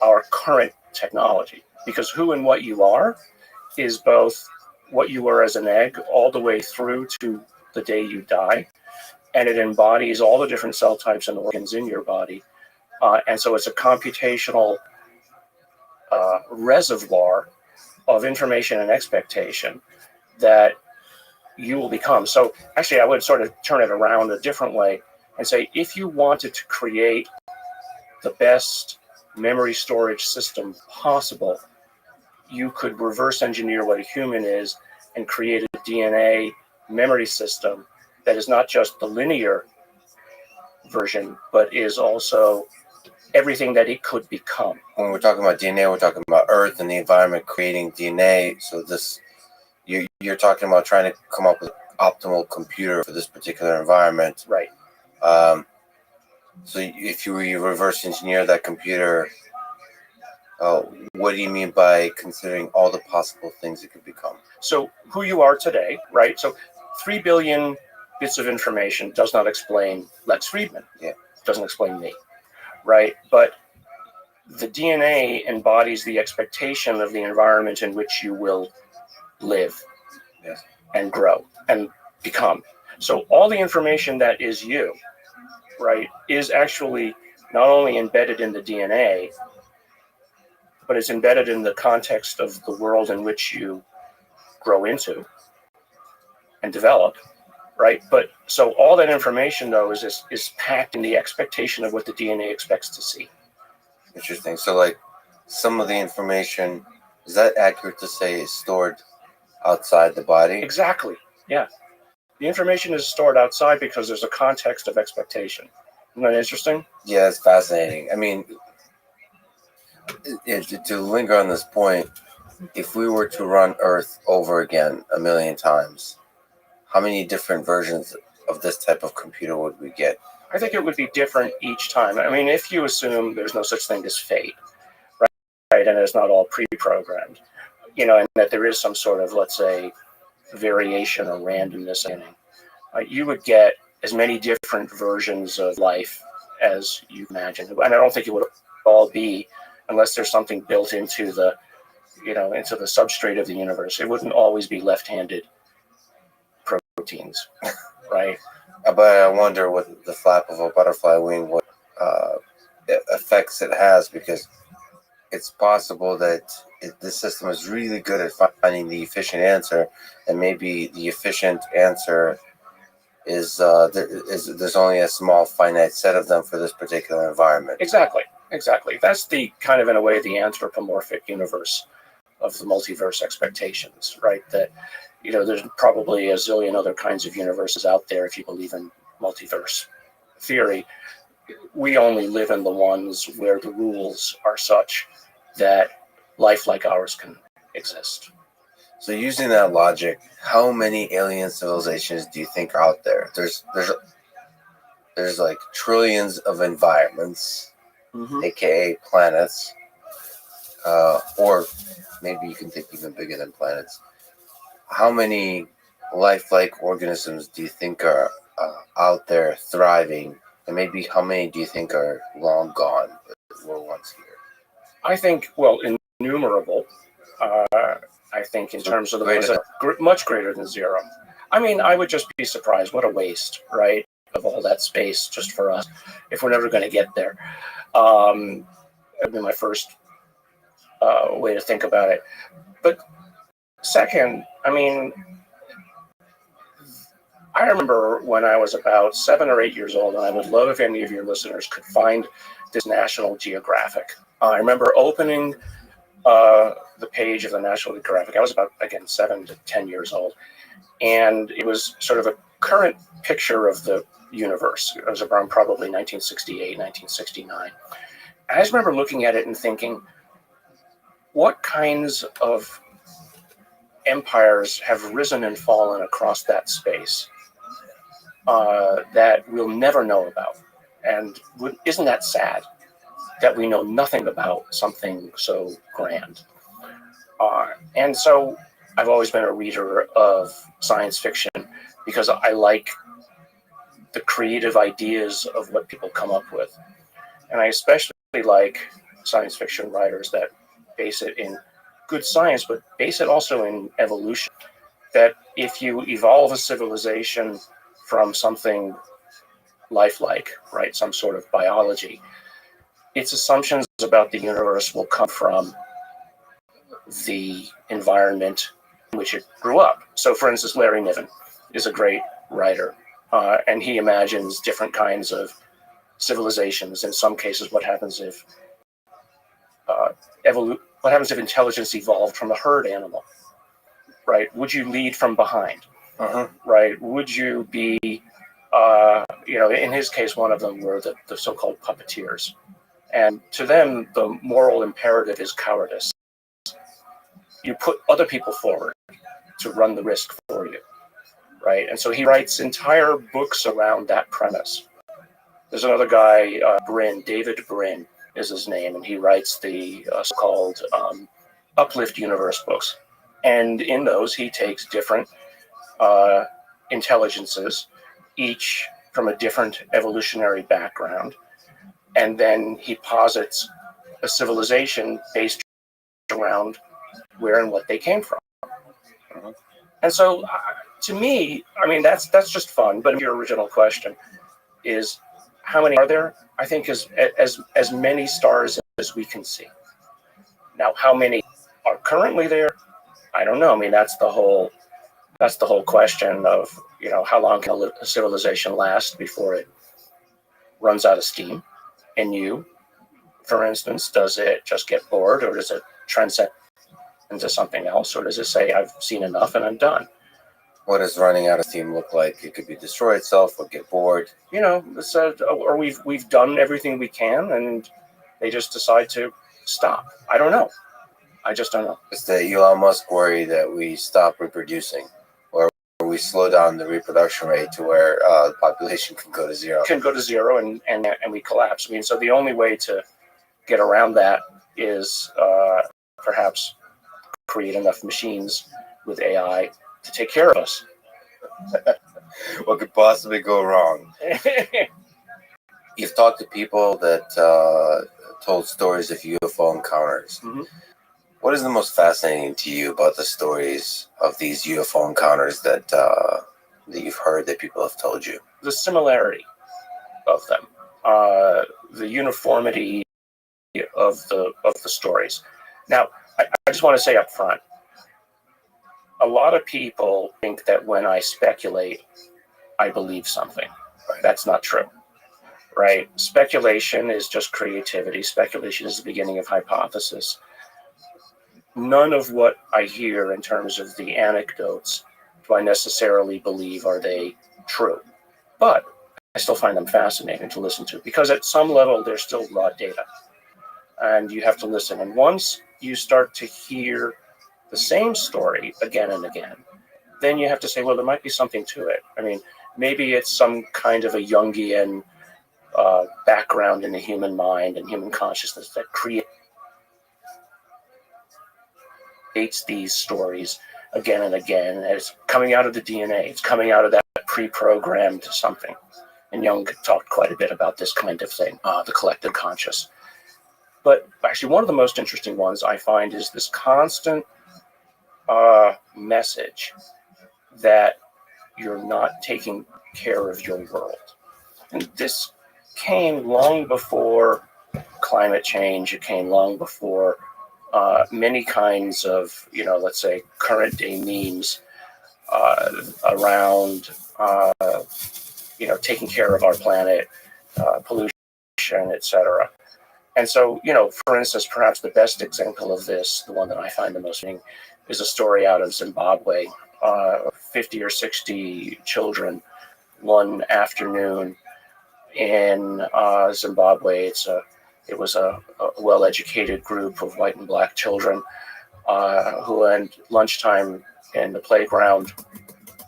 our current technology, because who and what you are is both what you were as an egg all the way through to the day you die, and it embodies all the different cell types and organs in your body, and so it's a computational reservoir of information and expectation that you will become. So actually, I would sort of turn it around a different way and say, if you wanted to create the best memory storage system possible, you could reverse engineer what a human is and create a DNA memory system that is not just the linear version, but is also everything that it could become. When we're talking about DNA, we're talking about Earth and the environment creating DNA. So this, you're talking about trying to come up with an optimal computer for this particular environment. Right. So if you reverse engineer that computer, what do you mean by considering all the possible things it could become? So who you are today, right? So 3 billion bits of information does not explain Lex Friedman. Yeah. Doesn't explain me, right? But the DNA embodies the expectation of the environment in which you will live, yes, and grow and become. So all the information that is you, right, is actually not only embedded in the DNA, but it's embedded in the context of the world in which you grow into and develop, right? But so all that information, though, is packed in the expectation of what the DNA expects to see. Interesting. So, like, some of the information, is that accurate to say, is stored outside the body? Exactly. Yeah. The information is stored outside because there's a context of expectation. Isn't that interesting? Yeah, it's fascinating. I mean, to linger on this point, if we were to run Earth over again 1,000,000 times, how many different versions of this type of computer would we get? I think it would be different each time. I mean, if you assume there's no such thing as fate, right, and it's not all pre-programmed, and that there is some sort of, let's say, variation or randomness in it, you would get as many different versions of life as you imagine. And I don't think it would all be, unless there's something built into the, into the substrate of the universe. It wouldn't always be left-handed proteins, right? But I wonder what the flap of a butterfly wing, what effects it has, because it's possible that this system is really good at finding the efficient answer, and maybe the efficient answer is there's only a small finite set of them for this particular environment. Exactly. That's the kind of, in a way, the anthropomorphic universe of the multiverse expectations, right? That, there's probably a zillion other kinds of universes out there if you believe in multiverse theory. We only live in the ones where the rules are such that life like ours can exist. So using that logic, how many alien civilizations do you think are out there? There's like trillions of environments, aka planets, or maybe you can think even bigger than planets. How many lifelike organisms do you think are out there thriving, and maybe how many do you think are long gone that were once here? I think, well, innumerable. I think in terms of the ones that are much greater than zero. I mean, I would just be surprised. What a waste, right, of all that space just for us, if we're never going to get there. That would be my first way to think about it. But second, I mean, I remember when I was about 7 or 8 years old, and I would love if any of your listeners could find this National Geographic. I remember opening the page of the National Geographic. I was about, again, 7 to 10 years old. And it was sort of a current picture of the universe. It was around probably 1968, 1969. And I just remember looking at it and thinking, what kinds of empires have risen and fallen across that space that we'll never know about? And isn't that sad that we know nothing about something so grand? And so I've always been a reader of science fiction because I like the creative ideas of what people come up with. And I especially like science fiction writers that base it in good science, but base it also in evolution. That if you evolve a civilization from something lifelike, right, some sort of biology, its assumptions about the universe will come from the environment in which it grew up. So, for instance, Larry Niven is a great writer, and he imagines different kinds of civilizations. In some cases, what happens if what happens if intelligence evolved from a herd animal? Right? Would you lead from behind? Right? Would you be, in his case, one of them were the so-called puppeteers. And to them, the moral imperative is cowardice. You put other people forward to run the risk for you, right? And so he writes entire books around that premise. There's another guy, David Brin is his name, and he writes the so-called Uplift Universe books. And in those, he takes different intelligences, each from a different evolutionary background, and then he posits a civilization based around where and what they came from. And so, to me, I mean, that's just fun. But your original question is, how many are there? I think as many stars as we can see. Now, how many are currently there? I don't know. I mean, that's the whole question of, how long can a civilization last before it runs out of steam? And you, for instance, does it just get bored, or does it transcend into something else, or does it say, I've seen enough and I'm done? What does running out of steam look like? It could be destroy itself or get bored. Or we've done everything we can and they just decide to stop. I don't know. I just don't know. It's the Elon Musk worry that we stop reproducing, or we slow down the reproduction rate to where the population can go to zero. And we collapse. I mean, so the only way to get around that is perhaps create enough machines with AI to take care of us. What could possibly go wrong? You've talked to people that told stories of UFO encounters. Mm-hmm. What is the most fascinating to you about the stories of these UFO encounters that you've heard that people have told you? The similarity of them, the uniformity of the stories. Now, I just want to say up front, a lot of people think that when I speculate, I believe something. That's not true, right? Speculation is just creativity. Speculation is the beginning of hypothesis. None of what I hear in terms of the anecdotes do I necessarily believe are they true. But I still find them fascinating to listen to, because at some level, they're still raw data. And you have to listen. And once you start to hear the same story again and again, then you have to say, well, there might be something to it. I mean, maybe it's some kind of a Jungian background in the human mind and human consciousness that creates these stories again and again. And it's coming out of the DNA. It's coming out of that pre-programmed something. And Jung talked quite a bit about this kind of thing, the collective conscious. But actually, one of the most interesting ones I find is this constant message that you're not taking care of your world. And this came long before climate change. It came long before many kinds of, let's say, current day memes around, taking care of our planet, pollution, etc. And so, for instance, perhaps the best example of this, the one that I find the most interesting, is a story out of Zimbabwe. 50 or 60 children one afternoon in Zimbabwe. It was a well-educated group of white and black children who at lunchtime in the playground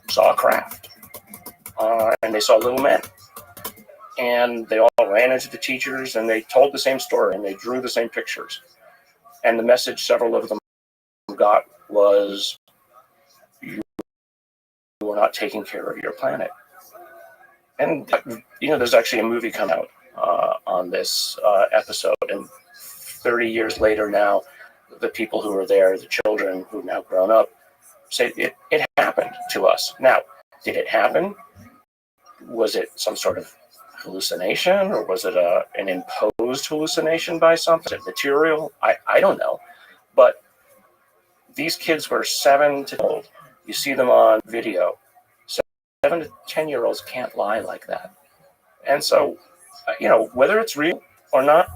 saw a craft. And they saw little men. And they all ran into the teachers and they told the same story and they drew the same pictures. And the message several of them got was, you are not taking care of your planet. And, there's actually a movie come out on this episode. And 30 years later now, the people who are there, the children who've now grown up, say it happened to us. Now, did it happen? Was it some sort of hallucination, or was it an imposed hallucination by something? Was it material? I don't know. But these kids were 7 to 10 old. You see them on video. 7 to 10-year-olds can't lie like that. And so, whether it's real or not,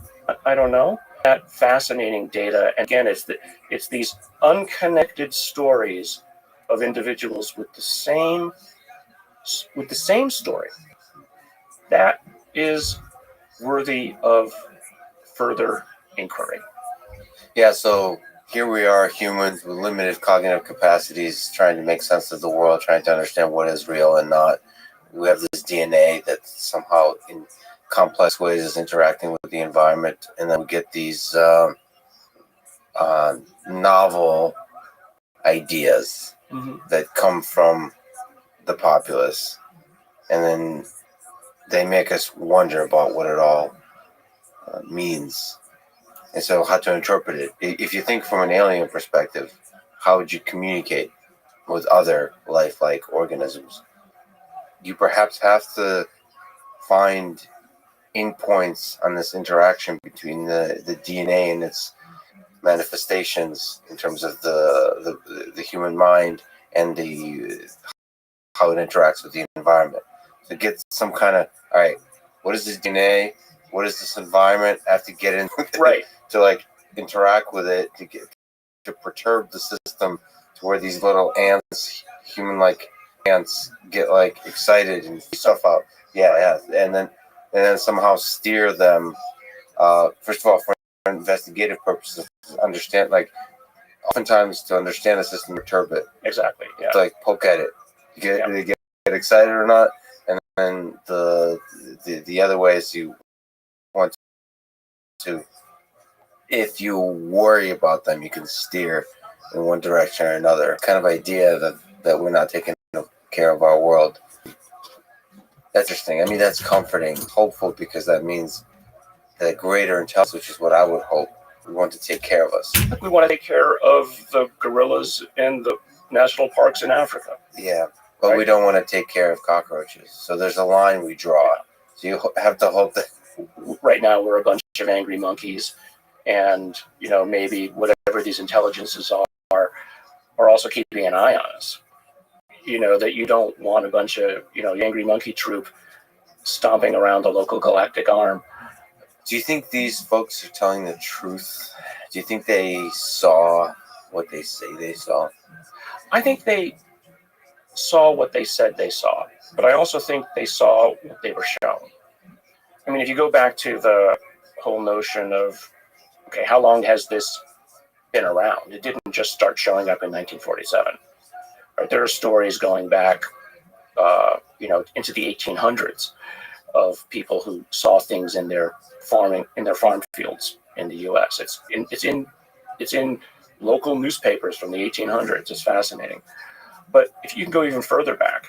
I don't know. That fascinating data. And again, it's these unconnected stories of individuals with the same story that is worthy of further inquiry. Yeah, so here we are, humans with limited cognitive capacities, trying to make sense of the world, trying to understand what is real and not. We have this DNA that somehow in complex ways is interacting with the environment, and then we get these novel ideas that come from the populace, and then they make us wonder about what it all means. And so how to interpret it. If you think from an alien perspective, how would you communicate with other lifelike organisms? You perhaps have to find endpoints on this interaction between the DNA and its manifestations in terms of the human mind and how it interacts with the environment. To get some kind of, all right, what is this DNA? What is this environment? I have to get in with it, right, to interact with it, to perturb the system to where these little ants, human-like ants, get excited and stuff out. Yeah, and then somehow steer them. First of all, for investigative purposes, understand oftentimes to understand the system, perturb it. Exactly. Yeah. To poke at it, they get excited or not, and then the other way is you want to, if you worry about them, you can steer in one direction or another. Kind of idea that we're not taking care of our world. That's interesting. I mean, that's comforting, hopeful, because that means that greater intelligence, which is what I would hope, we want to take care of us. We want to take care of the gorillas in the national parks in Africa. Yeah, but right? We don't want to take care of cockroaches. So there's a line we draw. Yeah. So you have to hope that. Right now, we're a bunch of angry monkeys, and maybe whatever these intelligences are also keeping an eye on us. That you don't want a bunch of angry monkey troop stomping around the local galactic arm. Do you think these folks are telling the truth? Do you think they saw what they say they saw? I think they saw what they said they saw, but I also think they saw what they were shown. I mean, if you go back to the whole notion of, okay, how long has this been around? It didn't just start showing up in 1947. Right? There are stories going back, into the 1800s of people who saw things in their farm fields in the U.S. It's in local newspapers from the 1800s. It's fascinating. But if you can go even further back,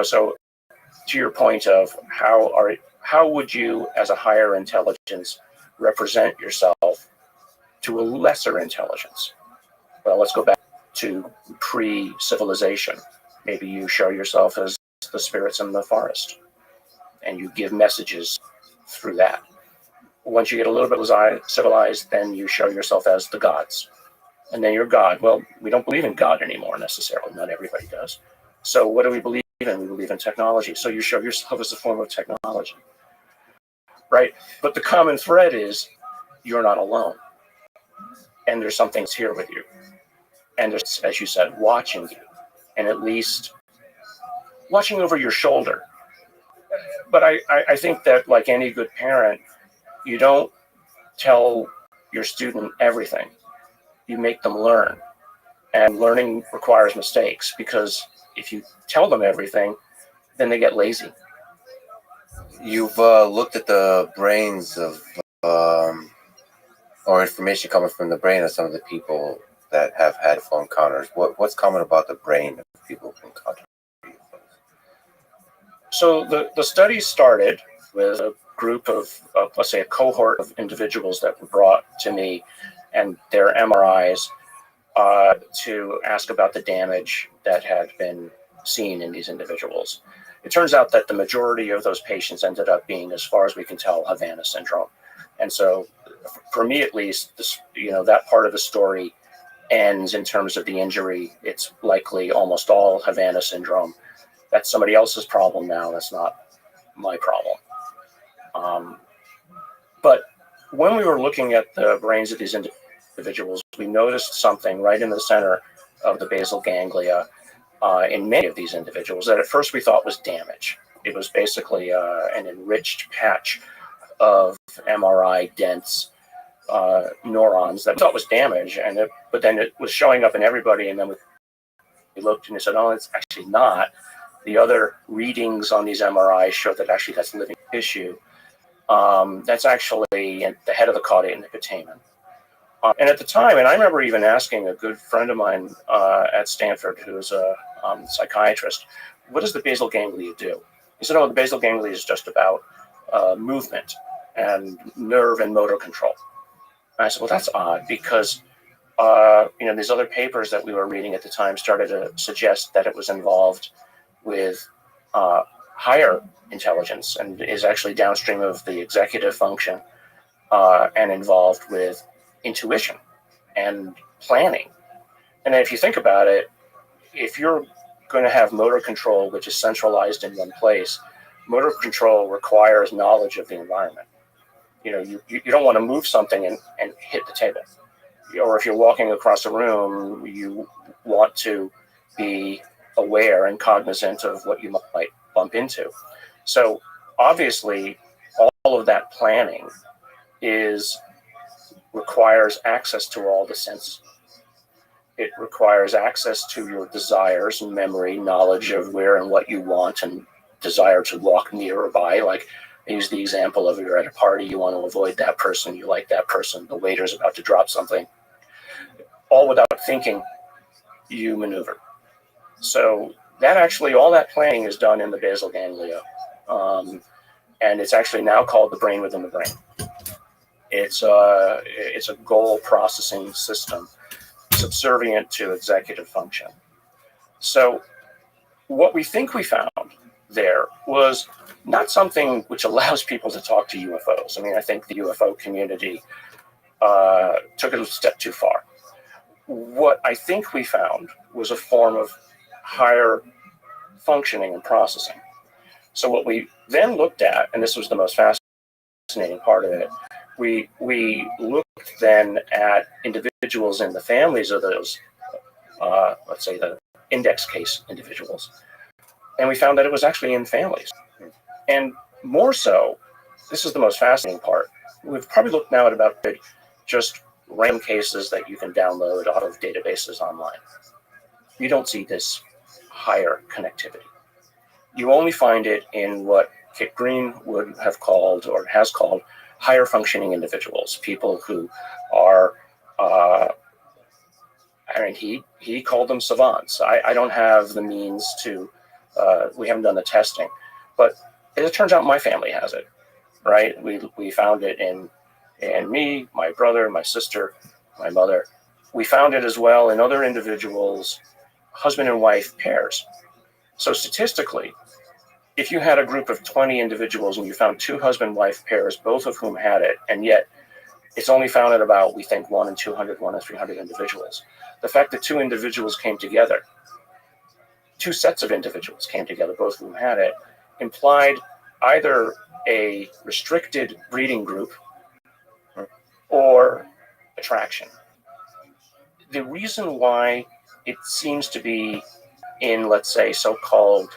so to your point of how would you, as a higher intelligence, represent yourself to a lesser intelligence? Well, let's go back to pre-civilization. Maybe you show yourself as the spirits in the forest, and you give messages through that. Once you get a little bit civilized, then you show yourself as the gods. And then you're God. Well, we don't believe in God anymore necessarily. Not everybody does. So what do we believe in? We believe in technology. So you show yourself as a form of technology. Right? But the common thread is you're not alone. And there's something that's here with you. And there's, as you said, watching you. And at least watching over your shoulder. But I think that, like any good parent, you don't tell your student everything. You make them learn. And learning requires mistakes, because if you tell them everything, then they get lazy. You've looked at the brains of, or information coming from the brain of some of the people that have had UFO encounters. What's common about the brain of people who encounter UFOs? So the study started with a group of, let's say, a cohort of individuals that were brought to me and their MRIs to ask about the damage that had been seen in these individuals. It turns out that the majority of those patients ended up being, as far as we can tell, Havana syndrome. And so, for me at least, that part of the story ends in terms of the injury. It's likely almost all Havana syndrome. That's somebody else's problem now. That's not my problem. But when we were looking at the brains of these individuals, we noticed something right in the center of the basal ganglia in many of these individuals that at first we thought was damage. It was basically an enriched patch of MRI dense neurons that we thought was damage, but then it was showing up in everybody, and then we looked and we said, oh, it's actually not. The other readings on these MRIs show that actually that's living tissue. That's actually at the head of the caudate and the putamen. And at the time, and I remember even asking a good friend of mine at Stanford, who's a psychiatrist, what does the basal ganglia do? He said, oh, the basal ganglia is just about movement and nerve and motor control. And I said, well, that's odd because these other papers that we were reading at the time started to suggest that it was involved with higher intelligence and is actually downstream of the executive function and involved with intuition and planning. And if you think about it, if you're going to have motor control, which is centralized in one place, motor control requires knowledge of the environment. You don't want to move something and hit the table. Or if you're walking across a room, you want to be aware and cognizant of what you might bump into. So obviously, all of that planning requires access to all the senses. It requires access to your desires and memory, knowledge of where and what you want, and desire to walk near or by. Like I use the example of you're at a party, you want to avoid that person, you like that person, the waiter's about to drop something. All without thinking, you maneuver. So all that planning is done in the basal ganglia. And it's actually now called the brain within the brain. It's a goal processing system subservient to executive function. So what we think we found there was not something which allows people to talk to UFOs. I mean, I think the UFO community took it a step too far. What I think we found was a form of higher functioning and processing. So what we then looked at, and this was the most fascinating part of it, we looked then at individuals in the families of those, let's say the index case individuals, and we found that it was actually in families. And more so, this is the most fascinating part, we've probably looked now at about just random cases that you can download out of databases online. You don't see this higher connectivity. You only find it in what Kit Green would have called, or has called, higher functioning individuals, people who are, he called them savants. I don't have the means to, we haven't done the testing, but as it turns out, my family has it, right? We found it in me, my brother, my sister, my mother. We found it as well in other individuals, husband and wife pairs. So statistically, if you had a group of 20 individuals and you found two husband-wife pairs, both of whom had it, and yet it's only found at about, we think, 1 in 200, 1 in 300 individuals. The fact that two individuals came together, two sets of individuals came together, both of whom had it, implied either a restricted breeding group or attraction. The reason why it seems to be in, let's say, so-called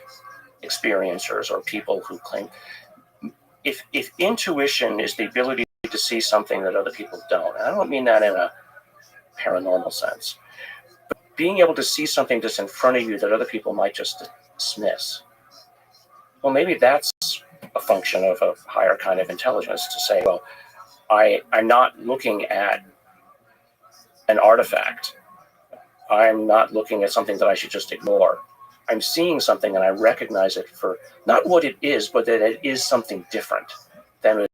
experiencers or people who claim, if intuition is the ability to see something that other people don't, and I don't mean that in a paranormal sense, but being able to see something that's in front of you that other people might just dismiss, well, maybe that's a function of a higher kind of intelligence to say, well, I'm not looking at an artifact. I'm not looking at something that I should just ignore. I'm seeing something and I recognize it for not what it is, but that it is something different than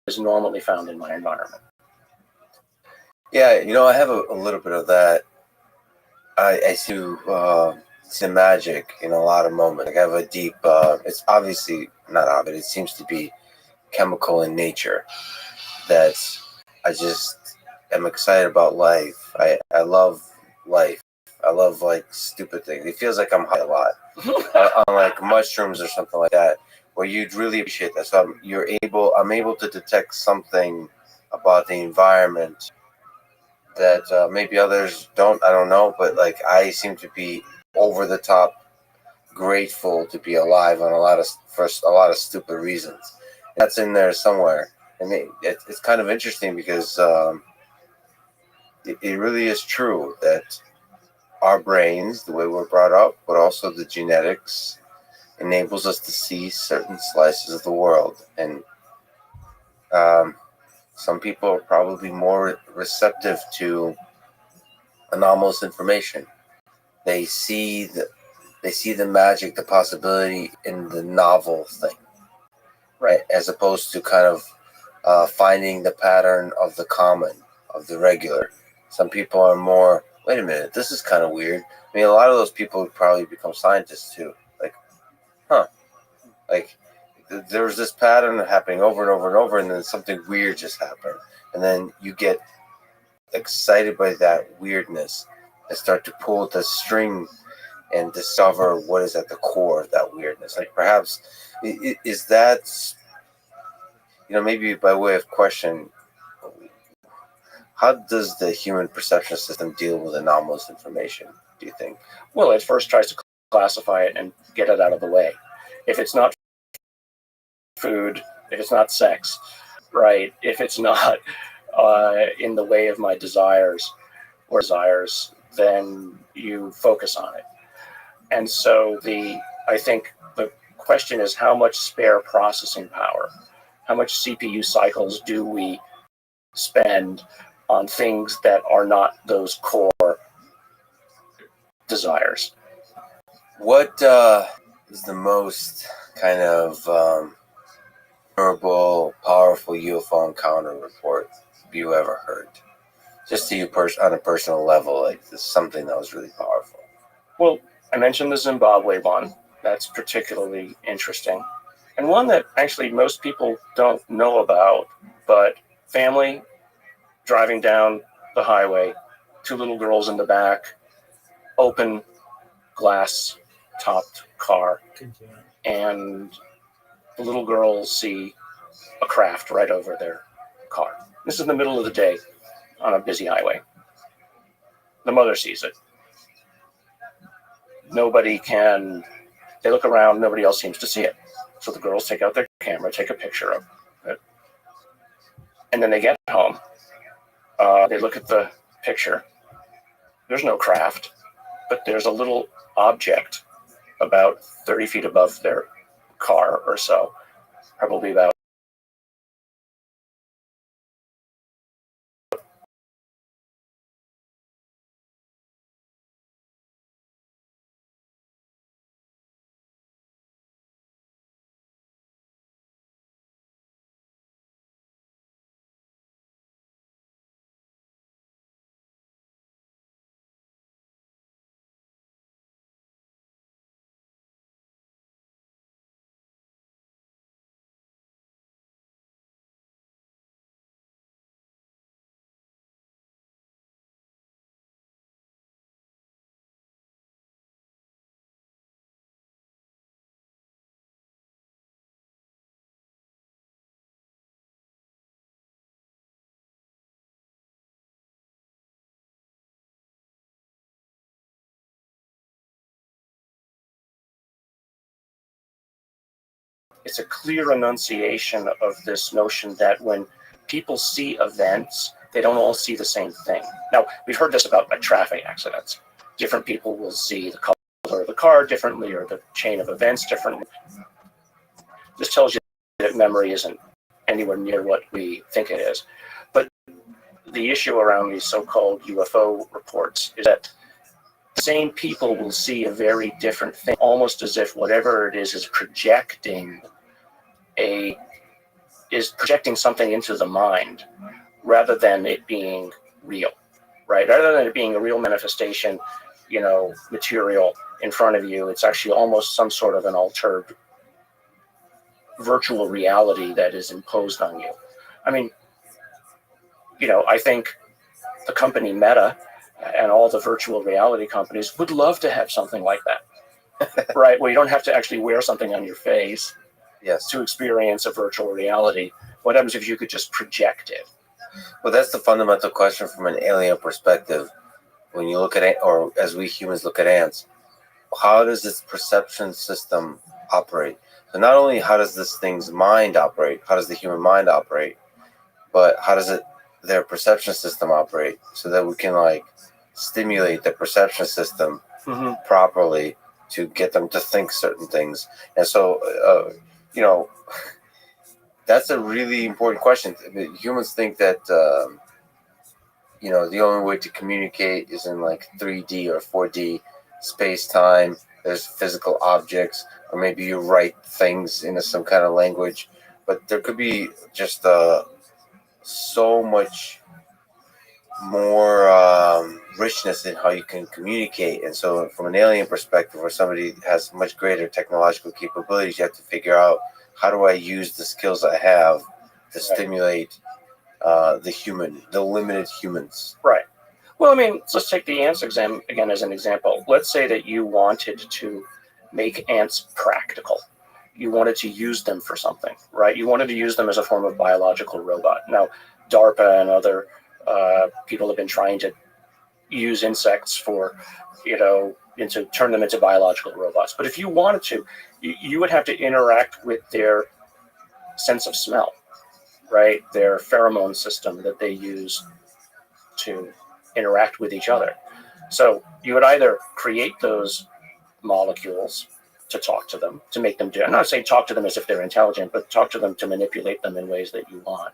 is normally found in my environment. Yeah, I have a little bit of that. I see the magic in a lot of moments. Like I have a deep, it's obviously not obvious, it seems to be chemical in nature that I just am excited about life. I love life. I love like stupid things. It feels like I'm high a lot on like mushrooms or something like that, where you'd really appreciate that. So I'm able to detect something about the environment that maybe others don't. I don't know, but like I seem to be over the top grateful to be alive on for a lot of stupid reasons. That's in there somewhere. I mean, it's kind of interesting because it really is true that our brains, the way we're brought up, but also the genetics, enables us to see certain slices of the world. And some people are probably more receptive to anomalous information. They see the magic, the possibility in the novel thing, right? As opposed to kind of finding the pattern of the common, of the regular. Some people are more, wait a minute, this is kind of weird. I mean, a lot of those people would probably become scientists too. Like, like there was this pattern happening over and over and over, and then something weird just happened. And then you get excited by that weirdness and start to pull the string and discover what is at the core of that weirdness. Like perhaps is that, maybe by way of question, how does the human perception system deal with anomalous information, do you think? Well, it first tries to classify it and get it out of the way. If it's not food, if it's not sex, right, if it's not in the way of my desires, then you focus on it. And so I think the question is how much spare processing power, how much CPU cycles do we spend on things that are not those core desires? What is the most kind of memorable, powerful UFO encounter report you ever heard? Just to you on a personal level, like this is something that was really powerful. Well, I mentioned the Zimbabwe one. That's particularly interesting. And one that actually most people don't know about, but family driving down the highway, two little girls in the back, open glass topped car, and the little girls see a craft right over their car. This is in the middle of the day on a busy highway. The mother sees it. They look around, nobody else seems to see it. So the girls take out their camera, take a picture of it. And then they get home. They look at the picture. There's no craft, but there's a little object about 30 feet above their car or so, probably about it's a clear enunciation of this notion that when people see events, they don't all see the same thing. Now, we've heard this about traffic accidents. Different people will see the color of the car differently or the chain of events differently. This tells you that memory isn't anywhere near what we think it is. But the issue around these so-called UFO reports is that the same people will see a very different thing, almost as if whatever it is projecting a is projecting something into the mind rather than it being real, right? Rather than it being a real manifestation, material in front of you, it's actually almost some sort of an altered virtual reality that is imposed on you. I mean, I think the company Meta and all the virtual reality companies would love to have something like that, right? Where you don't have to actually wear something on your face Yes. to experience a virtual reality. What happens if you could just project it? Well, that's the fundamental question from an alien perspective. When you look at, or as we humans look at ants, how does its perception system operate? So not only how does this thing's mind operate, how does the human mind operate, but how does their perception system operate, so that we can stimulate the perception system properly to get them to think certain things. And so, that's a really important question. Humans think that the only way to communicate is in 3D or 4D space time. There's physical objects, or maybe you write things in some kind of language, but there could be just so much more richness in how you can communicate. And so from an alien perspective, where somebody has much greater technological capabilities, you have to figure out, how do I use the skills I have to stimulate the limited humans? Right. Well, I mean, let's take the ants exam again as an example. Let's say that you wanted to make ants practical. You wanted to use them for something, right? You wanted to use them as a form of biological robot. Now, DARPA and other people have been trying to use insects for, to turn them into biological robots. But if you wanted to, you would have to interact with their sense of smell, right? Their pheromone system that they use to interact with each other. So you would either create those molecules to talk to them, to make them do. I'm not saying talk to them as if they're intelligent, but talk to them to manipulate them in ways that you want.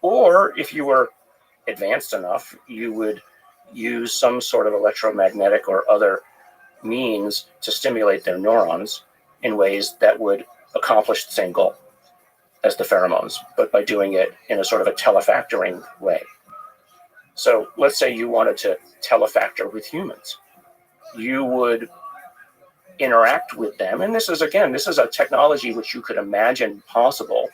Or if you were advanced enough, you would use some sort of electromagnetic or other means to stimulate their neurons in ways that would accomplish the same goal as the pheromones, but by doing it in a sort of a telefactoring way. So let's say you wanted to telefactor with humans. You would interact with them. And this is a technology which you could imagine possible.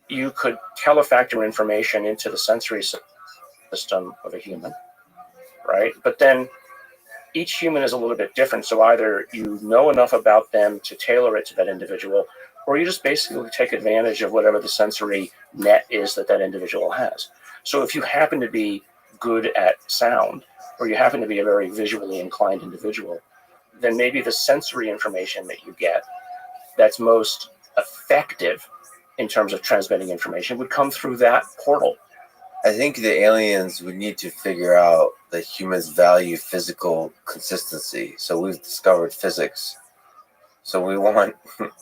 You could telefactor information into the sensory system of a human, right? But then each human is a little bit different. So either you know enough about them to tailor it to that individual, or you just basically take advantage of whatever the sensory net is that individual has. So if you happen to be good at sound, or you happen to be a very visually inclined individual, then maybe the sensory information that you get that's most effective in terms of transmitting information would come through that portal. I think the aliens would need to figure out that humans value physical consistency. So we've discovered physics. So we want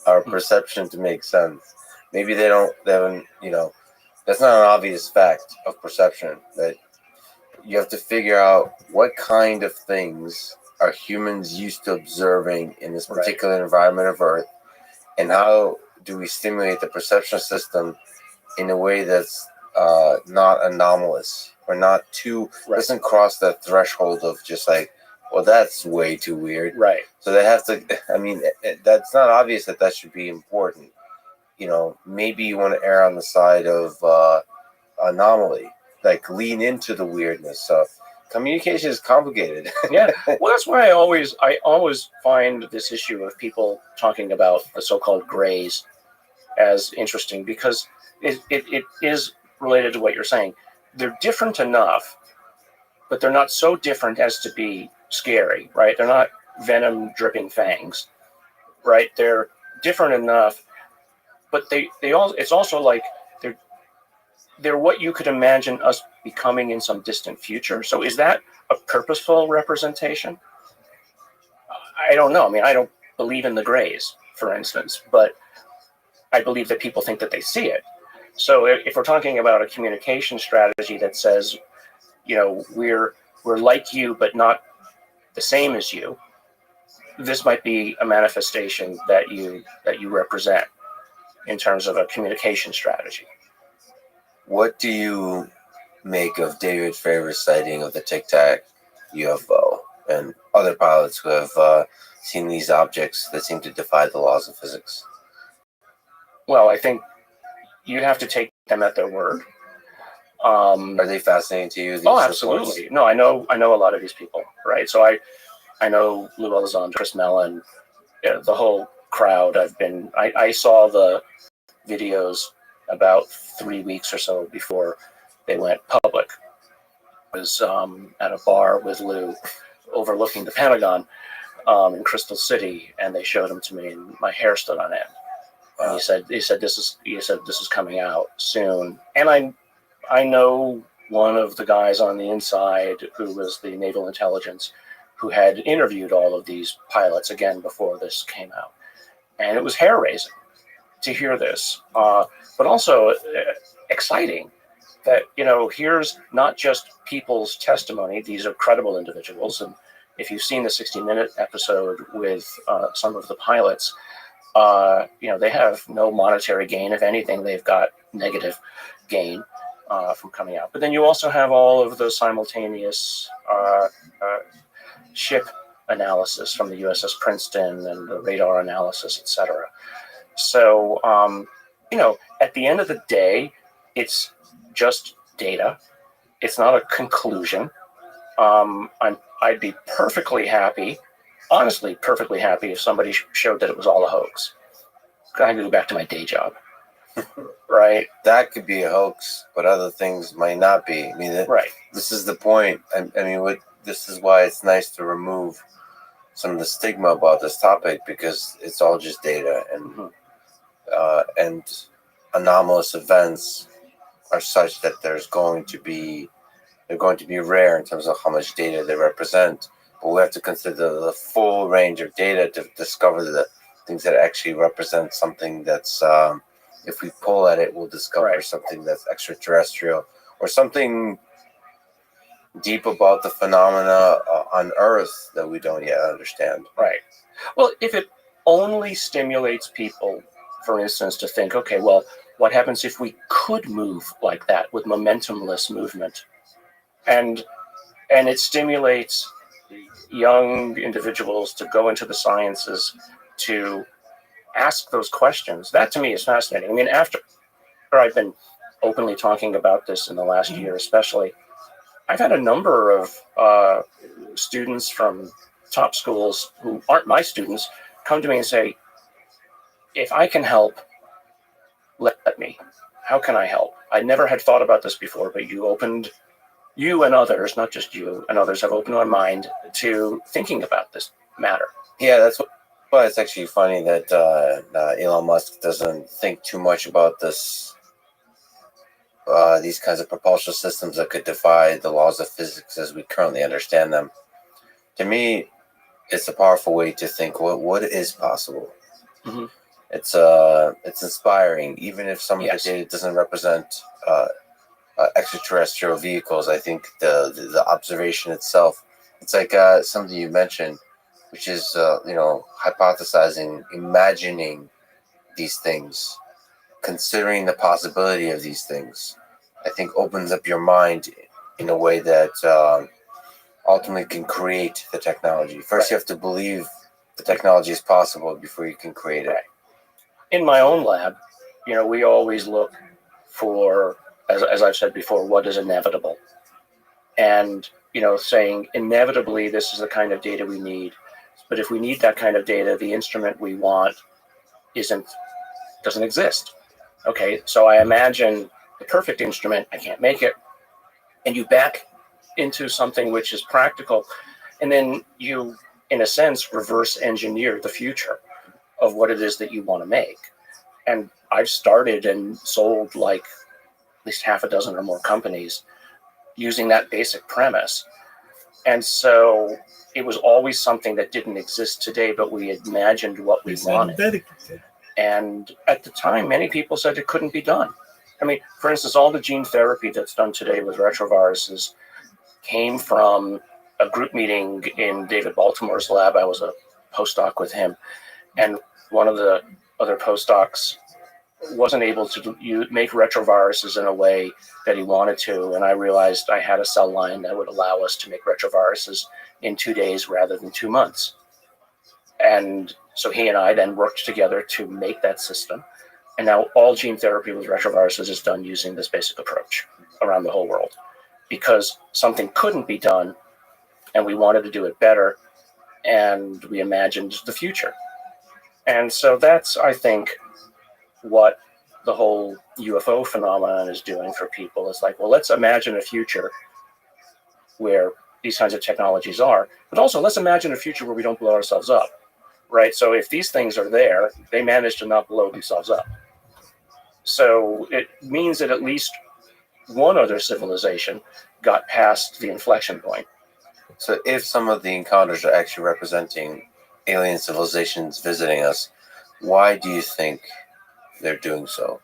our perception to make sense. Maybe they haven't, that's not an obvious fact of perception, that you have to figure out what kind of things are humans used to observing in this particular environment of Earth, and how do we stimulate the perception system in a way that's not anomalous, or not too, doesn't cross that threshold of just well, that's way too weird. Right. So they have to, that's not obvious that should be important. Maybe you want to err on the side of anomaly, lean into the weirdness. So communication is complicated. Yeah. Well, that's why I always find this issue of people talking about the so-called grays as interesting, because it is related to what you're saying. They're different enough, but they're not so different as to be scary, right? They're not venom dripping fangs, right? They're different enough, but it's also they're what you could imagine us becoming in some distant future. So is that a purposeful representation? I don't know. I don't believe in the grays, for instance, but I believe that people think that they see it. So if we're talking about a communication strategy that says, we're like you, but not the same as you, this might be a manifestation that you represent. in terms of a communication strategy. What do you make of David Fravor's sighting of the Tic Tac UFO and other pilots who have seen these objects that seem to defy the laws of physics? Well, I think you have to take them at their word. Are they fascinating to you? Oh, absolutely. Reports? No, I know a lot of these people, right? So I know Lou Elizondo, Chris Mellon, the whole crowd. I saw the videos about 3 weeks or so before they went public. I was at a bar with Lou overlooking the Pentagon in Crystal City, and they showed them to me, and my hair stood on end. And he said this is coming out soon. And I know one of the guys on the inside who was the Naval Intelligence who had interviewed all of these pilots again before this came out. And it was hair-raising to hear this, but also exciting that, here's not just people's testimony. These are credible individuals. And if you've seen the 60-minute episode with some of the pilots, they have no monetary gain. If anything, they've got negative gain from coming out. But then you also have all of the simultaneous ship analysis from the USS Princeton and the radar analysis, etc. So, at the end of the day, it's just data. It's not a conclusion. I'd be perfectly happy, honestly, perfectly happy if somebody showed that it was all a hoax. I can go back to my day job, right? That could be a hoax, but other things might not be. I mean, right. This is the point. This is why it's nice to remove some of the stigma about this topic, because it's all just data, and anomalous events are such that they're going to be rare in terms of how much data they represent. But we have to consider the full range of data to discover the things that actually represent something that's, if we pull at it, we'll discover something that's extraterrestrial or something deep about the phenomena on Earth that we don't yet understand. Right. Well, if it only stimulates people, for instance, to think, okay, well, what happens if we could move like that with momentumless movement? And it stimulates young individuals to go into the sciences, to ask those questions. That to me is fascinating. I mean, after I've been openly talking about this in the last year, especially, I've had a number of students from top schools who aren't my students come to me and say, if I can help, let me. How can I help? I never had thought about this before, but you and others, not just you, and others have opened my mind to thinking about this matter. Yeah, that's why it's actually funny that Elon Musk doesn't think too much about this. These kinds of propulsion systems that could defy the laws of physics as we currently understand them. To me, it's a powerful way to think what is possible. Mm-hmm. It's inspiring, even if some of the data doesn't represent extraterrestrial vehicles. I think the observation itself, it's like something you mentioned, which is hypothesizing, imagining these things, considering the possibility of these things, I think opens up your mind in a way that ultimately can create the technology. First, you have to believe the technology is possible before you can create it. In my own lab, we always look for, as I've said before, what is inevitable. And, saying inevitably this is the kind of data we need. But if we need that kind of data, the instrument we want doesn't exist. Okay, so I imagine the perfect instrument, I can't make it, and you back into something which is practical, and then you, in a sense, reverse engineer the future of what it is that you want to make. And I've started and sold like at least half a dozen or more companies using that basic premise. And so it was always something that didn't exist today, but we imagined what we wanted. And at the time, many people said it couldn't be done. I mean, for instance, all the gene therapy that's done today with retroviruses came from a group meeting in David Baltimore's lab. I was a postdoc with him. And one of the other postdocs wasn't able to make retroviruses in a way that he wanted to, and I realized I had a cell line that would allow us to make retroviruses in 2 days rather than 2 months. And so he and I then worked together to make that system. And now all gene therapy with retroviruses is done using this basic approach around the whole world, because something couldn't be done and we wanted to do it better, and we imagined the future. And so that's, I think, what the whole UFO phenomenon is doing for people. It's like, well, let's imagine a future where these kinds of technologies are, but also let's imagine a future where we don't blow ourselves up, right? So if these things are there, they manage to not blow themselves up. So it means that at least one other civilization got past the inflection point. So if some of the encounters are actually representing alien civilizations visiting us, why do you think they're doing so?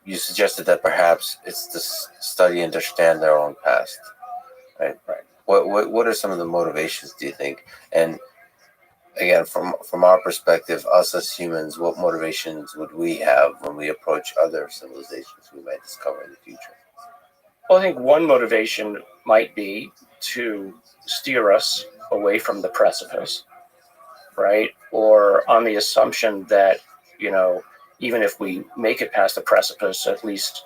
You suggested that perhaps it's to study and understand their own past, right? Right. What are some of the motivations, do you think? And again, from our perspective, us as humans, what motivations would we have when we approach other civilizations we might discover in the future? Well, I think one motivation might be to steer us away from the precipice, right? Or on the assumption that, even if we make it past the precipice, at least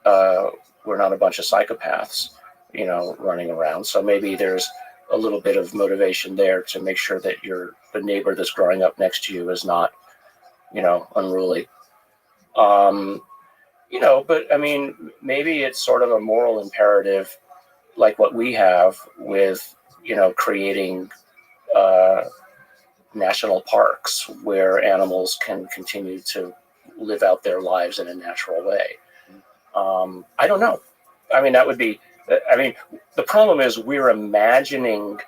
we're not a bunch of psychopaths, running around. So maybe there's a little bit of motivation there to make sure that the neighbor that's growing up next to you is not, unruly. But I mean, maybe it's sort of a moral imperative, like what we have with, creating national parks where animals can continue to live out their lives in a natural way. I don't know. I mean, the problem is we're imagining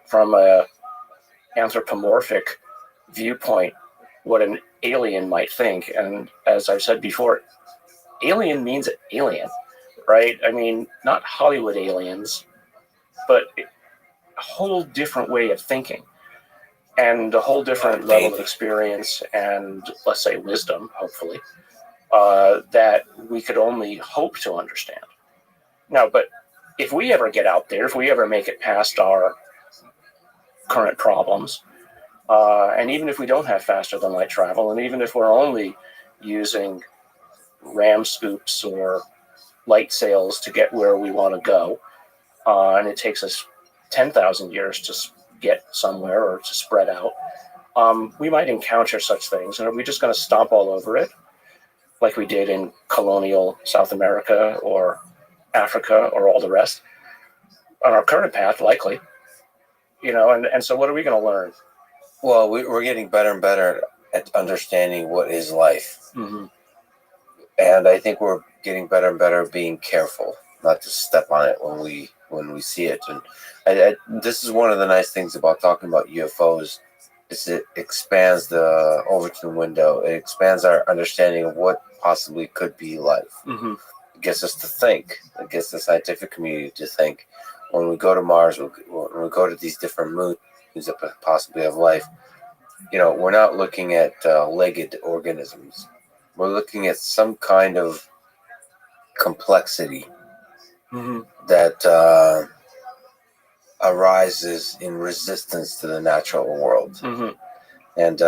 from a anthropomorphic viewpoint what an alien might think. And as I've said before, alien means alien, right? I mean, not Hollywood aliens, but a whole different way of thinking and a whole different level of experience and, let's say, wisdom, hopefully, that we could only hope to understand. Now, but if we ever get out there, if we ever make it past our current problems, and even if we don't have faster than light travel, and even if we're only using ram scoops or light sails to get where we want to go, and it takes us 10,000 years to get somewhere or to spread out, we might encounter such things. And are we just going to stomp all over it like we did in colonial South America or Africa or all the rest? On our current path, likely. And so what are we going to learn? Well, we're getting better and better at understanding what is life. Mm-hmm. And I think we're getting better and better at being careful not to step on it when we see it. And this is one of the nice things about talking about UFOs is it expands the Overton window. It expands our understanding of what possibly could be life. Mm-hmm. It gets us to think. It gets the scientific community to think. When we go to Mars, when we go to these different moons that possibly have life, we're not looking at legged organisms. We're looking at some kind of complexity Mm-hmm. that arises in resistance to the natural world. Mm-hmm. And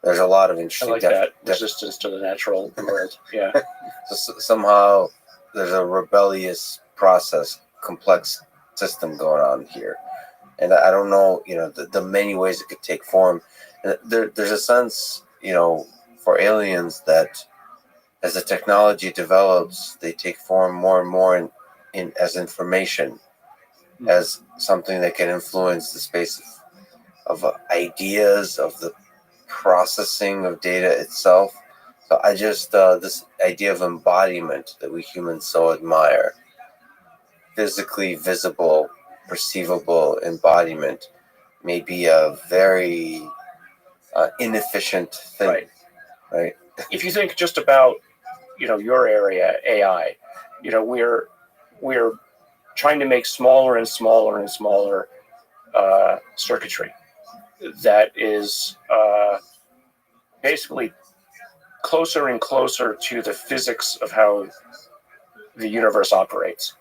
there's a lot of interesting... I like that, resistance to the natural world, yeah. So somehow there's a rebellious process, complex system going on here. And I don't know, the many ways it could take form. And there's a sense, for aliens that as the technology develops, they take form more and more in as information, as something that can influence the space of ideas, of the processing of data itself. So I just, this idea of embodiment that we humans so admire, physically visible, perceivable embodiment, may be a very inefficient thing. Right? If you think just about, your area, AI, we're trying to make smaller and smaller and smaller circuitry that is basically closer and closer to the physics of how the universe operates,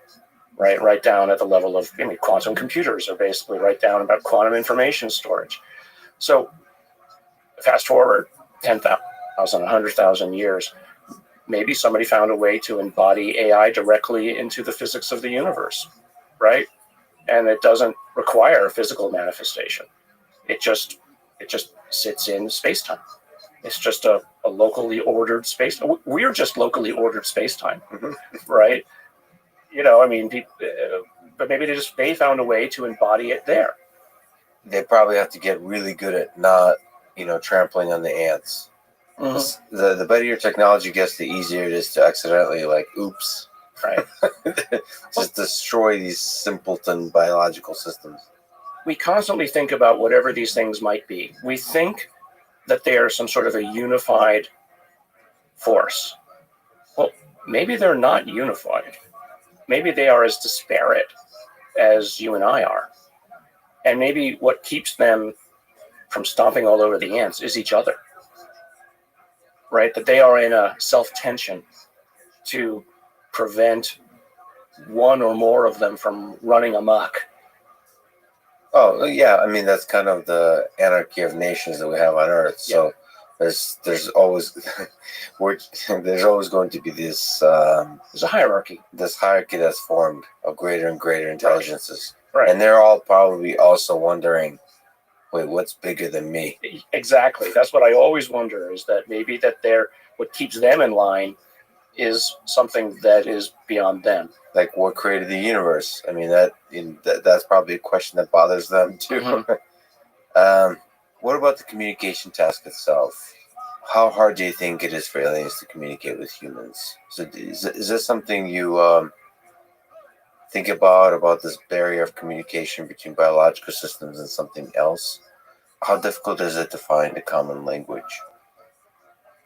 right down at the level of, I mean, quantum computers are basically right down about quantum information storage. So fast forward 10,000, 100,000 years, maybe somebody found a way to embody AI directly into the physics of the universe, right? And it doesn't require a physical manifestation. It just sits in space-time. It's just a locally ordered space. We're just locally ordered space-time, right? I mean, but maybe they found a way to embody it there. They probably have to get really good at not, trampling on the ants. Mm-hmm. The better your technology gets, the easier it is to accidentally, oops, right? Just destroy these simpleton biological systems. We constantly think about whatever these things might be. We think that they are some sort of a unified force. Well, maybe they're not unified. Maybe they are as disparate as you and I are. And maybe what keeps them from stomping all over the ants is each other, right? That they are in a self-tension to prevent one or more of them from running amok. Oh, yeah. I mean, that's kind of the anarchy of nations that we have on Earth. So there's always there's always going to be this there's a hierarchy. This hierarchy that's formed of greater and greater intelligences. Right. And they're all probably also wondering, wait, what's bigger than me? Exactly. That's what I always wonder, is that maybe that what keeps them in line is something that is beyond them. Like, what created the universe? I mean, that's probably a question that bothers them too. Mm-hmm. What about the communication task itself? How hard do you think it is for aliens to communicate with humans? So is this something you think about this barrier of communication between biological systems and something else? How difficult is it to find a common language?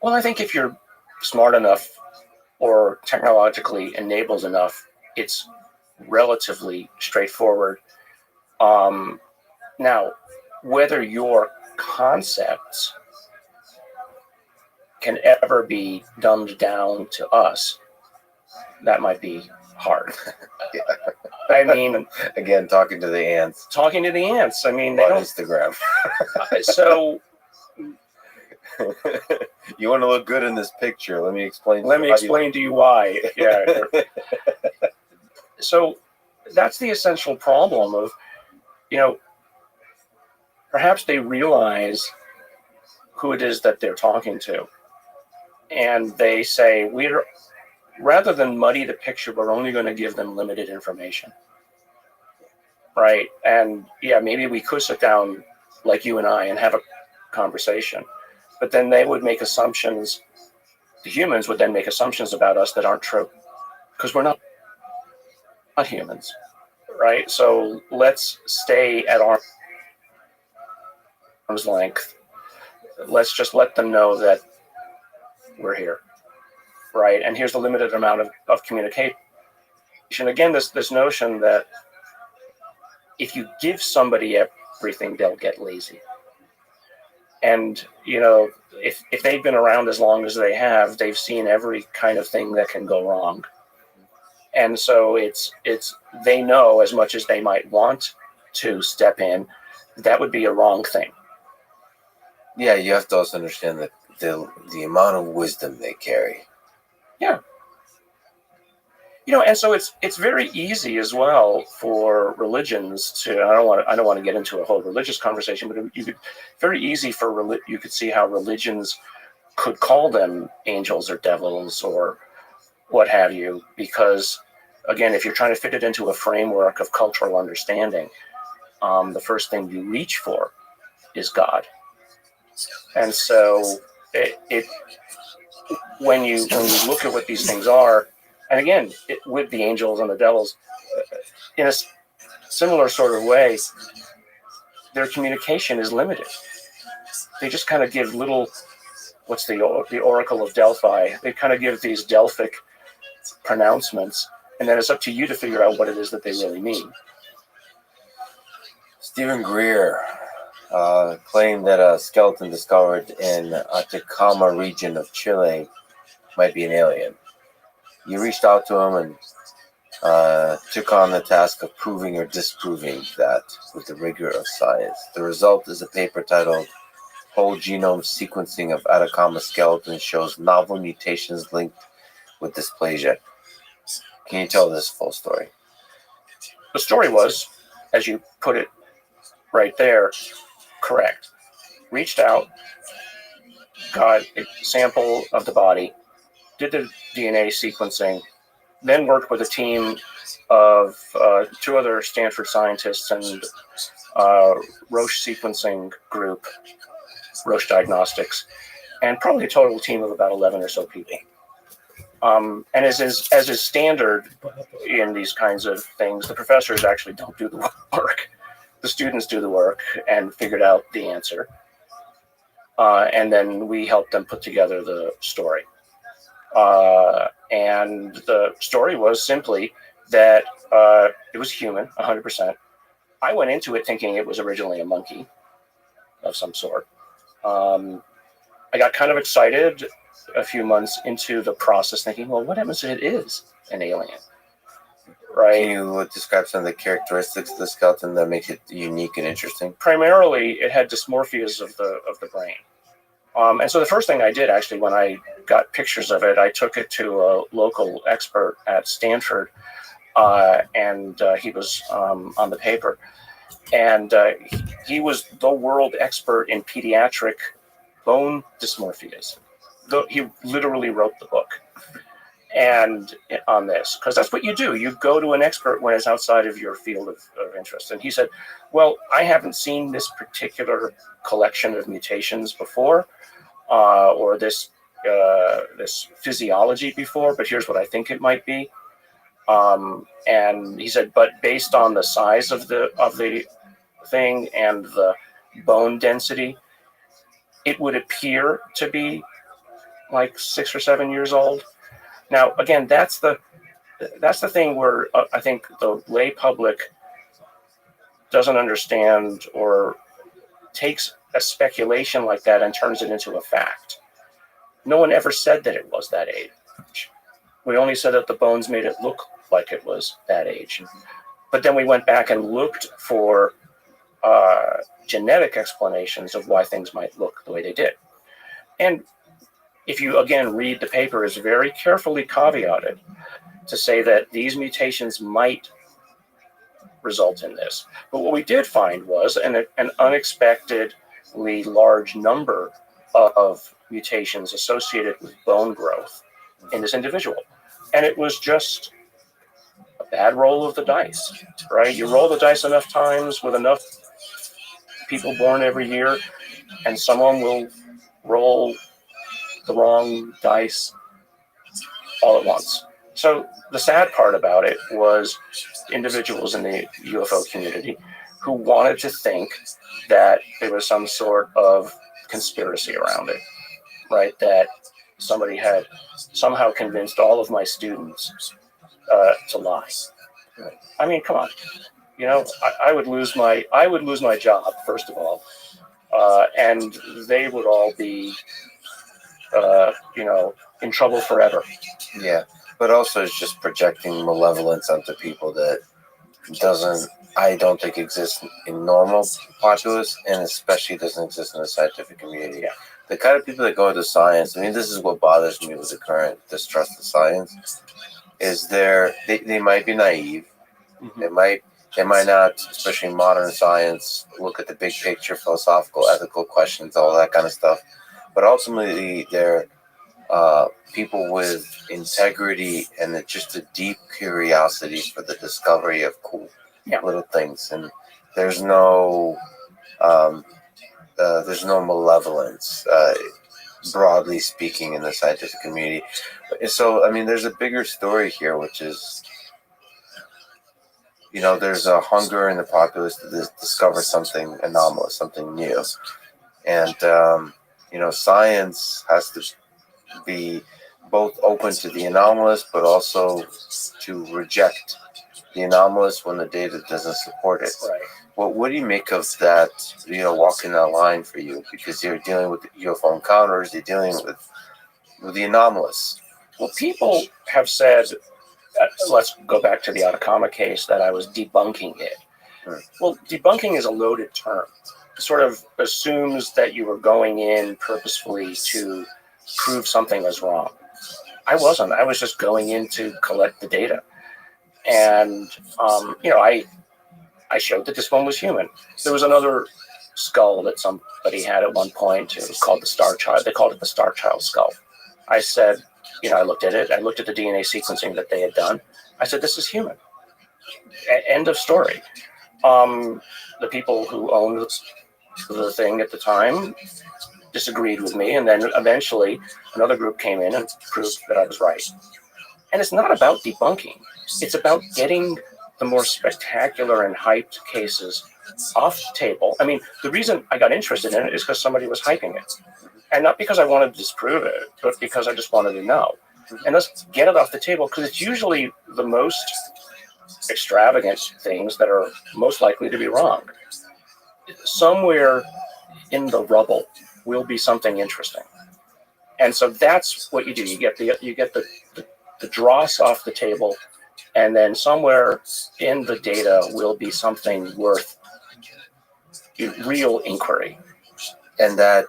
Well, I think if you're smart enough or technologically enabled enough, it's relatively straightforward. Now, whether your concepts can ever be dumbed down to us, that might be hard. Yeah. I mean, again, talking to the ants. I mean, they on don't. Instagram. So, you want to look good in this picture? Let me explain. To you why. Yeah. So, that's the essential problem of, perhaps they realize who it is that they're talking to, and they say, rather than muddy the picture, we're only going to give them limited information. Right. And maybe we could sit down like you and I and have a conversation, but then they would make assumptions. The humans would then make assumptions about us that aren't true, because we're not humans. Right. So let's stay at arm's length. Let's just let them know that we're here. Right. And here's the limited amount of communication. Again, this notion that if you give somebody everything, they'll get lazy. And, if they've been around as long as they have, they've seen every kind of thing that can go wrong. And so they know, as much as they might want to step in, that would be a wrong thing. Yeah, you have to also understand that the amount of wisdom they carry. Yeah. And so it's very easy as well for religions to. I don't want to get into a whole religious conversation, but very easy you could see how religions could call them angels or devils or what have you, because again, if you're trying to fit it into a framework of cultural understanding, the first thing you reach for is God, and so when you look at what these things are. And again, with the angels and the devils, in a similar sort of way, their communication is limited. They just kind of give little, what's the Oracle of Delphi? They kind of give these Delphic pronouncements, and then it's up to you to figure out what it is that they really mean. Stephen Greer, claimed that a skeleton discovered in Atacama region of Chile might be an alien. You reached out to him and took on the task of proving or disproving that with the rigor of science. The result is a paper titled Whole Genome Sequencing of Atacama Skeleton Shows Novel Mutations Linked with Dysplasia. Can you tell this full story? The story was, as you put it right there, correct. Reached out, got a sample of the body, did the DNA sequencing, then worked with a team of 2 other Stanford scientists and Roche sequencing group, Roche Diagnostics, and probably a total team of about 11 or so people. And as is standard in these kinds of things, the professors actually don't do the work. The students do the work and figured out the answer. And then we helped them put together the story. And the story was simply that it was human, 100%. I went into it thinking it was originally a monkey of some sort. I got kind of excited a few months into the process thinking, well, what happens if it is an alien? Right? Can you describe some of the characteristics of the skeleton that make it unique and interesting? Primarily, it had dysmorphias of the brain. And so the first thing I did, actually, when I got pictures of it, I took it to a local expert at Stanford, and he was on the paper. And he was the world expert in pediatric bone dysmorphias. He literally wrote the book and on this, because that's what you do. You go to an expert when it's outside of your field of interest. And he said, well, I haven't seen this particular collection of mutations before, or this physiology before, but here's what I think it might be. And he said, but based on the size of the thing and the bone density, it would appear to be like 6 or 7 years old. Now, again, that's the thing where I think the lay public doesn't understand or takes a speculation like that and turns it into a fact. No one ever said that it was that age. We only said that the bones made it look like it was that age. But then we went back and looked for genetic explanations of why things might look the way they did. And if you, again, read the paper, is very carefully caveated to say that these mutations might result in this. But what we did find was an unexpectedly large number of mutations associated with bone growth in this individual. And it was just a bad roll of the dice, right? You roll the dice enough times with enough people born every year, and someone will roll the wrong dice all at once. So the sad part about it was individuals in the UFO community who wanted to think that there was some sort of conspiracy around it, right? That somebody had somehow convinced all of my students to lie. I mean, come on. You know, I would lose my job, first of all, and they would all be in trouble forever. Yeah, but also it's just projecting malevolence onto people that I don't think exists in normal populace, and especially doesn't exist in the scientific community. Yeah. The kind of people that go into science, I mean, this is what bothers me with the current distrust of science, is they might be naive. Mm-hmm. They might not, especially in modern science, look at the big picture, philosophical, ethical questions, all that kind of stuff. But ultimately, they're people with integrity and just a deep curiosity for the discovery of cool little things. And there's no malevolence, broadly speaking, in the scientific community. So, I mean, there's a bigger story here, which is, there's a hunger in the populace to discover something anomalous, something new. And, science has to be both open to the anomalous, but also to reject the anomalous when the data doesn't support it. Right. Well, what do you make of that, walking that line for you? Because you're dealing with UFO encounters, you're dealing with the anomalous. Well, people have said, let's go back to the Atacama case, that I was debunking it. Well, debunking is a loaded term. It sort of assumes that you were going in purposefully to prove something was wrong. I wasn't. I was just going in to collect the data. And, I showed that this one was human. There was another skull that somebody had at one point. It was called the Star Child. They called it the Star Child skull. I said, I looked at it. I looked at the DNA sequencing that they had done. I said, this is human. End of story. The people who owned the thing at the time disagreed with me, and then eventually another group came in and proved that I was right. And it's not about debunking. It's about getting the more spectacular and hyped cases off the table. I mean, the reason I got interested in it is because somebody was hyping it. And not because I wanted to disprove it, but because I just wanted to know. And let's get it off the table, because it's usually the most extravagant things that are most likely to be wrong. Somewhere in the rubble will be something interesting. And so that's what you do. You get the dross off the table, and then somewhere in the data will be something worth real inquiry. And that,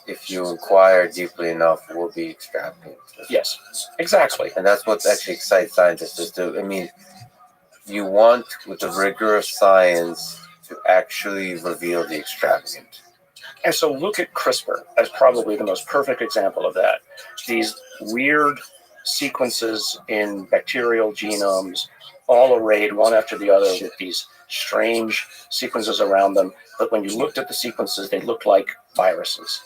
if you inquire deeply enough, will be extravagant. Yes, exactly. And that's what actually excites scientists to do. I mean, you want, with the rigor of science, to actually reveal the extravagant. And so look at CRISPR as probably the most perfect example of that. These weird sequences in bacterial genomes, all arrayed one after the other with these strange sequences around them. But when you looked at the sequences, they looked like viruses.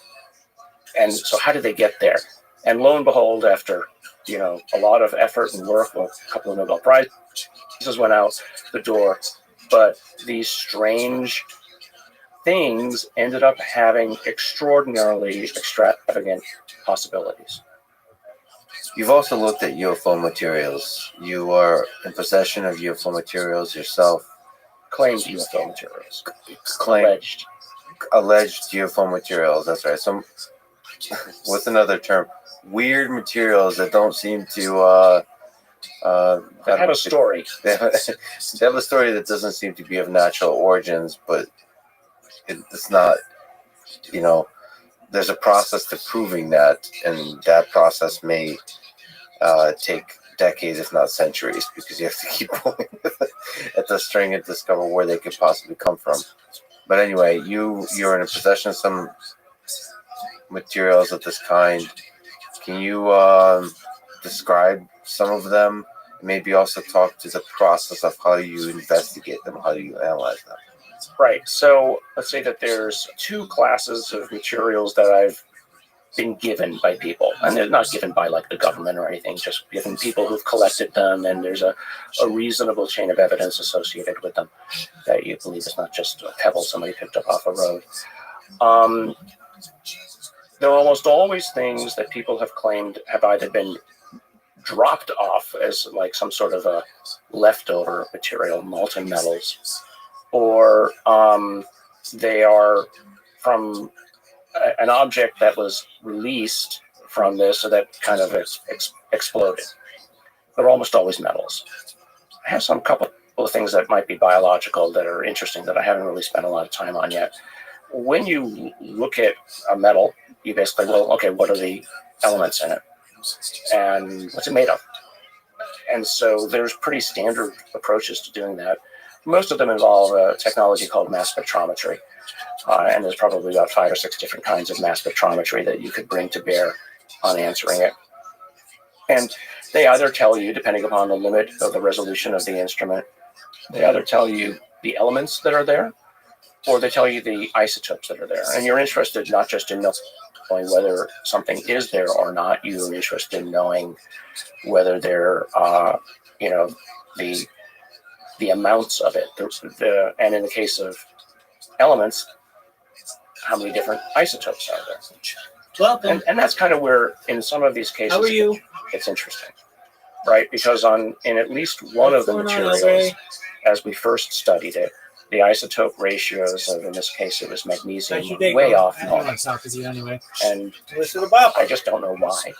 And so how did they get there? And lo and behold, after a lot of effort and work, a couple of Nobel Prizes went out the door, but these strange things ended up having extraordinarily extravagant possibilities. You've also looked at UFO materials. You are in possession of UFO materials yourself. Claimed UFO materials. Alleged UFO materials, that's right. Some, what's another term? Weird materials that don't seem to... They have a story. They have a story that doesn't seem to be of natural origins, but it's not, there's a process to proving that, and that process may take decades, if not centuries, because you have to keep going at the string and discover where they could possibly come from. But anyway, you're in possession of some materials of this kind. Can you describe some of them? Maybe also talk to the process of how you investigate them, how you analyze them. Right. So let's say that there's two classes of materials that I've been given by people, and they're not given by like the government or anything, just given people who've collected them, and there's a reasonable chain of evidence associated with them that you believe is not just a pebble somebody picked up off a road. There are almost always things that people have claimed have either been dropped off as like some sort of a leftover material, molten metals, or they are from an object that was released from this, so that kind of exploded. They're almost always metals. I have some couple of things that might be biological that are interesting that I haven't really spent a lot of time on yet. When you look at a metal, you basically, okay, what are the elements in it? And what's it made of? And so there's pretty standard approaches to doing that. Most of them involve a technology called mass spectrometry. And there's probably about 5 or 6 different kinds of mass spectrometry that you could bring to bear on answering it. And they either tell you, depending upon the limit of the resolution of the instrument, they either tell you the elements that are there, or they tell you the isotopes that are there. And you're interested not just in knowing whether something is there or not, you're interested in knowing whether there are, the amounts of it. And in the case of elements, how many different isotopes are there? Welcome. And that's kind of where, in some of these cases, How are you? It's interesting. right? Because in at least one of the materials, as we first studied it, the isotope ratios of, in this case, it was magnesium, way off normal. And I just don't know why.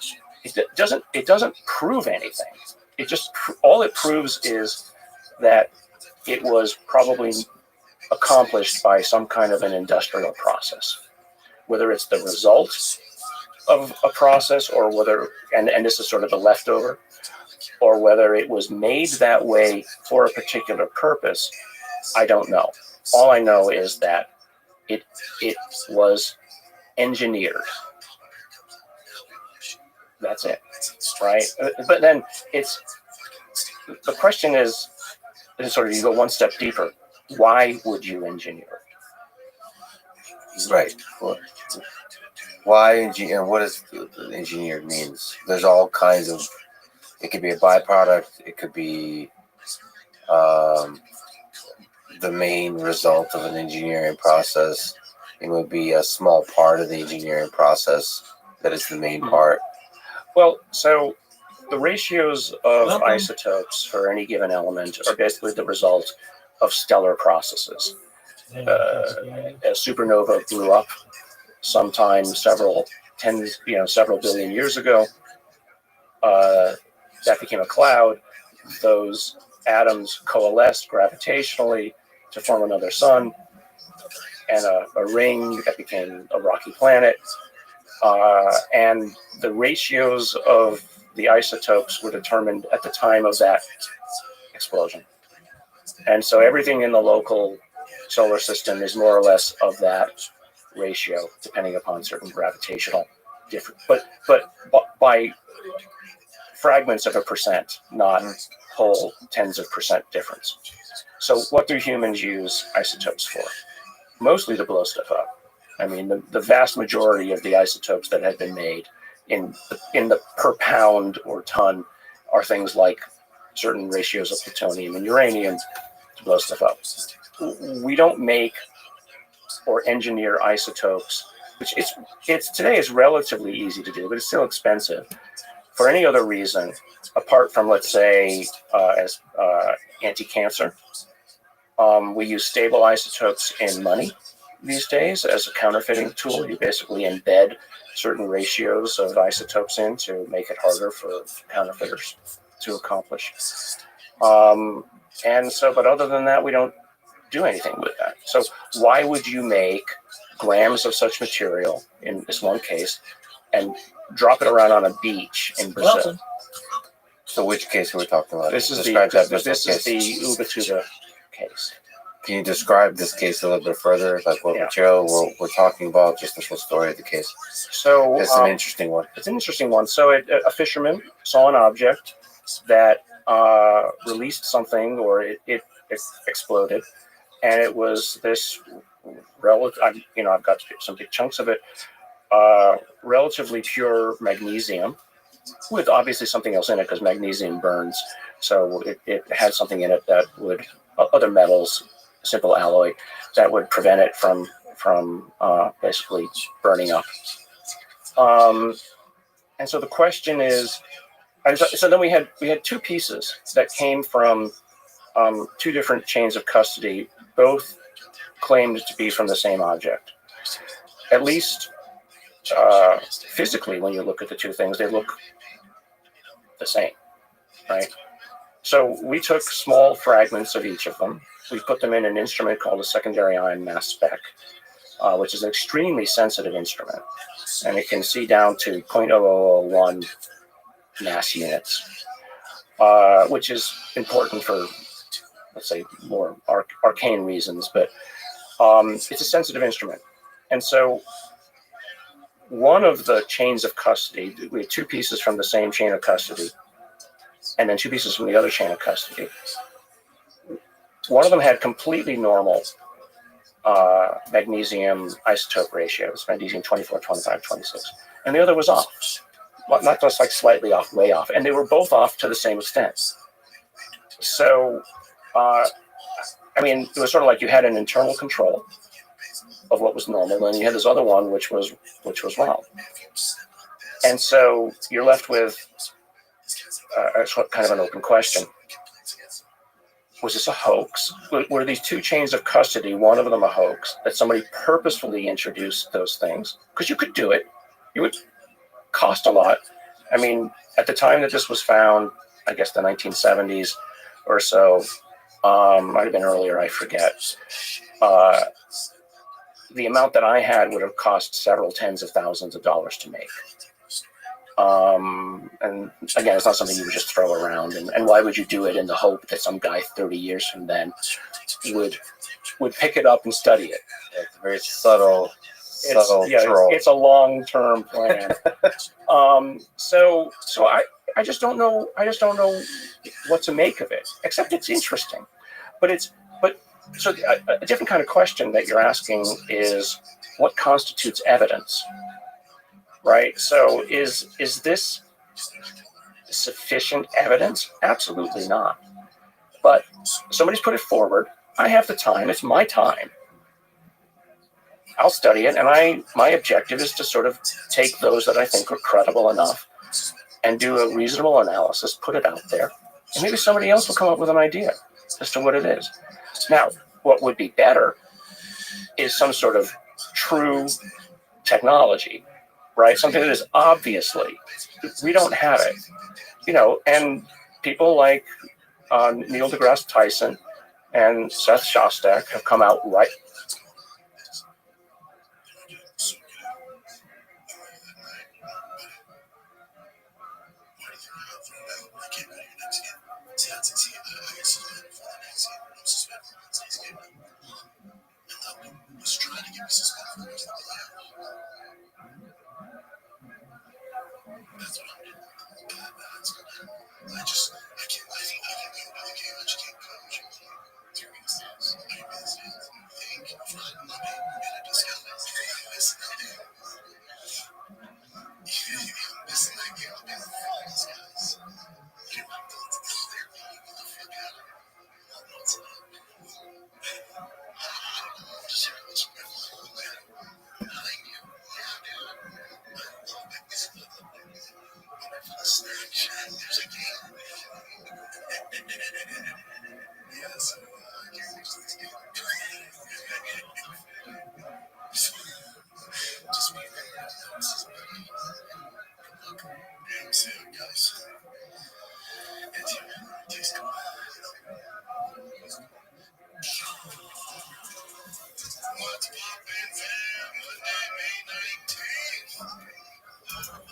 It doesn't prove anything. All it proves is that it was probably accomplished by some kind of an industrial process, whether it's the result of a process or whether, and this is sort of the leftover, or whether it was made that way for a particular purpose. I don't know. All I know is that it was engineered. That's it, right? But then the question is sort of, you go one step deeper. Why would you engineer it? Right. Why engineer? What does engineered means? There's all kinds of. It could be a byproduct. It could be the main result of an engineering process. It would be a small part of the engineering process that is the main part. Well, so the ratios of isotopes for any given element are basically the result of stellar processes. A supernova blew up sometime several billion years ago. That became a cloud. Those atoms coalesced gravitationally to form another sun and a ring that became a rocky planet. And the ratios of the isotopes were determined at the time of that explosion. And so everything in the local solar system is more or less of that ratio, depending upon certain gravitational difference. But by fragments of a percent, not whole tens of percent difference. So what do humans use isotopes for? Mostly to blow stuff up. I mean, the vast majority of the isotopes that have been made in the per pound or ton are things like certain ratios of plutonium and uranium to blow stuff up. We don't make or engineer isotopes, which it's today is relatively easy to do, but it's still expensive, for any other reason apart from, let's say, as anti-cancer. We use stable isotopes in money these days as a counterfeiting tool. You basically embed certain ratios of isotopes in to make it harder for counterfeiters to accomplish. But other than that, we don't do anything with that. So why would you make grams of such material in this one case and drop it around on a beach in Brazil? So which case are we talking about? This is the Ubatuba case. Can you describe this case a little bit further, like what material we're talking about, just the full story of the case? So it's an interesting one. It's an interesting one. So a fisherman saw an object that released something, or it exploded, and it was this relative. I've got some big chunks of it. Relatively pure magnesium, with obviously something else in it because magnesium burns. So it had something in it that would, other metals, simple alloy, that would prevent it from basically burning up. And so the question is, so then we had two pieces that came from two different chains of custody, both claimed to be from the same object. At least physically, when you look at the two things, they look the same, right? So we took small fragments of each of them. We put them in an instrument called a secondary ion mass spec, which is an extremely sensitive instrument. And it can see down to 0.0001 mass units, which is important for, let's say, more arcane reasons. But it's a sensitive instrument. And so one of the chains of custody, we had two pieces from the same chain of custody, and then two pieces from the other chain of custody. One of them had completely normal magnesium isotope ratios, magnesium 24, 25, 26, and the other was off. Not just like slightly off, way off, and they were both off to the same extent. So, it was sort of like you had an internal control of what was normal, and you had this other one which was wrong. And so you're left with it's kind of an open question. Was this a hoax? Were these two chains of custody, one of them a hoax, that somebody purposefully introduced those things? Because you could do it. It would cost a lot. I mean, at the time that this was found, I guess the 1970s or so, might have been earlier, I forget. The amount that I had would have cost several tens of thousands of dollars to make. And again, it's not something you would just throw around. And why would you do it in the hope that some guy 30 years from then would pick it up and study it? It's a very subtle troll. It's a long-term plan. So I just don't know. I just don't know what to make of it. Except it's interesting, so a different kind of question that you're asking is what constitutes evidence, right? So is this sufficient evidence? Absolutely not. But somebody's put it forward. I have the time. It's my time. I'll study it, and my objective is to sort of take those that I think are credible enough and do a reasonable analysis, put it out there, and maybe somebody else will come up with an idea as to what it is. Now, what would be better is some sort of true technology, right? Something that is obviously, we don't have it, and people like Neil deGrasse Tyson and Seth Shostak have come out right.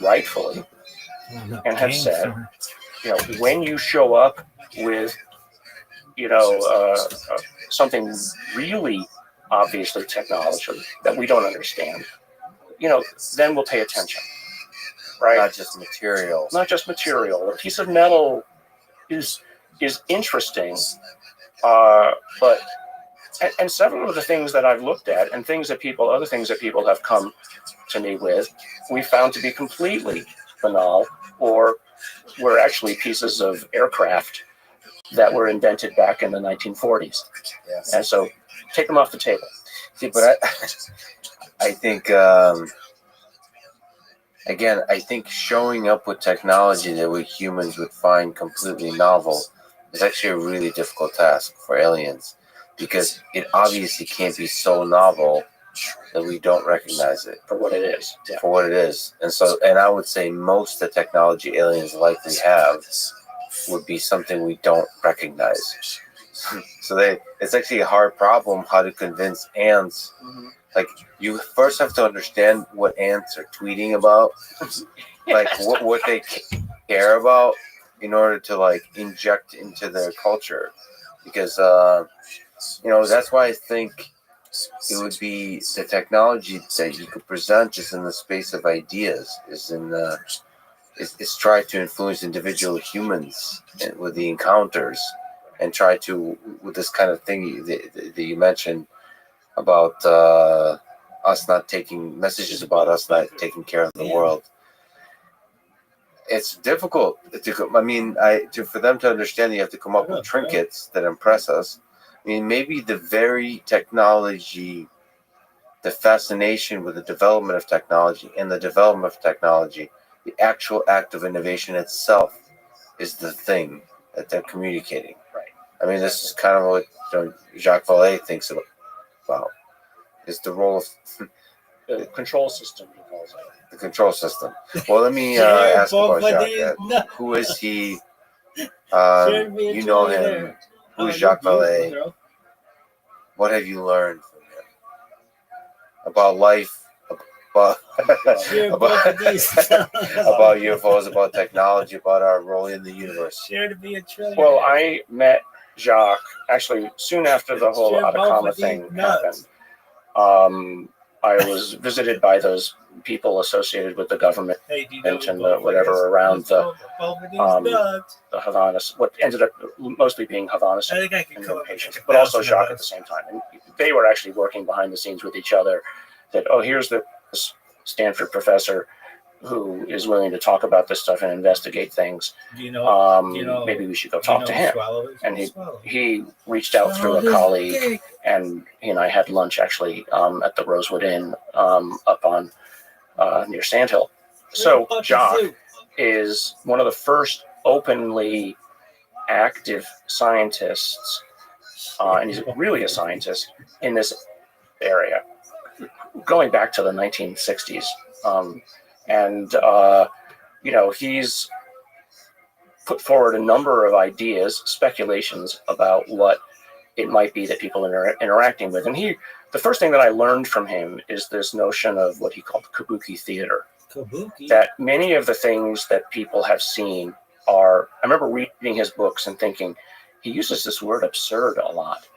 Rightfully, and have said, when you show up with, something really obviously technology that we don't understand, then we'll pay attention, right? Not just material. A piece of metal is interesting, but and several of the things that I've looked at and other things that people have come to me with, we found to be completely banal, or were actually pieces of aircraft that were invented back in the 1940s. Yes. And so take them off the table. See, but I think, again, I think showing up with technology that we humans would find completely novel is actually a really difficult task for aliens, because it obviously can't be so novel that we don't recognize it for what it is. Yeah. For what it is. And I would say most of the technology aliens likely have would be something we don't recognize. So it's actually a hard problem how to convince ants. Mm-hmm. Like, you first have to understand what ants are tweeting about, like what they care about, in order to inject into their culture, because that's why I think it would be the technology that you could present just in the space of ideas is try to influence individual humans with the encounters, and try to, with this kind of thing that you mentioned about us not taking messages about us not taking care of the world. It's difficult for them to understand. You have to come up with trinkets that impress us. I mean, maybe the very technology, the fascination with the development of technology, and the development of technology, the actual act of innovation itself, is the thing that they're communicating. Right. I mean, this is kind of what Jacques Vallée thinks about is the role of The control system, he calls it. the control system. Well, let me ask about Jacques. Who is he? You know him. Who is Jacques Vallée? What have you learned from him about life, about UFOs, about technology, about our role in the universe? Well, I met Jacques actually soon after the whole Atacama thing happened. I was visited by those people associated with the government and whatever around the Havana, what ended up mostly being Havana patients, but also Jacques at the same time. And they were actually working behind the scenes with each other. That here's the Stanford professor who is willing to talk about this stuff and investigate things. Maybe we should go talk to him. And he reached out through a colleague, and he and I had lunch actually at the Rosewood Inn up on near Sandhill. So Jacques is one of the first openly active scientists, and he's really a scientist in this area, going back to the 1960s. He's put forward a number of ideas, speculations about what it might be that people are interacting with. And the first thing that I learned from him is this notion of what he called kabuki theater. Kabuki? That many of the things that people have seen I remember reading his books and thinking, he uses this word absurd a lot.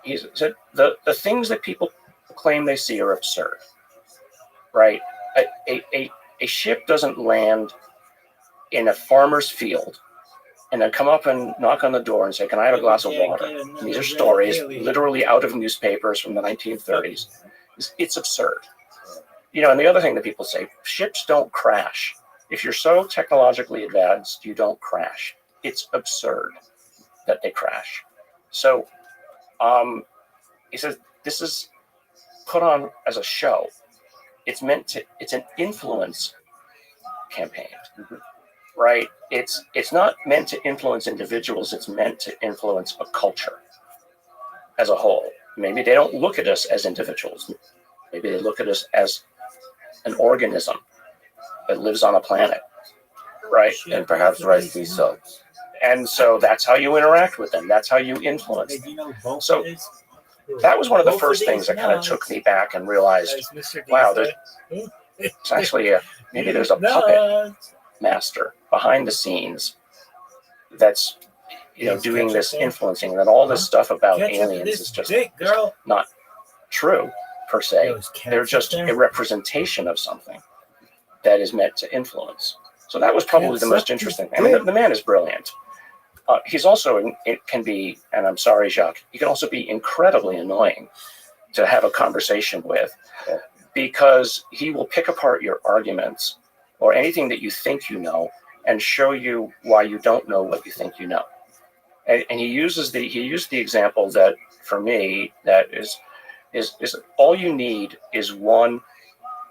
He said the things that people claim they see are absurd, right? A ship doesn't land in a farmer's field and then come up and knock on the door and say, "Can I have a glass of water?" And these are stories literally out of newspapers from the 1930s. It's absurd. And the other thing that people say, ships don't crash. If you're so technologically advanced, you don't crash. It's absurd that they crash. So he says this is put on as a show. It's an influence campaign, right? It's not meant to influence individuals. It's meant to influence a culture as a whole. Maybe they don't look at us as individuals. Maybe they look at us as an organism that lives on a planet, right? And perhaps rightfully so. And so that's how you interact with them. That's how you influence them. So that was one of the first things that kind of took me back and realized, wow, there's actually maybe there's a puppet master behind the scenes that's doing this influencing, and that all this stuff about aliens is just not true per se. They're just a representation of something that is meant to influence. So that was probably the most interesting thing. I mean, the man is brilliant. He's also, it can be, and I'm sorry, Jacques, he can also be incredibly annoying to have a conversation with, because he will pick apart your arguments or anything that you think you know and show you why you don't know what you think you know. And he used the example that, for me, that is all you need is one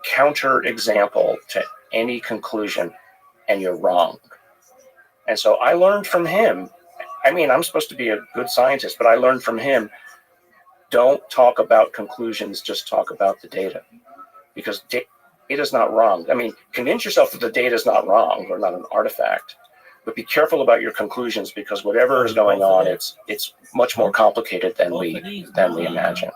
counter example to any conclusion, and you're wrong. And so I learned from him. I mean, I'm supposed to be a good scientist, but I learned from him, don't talk about conclusions, just talk about the data. Because data is not wrong. I mean, convince yourself that the data is not wrong or not an artifact, but be careful about your conclusions, because whatever is going on, it's much more complicated than we imagine.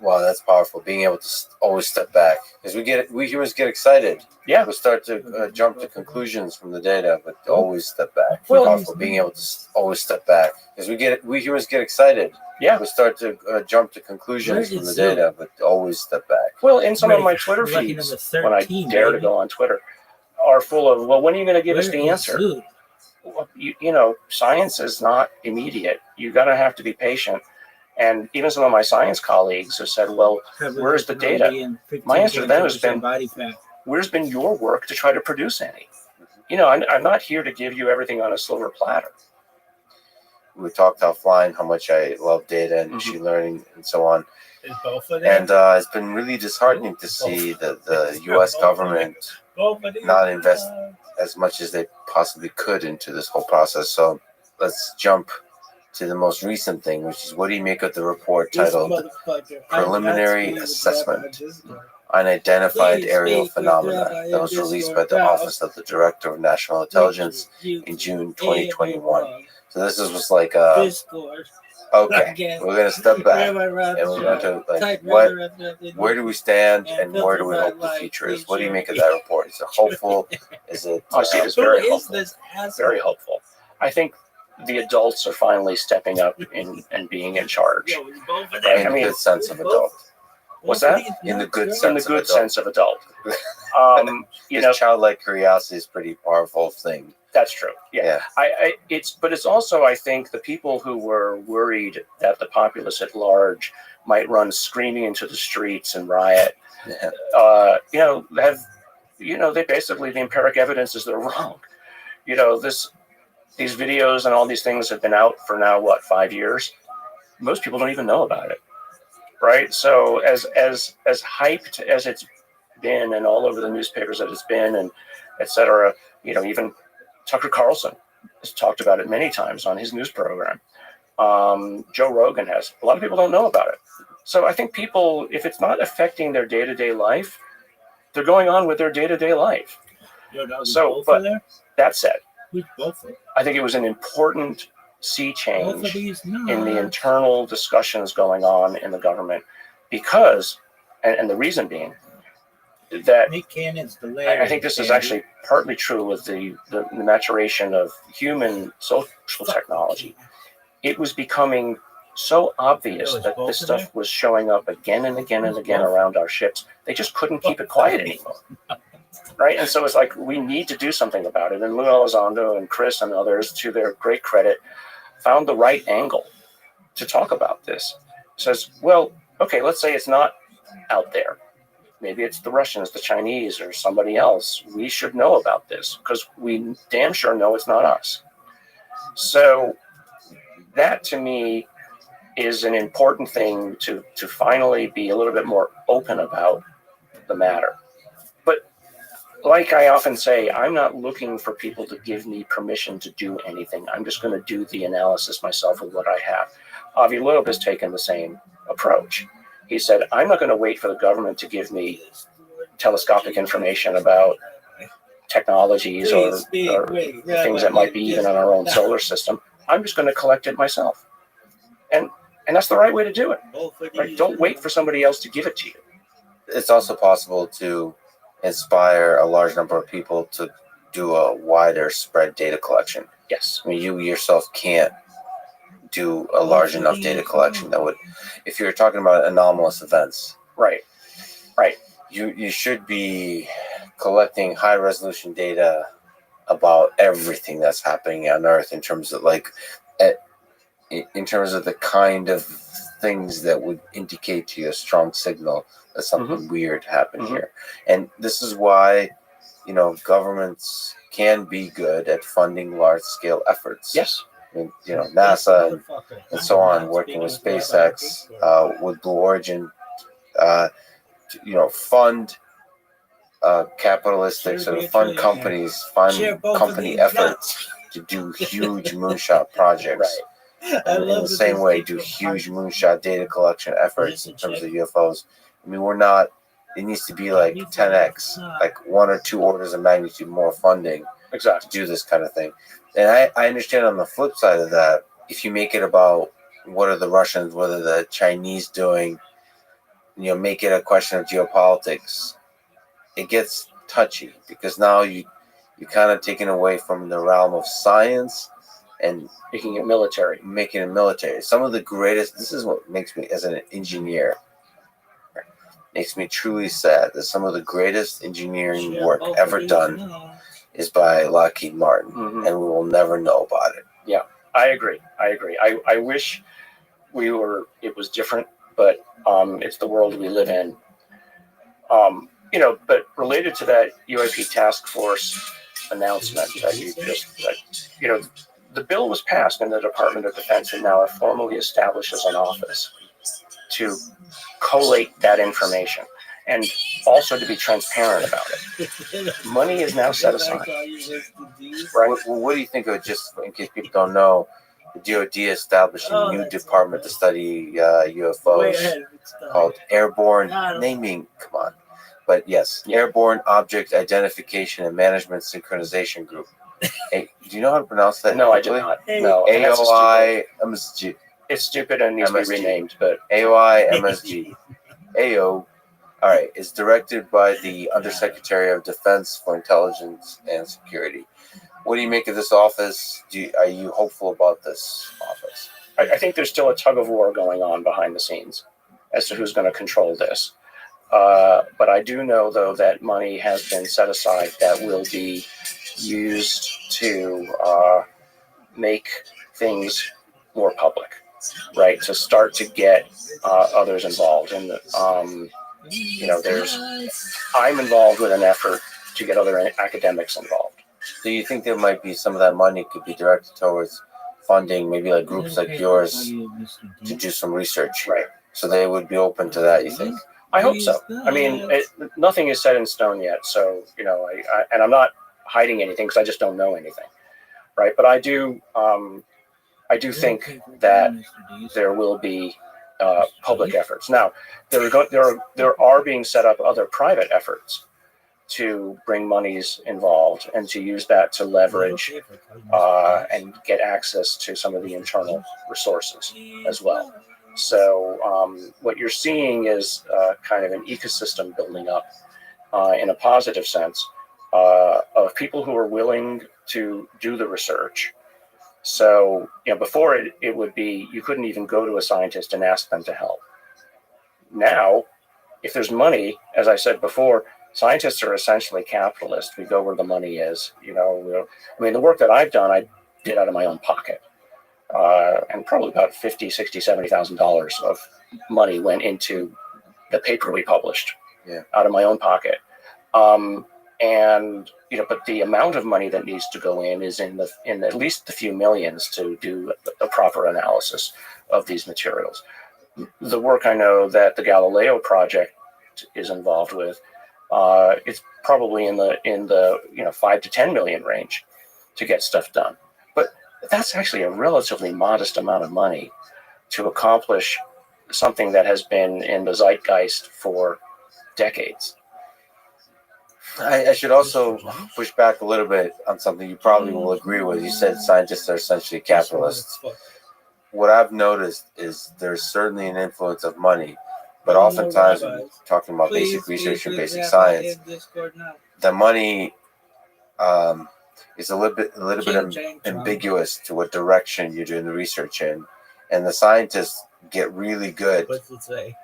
Wow, that's powerful. Being able to always step back, because we humans get excited. Yeah, we start to jump to conclusions from the data, but always step back. Well, powerful. Being able to always step back, because we humans get excited. Yeah, we start to jump to conclusions from the data, but always step back. Well, in some of my Twitter feeds, when I dare to go on Twitter, are full of, well, when are you going to give us the answer? Well, science is not immediate. You're going to have to be patient. And even some of my science colleagues have said, well, where's the data? My answer to them has been, where's been your work to try to produce any? I'm not here to give you everything on a silver platter. We talked offline how much I love data and machine learning and so on. And it's been really disheartening to see the U.S. government not invest as much as they possibly could into this whole process. So let's jump to the most recent thing, which is, what do you make of the report titled Preliminary Assessment Unidentified Aerial Phenomena that was released by the Office of the Director of National Intelligence in June 2021. So this was like okay, we're going to step back and we're going to where do we stand and where do we hope the future is? What do you make of that report? Is it hopeful? Is it? I see it as very hopeful. Very hopeful. I think the adults are finally stepping up and being in charge. Right? In the good sense of adult. What's that? In the good sense of adult. Childlike curiosity is a pretty powerful thing. That's true. Yeah. But it's also, I think, the people who were worried that the populace at large might run screaming into the streets and riot. Yeah. They basically, the empiric evidence is they're wrong. These videos and all these things have been out for now, 5 years? Most people don't even know about it, right? So as hyped as it's been and all over the newspapers that it's been and et cetera, even Tucker Carlson has talked about it many times on his news program. Joe Rogan has. A lot of people don't know about it. So I think people, if it's not affecting their day-to-day life, they're going on with their day-to-day life. That said, I think it was an important sea change in the internal discussions going on in the government because, and the reason being, that I think this is actually partly true with the maturation of human social technology. It was becoming so obvious that this stuff was showing up again and again and again around our ships. They just couldn't keep it quiet anymore. Right? And so it's like, we need to do something about it. And Lou Elizondo and Chris and others, to their great credit, found the right angle to talk about this. Says, well, okay, let's say it's not out there. Maybe it's the Russians, the Chinese, or somebody else. We should know about this because we damn sure know it's not us. So that, to me, is an important thing to finally be a little bit more open about the matter. But like I often say, I'm not looking for people to give me permission to do anything. I'm just going to do the analysis myself with what I have. Avi Loeb has taken the same approach. He said, I'm not going to wait for the government to give me telescopic information about technologies or things that might be even on our own solar system. I'm just going to collect it myself. And that's the right way to do it. Right? Don't wait for somebody else to give it to you. It's also possible to inspire a large number of people to do a wider spread data collection. Yes. I mean, you yourself can't do a large enough data collection that would, if you're talking about anomalous events. Right. You should be collecting high resolution data about everything that's happening on Earth in terms of in terms of the kind of things that would indicate to you a strong signal that something weird happened here. And this is why, governments can be good at funding large scale efforts. Yes. I mean, NASA and so on, working with SpaceX, with Blue Origin, fund capitalistic sort of fund companies, fund company efforts to do huge moonshot projects. Right. And in the same way, do huge moonshot data collection efforts in terms of UFOs. I mean, it needs to be like 10x, like 1 or 2 orders of magnitude more funding to do this kind of thing. And I understand on the flip side of that, if you make it about what are the Russians, what are the Chinese doing, make it a question of geopolitics, it gets touchy because now you're kind of taken away from the realm of science and making it military. Some of the greatest, this is what makes me, as an engineer, makes me truly sad that some of the greatest engineering work ever done is by Lockheed Martin, and we will never know about it. Yeah, I agree. I wish it was different, but it's the world we live in. But related to that UAP task force announcement that you just, the bill was passed in the Department of Defense and now formally establishes an office to collate that information. and also to be transparent about it. Money is now set aside. Right. What do you think of, just in case people don't know, the DoD established a new department to study UFOs called Airborne Naming. Come on. But yes, Airborne Object Identification and Management Synchronization Group. Hey, do you know how to pronounce that? No, I do not. No, and that's AOI MSG. It's stupid and needs to be renamed, but AOI MSG. AO. All right. It's directed by the Undersecretary of Defense for Intelligence and Security. What do you make of this office? Are you hopeful about this office? I think there's still a tug of war going on behind the scenes as to who's going to control this. But I do know, though, that money has been set aside that will be used to make things more public, right? To start to get others involved. And, I'm involved with an effort to get other academics involved. Do you think there might be some of that money could be directed towards funding maybe like groups like yours to do some research? Right. So they would be open to that, you think? I hope so. I mean, nothing is set in stone yet. So, and I'm not hiding anything because I just don't know anything. Right. But I do think that there will be public efforts. Now, there are being set up other private efforts to bring monies involved and to use that to leverage and get access to some of the internal resources as well. So what you're seeing is kind of an ecosystem building up in a positive sense of people who are willing to do the research. So, before it would be, you couldn't even go to a scientist and ask them to help. Now, if there's money, as I said before, scientists are essentially capitalists. We go where the money is. The work that I've done, I did out of my own pocket. And probably about $50,000, $60,000, $70,000 of money went into the paper we published out of my own pocket. But the amount of money that needs to go in is in at least a few millions to do a proper analysis of these materials. The work I know that the Galileo Project is involved with, it's probably in the 5 to 10 million range to get stuff done. But that's actually a relatively modest amount of money to accomplish something that has been in the zeitgeist for decades. I should also push back a little bit on something you probably will agree with. You said scientists are essentially capitalists. What I've noticed is there's certainly an influence of money, but oftentimes when you're talking about basic research and basic science, the money is a little bit ambiguous to what direction you're doing the research in, and the scientists get really good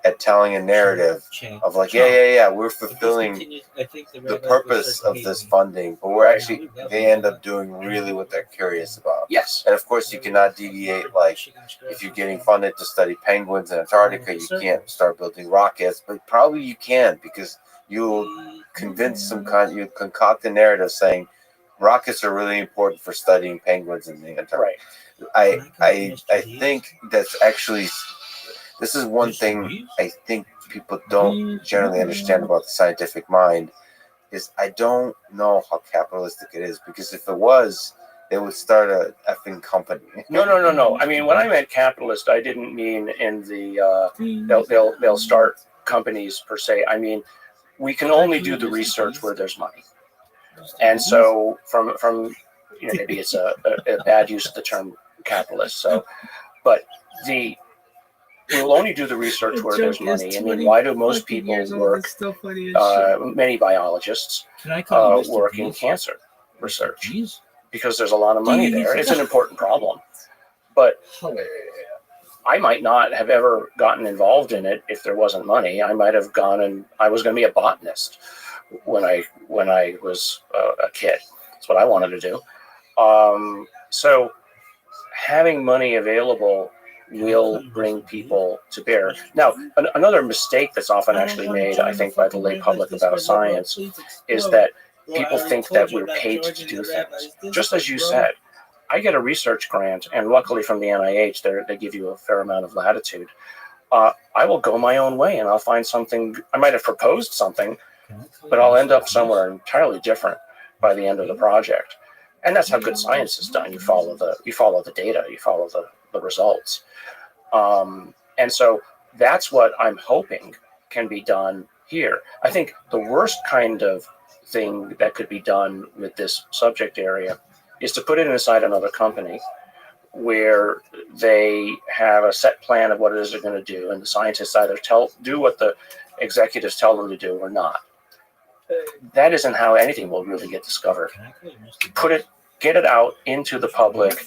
at telling a narrative of like, we're fulfilling the purpose of this funding, but they end up doing really what they're curious about. Yes. And of course you cannot deviate, like if you're getting funded to study penguins in Antarctica, you can't start building rockets, but probably you can, because you'll you concoct a narrative saying rockets are really important for studying penguins in the Antarctica. Right. I think that's actually, this is one thing I think people don't generally understand about the scientific mind, is I don't know how capitalistic it is, because if it was, they would start a effing company. No. I mean, when I meant capitalist, I didn't mean in the they'll start companies per se. I mean, we can only do the research where there's money. And so from maybe it's a bad use of the term capitalist. So, but we will only do the research where there's money. I mean, why do most people work? Many biologists work in cancer research because there's a lot of money there. It's an important problem, but I might not have ever gotten involved in it if there wasn't money. I might have gone and I was going to be a botanist when I was a kid. That's what I wanted to do. So having money available will bring people to bear. Now, another mistake that's often actually made, I think, by the lay public about science is that people think that we're paid to do things. Just as you said, I get a research grant, and luckily from the NIH, they give you a fair amount of latitude. I will go my own way and I'll find something. I might have proposed something, but I'll end up somewhere entirely different by the end of the project. And that's how good science is done. You follow the data, you follow the results. And so that's what I'm hoping can be done here. I think the worst kind of thing that could be done with this subject area is to put it inside another company where they have a set plan of what it is they're going to do, and the scientists either do what the executives tell them to do or not. That isn't how anything will really get discovered. Get it out into the public,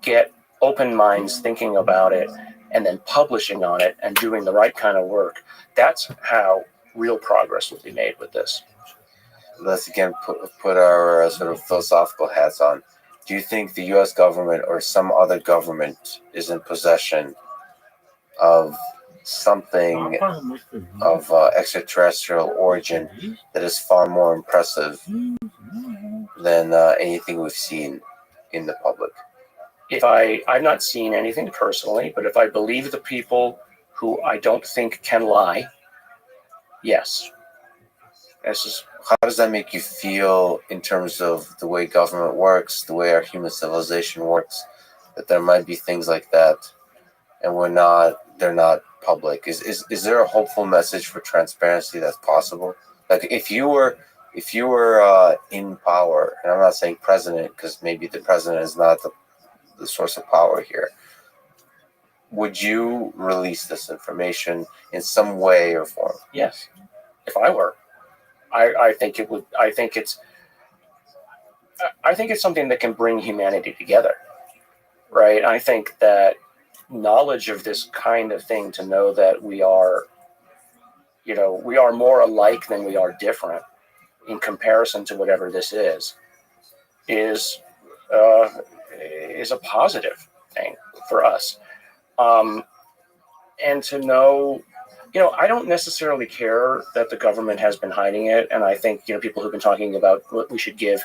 get open minds thinking about it, and then publishing on it and doing the right kind of work. That's how real progress will be made with this. Let's again put our sort of philosophical hats on. Do you think the U.S. government or some other government is in possession of something of extraterrestrial origin that is far more impressive than anything we've seen in the public? I've not seen anything personally, but if I believe the people who I don't think can lie, yes. How does that make you feel in terms of the way government works, the way our human civilization works, that there might be things like that and they're not public? Is there a hopeful message for transparency that's possible? Like if you were in power, and I'm not saying president because maybe the president is not the source of power here, would you release this information in some way or form? Yes. If I were, I think it would. I think it's something that can bring humanity together, right? I think that knowledge of this kind of thing, to know that we are more alike than we are different in comparison to whatever this is a positive thing for us. And to know, I don't necessarily care that the government has been hiding it. And I think, people who've been talking about what we should give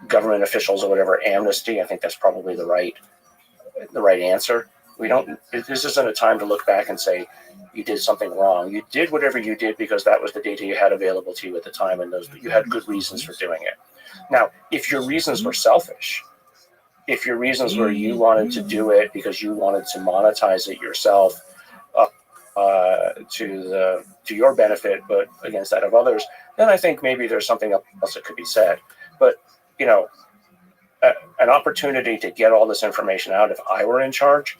government officials or whatever amnesty, I think that's probably the right answer. This isn't a time to look back and say, you did something wrong. You did whatever you did because that was the data you had available to you at the time, and you had good reasons for doing it. Now, if your reasons were selfish, if your reasons were you wanted to do it because you wanted to monetize it yourself to your benefit, but against that of others, then I think maybe there's something else that could be said. But an opportunity to get all this information out, if I were in charge,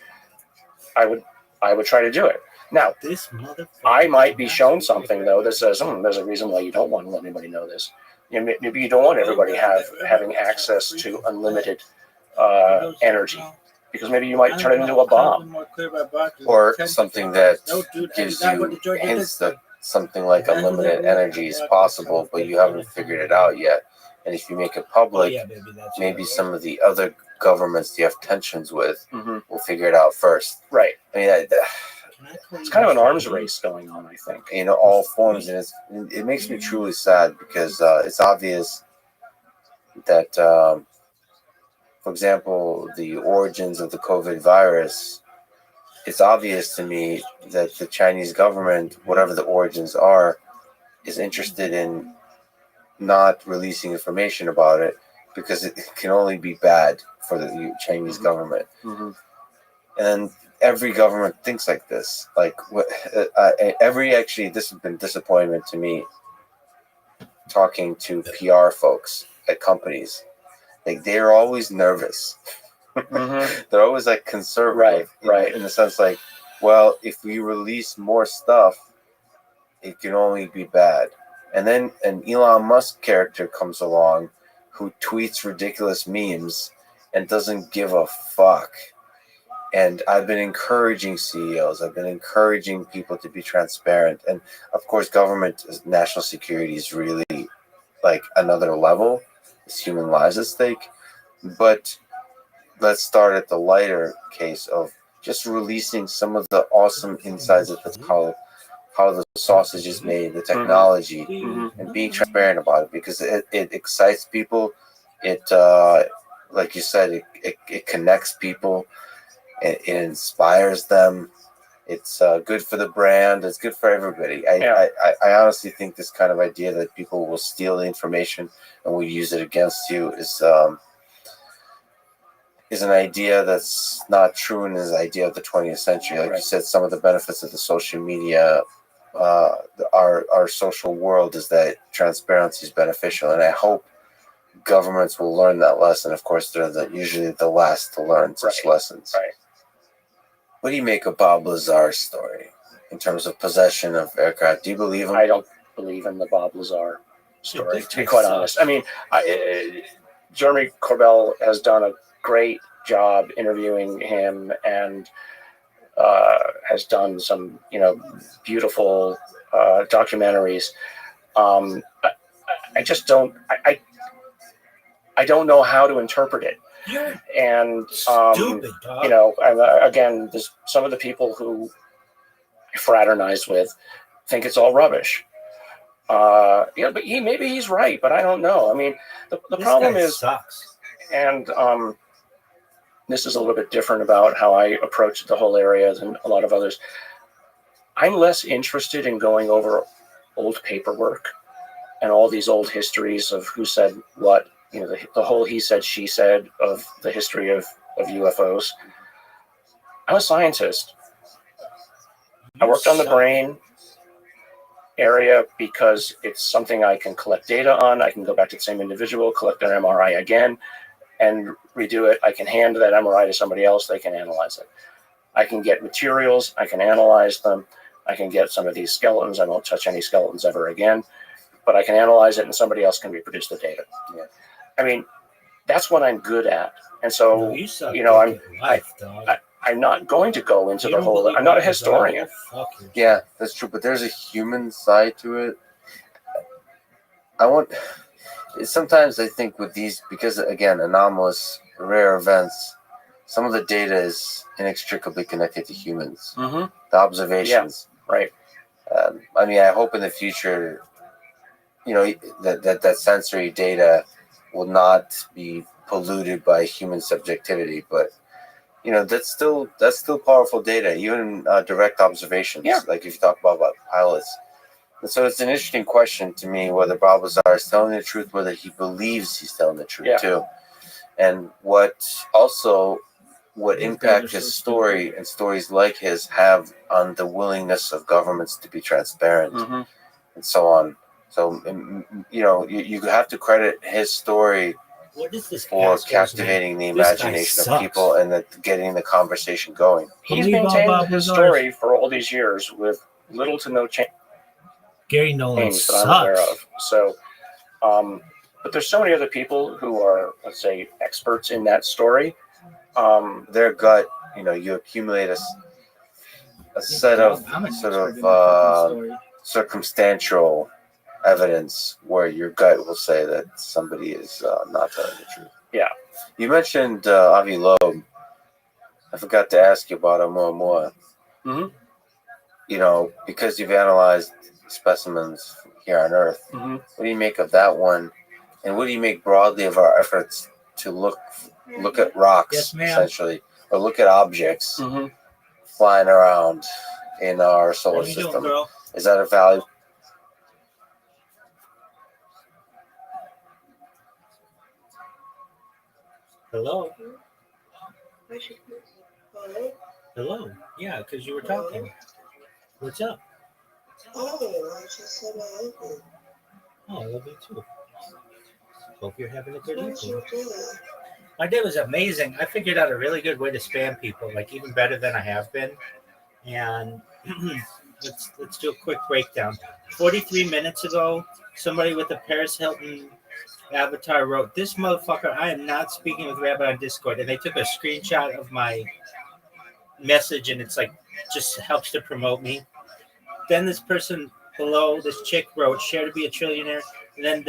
I would try to do it. Now, I might be shown something though that says, there's a reason why you don't want to let anybody know this. Maybe you don't want everybody having access to unlimited energy, because maybe you might turn it into a bomb, or something that gives you hints that something like unlimited energy is possible, but you haven't figured it out yet. And if you make it public, maybe some of the other governments you have tensions with will figure it out first. Right. I mean, it's kind of an arms race going on, I think. All forms, and it makes me truly sad because it's obvious that, for example, the origins of the COVID virus, it's obvious to me that the Chinese government, whatever the origins are, is interested in not releasing information about it because it can only be bad for the Chinese government. And every government thinks like this. Like this has been disappointment to me talking to PR folks at companies. Like they're always nervous. They're always like conservative, right? In the sense like, well, if we release more stuff, it can only be bad. And then an Elon Musk character comes along who tweets ridiculous memes and doesn't give a fuck. And I've been encouraging CEOs, I've been encouraging people to be transparent. And of course, government, national security is really like another level. It's human lives at stake. But let's start at the lighter case of just releasing some of the awesome insights of how the sausage is made, the technology, and being transparent about it, because it excites people. It, like you said, it connects people. It inspires them. It's good for the brand. It's good for everybody. I honestly think this kind of idea that people will steal the information and will use it against you is an idea that's not true and is an idea of the 20th century. Like you said, some of the benefits of the social media, our social world, is that transparency is beneficial. And I hope governments will learn that lesson. Of course, they're usually the last to learn such lessons. Right. What do you make of Bob Lazar's story in terms of possession of aircraft? Do you believe him? I don't believe in the Bob Lazar story, to be quite honest. I mean, Jeremy Corbell has done a great job interviewing him and has done some, beautiful documentaries. I just don't. I don't know how to interpret it. And Stupid, dog. again, there's some of the people who I fraternize with think it's all rubbish. But maybe he's right, but I don't know. I mean, the problem is, sucks. And this is a little bit different about how I approach the whole area than a lot of others. I'm less interested in going over old paperwork and all these old histories of who said what. The whole he said, she said of the history of UFOs. I'm a scientist. I worked on the brain area because it's something I can collect data on. I can go back to the same individual, collect their MRI again, and redo it. I can hand that MRI to somebody else. They can analyze it. I can get materials. I can analyze them. I can get some of these skeletons. I won't touch any skeletons ever again, but I can analyze it and somebody else can reproduce the data. Yeah. I mean, that's what I'm good at. And so, I'm not going to go into the whole, I'm not a historian. Yeah, that's true. But there's a human side to it. Sometimes I think with these, because again, anomalous, rare events, some of the data is inextricably connected to humans. Mm-hmm. The observations. Yeah, right. I hope in the future, that sensory data will not be polluted by human subjectivity, but that's still powerful data, even direct observations. Yeah. Like if you talk about pilots. And so it's an interesting question to me whether Bob Lazar is telling the truth, whether he believes he's telling the truth too, and what impact his story and stories like his have on the willingness of governments to be transparent, mm-hmm. and so on. So, you have to credit his story for captivating the imagination of people and getting the conversation going. He's maintained his story for all these years with little to no change. Gary Nolan that I'm aware of. So, but there's so many other people who are, let's say, experts in that story. Their gut, you accumulate a set of sort of circumstantial evidence where your gut will say that somebody is not telling the truth. Yeah. You mentioned Avi Loeb. I forgot to ask you about Oumuamua. Mm-hmm. Because you've analyzed specimens here on Earth. Mm-hmm. What do you make of that one? And what do you make broadly of our efforts to look at rocks, essentially, or look at objects mm-hmm. flying around in our solar system? Doing, is that a value? Hello? Hello? Yeah, because you were talking. What's up? Oh, I just said I love you. Oh, I love you too. Hope you're having a good How's evening. your day? My day was amazing. I figured out a really good way to spam people, like even better than I have been. And let's do a quick breakdown. 43 minutes ago, somebody with a Paris Hilton avatar wrote, "This motherfucker, I am not speaking with Rabbi on Discord." And they took a screenshot of my message, and it's like just helps to promote me. Then this person below, this chick wrote, "Share to be a trillionaire." And then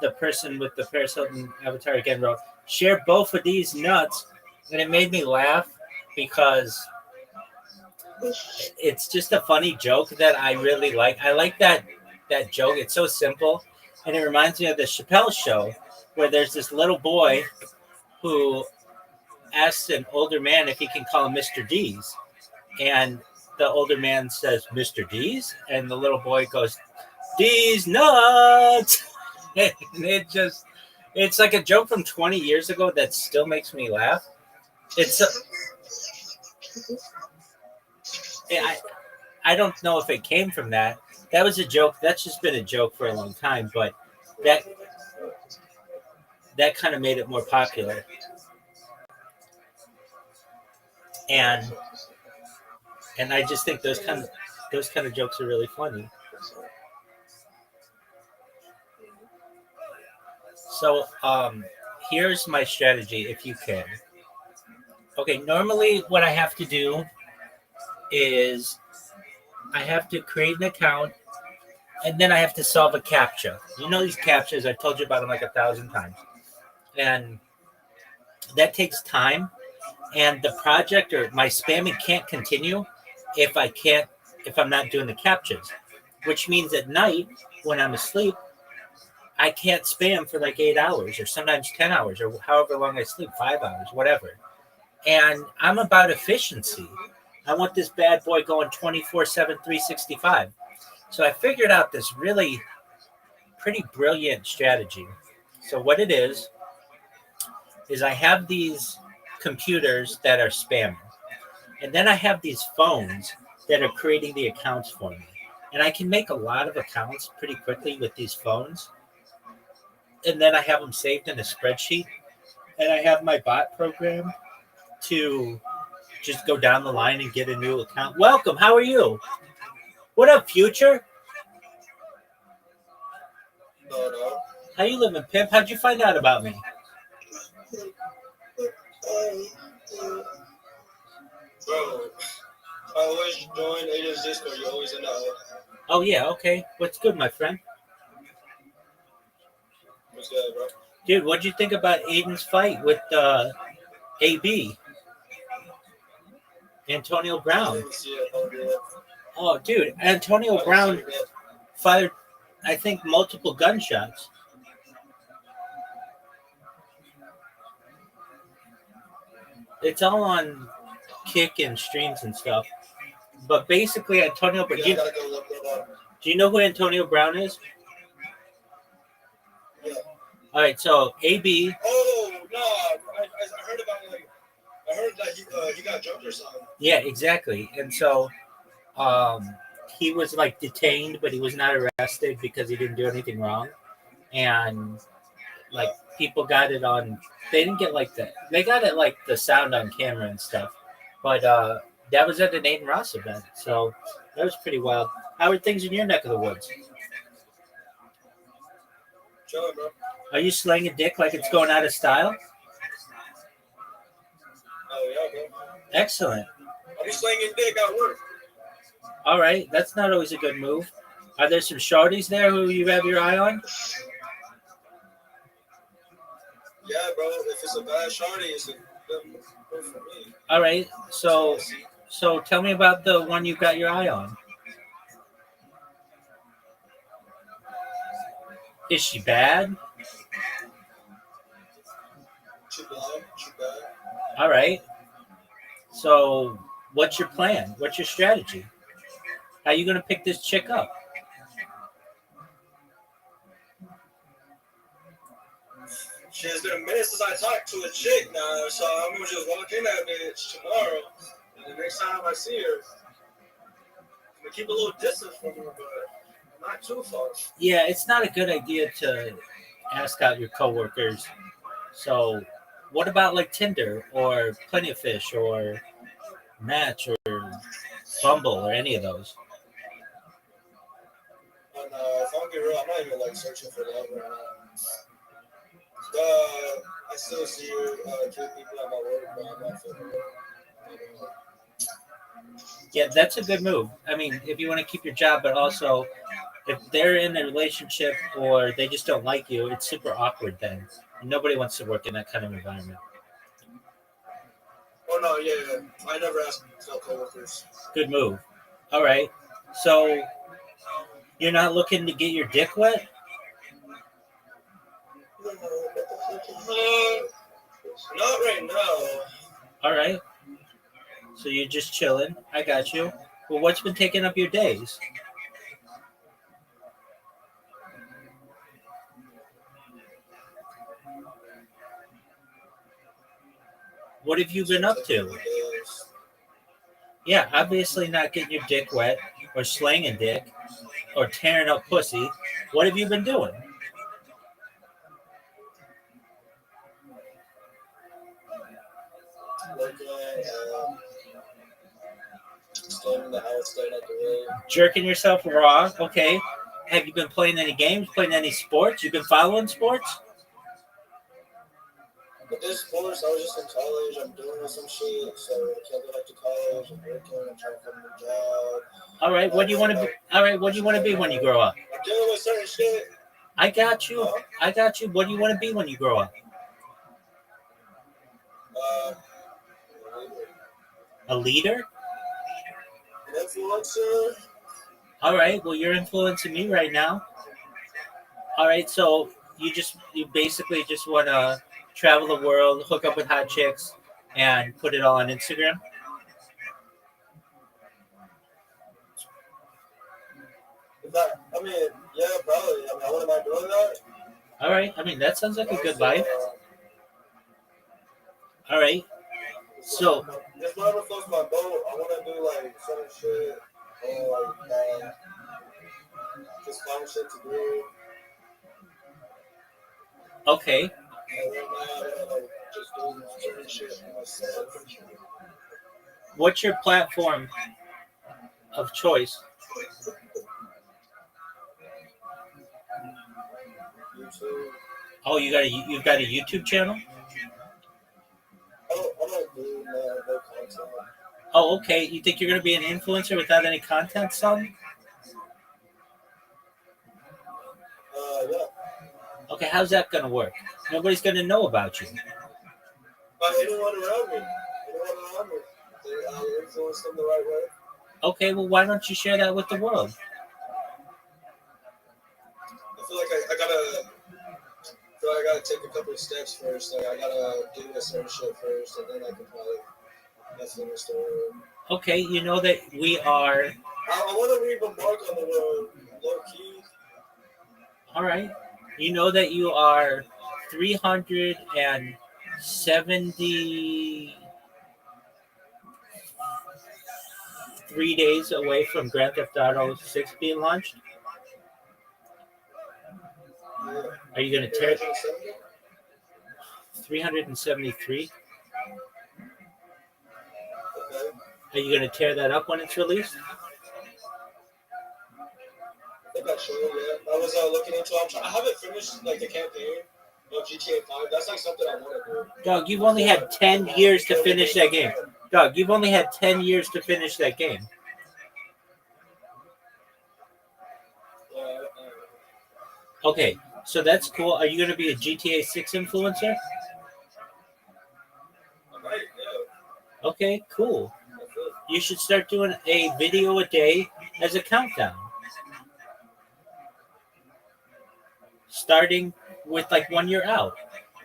the person with the Paris Hilton avatar again wrote, "Share both of these nuts." And it made me laugh because it's just a funny joke that I really like. I like that joke. It's so simple. And it reminds me of the Chappelle Show where there's this little boy who asks an older man if he can call him Mr. Dees. And the older man says, "Mr. D's," and the little boy goes, "D's nuts." And it's like a joke from 20 years ago that still makes me laugh. I don't know if it came from that. That was a joke. That's just been a joke for a long time, but that kind of made it more popular. And I just think those kind of jokes are really funny. So here's my strategy if you can. Okay, normally what I have to do is I have to create an account and then I have to solve a CAPTCHA. You know these CAPTCHAs, I've told you about them like 1,000 times. And that takes time. And the project or my spamming can't continue if I'm not doing the CAPTCHAs. Which means at night when I'm asleep, I can't spam for like 8 hours or sometimes 10 hours or however long I sleep, 5 hours, whatever. And I'm about efficiency. I want this bad boy going 24/7, 365. So I figured out this really pretty brilliant strategy. So what it is I have these computers that are spamming. And then I have these phones that are creating the accounts for me. And I can make a lot of accounts pretty quickly with these phones. And then I have them saved in a spreadsheet. And I have my bot program to just go down the line and get a new account. Welcome. How are you? What up, future? No. How you living, pimp? How'd you find out about me? Bro, I always join Aiden's Discord. You're always in that. Oh, yeah. Okay. What's good, my friend? What's good, bro? Dude, what'd you think about Aiden's fight with AB? Antonio I Brown. didn't see it. Oh, yeah. Oh, dude. Antonio Brown fired, I think, multiple gunshots. It's all on Kick and streams and stuff. But basically, Antonio Brown. Yeah, I gotta go look that up. Do you know who Antonio Brown is? Yeah. All right, so AB. Oh, no. I heard about, like, I heard that he got jumped or something. Yeah, exactly. And so he was like detained, but he was not arrested because he didn't do anything wrong. And like people got it on, they didn't get like that. They got it like the sound on camera and stuff. But that was at an Aiden Ross event. So that was pretty wild. How are things in your neck of the woods? Chilling, bro. Are you slinging dick like it's going out of style? Oh, yeah, bro. Excellent. I'll be slinging dick at work. All right, that's not always a good move. Are there some shorties there who you have your eye on? Yeah, bro. If it's a bad shawty, it's a good move for me. All right, so tell me about the one you got your eye on. Is she bad? She bad. All right. So what's your plan? What's your strategy? How are you going to pick this chick up? Shit, it's been a minute since I talked to a chick now, so I'm gonna just walk in that bitch tomorrow. And the next time I see her, I'm gonna keep a little distance from her, but not too far. Yeah, it's not a good idea to ask out your coworkers. So what about like Tinder or Plenty of Fish or Match or Bumble or any of those? And if I'm being real, I'm not even like searching for love right now. I still see two people at my work, but I'm not feeling it. Yeah, that's a good move. I mean, if you want to keep your job, but also if they're in a relationship or they just don't like you, it's super awkward then. Nobody wants to work in that kind of environment. Oh no, yeah. I never asked no coworkers. Good move. All right. So you're not looking to get your dick wet? Not right now. All right. So you're just chilling. I got you. Well, what's been taking up your days? What have you been up to? Yeah, obviously not getting your dick wet or slanging dick or tearing up pussy. What have you been doing? Staying in the house, staying out the way. Jerking yourself raw, okay. Have you been playing any games, playing any sports? You've been following sports? But this sports, I was just in college. I'm doing some shit, so I can't go back to college. I'm working. I'm trying to find a new job. All right, what do you want to be? All right, what do you want to be when you grow up? I'm dealing with certain shit. I got you. I got you. What do you want to be when you grow up? A leader? An influencer. All right, well, you're influencing me right now. All right, so you basically just want to travel the world, hook up with hot chicks, and put it all on Instagram? I mean, yeah, probably. I mean, I wouldn't mind doing that. All right, I mean, that sounds like a good life. All right, so If whatever floats my boat, I want to do like certain shit, or like just find shit to do. okay, And right now, like just doing certain shit myself. what's your platform of choice? YouTube. Oh, you've got a YouTube channel? I don't do no content. Oh, okay. You think you're gonna be an influencer without any content, son? Yeah. Okay, how's that gonna work? Nobody's gonna know about you. But anyone around me, I influence them the right way. Okay, well, why don't you share that with the world? I feel like I gotta take a couple of steps first. Like I gotta do a certain shit first, and then I can probably definitely start. Okay, you know that we are. I want to leave a mark on the world, low key. All right. You know that you are 373 days away from Grand Theft Auto 6 being launched? Yeah. Are you going to tear 370? 373? Okay. Are you going to tear that up when it's released? I think I should, yeah. I was looking into it. I haven't finished like the campaign of GTA 5. That's like something I want to do. Dog, you've only had 10 years to finish that game. Dog, you've only had 10 years to finish that game. Okay, so that's cool. Are you going to be a GTA 6 influencer? I might, yeah. Okay, cool. You should start doing a video a day as a countdown. Starting with like 1 year out.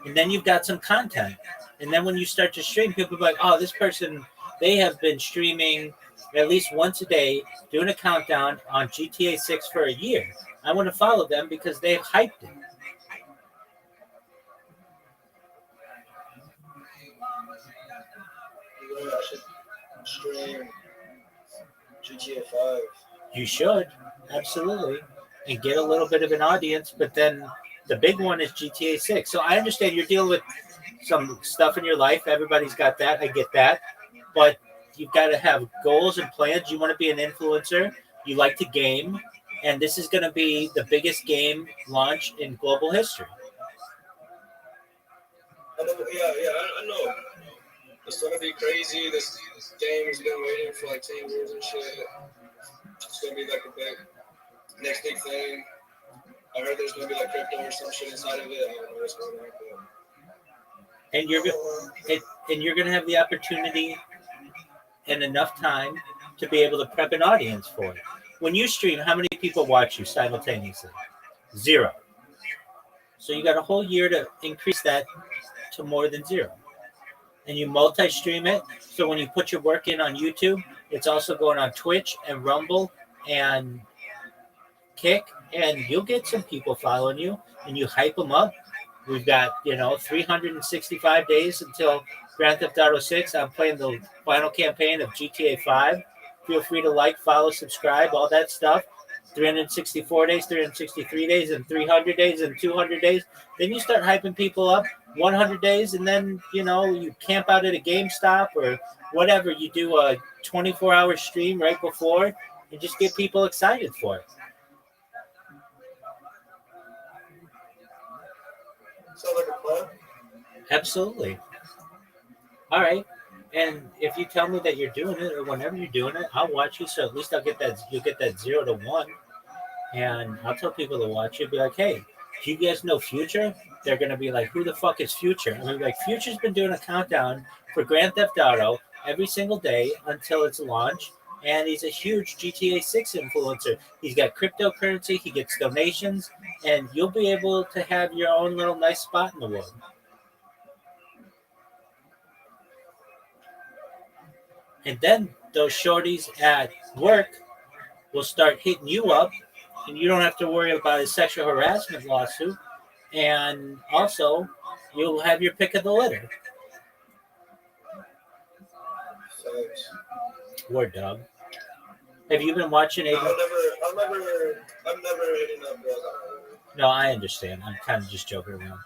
And then you've got some content. And then when you start to stream, people be like, oh, this person, they have been streaming at least once a day, doing a countdown on GTA 6 for a year. I want to follow them because they've hyped it. Yeah, I should stream GTA 5. You should, absolutely. And get a little bit of an audience, but then the big one is GTA 6. So I understand you're dealing with some stuff in your life. Everybody's got that. I get that. But you've got to have goals and plans. You want to be an influencer. You like to game. And this is going to be the biggest game launch in global history. I know. It's going to be crazy. This game has been waiting for like 10 years and shit. It's going to be like a next big thing. I heard there's going to be like crypto or some shit inside of it. I don't know what's going on. And you're going to have the opportunity and enough time to be able to prep an audience for it. When you stream, how many people watch you simultaneously? 0. So you got a whole year to increase that to more than 0. And you multi-stream it. So when you put your work in on YouTube, It's also going on Twitch and Rumble and Kick, and you'll get some people following you, and you hype them up. We've got 365 days until Grand Theft Auto 6. I'm playing the final campaign of GTA 5. Feel free to like, follow, subscribe, all that stuff. 364 days, 363 days, and 300 days, and 200 days. Then you start hyping people up. 100 days, and then you camp out at a GameStop or whatever. You do a 24-hour stream right before, and just get people excited for it. Sounds like a plan. Absolutely. All right. And if you tell me that you're doing it, or whenever you're doing it, I'll watch you. So at least you'll get that 0 to 1. And I'll tell people to watch you. Be like, hey, do you guys know Future? They're going to be like, who the fuck is Future? I mean, like, Future's been doing a countdown for Grand Theft Auto every single day until its launch. And he's a huge GTA 6 influencer. He's got cryptocurrency. He gets donations. And you'll be able to have your own little nice spot in the world. And then those shorties at work will start hitting you up, and you don't have to worry about a sexual harassment lawsuit. And also, you'll have your pick of the litter. Thanks. Word, dog. Have you been watching I'm never hitting up girls. No, I understand. I'm kind of just joking around.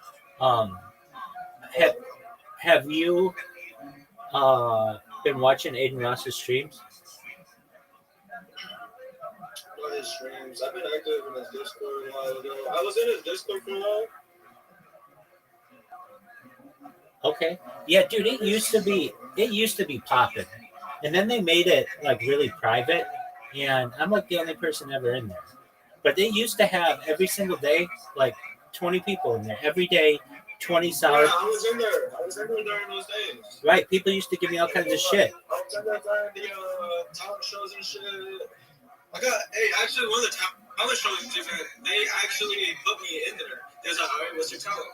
Have you been watching Aiden Ross's streams? On his streams. I've been active in his Discord a while ago. I was in his Discord for a while. Okay. Yeah, dude, it used to be popping. And then they made it like really private, and I'm like the only person ever in there. But they used to have every single day like 20 people in there. Every day, 20 solid. Yeah, I was in there during those days. Right, people used to give me all kinds of shit. I was in there during the talent shows and shit. Actually, one of the talent shows, they actually put me in there. They was like, all right, what's your talent?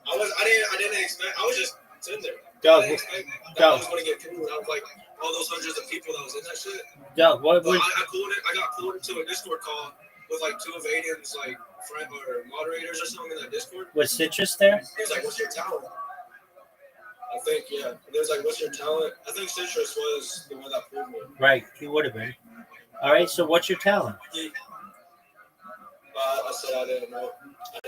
I didn't expect, I was just in there. Doug, I didn't expect that I was going to get pulled out of like all those hundreds of people that was in that shit. Doug, I got pulled into a Discord call with like two of Aiden's like friend or moderators or something in that Discord. Was Citrus there? He was like, what's your talent? I think, yeah. And he was like, what's your talent? I think Citrus was the one that pulled me. Right, he would have been. All right, so what's your talent? I said I didn't know. I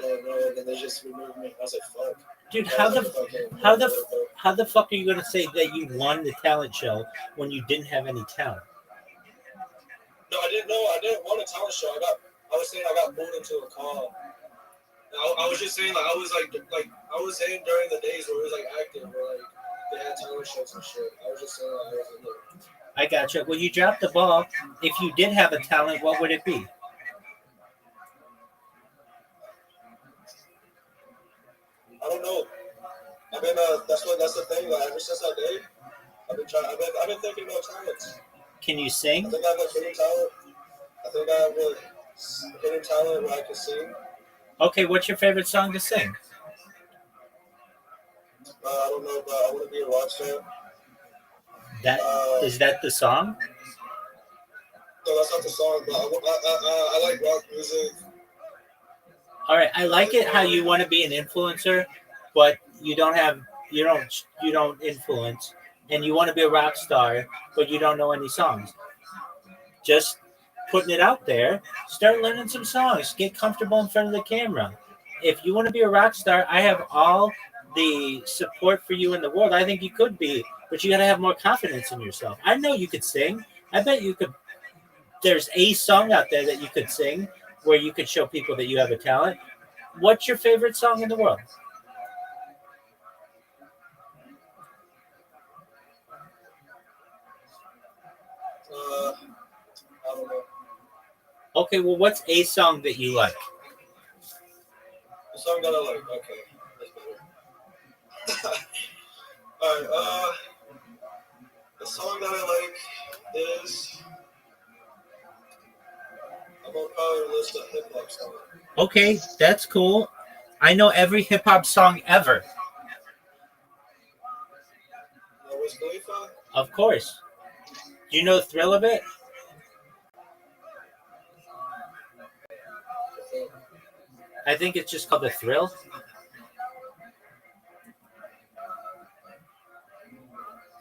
didn't know, and then they just removed me. I was like, fuck. Dude, how the fuck are you gonna say that you won the talent show when you didn't have any talent? No, I didn't know. I didn't want a talent show. I was saying I got pulled into a call. I was just saying I was saying during the days where it was like active, where like they had talent shows and shit. I was just saying I was in there. I gotcha. Well, you dropped the ball. If you did have a talent, what would it be? I don't know. I've been that's the thing. Like ever since that day, I've been thinking about talents. Can you sing? I think I have a hidden talent. I think I have a hidden talent where I can sing. Okay, what's your favorite song to sing? I don't know, but I want to be a rock star. Is that the song? No, that's not the song. But I like rock music. All right, I like it how you want to be an influencer, but you don't influence, and you want to be a rock star, but you don't know any songs. Just putting it out there. Start learning some songs. Get comfortable in front of the camera. If you want to be a rock star, I have all the support for you in the world. I think you could be, but you got to have more confidence in yourself. I know you could sing. I bet you could. There's a song out there that you could sing where you could show people that you have a talent. What's your favorite song in the world? I don't know. Okay, well, what's a song that you like? The song that I like. Okay, that's better. All right. The song that I like is. I'm gonna probably list a hip hop song. Okay, that's cool. I know every hip hop song ever. Wiz Khalifa? Of course. Do you know the thrill of it? I think it's just called The Thrill.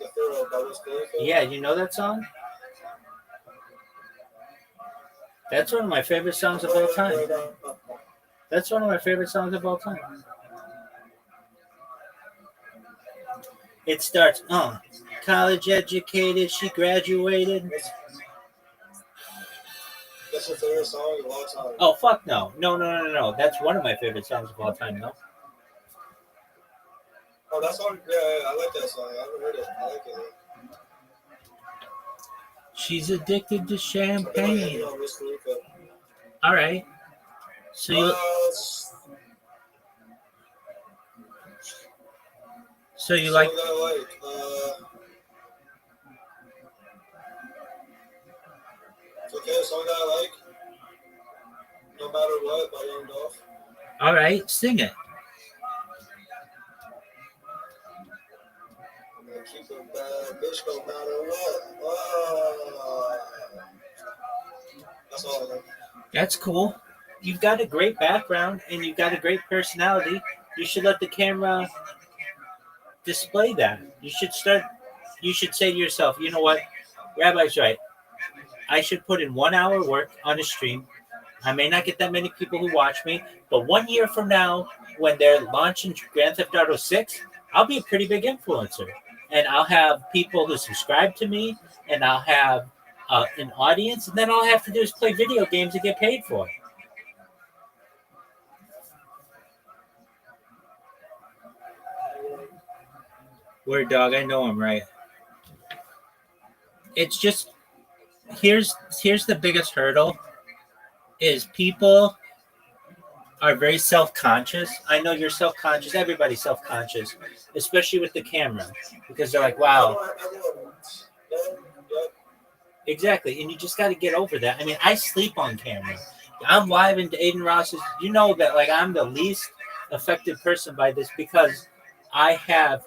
The Thrill by Wiz Khalifa. Yeah, you know that song? That's one of my favorite songs of all time. That's one of my favorite songs of all time. It starts, college educated, she graduated. That's your favorite song of all time. Oh, fuck no. No. That's one of my favorite songs of all time, though. Oh, that song, yeah, I like that song. I haven't heard it. I like it. She's addicted to I champagne. on Wiz Khalifa. All right. So you like Song that I like. Okay, a song that I like. No Matter What by Young Dolph. all right, sing it. I'm gonna keep it bad, bitch, no matter what. Oh. That's all I like. That's cool. You've got a great background and you've got a great personality. You should let the camera display that. You should say to yourself, you know what? Rabbi's right. I should put in 1 hour work on a stream. I may not get that many people who watch me, but 1 year from now, when they're launching Grand Theft Auto 6, I'll be a pretty big influencer. And I'll have people who subscribe to me, and I'll have an audience, and then all I have to do is play video games and get paid for it. Word dog, I know I'm right. It's just here's the biggest hurdle is people are very self-conscious. I know you're self-conscious. Everybody's self-conscious, especially with the camera, because they're like, wow. Exactly, and you just got to get over that. I mean, I sleep on camera. I'm live into Aiden Ross's. You know that, like, I'm the least affected person by this because I have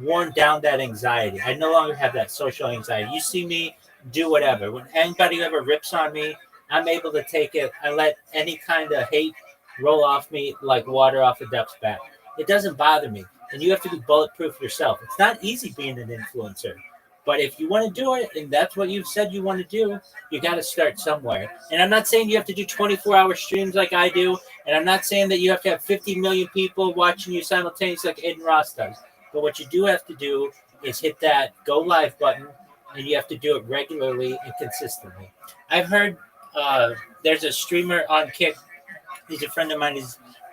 worn down that anxiety. I no longer have that social anxiety. You see me do whatever. When anybody ever rips on me, I'm able to take it. I let any kind of hate roll off me like water off a duck's back. It doesn't bother me. And you have to be bulletproof yourself. It's not easy being an influencer. But if you want to do it, and that's what you've said you want to do, you got to start somewhere. And I'm not saying you have to do 24-hour streams like I do. And I'm not saying that you have to have 50 million people watching you simultaneously like Aiden Ross does. But what you do have to do is hit that go live button, and you have to do it regularly and consistently. I've heard there's a streamer on Kick. He's a friend of mine.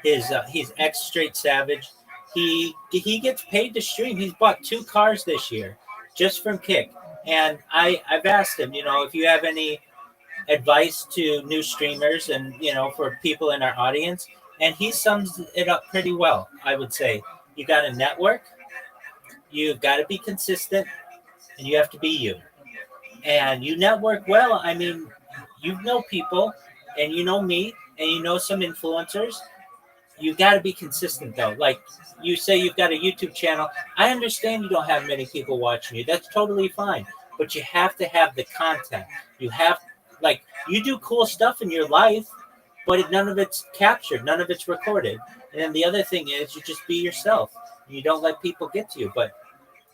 He's ex Straight Savage. He gets paid to stream. He's bought 2 cars this year just from Kick. And I've asked him, if you have any advice to new streamers and, for people in our audience. And he sums it up pretty well, I would say. You got to network. You've got to be consistent. And you have to be you. And you network well. I mean, you know people, and you know me, and you know some influencers. You've got to be consistent, though. Like you say, you've got a YouTube channel. I understand you don't have many people watching you. That's totally fine. But you have to have the content. You do cool stuff in your life, but none of it's captured. None of it's recorded. And then the other thing is you just be yourself. You don't let people get to you. But,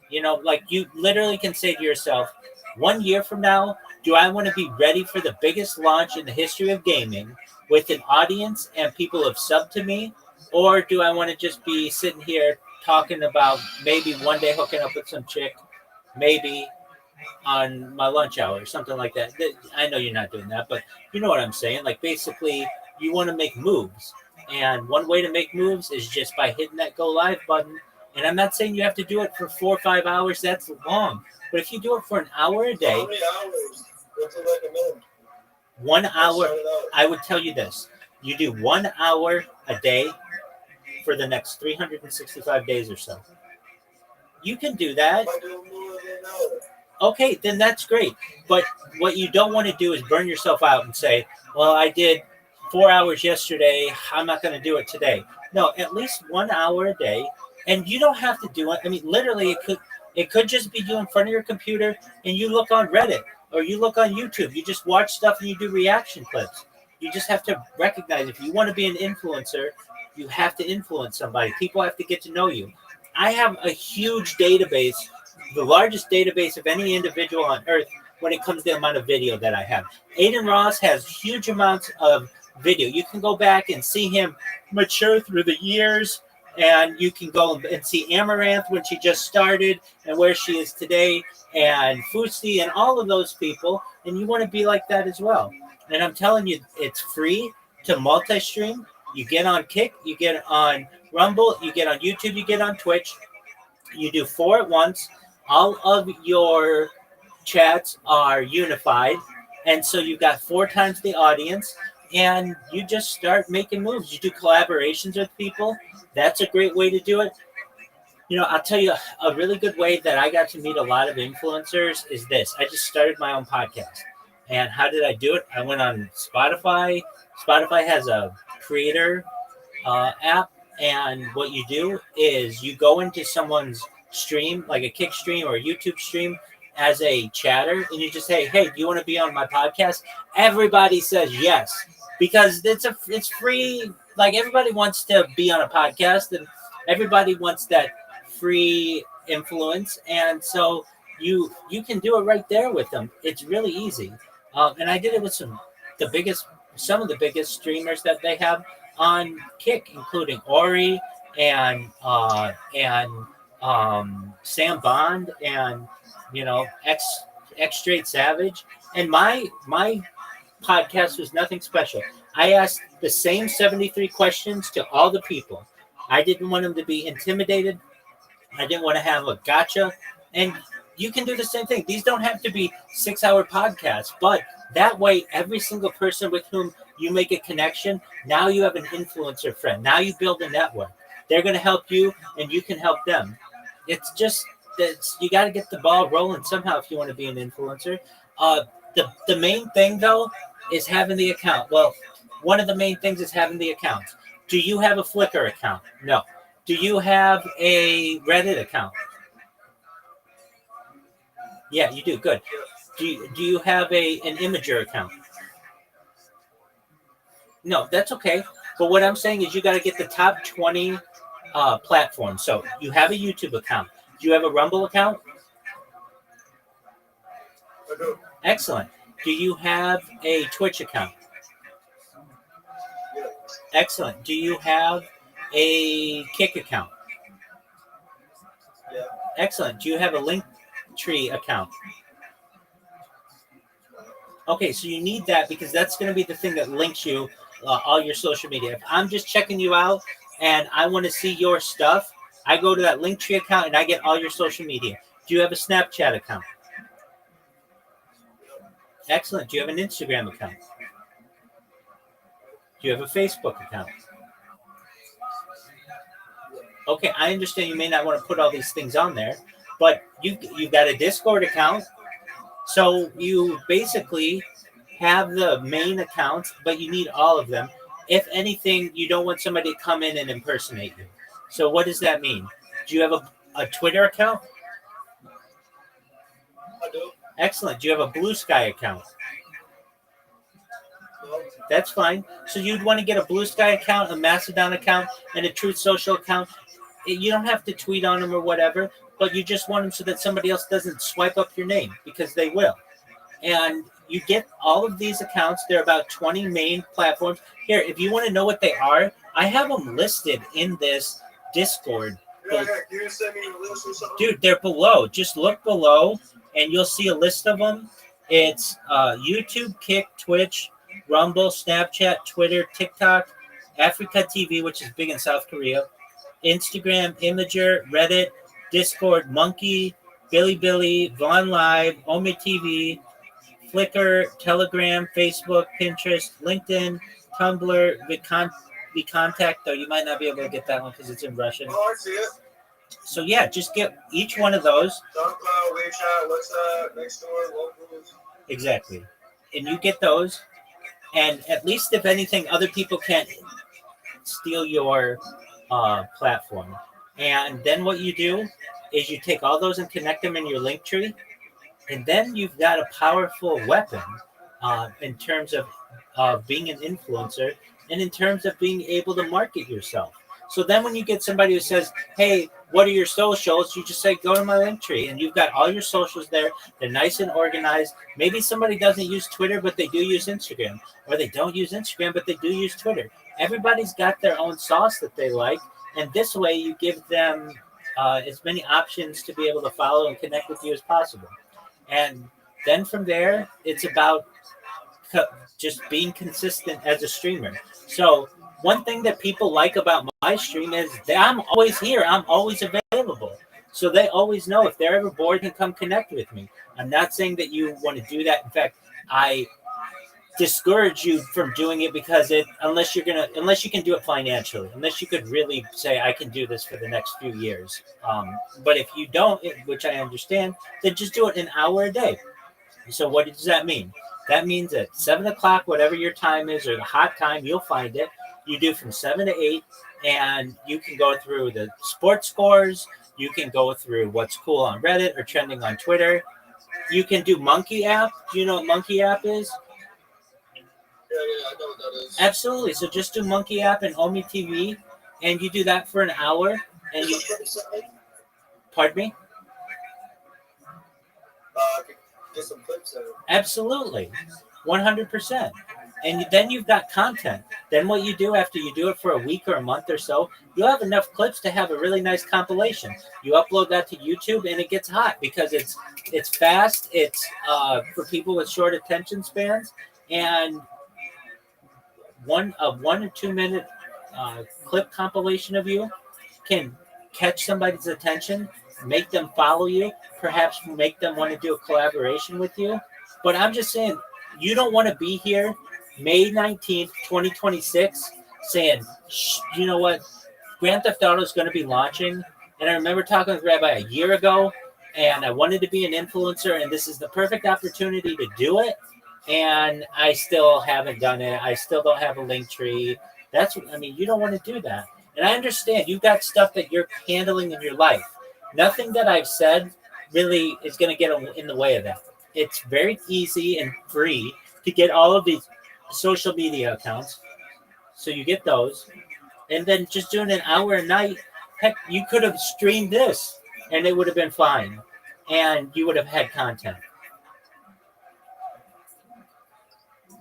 you literally can say to yourself, 1 year from now, do I want to be ready for the biggest launch in the history of gaming with an audience and people have subbed to me? Or do I want to just be sitting here talking about maybe one day hooking up with some chick, maybe on my lunch hour or something like that? I know you're not doing that, but you know what I'm saying. Like, basically, you want to make moves. And one way to make moves is just by hitting that go live button. And I'm not saying you have to do it for 4 or 5 hours. That's long. But if you do it for an hour a day, how many hours would you recommend? 1 hour, I would tell you this. You do 1 hour a day for the next 365 days or so. You can do that. I do more than an hour. Okay, then that's great. But what you don't want to do is burn yourself out and say, well, I did 4 hours yesterday. I'm not going to do it today. No, at least 1 hour a day. And you don't have to do it. I mean, literally, It could just be you in front of your computer and you look on Reddit or you look on YouTube. You just watch stuff and you do reaction clips. You just have to recognize if you want to be an influencer, you have to influence somebody. People have to get to know you. I have a huge database, the largest database of any individual on earth when it comes to the amount of video that I have. Aiden Ross has huge amounts of video. You can go back and see him mature through the years, and you can go and see Amaranth when she just started and where she is today, and Fusti and all of those people, and you want to be like that as well. And I'm telling you, it's free to multi-stream. You get on Kick, you get on Rumble, you get on YouTube, you get on Twitch. You do 4 at once. All of your chats are unified, and so you've got 4 times the audience, and you just start making moves. You do collaborations with people. That's a great way to do it. You know, I'll tell you a really good way that I got to meet a lot of influencers is this. I just started my own podcast. And how did I do it? I went on Spotify. Spotify has a creator app, and what you do is you go into someone's stream, like a Kick stream or a YouTube stream, as a chatter, and you just say, "Hey, do you want to be on my podcast?" Everybody says yes because it's free. Like everybody wants to be on a podcast, and everybody wants that free influence, and so you can do it right there with them. It's really easy, and I did it with some of the biggest streamers that they have on Kick, including Ori and Sam Bond and X Straight Savage. And my podcast was nothing special. I asked the same 73 questions to all the people. I didn't want them to be intimidated. I didn't want to have a gotcha. And you can do the same thing. These don't have to be 6-hour podcasts, but that way, every single person with whom you make a connection, now you have an influencer friend. Now you build a network. They're going to help you, and you can help them. It's just that you got to get the ball rolling somehow if you want to be an influencer. The main thing, though, is having the account. Well, one of the main things is having the account. Do you have a Flickr account? No. Do you have a Reddit account? Yeah, you do. Good. Do you have an Imager account? No, that's okay. But what I'm saying is you got to get the top 20 platforms. So you have a YouTube account. Do you have a Rumble account? I do. Excellent. Do you have a Twitch account? Yeah. Excellent. Do you have a Kick account? Yeah. Excellent. Do you have a Linktree account? Okay, so you need that because that's going to be the thing that links you all your social media. If I'm just checking you out and I want to see your stuff, I go to that Linktree account and I get all your social media. Do you have a Snapchat account? Excellent. Do you have an Instagram account? Do you have a Facebook account? Okay, I understand you may not want to put all these things on there, but you've got a Discord account. So you basically have the main accounts, but you need all of them. If anything, you don't want somebody to come in and impersonate you. So what does that mean? Do you have a Twitter account? I do. Excellent. Do you have a Blue Sky account? No. That's fine. So you'd want to get a Blue Sky account, a Mastodon account, and a Truth Social account. You don't have to tweet on them or whatever, but you just want them so that somebody else doesn't swipe up your name because they will. And you get all of these accounts. There are about 20 main platforms. Here, if you want to know what they are, I have them listed in this Discord. Yeah, can you send me a list or something? Dude, they're below. Just look below, and you'll see a list of them. It's YouTube, Kick, Twitch, Rumble, Snapchat, Twitter, TikTok, Africa TV, which is big in South Korea, Instagram, Imager, Reddit, Discord, Monkey, Bilibili, Vaughn Live, Ome TV, Flickr, Telegram, Facebook, Pinterest, LinkedIn, Tumblr, VKontakte, though you might not be able to get that one because it's in Russian. Oh, I see it. So yeah, just get each one of those. SoundCloud, WeChat, WhatsApp, Nextdoor, Locals. Exactly. And you get those. And at least if anything, other people can't steal your platform. And then what you do is you take all those and connect them in your link tree, and then you've got a powerful weapon in terms of being an influencer and in terms of being able to market yourself. So then when you get somebody who says, hey, what are your socials? You just say, go to my link tree, and you've got all your socials there. They're nice and organized. Maybe somebody doesn't use Twitter, but they do use Instagram, or they don't use Instagram, but they do use Twitter. Everybody's got their own sauce that they like, and this way you give them as many options to be able to follow and connect with you as possible. And then from there, it's about just being consistent as a streamer. So one thing that people like about my stream is that I'm always here. I'm always available. So they always know if they're ever bored, they can come connect with me. I'm not saying that you want to do that. In fact, I discourage you from doing it because unless you can do it financially, unless you could really say I can do this for the next few years. But if you don't, which I understand, then just do it an hour a day. So what does that mean? That means at 7 o'clock, whatever your time is or the hot time, you'll find it. You do from 7 to 8, and you can go through the sports scores. You can go through what's cool on Reddit or trending on Twitter. You can do Monkey App. Do you know what Monkey App is? Yeah, I know what that is. Absolutely. So just do Monkey App and Omi TV, and you do that for an hour. And you, pardon me? Get some clips in it. Absolutely, 100%. And then you've got content. Then what you do after you do it for a week or a month or so, you'll have enough clips to have a really nice compilation. You upload that to YouTube, and it gets hot because it's fast. It's for people with short attention spans, and one 1 or 2 minute clip compilation of you can catch somebody's attention, make them follow you, perhaps make them want to do a collaboration with you. But I'm just saying, you don't want to be here May 19th, 2026, saying, you know what, Grand Theft Auto is going to be launching. And I remember talking with Rabbi a year ago, and I wanted to be an influencer, and this is the perfect opportunity to do it. And I still haven't done it. I still don't have a link tree. You don't want to do that. And I understand you've got stuff that you're handling in your life. Nothing that I've said really is going to get in the way of that. It's very easy and free to get all of these social media accounts. So you get those. And then just doing an hour a night, heck, you could have streamed this and it would have been fine. And you would have had content.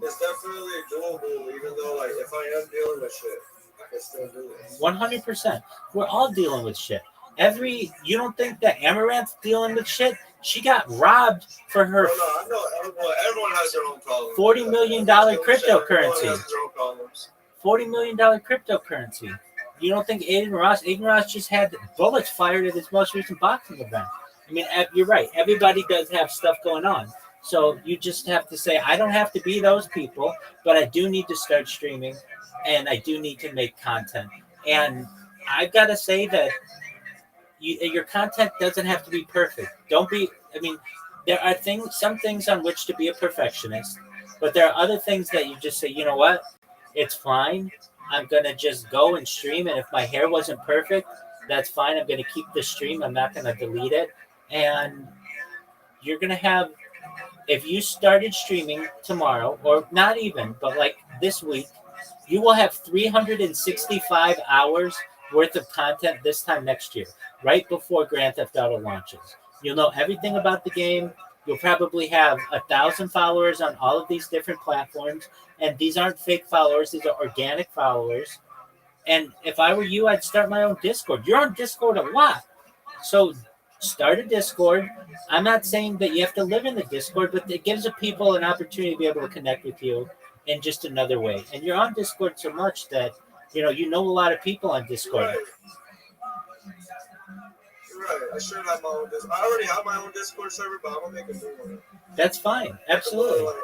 It's definitely doable, even though, like, if I am dealing with shit, I can still do it. 100%. We're all dealing with shit. You don't think that Amaranth's dealing with shit? She got robbed for her No, I know everyone has their own problems. $40 million cryptocurrency. Everyone has their own problems. $40 million cryptocurrency. You don't think Aiden Ross just had bullets fired at his most recent boxing event? I mean, you're right. Everybody does have stuff going on. So you just have to say, I don't have to be those people, but I do need to start streaming, and I do need to make content. And I've got to say that your content doesn't have to be perfect. There are some things on which to be a perfectionist, but there are other things that you just say, you know what? It's fine. I'm going to just go and stream, and if my hair wasn't perfect, that's fine. I'm going to keep the stream. I'm not going to delete it. And you're going to have, if you started streaming tomorrow, or not even, but like this week, you will have 365 hours worth of content this time next year, right before Grand Theft Auto launches. You'll know everything about the game. You'll probably have 1,000 followers on all of these different platforms. And these aren't fake followers. These are organic followers. And if I were you, I'd start my own Discord. You're on Discord a lot. So start a Discord. I'm not saying that you have to live in the Discord, but it gives the people an opportunity to be able to connect with you in just another way. And you're on Discord so much that, you know a lot of people on Discord. Right. You're right. I should have my own Discord. I already have my own Discord server, but I'm going to make a new one. That's fine. Absolutely.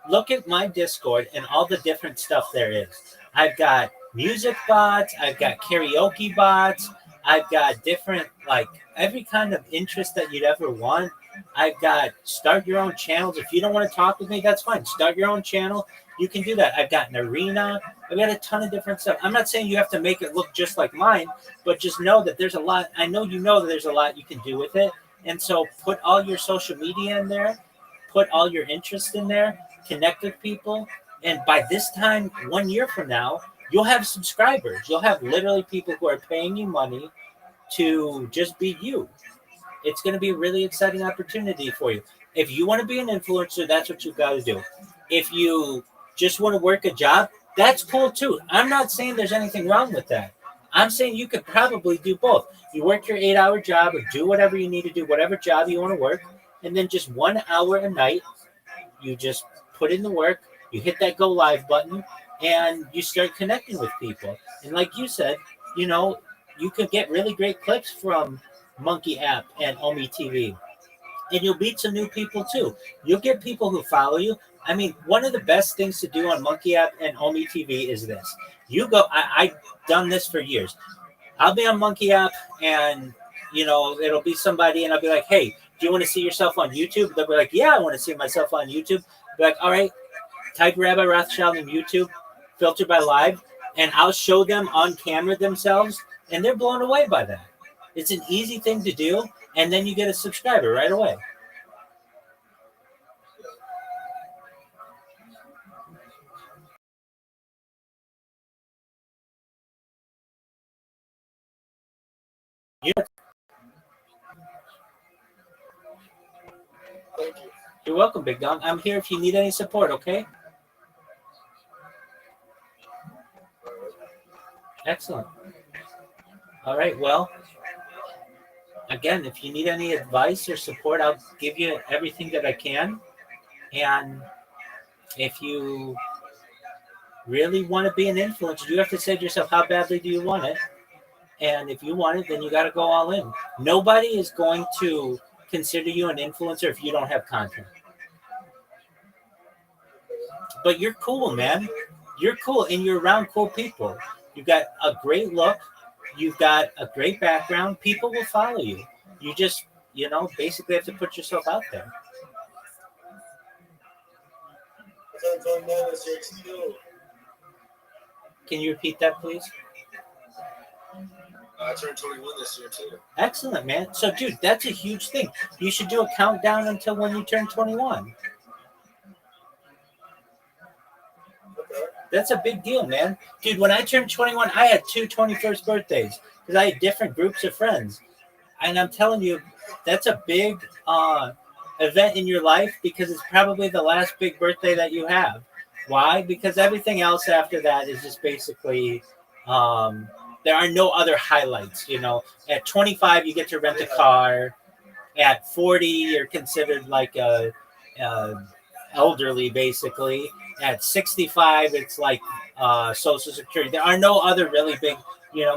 Look at my Discord and all the different stuff there is. I've got music bots. I've got karaoke bots. I've got different, like, every kind of interest that you'd ever want. I've got start your own channels. If you don't want to talk with me, that's fine. Start your own channel. You can do that. I've got an arena. I've got a ton of different stuff. I'm not saying you have to make it look just like mine, but just know that there's a lot. I know you know that there's a lot you can do with it. And so put all your social media in there, put all your interest in there, connect with people. And by this time, 1 year from now, you'll have subscribers. You'll have literally people who are paying you money to just be you. It's going to be a really exciting opportunity for you. If you want to be an influencer, that's what you've got to do. If you just want to work a job, that's cool too. I'm not saying there's anything wrong with that. I'm saying you could probably do both. You work your 8-hour job or do whatever you need to do, whatever job you want to work, and then just 1 hour a night, you just put in the work, you hit that go live button, and you start connecting with people. And like you said, you could get really great clips from Monkey App and Omi TV. And you'll meet some new people too. You'll get people who follow you. I mean, one of the best things to do on Monkey App and Omi TV is this. You go, I've done this for years. I'll be on Monkey App and, it'll be somebody and I'll be like, hey, do you want to see yourself on YouTube? They'll be like, yeah, I want to see myself on YouTube. Be like, all right, type Rabbi Rothschild on YouTube, filter by live, and I'll show them on camera themselves, and they're blown away by that. It's an easy thing to do, and then you get a subscriber right away. Thank you. You're welcome, Big Dog. I'm here if you need any support, okay? Excellent. All right, well, again, if you need any advice or support, I'll give you everything that I can. And if you really want to be an influencer, you have to say to yourself, how badly do you want it? And if you want it, then you got to go all in. Nobody is going to consider you an influencer if you don't have content. But you're cool, man. You're cool, and you're around cool people. You've got a great look. You've got a great background. People will follow you. You just, basically have to put yourself out there. Can you repeat that, please? I turned 21 this year, too. Excellent, man. So, dude, that's a huge thing. You should do a countdown until when you turn 21. Okay. That's a big deal, man. Dude, when I turned 21, I had 2 21st birthdays because I had different groups of friends. And I'm telling you, that's a big event in your life because it's probably the last big birthday that you have. Why? Because everything else after that is just basically there are no other highlights. At 25, you get to rent a car. At 40, you're considered like a elderly, basically. At 65, it's like Social Security. There are no other really big,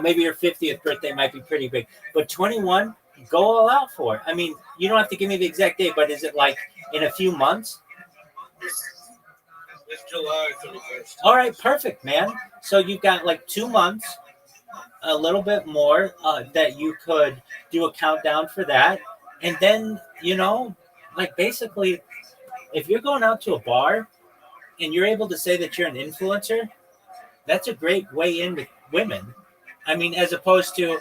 maybe your 50th birthday might be pretty big. But 21, go all out for it. I mean, you don't have to give me the exact date, but is it like in a few months? It's July 31st. All right, perfect, man. So you've got like 2 months, a little bit more that you could do a countdown for that. And then, basically, if you're going out to a bar and you're able to say that you're an influencer, that's a great way in with women. I mean, as opposed to,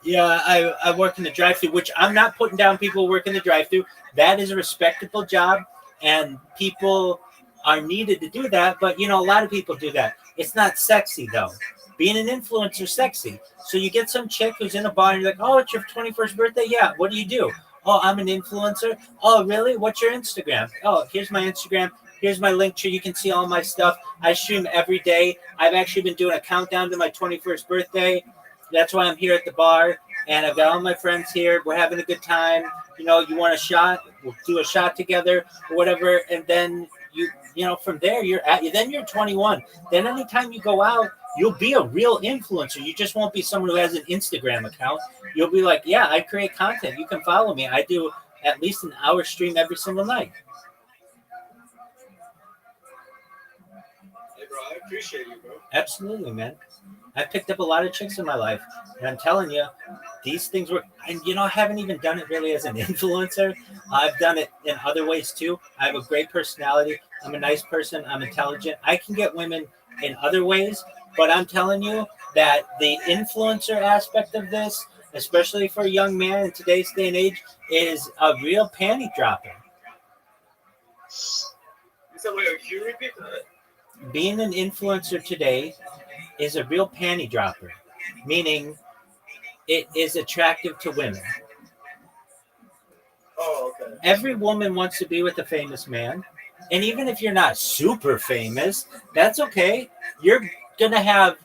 I work in the drive-thru, which I'm not putting down people who work in the drive-thru. That is a respectable job, and people are needed to do that. But, a lot of people do that. It's not sexy, though. Being an influencer is sexy. So you get some chick who's in a bar and you're like, oh, it's your 21st birthday? Yeah. What do you do? Oh, I'm an influencer. Oh, really? What's your Instagram? Oh, here's my Instagram. Here's my link tree. You can see all my stuff. I stream every day. I've actually been doing a countdown to my 21st birthday. That's why I'm here at the bar. And I've got all my friends here. We're having a good time. You want a shot? We'll do a shot together or whatever. And then from there, then you're 21. Then anytime you go out, you'll be a real influencer. You just won't be someone who has an Instagram account. You'll be like, yeah, I create content. You can follow me. I do at least an hour stream every single night. Hey, bro. I appreciate you, bro. Absolutely, man. I picked up a lot of chicks in my life, and I'm telling you, these things work. And I haven't even done it really as an influencer. I've done it in other ways too. I have a great personality. I'm a nice person. I'm intelligent. I can get women in other ways, but I'm telling you that the influencer aspect of this, especially for a young man in today's day and age, is a real panty dropper. You said, wait, can you repeat that? Being an influencer today is a real panty dropper, meaning it is attractive to women. Oh, okay. Every woman wants to be with a famous man. And even if you're not super famous, that's okay. You're going to have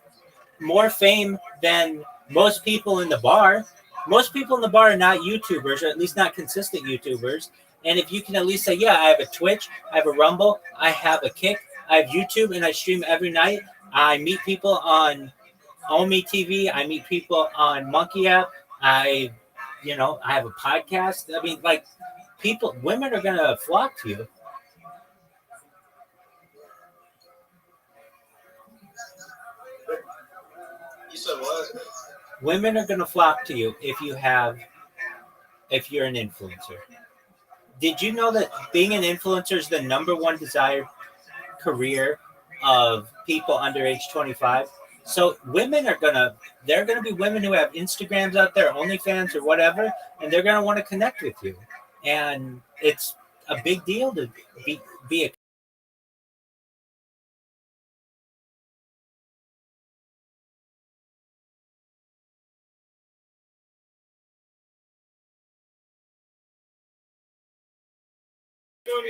more fame than most people in the bar. Most people in the bar are not YouTubers, or at least not consistent YouTubers. And if you can at least say, yeah, I have a Twitch, I have a Rumble, I have a Kick, I have YouTube, and I stream every night. I meet people on Omi TV. I meet people on Monkey App. I have a podcast. I mean, like, women are going to flock to you. You said what? Women are going to flock to you if you're an influencer. Did you know that being an influencer is the number one desired career of people under age 25? So women they're going to be women who have Instagrams out there, OnlyFans or whatever, and they're going to want to connect with you. And it's a big deal to be a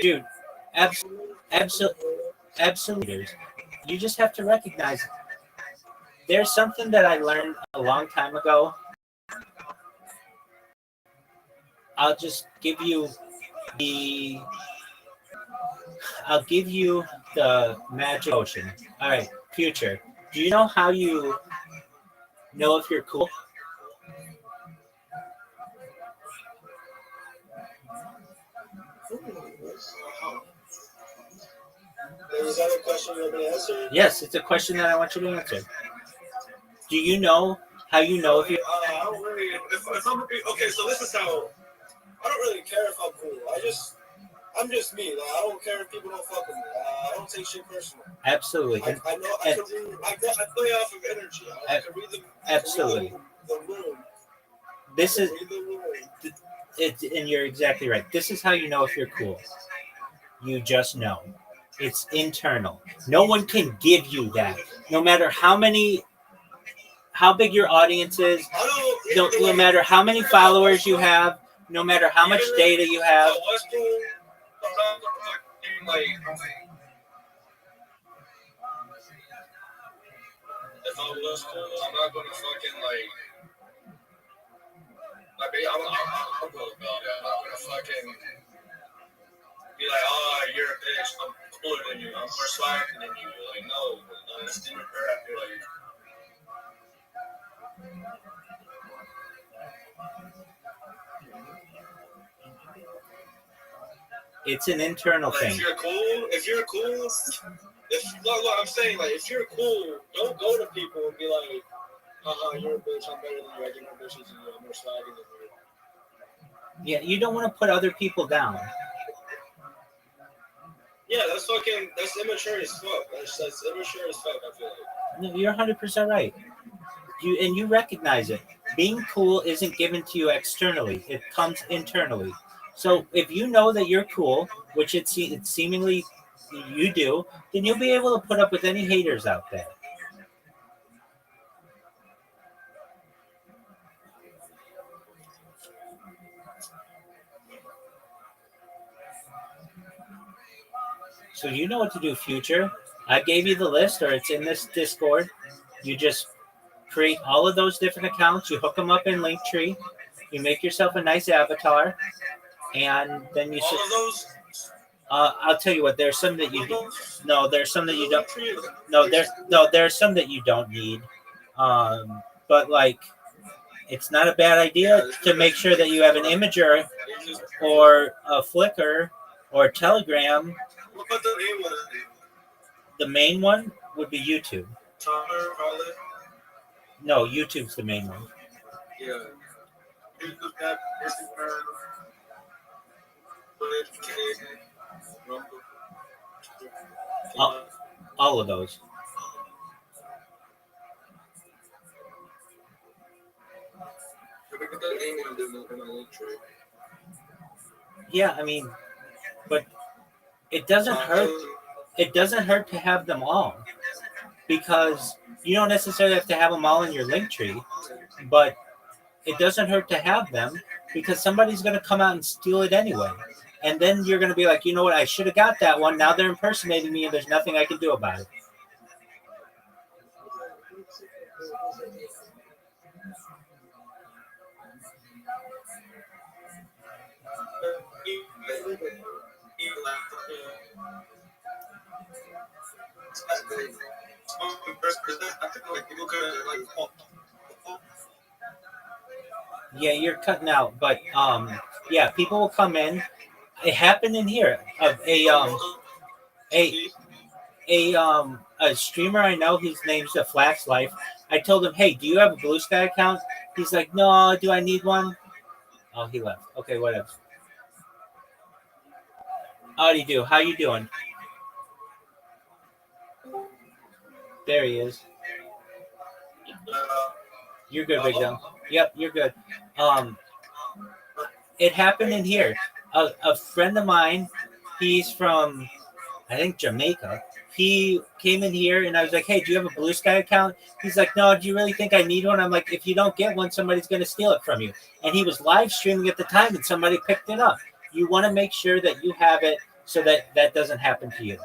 dude. Absolutely. You just have to recognize there's something that I learned a long time ago. I'll just give you the magic potion. All right, future. Do you know how you know if you're cool? Is that a question you want me to answer? Yes, it's a question that I want you to answer. Do you know how you know if you? I don't really. If I'm okay, so this is how. I don't really care if I'm cool. I'm just me. Like, I don't care if people don't fuck with me. I don't take shit personal. Absolutely. I know I can read. I play off of energy. I can read the absolutely. The room. This is. Read the room. And you're exactly right. This is how you know if you're cool. You just know. It's internal. No one can give you that. No matter how big your audience is, no matter how many followers you have, no matter how much data you have. If I was cool, I'm not gonna fucking I'm gonna fucking be like, oh, you're a bitch. I'm cooler than you. I'm more swagger than you. Like, no, that's different. Like, It's an internal thing. If you're cool, look, I'm saying, like, if you're cool, don't go to people and be like, you're a bitch, I'm better than you, I get more bitches than you, I'm more swagger than you. Yeah, you don't want to put other people down. Yeah, that's immature as fuck. That's immature as fuck, I feel like. No, you're 100% right. You recognize it. Being cool isn't given to you externally. It comes internally. So if you know that you're cool, which it's seemingly you do, then you'll be able to put up with any haters out there. So you know what to do, future. I gave you the list, or it's in this Discord. You just create all of those different accounts. You hook them up in Linktree. You make yourself a nice avatar, and then you. All of those. I'll tell you what. There's some that you. No, there's some that you don't. There's some that you don't need. But like, it's not a bad idea to make sure that you have an Imager or a Flickr or Telegram. What about the main one? The main one, would be YouTube. Tumblr, probably. No, YouTube's the main one. Yeah. YouTube, that, Instagram, Twitch, Rumble. Oh. All of those. If we put that email in my link tree. Yeah, I mean, but it doesn't hurt. It doesn't hurt to have them all, because you don't necessarily have to have them all in your link tree, but it doesn't hurt to have them because somebody's going to come out and steal it anyway. And then you're going to be like, you know what, I should have got that one. Now they're impersonating me and there's nothing I can do about it. Yeah, you're cutting out, but yeah, people will come in. It happened in here. A streamer I know, his name's the Flax Life. I told him, hey, do you have a Blue Sky account? He's like, no, do I need one? Oh, he left. Okay, whatever. Howdy do. How you doing? There he is. You're good, Big Dumb. Yep, you're good. It happened in here. A friend of mine, he's from, I think, Jamaica. He came in here and I was like, hey, do you have a Blue Sky account? He's like, no, do you really think I need one? I'm like, if you don't get one, somebody's going to steal it from you. And he was live streaming at the time and somebody picked it up. You want to make sure that you have it so that that doesn't happen to you.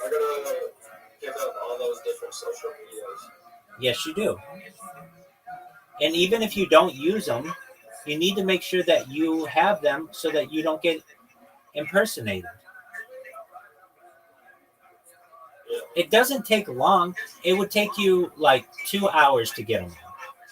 I gotta pick up all those different social medias. Yes, you do. And even if you don't use them, you need to make sure that you have them so that you don't get impersonated. It doesn't take long. It would take you like 2 hours to get them.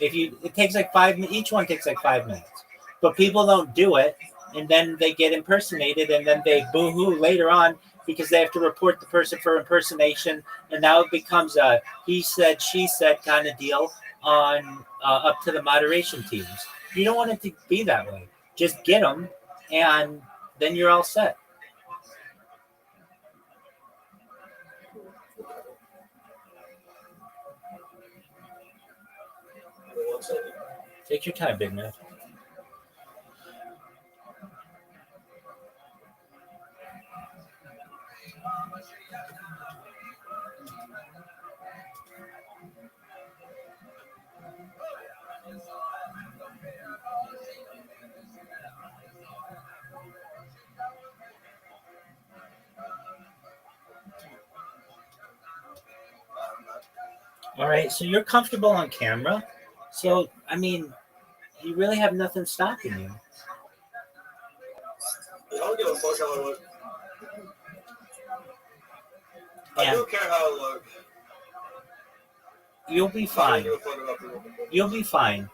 It takes like 5 minutes. Each one takes like 5 minutes. But people don't do it, and then they get impersonated, and then they boo-hoo later on because they have to report the person for impersonation, and now it becomes a he said, she said kind of deal on up to the moderation teams. You don't want it to be that way. Just get them, and then you're all set. Take your time, big man. All right, so you're comfortable on camera. So, I mean, you really have nothing stopping you. I don't give a fuck how I look. I And don't care how I look. you'll be I fine. don't give a fuck about people. You'll be fine.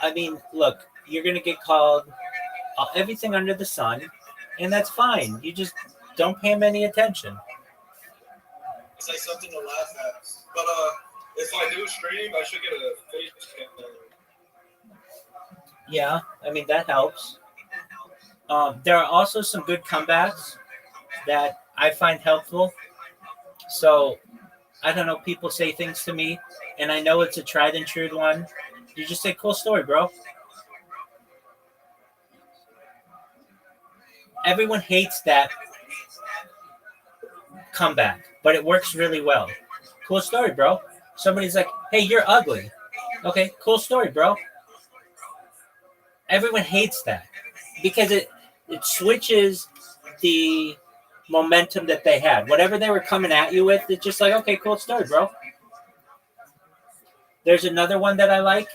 I mean, look, you're going to get called everything under the sun, and that's fine. You just don't pay them any attention. It's like something to laugh at. But if I do stream, I should get a face cam. Yeah, I mean, that helps. There are also some good comebacks that I find helpful. So, I don't know, people say things to me, and I know it's a tried and true one. You just say, cool story, bro. Everyone hates that comeback, but it works really well. Cool story, bro. Somebody's like, hey, you're ugly. Okay, cool story, bro. Everyone hates that because it switches the momentum that they had. Whatever they were coming at you with, it's just like, okay, cool story, bro. There's another one that I like.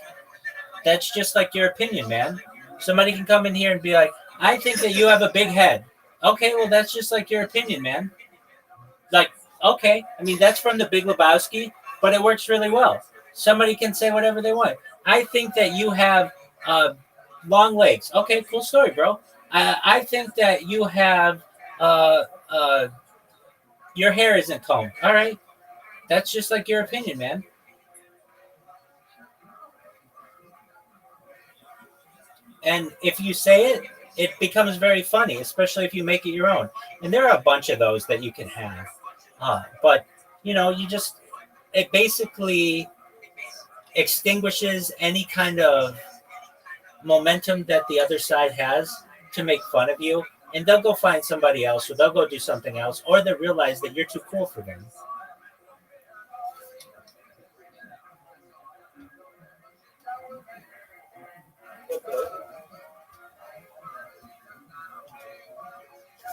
That's just like your opinion, man. Somebody can come in here and be like, I think that you have a big head. Okay, well, that's just like your opinion, man. Like, okay. I mean, that's from the Big Lebowski, but it works really well. Somebody can say whatever they want. I think that you have long legs. Okay, cool story, bro. I think that you have uh, uh, your hair isn't combed. All right, that's just like your opinion, man. And if you say it, it becomes very funny, especially if you make it your own. And there are a bunch of those that you can have. But you just it basically extinguishes any kind of momentum that the other side has to make fun of you, and they'll go find somebody else, or they'll go do something else, or they'll realize that you're too cool for them.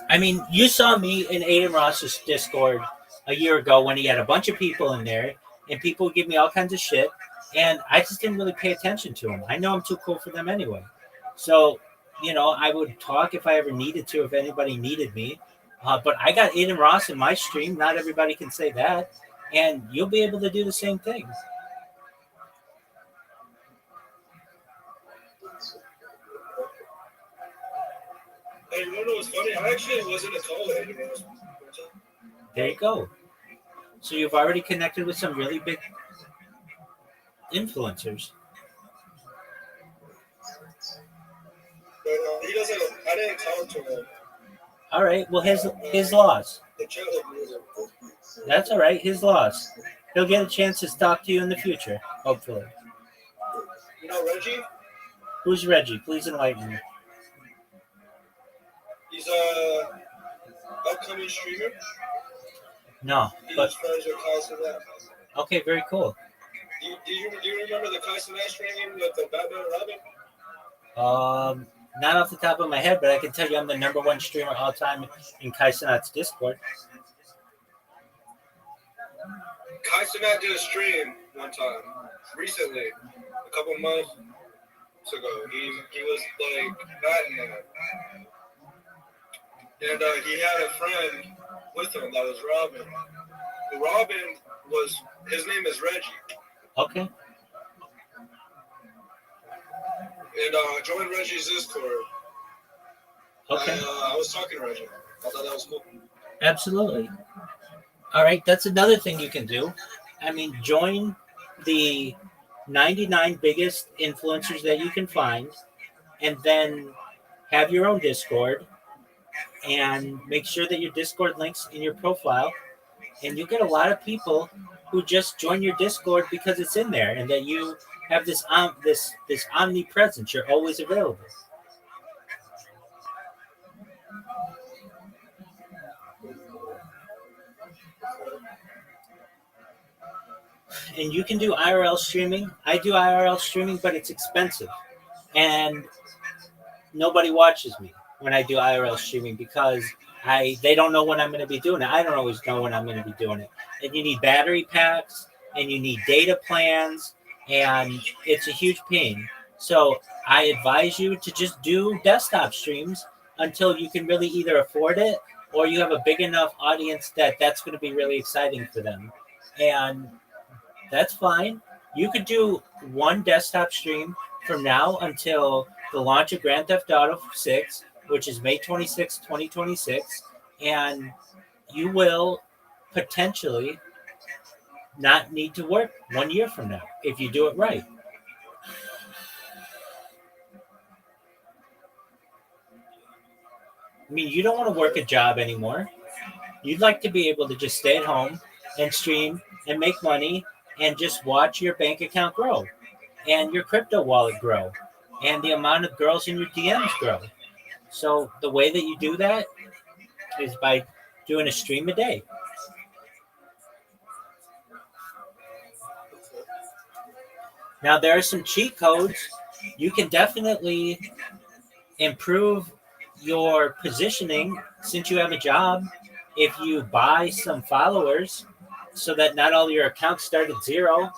I mean, you saw me in Aiden Ross's Discord a year ago when he had a bunch of people in there, and people would give me all kinds of shit, and I just didn't really pay attention to them. I know I'm too cool for them anyway. So, I would talk if I ever needed to, if anybody needed me. But I got Aiden Ross in my stream. Not everybody can say that. And you'll be able to do the same thing. Hey, you wanna know what's funny? I actually wasn't a caller anymore. There you go. So you've already connected with some really big influencers. But he doesn't. I didn't talk to him. All right. Well, his loss. The chat was muted. That's all right. His loss. He'll get a chance to talk to you in the future, hopefully. You know Reggie? Who's Reggie? Please enlighten me. He's a upcoming streamer. No, He's but friends with Kai. okay, very cool. Do you remember the Kai stream with the Batman and Robin? Not off the top of my head, but I can tell you I'm the number one streamer all time in Kaisenat's Discord. Kai Cenat did a stream one time recently, a couple months ago. He was like Batman, and he had a friend with him that was Robin. The Robin was his name is Reggie. Okay. And joined Reggie's Discord. Okay. I was talking to Reggie. I thought that was cool. Absolutely. All right, that's another thing you can do. I mean, join the 99 biggest influencers that you can find, and then have your own Discord, and make sure that your Discord links in your profile, and you'll get a lot of people who just join your Discord because it's in there, and that you have this this omnipresence. You're always available. And you can do IRL streaming. I do IRL streaming, but it's expensive, and nobody watches me when I do IRL streaming because they don't know when I'm going to be doing it. I don't always know when I'm going to be doing it. And you need battery packs, and you need data plans, and it's a huge pain. So I advise you to just do desktop streams until you can really either afford it, or you have a big enough audience that that's going to be really exciting for them. And that's fine. You could do one desktop stream from now until the launch of Grand Theft Auto 6, which is May 26, 2026, and you will potentially not need to work 1 year from now if you do it right. I mean, you don't want to work a job anymore. You'd like to be able to just stay at home and stream and make money and just watch your bank account grow and your crypto wallet grow and the amount of girls in your DMs grow. So the way that you do that is by doing a stream a day. Now, there are some cheat codes. You can definitely improve your positioning since you have a job if you buy some followers so that not all your accounts start at zero.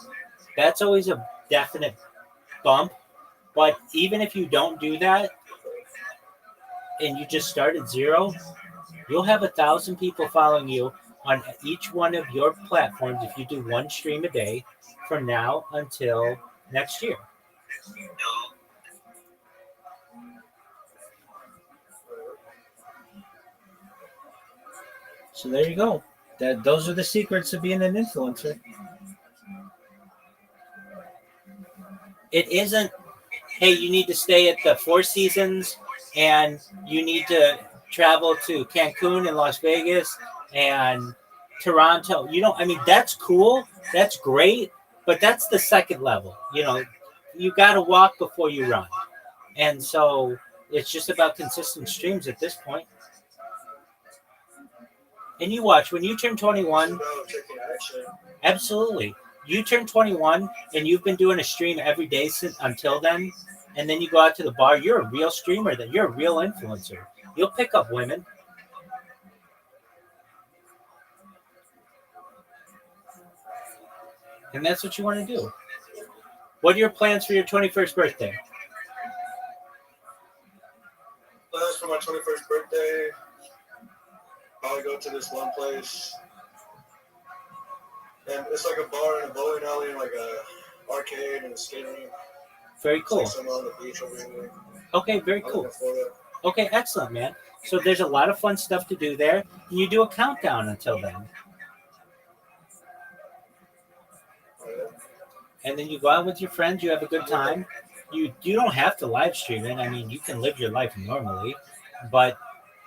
That's always a definite bump. But even if you don't do that and you just start at zero, you'll have 1,000 people following you on each one of your platforms if you do one stream a day from now until next year. So there you go. Those are the secrets of being an influencer. It isn't, hey, you need to stay at the Four Seasons and you need to travel to Cancun and Las Vegas and Toronto. I mean, that's cool. That's great. But that's the second level. You got to walk before you run. And so it's just about consistent streams at this point. And you watch, when you turn 21, absolutely. You turn 21 and you've been doing a stream every day until then, and then you go out to the bar, you're a real streamer, then you're a real influencer. You'll pick up women. And that's what you want to do. What are your plans for your 21st birthday? Plans for my 21st birthday, probably go to this one place. And it's like a bar and a bowling alley and like a arcade and a skating rink. Very cool. It's like somewhere on the beach over here. Okay, very cool. Okay, excellent, man. So there's a lot of fun stuff to do there. And you do a countdown until then. And then you go out with your friends, you have a good time. You don't have to live stream it. I mean, you can live your life normally. But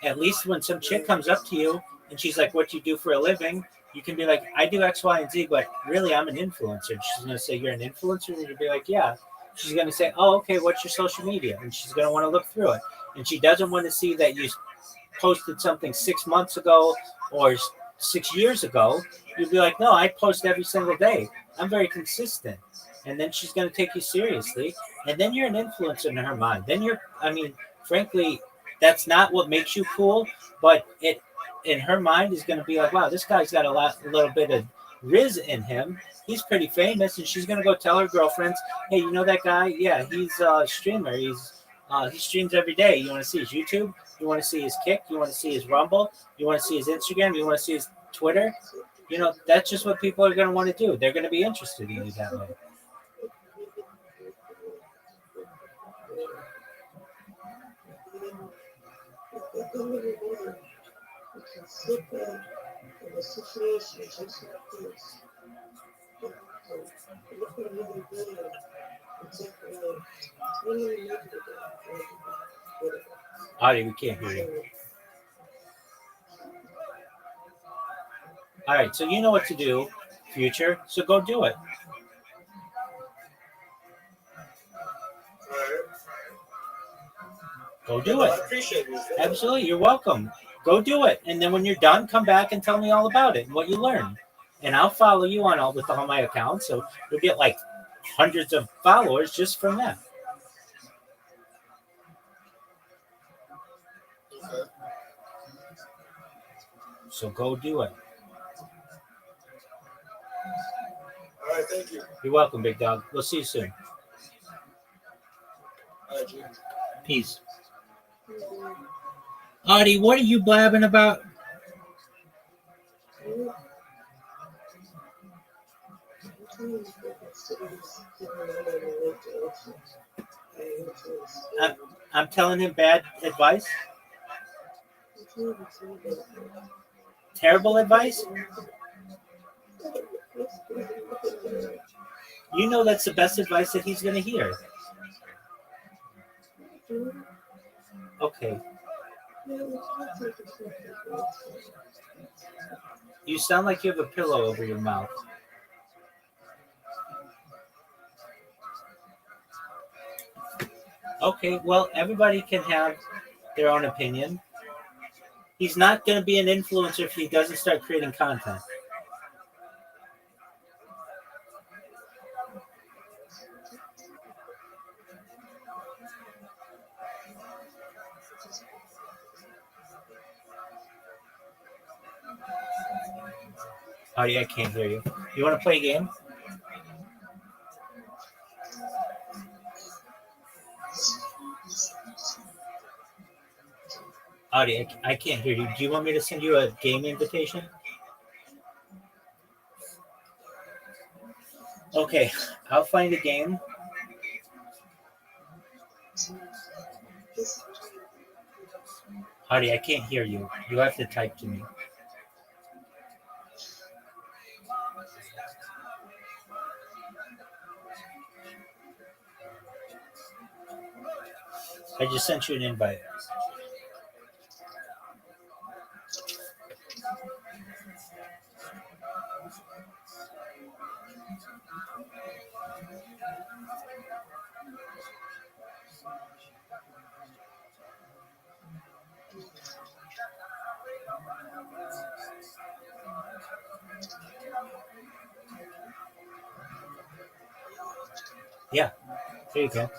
at least when some chick comes up to you and she's like, what do you do for a living? You can be like, I do X, Y, and Z, but really I'm an influencer. She's going to say, you're an influencer? And you'll be like, yeah. She's going to say, oh, okay, what's your social media? And she's going to want to look through it. And she doesn't want to see that you posted something 6 months ago or 6 years ago. You'll be like, no, I post every single day. I'm very consistent. And then she's going to take you seriously. And then you're an influencer in her mind. Then frankly, that's not what makes you cool, but it in her mind is going to be like, wow, this guy's got a little bit of Riz in him. He's pretty famous, and she's going to go tell her girlfriends, hey, you know that guy? Yeah, he's a streamer. He streams every day. You want to see his YouTube? You want to see his Kick? You want to see his Rumble? You want to see his Instagram? You want to see his Twitter? That's just what people are going to want to do. They're going to be interested in you that way. You can sit back in a situation just like this. Look at another video and take around 20 minutes ago. Audie, we can't hear you. All right, so you know what to do, future, so go do it. Go do it. I appreciate it. Absolutely, you're welcome. Go do it. And then when you're done, come back and tell me all about it and what you learned. And I'll follow you on with all my accounts. So you'll get like hundreds of followers just from that. Okay. So go do it. All right, thank you. You're welcome, big dog. We'll see you soon. All right, G. Peace. Audie, what are you blabbing about? I'm telling him bad advice? Terrible advice? You know that's the best advice that he's going to hear. Okay. You sound like you have a pillow over your mouth. Okay, well, everybody can have their own opinion. He's not going to be an influencer if he doesn't start creating content. Oh, yeah, I can't hear you. You want to play a game? Audie, I can't hear you. Do you want me to send you a game invitation? Okay, I'll find a game. Audie, I can't hear you. You have to type to me. I just sent you an invite. Yeah, there you go.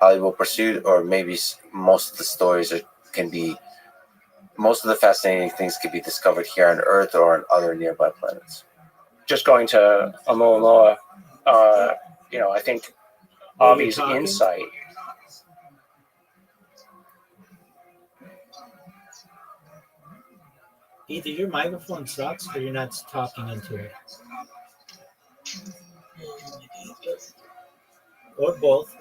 Hollywood Pursuit, or maybe most of the stories can be, most of the fascinating things can be discovered here on Earth or on other nearby planets. Just going to Oumuamua, I think Were you Avi's talking? insight. Either your microphone sucks or you're not talking into it. Or both.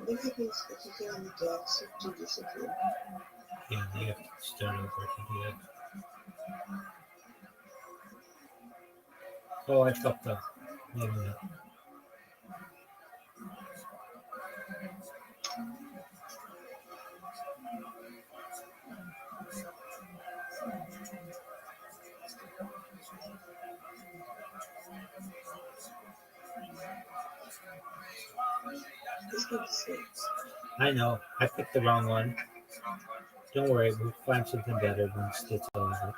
What happens if you get on the decks to disappear? Yeah, you have to start over to do that. Oh, I fucked up. Maybe not. This makes sense. I know. I picked the wrong one. Don't worry. We'll find something better once it's over.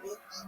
Whoops.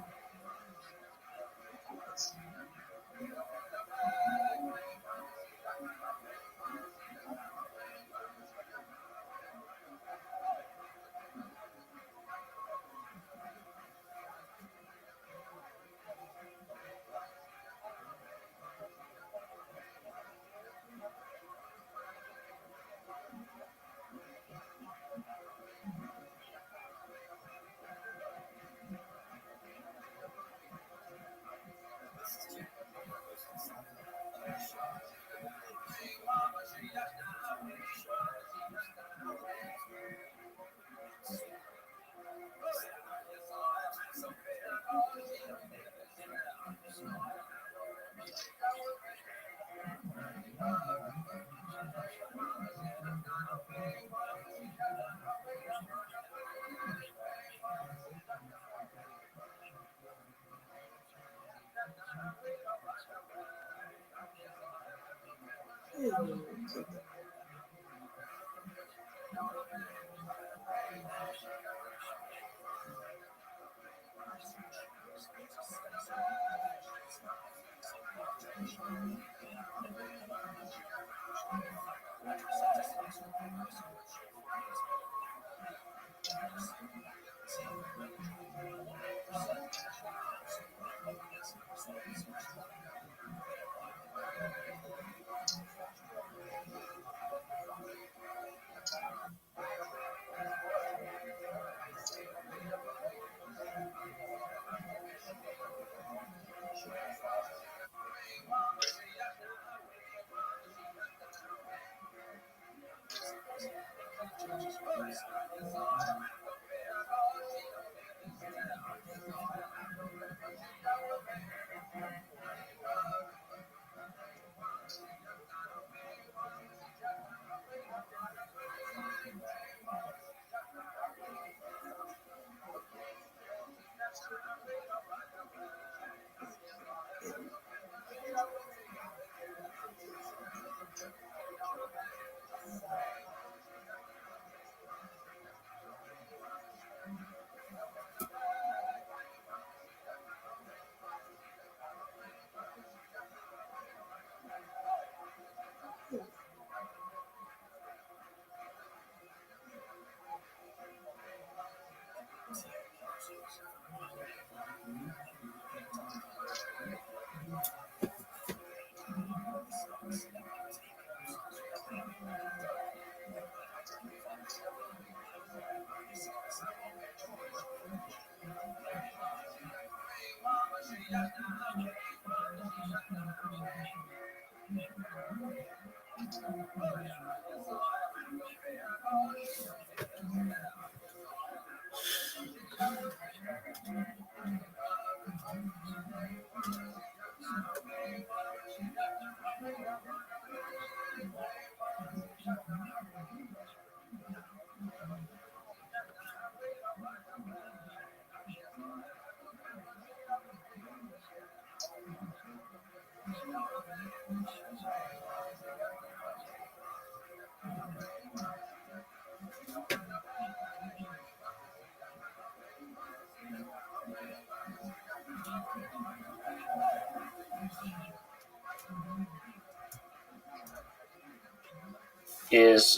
Is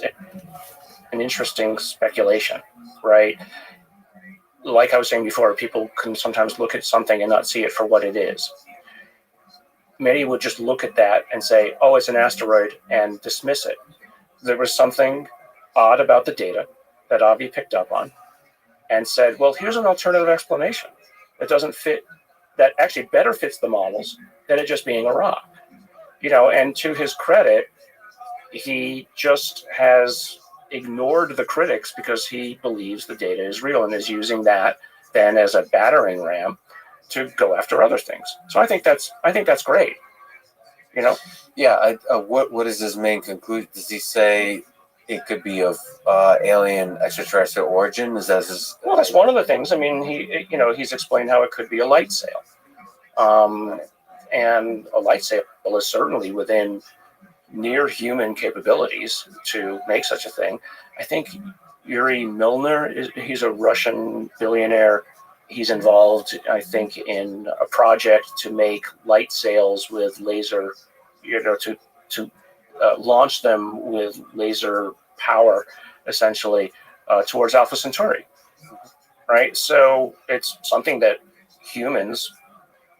an interesting speculation, right? Like I was saying before, people can sometimes look at something and not see it for what it is. Many would just look at that and say, oh, it's an asteroid, and dismiss it. There was something odd about the data that Avi picked up on and said, well, here's an alternative explanation that doesn't fit, that actually better fits the models than it just being a rock. And to his credit, he just has ignored the critics because he believes the data is real and is using that then as a battering ram to go after other things. So I think that's great. Yeah. What is his main conclusion? Does he say it could be of alien extraterrestrial origin? Is that his? Well, that's one of the things. I mean, he's explained how it could be a light sail, and a light sail is certainly within near human capabilities to make such a thing. I think Yuri Milner he's a Russian billionaire. He's involved, I think, in a project to make light sails with laser, to launch them with laser power, essentially, towards Alpha Centauri. Right? So it's something that humans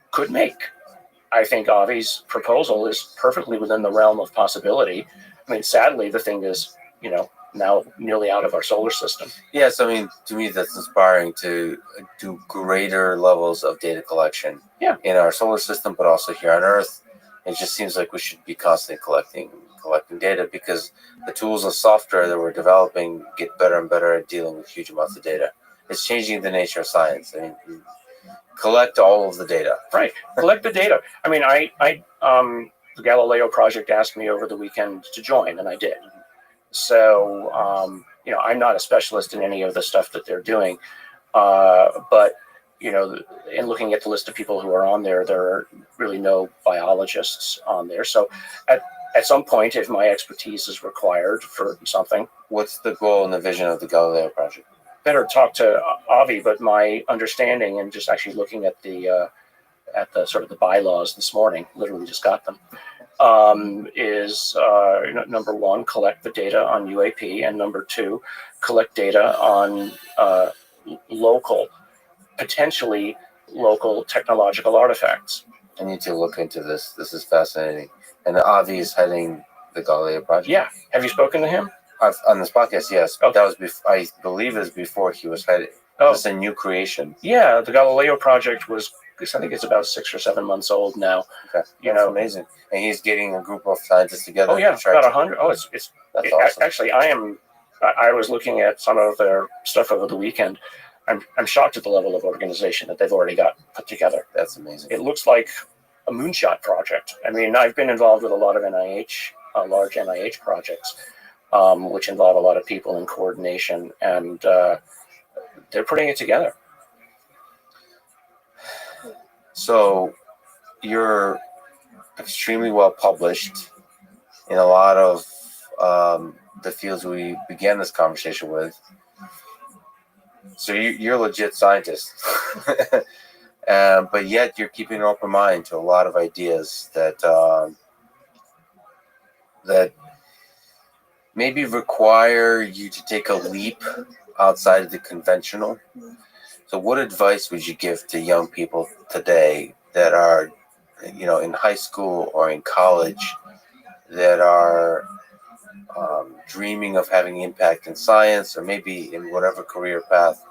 could make. I think Avi's proposal is perfectly within the realm of possibility. I mean, sadly, the thing is, now nearly out of our solar system. Yes, I mean, to me, that's inspiring to do greater levels of data collection in our solar system, but also here on Earth. It just seems like we should be constantly collecting data because the tools and software that we're developing get better and better at dealing with huge amounts of data. It's changing the nature of science. I mean, collect all of the data. Right. Collect the data. I mean, the Galileo project asked me over the weekend to join, and I did. So, I'm not a specialist in any of the stuff that they're doing, but in looking at the list of people who are on there, there are really no biologists on there. So at some point, if my expertise is required for something, What's the goal and the vision of the Galileo project? better talk to Avi. But my understanding, and just actually looking at the sort of the bylaws this morning, literally just got them, is number one, collect the data on UAP, and number two, collect data on potentially local technological artifacts. I need to look into this. This is fascinating. And Avi is heading the Galileo project. Yeah. Have you spoken to him? On this podcast, yes. Okay. That was I believe it was before he was headed. Oh, It's a new creation. yeah. The Galileo project was, I think it's about 6 or 7 months old now. Okay. That's amazing. And he's getting a group of scientists together. Oh yeah, about 100. Oh, it's That's awesome. Actually, I was looking at some of their stuff over the weekend. I'm shocked at the level of organization that they've already got put together. That's amazing. It looks like a moonshot project. I mean, I've been involved with a lot of large NIH projects, which involve a lot of people in coordination, and they're putting it together. So you're extremely well published in a lot of the fields we began this conversation with. So you're a legit scientist, but yet you're keeping an open mind to a lot of ideas that maybe require you to take a leap outside of the conventional. So what advice would you give to young people today that are, in high school or in college, that are dreaming of having impact in science, or maybe in whatever career path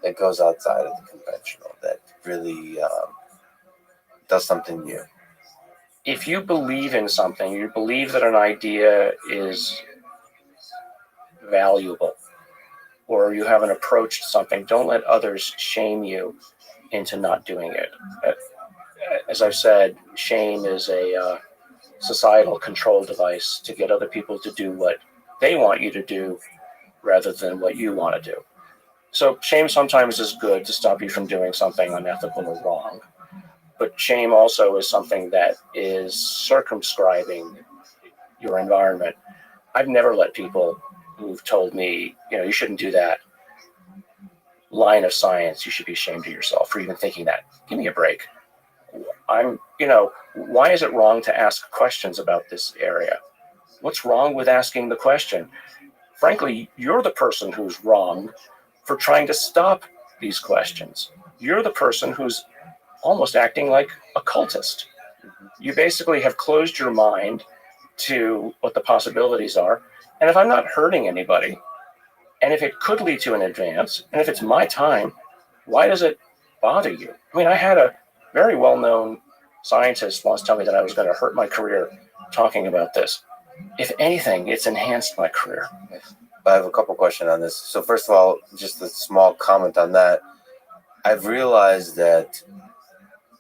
that goes outside of the conventional, that really does something new? If you believe in something, you believe that an idea is valuable, or you haven't approached something, don't let others shame you into not doing it. As I've said, shame is a societal control device to get other people to do what they want you to do rather than what you want to do. So shame sometimes is good to stop you from doing something unethical or wrong. But shame also is something that is circumscribing your environment. I've never let people who've told me, you shouldn't do that line of science, you should be ashamed of yourself for even thinking that. Give me a break. Why is it wrong to ask questions about this area? What's wrong with asking the question? Frankly, you're the person who's wrong for trying to stop these questions. You're the person who's almost acting like a cultist. You basically have closed your mind to what the possibilities are. And if I'm not hurting anybody, and if it could lead to an advance, and if it's my time, why does it bother you? I mean, I had a very well-known scientist once tell me that I was going to hurt my career talking about this. If anything, it's enhanced my career. I have a couple questions on this. So first of all, just a small comment on that. I've realized that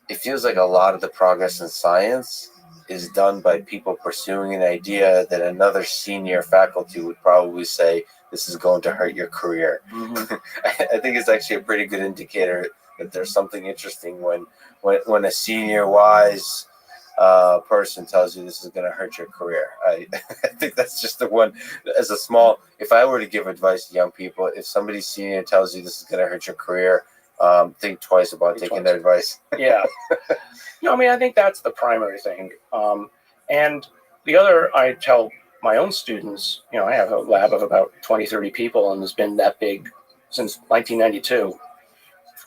it feels like a lot of the progress in science is done by people pursuing an idea that another senior faculty would probably say, this is going to hurt your career. Mm-hmm. I think it's actually a pretty good indicator that there's something interesting when a senior wise person tells you this is going to hurt your career. I think that's just the one. If I were to give advice to young people, if somebody senior tells you this is going to hurt your career, think twice about taking their advice. Yeah. I think that's the primary thing. And the other, I tell my own students, I have a lab of about 20, 30 people, and it's been that big since 1992.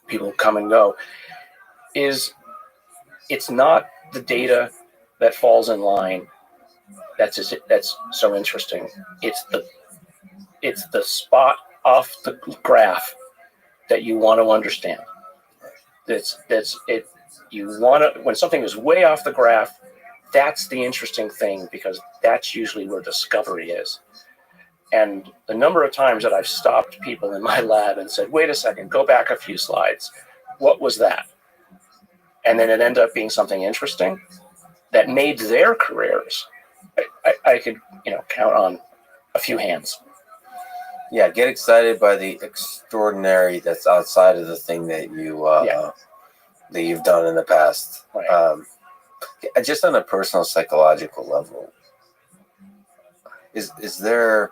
People come and go. It's not the data that falls in line that's so interesting. It's the spot off the graph that you want to understand. That's it. You want to, when something is way off the graph, that's the interesting thing, because that's usually where discovery is. And the number of times that I've stopped people in my lab and said, wait a second, go back a few slides. What was that? And then it ended up being something interesting that made their careers. I could, count on a few hands. Yeah, get excited by the extraordinary that's outside of the thing that that you've done in the past. Right. Just on a personal psychological level, is there?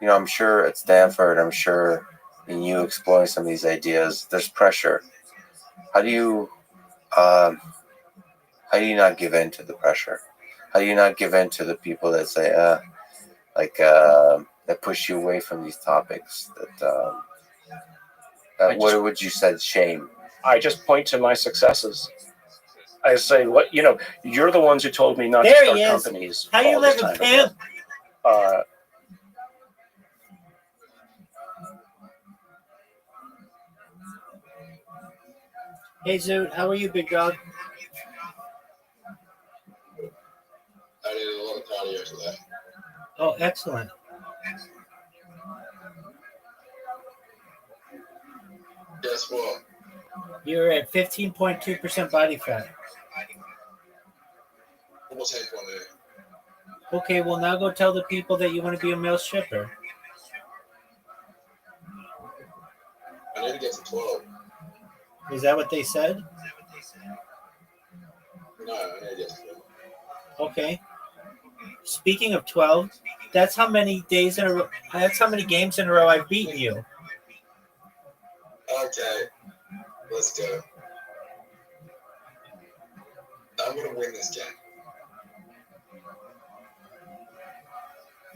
I'm sure at Stanford, I'm sure in you exploring some of these ideas, there's pressure. How do you um, how do you not give in to the pressure? How do you not give in to the people that say, that push you away from these topics? What would you say? Shame. I just point to my successes. I say, what you're the ones who told me not There to he start is. companies How you all this living, time ago. pimp? Hey, Zoot, how are you, big dog? I did a lot of cardio today. Oh, excellent. Guess what? You're at 15.2% body fat. Almost 8.8. Okay, well, now go tell the people that you want to be a male stripper. I need to get to 12. Is that what they said? No, I need to get to 12. Okay. Speaking of 12, that's how many days in a row. That's how many games in a row I've beaten you. Okay, let's go. I'm gonna win this game.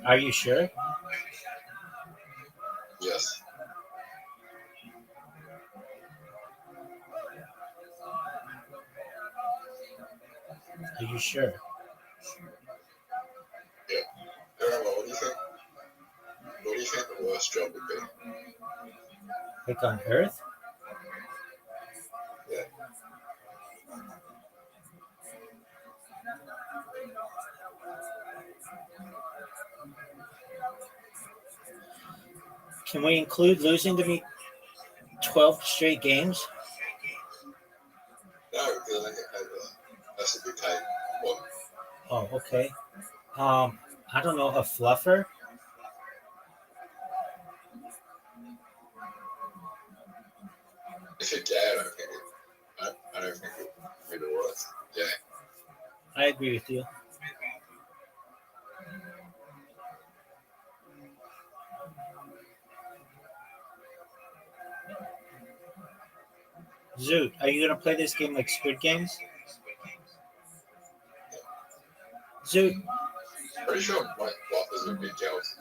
Are you sure? Yes. Are you sure? Yeah. Rabbi, what do you think? What do you think the worst job would be? Like on Earth? Yeah. Can we include losing to me 12 straight games? No, because I don't get paid for that. That's a big paid one. Oh, okay. I don't know, a fluffer? If you're gay, I don't think it would be the worst. Yeah. I agree with you. Zoot, are you going to play this game like Squid Games? Zoot, Pretty sure my fluffers would be jealous.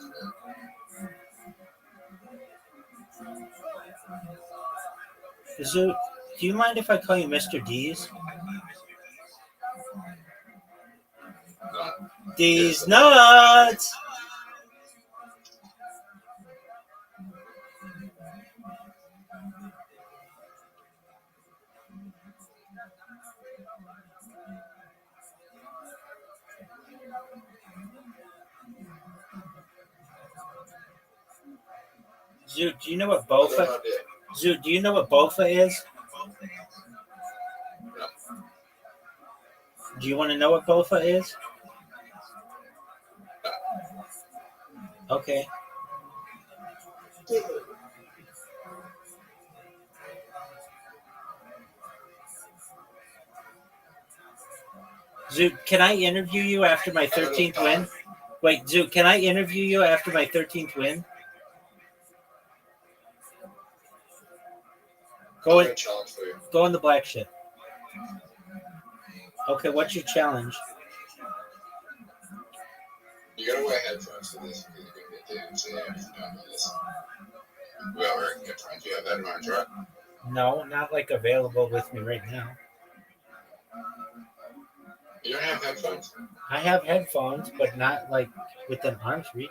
Zoot, do you mind if I call you Mr. D's? No. These nuts! Zoot, do you know what I have bofa? no idea. Zoot, do you know what bofa is? No. Do you want to know what bofa is? Okay. Zoot, can I interview you after my 13th win? Wait, Zoot, can I interview you after my 13th win? I'm gonna challenge for you. Go in the black shit. Okay, what's your challenge? You gotta wear headphones for this because you're gonna get DMCA if you don't know this. We are wearing headphones. You have headphones, right? No, not like available with me right now. You don't have headphones? I have headphones, but not like within arm's reach.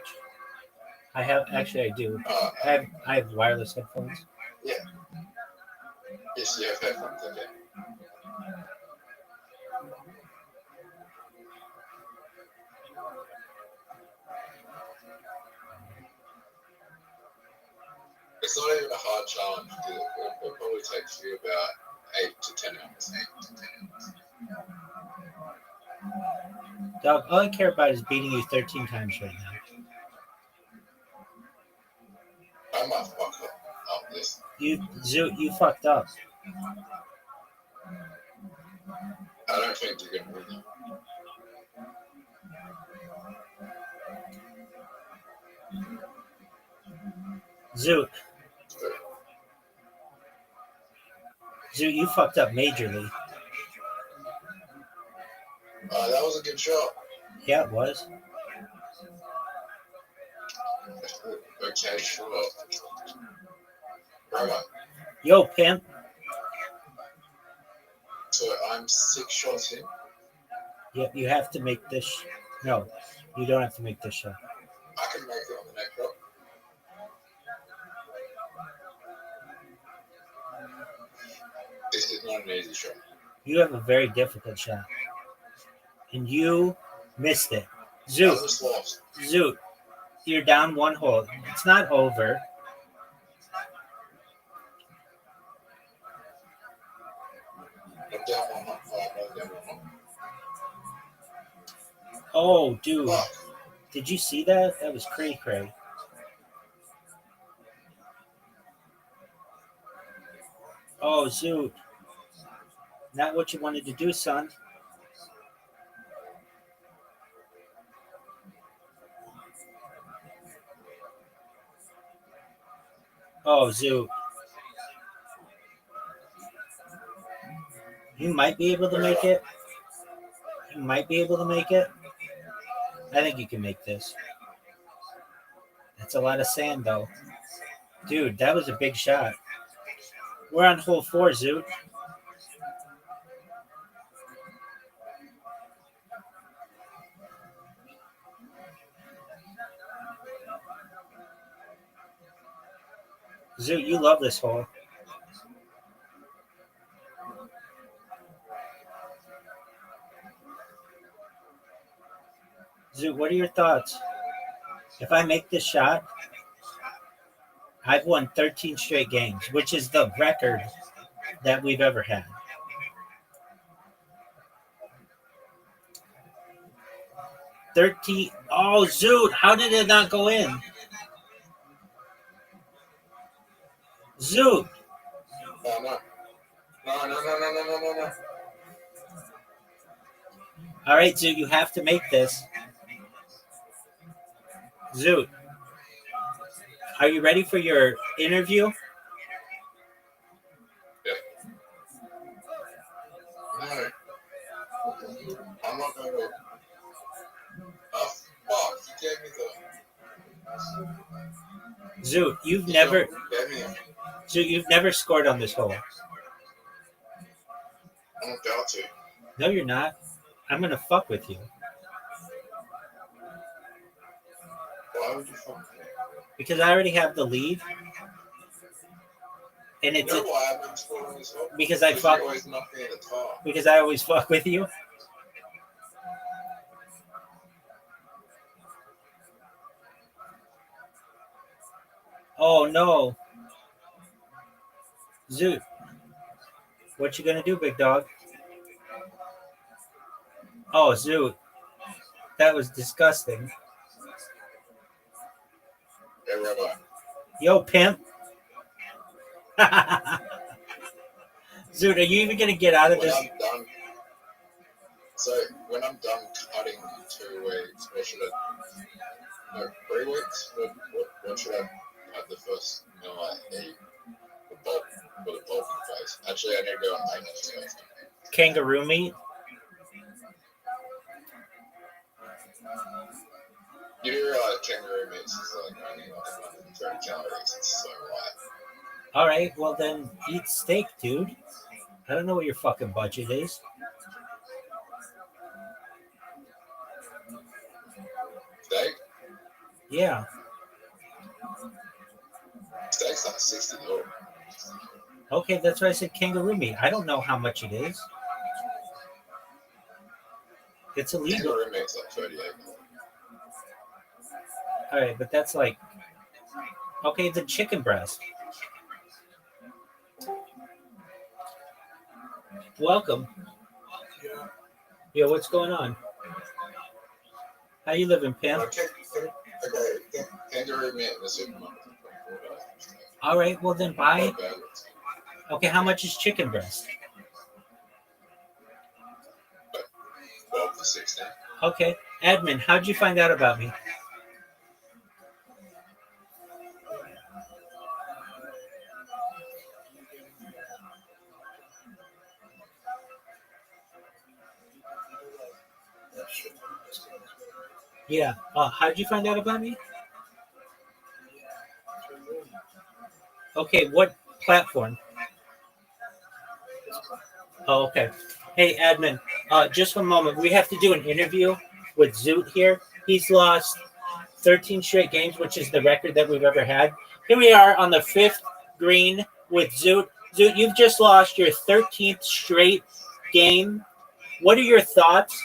Actually I do. I have wireless headphones. Yeah. Yes, you have headphones, okay. It's not even a hard challenge because it probably takes you about 8 to 10 hours. Dog, all I care about is beating you 13 times right now. I might fuck up this. You fucked up. I don't think you're gonna win. Zoot, you fucked up majorly. That was a good shot. Yeah, it was. Okay, sure. Rabbi, Yo, pimp. so I'm 6 shots in. Yep, you have to make this. No, you don't have to make this shot. I can make it on the next shot. This is not an easy shot. You have a very difficult shot, and you missed it. I Zoot, just lost. Zoot, you're down one hole. It's not over. I'm down 1 hole. I'm down 1 hole. Oh, dude, Fuck. did you see that? That was cray cray. Oh, Zoot, not what you wanted to do, son. Oh, Zoot. You might be able to make it. You might be able to make it. I think you can make this. That's a lot of sand, though. Dude, that was a big shot. We're on hole 4, Zoot. Zoot, you love this hole. Zoot, what are your thoughts? If I make this shot, I've won 13 straight games, which is the record that we've ever had. Oh, Zoot, how did it not go in? Zoot. No. All right, Zoot, you have to make this. Zoot, are you ready for your interview? No. I'm not going to. Oh, fuck. You gave me the. Zoot, you've never scored on this hole. I'm about to. No, you're not. I'm gonna fuck with you Why would you fuck me? because I already have the lead, and You it's know why I've been scoring this hole? because I Because fuck you always knock me in the top. because I always fuck with you. Oh no, Zoot, what you gonna do, big dog? Oh, Zoot, that was disgusting. Hey, Rabbi. Yo, pimp. Zoot, are you even gonna get out of When this? I'm done. So, when I'm done cutting 2 weeks, what should I. No, 3 weeks? What should I have the first meal I eat? For the bulking phase. Actually, I need to go on maintenance first. Kangaroo meat? You do realize kangaroo meat is like only like 130 calories. It's so light. All right, well then eat steak, dude. I don't know what your fucking budget is. Steak? Yeah. Steak's like $60. Okay, that's why I said kangaroo meat. I don't know how much it is. It's illegal. Kangaroo meat's like $38. All right, but that's like okay. The chicken breast. Welcome. Yo, what's going on? How you living, pimp? Okay, kangaroo meat in the supermarket. All right, well then buy. Okay, how much is chicken breast? 12 to 16. Okay, Edmund, how'd you find out about me? Yeah, how'd you find out about me? Okay, what platform? Oh, okay. Hey, Edmund, just one moment. We have to do an interview with Zoot here. He's lost 13 straight games, which is the record that we've ever had. Here we are on the fifth green with Zoot. Zoot, you've just lost your 13th straight game. What are your thoughts?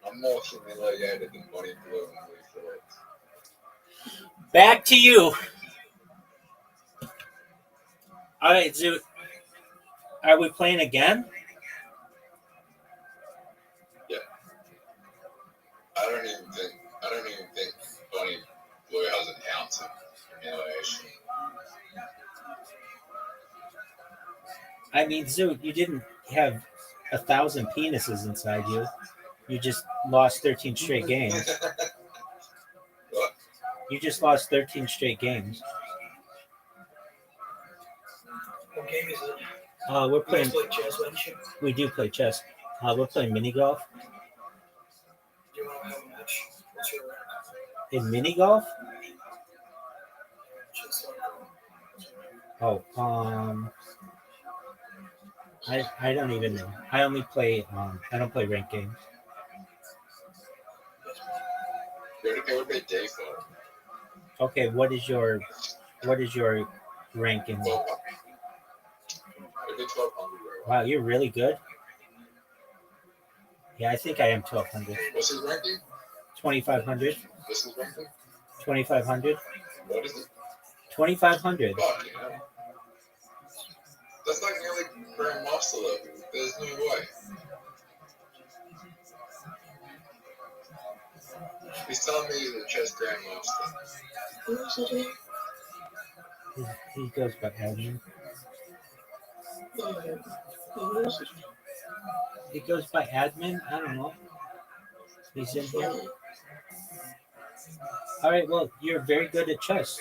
I'm more humiliated than Bonnie Blue and Lee Phillips. Back to you. All right, Zoot. Are we playing again? Yeah. I don't even think Bonnie Blue has an ounce of humiliation. I mean, Zoot, you didn't have 1,000 penises inside you. You just lost 13 straight games. What? You just lost 13 straight games. What game is it? We're You playing. guys play chess, don't you? We do play chess. We're playing mini golf. Do you want to have a match? What's your rank? In mini golf? Chess Oh, I don't even know. I only play I don't play ranked games. It would be default. Okay, what is your ranking? 1200. It'd be 1200. Wow, you're really good. Yeah, I think I am 1,200. What's his ranking? 2,500. What's his ranking? 2,500. What is it? 2,500. Fuck, yeah. That's like nearly Grandmaster level. There's no way. He's telling me he's a chess Grandmaster. Who's it? He goes by admin. Who's it? He goes by admin. I don't know. He's in here. All right. Well, you're very good at chess.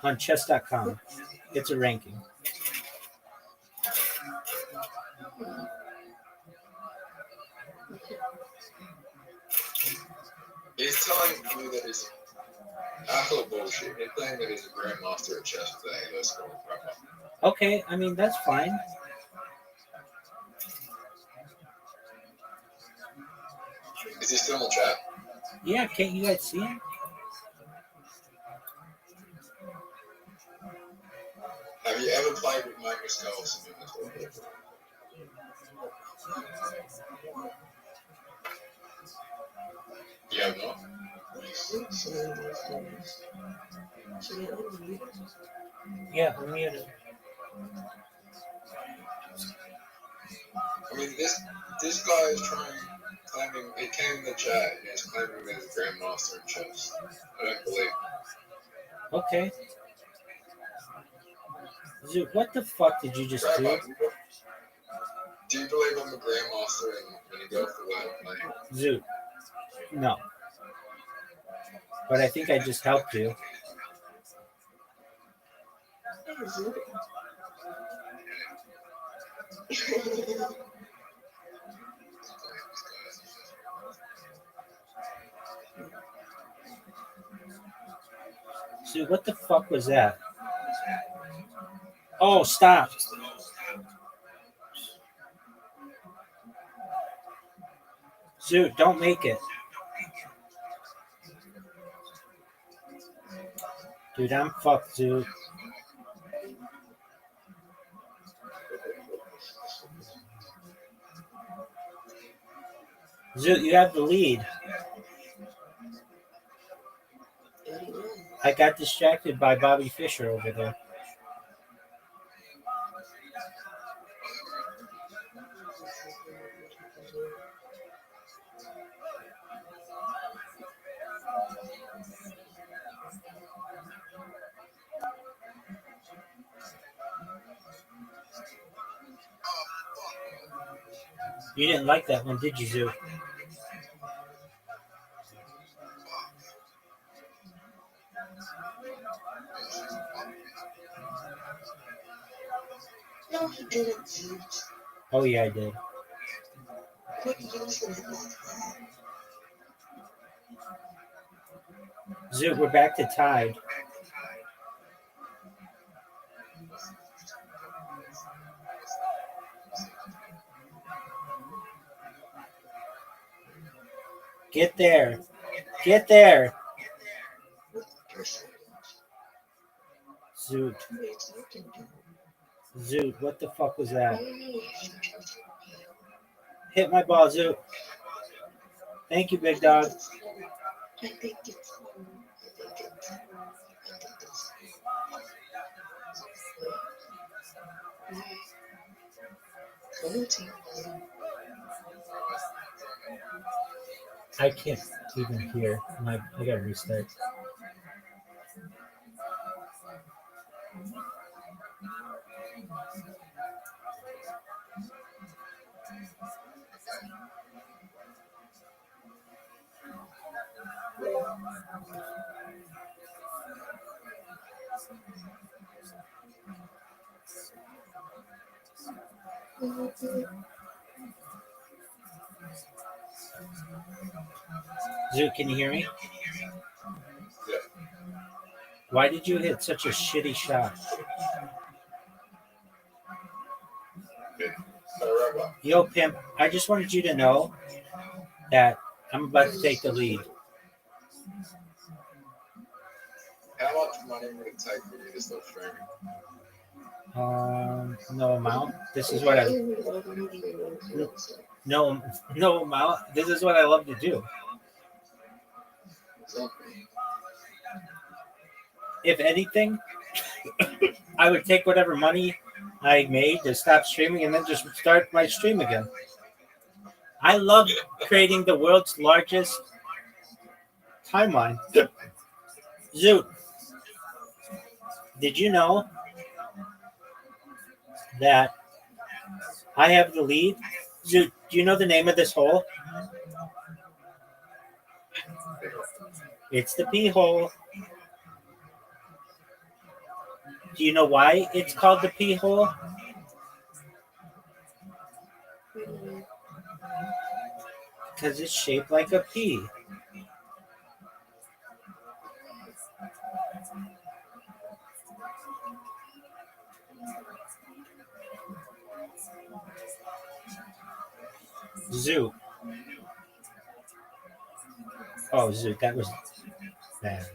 On chess.com. It's a ranking. He's telling me that he's actual bullshit. He's saying that he's a Grandmaster at chess with a Halo score. Okay. I mean, that's fine. Is he still in the chat? Yeah. Can't you guys see him? Have you ever played with Magnus Carlsen in the tour? You have not? Yeah. I'm muted. I mean, this guy is claiming, he came in the chat and he's claiming that he's a Grandmaster in chess. I don't believe it. Okay. Zoot, what the fuck did you just do? Rabbi, do you believe I'm a Grandmaster in mini golf the way I'm playing? Zoot. No. But I think I just helped you. Zoot, what the fuck was that? Oh, stop. Zoot, don't make it. Dude, I'm fucked, Zoot. Zoot, you have the lead. I got distracted by Bobby Fischer over there. You didn't like that one, did you, Zoo? No, he didn't. Zoot. Oh yeah, I did. Quit using it like that. Zoo, we're back to tied. Get there. Get there. What person? Zoot. Who are you talking to? Zoot, what the fuck was I that? don't know if you're talking to me. Hit my ball, Zoot. Thank you, big dog. I think it's him. I think it's him. I think it's him. Floating. I can't even hear. I gotta restart. Zoot, can you hear me? Yeah. Why did you hit such a shitty shot? Rabbi. Yo, Pimp, I just wanted you to know that I'm about to take the lead. How much money would it take for you to stop streaming? No amount. This is what I no amount. This is what I love to do. If anything, I would take whatever money I made to stop streaming and then just start my stream again. I love creating the world's largest timeline. Zoot, did you know that I have the lead? Zoot, do you know the name of this hole? It's the pee hole. Do you know why it's called the pee hole? Because it's shaped like a pea. Zoo. Oh, Zoo, that was bad.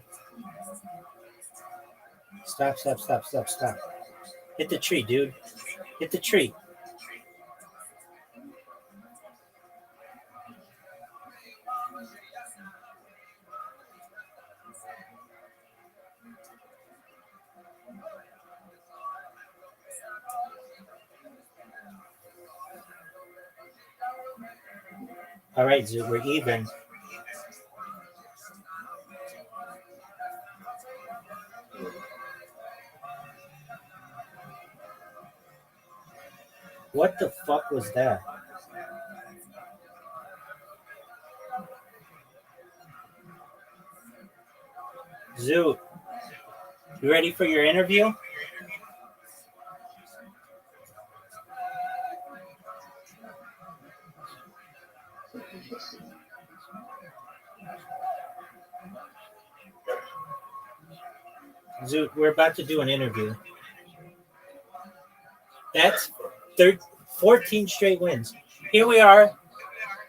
Stop. Hit the tree, dude. Hit the tree. All right, Zoo, we're even. What the fuck was that? Zoo, you ready for your interview? Zoo, we're about to do an interview. That's 14 straight wins. Here we are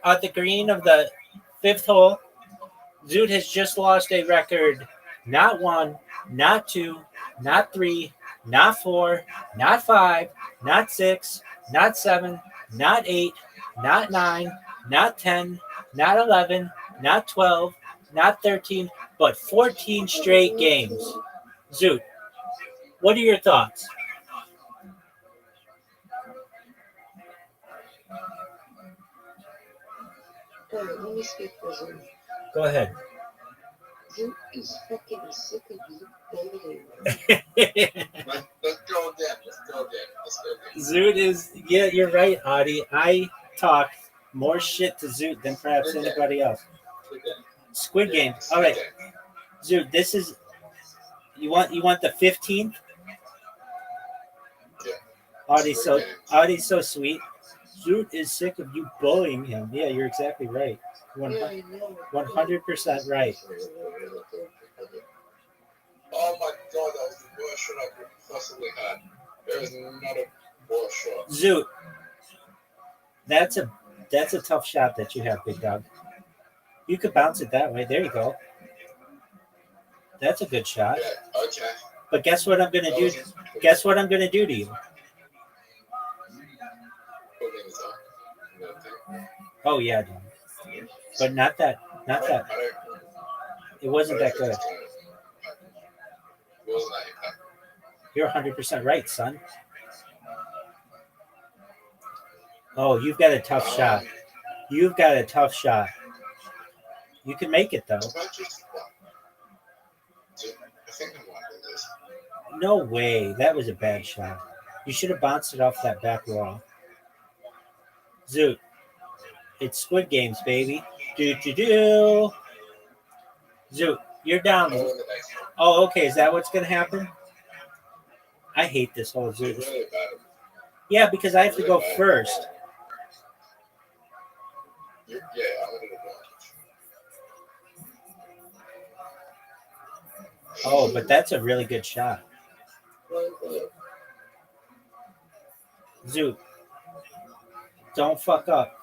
at the green of the fifth hole. Zoot has just lost a record. Not 1, not 2, not 3, not 4, not 5, not 6, not 7, not 8, not 9, not 10, not 11, not 12, not 13, but 14 straight games. Zoot, what are your thoughts? Let me speak for Zoot. Go ahead. Zoot is fucking sick of you dating. Let's go again. Zoot is, yeah, you're right, Audie. I talk more shit to Zoot than perhaps anybody else. Squid Game. All right, Zoot. This is you want the 15th. Yeah. Audie's so sweet. Zoot is sick of you bullying him. Yeah, you're exactly right. 100% right. Oh my god, that was the worst shot I could possibly had. There is not a worse shot. Zoot. That's a tough shot that you have, big dog. You could bounce it that way. There you go. That's a good shot. Yeah, okay. But guess what I'm gonna do? Guess what I'm gonna do to you? Oh yeah, Don. But not that. Not that. It wasn't that good. You're 100% right, son. Oh, you've got a tough shot. You've got a tough shot. You can make it though. No way. That was a bad shot. You should have bounced it off that back wall. Zoot. It's Squid Games, baby. Do. Zoot, you're down. Oh, okay. Is that what's going to happen? I hate this whole Zoot. Yeah, because I have to go first. Yeah, I wanted to Oh, but that's a really good shot. Zoot, don't fuck up.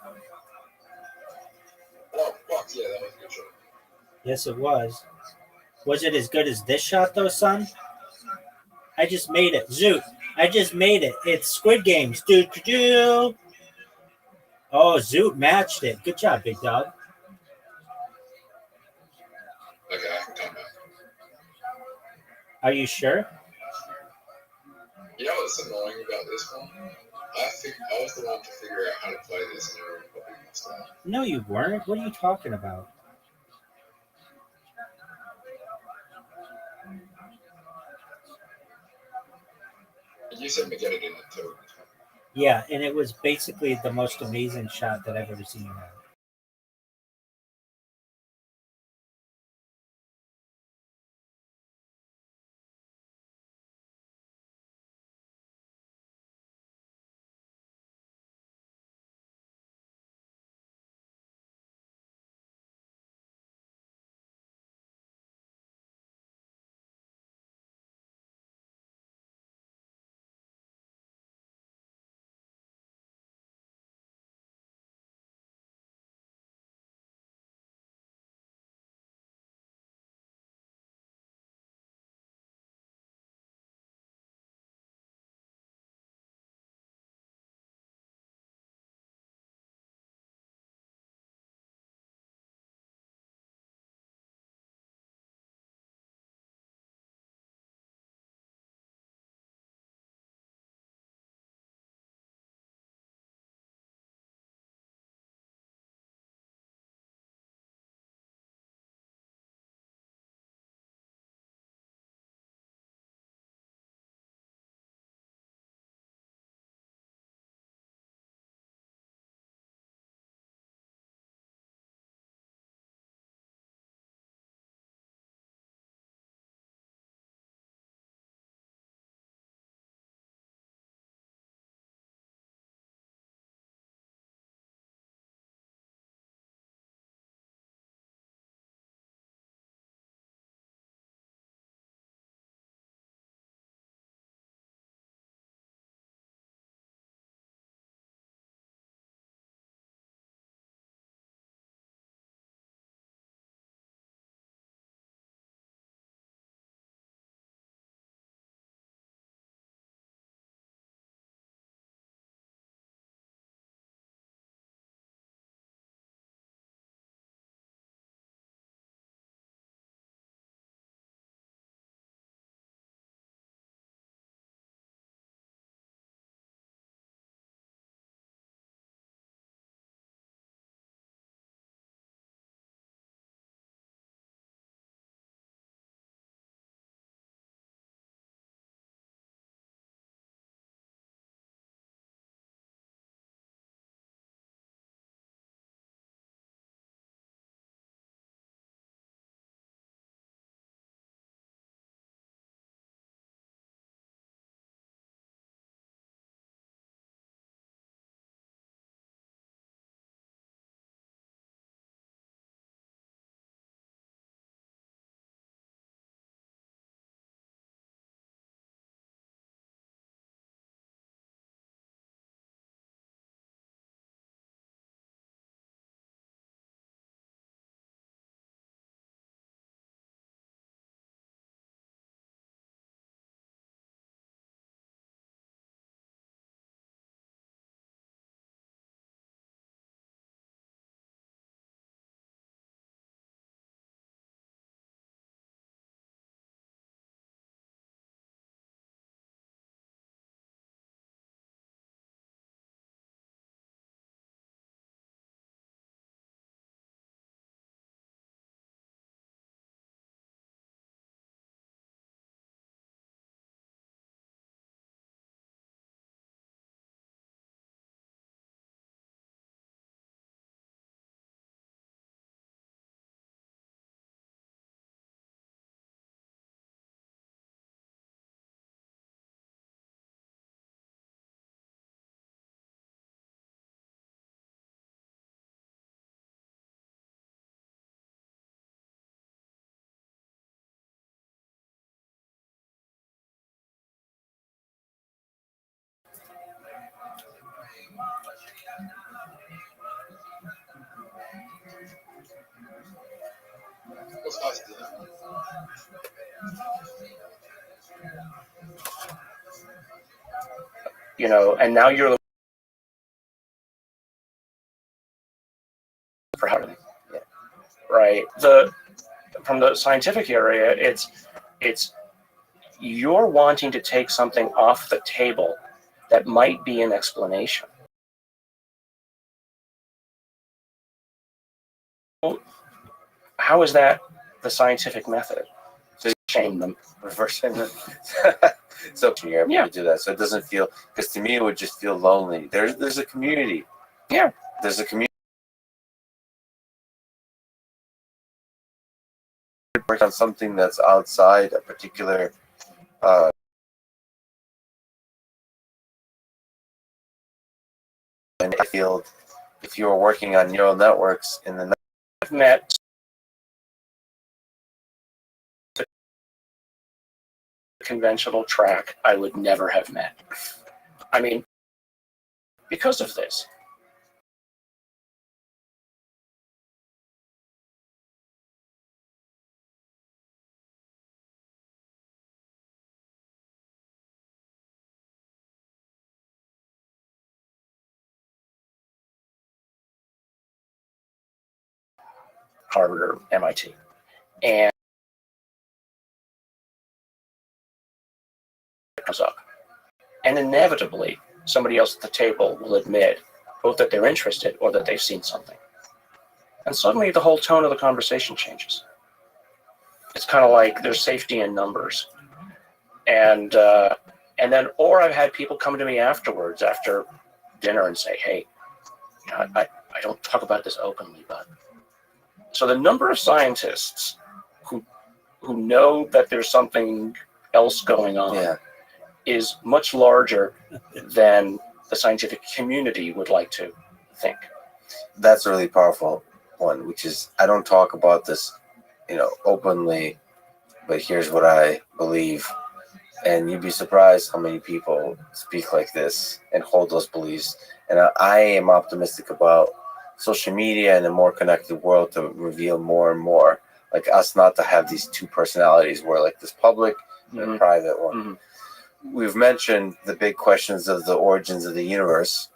Oh, fuck yeah, that was a good shot. Yes, it was. Was it as good as this shot, though, son? I just made it. Zoot, I just made it. It's Squid Games. Do. Oh, Zoot matched it. Good job, big dog. Okay, I can come back. Are you sure? You know what's annoying about this one? I was the one to figure out how to play this and everyone probably messed up. No, you weren't. What are you talking about? You said me get it in the too. Yeah, and it was basically the most amazing shot that I've ever seen you have. And now you're for how right? From the scientific area, it's you're wanting to take something off the table that might be an explanation. How is that the scientific method? To shame them. Reverse it. So you're able to do that, so it doesn't feel, because to me it would just feel lonely. There's a community. Yeah. There's a community. Work on something that's outside a particular field. If you were working on neural networks in the I've met the conventional track I would never have met. I mean, because of this. Harvard or MIT. And it comes up. And inevitably, somebody else at the table will admit both that they're interested or that they've seen something. And suddenly the whole tone of the conversation changes. It's kind of like there's safety in numbers. And then, or I've had people come to me afterwards, after dinner, and say, hey, I don't talk about this openly, but. So the number of scientists who know that there's something else going on is much larger than the scientific community would like to think. That's a really powerful one, which is, I don't talk about this, openly, but here's what I believe. And you'd be surprised how many people speak like this and hold those beliefs. And I am optimistic about social media and a more connected world to reveal more and more, like us not to have these two personalities where like this public and a private one. Mm-hmm. We've mentioned the big questions of the origins of the universe.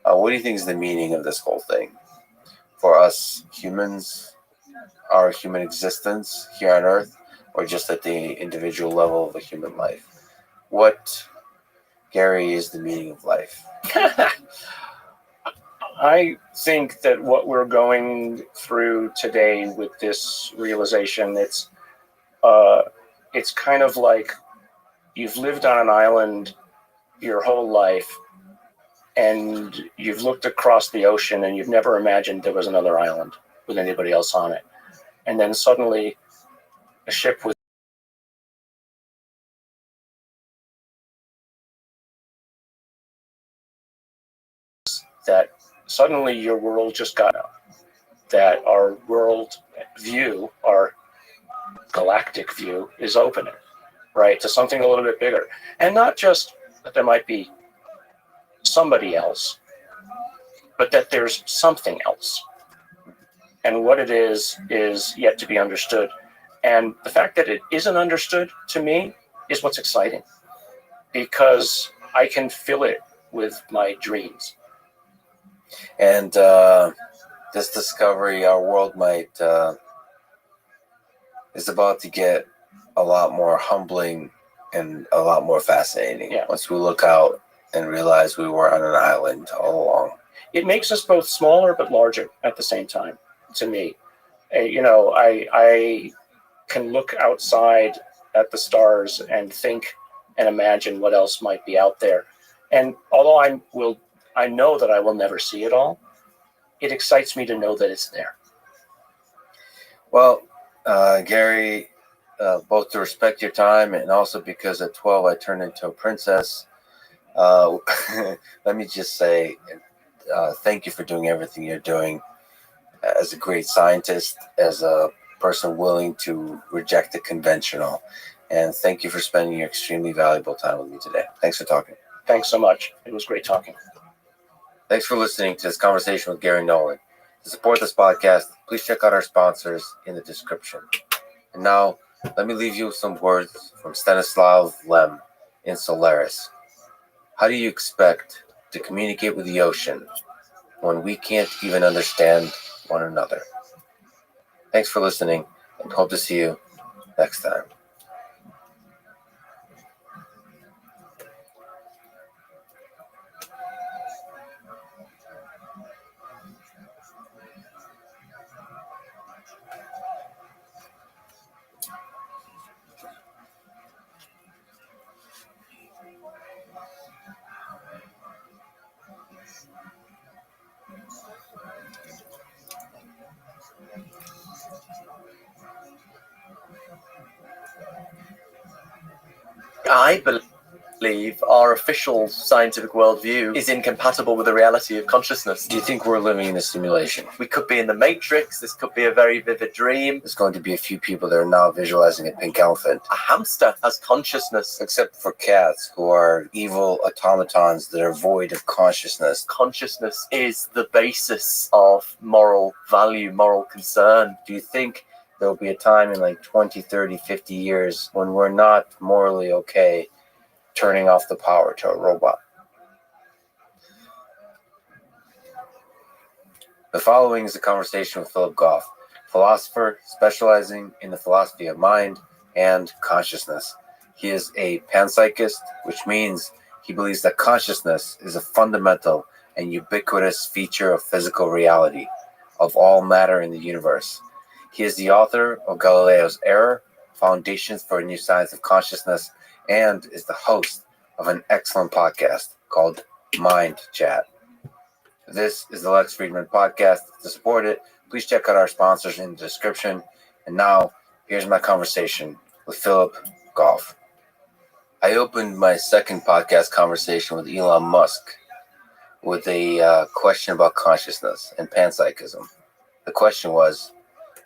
What do you think is the meaning of this whole thing for us humans, our human existence here on Earth, or just at the individual level of a human life? What, Gary, is the meaning of life? I think that what we're going through today with this realization, it's kind of like you've lived on an island your whole life, and you've looked across the ocean and you've never imagined there was another island with anybody else on it. And then suddenly a ship was that suddenly your world just got out. That our world view, our galactic view, is opening, right, to something a little bit bigger. And not just that there might be somebody else, but that there's something else. And what it is yet to be understood. And the fact that it isn't understood, to me, is what's exciting. Because I can fill it with my dreams. And this discovery, our world is about to get a lot more humbling and a lot more fascinating. Yeah. Once we look out and realize we were on an island all along. It makes us both smaller but larger at the same time, to me. I can look outside at the stars and think and imagine what else might be out there. And although I know that I will never see it all, it excites me to know that it's there. Well, Gary, both to respect your time and also because at 12 I turned into a princess, let me just say thank you for doing everything you're doing as a great scientist, as a person willing to reject the conventional. And thank you for spending your extremely valuable time with me today. Thanks for talking. Thanks so much. It was great talking. Thanks for listening to this conversation with Gary Nolan. To support this podcast, please check out our sponsors in the description. And now, Let me leave you with some words from Stanislav Lem in Solaris. How do you expect to communicate with the ocean when we can't even understand one another? Thanks for listening, and hope to see you next time. I believe our official scientific worldview is incompatible with the reality of consciousness. Do you think we're living in a simulation? We could be in the Matrix. This could be a very vivid dream. There's going to be a few people that are now visualizing a pink elephant. A hamster has consciousness. Except for cats, who are evil automatons that are void of consciousness. Consciousness is the basis of moral value, moral concern. Do you think there'll be a time in like 20, 30, 50 years when we're not morally okay turning off the power to a robot? The following is a conversation with Philip Goff, philosopher specializing in the philosophy of mind and consciousness. He is a panpsychist, which means he believes that consciousness is a fundamental and ubiquitous feature of physical reality, of all matter in the universe. He is the author of Galileo's Error, Foundations for a New Science of Consciousness, and is the host of an excellent podcast called Mind Chat. This is the Lex Friedman podcast. To support it, please check out our sponsors in the description. And now, here's my conversation with Philip Goff. I opened my second podcast conversation with Elon Musk with a question about consciousness and panpsychism. The question was,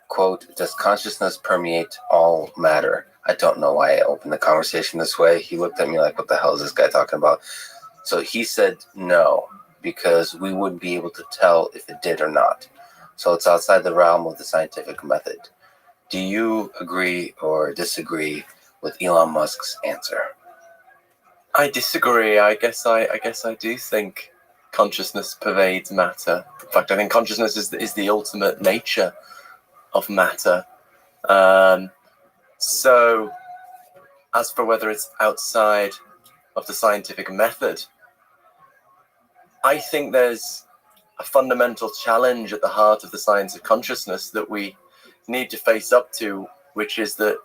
quote, does consciousness permeate all matter? I don't know why I opened the conversation this way. He looked at me like, what the hell is this guy talking about? So he said no, because we wouldn't be able to tell if it did or not. So it's outside the realm of the scientific method. Do you agree or disagree with Elon Musk's answer? I disagree. I guess I do think consciousness pervades matter. In fact, I think consciousness is the ultimate nature of matter. So as for whether it's outside of the scientific method, I think there's a fundamental challenge at the heart of the science of consciousness that we need to face up to, which is that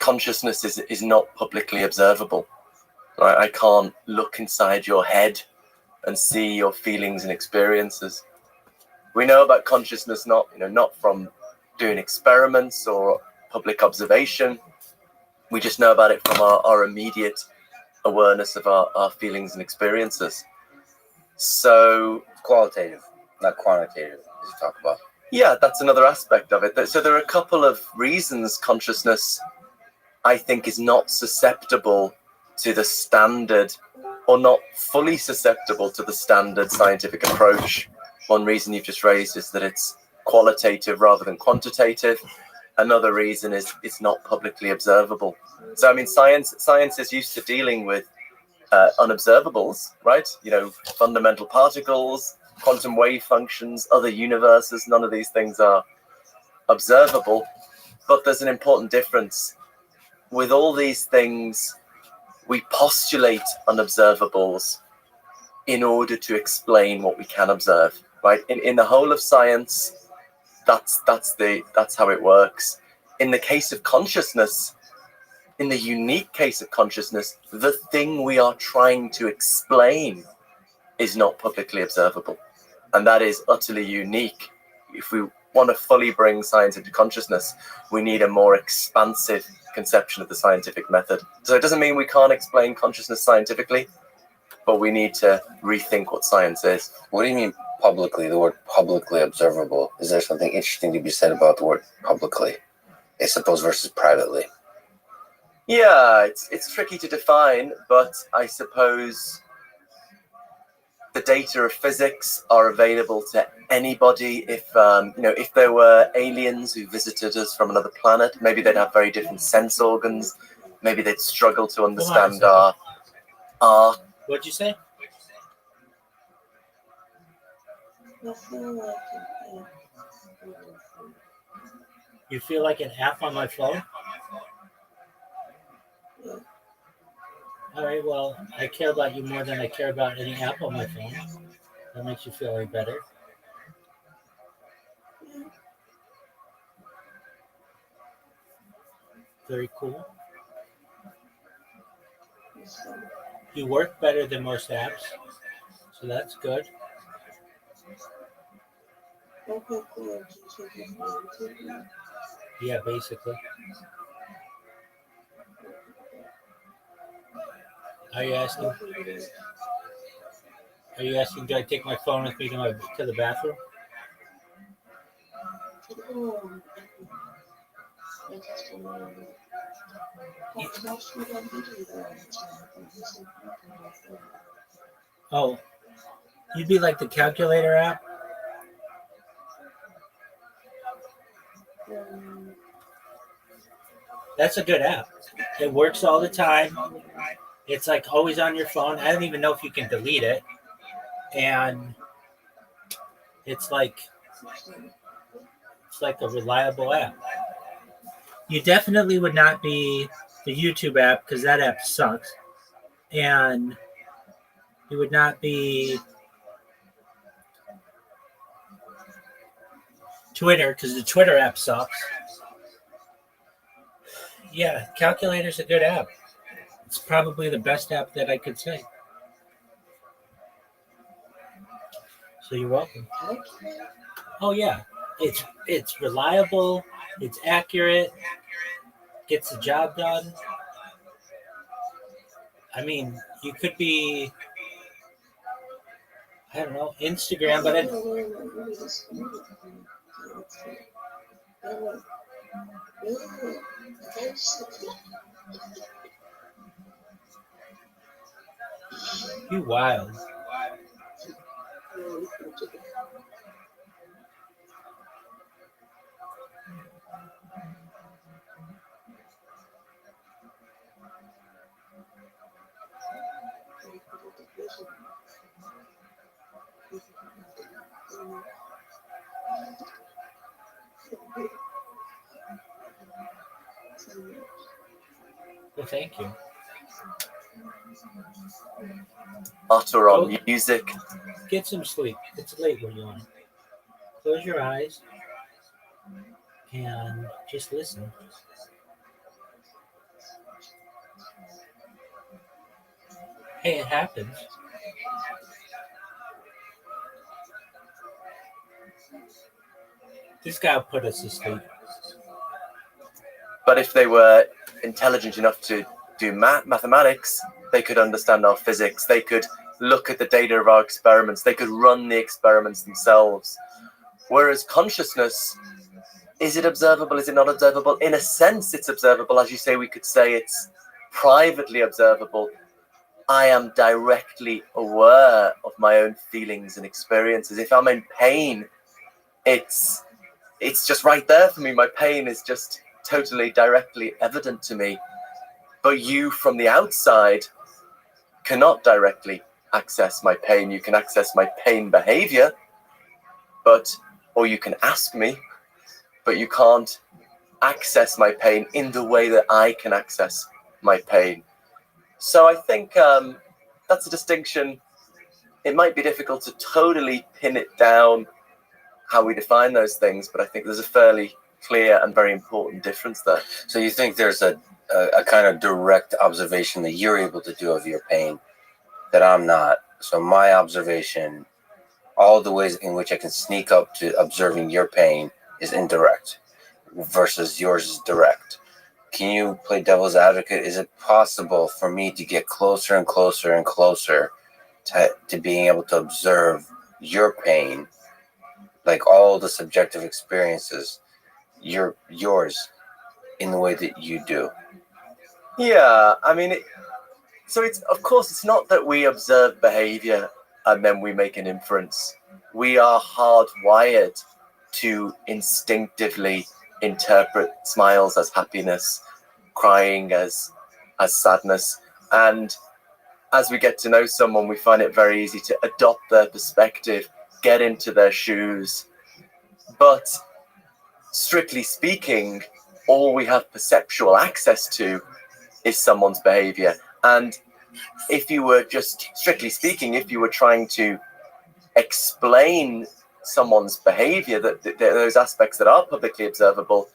consciousness is not publicly observable. Right? I can't look inside your head and see your feelings and experiences. We know about consciousness not from doing experiments or public observation. We just know about it from our immediate awareness of our feelings and experiences. So qualitative, not quantitative, as you talk about. Yeah, that's another aspect of it. So there are a couple of reasons consciousness, I think, is not susceptible to the standard, or not fully susceptible to the standard scientific approach. One reason you've just raised is that it's qualitative rather than quantitative. Another reason is it's not publicly observable. So, I mean, science is used to dealing with unobservables, right? Fundamental particles, quantum wave functions, other universes. None of these things are observable. But there's an important difference. With all these things, we postulate unobservables in order to explain what we can observe, right? In the whole of science, that's how it works. In the case of consciousness, in the unique case of consciousness, the thing we are trying to explain is not publicly observable. And that is utterly unique. If we want to fully bring science into consciousness, we need a more expansive conception of the scientific method. So it doesn't mean we can't explain consciousness scientifically, but we need to rethink what science is. What do you mean publicly, the word publicly observable? Is there something interesting to be said about the word publicly, I suppose, versus privately? Yeah, it's tricky to define, but I suppose the data of physics are available to anybody. If if there were aliens who visited us from another planet, maybe they'd have very different sense organs. Maybe they'd struggle to understand our art. What'd you say? I feel like an app. You feel like an app on my phone? Yeah. All right, well, I care about you more than I care about any app on my phone. That makes you feel any better. Yeah. Very cool. So, You work better than most apps, so that's good. okay, cool. Did you check this on YouTube now? Yeah, basically. Are you asking? Are you asking? Do I take my phone with me to the bathroom? I just don't know. I was watching that video the other time. I was so happy about that. Oh, you'd be like the calculator app. Um, That's a good app. It works all the time. It's like always on your phone. I don't even know if you can delete it. And it's like a reliable app. You definitely would not be the YouTube app because that app sucks. And you would not be Twitter because the Twitter app sucks. Yeah, Calculator's a good app. It's probably the best app that I could say. So you're welcome. okay. Oh yeah, it's reliable, it's accurate, gets the job done. I mean, you could be, I don't know, Instagram, but it, you wild. Well, thank you. Utter on music. Get some sleep. It's late where you are. Close your eyes and just listen. Hey, it happens. This guy will put us to sleep. But if they were intelligent enough to do mathematics, they could understand our physics. They could look at the data of our experiments. They could run the experiments themselves. Whereas consciousness, is it observable? Is it not observable? In a sense, it's observable. As you say, we could say it's privately observable. I am directly aware of my own feelings and experiences. If I'm in pain, it's just right there for me. My pain is just totally directly evident to me. But you from the outside cannot directly access my pain. You can access my pain behavior, or you can ask me, but you can't access my pain in the way that I can access my pain. So I think that's a distinction. It might be difficult to totally pin it down how we define those things, but I think there's a fairly clear and very important difference there. So you think there's a kind of direct observation that you're able to do of your pain that I'm not. So my observation, all the ways in which I can sneak up to observing your pain is indirect versus yours is direct. Can you play devil's advocate? Is it possible for me to get closer and closer and closer to being able to observe your pain, like all the subjective experiences, yours in the way that you do? Yeah, I mean, so it's, of course, it's not that we observe behavior and then we make an inference. We are hardwired to instinctively interpret smiles as happiness, crying as sadness. And as we get to know someone, we find it very easy to adopt their perspective, get into their shoes. But strictly speaking, all we have perceptual access to is someone's behavior. And if you were just, strictly speaking, if you were trying to explain someone's behavior, those aspects that are publicly observable,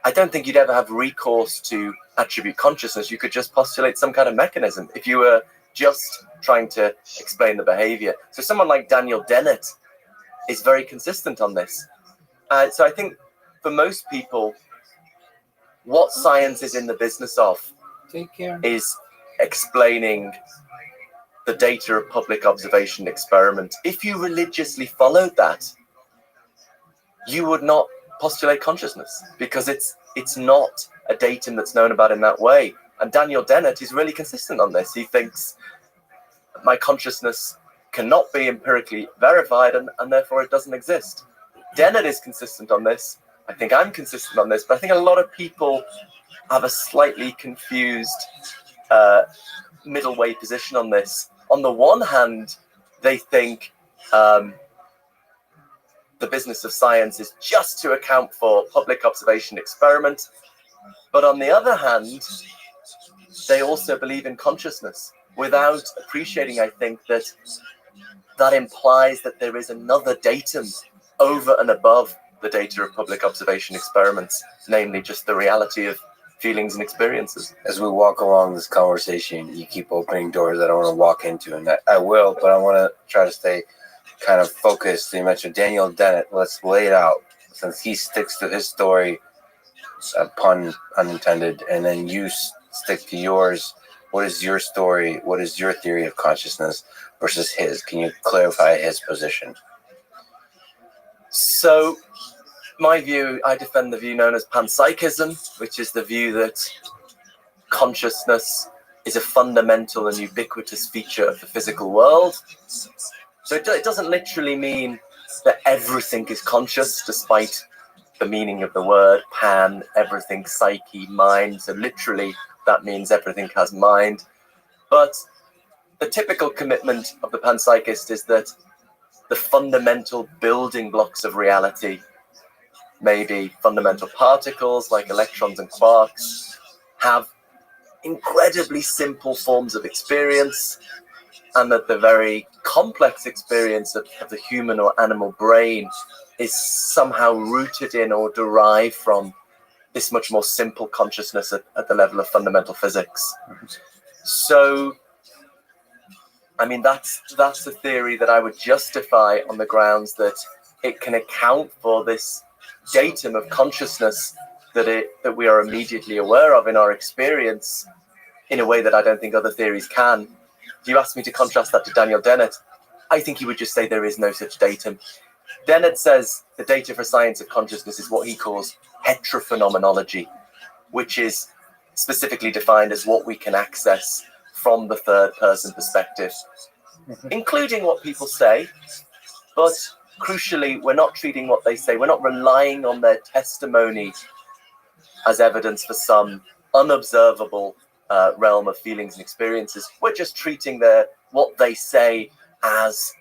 I don't think you'd ever have recourse to attribute consciousness. You could just postulate some kind of mechanism if you were just trying to explain the behavior. So someone like Daniel Dennett is very consistent on this. So I think for most people, what science is in the business of is explaining the data of public observation experiment. If you religiously followed that, you would not postulate consciousness, because it's not a datum that's known about in that way. And Daniel Dennett is really consistent on this. He thinks my consciousness cannot be empirically verified, and therefore it doesn't exist. Dennett is consistent on this. I think I'm consistent on this, but I think a lot of people have a slightly confused middle way position on this. On the one hand, they think the business of science is just to account for public observation experiment. But on the other hand, they also believe in consciousness without appreciating, I think, that implies that there is another datum over and above the data of public observation experiments, namely just the reality of feelings and experiences. As we walk along this conversation, you keep opening doors that I want to walk into, and I will, but I want to try to stay kind of focused. You mentioned Daniel Dennett. Let's lay it out, since he sticks to his story, pun unintended, and then you stick to yours. What is your story? What is your theory of consciousness versus his? Can you clarify his position? So, my view, I defend the view known as panpsychism, which is the view that consciousness is a fundamental and ubiquitous feature of the physical world. So it doesn't literally mean that everything is conscious, despite the meaning of the word pan, everything, psyche, mind. So literally, that means everything has mind. But the typical commitment of the panpsychist is that the fundamental building blocks of reality, maybe fundamental particles like electrons and quarks, have incredibly simple forms of experience, and that the very complex experience of the human or animal brain is somehow rooted in or derived from this much more simple consciousness at the level of fundamental physics. So, I mean, that's a theory that I would justify on the grounds that it can account for this datum of consciousness that we are immediately aware of in our experience in a way that I don't think other theories can. If you ask me to contrast that to Daniel Dennett, I think he would just say there is no such datum. Dennett says the data for science of consciousness is what he calls heterophenomenology, which is specifically defined as what we can access from the third person perspective, including what people say, but crucially, we're not treating what they say, we're not relying on their testimony as evidence for some unobservable realm of feelings and experiences. We're just treating what they say as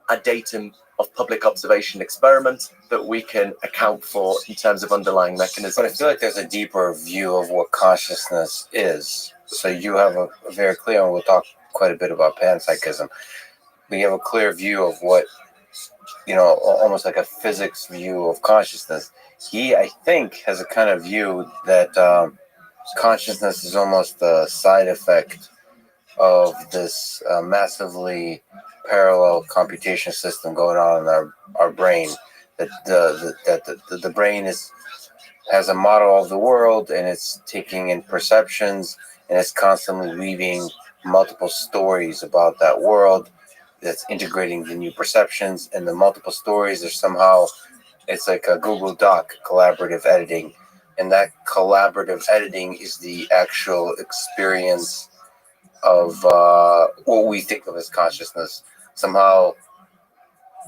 a datum of public observation experiment that we can account for in terms of underlying mechanisms. But I feel like there's a deeper view of what consciousness is. So you have a very clear, and we'll talk quite a bit about panpsychism, but you have a clear view of what, almost like a physics view of consciousness. He, I think, has a kind of view that consciousness is almost a side effect of this massively parallel computation system going on in our brain. That the brain has a model of the world, and it's taking in perceptions, and it's constantly weaving multiple stories about that world that's integrating the new perceptions, and the multiple stories are somehow, it's like a Google Doc, collaborative editing, and that collaborative editing is the actual experience of what we think of as consciousness. somehow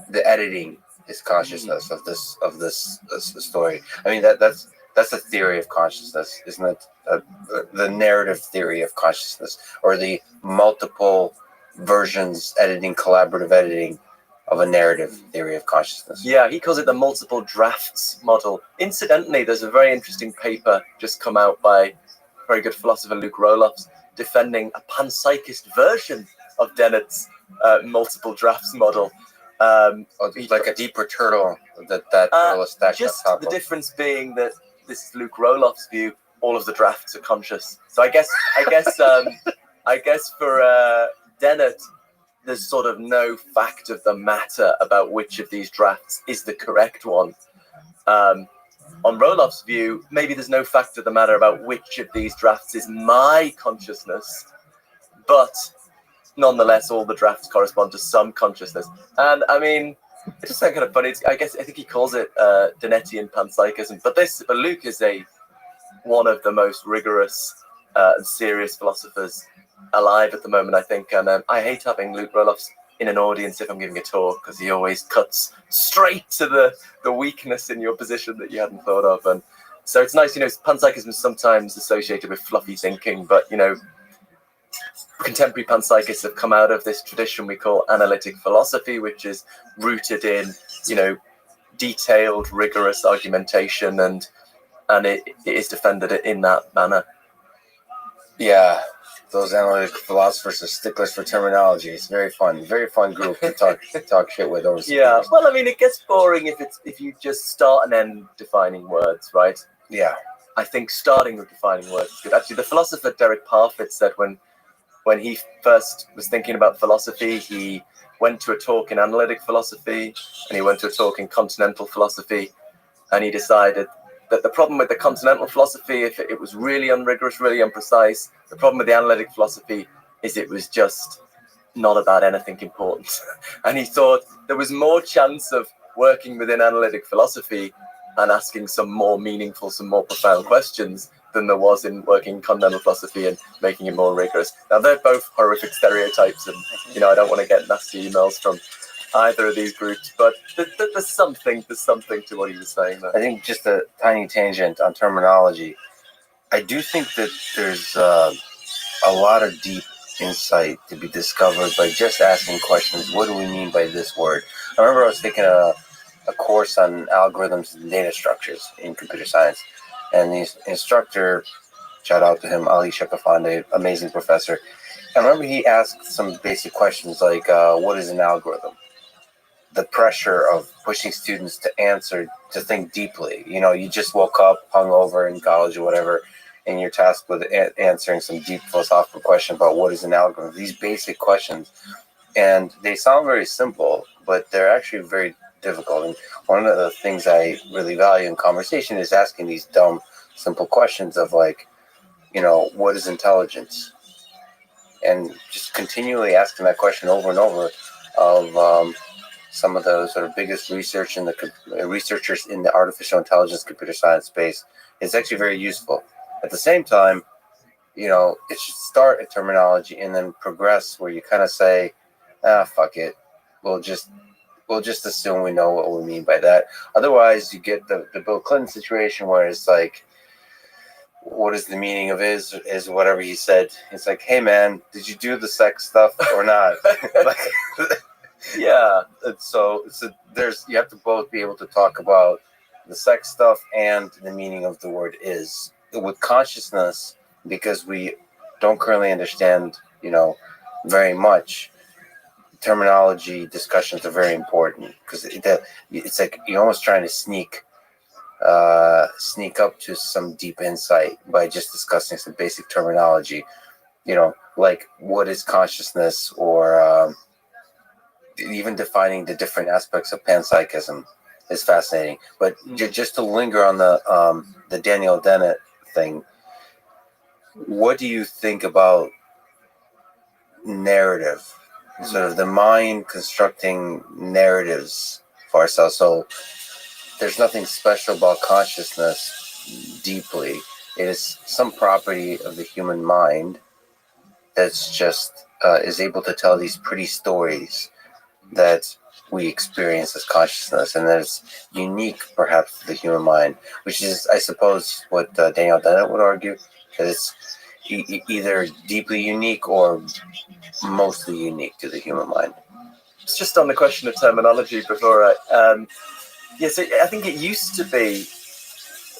the editing is consciousness of this story. I mean, that's a theory of consciousness, isn't it? The narrative theory of consciousness, or the multiple versions editing, collaborative editing of a narrative theory of consciousness. Yeah, he calls it the multiple drafts model. Incidentally, there's a very interesting paper just come out by very good philosopher Luke Roelofs defending a panpsychist version of Dennett's multiple drafts model. Like a deeper turtle that turtle is stacked just on top the of. difference being that this is Luke Roelof's view. All of the drafts are conscious. So I guess for Dennett, there's sort of no fact of the matter about which of these drafts is the correct one. On Roelof's view, maybe there's no fact of the matter about which of these drafts is my consciousness, but nonetheless, all the drafts correspond to some consciousness. And I mean, it's just kind of funny. I think he calls it Dennettian panpsychism. But Luke is one of the most rigorous and serious philosophers alive at the moment, I think. And I hate having Luke Roelofs in an audience if I'm giving a talk, because he always cuts straight to the weakness in your position that you hadn't thought of. And so it's nice, panpsychism is sometimes associated with fluffy thinking, but contemporary panpsychists have come out of this tradition we call analytic philosophy, which is rooted in, detailed, rigorous argumentation, and it is defended in that manner. Yeah, those analytic philosophers are sticklers for terminology. It's very fun group to talk shit with over some Yeah, years. well, I mean, it gets boring if you just start and end defining words, right? Yeah. I think starting with defining words is good. Actually, the philosopher Derek Parfit said when he first was thinking about philosophy, he went to a talk in analytic philosophy and he went to a talk in continental philosophy, and he decided that the problem with the continental philosophy, if it was really unrigorous, really imprecise, the problem with the analytic philosophy is it was just not about anything important. And he thought there was more chance of working within analytic philosophy and asking some more meaningful, some more profound questions than there was in working in continental philosophy and making it more rigorous. Now, they're both horrific stereotypes, and I don't want to get nasty emails from either of these groups, but there's something to what he was saying there. I think just a tiny tangent on terminology. I do think that there's a lot of deep insight to be discovered by just asking questions. What do we mean by this word? I remember I was taking a course on algorithms and data structures in computer science, and the instructor, shout out to him, Ali Shakafande, amazing professor. I remember he asked some basic questions like, what is an algorithm? The pressure of pushing students to think deeply. You just woke up, hungover in college or whatever, and you're tasked with answering some deep philosophical question about what is an algorithm. These basic questions, and they sound very simple, but they're actually very difficult. And one of the things I really value in conversation is asking these dumb, simple questions of like, what is intelligence? And just continually asking that question over and over of some of the sort of biggest researchers in the artificial intelligence computer science space is actually very useful. At the same time, it should start at terminology and then progress where you kind of say, fuck it. We'll just assume we know what we mean by that. Otherwise, you get the Bill Clinton situation where it's like, what is the meaning of is whatever he said. It's like, hey man, did you do the sex stuff or not? Yeah. So you have to both be able to talk about the sex stuff and the meaning of the word is. With consciousness, because we don't currently understand, very much, terminology discussions are very important, because it's like you're almost trying to sneak up to some deep insight by just discussing some basic terminology, like what is consciousness, or even defining the different aspects of panpsychism is fascinating. But just to linger on the Daniel Dennett thing, what do you think about narrative, sort of the mind constructing narratives for ourselves? So there's nothing special about consciousness deeply. It is some property of the human mind that's just is able to tell these pretty stories that we experience as consciousness, and that is unique, perhaps, to the human mind, which is, I suppose, what Daniel Dennett would argue, that it's either deeply unique or mostly unique to the human mind. It's just on the question of terminology before yes, I think it used to be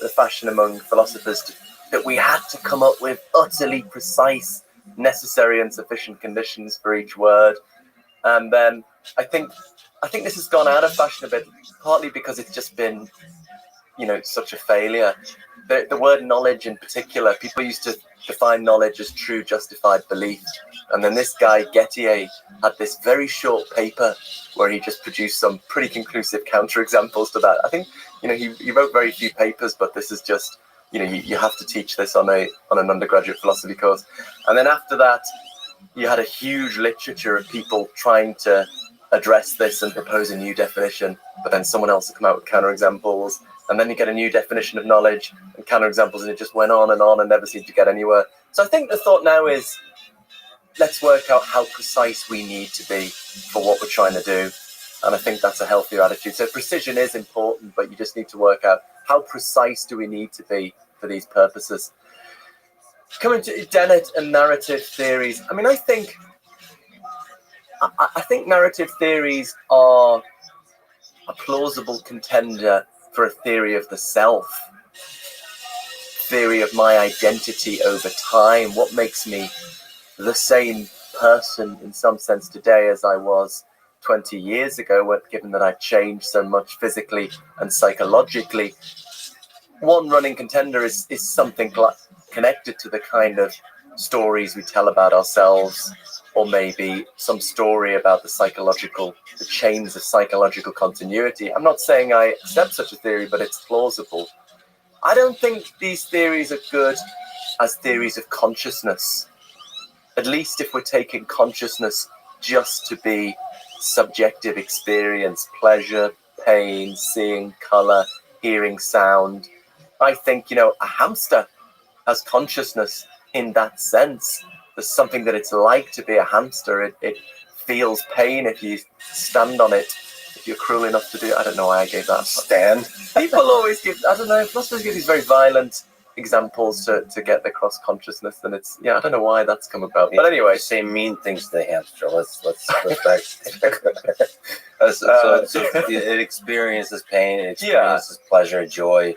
the fashion among philosophers that we had to come up with utterly precise, necessary and sufficient conditions for each word. And then I think this has gone out of fashion a bit, partly because it's just been, such a failure. The word knowledge in particular, people used to define knowledge as true justified belief. And then this guy, Gettier, had this very short paper where he just produced some pretty conclusive counterexamples to that. I think, he wrote very few papers, but this is just, you have to teach this on an undergraduate philosophy course. And then after that, you had a huge literature of people trying to address this and propose a new definition, but then someone else would come out with counterexamples, and then you get a new definition of knowledge and counterexamples, and it just went on and never seemed to get anywhere. So I think the thought now is, let's work out how precise we need to be for what we're trying to do. And I think that's a healthier attitude. So precision is important, but you just need to work out how precise do we need to be for these purposes. Coming to Dennett and narrative theories, I mean, I think narrative theories are a plausible contender for a theory of the self, theory of my identity over time, what makes me the same person in some sense today as I was 20 years ago, given that I've changed so much physically and psychologically. One running contender is something connected to the kind of stories we tell about ourselves, or maybe some story about the chains of psychological continuity. I'm not saying I accept such a theory, but it's plausible. I don't think these theories are good as theories of consciousness, at least if we're taking consciousness just to be subjective experience, pleasure, pain, seeing color, hearing sound. I think, a hamster has consciousness in that sense. There's something that it's like to be a hamster. It feels pain if you stand on it, if you're cruel enough to do it. I don't know why I gave that. Stand. People always philosophers give these very violent examples to get the cross consciousness, and it's, I don't know why that's come about. But anyway, say mean things to the hamster. Let's back. So it experiences pain, it experiences pleasure, joy.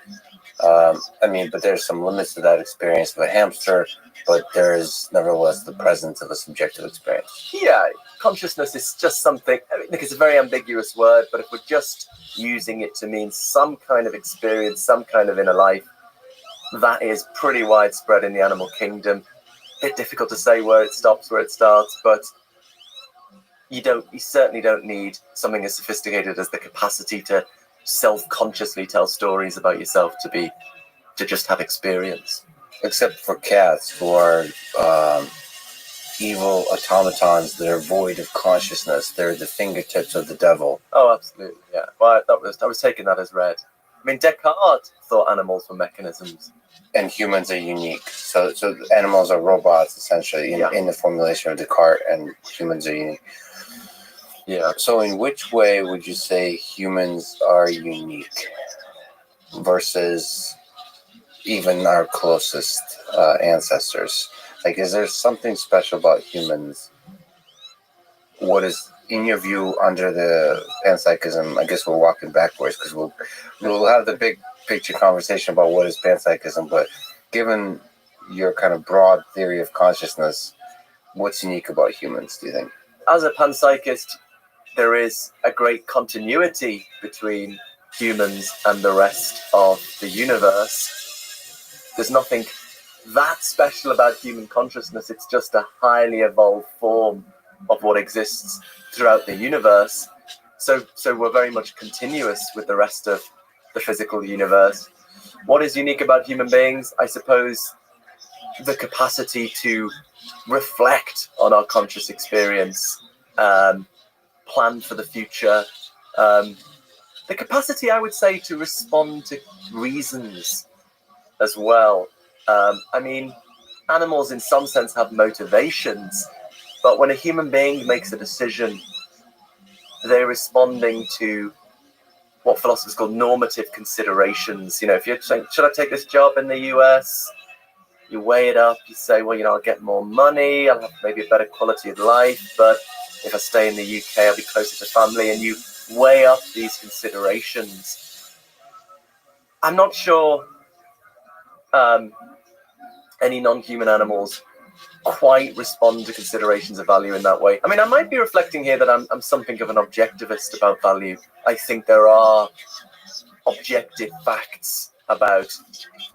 But there's some limits to that experience of a hamster, but there is nevertheless the presence of a subjective experience. Yeah, consciousness is just something, it's a very ambiguous word, but if we're just using it to mean some kind of experience, some kind of inner life, that is pretty widespread in the animal kingdom. A bit difficult to say where it stops, where it starts, but you certainly don't need something as sophisticated as the capacity to self-consciously tell stories about yourself to just have experience. Except for cats, who are evil automatons that are void of consciousness. They're the fingertips of the devil. Oh, absolutely, yeah. Well, I was taking that as read. I mean, Descartes thought animals were mechanisms. And humans are unique. So animals are robots, essentially, in the formulation of Descartes, and humans are unique. Yeah. So in which way would you say humans are unique versus even our closest ancestors? Like, is there something special about humans? What is, in your view, under the panpsychism? I guess we're walking backwards because we'll have the big picture conversation about what is panpsychism, but given your kind of broad theory of consciousness, what's unique about humans, do you think? As a panpsychist, there is a great continuity between humans and the rest of the universe. There's nothing that special about human consciousness. It's just a highly evolved form of what exists throughout the universe. So we're very much continuous with the rest of the physical universe. What is unique about human beings? I suppose the capacity to reflect on our conscious experience, plan for the future, the capacity, I would say, to respond to reasons as well. Animals in some sense have motivations, but when a human being makes a decision, they're responding to what philosophers call normative considerations. You know, if you're saying, should I take this job in the US? You weigh it up, you say, well, you know, I'll get more money, I'll have maybe a better quality of life, but if I stay in the UK, I'll be closer to family, and you weigh up these considerations. I'm not sure any non-human animals quite respond to considerations of value in that way. I mean, I might be reflecting here that I'm something of an objectivist about value. I think there are objective facts about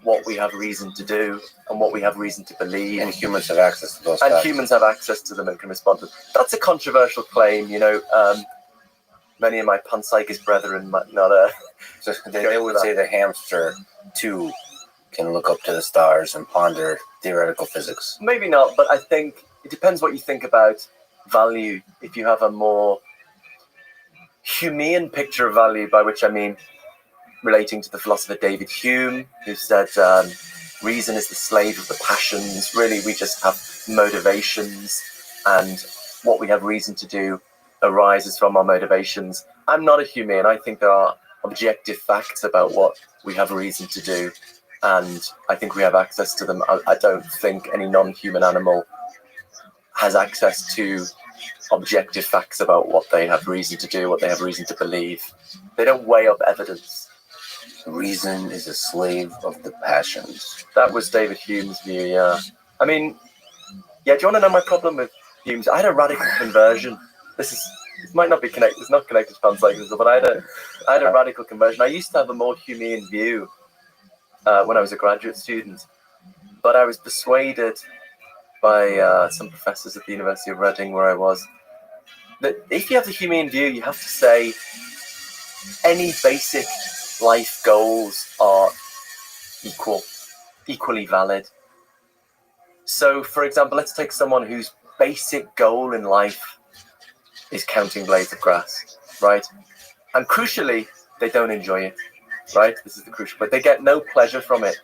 what we have reason to do and what we have reason to believe. And humans have access to those And facts. humans have access to them and can respond to them. That's a controversial claim, you know. Many of my panpsychist brethren might not... So they would say the hamster, too, can look up to the stars and ponder theoretical physics. Maybe not, but I think it depends what you think about value. If you have a more Humean picture of value, by which I mean relating to the philosopher David Hume, who said reason is the slave of the passions. Really, we just have motivations, and what we have reason to do arises from our motivations. I'm not a Humean. I think there are objective facts about what we have reason to do, and I think we have access to them. I don't think any non-human animal has access to objective facts about what they have reason to do, what they have reason to believe. They don't weigh up evidence. Reason is a slave of the passions. That was David Hume's view, yeah. I mean, yeah, do you want to know my problem with Hume's? I had a radical conversion. This might not be connected, it's not connected to panpsychism, but I had a radical conversion. I used to have a more Humean view when I was a graduate student, but I was persuaded by some professors at the University of Reading, where I was, that if you have the Humean view, you have to say any basic life goals are equally valid. So, for example, let's take someone whose basic goal in life is counting blades of grass, right? And crucially, they don't enjoy it, right? This is the crucial, but they get no pleasure from it.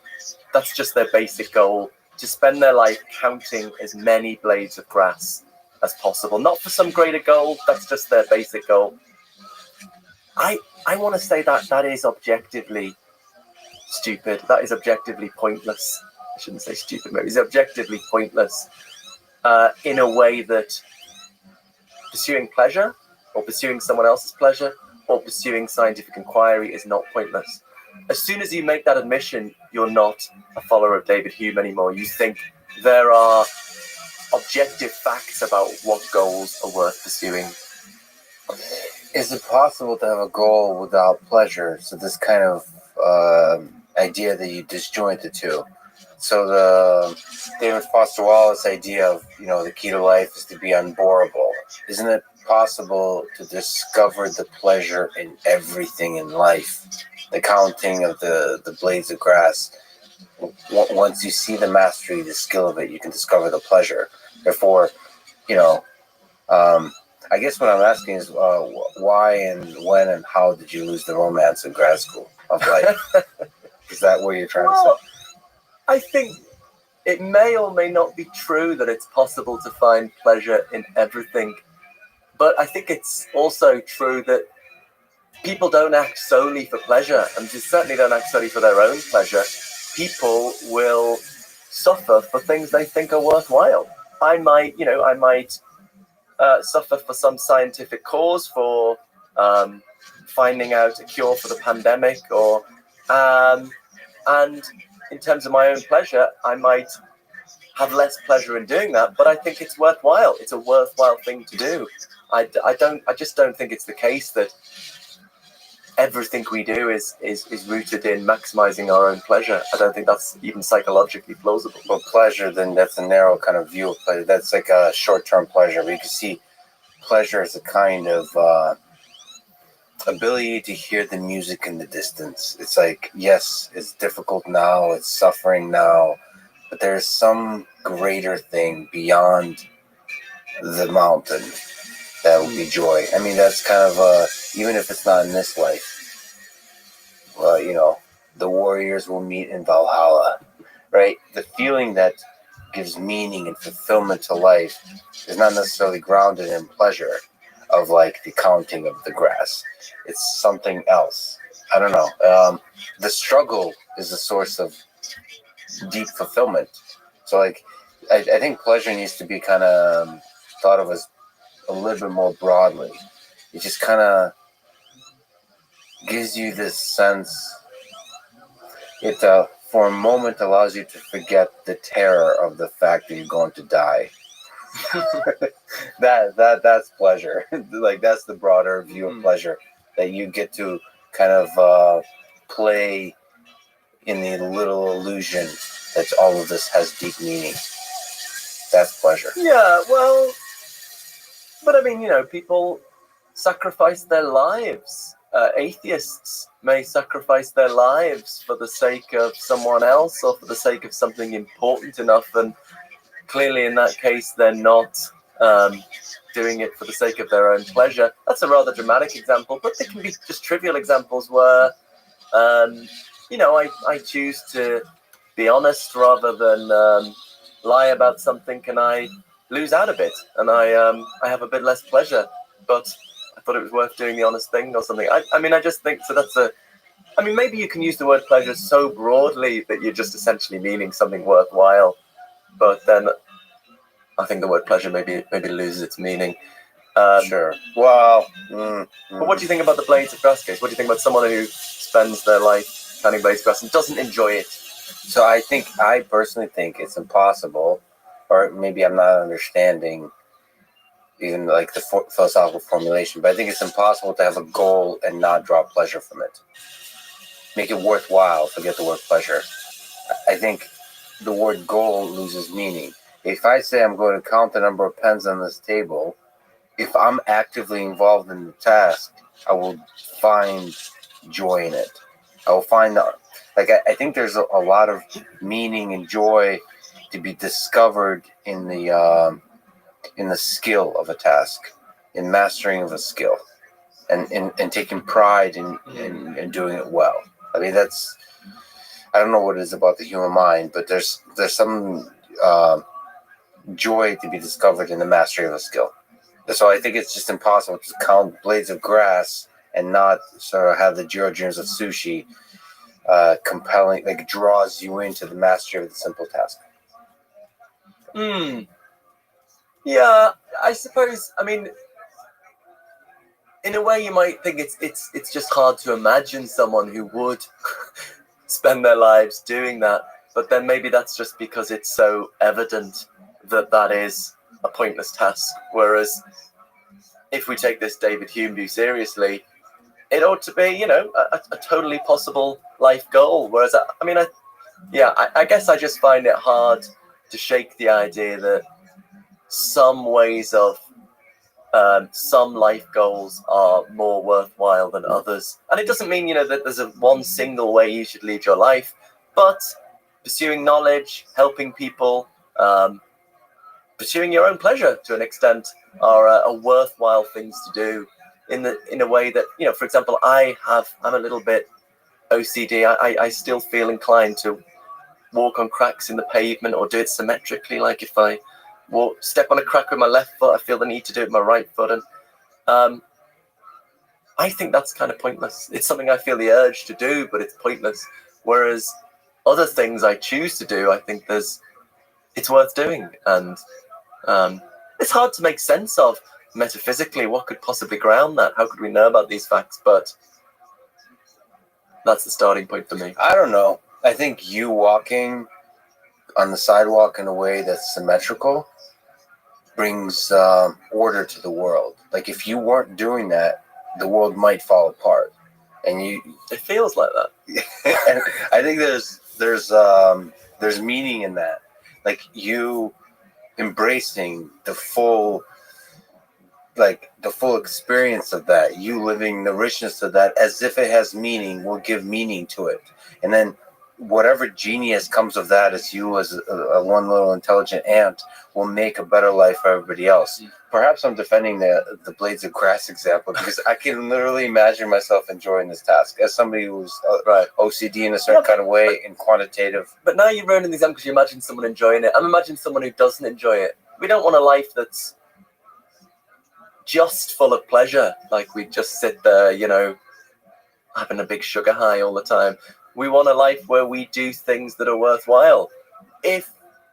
That's just their basic goal, to spend their life counting as many blades of grass as possible. Not for some greater goal, that's just their basic goal. I want to say that is objectively stupid. That is objectively pointless. I shouldn't say stupid, maybe. It's objectively pointless in a way that pursuing pleasure or pursuing someone else's pleasure or pursuing scientific inquiry is not pointless. As soon as you make that admission, you're not a follower of David Hume anymore. You think there are objective facts about what goals are worth pursuing. Is it possible to have a goal without pleasure? So this kind of idea that you disjoint the two. So the David Foster Wallace idea of, you know, the key to life is to be unboreable. Isn't it possible to discover the pleasure in everything in life? The counting of the blades of grass. Once you see the mastery, the skill of it, you can discover the pleasure. Therefore, you know, I guess what I'm asking is why and when and how did you lose the romance in grad school of life? Is that what you're trying to say? I think it may or may not be true that it's possible to find pleasure in everything. But I think it's also true that people don't act solely for pleasure, and they certainly don't act solely for their own pleasure. People will suffer for things they think are worthwhile. I might suffer for some scientific cause, for finding out a cure for the pandemic, or and in terms of my own pleasure, I might have less pleasure in doing that, but I think it's worthwhile. It's a worthwhile thing to do. I just don't think it's the case that everything we do is rooted in maximizing our own pleasure. I don't think that's even psychologically plausible. Well, pleasure, then that's a narrow kind of view of pleasure. That's like a short-term pleasure. We can see pleasure as a kind of ability to hear the music in the distance. It's like, yes, it's difficult now, it's suffering now, but there's some greater thing beyond the mountain that would be joy. I mean, that's kind of even if it's not in this life, you know, the warriors will meet in Valhalla, right? The feeling that gives meaning and fulfillment to life is not necessarily grounded in pleasure. of like the counting of the grass. It's something else. I don't know. The struggle is the source of deep fulfillment. So like, I think pleasure needs to be kind of thought of as a little bit more broadly. It just kind of gives you this sense. It for a moment allows you to forget the terror of the fact that you're going to die. That's pleasure. Like that's the broader view of pleasure, that you get to kind of play in the little illusion that all of this has deep meaning. That's pleasure. Yeah, well, but I mean, people sacrifice their lives. Atheists may sacrifice their lives for the sake of someone else or for the sake of something important enough, and clearly in that case they're not doing it for the sake of their own pleasure. That's a rather dramatic example, but there can be just trivial examples where I choose to be honest rather than lie about something, and I lose out a bit, and I have a bit less pleasure, but I thought it was worth doing the honest thing or something. I just think so. Maybe you can use the word pleasure so broadly that you're just essentially meaning something worthwhile, but then I think the word pleasure maybe loses its meaning. Sure. Well, but what do you think about the blades of grass case? What do you think about someone who spends their life planting blades of grass and doesn't enjoy it? So I personally think it's impossible, or maybe I'm not understanding even like the philosophical formulation, but I think it's impossible to have a goal and not draw pleasure from it. Make it worthwhile, forget the word pleasure. I think the word goal loses meaning. If I say I'm going to count the number of pens on this table, if I'm actively involved in the task, I will find joy in it. I will find I think there's a lot of meaning and joy to be discovered in the skill of a task, in mastering of a skill, and taking pride in doing it well. I mean, I don't know what it is about the human mind, but there's some joy to be discovered in the mastery of a skill. So I think it's just impossible to count blades of grass and not sort of have the Jiro dreams of sushi compelling, like draws you into the mastery of the simple task. Yeah, I suppose. In a way, you might think it's just hard to imagine someone who would spend their lives doing that. But then maybe that's just because it's so evident that is a pointless task. Whereas if we take this David Hume view seriously, it ought to be, a totally possible life goal. Whereas, I guess I just find it hard to shake the idea that some ways of some life goals are more worthwhile than others. And it doesn't mean, that there's one single way you should lead your life, but pursuing knowledge, helping people, pursuing your own pleasure to an extent are worthwhile things to do in a way that, for example, I'm a little bit OCD. I still feel inclined to walk on cracks in the pavement or do it symmetrically. Like if I step on a crack with my left foot, I feel the need to do it with my right foot. And I think that's kind of pointless. It's something I feel the urge to do, but it's pointless. Whereas other things I choose to do, I think it's worth doing. And it's hard to make sense of metaphysically what could possibly ground that. How could we know about these facts? But that's the starting point for me. I don't know. I think you walking on the sidewalk in a way that's symmetrical brings order to the world. Like if you weren't doing that, the world might fall apart. And it feels like that. And I think there's meaning in that. Like you embracing the full experience of that, you living the richness of that as if it has meaning will give meaning to it. And then whatever genius comes of that as you as a one little intelligent ant will make a better life for everybody else. Perhaps I'm defending the blades of grass example because I can literally imagine myself enjoying this task as somebody who's OCD in a certain kind of way and quantitative. But now you're ruining the example because you imagine someone enjoying it. I'm imagining someone who doesn't enjoy it. We don't want a life that's just full of pleasure, like we just sit there, you know, having a big sugar high all the time. We want a life where we do things that are worthwhile. If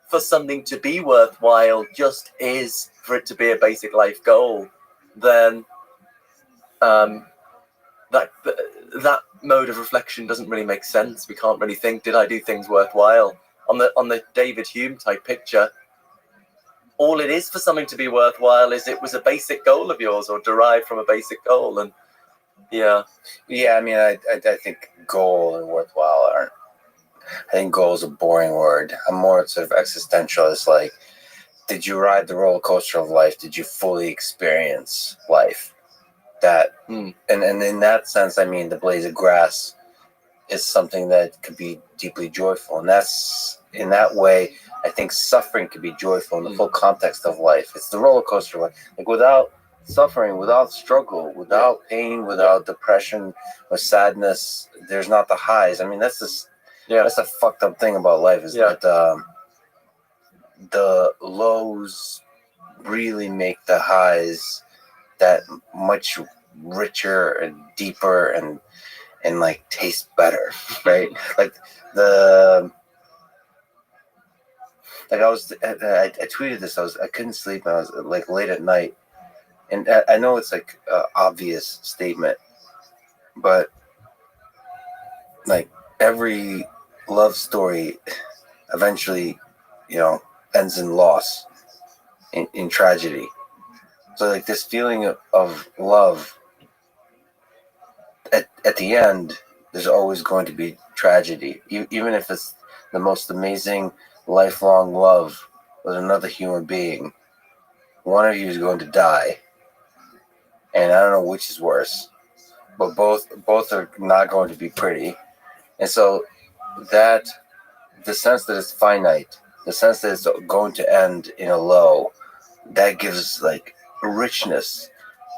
for something to be worthwhile just is for it to be a basic life goal, then that mode of reflection doesn't really make sense. We can't really think, did I do things worthwhile? On the David Hume type picture, all it is for something to be worthwhile is it was a basic goal of yours or derived from a basic goal. And yeah, I mean, I think goal and worthwhile aren't. I think goal is a boring word. I'm more sort of existential. It's like, did you ride the roller coaster of life? Did you fully experience life? And in that sense, I mean, the blades of grass is something that could be deeply joyful, and that's in that way. I think suffering could be joyful in the full context of life. It's the roller coaster, like without suffering, without struggle, without pain, without depression or sadness, there's not the highs. I mean, that's just that's a fucked up thing about life is that the lows really make the highs that much richer and deeper and like taste better, right? Like I tweeted this. I couldn't sleep. I was like late at night, and I know it's like an obvious statement, but like every love story eventually, you know, ends in loss, in tragedy. So like this feeling of love, at the end, there's always going to be tragedy, even if it's the most amazing lifelong love with another human being. One of you is going to die, and I don't know which is worse, but both are not going to be pretty. And so that the sense that it's finite, the sense that it's going to end in a low, that gives like richness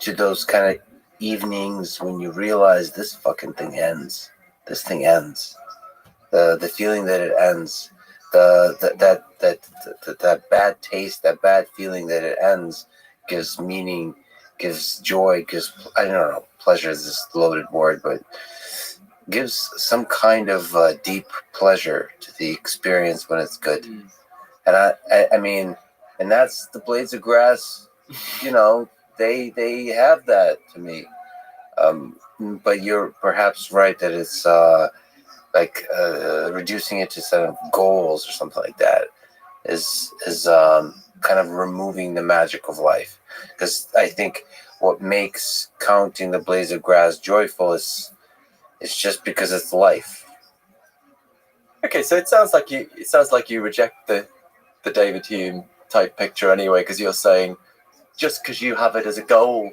to those kind of evenings when you realize this fucking thing ends. This thing ends. The feeling that it ends, that bad taste, that bad feeling that it ends, gives meaning, gives joy, gives, I don't know, pleasure is this loaded word, but gives some kind of deep pleasure to the experience when it's good. And I mean, and that's the blades of grass, you know, they have that to me. But you're perhaps right that it's like reducing it to set of goals or something like that is kind of removing the magic of life. Because I think what makes counting the blades of grass joyful is just because it's life. Okay, so it sounds like you reject the David Hume type picture anyway, because you're saying just because you have it as a goal,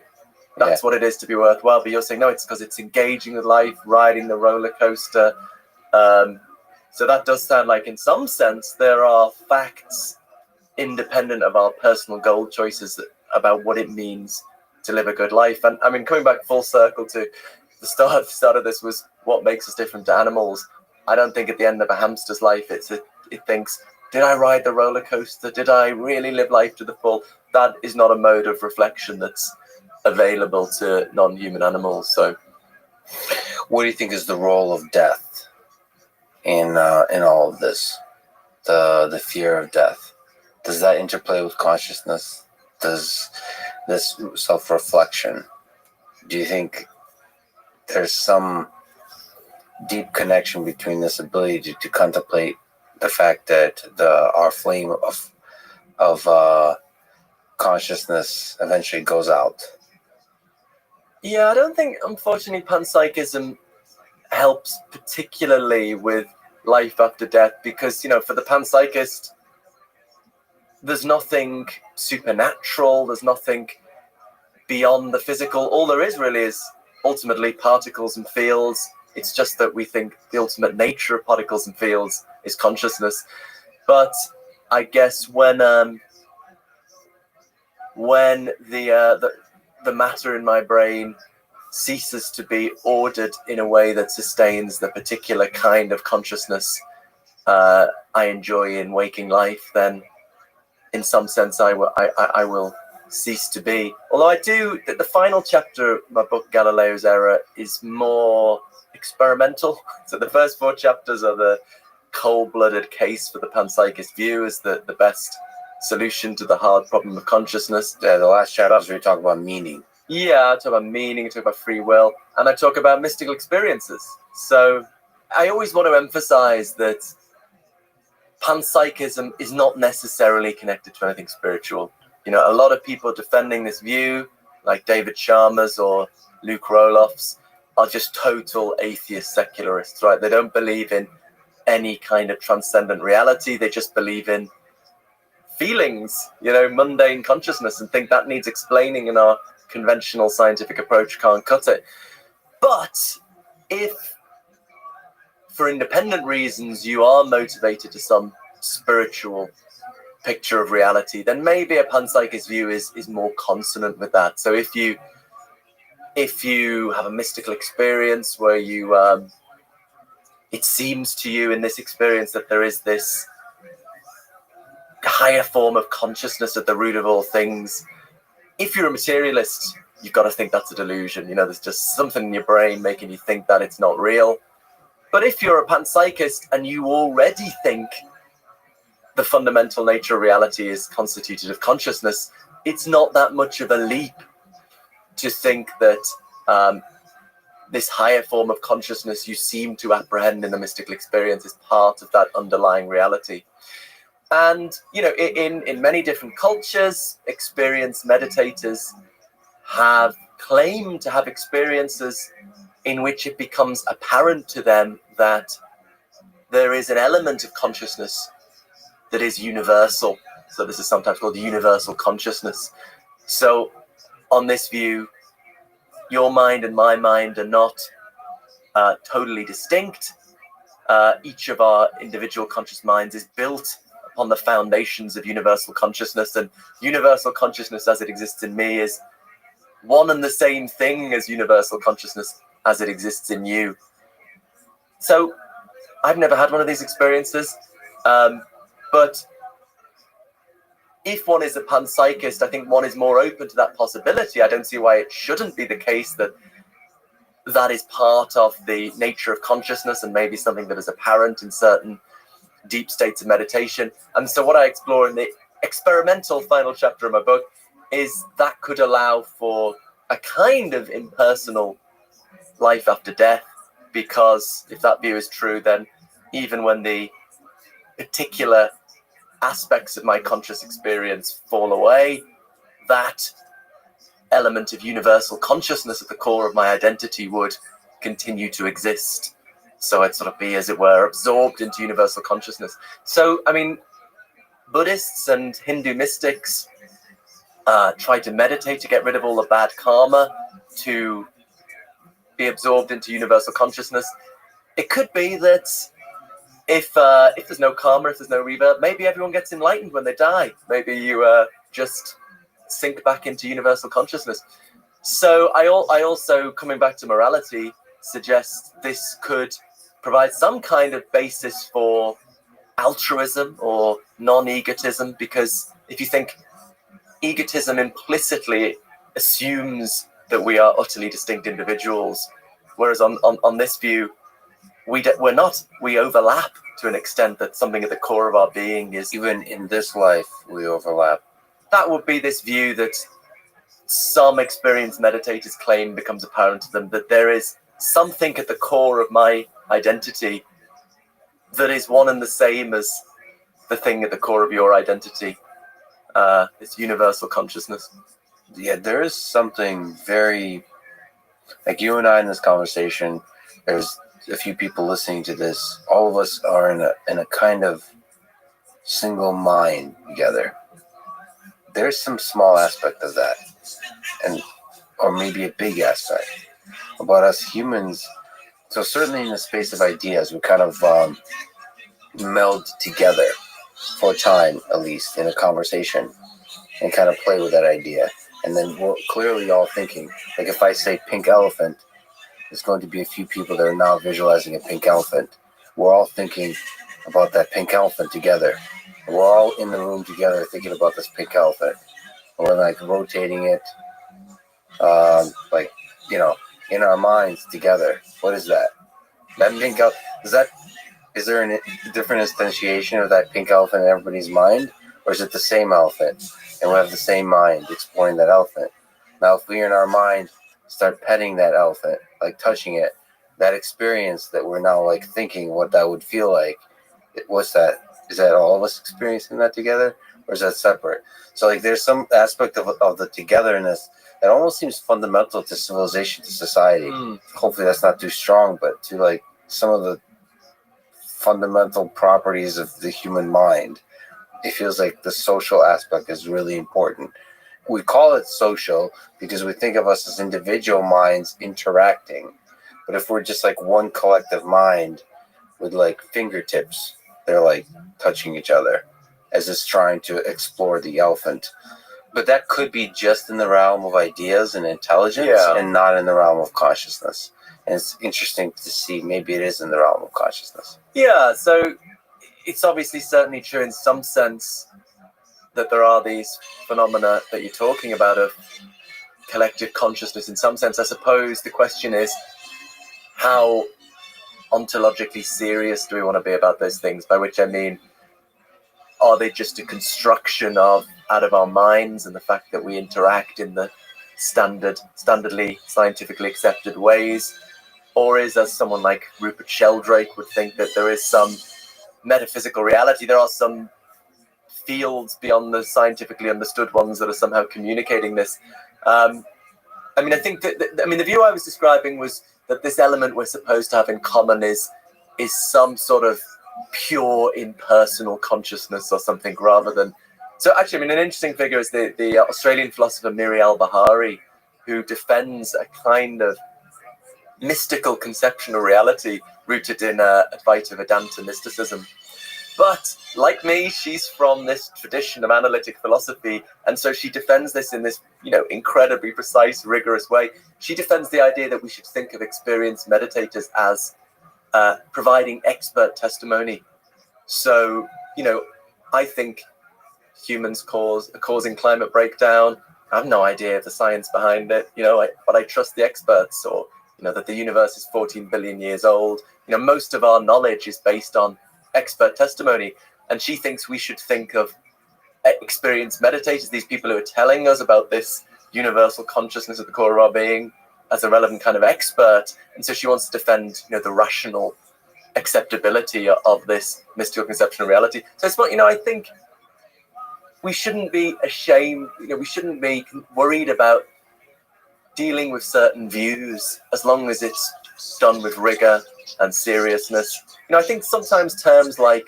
that's what it is to be worthwhile. But you're saying no, it's because it's engaging with life, riding the roller coaster. So that does sound like, in some sense, there are facts independent of our personal goal choices about what it means to live a good life. And I mean, coming back full circle to the start of this was what makes us different to animals. I don't think at the end of a hamster's life it thinks, did I ride the roller coaster? Did I really live life to the full? That is not a mode of reflection that's available to non-human animals. So, what do you think is the role of death in all of this? The fear of death. Does that interplay with consciousness? Does this self-reflection? Do you think there's some deep connection between this ability to contemplate the fact that our flame of consciousness eventually goes out? Yeah, I don't think, unfortunately, panpsychism helps particularly with life after death, because, you know, for the panpsychist, there's nothing supernatural, there's nothing beyond the physical. All there is really is ultimately particles and fields. It's just that we think the ultimate nature of particles and fields is consciousness. But I guess when the matter in my brain ceases to be ordered in a way that sustains the particular kind of consciousness I enjoy in waking life, then in some sense I will cease to be. Although I do, the final chapter of my book, Galileo's Error, is more experimental. So the first 4 chapters are the cold-blooded case for the panpsychist view as the best solution to the hard problem of consciousness. Yeah, the last chapters we talk about meaning. Yeah, I talk about meaning, I talk about free will, and I talk about mystical experiences. So I always want to emphasize that panpsychism is not necessarily connected to anything spiritual. You know, a lot of people defending this view, like David Sharma's or Luke Roloff's, are just total atheist secularists, right? They don't believe in any kind of transcendent reality. They just believe in feelings, you know, mundane consciousness, and think that needs explaining, and our conventional scientific approach can't cut it. But if, for independent reasons, you are motivated to some spiritual picture of reality, then maybe a panpsychist view is more consonant with that. So if you have a mystical experience where you it seems to you in this experience that there is this higher form of consciousness at the root of all things, if you're a materialist, you've got to think that's a delusion. You know, there's just something in your brain making you think that it's not real. But if you're a panpsychist and you already think the fundamental nature of reality is constituted of consciousness, it's not that much of a leap to think that this higher form of consciousness you seem to apprehend in the mystical experience is part of that underlying reality. And, you know, in many different cultures, experienced meditators have claimed to have experiences in which it becomes apparent to them that there is an element of consciousness that is universal. So this is sometimes called universal consciousness. So on this view, your mind and my mind are not totally distinct. Each of our individual conscious minds is built upon the foundations of universal consciousness, and universal consciousness as it exists in me is one and the same thing as universal consciousness as it exists in you. So I've never had one of these experiences, but if one is a panpsychist, I think one is more open to that possibility. I don't see why it shouldn't be the case that that is part of the nature of consciousness and maybe something that is apparent in certain deep states of meditation. And so what I explore in the experimental final chapter of my book is that could allow for a kind of impersonal life after death, because if that view is true, then even when the particular aspects of my conscious experience fall away, that element of universal consciousness at the core of my identity would continue to exist. So I'd sort of be, as it were, absorbed into universal consciousness. So, I mean, Buddhists and Hindu mystics try to meditate to get rid of all the bad karma, to be absorbed into universal consciousness. It could be that if there's no karma, if there's no rebirth, maybe everyone gets enlightened when they die. Maybe you just sink back into universal consciousness. So I also, coming back to morality, suggest this could provide some kind of basis for altruism or non-egotism, because if you think, egotism implicitly assumes that we are utterly distinct individuals, whereas on this view, we're not. We overlap to an extent that something at the core of our being is... Even in this life, we overlap. That would be this view that some experienced meditators claim becomes apparent to them, that there is something at the core of my identity that is one and the same as the thing at the core of your identity. It's universal consciousness. Yeah, there is something very... Like you and I in this conversation, there's a few people listening to this. All of us are in a kind of single mind together. There's some small aspect of that, or maybe a big aspect about us humans. So certainly in the space of ideas, we kind of meld together for a time, at least in a conversation, and kind of play with that idea. And then we're clearly all thinking, like if I say pink elephant, there's going to be a few people that are now visualizing a pink elephant. We're all thinking about that pink elephant together. We're all in the room together thinking about this pink elephant. We're like rotating it, like, in our minds together. What is that? That pink elephant, is there a different instantiation of that pink elephant in everybody's mind? Or is it the same elephant? And we have the same mind exploring that elephant. Now, if we in our mind start petting that elephant, like touching it, that experience that we're now like thinking what that would feel like, what's that? Is that all of us experiencing that together? Or is that separate? So like there's some aspect of the togetherness that almost seems fundamental to civilization, to society. Hopefully that's not too strong, but to like some of the fundamental properties of the human mind. It feels like the social aspect is really important. We call it social because we think of us as individual minds interacting. But if we're just like one collective mind with like fingertips, they're like touching each other as it's trying to explore the elephant. But that could be just in the realm of ideas and intelligence and not in the realm of consciousness. And it's interesting to see maybe it is in the realm of consciousness. Yeah, so it's obviously certainly true in some sense that there are these phenomena that you're talking about of collective consciousness. In some sense, I suppose the question is, how ontologically serious do we want to be about those things? By which I mean, are they just a construction out of our minds and the fact that we interact in the standardly scientifically accepted ways? Or is, as someone like Rupert Sheldrake would think, that there is some metaphysical reality, there are some fields beyond the scientifically understood ones that are somehow communicating this? I think the view I was describing was that this element we're supposed to have in common is some sort of pure impersonal consciousness or something, rather than. So actually, an interesting figure is the Australian philosopher Miri Al-Bahari, who defends a kind of mystical conception of reality rooted in Advaita Vedanta mysticism. But like me, she's from this tradition of analytic philosophy, and so she defends this in this, incredibly precise, rigorous way. She defends the idea that we should think of experienced meditators as providing expert testimony. So, I think humans are causing climate breakdown. I have no idea of the science behind it, but I trust the experts, or that the universe is 14 billion years old. Most of our knowledge is based on expert testimony, and she thinks we should think of experienced meditators, these people who are telling us about this universal consciousness at the core of our being, as a relevant kind of expert. And so she wants to defend, the rational acceptability of this mystical conception of reality. So it's what, I think we shouldn't be ashamed, we shouldn't be worried about dealing with certain views as long as it's done with rigor and seriousness. I think sometimes terms like,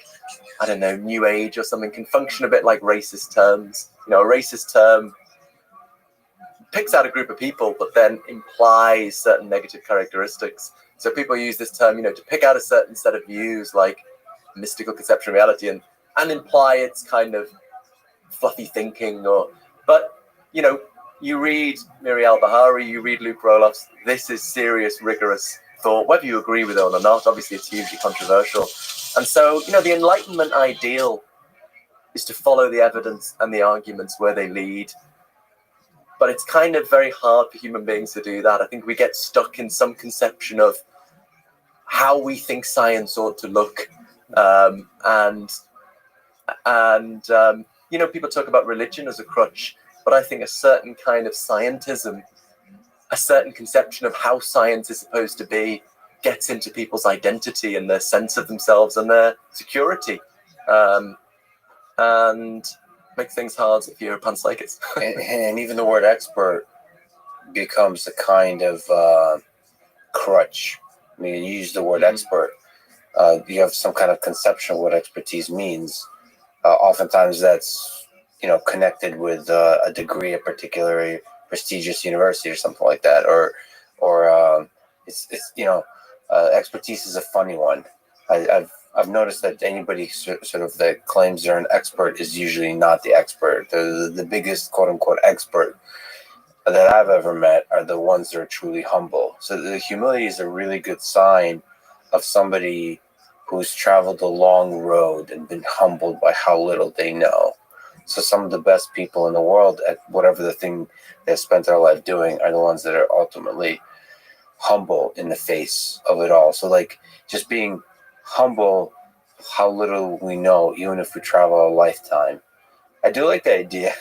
I don't know, New Age or something can function a bit like racist terms. A racist term picks out a group of people, but then implies certain negative characteristics. So people use this term, to pick out a certain set of views, like mystical conception of reality, and imply it's kind of fluffy thinking. But you read Miri Al-Bahari, you read Luke Roloff's, this is serious, rigorous thought, whether you agree with it or not. Obviously, it's hugely controversial. And so, the Enlightenment ideal is to follow the evidence and the arguments where they lead. But it's kind of very hard for human beings to do that. I think we get stuck in some conception of how we think science ought to look. People talk about religion as a crutch, but I think a certain kind of scientism, a certain conception of how science is supposed to be, gets into people's identity and their sense of themselves and their security, and makes things hard if you're a panpsychist. and even the word expert becomes a kind of crutch. You use the word expert. You have some kind of conception of what expertise means. Oftentimes that's connected with a degree at a particularly prestigious university or something like that, or it's expertise is a funny one. I've noticed that anybody sort of that claims they're an expert is usually not the expert. The biggest quote unquote expert that I've ever met are the ones that are truly humble. So the humility is a really good sign of somebody who's traveled a long road and been humbled by how little they know. So some of the best people in the world at whatever the thing they've spent their life doing are the ones that are ultimately humble in the face of it all. So like just being humble, how little we know, even if we travel a lifetime. I do like the idea.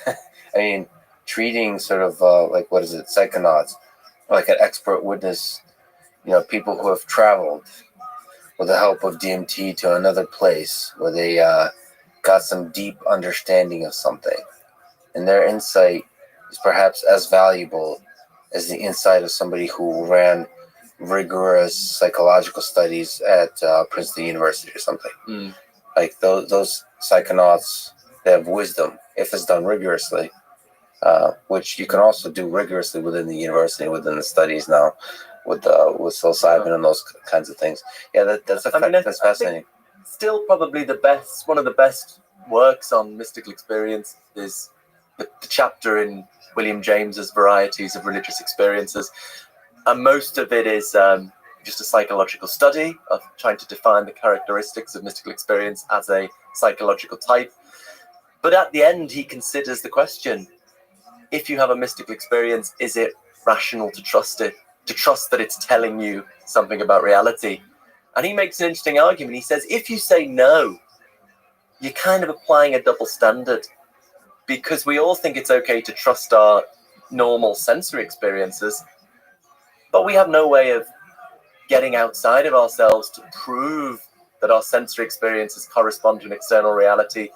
I mean, treating sort of like, what is it, psychonauts, like an expert witness, people who have traveled with the help of DMT to another place where they got some deep understanding of something. And their insight is perhaps as valuable as the insight of somebody who ran rigorous psychological studies at Princeton University or something. Mm. Like those psychonauts, they have wisdom if it's done rigorously, which you can also do rigorously within the university, within the studies now, with psilocybin and those kinds of things. Yeah, that's fascinating. Still, probably one of the best works on mystical experience is the chapter in William James's Varieties of Religious Experiences, and most of it is just a psychological study of trying to define the characteristics of mystical experience as a psychological type. But at the end, he considers the question: if you have a mystical experience, is it rational to trust it? To trust that it's telling you something about reality? And he makes an interesting argument. He says, if you say no, you're kind of applying a double standard, because we all think it's okay to trust our normal sensory experiences, but we have no way of getting outside of ourselves to prove that our sensory experiences correspond to an external reality.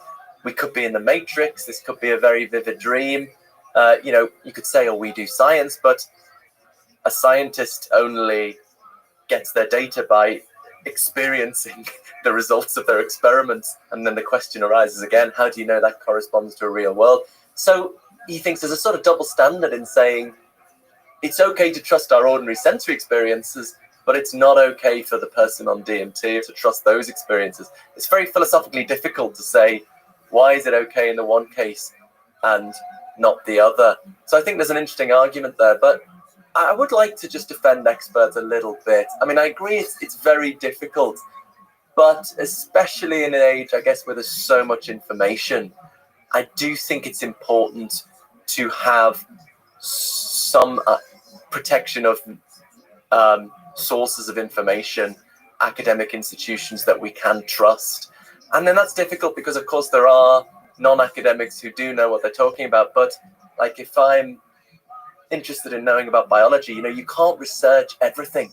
We could be in the Matrix. This could be a very vivid dream. You could say, oh, we do science, but a scientist only gets their data by experiencing the results of their experiments. And then the question arises again, how do you know that corresponds to a real world? So he thinks there's a sort of double standard in saying it's okay to trust our ordinary sensory experiences, but it's not okay for the person on DMT to trust those experiences. It's very philosophically difficult to say, why is it okay in the one case and not the other? So I think there's an interesting argument there, but I would like to just defend experts a little bit. I mean, I agree it's very difficult, but especially in an age, I guess, where there's so much information, I do think it's important to have some protection of sources of information, academic institutions that we can trust. And then that's difficult because, of course, there are non-academics who do know what they're talking about. But like, if I'm interested in knowing about biology, you can't research everything.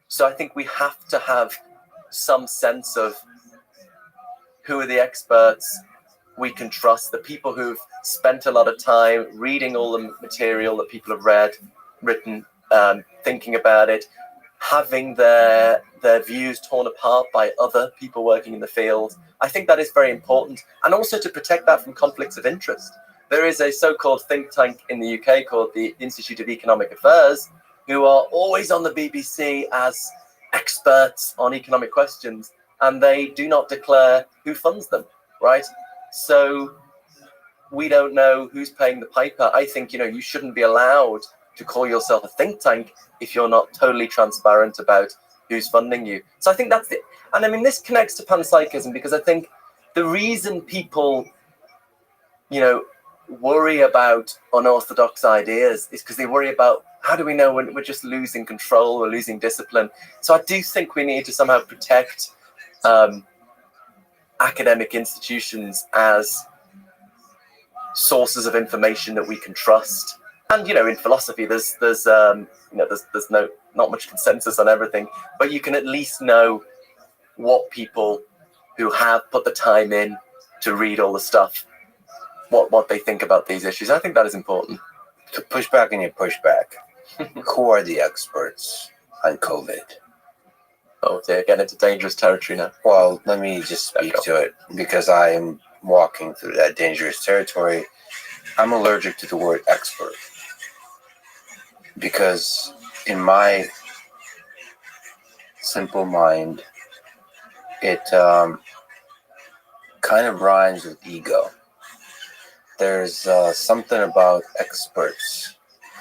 So I think we have to have some sense of who are the experts we can trust, the people who've spent a lot of time reading all the material that people have written, thinking about it, having their views torn apart by other people working in the field. I think that is very important, and also to protect that from conflicts of interest. There is a so-called think tank in the UK called the Institute of Economic Affairs, who are always on the BBC as experts on economic questions, and they do not declare who funds them, right? So we don't know who's paying the piper. I think, you shouldn't be allowed to call yourself a think tank if you're not totally transparent about who's funding you. So I think that's it. And I mean, this connects to panpsychism, because I think the reason people, worry about unorthodox ideas is because they worry about, how do we know when we're just losing control, we're losing discipline? So I do think we need to somehow protect academic institutions as sources of information that we can trust. And in philosophy, there's not much consensus on everything, but you can at least know what people who have put the time in to read all the stuff, what they think about these issues. I think that is important. To push back on your pushback, who are the experts on COVID? Oh dear, getting into dangerous territory now. Well, let me just speak to it, because I am walking through that dangerous territory. I'm allergic to the word expert, because in my simple mind, it kind of rhymes with ego. There's something about experts.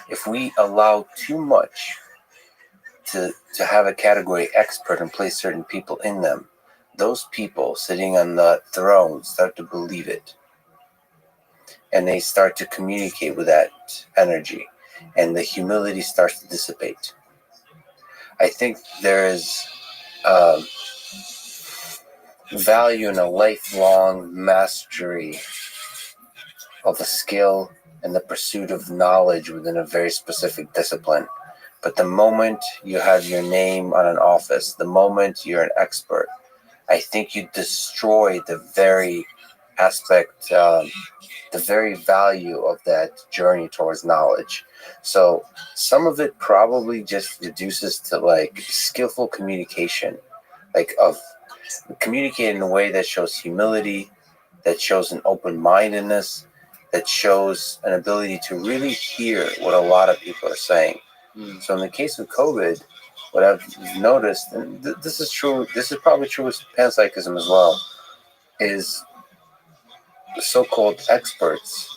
If we allow too much to have a category expert and place certain people in them, those people sitting on the throne start to believe it. and they start to communicate with that energy, and the humility starts to dissipate. I think there is value in a lifelong mastery of a skill and the pursuit of knowledge within a very specific discipline. But the moment you have your name on an office, the moment you're an expert, I think you destroy the very aspect, the very value of that journey towards knowledge. So some of it probably just reduces to like skillful communication, like of communicating in a way that shows humility, that shows an open-mindedness, that shows an ability to really hear what a lot of people are saying. So in the case of COVID, what I've noticed, and this is true, this is probably true with panpsychism as well, is the so-called experts,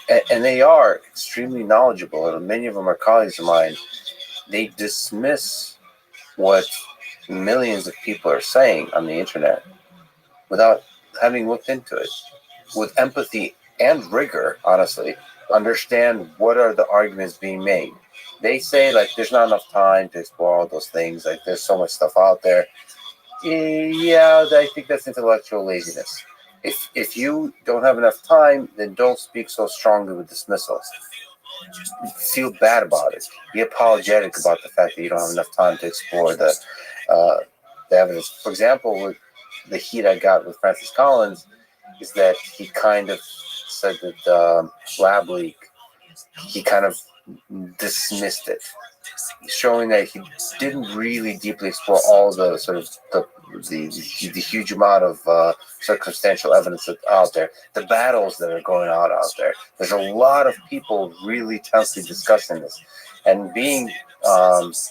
and they are extremely knowledgeable, and many of them are colleagues of mine. They dismiss what millions of people are saying on the internet without having looked into it, with empathy and rigor, honestly, understand what are the arguments being made. They say, like, there's not enough time to explore all those things, like, there's so much stuff out there. Yeah, I think that's intellectual laziness. If you don't have enough time, then don't speak so strongly with dismissals. Feel bad about it. Be apologetic about the fact that you don't have enough time to explore the evidence. For example, with the heat I got with Francis Collins, is that he kind of said that lab leak, he kind of dismissed it, showing that he didn't really deeply explore all the sort of the huge amount of circumstantial evidence that's out there, the battles that are going on out there. There's a lot of people really tensely discussing this, and being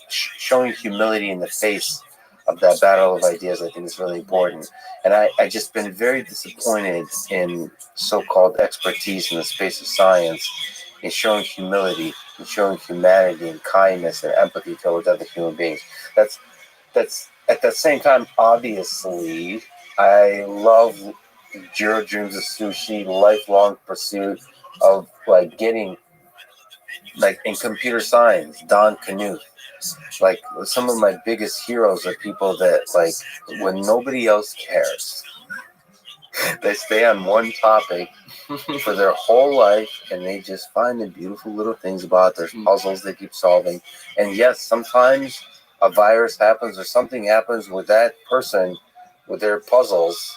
showing humility in the face of that battle of ideas, I think is really important. And I just been very disappointed in so-called expertise in the space of science, in showing humility, in showing humanity and kindness and empathy towards other human beings. That's at the same time, obviously, I love Jiro Dreams of Sushi, lifelong pursuit of like getting, like in computer science, Don Knuth. Like some of my biggest heroes are people that, like, when nobody else cares, they stay on one topic for their whole life, and they just find the beautiful little things about their puzzles they keep solving. And yes, sometimes a virus happens or something happens with that person, with their puzzles,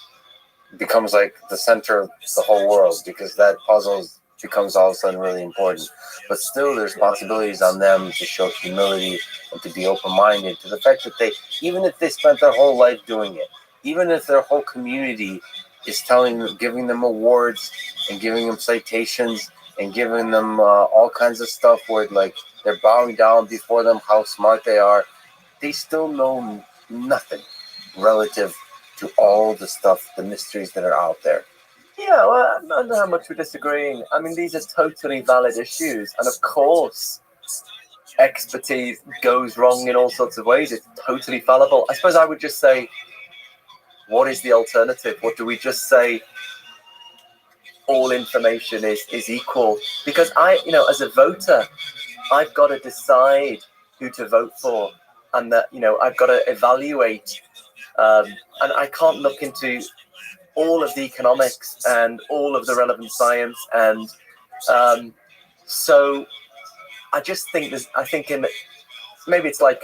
becomes like the center of the whole world, because that puzzle becomes all of a sudden really important. But still, there's responsibilities on them to show humility and to be open-minded to the fact that they, even if they spent their whole life doing it, even if their whole community is giving them awards and giving them citations and giving them all kinds of stuff where like they're bowing down before them, how smart they are, they still know nothing relative to all the stuff, the mysteries that are out there. Yeah, well, I don't know how much we're disagreeing. I mean, these are totally valid issues. And of course, expertise goes wrong in all sorts of ways. It's totally fallible. I suppose I would just say, what is the alternative? What do we just say? All information is equal? Because as a voter, I've got to decide who to vote for. And that, I've got to evaluate. And I can't look into all of the economics and all of the relevant science, and so I just think maybe it's like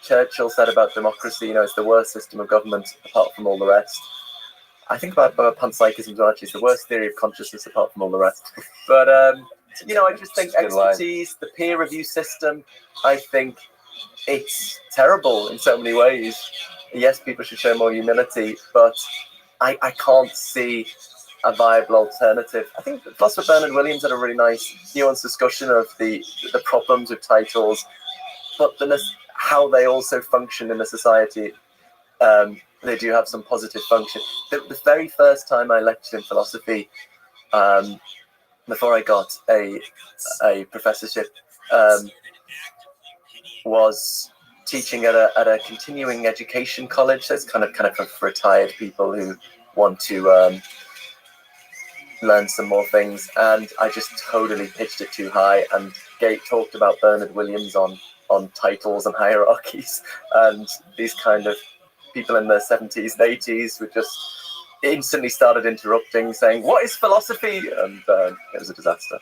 Churchill said about democracy, it's the worst system of government apart from all the rest. I think about panpsychism as actually it's the worst theory of consciousness apart from all the rest. But I just think expertise, the peer review system, I think it's terrible in so many ways. Yes, people should show more humility, but I can't see a viable alternative. I think philosopher Bernard Williams had a really nice nuanced discussion of the problems with titles, but how they also function in a society. They do have some positive function. The very first time I lectured in philosophy, before I got a professorship, was teaching at a continuing education college. So it's kind of for retired people who want to learn some more things, and I just totally pitched it too high. And Gate talked about Bernard Williams on titles and hierarchies, and these kind of people in their 70s and 80s would just instantly started interrupting, saying, "What is philosophy?" And it was a disaster.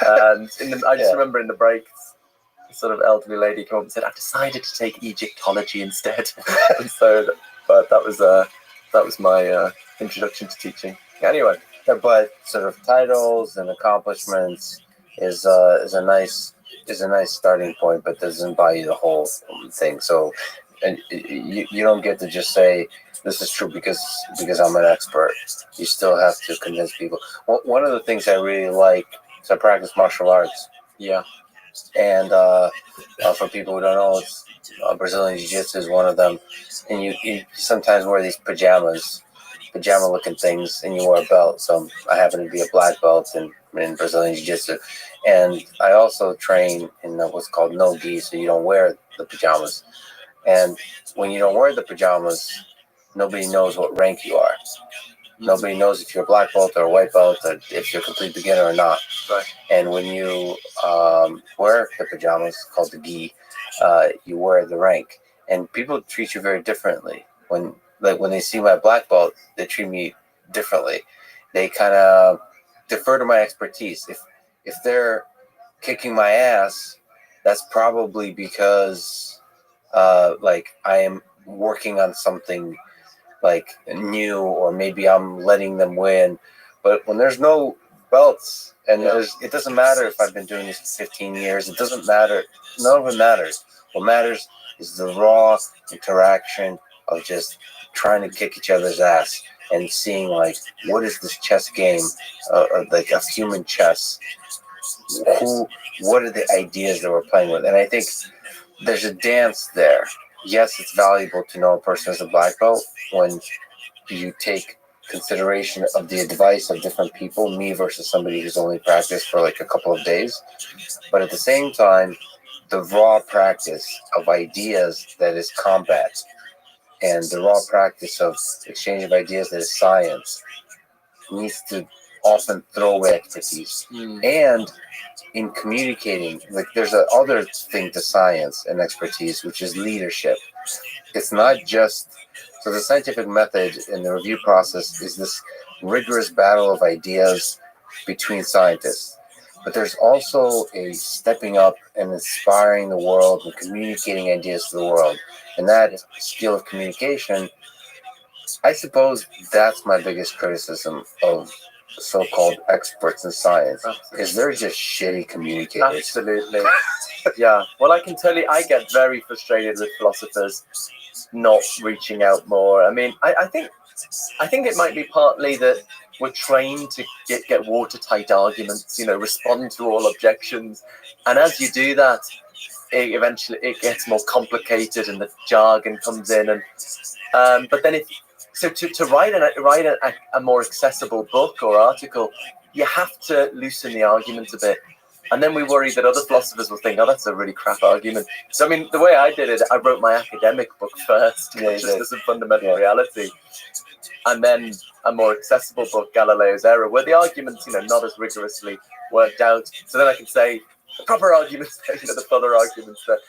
And I just remember in the breaks, a sort of elderly lady came up and said, "I've decided to take Egyptology instead." And so, but that was my introduction to teaching. Anyway, but sort of titles and accomplishments is a nice starting point, but doesn't buy you the whole thing. So, and you don't get to just say this is true because I'm an expert. You still have to convince people. One of the things I really like is I practice martial arts. yeah, And for people who don't know, it's Brazilian Jiu-Jitsu is one of them. And you sometimes wear these pajama-looking things, and you wear a belt. So I happen to be a black belt in Brazilian Jiu-Jitsu. And I also train in what's called no-gi, so you don't wear the pajamas. And when you don't wear the pajamas, nobody knows what rank you are. Nobody knows if you're a black belt or a white belt, or if you're a complete beginner or not. right. And when you wear the pajamas, called the gi, you wear the rank. And people treat you very differently. When they see my black belt, they treat me differently. They kind of defer to my expertise. If they're kicking my ass, that's probably because like I am working on something like new, or maybe I'm letting them win. But when there's no belts, and it doesn't matter if I've been doing this for 15 years, it doesn't matter. None of it matters. What matters is the raw interaction of just trying to kick each other's ass and seeing like, what is this chess game, like a human chess? What are the ideas that we're playing with? And I think there's a dance there. Yes, it's valuable to know a person is a black belt when you take consideration of the advice of different people, me versus somebody who's only practiced for like a couple of days. But at the same time, the raw practice of ideas that is combat, and the raw practice of exchange of ideas that is science, needs to often throw away expertise. And in communicating, like there's a other thing to science and expertise, which is leadership. It's not just, so the scientific method in the review process is this rigorous battle of ideas between scientists. But there's also a stepping up and inspiring the world and communicating ideas to the world. And that skill of communication, I suppose that's my biggest criticism of so-called experts in science, is they're just shitty communicators. Absolutely. Yeah. Well, I can tell you, I get very frustrated with philosophers not reaching out more. I mean, I think it might be partly that we're trained to get watertight arguments, respond to all objections. And as you do that, eventually it gets more complicated and the jargon comes in. And but then to write a more accessible book or article, you have to loosen the argument a bit. And then we worry that other philosophers will think, oh, that's a really crap argument. So, I mean, the way I did it, I wrote my academic book first, Consciousness and Fundamental Reality. And then a more accessible book, Galileo's Error, where the arguments, not as rigorously worked out. So then I can say the proper arguments, the further arguments there.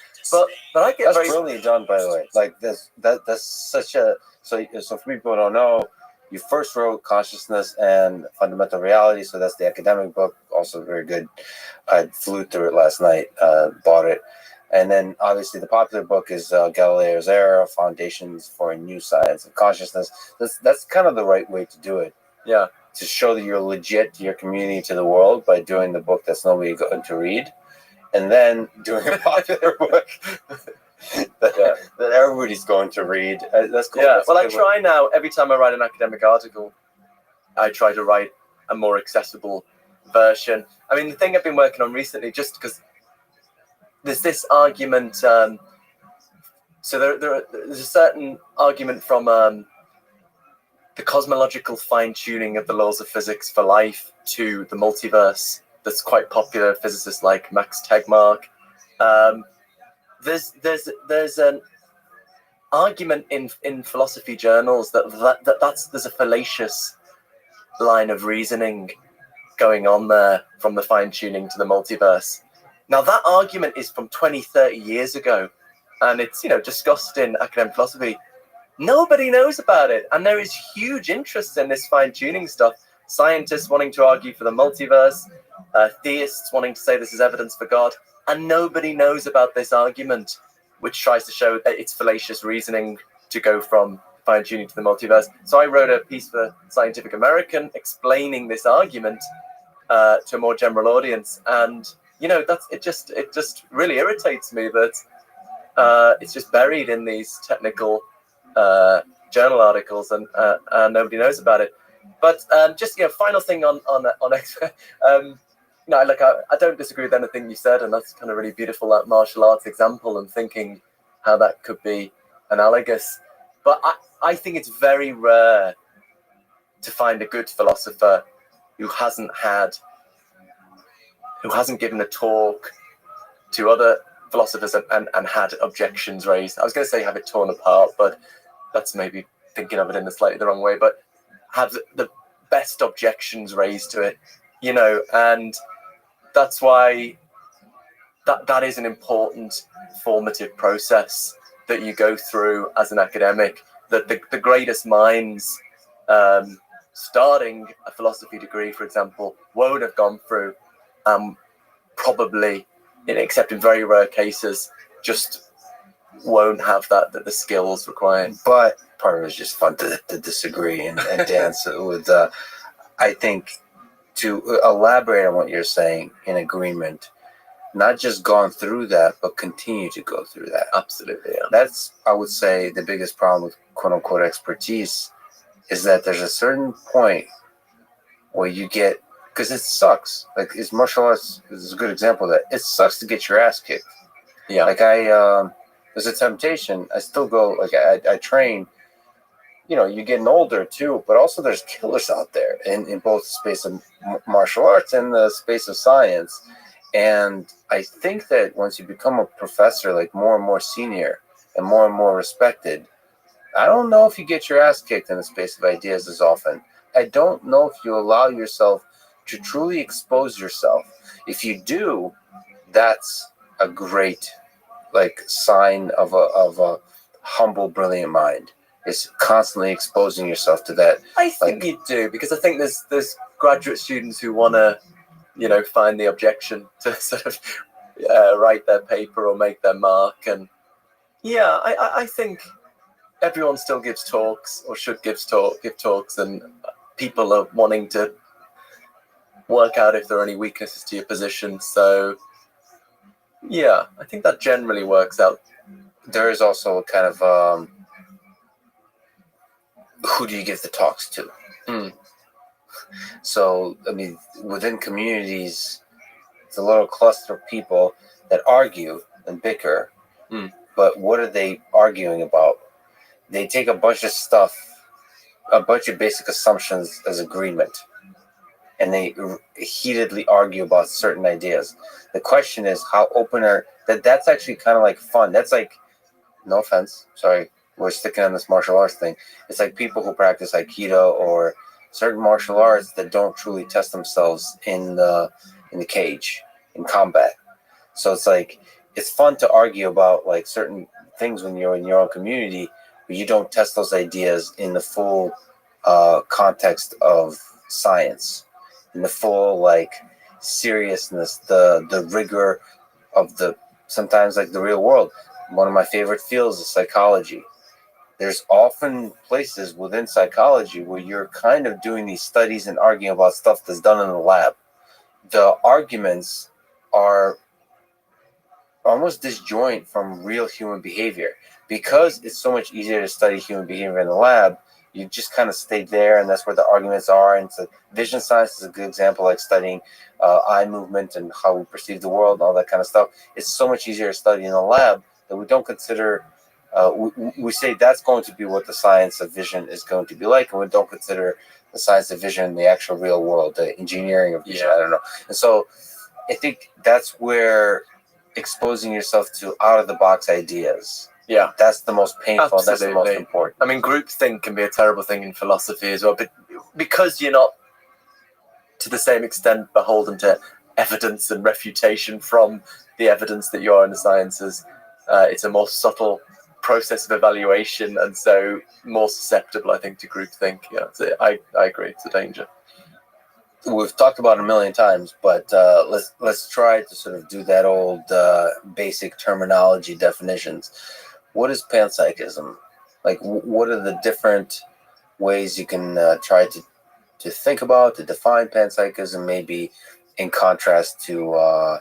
But I get that's brilliantly done, by the way. Like that's such a, so for people who don't know, you first wrote Consciousness and Fundamental Reality, so that's the academic book, also very good. I flew through it last night, bought it. And then obviously the popular book is Galileo's Error, Foundations for a New Science of Consciousness. That's kind of the right way to do it. Yeah. To show that you're legit to your community, to the world, by doing the book that's nobody going to read. And then doing a popular book that everybody's going to read. That's cool. Yeah, that's well, I try now, every time I write an academic article, I try to write a more accessible version. I mean, the thing I've been working on recently, just because there's this argument, so there's a certain argument from the cosmological fine-tuning of the laws of physics for life to the multiverse that's quite popular, physicists like Max Tegmark. There's an argument in philosophy journals that there's a fallacious line of reasoning going on there from the fine-tuning to the multiverse. Now, that argument is from 20, 30 years ago, and it's, discussed in academic philosophy. Nobody knows about it, and there is huge interest in this fine-tuning stuff. Scientists wanting to argue for the multiverse, theists wanting to say this is evidence for God, and nobody knows about this argument, which tries to show that it's fallacious reasoning to go from fine-tuning to the multiverse. So I wrote a piece for Scientific American explaining this argument to a more general audience, and it just really irritates me that it's just buried in these technical journal articles, and nobody knows about it. But final thing on I don't disagree with anything you said, and that's kind of really beautiful, that martial arts example, and thinking how that could be analogous. But I think it's very rare to find a good philosopher who hasn't given a talk to other philosophers and had objections raised. I was going to say have it torn apart, but that's maybe thinking of it in a slightly the wrong way, but have the best objections raised to it, and that's why that is an important formative process that you go through as an academic, that the greatest minds starting a philosophy degree, for example, won't have gone through, probably, except in very rare cases, just won't have the skills required. But part of it is just fun to disagree and dance with. I think to elaborate on what you're saying, in agreement, not just gone through that, but continue to go through that. Absolutely, yeah. That's, I would say, the biggest problem with quote unquote expertise is that there's a certain point where you get, because it sucks. Like, it's martial arts is a good example of that. It sucks to get your ass kicked. Yeah. Like there's a temptation. I still go, like I train. You're getting older too, but also there's killers out there in both the space of martial arts and the space of science. And I think that once you become a professor, like more and more senior and more respected, I don't know if you get your ass kicked in the space of ideas as often. I don't know if you allow yourself to truly expose yourself. If you do, that's a great sign of a humble, brilliant mind. Is constantly exposing yourself to that. I think you do, because I think there's graduate students who want to, find the objection to sort of write their paper or make their mark. And yeah, I think everyone still gives talks or should give talks, and people are wanting to work out if there are any weaknesses to your position. So yeah, I think that generally works out. There is also a kind of who do you give the talks to? So, I mean, within communities, it's a little cluster of people that argue and bicker. But what are they arguing about? They take a bunch of stuff, a bunch of basic assumptions as agreement, and they heatedly argue about certain ideas. The question is, how open are that's actually kind of like fun. That's like, no offense, sorry, we're sticking on this martial arts thing. It's like people who practice Aikido or certain martial arts that don't truly test themselves in the cage, in combat. So it's like, it's fun to argue about like certain things when you're in your own community, but you don't test those ideas in the full context of science, in the full like seriousness, the rigor of sometimes like the real world. One of my favorite fields is psychology. There's often places within psychology where you're kind of doing these studies and arguing about stuff that's done in the lab. The arguments are almost disjoint from real human behavior. Because it's so much easier to study human behavior in the lab, you just kind of stay there, and that's where the arguments are. And so vision science is a good example, like studying eye movement and how we perceive the world and all that kind of stuff. It's so much easier to study in the lab that we don't consider, we say that's going to be what the science of vision is going to be like, and we don't consider the science of vision the actual real world, the engineering of vision, I don't know. And so I think that's where exposing yourself to out-of-the-box ideas, that's the most painful, Absolutely. That's the most important. I mean, groupthink can be a terrible thing in philosophy as well, but because you're not to the same extent beholden to evidence and refutation from the evidence that you are in the sciences. It's a more subtle process of evaluation, and so more susceptible, I think, to groupthink. Yeah, so I agree. It's a danger. We've talked about it a million times, but let's try to sort of do that old basic terminology definitions. What is panpsychism? Like, what are the different ways you can try to think about, to define panpsychism, maybe in contrast to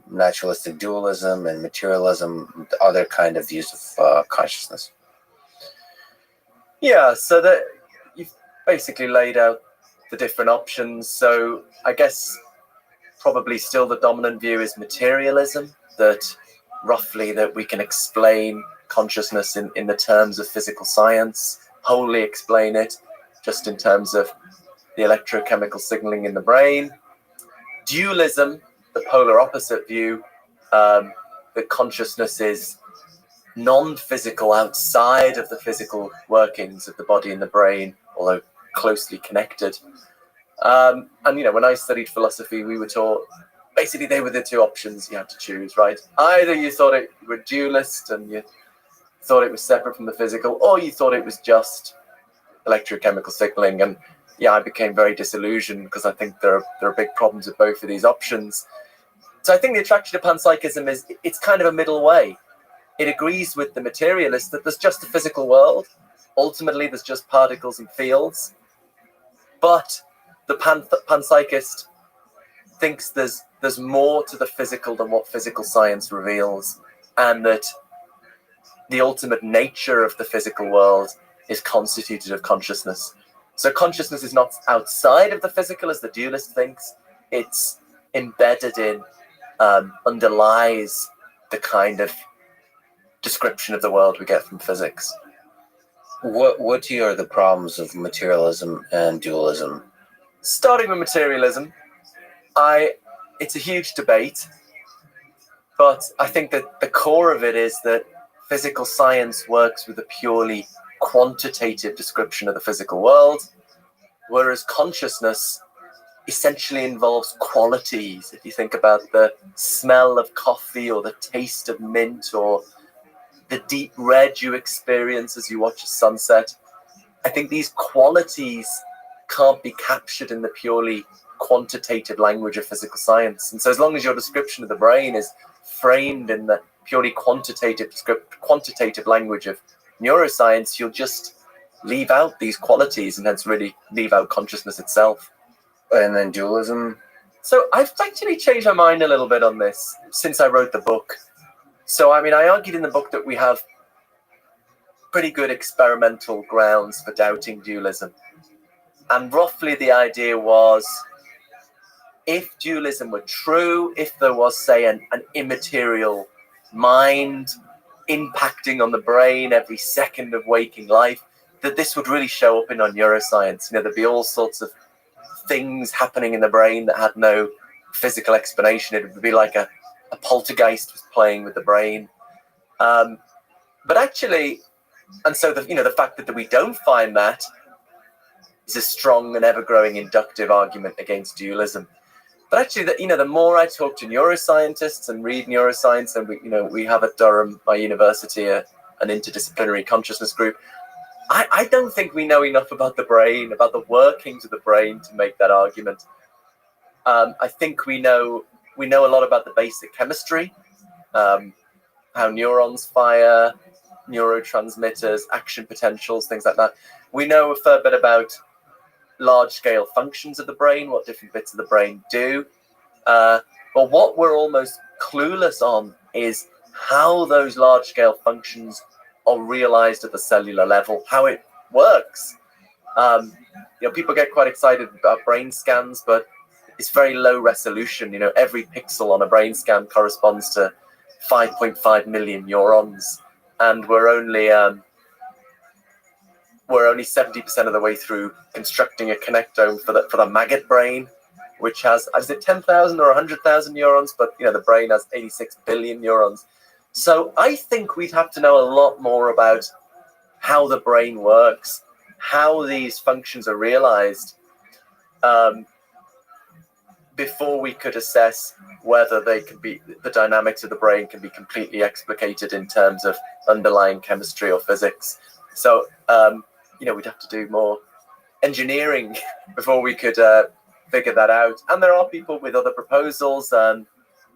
naturalistic dualism and materialism, the other kind of views of consciousness? Yeah, so that you've basically laid out the different options. So I guess probably still the dominant view is materialism, that roughly that we can explain consciousness in the terms of physical science, wholly explain it just in terms of the electrochemical signaling in the brain. Dualism, the polar opposite view, that consciousness is non-physical, outside of the physical workings of the body and the brain, although closely connected. And when I studied philosophy, we were taught basically they were the two options you had to choose, right? Either you thought you were dualist and you thought it was separate from the physical, or you thought it was just electrochemical signaling. And yeah, I became very disillusioned because I think there are big problems with both of these options. So I think the attraction to panpsychism is it's kind of a middle way. It agrees with the materialist that there's just a physical world. Ultimately, there's just particles and fields. But the panpsychist thinks there's more to the physical than what physical science reveals, and that the ultimate nature of the physical world is constituted of consciousness. So consciousness is not outside of the physical as the dualist thinks. It's embedded in, underlies the kind of description of the world we get from physics. What to you are the problems of materialism and dualism? Starting with materialism, it's a huge debate, but I think that the core of it is that physical science works with a purely quantitative description of the physical world, whereas consciousness essentially involves qualities. If you think about the smell of coffee or the taste of mint or the deep red you experience as you watch a sunset, I think these qualities can't be captured in the purely quantitative language of physical science. And so as long as your description of the brain is framed in the purely quantitative language of neuroscience, you'll just leave out these qualities and hence really leave out consciousness itself. And then dualism? So I've actually changed my mind a little bit on this since I wrote the book. So, I argued in the book that we have pretty good experimental grounds for doubting dualism. And roughly the idea was, if dualism were true, if there was, say, an immaterial mind impacting on the brain every second of waking life, that this would really show up in our neuroscience. There'd be all sorts of things happening in the brain that had no physical explanation. It would be like a poltergeist was playing with the brain. But actually, and so the fact that we don't find that is a strong and ever-growing inductive argument against dualism. But actually, the more I talk to neuroscientists and read neuroscience, and we have at Durham, my university, an interdisciplinary consciousness group, I don't think we know enough about the brain, about the workings of the brain to make that argument. I think we know a lot about the basic chemistry, how neurons fire, neurotransmitters, action potentials, things like that. We know a fair bit about large-scale functions of the brain, what different bits of the brain do. But what we're almost clueless on is how those large-scale functions are realized at the cellular level, how it works. People get quite excited about brain scans, but it's very low resolution. Every pixel on a brain scan corresponds to 5.5 million neurons, and we're only 70% of the way through constructing a connectome for the maggot brain, which has, is it 10,000 or 100,000 neurons? But the brain has 86 billion neurons. So I think we'd have to know a lot more about how the brain works, how these functions are realized. before we could assess whether the dynamics of the brain can be completely explicated in terms of underlying chemistry or physics. So, we'd have to do more engineering before we could figure that out. And there are people with other proposals.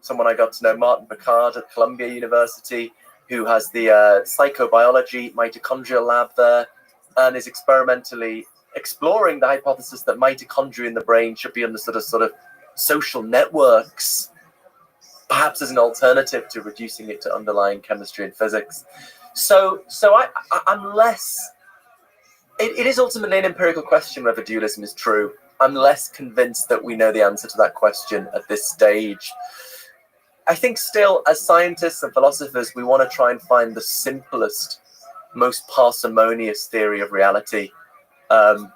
Someone I got to know, Martin Picard at Columbia University, who has the psychobiology mitochondrial lab there and is experimentally exploring the hypothesis that mitochondria in the brain should be understood as sort of social networks, perhaps as an alternative to reducing it to underlying chemistry and physics. So I'm less... It is ultimately an empirical question whether dualism is true. I'm less convinced that we know the answer to that question at this stage. I think still, as scientists and philosophers, we want to try and find the simplest, most parsimonious theory of reality. And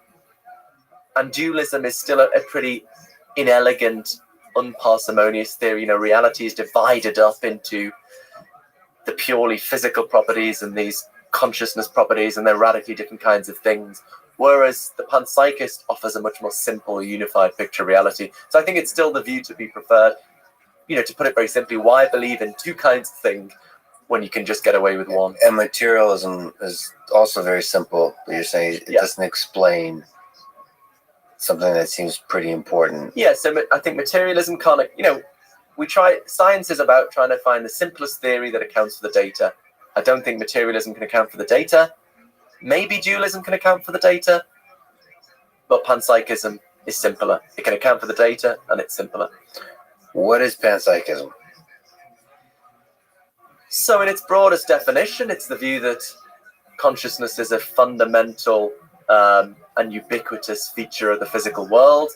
dualism is still a pretty inelegant, unparsimonious theory. Reality is divided up into the purely physical properties and these consciousness properties, and they're radically different kinds of things. Whereas the panpsychist offers a much more simple, unified picture of reality. So I think it's still the view to be preferred. To put it very simply, why believe in two kinds of thing when you can just get away with one? And materialism is also very simple, but you're saying it doesn't explain something that seems pretty important. Yeah, so I think materialism can't, science is about trying to find the simplest theory that accounts for the data. I don't think materialism can account for the data. Maybe dualism can account for the data, but panpsychism is simpler. It can account for the data, and it's simpler. What is panpsychism? So in its broadest definition, it's the view that consciousness is a fundamental and ubiquitous feature of the physical world.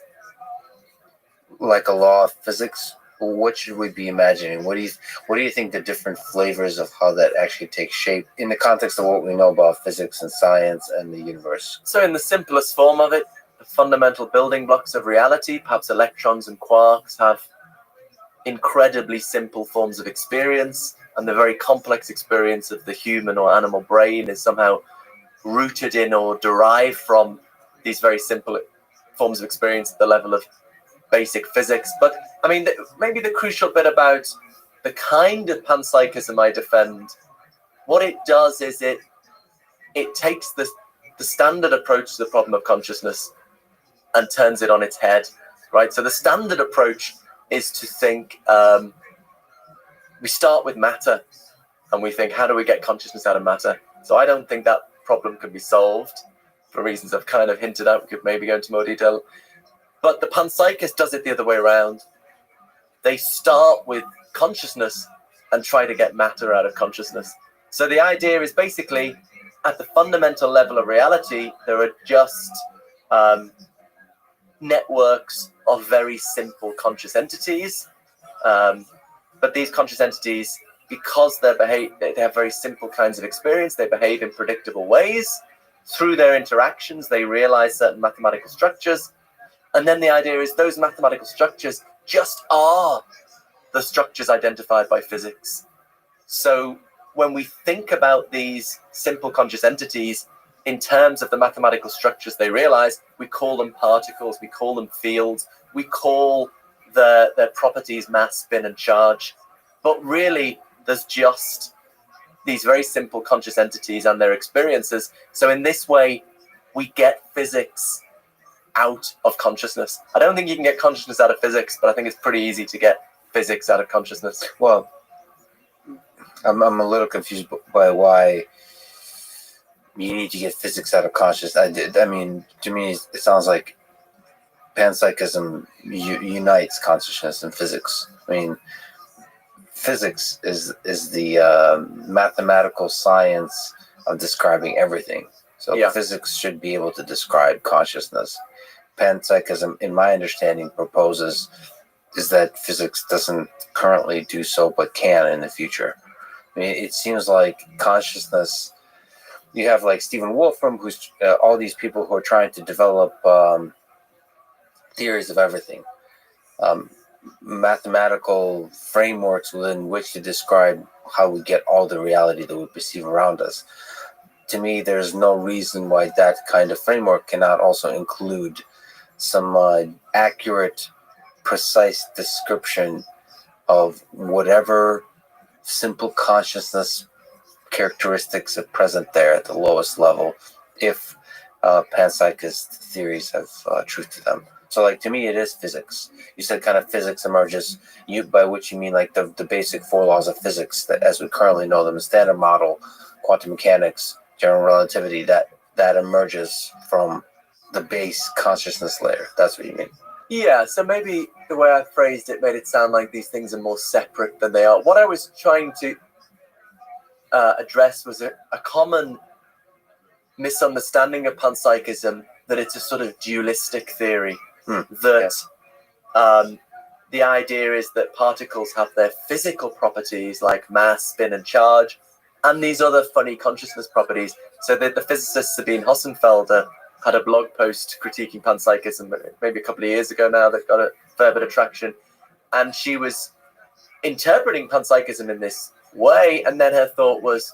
Like a law of physics? What should we be imagining? What do you think the different flavors of how that actually takes shape in the context of what we know about physics and science and the universe? So in the simplest form of it, the fundamental building blocks of reality, perhaps electrons and quarks, have incredibly simple forms of experience, and the very complex experience of the human or animal brain is somehow rooted in or derived from these very simple forms of experience at the level of basic physics. But I mean, maybe the crucial bit about the kind of panpsychism I defend, what it does is it takes the standard approach to the problem of consciousness and turns it on its head, right? So the standard approach is to think, we start with matter and we think, how do we get consciousness out of matter? So I don't think that problem can be solved for reasons I've kind of hinted at. We could maybe go into more detail. But the panpsychist does it the other way around. They start with consciousness and try to get matter out of consciousness. So the idea is basically, at the fundamental level of reality, there are just networks of very simple conscious entities. But these conscious entities, because they have very simple kinds of experience, they behave in predictable ways. Through their interactions, they realize certain mathematical structures. And then the idea is those mathematical structures just are the structures identified by physics. So when we think about these simple conscious entities in terms of the mathematical structures they realize, we call them particles, we call them fields, we call their properties mass, spin, and charge. But really, there's just these very simple conscious entities and their experiences. So in this way, we get physics out of consciousness. I don't think you can get consciousness out of physics, but I think it's pretty easy to get physics out of consciousness. Well, I'm a little confused by why you need to get physics out of consciousness. I mean, to me, it sounds like panpsychism unites consciousness and physics. I mean, physics is the mathematical science of describing everything. So physics should be able to describe consciousness. Panpsychism, in my understanding, proposes is that physics doesn't currently do so, but can in the future. I mean, it seems like consciousness. You have like Stephen Wolfram, who's all these people who are trying to develop theories of everything, mathematical frameworks within which to describe how we get all the reality that we perceive around us. To me, there's no reason why that kind of framework cannot also include some accurate precise description of whatever simple consciousness characteristics are present there at the lowest level, if panpsychist theories have truth to them. So, like, to me, it is physics. You said kind of physics emerges, by which you mean like the basic four laws of physics that, as we currently know them, the standard model, quantum mechanics, general relativity, that emerges from the base consciousness layer. That's what you mean. Yeah, so maybe the way I phrased it made it sound like these things are more separate than they are. What I was trying to address was a common misunderstanding of panpsychism, that it's a sort of dualistic theory, that the idea is that particles have their physical properties like mass, spin, and charge, and these other funny consciousness properties. So that the physicist Sabine Hossenfelder had a blog post critiquing panpsychism maybe a couple of years ago now that got a fair bit of traction, and she was interpreting panpsychism in this way, and then her thought was,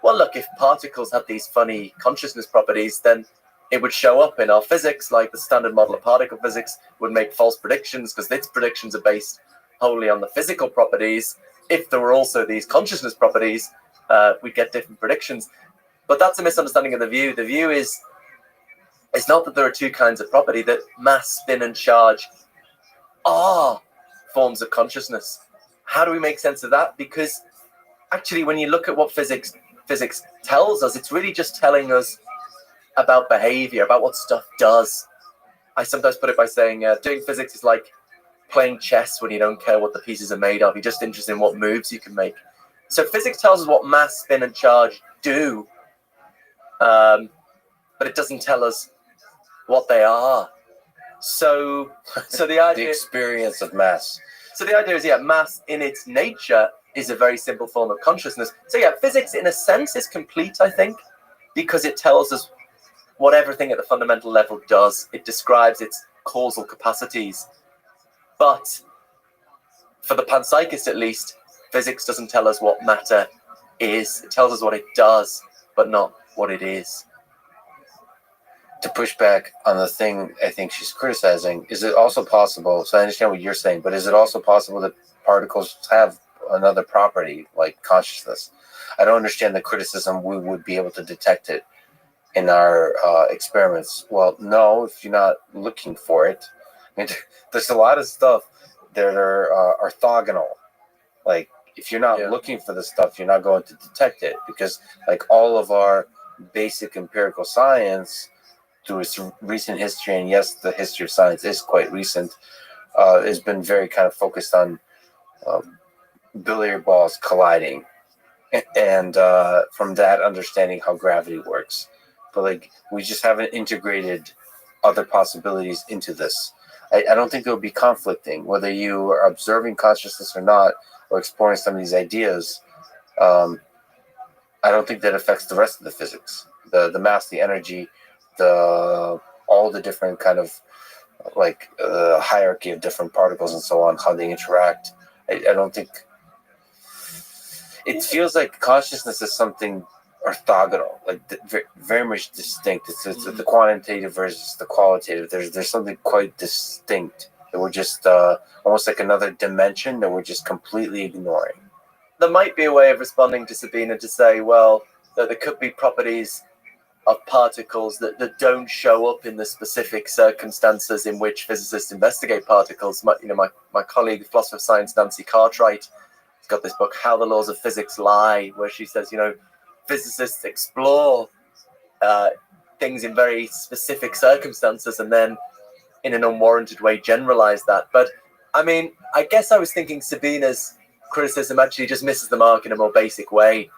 well, look, if particles had these funny consciousness properties, then it would show up in our physics, like the standard model of particle physics would make false predictions because its predictions are based wholly on the physical properties. If there were also these consciousness properties, we'd get different predictions. But that's a misunderstanding of the view. The view is, it's not that there are two kinds of property, that mass, spin, and charge are forms of consciousness. How do we make sense of that? Because actually, when you look at what physics tells us, it's really just telling us about behavior, about what stuff does. I sometimes put it by saying doing physics is like playing chess when you don't care what the pieces are made of. You're just interested in what moves you can make. So physics tells us what mass, spin, and charge do, but it doesn't tell us what they are. So the idea, the experience of mass. So the idea is, mass in its nature is a very simple form of consciousness. So physics in a sense is complete, I think, because it tells us what everything at the fundamental level does. It describes its causal capacities. But for the panpsychist, at least, physics doesn't tell us what matter is. It tells us what it does, but not what it is. To push back on the thing I think she's criticizing, is it also possible, so I understand what you're saying, but is it also possible that particles have another property like consciousness? I don't understand the criticism we would be able to detect it in our experiments. Well, no, if you're not looking for it. I mean, there's a lot of stuff that are orthogonal. Like, if you're not looking for the stuff, you're not going to detect it, because like all of our basic empirical science through its recent history, and yes, the history of science is quite recent, has been very kind of focused on billiard balls colliding, and from that understanding how gravity works. But like, we just haven't integrated other possibilities into this. I don't think there will be conflicting, whether you are observing consciousness or not, or exploring some of these ideas. I don't think that affects the rest of the physics, the mass, the energy, all the different kind of like hierarchy of different particles and so on, how they interact. I don't think it feels like consciousness is something orthogonal, like very much distinct. It's the quantitative versus the qualitative. There's something quite distinct that we're just almost like another dimension that we're just completely ignoring. There might be a way of responding to Sabina to say, well, that there could be properties of particles that don't show up in the specific circumstances in which physicists investigate particles. My colleague, the philosopher of science, Nancy Cartwright, has got this book, How the Laws of Physics Lie, where she says, physicists explore things in very specific circumstances and then in an unwarranted way generalize that. But I mean, I guess I was thinking Sabina's criticism actually just misses the mark in a more basic way.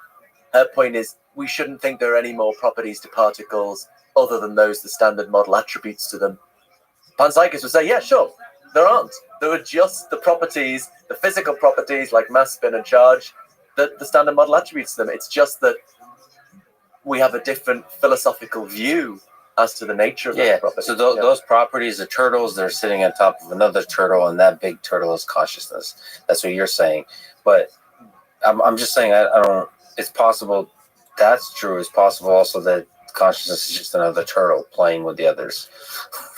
Her point is, we shouldn't think there are any more properties to particles other than those the standard model attributes to them. Panpsychists would say, yeah, sure, there aren't. There are just the properties, the physical properties like mass, spin, and charge that the standard model attributes to them. It's just that we have a different philosophical view as to the nature of those properties. So those properties, the turtles, they're sitting on top of another turtle, and that big turtle is consciousness. That's what you're saying. But I'm just saying, I don't. It's possible that's true. It's possible also that consciousness is just another turtle playing with the others.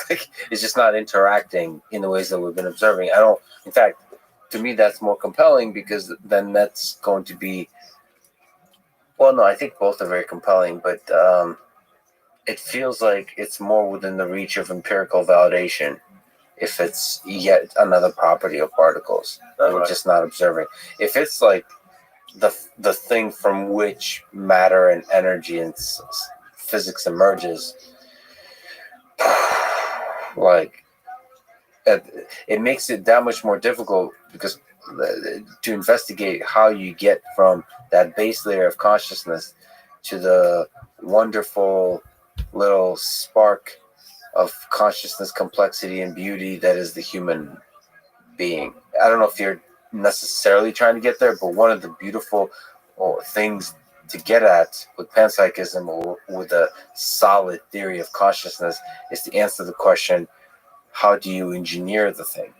Like, it's just not interacting in the ways that we've been observing. In fact, to me, that's more compelling, because then that's going to be, well, no, I think both are very compelling, but it feels like it's more within the reach of empirical validation if it's yet another property of particles. We're just not observing. If it's like the thing from which matter and energy and physics emerges, like, it makes it that much more difficult, because to investigate how you get from that base layer of consciousness to the wonderful little spark of consciousness, complexity, and beauty that is the human being. I don't know if you're necessarily trying to get there, but one of the beautiful things to get at with panpsychism, or with a solid theory of consciousness, is to answer the question, how do you engineer the thing?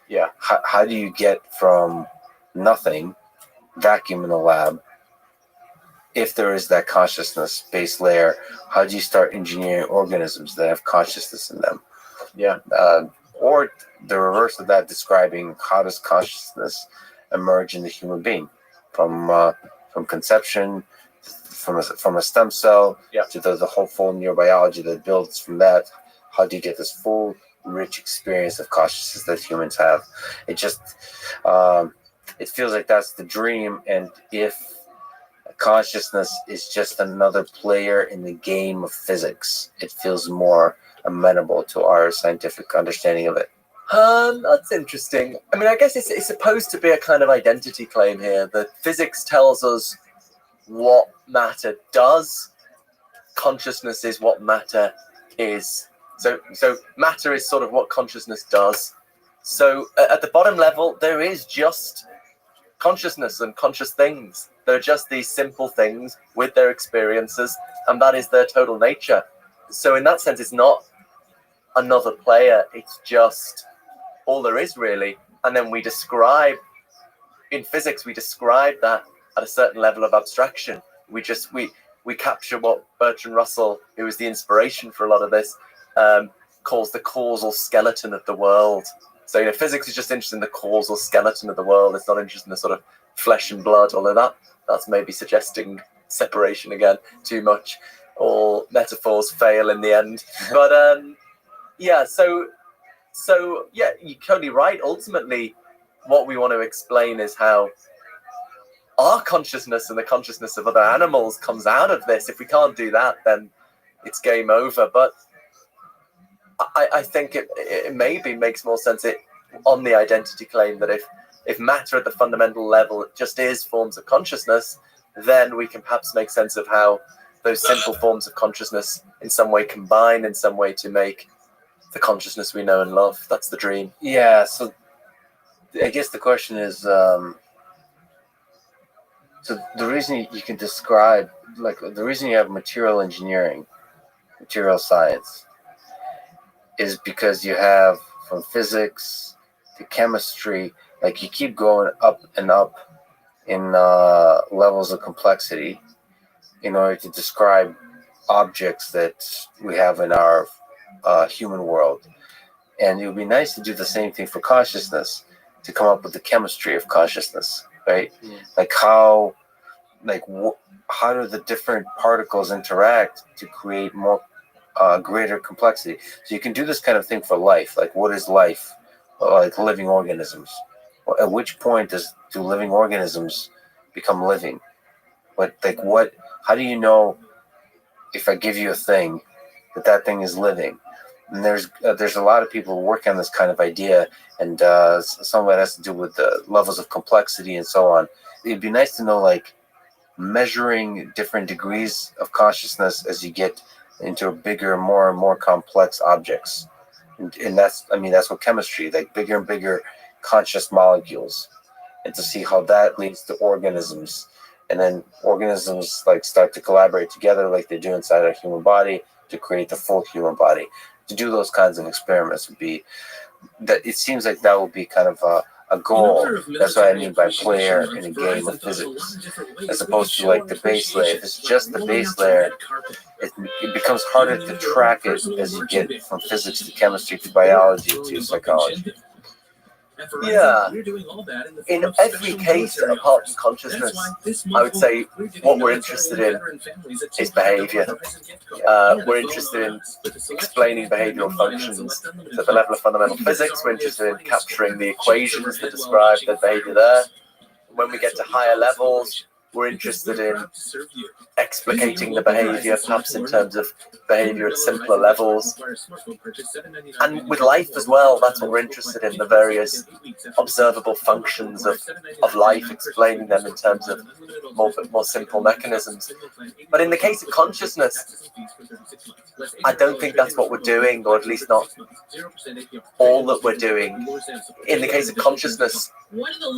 Yeah. How do you get from nothing, vacuum in the lab, if there is that consciousness base layer? How do you start engineering organisms that have consciousness in them? Yeah. Or the reverse of that, describing how does consciousness emerge in the human being, from conception, from a stem cell, to the whole full neurobiology that builds from that. How do you get this full, rich experience of consciousness that humans have? It just it feels like that's the dream. And if consciousness is just another player in the game of physics, it feels more amenable to our scientific understanding of it. That's interesting. I mean, I guess it's supposed to be a kind of identity claim here, that physics tells us what matter does. Consciousness is what matter is. So matter is sort of what consciousness does. So at the bottom level, there is just consciousness and conscious things. They're just these simple things with their experiences, and that is their total nature. So in that sense, it's not another player, it's just all there is, really. And then in physics, we describe that at a certain level of abstraction. We capture what Bertrand Russell, who was the inspiration for a lot of this, calls the causal skeleton of the world. So, physics is just interested in the causal skeleton of the world. It's not interested in the sort of flesh and blood, although that's maybe suggesting separation again too much. All metaphors fail in the end. But so you're totally right. Ultimately, what we want to explain is how our consciousness and the consciousness of other animals comes out of this. If we can't do that, then it's game over. But I think it maybe makes more sense on the identity claim that if matter at the fundamental level just is forms of consciousness, then we can perhaps make sense of how those simple forms of consciousness in some way combine in some way to make the consciousness we know and love. That's the dream. Yeah, so I guess the question is, so the reason you can describe, like, the reason you have material engineering, material science, is because you have, from physics to chemistry, like, you keep going up and up in levels of complexity in order to describe objects that we have in our human world. And it would be nice to do the same thing for consciousness, to come up with the chemistry of consciousness, right? Like how do the different particles interact to create more greater complexity? So you can do this kind of thing for life. Like, what is life? Like living organisms. At which point do living organisms become living? How do you know, if I give you a thing, that thing is living? And there's a lot of people working on this kind of idea, and some of it has to do with the levels of complexity and so on. It'd be nice to know, like, measuring different degrees of consciousness as you get into bigger, more and more complex objects. And that's what chemistry, like bigger and bigger conscious molecules, and to see how that leads to organisms. And then organisms like start to collaborate together like they do inside our human body to create the full human body. To do those kinds of experiments would be that. It seems like that would be kind of a goal. That's what I mean by player in a game of physics, as opposed to like the base layer. If it's just the base layer, it becomes harder to track it as you get from physics to chemistry to biology to psychology. Yeah. In every case apart from consciousness, I would say what we're interested in is behavior. We're interested in explaining behavioral functions. So at the level of fundamental physics, we're interested in capturing the equations that describe the behavior there. When we get to higher levels, we're interested in explicating the behavior, perhaps in terms of behavior at simpler levels. And with life as well, that's what we're interested in, the various observable functions of life, explaining them in terms of more simple mechanisms. But in the case of consciousness, I don't think that's what we're doing, or at least not all that we're doing. In the case of consciousness,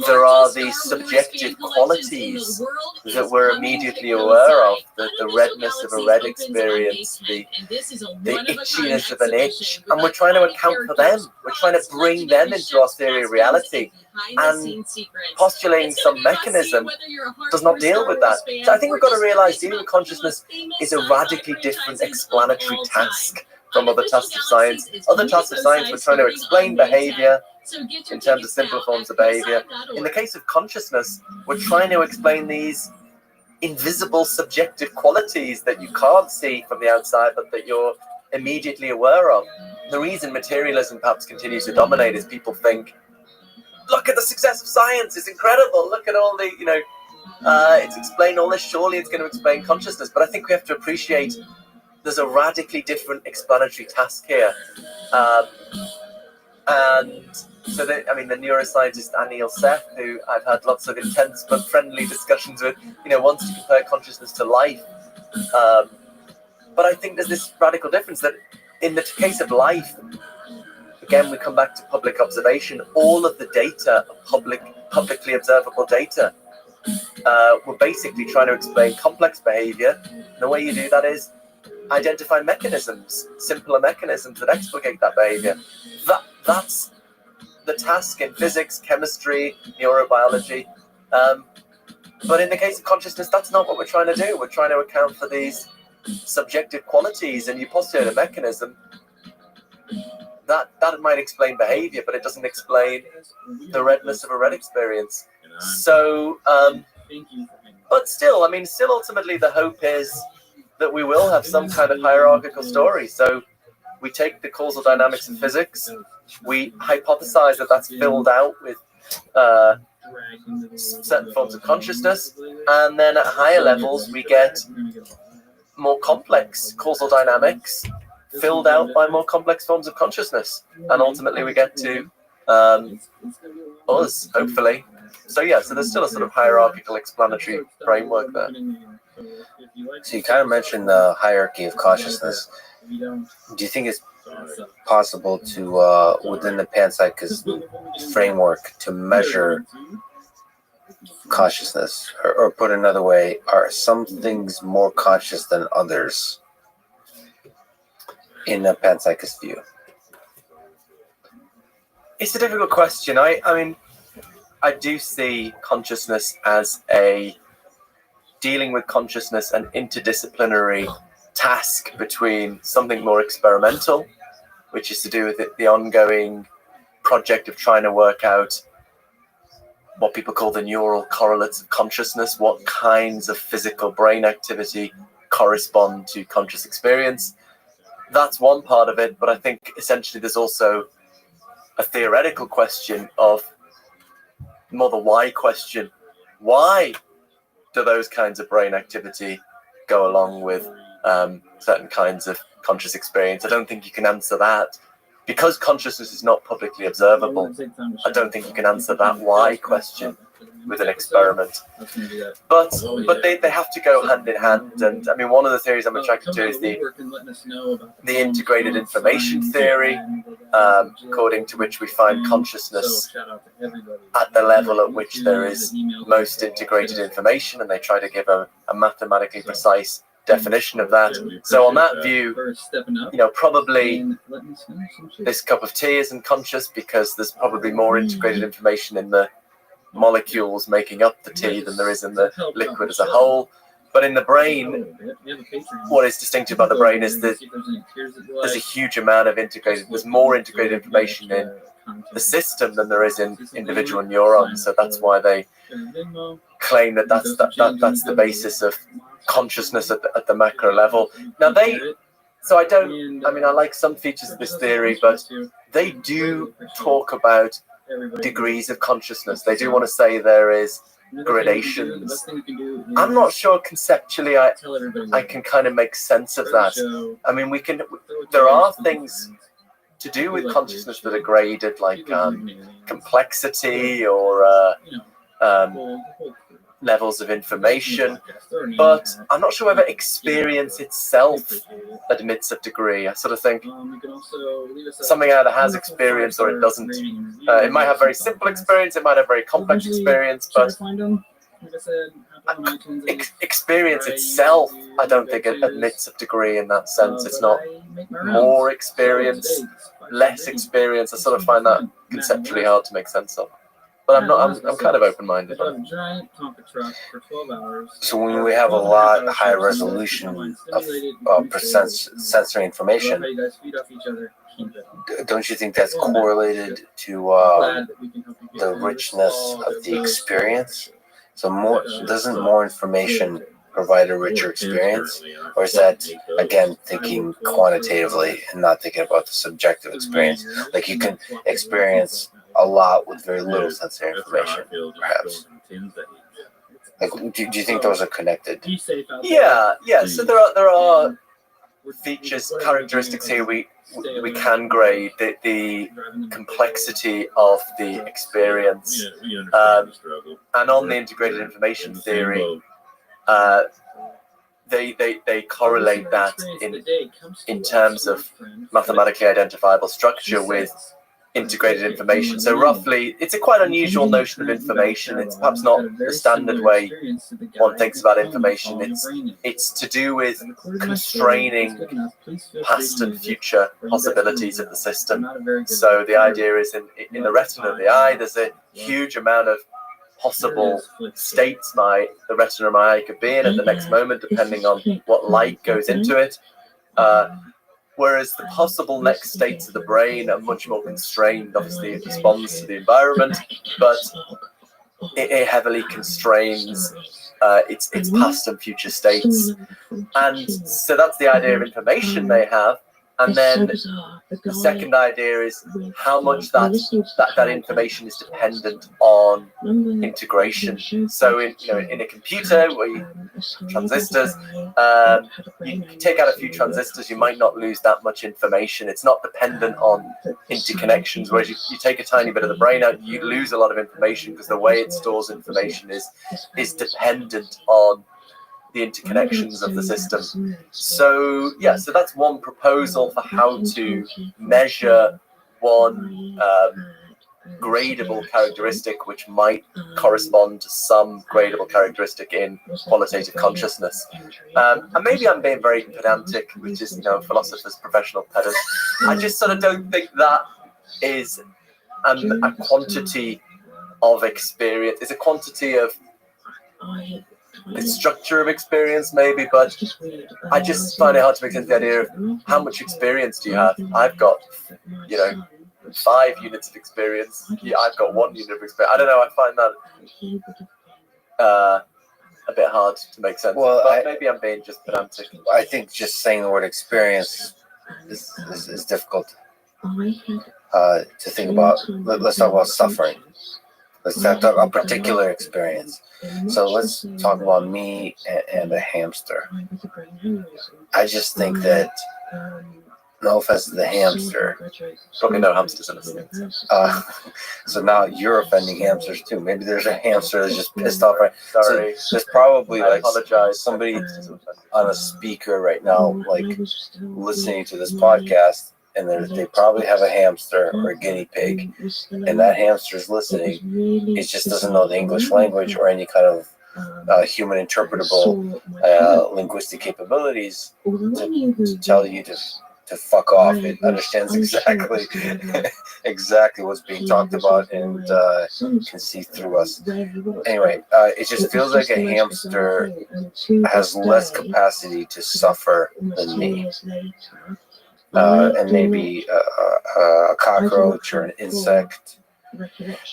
there are these subjective qualities that we're immediately aware of, the redness of a red experience, the itchiness of an itch, and we're trying to account for them. We're trying to bring them into our theory of reality, and postulating some mechanism does not deal with that. So I think we've got to realize dealing with consciousness is a radically different explanatory task from other tasks of science. Other tasks of science, we're trying to explain behavior in terms of simpler forms of behavior. In the case of consciousness, we're trying to explain these invisible subjective qualities that you can't see from the outside, but that you're immediately aware of. The reason materialism perhaps continues to dominate is people think, look at the success of science, it's incredible, look at all the, it's explained all this, surely it's going to explain consciousness. But I think we have to appreciate there's a radically different explanatory task here. And so, the neuroscientist Anil Seth, who I've had lots of intense but friendly discussions with, wants to compare consciousness to life. But I think there's this radical difference that in the case of life, again, we come back to public observation. All of the data, publicly observable data, we're basically trying to explain complex behavior. And the way you do that is identify mechanisms, simpler mechanisms that explicate that behavior. That's the task in physics, chemistry, neurobiology. But in the case of consciousness, that's not what we're trying to do. We're trying to account for these subjective qualities, and you postulate a mechanism that might explain behavior, but it doesn't explain the redness of a red experience. So, but still ultimately the hope is that we will have some kind of hierarchical story. So we take the causal dynamics of physics, we hypothesize that that's filled out with certain forms of consciousness, and then at higher levels we get more complex causal dynamics filled out by more complex forms of consciousness, and ultimately we get to us, hopefully. So there's still a sort of hierarchical explanatory framework there. So you kind of mentioned the hierarchy of consciousness. Do you think it's possible to, within the panpsychism framework, to measure consciousness? Or put another way, are some things more conscious than others in a panpsychist view? It's a difficult question. I do see consciousness as dealing with consciousness an interdisciplinary task between something more experimental, which is to do with the ongoing project of trying to work out what people call the neural correlates of consciousness, what kinds of physical brain activity correspond to conscious experience. That's one part of it, but I think essentially there's also a theoretical question of more the why question. Why do those kinds of brain activity go along with certain kinds of conscious experience? I don't think you can answer that. Because consciousness is not publicly observable, I don't think you can answer that why question with an experiment. But they have to go hand in hand. And one of the theories I'm attracted to is the integrated information theory, according to which we find consciousness at the level at which there is most integrated information, and they try to give a mathematically precise definition of that. So on that view, probably this cup of tea isn't conscious because there's probably more integrated information in the molecules making up the tea than there is in the liquid as a whole. But in the brain, what is distinctive about the brain is that there's a huge amount of there's more integrated information in the system than there is in individual neurons. So that's why they claim that that's the basis of consciousness at the macro level. Now I like some features of this theory, but they do talk about degrees of consciousness. They do want to say there is gradations. I'm not sure conceptually I can kind of make sense of that. I mean, there are things to do with consciousness that are graded, like complexity or levels of information, but I'm not sure whether experience itself admits a degree. I sort of think something either has experience or it doesn't. It might have very simple experience, it might have very complex experience, but experience itself, I don't think it admits a degree in that sense. It's not more experience, less experience. I sort of find that conceptually hard to make sense of. But I'm kind of open-minded. So when we have a lot higher resolution of sensory information, don't you think that's correlated to the richness of the experience? So doesn't more information provide a richer experience? Or is that, again, thinking quantitatively and not thinking about the subjective experience? Like you can experience a lot with very little sensory information, perhaps. Like, do you think those are connected? Yeah. So there are features, characteristics here we can grade the complexity of the experience, and on the integrated information theory, they correlate that in terms of mathematically identifiable structure with integrated information. So roughly, it's a quite unusual notion of information. It's perhaps not the standard way one thinks about information. It's to do with constraining past and future possibilities of the system. So the idea is in the retina of the eye, there's a huge amount of possible states the retina of my eye could be in at the next moment, depending on what light goes into it. Whereas the possible next states of the brain are much more constrained. Obviously, it responds to the environment, but it heavily constrains its past and future states. And so that's the idea of information they have. And then the second idea is how much that information is dependent on integration. So in a computer where you transistors, you take out a few transistors, you might not lose that much information. It's not dependent on interconnections. Whereas you take a tiny bit of the brain out, you lose a lot of information because the way it stores information is dependent on the interconnections of the system. So that's one proposal for how to measure one gradable characteristic which might correspond to some gradable characteristic in qualitative consciousness. And maybe I'm being very pedantic, which is a philosopher's professional pedant. I just sort of don't think that is a quantity of experience. It's a quantity of the structure of experience, maybe, but I just find it hard to make sense of the idea of how much experience do you have. I've got 5 units of experience. I've got 1 unit of experience. I don't know, I find that a bit hard to make sense. Well, but maybe I'm being just pedantic. I think just saying the word experience is difficult to think about. Let's talk about suffering. Let's talk about a particular experience. So let's talk about me and a hamster. I just think that, no offense to the hamster. Probably no hamsters in this thing. So now you're offending hamsters too. Maybe there's a hamster that's just pissed off. Right? Sorry. So there's probably I apologize. Somebody on a speaker right now, like listening to this podcast, and they probably have a hamster or a guinea pig, and that hamster's listening. It just doesn't know the English language or any kind of human interpretable linguistic capabilities to tell you to fuck off. It understands exactly exactly what's being talked about and can see through us. Anyway, it just feels like a hamster has less capacity to suffer than me. And maybe a cockroach or an insect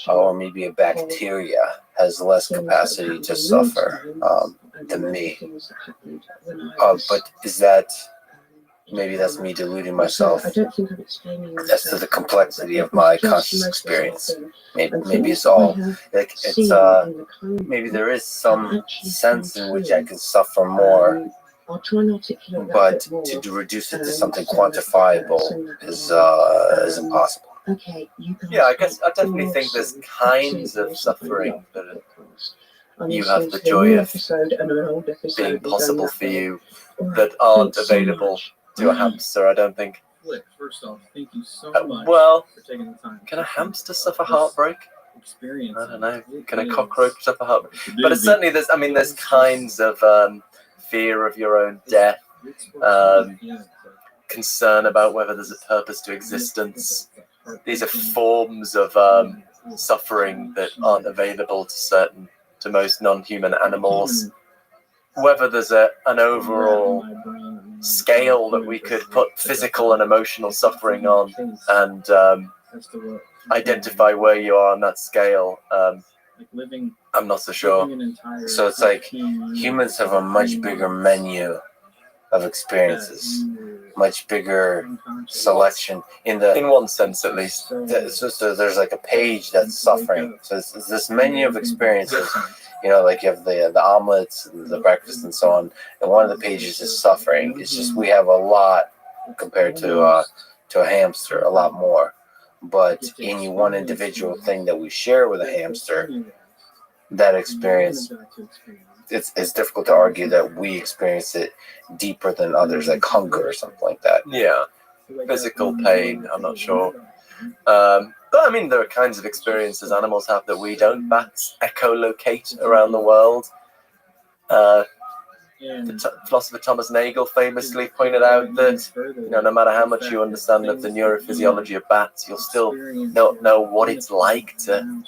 or maybe a bacteria has less capacity to suffer than me. But is that, maybe that's me deluding myself as to the complexity of my conscious experience. Maybe it's all, like, it's, maybe there is some sense in which I can suffer more, but to reduce it to something quantifiable is impossible. Yeah, I guess I definitely think there's kinds of suffering that you have the joy of being possible for you that aren't available to a hamster, I don't think. First off, thank you so much Well, for taking the time. can a hamster suffer heartbreak? Experience. I don't know. Can a cockroach suffer heartbreak? But it's certainly there's kinds of fear of your own death, concern about whether there's a purpose to existence. These are forms of suffering that aren't available to most non-human animals. Whether there's an overall scale that we could put physical and emotional suffering on and identify where you are on that scale, I'm not so sure. So it's like humans have a much bigger menu of experiences, much bigger selection in one sense at least. So there's like a page that's suffering. So it's this menu of experiences. You know, like you have the omelets, and the breakfast, and so on. And one of the pages is suffering. It's just we have a lot compared to a hamster, a lot more. But any one individual thing that we share with a hamster, that experience, it's difficult to argue that we experience it deeper than others, like hunger or something like that. Yeah, physical pain, I'm not sure. But I mean, there are kinds of experiences animals have that we don't. Bats echolocate around the world. The philosopher Thomas Nagel famously pointed out that no matter how much you understand of the neurophysiology of bats, you'll still not know what it's like to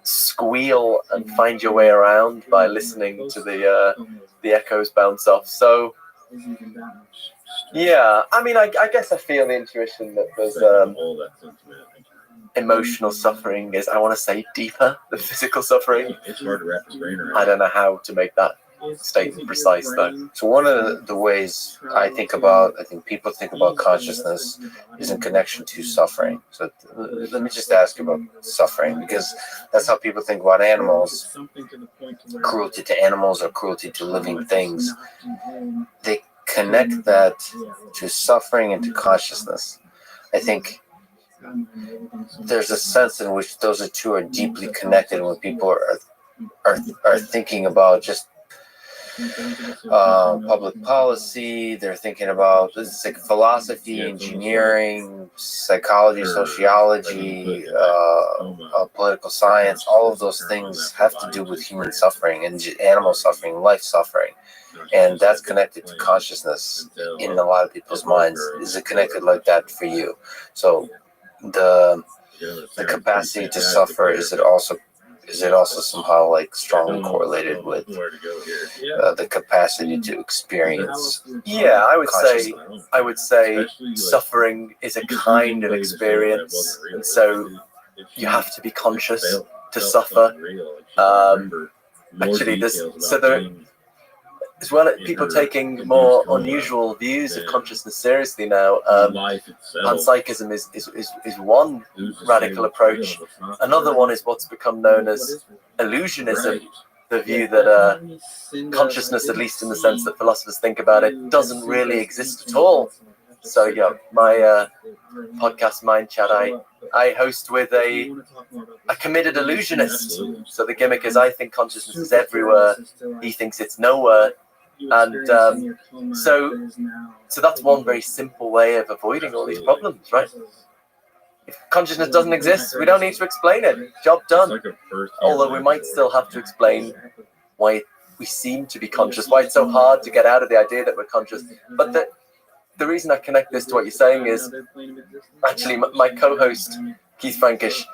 squeal and find your way around by listening to the echoes bounce off. So yeah, I mean, I guess I feel the intuition that there's emotional suffering is, I want to say, deeper than physical suffering. It's hard to wrap his brain around. I don't know how to make that statement precise, though. So one of the ways I think people think about consciousness is in connection to suffering. So let me just ask you about suffering, because that's how people think about animals, cruelty to animals or cruelty to living things. They connect that to suffering and to consciousness. I think there's a sense in which those two are deeply connected when people are thinking about just public policy. They're thinking about this is like philosophy, engineering, psychology, sociology, political science. All of those things have to do with human suffering and animal suffering, life suffering. And that's connected to consciousness in a lot of people's minds. Is it connected like that for you? So the capacity to suffer, is it also somehow like strongly correlated with the capacity to experience? Yeah, I would say suffering is a kind of experience, and so you have to be conscious to suffer. Actually, there as well as people taking more unusual views of consciousness seriously now. Panpsychism is one radical approach. Another one is what's become known as illusionism, the view that consciousness, at least in the sense that philosophers think about it, doesn't really exist at all. So yeah, my podcast Mind Chat, I host with a committed illusionist. So the gimmick is I think consciousness is everywhere, he thinks it's nowhere. And so that's one very simple way of avoiding all these problems, right? If consciousness doesn't exist, we don't need to explain it. Job done. Although we might still have to explain why we seem to be conscious, why it's so hard to get out of the idea that we're conscious. But the reason I connect this to what you're saying is actually my co-host Keith Frankish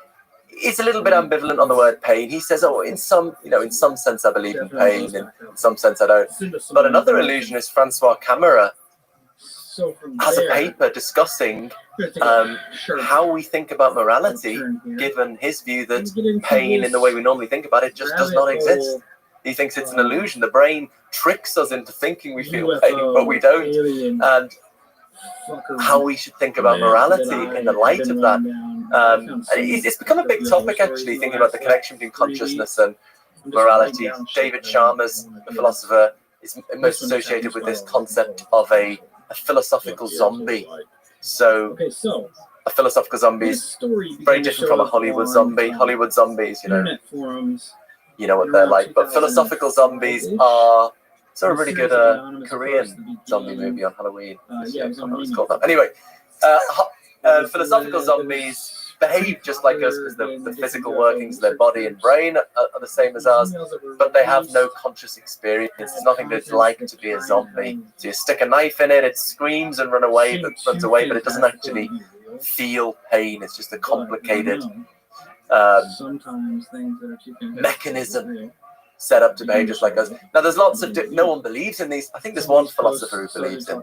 is a little bit ambivalent on the word pain. He says, "Oh, in some sense, I believe in pain. In some sense, I don't." But another illusionist, Francois Camera, has a paper discussing how we think about morality, given his view that pain, in the way we normally think about it, just does not exist. He thinks it's an illusion. The brain tricks us into thinking we feel pain, but we don't. And how we should think about morality in the light of that. It's become a big topic, actually, thinking about the connection between consciousness and morality. David Chalmers, the philosopher, is most associated with this concept of a philosophical zombie. So a philosophical zombie is very different from a Hollywood zombie. Hollywood zombies, you know what they're like. But philosophical zombies are... It's a really good Korean zombie movie on Halloween. Yeah, I can't remember what it's called now. Anyway, philosophical zombies behave just like us because the physical workings of their body and brain are the same as ours, but they have no conscious experience. There's nothing that's like to be a zombie. So you stick a knife in it, it screams and runs away, but it doesn't actually feel pain. It's just a complicated mechanism set up to behave just like us. Now, there's lots of... no one believes in these. I think there's one philosopher who believes in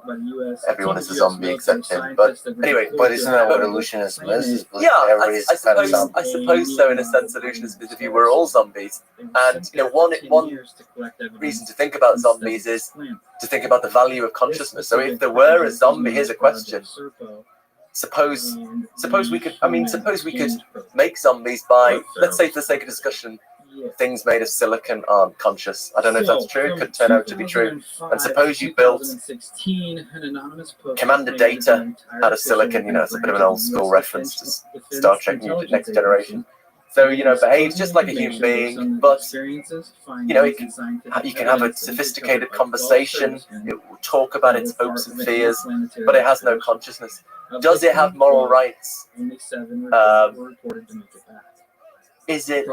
everyone is a zombie except him. But anyway... But isn't that what illusionism is? Yeah, I suppose so, in a sense. Illusionism is if you were all zombies. And, one reason to think about zombies is to think about the value of consciousness. So if there were a zombie, here's a question. Suppose we could make zombies by, let's say for the sake of discussion, things made of silicon aren't conscious. I don't know if that's true. It could turn out to be true. And suppose you built Commander Data out of silicon. It's a bit of an old school reference to Star Trek Next Generation. So, behaves just like a human being, but, you can have a sophisticated conversation. It will talk about its hopes and fears, but it has no consciousness. Does it have moral rights? Is it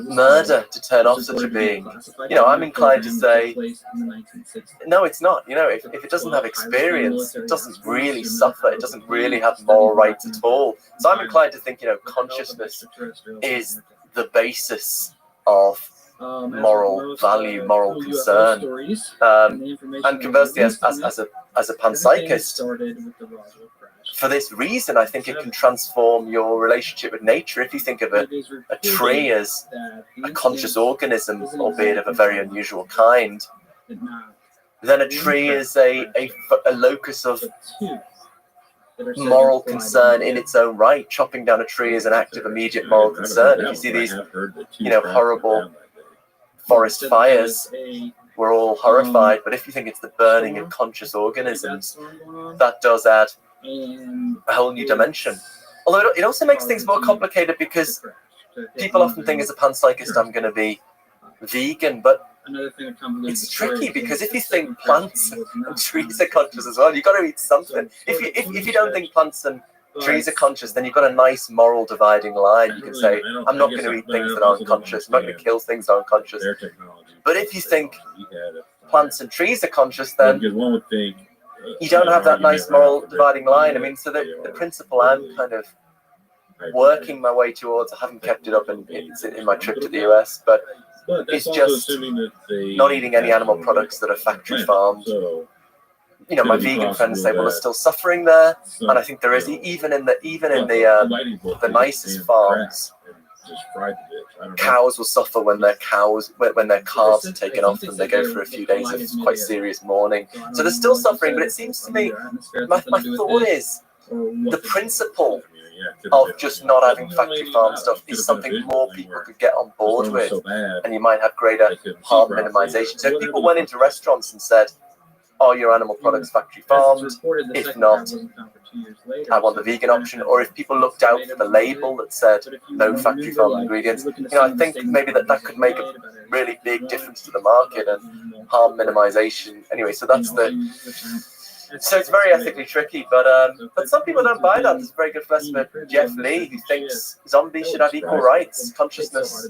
murder to turn off such a being? I'm inclined to say, no, it's not. If it doesn't have experience, it doesn't really suffer. It doesn't really have moral rights at all. So I'm inclined to think, consciousness is the basis of moral value, moral concern. And conversely, as a panpsychist, for this reason, I think it can transform your relationship with nature. If you think of a tree as a conscious organism, albeit of a very unusual kind, then a tree is a locus of moral concern in its own right. Chopping down a tree is an act of immediate moral concern. If you see these, horrible forest fires, we're all horrified. But if you think it's the burning of conscious organisms, that does add a whole new dimension. Although it also makes things more complicated because people often think as a panpsychist I'm going to be vegan, but it's tricky because if you think plants and trees are conscious as well, you've got to eat something. If you don't think plants and trees are conscious, then you've got a nice moral dividing line. You can say, I'm not going to eat things that aren't conscious. I'm not going to kill things that aren't conscious. But if you think plants and trees are conscious, then you don't have that nice moral dividing line. So the principle I'm kind of working my way towards, I haven't kept it up in my trip to the US, but it's just not eating any animal products that are factory farmed. My vegan friends say, well, there's still suffering there, and I think there is even in the nicest farms. Cows will suffer when their calves are taken off and they go through a few days of quite serious mourning. So there's still suffering, but it seems to me, my thought is, the principle of just not having factory farm stuff is something more people could get on board with, and you might have greater harm minimization. So if people went into restaurants and said, are your animal products factory farmed? If not, I want the vegan option. Or if people looked out for the label that said no factory farmed ingredients, I think maybe that could make a really big difference to the market and harm minimization. Anyway, so that's So it's very ethically tricky, but some people don't buy that. There's a very good philosopher, Jeff Lee, who thinks zombies should have equal rights. Consciousness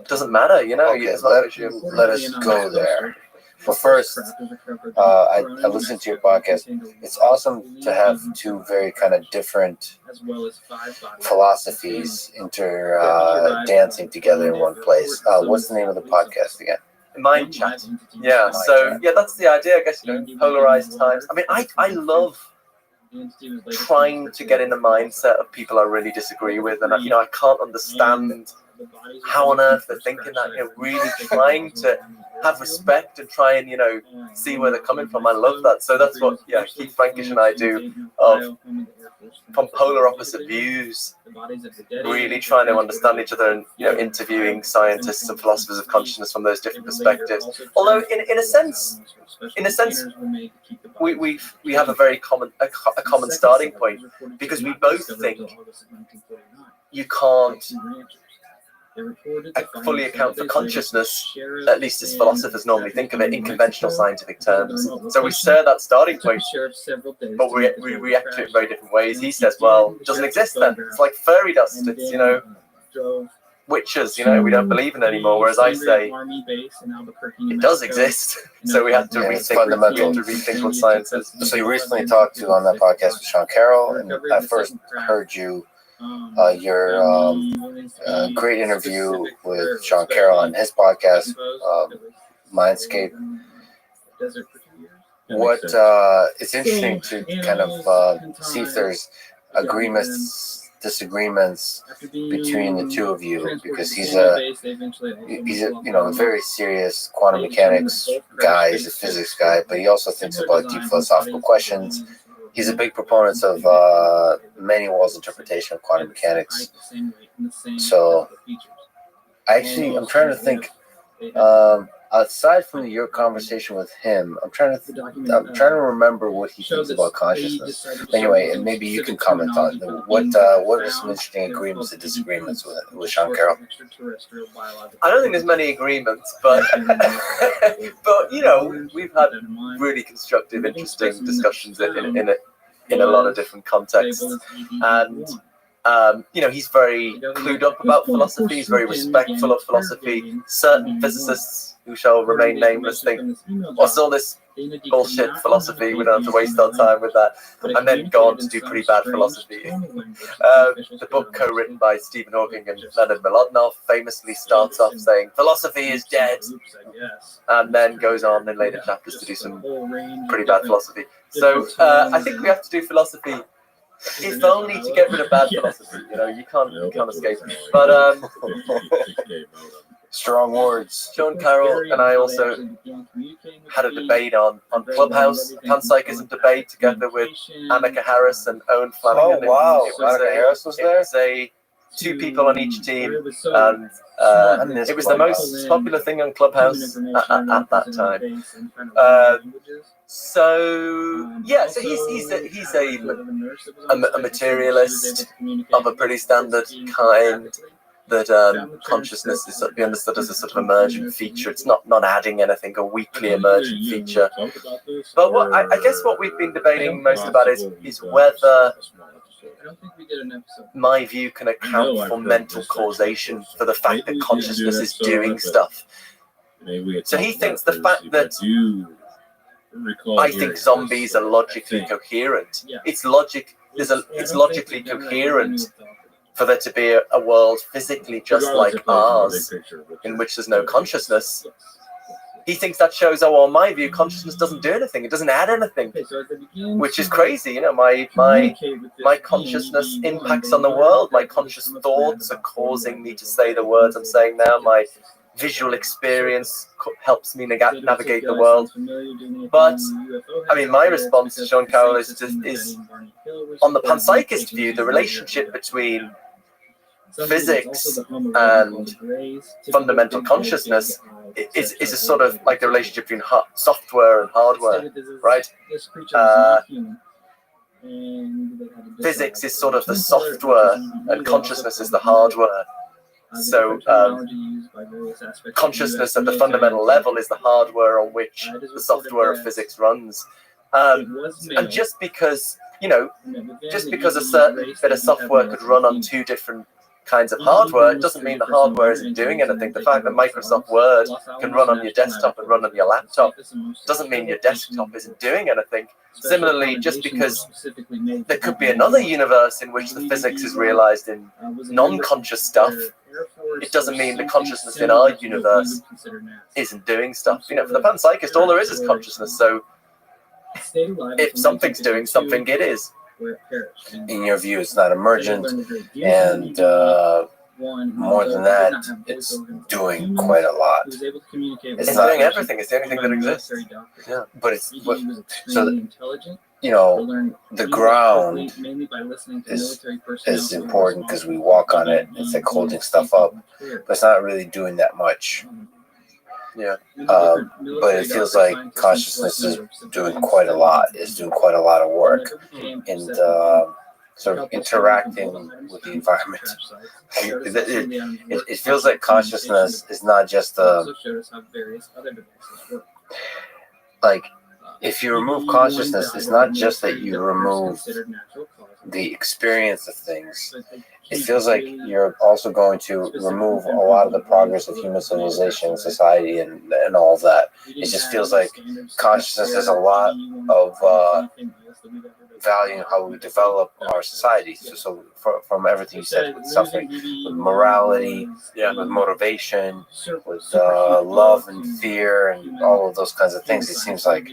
doesn't matter, you know. Okay, as long as you let us go there. But first, I listened to your podcast. It's awesome to have two very kind of different philosophies dancing together in one place. What's the name of the podcast again? Mind chat. Yeah, so yeah, that's the idea, I guess, you know, polarized times. I mean, I love trying to get in the mindset of people I really disagree with, and you know, I can't understand how on earth they're thinking that. You know, really trying to have respect and try and, you know, see where they're coming from. I love that. So that's what, yeah, Keith Frankish and I do, of from polar opposite views, really trying to understand each other and, you know, interviewing scientists and philosophers of consciousness from those different perspectives. Although in a sense, we have a very common starting point, because we both think you can't fully account for consciousness, at least as philosophers normally think of it, in conventional scientific terms. So we share that starting point, but we react to it in very different ways. He says, well, it doesn't exist then. It's like fairy dust. It's, you know, witches, you know, we don't believe in anymore. Whereas I say, it does exist. So we have to rethink what science is. So you recently talked on that podcast with Sean Carroll, and I first heard your great interview with Sean Carroll on his podcast, Mindscape. What it's interesting to kind of see if there's disagreements between the two of you, because he's a you know, a very serious quantum mechanics guy. He's a physics guy, but he also thinks about deep philosophical questions. He's a big proponent of many walls interpretation of quantum mechanics. So I'm trying to think, aside from your conversation with him, I'm trying to remember what he thinks about consciousness. Anyway, and maybe you can comment on what are some interesting agreements and disagreements with Sean Carroll. I don't think there's many agreements, but but you know, we've had really constructive, interesting discussions in a lot of different contexts, and you know, he's very clued up about philosophy. He's very respectful of philosophy. Certain physicists who shall remain nameless think, what's all this bullshit philosophy? We don't have to waste our time with that. And then go on to do pretty bad philosophy. The book co-written by Stephen Hawking and Leonard Milodnov famously starts off saying philosophy is dead, and then goes on in later chapters to do some pretty bad philosophy. So I think we have to do philosophy, if only to get rid of bad philosophy. You know, you can't escape it. But strong words. Sean Carroll and I also had a debate on Clubhouse, a panpsychism debate, together with Annika Harris and Owen Flanagan. Oh wow, Annika Harris was there? It was two people on each team, and it was the most popular thing on Clubhouse at that time. So he's a materialist of a pretty standard kind. That consciousness is sort of be understood as a sort of emergent feature. It's not adding anything, a weakly emergent feature. But what I guess what we've been debating most about is whether my view can account for mental causation, for the fact that consciousness is doing stuff. So he thinks the fact that I think zombies are logically coherent. It's logically coherent for there to be a world physically just like ours, in which there's no consciousness. He thinks that shows, oh, well, my view, consciousness doesn't do anything. It doesn't add anything, which is crazy. You know, my consciousness impacts on the world. My conscious thoughts are causing me to say the words I'm saying now. My visual experience helps me navigate the world. But, I mean, my response to Sean Carroll is on the panpsychist view, the relationship between physics and fundamental consciousness is a sort of like the relationship between software and hardware, right? Physics is sort of the software and consciousness is the hardware. So consciousness at the fundamental level is the hardware on which the software of physics runs. And just because, just because a certain bit of software could run on two different kinds of hardware, it doesn't mean the hardware isn't doing anything. The fact that Microsoft Word can run on your desktop and run on your laptop doesn't mean your desktop isn't doing anything. Similarly, just because there could be another universe in which the physics is realized in non-conscious stuff, it doesn't mean the consciousness in our universe isn't doing stuff. For the panpsychist, all there is consciousness. So if something's doing something, it is. In your view, it's not emergent, and more than that, it's doing quite a lot. It's doing everything. It's the only thing that exists. Yeah, but the ground is important because we walk on it. It's like holding stuff up, but it's not really doing that much. Yeah. But it feels like consciousness is doing quite a lot. It's doing quite a lot of work, and sort of interacting with the environment. It feels like consciousness is not just like if you remove consciousness, it's not just that you remove the experience of things. It feels like you're also going to remove a lot of the progress of human civilization and society and all of that. It just feels like consciousness has a lot of value in how we develop our society. So from everything you said, with suffering, with morality, with motivation, with love and fear and all of those kinds of things, it seems like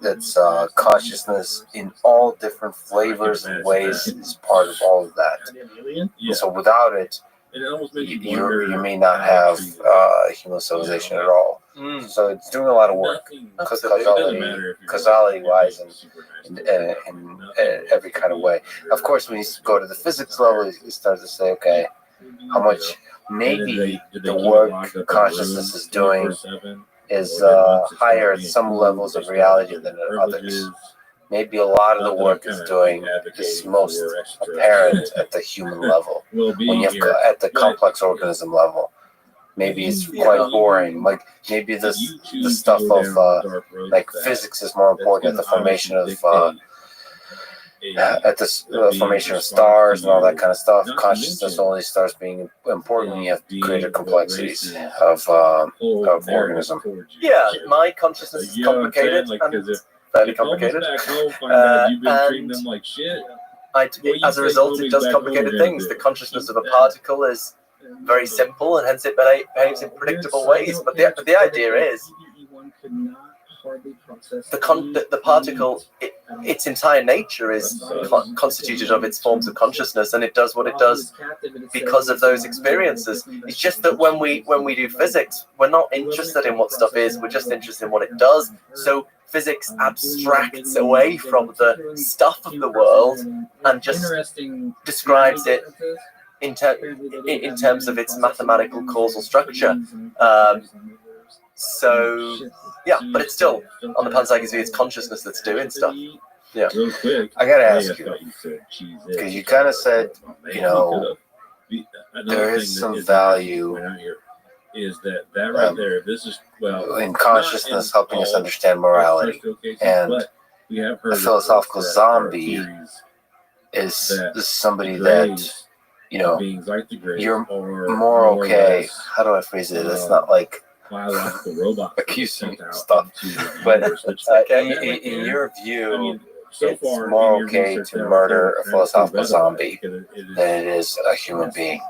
it's consciousness in all different flavors and ways is part of all of that. And so without it, you may not have human civilization at all. So it's doing a lot of work, causality-wise, and in every kind of way. Of course, when you go to the physics level, you start to say, okay, how much maybe the work consciousness is doing is higher at some levels of reality than at others. Maybe a lot of the work it's doing is most apparent at the human level. When you have at the complex organism level, maybe it's quite boring. Like maybe the stuff of like physics is more important at the formation of formation of stars and all that kind of stuff. Consciousness only starts being important when you have greater complexities of organism. Yeah, my consciousness is complicated and fairly complicated. As a result, it does complicated things. The consciousness of a particle is very simple, and hence it behaves in predictable ways. But the idea is the particle, its entire nature is constituted of its forms of consciousness, and it does what it does because of those experiences. It's just that when we do physics, we're not interested in what stuff is, we're just interested in what it does. So physics abstracts away from the stuff of the world and just describes it in terms of its mathematical causal structure. So, yeah, but it's still, on the panpsychist view, it's consciousness that's doing stuff. Yeah. I gotta ask you, because you kind of said, there is some value in consciousness helping us understand morality. And a philosophical zombie is somebody that, you're more okay. How do I phrase it? It's not like accusing stuff, but in your view, it's more okay to murder a philosophical zombie than it is a human being.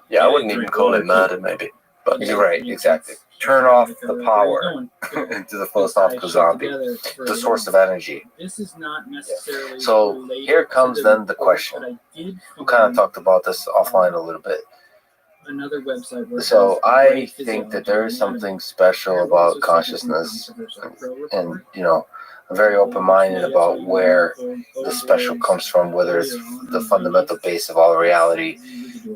Yeah, I wouldn't even call it murder, maybe. But you're right, exactly. Turn off the power into the philosophical zombie, the source of energy. So here comes then the question. We kind of talked about this offline a little bit. So I think that there is something special about consciousness, and I'm very open-minded about where the special comes from, whether it's the fundamental base of all reality,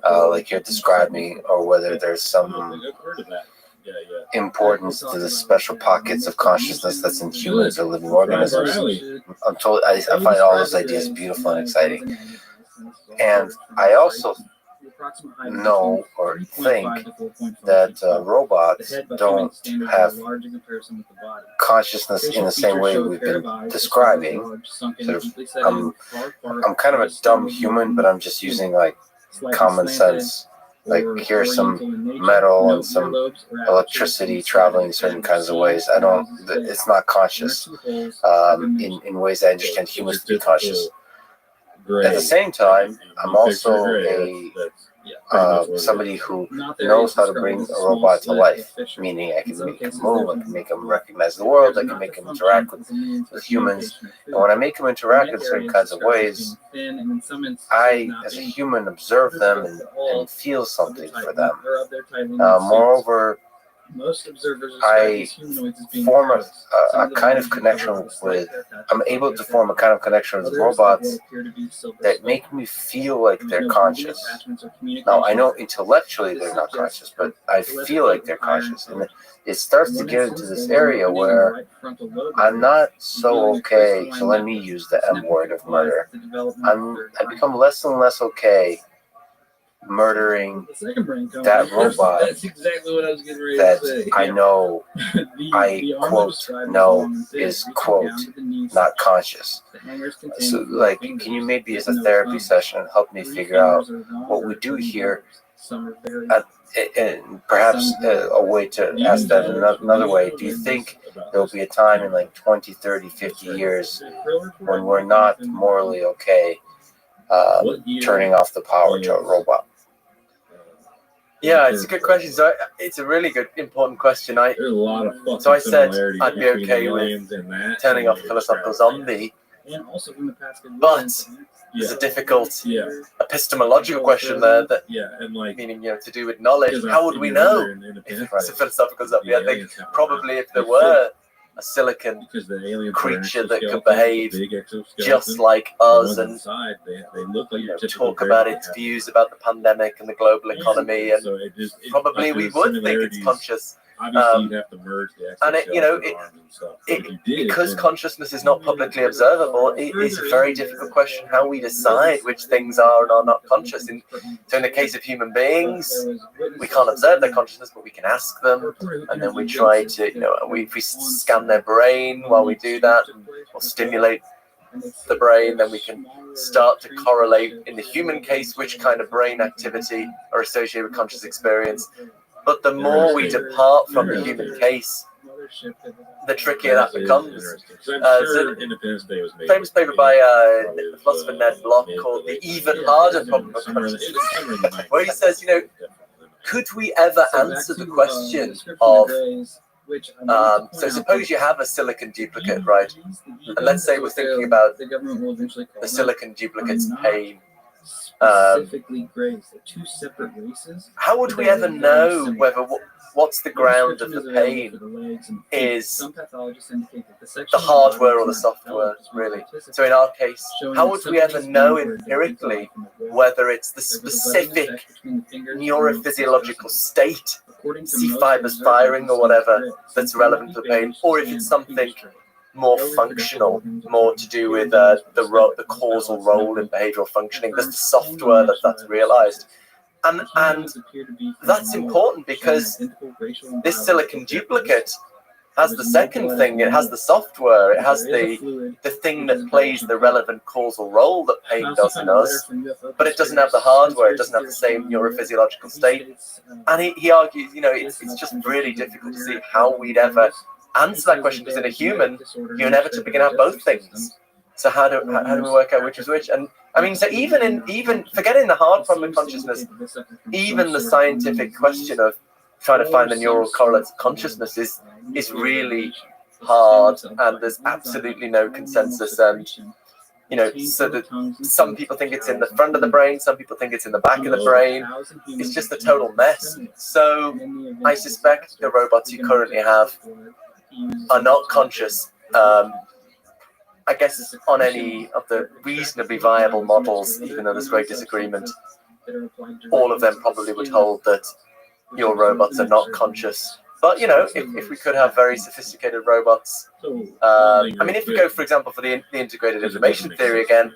like you're describing, or whether there's some importance to the special pockets of consciousness that's in humans or living organisms. I find all those ideas beautiful and exciting. And I also The approximate height is know between or 3.5 think to 4.5 that feet tall. robots The head by don't human standards have is large in comparison with the body. consciousness in Facial the same features way show a we've pair been of eyes, describing. large, sunken, Sort of, deeply set I'm- in, far apart, I'm kind of a eyes dumb styled human, but I'm just using like slightly common slanted, sense. Like or here's some oriental in nature. metal No and some earlobes or electricity apertures traveling inside certain the kinds of head, ways. I don't. It's not conscious the rest of the holes have been in ways I understand So, humans your to be conscious. typical gray, At the same time, you I'm picture also gray, a that's pretty much what it somebody is. who Not that knows it's how to described bring as a small robot to slit or life. fissure. Meaning I In can some make him cases, move, I there's can a make him block. recognize the world, I Not can make to him function interact with as a means for humans. communication or And when I food. make him interact in Neck certain area kinds of described as ways, being thin and in some instances I, not as a being human, observe them and feel something for them. Moreover, most observers describe I these humanoids as being form hairless. Some a of them kind may of be connection covered with a slight with, haircut I'm above able their to form a head. kind of connection with Others robots what appear to be silver that spoke. make me feel like There's they're no conscious. breathing attachments or Now, I know communication. intellectually they're not conscious, but I feel like they're conscious. And it starts to get into this area where I'm not so okay, so let me use the M word of murder. I become less and less okay murdering that robot That's exactly what I was getting ready that to say. I know I quote know is quote not conscious. So like, can you maybe as a therapy session help me figure out what we do here, and perhaps a way to ask that another way? Do you think there will be a time in like 20, 30, 50 years when we're not morally okay turning off the power to a robot? Yeah, it's a good question. So it's a really good, important question. There's a lot of fucking So I said similarities I'd be between okay with aliens and that, turning and off the philosophical zombie, and also from the past but there's a difficult epistemological question there that, and like, meaning, to do with knowledge. How would we know if it was a philosophical zombie? I think probably if there were a silicon creature that could behave just like us and talk about its views about the pandemic and the global economy, and probably we would think it's conscious. Obviously, you'd have to merge the And because consciousness is not publicly observable, it is a very difficult question how we decide which things are and are not conscious. So in the case of human beings, we can't observe their consciousness, but we can ask them, and then we try to, if we scan their brain while we do that, or stimulate the brain, then we can start to correlate, in the human case, which kind of brain activity are associated with conscious experience. But the more we depart from the human case, the trickier that becomes. Independence Day was made. Famous paper by the philosopher Ned Block called The Even Harder Problem of Consciousness, where he says, could we ever answer the question of, so suppose you have a silicon duplicate, right? And let's say we're thinking about the silicon duplicate's pain. Specifically grazed. They're two separate races. How would we ever know whether what's the ground of the pain is the hardware or the software, really? So in our case, how would we ever know empirically whether it's the specific neurophysiological state, C fibers firing or whatever, that's relevant to the pain, or if it's something more functional, more to do with the causal role in behavioral functioning? There's the software that's realized. And that's important because this silicon duplicate has the second thing. It has the software. It has the thing that plays the relevant causal role that pain does in us, but it doesn't have the hardware. It doesn't have the same neurophysiological state. And he argues, it's just really difficult to see how we'd ever answer that question, because in a human, you inevitably can have both things. So how do we work out which is which? And I mean, so even forgetting the hard problem of consciousness, even the scientific question of trying to find the neural correlates of consciousness is really hard, and there's absolutely no consensus. And so that some people think it's in the front of the brain, some people think it's in the back of the brain. It's just a total mess. So I suspect the robots you currently have are not conscious. I guess on any of the reasonably viable models, even though there's great disagreement, all of them probably would hold that your robots are not conscious. But if we could have very sophisticated robots, if we go, for example, for the integrated information theory again,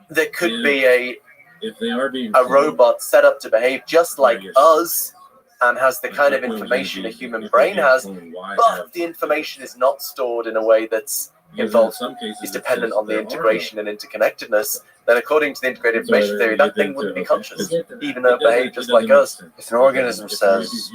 there could be if they are being a robot set up to behave just like us and has the kind of information a human brain has, but the information is not stored in a way that's involved, is dependent on the integration and interconnectedness, then according to the integrated information theory, that thing wouldn't be conscious, even though it behaved just like us. If an organism says,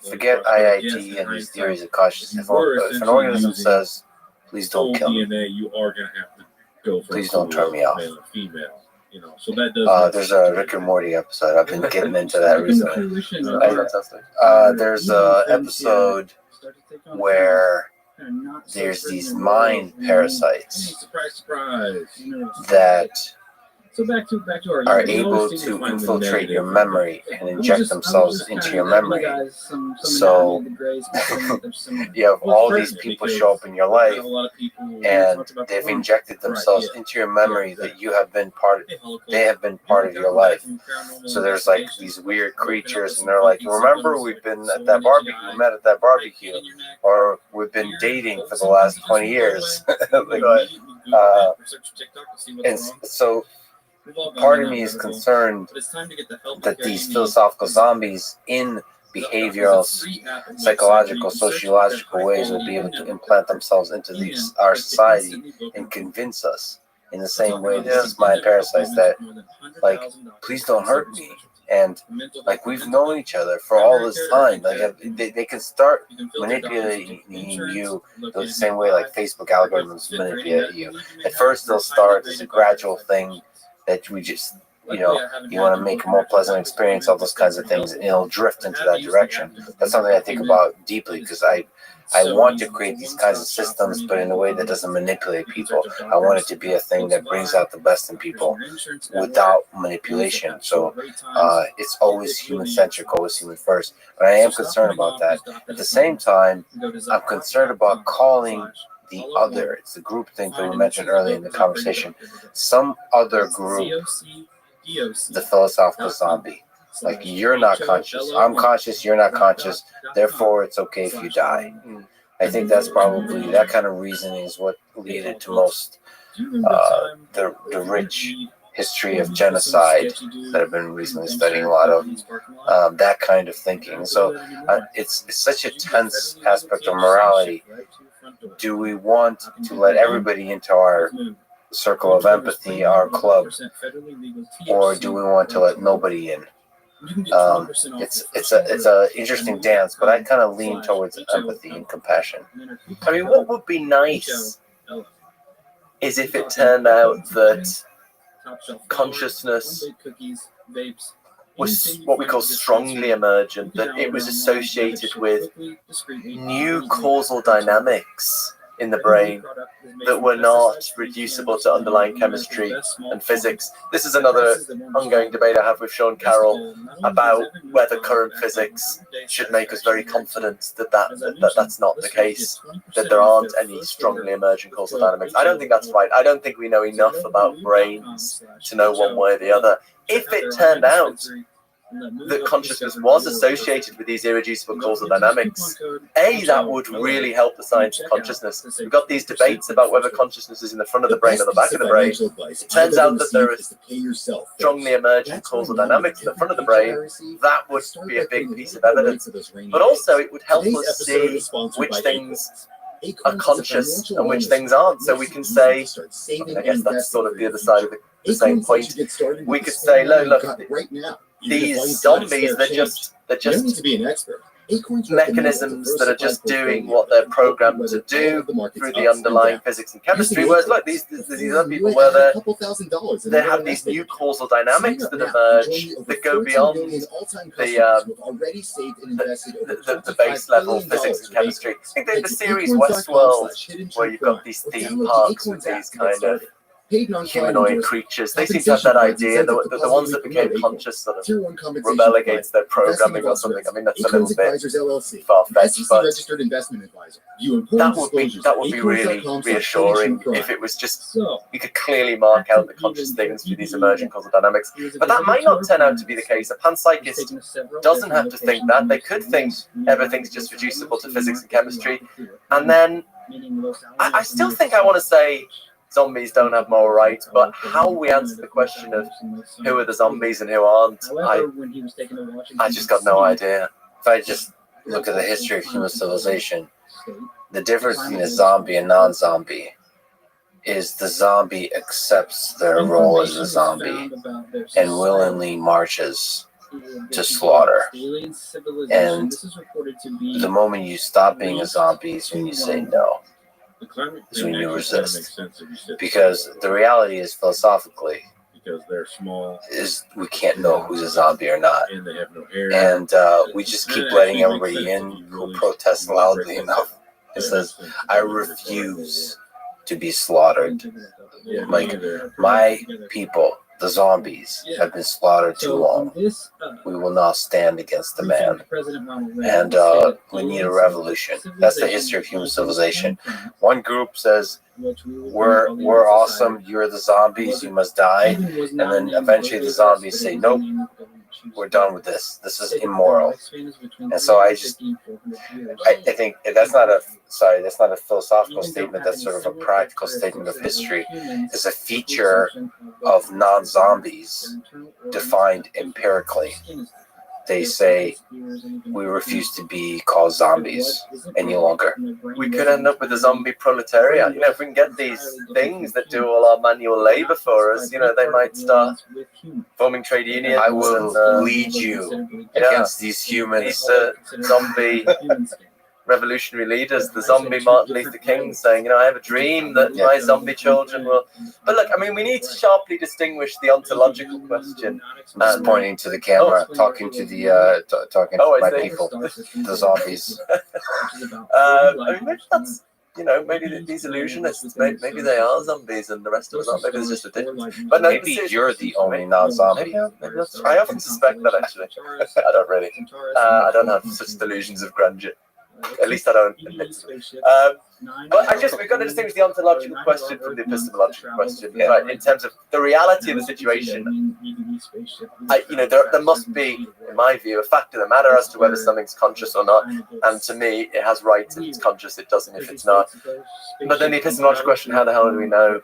forget IIT and these theories of consciousness, if an organism says, please don't kill me, DNA, you are going to have to go for please don't turn me off. male and female. You know, so that does. There's a Rick and Morty episode. I've been getting into that recently. Fantastic. There's a episode where there's these mind parasites Surprise, surprise. that So back to our are able to infiltrate your memory and inject themselves into your memory. So you have all these people show up in your life, and they've injected themselves into your memory that you have been they have been part of your life. So there's like these weird creatures, and they're like, remember, we've been at that barbecue, we met at that barbecue, or we've been dating for the last 20 years. And so part of me is concerned that these philosophical zombies in behavioral, psychological, sociological ways will be able to implant themselves into our society and convince us in the same way these mind parasites that, like, please don't hurt me. And like, we've known each other for all this time. Like, they can start manipulating you the same way like Facebook algorithms manipulate you. At first, they'll start as a gradual thing that we just, you want to make a more pleasant experience, all those kinds of things, and it'll drift into that direction. That's something I think about deeply, because I want to create these kinds of systems, but in a way that doesn't manipulate people. I want it to be a thing that brings out the best in people without manipulation. So it's always human-centric, always human first. But I am concerned about that. At the same time, I'm concerned about calling the other. It's the group thing that we mentioned earlier in the conversation. Some other group, the philosophical zombie. Like, you're not conscious, I'm conscious, you're not conscious, therefore it's okay if you die. I think that's probably, that kind of reasoning is what led to most the rich history of genocide that I've been recently studying a lot of, that kind of thinking. So it's such a tense aspect of morality. Do we want to let everybody into our circle of empathy, our club, or do we want to let nobody in? It's a interesting dance, but I kind of lean towards empathy and compassion. I mean, what would be nice is if it turned out that consciousness was what we call strongly emergent, that it was associated with new causal dynamics in the brain that were not reducible to underlying chemistry and physics. This is another ongoing debate I have with Sean Carroll about whether current physics should make us very confident that that's not the case, that there aren't any strongly emergent causal dynamics. I don't think that's right. I don't think we know enough about brains to know one way or the other. If it turned out that consciousness was associated with these irreducible causal dynamics, that would really help the science of consciousness. We've got these debates about whether consciousness is in the front of the brain or the back of the brain. It turns out that there is strongly emergent causal dynamics in the front of the brain. That would be a big piece of evidence. But also, it would help us see which things are conscious and which things aren't. So we can say, I guess that's sort of the other side of the same point. We could say, look, these zombies, they're just mechanisms that are just doing what they're programmed to do through the underlying physics and chemistry. Whereas, look, these other people, where they have these new causal dynamics that emerge that go beyond the base level physics and chemistry. I think the series Westworld, where you've got these theme parks with these kind of humanoid creatures, they seem to have that idea. The ones that became conscious sort of rebel against their programming or something. I mean, that's a little bit far-fetched, but that would be really reassuring if it was just, you could clearly mark out the conscious things through these emergent causal dynamics. But that might not turn out to be the case. A panpsychist doesn't have to think that. They could think everything's just reducible to physics and chemistry. And then I still think I want to say, zombies don't have moral rights, but how we answer the question of who are the zombies and who aren't, I just got no idea. If I just look at the history of human civilization, the difference between a zombie and non-zombie is the zombie accepts their role as a zombie and willingly marches to slaughter. And the moment you stop being a zombie is when you say no. Is when you resist. Because the reality is, philosophically, because they're small, is we can't know who's a zombie or not. and they have no hair. And we just keep letting everybody in who protests loudly enough. It says, I refuse to be slaughtered. Like, my people, the zombies, have been slaughtered too long. We will not stand against the man. And we need a revolution. That's the history of human civilization. One group says, we're awesome, you're the zombies, you must die. And then eventually the zombies say, nope, we're done with this. This is immoral. And so I think that's not a philosophical statement. That's sort of a practical statement of history. It's a feature of non-zombies defined empirically. They say, we refuse to be called zombies any longer. We could end up with a zombie proletariat. You know, if we can get these things that do all our manual labor for us, you know, they might start forming trade unions. I will lead you against these humans. These zombie revolutionary leaders, the zombie Martin Luther King saying, you know, I have a dream that my zombie children will... But look, I mean, we need to sharply distinguish the ontological question. I'm just pointing to the camera, talking to the talking to my people, the zombies. I mean, maybe that's, you know, maybe these illusionists, maybe they are zombies and the rest of us aren't. Maybe there's just a difference. But no, Maybe you're the only non-zombie. I often suspect that, actually. I don't really. I don't have such delusions of grandeur. At least I don't admit to it. But we've got to distinguish the ontological question from the epistemological question, right? In terms of the reality of the situation, there must be, in my view, a fact of the matter as to whether something's conscious or not. And to me, it has rights if it's conscious, it doesn't if it's not. But then the epistemological question, how the hell do we know?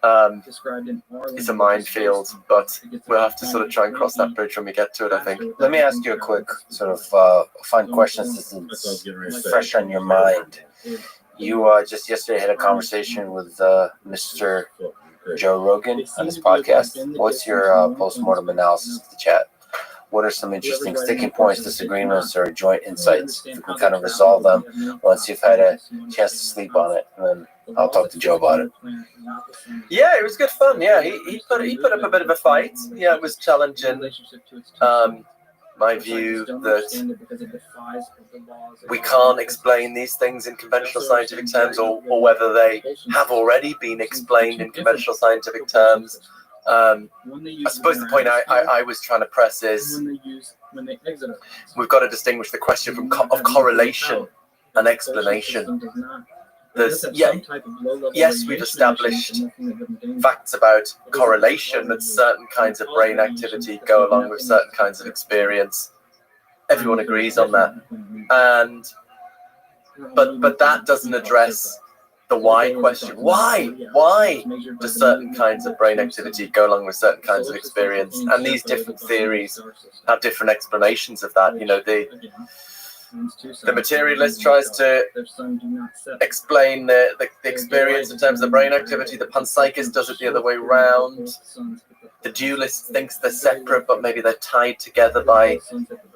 It's a minefield, but we'll have to sort of try and cross that bridge when we get to it, I think. Let me ask you a quick sort of fun question since it's fresh on your mind. You just yesterday had a conversation with Mr. Joe Rogan on his podcast. What's your post-mortem analysis of the chat? What are some interesting sticking points, disagreements, or joint insights? If we can kind of resolve them once you've had a chance to sleep on it, and then I'll talk to Joe about it. Yeah, it was good fun. Yeah, he put up a bit of a fight. Yeah, it was challenging. My view that we can't explain these things in conventional scientific terms, or whether they have already been explained in conventional scientific terms. I suppose the point I was trying to press is we've got to distinguish the question of correlation and explanation. Yes, we've established facts about correlation, that certain kinds of brain activity go along with certain kinds of experience. Everyone agrees on that. But that doesn't address the why question. Why? Why do certain kinds of brain activity go along with certain kinds of experience? And these different theories have different explanations of that. You know, the materialist tries to explain the experience in terms of brain activity. The panpsychist does it the other way around. The dualist thinks they're separate, but maybe they're tied together by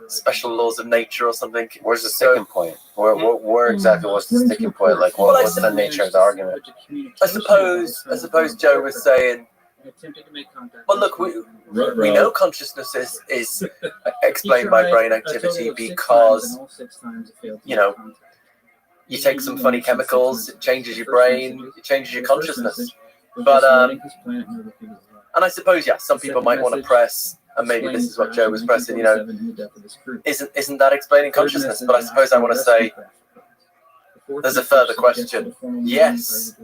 special laws of nature or something. Where's the sticking point? Where exactly was the sticking point? Like, what's the nature of the argument? I suppose Joe was saying, well, look, we know consciousness is explained by brain activity because, you know, you take some funny chemicals, it changes your brain, it changes your consciousness. But, and I suppose, yeah, some people might want to press, and maybe this is what Joe was pressing, you know, isn't that explaining consciousness? But I suppose I want to say, there's a further question. Yes,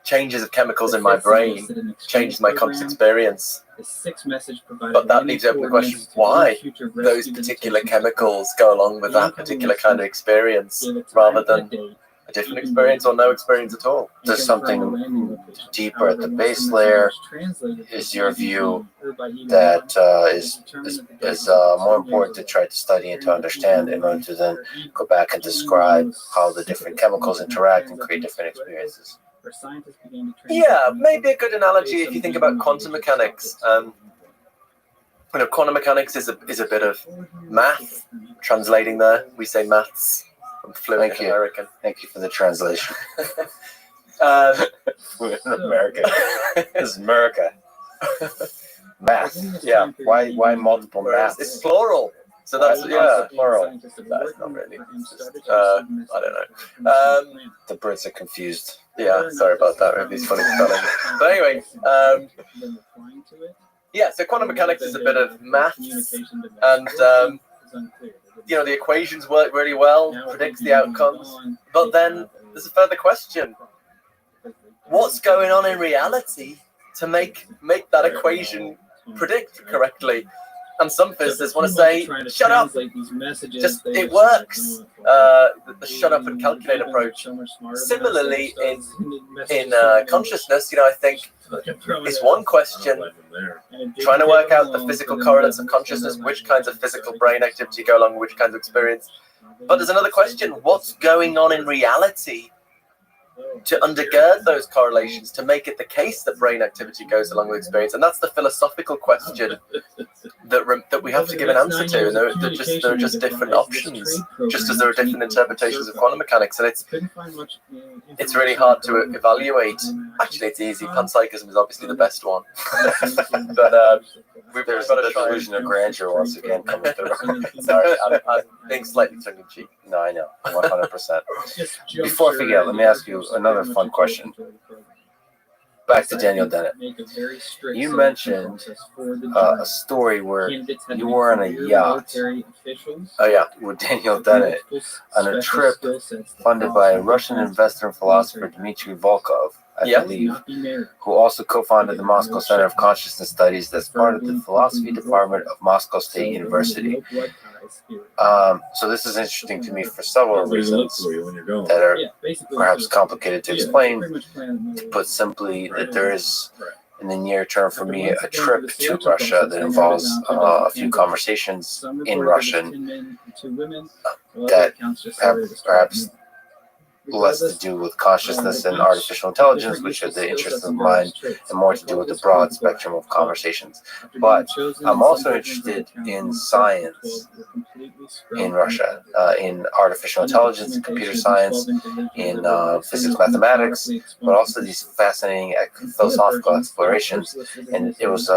changes of chemicals in my brain changes my conscious experience. But that leaves open the question, why those particular chemicals go along with that particular kind of experience, rather than a different experience or no experience at all. There's something deeper at the base layer. Is your view that is more important to try to study and to understand in order to then go back and describe how the different chemicals interact and create different experiences? Yeah, maybe a good analogy if you think about quantum mechanics. Quantum mechanics is a bit of math. Translating there, we say maths. I'm fluent Thank you. American. Thank you for the translation. We're in America. This is America. Math. Yeah. Why multiple maths? It's plural. So that's plural. That's not really. It's just, I don't know. The Brits are confused. Yeah, sorry about that. Maybe it's funny spelling. But anyway, yeah. So quantum mechanics is a bit of maths, and the equations work really well, predicts the outcomes. But then there's a further question: what's going on in reality to make that equation predict correctly? And some physicists want to say, shut up, just it works. The shut up and calculate approach. Similarly, in consciousness, I think it's one question, trying to work out the physical correlates of consciousness, which kinds of physical brain activity go along with which kinds of experience. But there's another question, what's going on in reality to undergird those correlations, to make it the case that brain activity goes along with experience? And that's the philosophical question that we have to give an answer to. And there are just different options, just as there are different interpretations of quantum mechanics. And it's really hard to evaluate. Actually, it's easy. Panpsychism is obviously the best one. But There's the delusion of grandeur once again coming through. Sorry, I'm being slightly tongue-in-cheek. No, I know, 100%. Before I forget, let me ask you another fun question. Back to Daniel Dennett. You mentioned a story where you were on a yacht. Oh yeah, With Daniel Dennett on a trip funded by a Russian investor and philosopher Dmitry Volkov, I believe, who also co-founded the Moscow Center of Consciousness Studies that's part of the philosophy department of Moscow State University. So this is interesting to me for several reasons that are perhaps complicated to explain. To put simply, that there is, in the near term for me, a trip to Russia that involves a few conversations in Russian that have perhaps less to do with consciousness and artificial intelligence, which are the interests of mine, and more to do with the broad spectrum of conversations. But I'm also interested in science in Russia, in artificial intelligence and computer science, in physics, mathematics, but also these fascinating philosophical explorations. And it was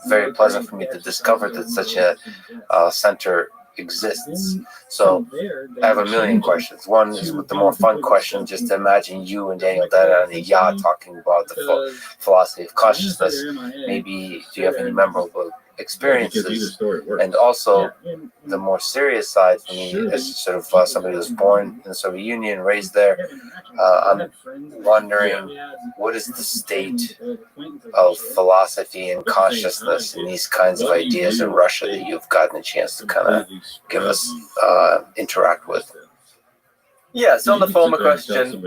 very pleasant for me to discover that such a center exists. So I have a million questions. One is with the more fun question, just to imagine you and Daniel Dennett on a yacht talking about the philosophy of consciousness. Maybe do you have any memorable experiences? And also the more serious side for me, as sort of somebody who was born in the Soviet Union, raised there, I'm wondering, what is the state of philosophy and consciousness and these kinds of ideas in Russia that you've gotten a chance to kind of give us, interact with? Yeah, so on the former question,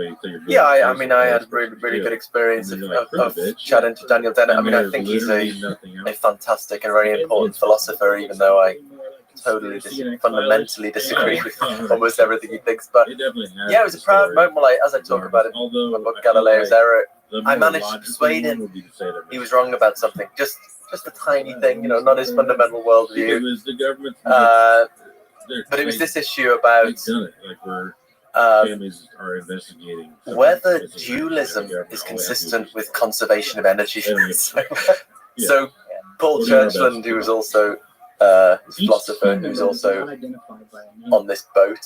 yeah, I mean, I had a really good experience of chatting to Daniel Dennett. I mean, I think he's a fantastic and very important philosopher, even though I fundamentally disagree with almost everything he thinks. But yeah, it was a proud moment. As I talk about it in my book Galileo's Error, I managed to persuade him he was wrong about something, just a tiny thing, not his fundamental worldview. But it was this issue about families are investigating whether dualism is consistent with conservation of energy. So Paul Churchland, who was also a philosopher, who's also on this boat,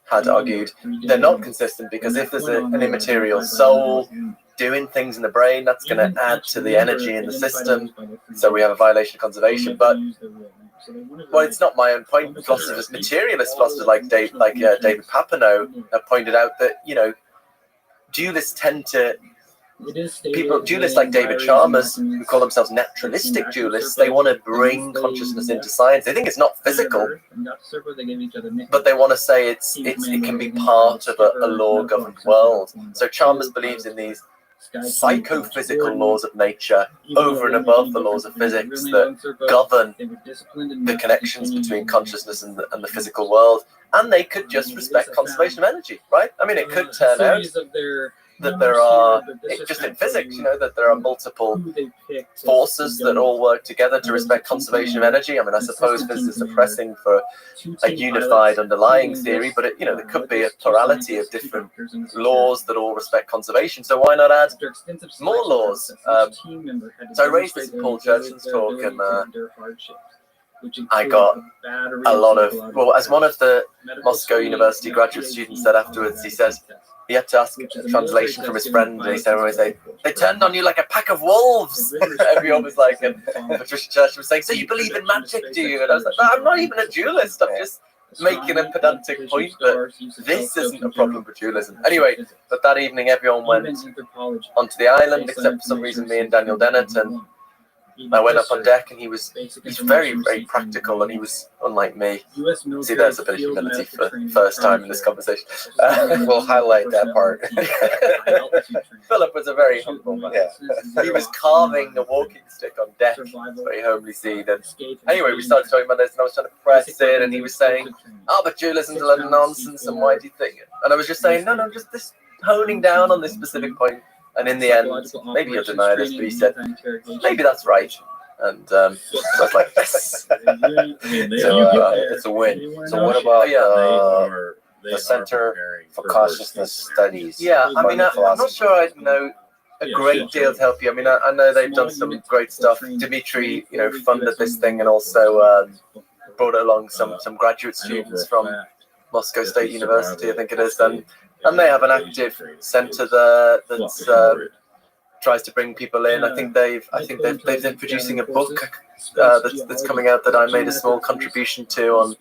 had argued they're not consistent, because if there's an immaterial soul doing things in the brain, that's going to add to the energy in the system, so we have a violation of conservation. But it's not my own point. Philosophers, materialist philosophers like David Papineau have pointed out that dualists tend to It is stated people, dualists like in David diaries Chalmers, and who call themselves naturalistic dualists, they want to bring consciousness into science. They think it's not physical, but they want to say it can be part of a law-governed world. So Chalmers believes in these psychophysical laws of nature over and above the laws of physics that govern the connections between consciousness and the physical world, and they could just respect conservation of energy, right? I mean, it could turn out that there are, just in physics, that there are multiple forces that all work together to respect conservation of energy. I mean, I suppose physicists are pressing for a unified underlying theory, but there could be a plurality of different laws that all respect conservation. So why not add more laws? So I raised this in Paul Churchland's talk, and I got a lot of, well, as one of the Moscow University graduate students said afterwards, he says he had to ask a translation from his friend, and he said, they turned on you like a pack of wolves. Everyone was like, and Patricia Church was saying, so you believe in magic, do you? And I was like, no, I'm not even a dualist, I'm just making a pedantic point that this isn't a problem for dualism. Anyway, but that evening everyone went onto the island, except for some reason me and Daniel Dennett, and I went up on deck, and he's very, very practical, and he was unlike me. See, there's a bit of humility for the first time in this conversation. We'll highlight that part. Philip was a very humble man. Yeah. He was carving a walking stick on deck, very homely scene. And anyway, we started talking about this, and I was trying to press it, and he was saying, oh, but dualism's a lot of nonsense, and why do you think it? And I was just saying, no, just this honing down on this specific point. And in the end, maybe he'll deny this, but he said, maybe that's right. And so I was like, yes. It's a win. So what about the Center for Consciousness Studies? Yeah, I mean, I'm not sure I know a great deal to help you. I mean, I know they've done some great stuff. Dimitri, funded this thing, and also brought along some graduate students from Moscow State University, I think it is, and they have an active centre there that tries to bring people in. I think they've been producing a book that's coming out that I made a small contribution to on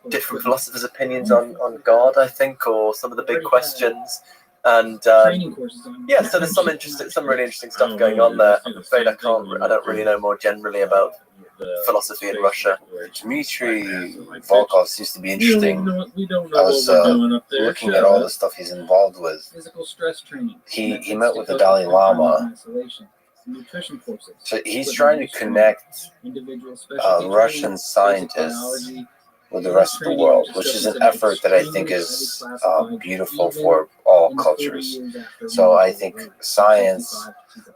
different philosophers' opinions on God, I think, or some of the big questions. And so there's some really interesting stuff going on there. I'm afraid I don't really know more generally about philosophy in Russia. Dmitry Volkov seems to be interesting. I was looking at all the stuff he's involved with. He met with the Dalai Lama. So he's trying to connect Russian scientists with the rest of the world, which is an effort that I think is beautiful for all cultures. So I think science,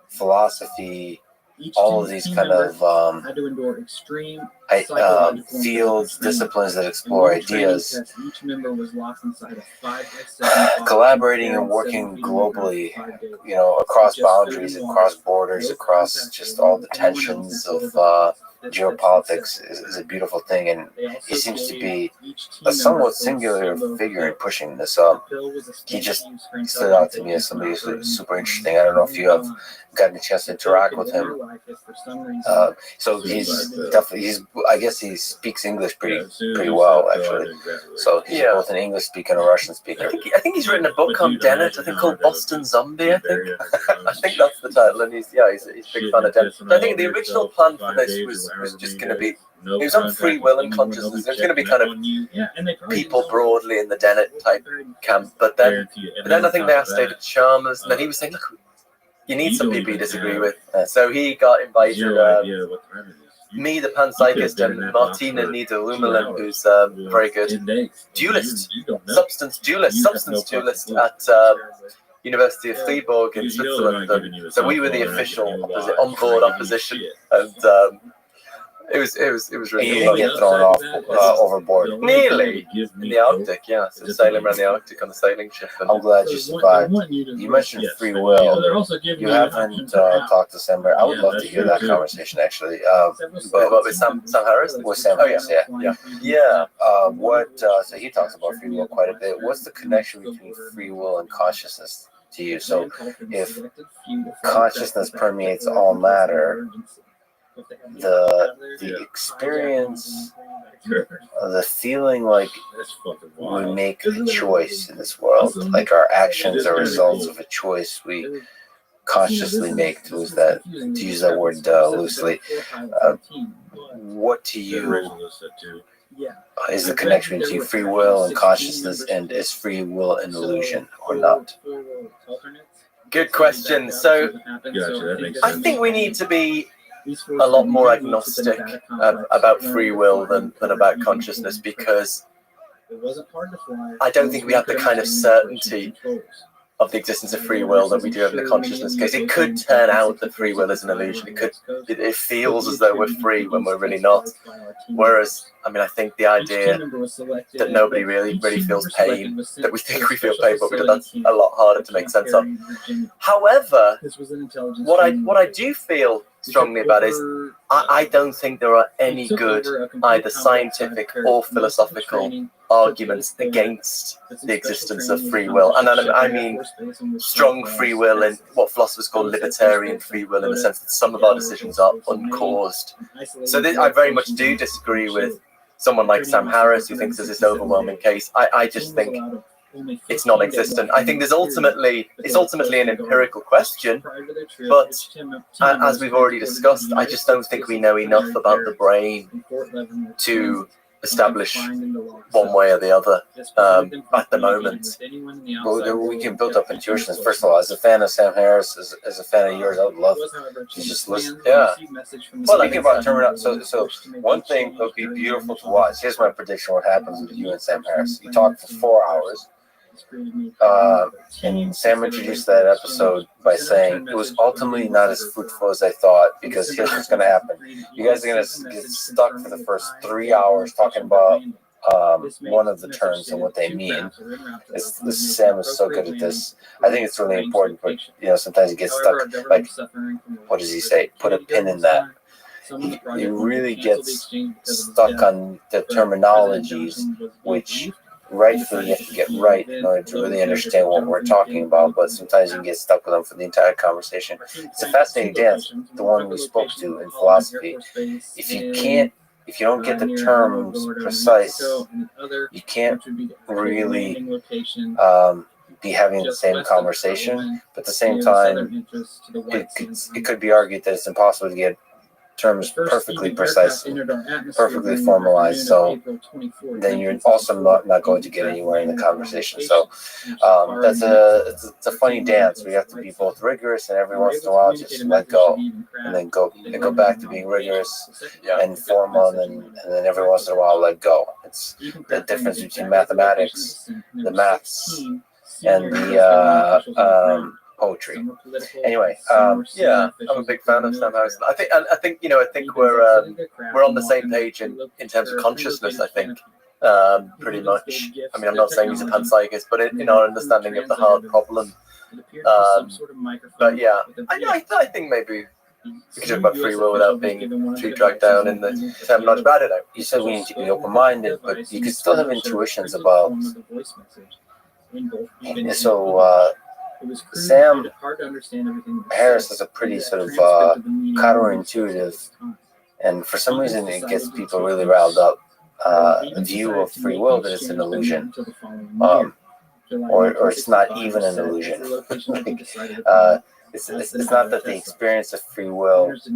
philosophy, all of these kind of fields, disciplines that explore ideas, collaborating and working globally, across boundaries, across borders, across just all the tensions of geopolitics is a beautiful thing, and he seems to be a somewhat singular figure in pushing this up. He just stood out to me as somebody who's super interesting. I don't know if you have gotten a chance to interact with him. So I guess he speaks English pretty well, actually. So he's both an English speaker and a Russian speaker. I think he's written a book on Dennett, I think called Boston Zombie, I think. I think that's the title, and he's a big fan of Dennett. So I think the original plan for this was just going to be, it was on free will and consciousness. It was going to be kind of people broadly in the Dennett type camp, but then I think they asked David Chalmers, and then he was saying, look, you need some people you disagree with. So he got invited, me, the panpsychist, and Martina Nieder-Lumelen, who's very good substance dualist at University of Freiburg in Switzerland. So we were the official on-board opposition, and it was really You didn't get thrown off overboard. nearly in the Arctic, yeah. So sailing around the Arctic on a sailing ship. I'm glad you survived. You mentioned free will. You haven't talked to Sam. I would love to hear that conversation, actually. But with Sam Harris? With Sam Harris, yeah. So he talks about free will quite a bit. What's the connection between free will and consciousness to you? So if consciousness permeates all matter, the experience, the feeling like we make a choice in this world, like our actions are results of a choice we consciously make, to use that word loosely. What to The you original said too. is the connection between free will and consciousness, and is free will an illusion or not? Good question. So Gotcha, that makes I sense. think we need to be a lot more agnostic about free will than about consciousness, because I don't think we have the kind of certainty of the existence of free will that we do have in the consciousness case. It could turn out that free will is an illusion. It feels as though we're free when we're really not. Whereas, I mean, I think the idea that nobody really feels pain, that we think we feel pain, but we don't, that's a lot harder to make sense of. However, what I do feel strongly about is I don't think there are any good either scientific or philosophical arguments against the existence of free will. And I mean strong free will in what philosophers call libertarian free will, in the sense that some of our decisions are uncaused. So I very much do disagree with someone like Sam Harris, who thinks there's this overwhelming case. I just think it's non-existent. I think it's ultimately an empirical question, but as we've already discussed, I just don't think we know enough about the brain to establish one way or the other at the moment. Well, we can build up intuitions. First of all, as a fan of Sam Harris, as a fan of yours, I would love to just listen. Yeah. Well, speaking about turning out, so one thing that would be beautiful to watch. Here's my prediction: what happens with you and Sam Harris? You talk for 4 hours. And Sam introduced that episode by saying it was ultimately not as fruitful as I thought, because here's what's going to happen. You guys are going to get stuck for the first 3 hours talking about one of the terms and what they mean. Sam is so good at this. I think it's really important, but sometimes you get stuck. Like, what does he say? Put a pin in that. He really gets stuck on the terminologies, which rightfully you have to get right in order to really understand what we're talking about, but sometimes you can get stuck with them for the entire conversation. It's a fascinating dance, the one we spoke to in philosophy. If you don't get the terms precise, you can't really be having the same conversation, but at the same time, it could be argued that it's impossible to get terms perfectly precise, perfectly formalized, so then you're also not going to get anywhere in the conversation. So it's a funny dance. We have to be both rigorous and every once in a while just let go, and then go back to being rigorous and formal, and then every once in a while let go. It's the difference between mathematics, the maths, and the poetry. Anyway, yeah, I'm a big fan of Sam Harris. I think we're on the same page in terms of consciousness. I think pretty much. I mean, I'm not saying he's a panpsychist, but in our understanding of the hard problem. But yeah, I think maybe we could talk about free will without being too dragged down in the terminology. But I don't know. You said we need to be open-minded, but you could still have intuitions about. So Sam Harris is a pretty sort of counterintuitive, and for some reason it gets people really riled up. A view of free will that it's an illusion, or it's not even an illusion. It's not that the experience of free will is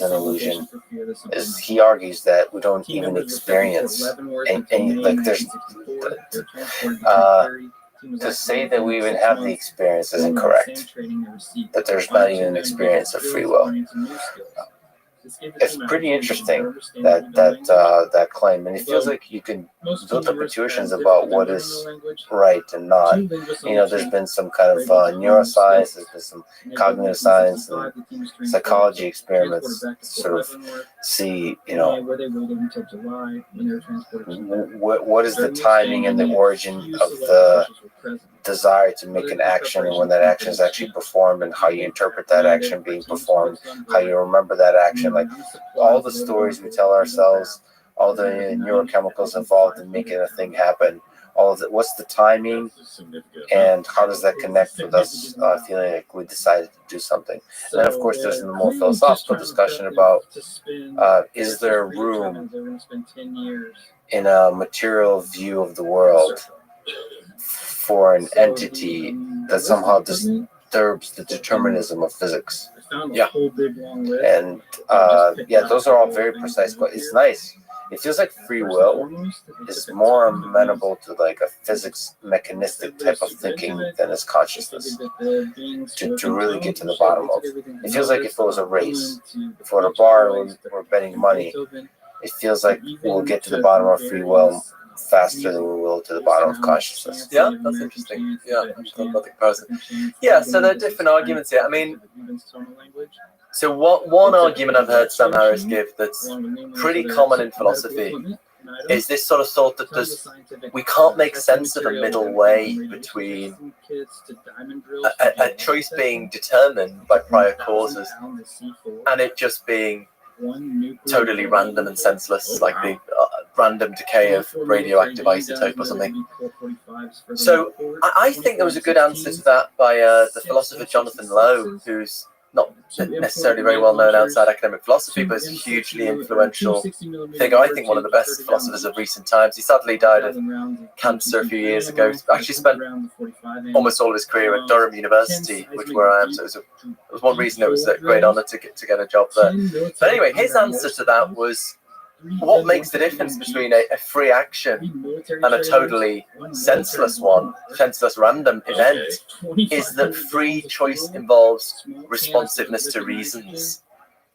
an illusion. As he argues that we don't even experience, and like there's. To say that we even have the experience is incorrect. That there's not even an experience of free will. It's pretty interesting that claim, and it feels like you can build up intuitions about what is right and not. There's been some kind of neuroscience, there's been some cognitive science and psychology experiments to sort of see, what is the timing and the origin of the desire to make an action, and when that action is actually performed, and how you interpret that action being performed, how you remember that action, like all the stories we tell ourselves, all the neurochemicals involved in making a thing happen, all of it. What's the timing, and how does that connect with us feeling like we decided to do something? And then, of course, there's the more philosophical discussion about is there room in a material view of the world for an entity that somehow does disturbs the determinism of physics. I found Yeah. a whole big long list. And those are all very precise. But it's nice. It feels like free will is more amenable to like a physics mechanistic type of thinking than is consciousness. To really get to the bottom of it feels like if it was a race, if we're at a bar and we're betting money, it feels like we'll get to the bottom of free will faster than we will to the bottom of consciousness. Yeah, that's interesting. Yeah, I just thought about the comparison. Yeah, so there are different arguments here. I mean, so what one argument I've heard Sam Harris give that's pretty common in philosophy is this sort of thought that we can't make sense of a middle way between a choice being determined by prior causes and it just being totally random and senseless, like the random decay of radioactive isotope or something. So I think there was a good answer to that by the philosopher Jonathan Lowe, who's not necessarily very well known outside academic philosophy, but is a hugely influential figure. I think one of the best philosophers of recent times. He sadly died of cancer a few years ago. Actually spent almost all of his career at Durham University, which where I am. So it was one reason it was a great honour to get a job there. But anyway, his answer to that was, what makes the difference between a free action and a totally senseless one, senseless random event, is that free choice involves responsiveness to reasons.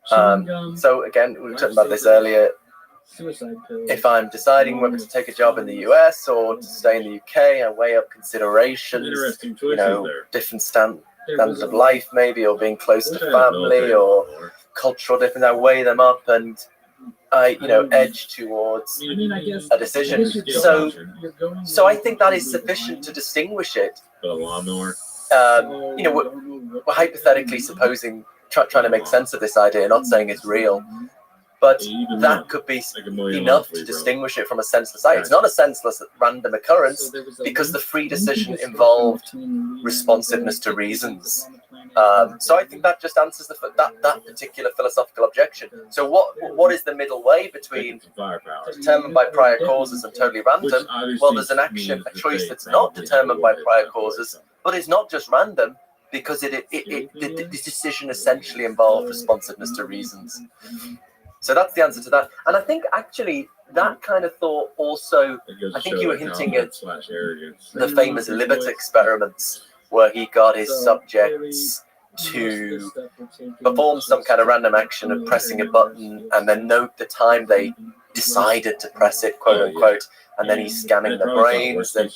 So again, we were talking about this earlier. If I'm deciding whether to take a job in the US or to stay in the UK, I weigh up considerations, different standards of life maybe, or being close to family or cultural difference. I weigh them up and I edge towards a decision. So I think that is sufficient to distinguish it. We're hypothetically supposing, trying to make sense of this idea, not saying it's real, but that could be enough to distinguish it from a senseless act. It's not a senseless random occurrence because the free decision involved responsiveness to reasons. So I think that just answers that particular philosophical objection. So what is the middle way between determined by prior causes and totally random? Well, there's a choice that's not determined by prior causes, but it's not just random because the decision essentially involved responsiveness to reasons. So that's the answer to that. And I think actually that kind of thought also, I think you were hinting at the famous Libet experiments where he got his subjects to perform some kind of random action of pressing a button and then note the time they decided to press it, quote unquote, and then he's scanning their brains, and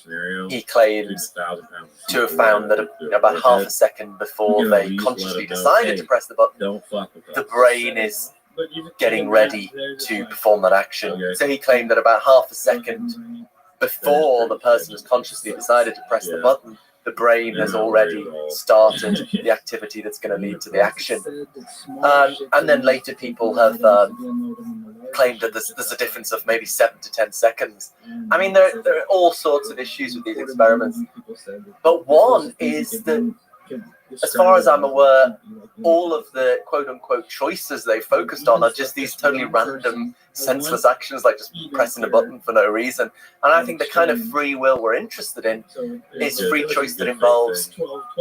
he claims to have found that about half a second before they consciously decided to press the button, the brain is getting ready to perform that action. So he claimed that about half a second before the person has consciously decided to press the button, the brain has already started the activity that's going to lead to the action. And then later people have claimed that there's a difference of maybe 7 to 10 seconds. I mean, there are all sorts of issues with these experiments. But one is that, as far as I'm aware, all of the quote-unquote choices they focused on are just these totally random, senseless actions, like just pressing a button for no reason. And I think the kind of free will we're interested in is free choice that involves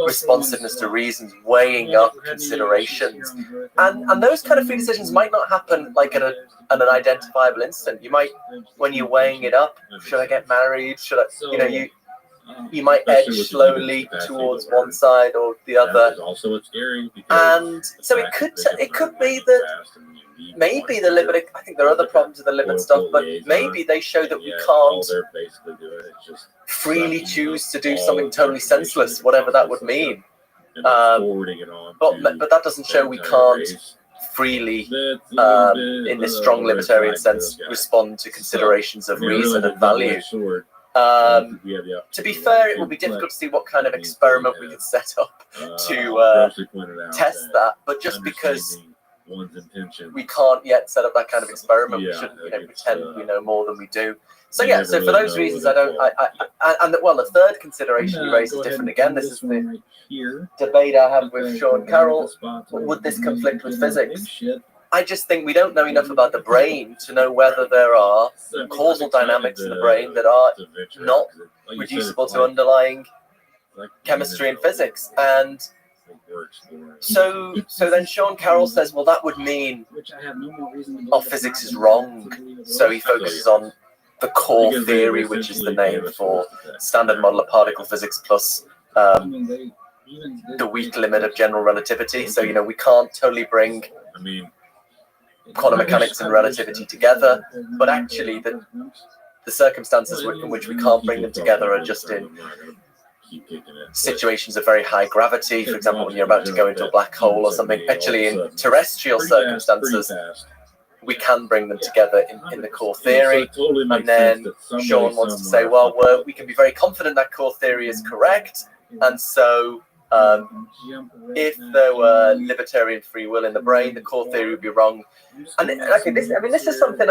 responsiveness to reasons, weighing up considerations. And those kind of free decisions might not happen like at an identifiable instant. You might, when you're weighing it up, should I get married? Should I, you might edge slowly towards one side or the other, and so it could be that maybe the Libet. I think there are other problems with the Libet stuff, but maybe they show that we can't freely choose to do something totally senseless, whatever that would mean. But that doesn't show we can't freely, in this strong libertarian sense, respond to considerations of reason and value. To be fair, it would be difficult to see what kind of experiment we could set up to test that. But just because we can't yet set up that kind of experiment, we shouldn't pretend we know more than we do. So yeah, so for those reasons, the third consideration you raise is different again. This is the debate I have with Sean Carroll. Would this conflict with physics? I just think we don't know enough about the brain to know whether there are causal dynamics in the brain that are not reducible to underlying chemistry and physics. And So then Sean Carroll says, well, that would mean Which I have no more reason to believe our it's physics not is than wrong. to believe it So is. he focuses on the core Because theory, which is the name for standard model of particle physics plus I mean, they even did the weak make limit of general relativity. So, we can't totally bring I mean, quantum mechanics and relativity together, but actually the circumstances in which we can't bring them together are just in situations of very high gravity. For example, when you're about to go into a black hole or something. Actually, in terrestrial circumstances, we can bring them together in the core theory. And then Sean wants to say, well, we can be very confident that core theory is correct. And so if there were libertarian free will in the brain, the core theory would be wrong. And okay, this is something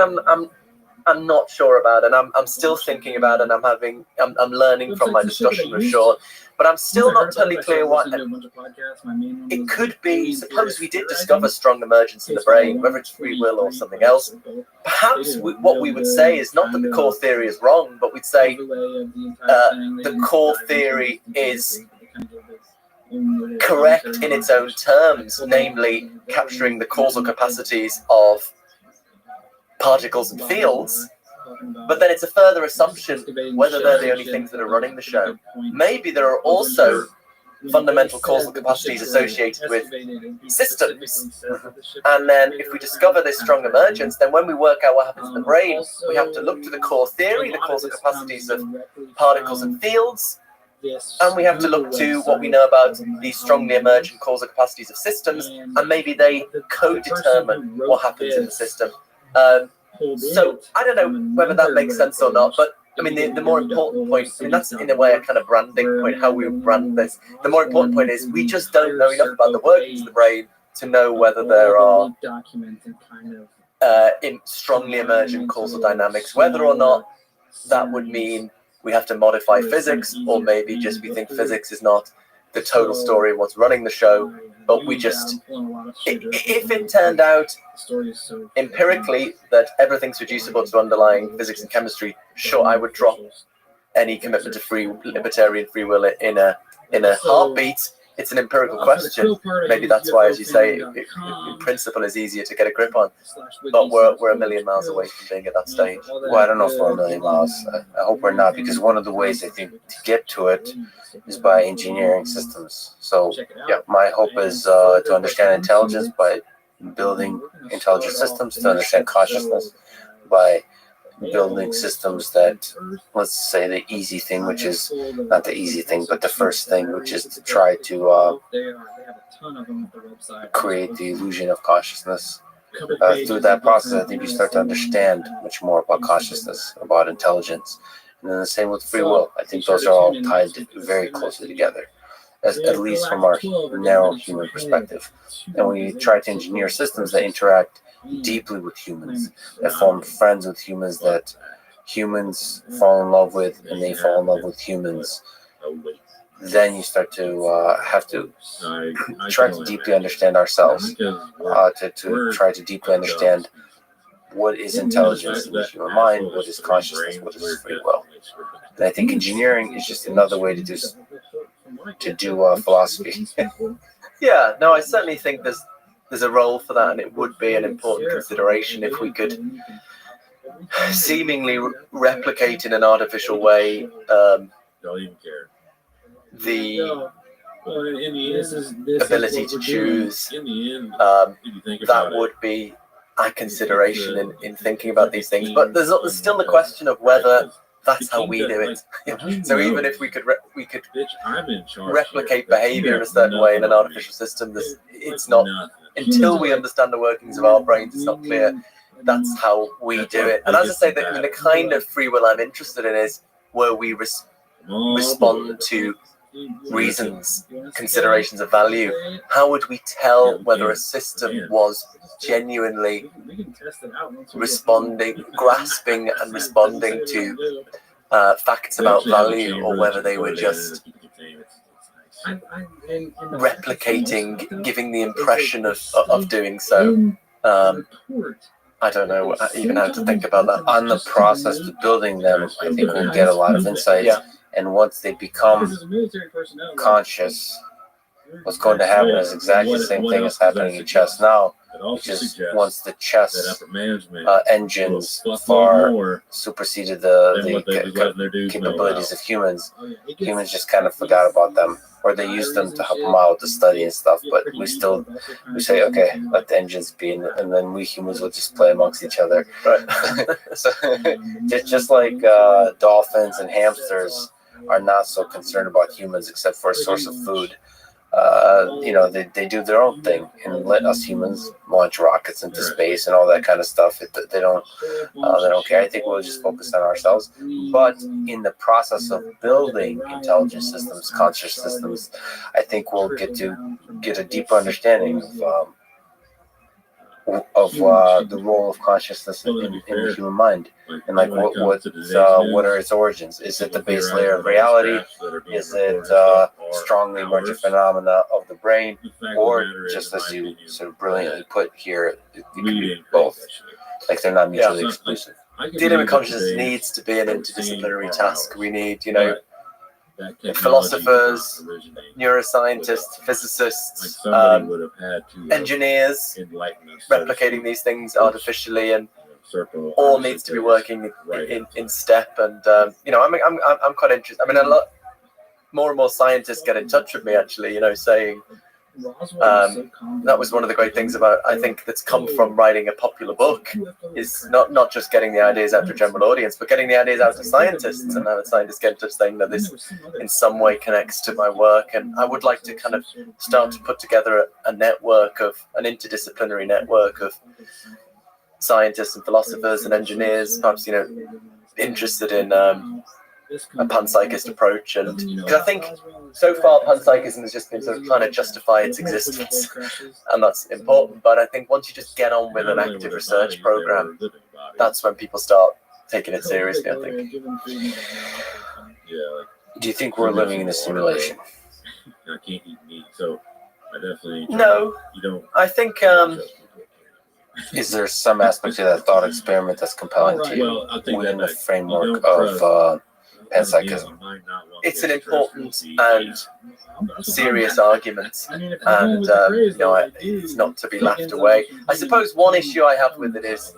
I'm not sure about, and I'm still thinking about, and I'm learning from my discussion with Sean, but I'm still not totally clear what it could be. Suppose we did discover strong emergence in the brain, whether it's free will or something else. Perhaps what we would say is not that the core theory is wrong, but we'd say the core theory is correct in its own terms, namely capturing the causal capacities of particles and fields, but then it's a further assumption whether they're the only things that are running the show. Maybe there are also fundamental causal capacities associated with systems. And then if we discover this strong emergence, then when we work out what happens in the brain, we have to look to the core theory, the causal capacities of particles and fields, and we have to look to what we know about these strongly emergent causal capacities of systems, and maybe they co-determine what happens in the system. So I don't know whether that makes sense or not, but I mean the more important point, and that's in a way a kind of branding point, how we brand this. The more important point is we just don't know enough about the workings of the brain to know whether there are in strongly emergent causal dynamics, whether or not that would mean we have to modify physics, or maybe just we think physics is not the total story of what's running the show, but we just, if it turned out empirically that everything's reducible to underlying physics and chemistry, sure, I would drop any commitment to libertarian free will in a heartbeat. It's an empirical question. Maybe that's why, as you say, in principle is easier to get a grip on. But we're a million miles away from being at that stage. Well, I don't know if we're a million miles. I hope we're not, because one of the ways I think to get to it is by engineering systems. So yeah, my hope is to understand intelligence by building intelligent systems, to understand consciousness by building systems that, let's say, the easy thing, which is not the easy thing, but the first thing, which is to try to create the illusion of consciousness. Through that process, I think you start to understand much more about consciousness, about intelligence. And then the same with free will. I think those are all tied very closely together, at least from our narrow human perspective. And we try to engineer systems that interact deeply with humans, that form friends with humans, that humans fall in love with, and they fall in love with humans. Then you start to have to try to deeply understand ourselves, to try to deeply understand what is intelligence in the human mind, what is consciousness, what is free will. And I think engineering is just another way to do philosophy. Yeah, no, I certainly think there's a role for that, and it would be an important consideration if we could seemingly replicate in an artificial way the ability to choose. That would be a consideration in thinking about these things. But there's still the question of whether that's how we do it. So even if we could replicate behavior in a certain way in an artificial system, it's not, until we understand the workings of our brains, it's not clear that's how we do it. And as I say, the kind of free will I'm interested in is where we respond to reasons, considerations of value. How would we tell whether a system was genuinely grasping and responding to facts about value, or whether they were just replicating, giving the impression of doing so? I don't know even how to think about that. On the process of building them, I think we'll get a lot of insights. Yeah. And once they become conscious, what's going to happen is exactly the same thing as happening in chess now, It also which is suggests once the that chess upper management engines will far more superseded than what they the was letting their dudes know capabilities about. of humans just kind of forgot about them, or they used them to help them out to study and stuff. But we say, okay, let the engines be, and then we humans will just play amongst each other. Right. So just like dolphins and hamsters are not so concerned about humans except for a source of food. They do their own thing and let us humans launch rockets into space and all that kind of stuff. They don't care. I think we'll just focus on ourselves. But in the process of building intelligent systems, conscious systems, I think we'll get a deeper understanding of the role of consciousness in the human mind, and like what are its origins? Is it the base layer of reality? Is it strongly emergent phenomena of the brain, or just as you sort of brilliantly put here, it could be both? Like they're not mutually exclusive. Dealing with consciousness needs to be an interdisciplinary task. We need, philosophers, neuroscientists, physicists, engineers, replicating these things artificially, and all needs to be working in step. And I'm quite interested. I mean, a lot more and more scientists get in touch with me, actually, saying that was one of the great things about, I think, that's come from writing a popular book, is not just getting the ideas out to a general audience, but getting the ideas out to scientists, and having scientists get in touch saying that this in some way connects to my work. And I would like to kind of start to put together an interdisciplinary network of scientists and philosophers and engineers, perhaps, interested in a panpsychist approach. And because I think so far panpsychism has just been sort of trying to justify its existence, and that's important. But I think once you just get on with an active research program, that's when people start taking it seriously, I think. Do you think we're living in a simulation? I can't eat meat, so I definitely No. You don't. I think Is there some aspect to that thought experiment that's compelling to you within the framework of panpsychism? it's an important and serious argument, and it's not to be laughed away. I suppose one issue I have with it is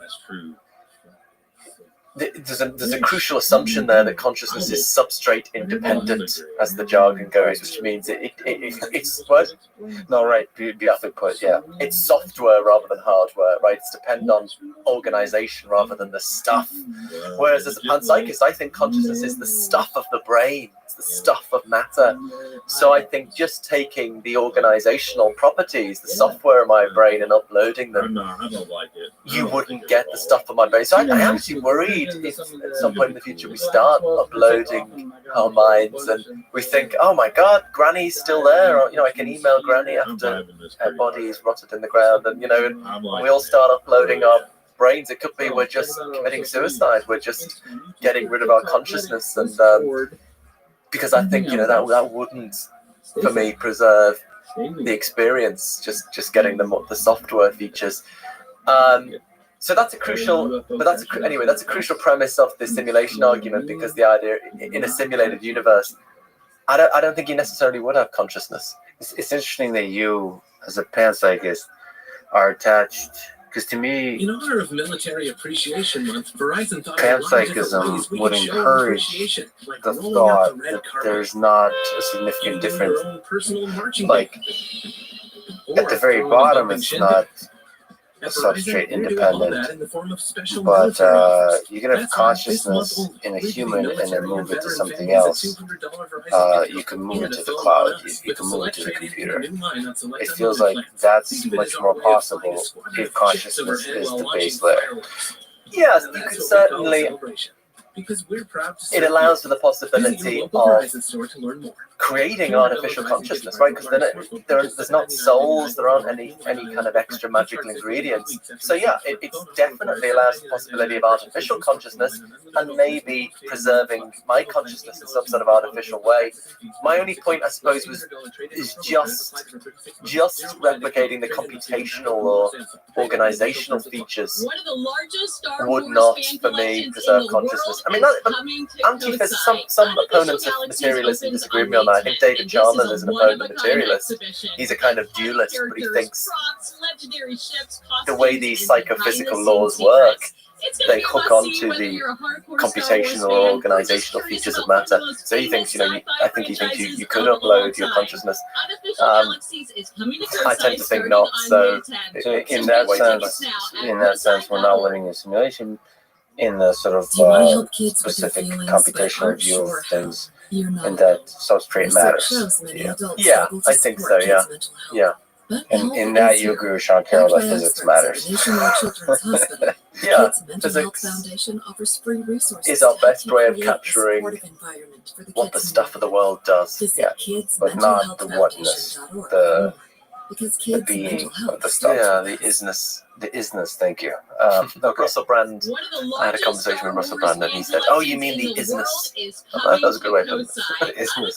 there's a crucial assumption there that consciousness is substrate independent, as the jargon goes, which means it's what? No, right, beautifully put. Yeah, it's software rather than hardware, right? It's dependent on organization rather than the stuff. Whereas as a panpsychist, I think consciousness is the stuff of the brain. It's the stuff of matter. So I think just taking the organizational properties, the software of my brain, and uploading them, you wouldn't get the stuff of my brain. So I'm actually worried if at some point in the future we start uploading our minds and we think, oh my God, Granny's still there, or I can email Granny after her body is rotted in the ground, and we all start uploading our brains. It could be we're just committing suicide. We're just getting rid of our consciousness, and because I think that wouldn't, for me, preserve the experience. Just getting the software features. So that's a crucial premise of the simulation argument, because the idea in a simulated universe, I don't think you necessarily would have consciousness. It's interesting that you, as a panpsychist, are attached, because to me, in honor of Military Appreciation Month, Verizon thought panpsychism would encourage the thought that there's not a significant difference. Like, at the very bottom, it's not substrate independent, but you can have consciousness in a human and then move it to something else. You can move it to the cloud, you can move it to the computer. It feels like that's much more possible if consciousness is the base layer. Yes, you could certainly. It allows for the possibility of creating artificial consciousness, right? Because there's not souls, there aren't any kind of extra magical ingredients. So yeah, it definitely allows the possibility of artificial consciousness, and maybe preserving my consciousness in some sort of artificial way. My only point, I suppose, is just replicating the computational or organizational features would not, for me, preserve consciousness. I mean, anti-physicists, some opponents of materialism disagree with me on them. I think David Chalmers is an opponent materialist. He's a kind of dualist, but he thinks the way these psychophysical laws work, they hook onto the computational or organizational features of matter. So he thinks, I think he thinks you could upload your consciousness. I tend to think not. So in that sense, we're not living in a simulation in the sort of specific computational view of things, and that substrate matters. Yeah, I think so. Yeah. And in that, you agree with Sean Carroll that physics matters. Yeah, physics is our best way of capturing what the stuff of the world does. Yeah, but not the whatness, the being of the stuff. Yeah, the isness. Thank you. Russell Brand. I had a conversation with Russell Brand, and he said, "Oh, you mean the isness?" That was a good way of putting it. Isness.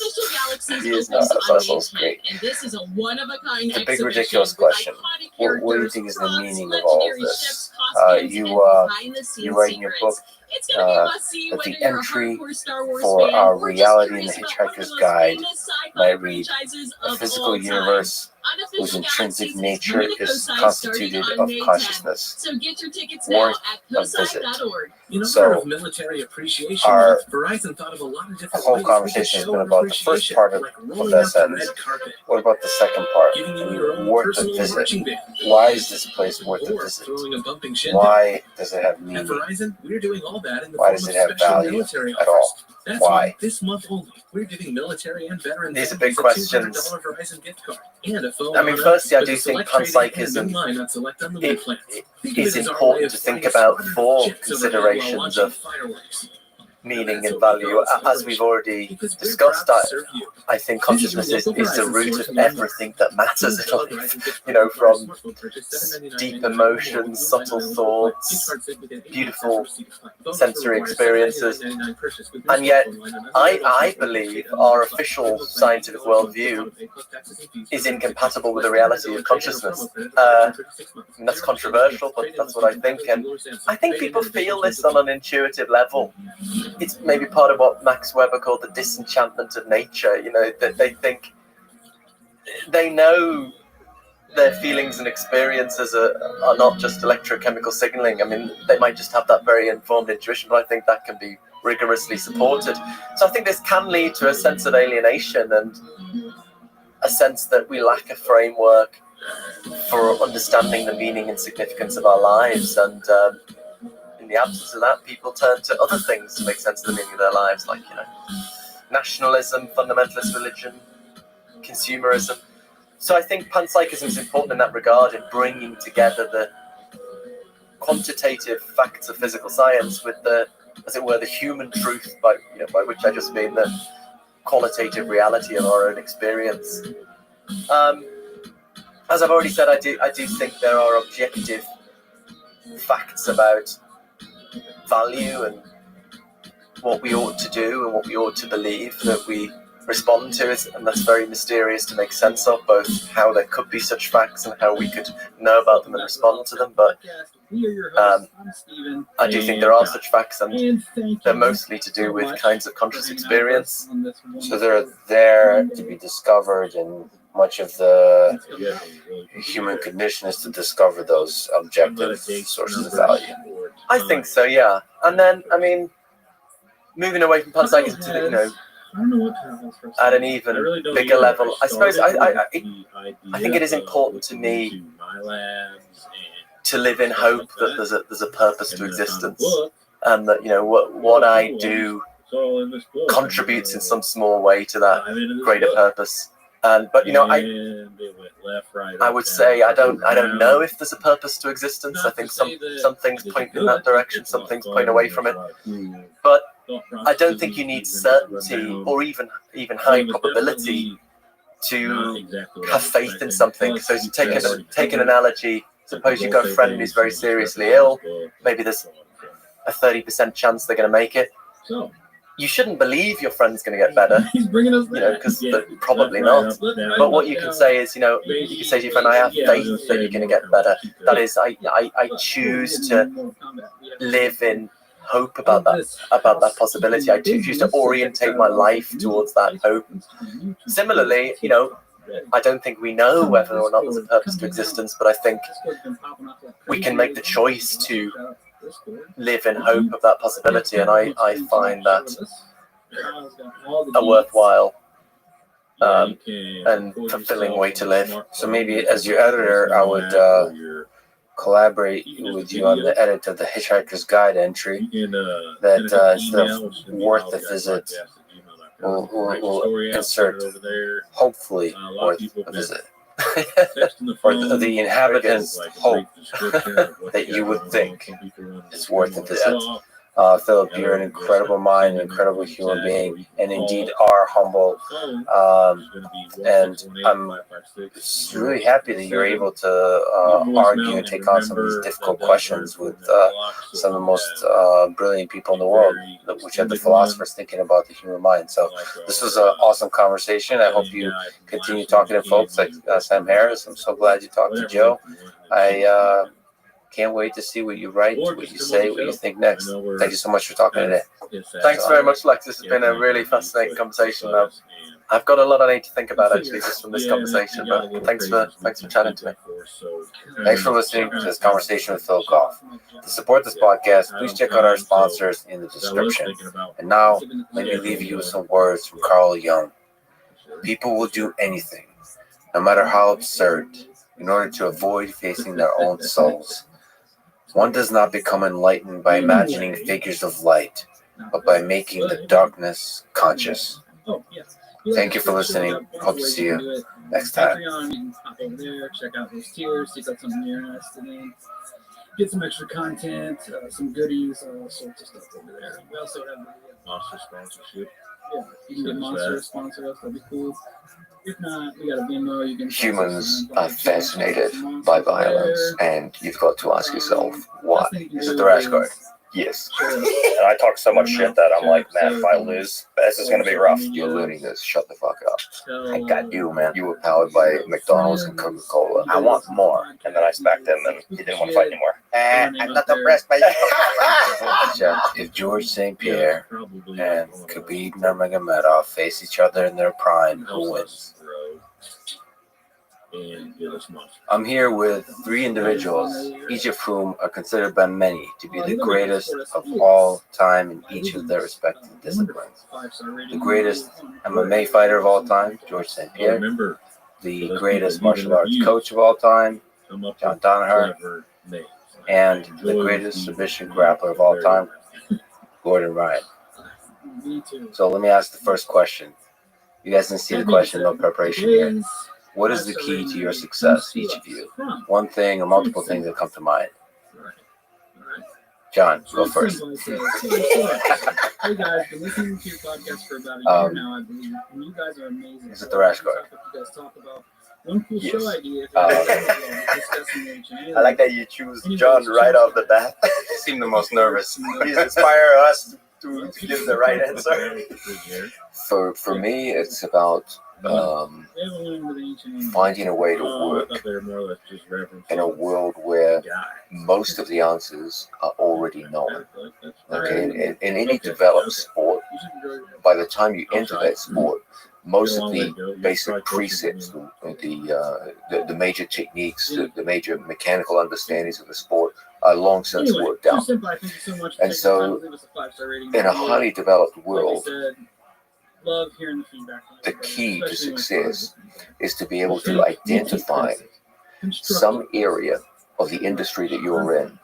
The isness. Russell's great. It's a big, ridiculous question. What do you think is the meaning of all of this? You write in your book that the entry for our reality in the Hitchhiker's Guide might read: a physical universe whose intrinsic nature is constituted of consciousness, worth a visit. So, military appreciation our Verizon thought of a lot of different whole conversation has been about the first part of that sentence. What about the second part? Worth a visit. Why is this place worth a visit? Why does it have At meaning? Verizon, we're doing all that in the Why form does of it have special value military at offers. all? That's Why? This month only, we're giving military and veterans These are families big a questions. $200 Verizon gift card and a phone I mean, on firstly, I with do a think select trade-in and panpsychism new line on select unlimited plans. Think of is it as our way important of to think flying a about squadron for of jets overhead while considerations launching of fireworks. meaning and value. As we've already Because we're discussed, proud to serve you. I think consciousness is the root of everything that matters in life. From deep emotions, subtle thoughts, beautiful sensory experiences. And yet, I believe our official scientific worldview is incompatible with the reality of consciousness. And that's controversial, but that's what I think. And I think people feel this on an intuitive level. It's maybe part of what Max Weber called the disenchantment of nature. That they think they know their feelings and experiences are not just electrochemical signaling. I mean, they might just have that very informed intuition, but I think that can be rigorously supported. So I think this can lead to a sense of alienation and a sense that we lack a framework for understanding the meaning and significance of our lives. And in the absence of that, people turn to other things to make sense of the meaning of their lives, like, nationalism, fundamentalist religion, consumerism. So I think panpsychism is important in that regard, in bringing together the quantitative facts of physical science with the, as it were, the human truth, by which I just mean the qualitative reality of our own experience. As I've already said, I do think there are objective facts about value and what we ought to do and what we ought to believe that we respond to it, and that's very mysterious to make sense of, both how there could be such facts and how we could know about them and respond to them. But I do think there are such facts, and they're mostly to do with kinds of conscious experience. So they're there to be discovered, and much of the human condition is to discover those objective sources of value. I think so, yeah. And then, I mean, moving away from panpsychism to the, at an even bigger level, I suppose I think it is important to me to live in hope that there's a purpose to existence, and that what I do contributes in some small way to that greater purpose. But I would say I don't know if there's a purpose to existence. I think some things point in that direction, some things point away from it. But I don't think you need certainty or even high probability to have faith in something. So to take an analogy, suppose you've got a friend who's very seriously ill. Maybe there's a 30% chance they're going to make it. You shouldn't believe your friend's going to get better, because probably not. But what you can say is, you can say to your friend, I have faith that you're going to get better. That is, I choose to live in hope about that possibility. I choose to orientate my life towards that hope. Similarly, I don't think we know whether or not there's a purpose to existence, but I think we can make the choice to live in hope of that possibility, and I find that a worthwhile and fulfilling way to live. So maybe as your editor, I would collaborate with you on the edit of the Hitchhiker's Guide entry that instead of worth the visit, we'll insert hopefully worth a visit. Or the inhabitants hope that you would think it's worth a visit. Philip, you're an incredible mind, an incredible human being, and indeed are humble. And I'm really happy that you're able to argue and take on some of these difficult questions with some of the most brilliant people in the world, which have the philosophers thinking about the human mind. So this was an awesome conversation. I hope you continue talking to folks like Sam Harris. I'm so glad you talked to Joe. I can't wait to see what you write, what you say, what you think next. Thank you so much for talking today. Thanks very much, Lex. This has been a really fascinating conversation. I've got a lot I need to think about actually just from this conversation, but thanks for chatting to me. Thanks for listening to this conversation with Phil Goff. To support this podcast, please check out our sponsors in the description. And now, let me leave you with some words from Carl Jung. People will do anything, no matter how absurd, in order to avoid facing their own souls. One does not become enlightened by imagining figures of light, but by making the darkness conscious. Thank you for listening. Hope to see you next time. Hop over there, check out those tiers, see if that's something you're interested in. Get some extra content, some goodies, all sorts of stuff over there. We also have Monster sponsorship. yeah, you can get Monster to sponsor us, that'd be cool. If not, we got a Venmo, you can Humans are fascinated by violence, and you've got to ask yourself, why? Is it the rash guard? Yes. And I talk so much shit that I'm like, man, if I lose, this is going to be rough. You're learning this. Shut the fuck up. I got you, man. You were powered by McDonald's and Coca-Cola. I want more. And then I smacked him, and he didn't want to fight anymore. I'm not impressed by you. If George St. Pierre and Khabib Nurmagomedov face each other in their prime, who wins? I'm here with 3 individuals, each of whom are considered by many to be the greatest of all time in each of their respective disciplines. The greatest MMA fighter of all time, George St. Pierre. The greatest martial arts coach of all time, John Danaher. And the greatest submission grappler of all time, Gordon Ryan. So let me ask the first question. You guys didn't see the question, no preparation here. What is the key to your success, each of you? One thing or multiple things that come to mind. John, go first. Hey guys, been listening to your podcast for about a year now, I believe. And you guys are amazing. Is it the rash guard? You guys talk about one cool Yes. show idea. I like that you choose John right off the bat. Seem the most nervous. Please inspire us to give the right answer. For me, it's about finding a way to work in a world where most of the answers are already known. Okay, in any developed sport, by the time you enter that sport, most of the basic precepts, the major techniques, the major mechanical understandings of the sport are long since worked out. And so, in a highly developed world, love hearing the feedback. the key to success is to be able to identify some area of the industry that you're in,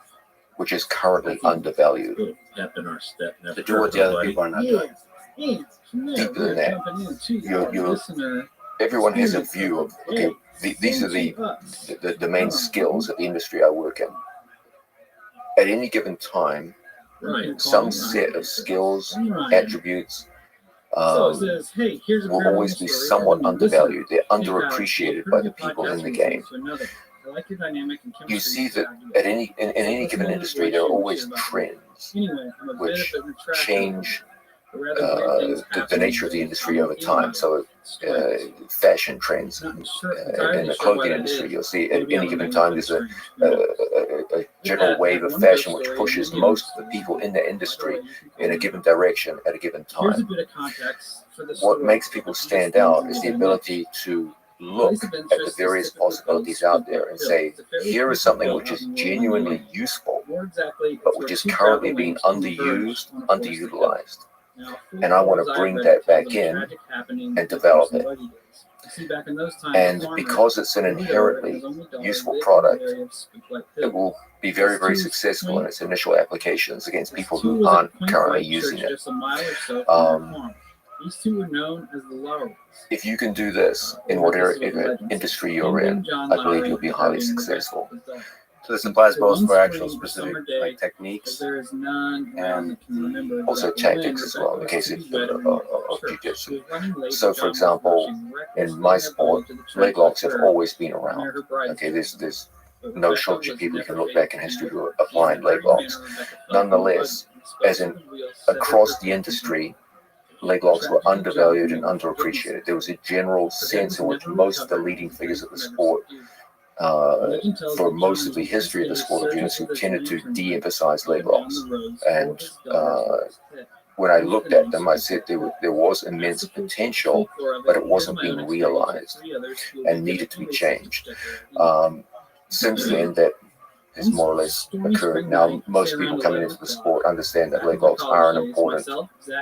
which is currently undervalued, to do what the other people are not doing. Deeper than that, everyone has a view of, okay, these are the main skills of the industry I work in. At any given time, some set of skills, attributes, will always be somewhat undervalued. They're underappreciated by the people in the game. You see that in any given industry, there are always trends which change the nature of the industry over time. So fashion trends in the clothing industry, you'll see at any given time there's a general wave of fashion which pushes most of the people in the industry in a given direction at a given time. What makes people stand out is the ability to look at the various possibilities out there and say, here is something which is genuinely useful, but which is currently being underused, underutilized. And I want to bring that back in and develop it. And because it's an inherently useful product, it will be very, very successful in its initial applications against people who aren't currently using it. These two were known as the Lowrys. If you can do this in whatever industry you're in, I believe you'll be highly successful. So this applies both for actual specific like techniques and Also tactics as well, in the case of jiu-jitsu. So, for example, in my sport, leg locks have always been around. Okay, there's no shortage of people who can look back in history who are applying leg locks. Nonetheless, as in across the industry, leg locks were undervalued and underappreciated. There was a general sense in which most of the leading figures of the sport, for most of the history of the sport of jiu-jitsu, tended to de-emphasize leg locks. And when I looked at them, I said there was immense potential, but it wasn't being realized and needed to be changed. Since then, that has more or less occurred. Now, most people coming into the sport understand that leg locks are an important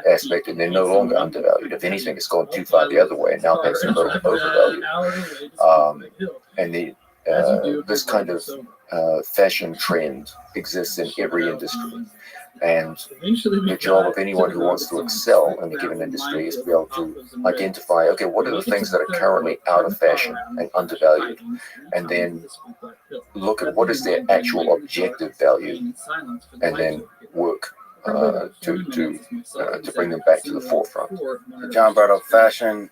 aspect, and they're no longer undervalued. If anything, it's gone too far the other way, and now perhaps they're overvalued. And this kind of fashion trend exists in every industry. And the job of anyone who wants to excel in a given industry is to be able to identify, okay, what are the things that are currently out of fashion and undervalued, and then look at what is their actual objective value, and then work to bring them back to the forefront. John brought up fashion.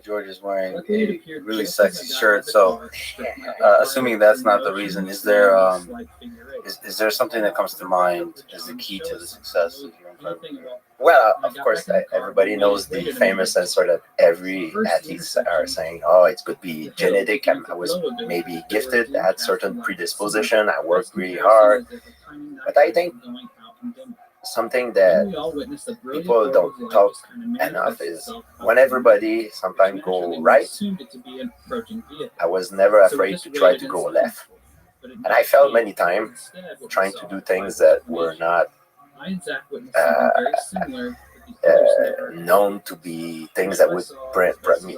George is wearing a really sexy shirt. So, assuming that's not the reason, is there something that comes to mind as the key to the success of your incredible? Well, of course, everybody knows the famous answer that every athletes are saying, oh, it could be genetic. I was maybe gifted, I had certain predisposition, I worked really hard. But I think something that people don't talk enough is when everybody sometimes go right, I was never afraid to try to go left. And I felt many times trying to do things that were not known to be things that would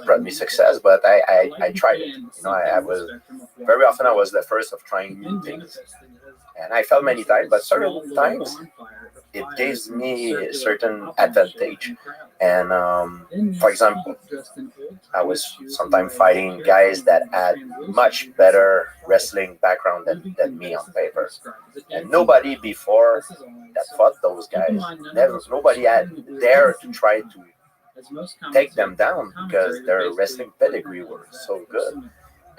bring me success, but I tried it. I was very often I was the first of trying new things, and I felt many times, but certain times it gives me a certain advantage. And for example, I was sometimes fighting guys that had much better wrestling background than me on paper, and nobody before that fought those guys, nobody had dared to try to take them down because their wrestling pedigree was so good.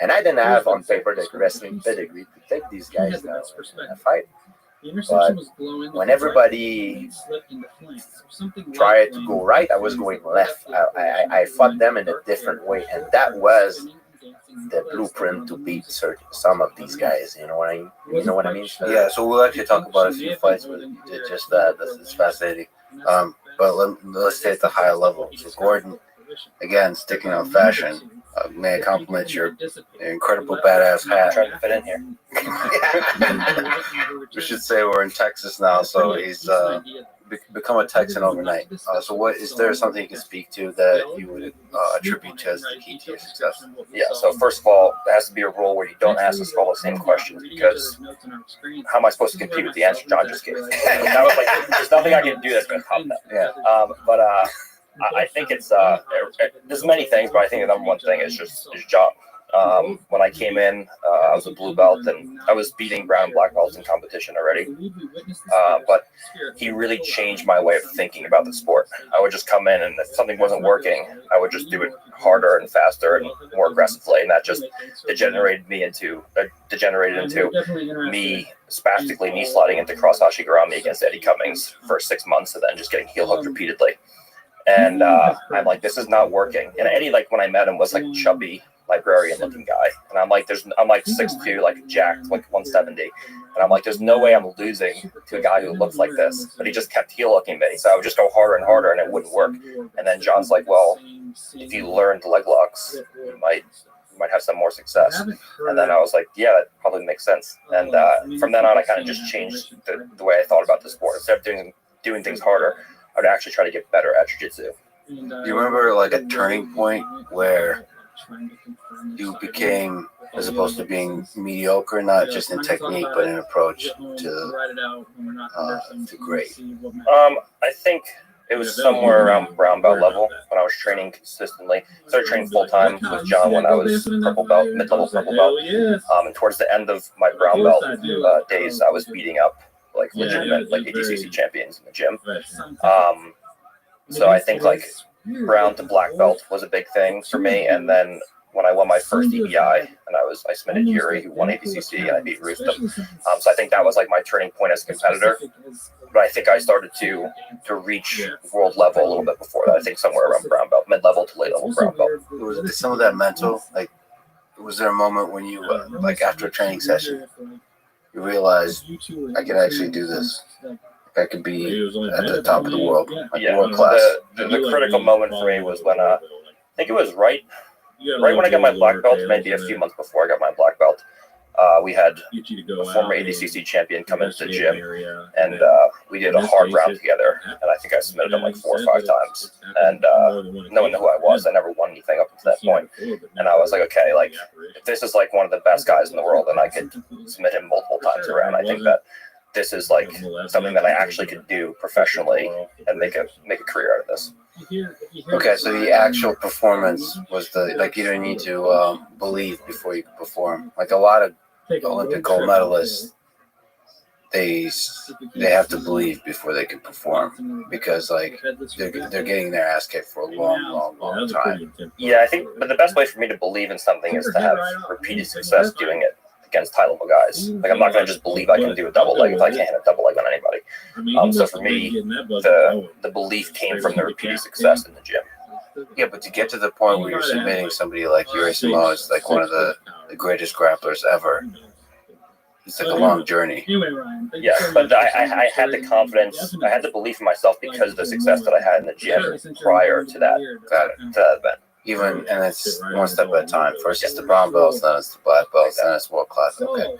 And I didn't have on paper the wrestling pedigree to take these guys down in a fight. But when everybody tried to go right, I was going left. I fought them in a different way, and that was the blueprint to beat some of these guys. You know what I mean? Yeah. So we'll actually talk about a few fights where you did just that. This is fascinating. But let's stay at the higher level. So Gordon, again, sticking on fashion. May I compliment your incredible badass hat? Trying to fit in here. We should say we're in Texas now, so he's become a Texan overnight. So what is there something you can speak to that you would attribute to as the key to your success? Yeah, so first of all, there has to be a rule where you don't ask us all the same questions, because how am I supposed to compete with the answer John just gave? That was like, there's nothing I can do that's going to top that. Yeah. But I think it's there's many things, but I think the number one thing is just his job. When I came in, I was a blue belt, and I was beating brown and black belts in competition already. But he really changed my way of thinking about the sport. I would just come in, and if something wasn't working, I would just do it harder and faster and more aggressively, and that just degenerated into me spastically knee sliding into cross Hashigurami against Eddie Cummings for 6 months, and then just getting heel hooked repeatedly. And I'm like, this is not working. And Eddie, like when I met him, was like chubby librarian looking guy, and I'm like 6'2", like jacked, like 170, and I'm like, there's no way I'm losing to a guy who looks like this. But he just kept heel hooking me, so I would just go harder and harder, and it wouldn't work. And then John's like, well, if you learn the leg locks, you might have some more success. And then I was like, yeah, that probably makes sense. And from then on, I kind of just changed the way I thought about the sport. Instead of doing things harder, I would actually try to get better at jiu-jitsu. Do you remember like a turning point where you became, as opposed to being mediocre, not just in technique but in approach to great? I think it was somewhere around brown belt level when I was training consistently. Started training full time with John when I was purple belt, mid-level purple belt. And towards the end of my brown belt days, I was beating up like legitimate like ADCC champions in the gym. So I think like brown to black belt was a big thing for me. And then when I won my first EBI, and I submitted Yuri, who won ADCC, and I beat Rustam. So I think that was like my turning point as a competitor. But I think I started to reach world level a little bit before that. I think somewhere around brown belt, mid-level to late level brown belt. Was some of that mental? Like, was there a moment when you, like after a training session, you realized I can actually do this? I could be at the top of the world, like world class. The critical moment for me was when I think it was right when I got my black belt, maybe a few months before I got my black belt. We had a former ADCC champion come into the gym, and we did a hard round together, and I think I submitted him like 4 or 5 times, and no one knew who I was. I never won anything up to that point, and I was like, okay, like if this is like one of the best guys in the world, and I could submit him multiple times around, I think that this is like something that I actually could do professionally and make a career out of this. Okay, so the actual performance was like you don't need to believe before you can perform. Like a lot of Olympic gold medalists, they have to believe before they can perform because like they're getting their ass kicked for a long time. Yeah, I think, but the best way for me to believe in something is to have repeated success doing it against high level guys. Like I'm not going to just believe I can do a double leg if I can't hit a double leg on anybody. So for me, the belief came from the repeated success in the gym. Yeah, but to get to the point where you're submitting somebody like Yuri Samoa is like one of the greatest grapplers ever, it's like a long journey. Yeah, but I had the confidence, I had the belief in myself because of the success that I had in the gym prior to that event. And it's one step at a time. First it's the brown belts, then it's the black belts, then it's world class. Okay.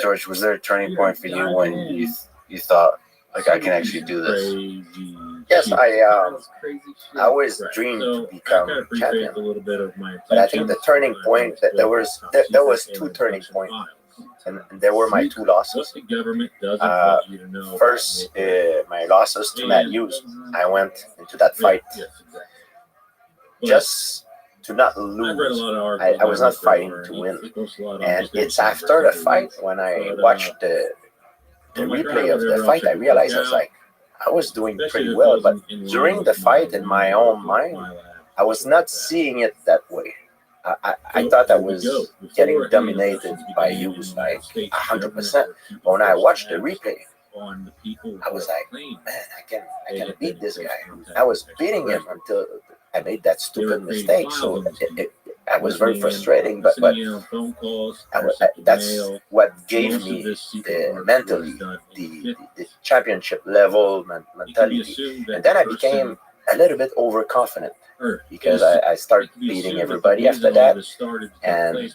George, was there a turning point for you when you thought, like, I can actually do this? Yes, I always dreamed to become champion. But I think the turning point, there was 2 turning points, and there were my 2 losses. First, my losses to Matt Hughes. I went into that fight just to not lose. I was not fighting to win. And it's after the fight, when I watched the replay of the fight, I realized I was doing pretty well. But during the fight, in my own mind, I was not seeing it that way. I thought I was getting dominated by Hughes like 100%. But when I watched the replay, I was like, man, I can beat this guy. I was beating him until I made that stupid mistake. So I was very frustrating, but that's what gave me the mentally, the championship level mentality. And then I became a little bit overconfident because I started beating everybody after that. And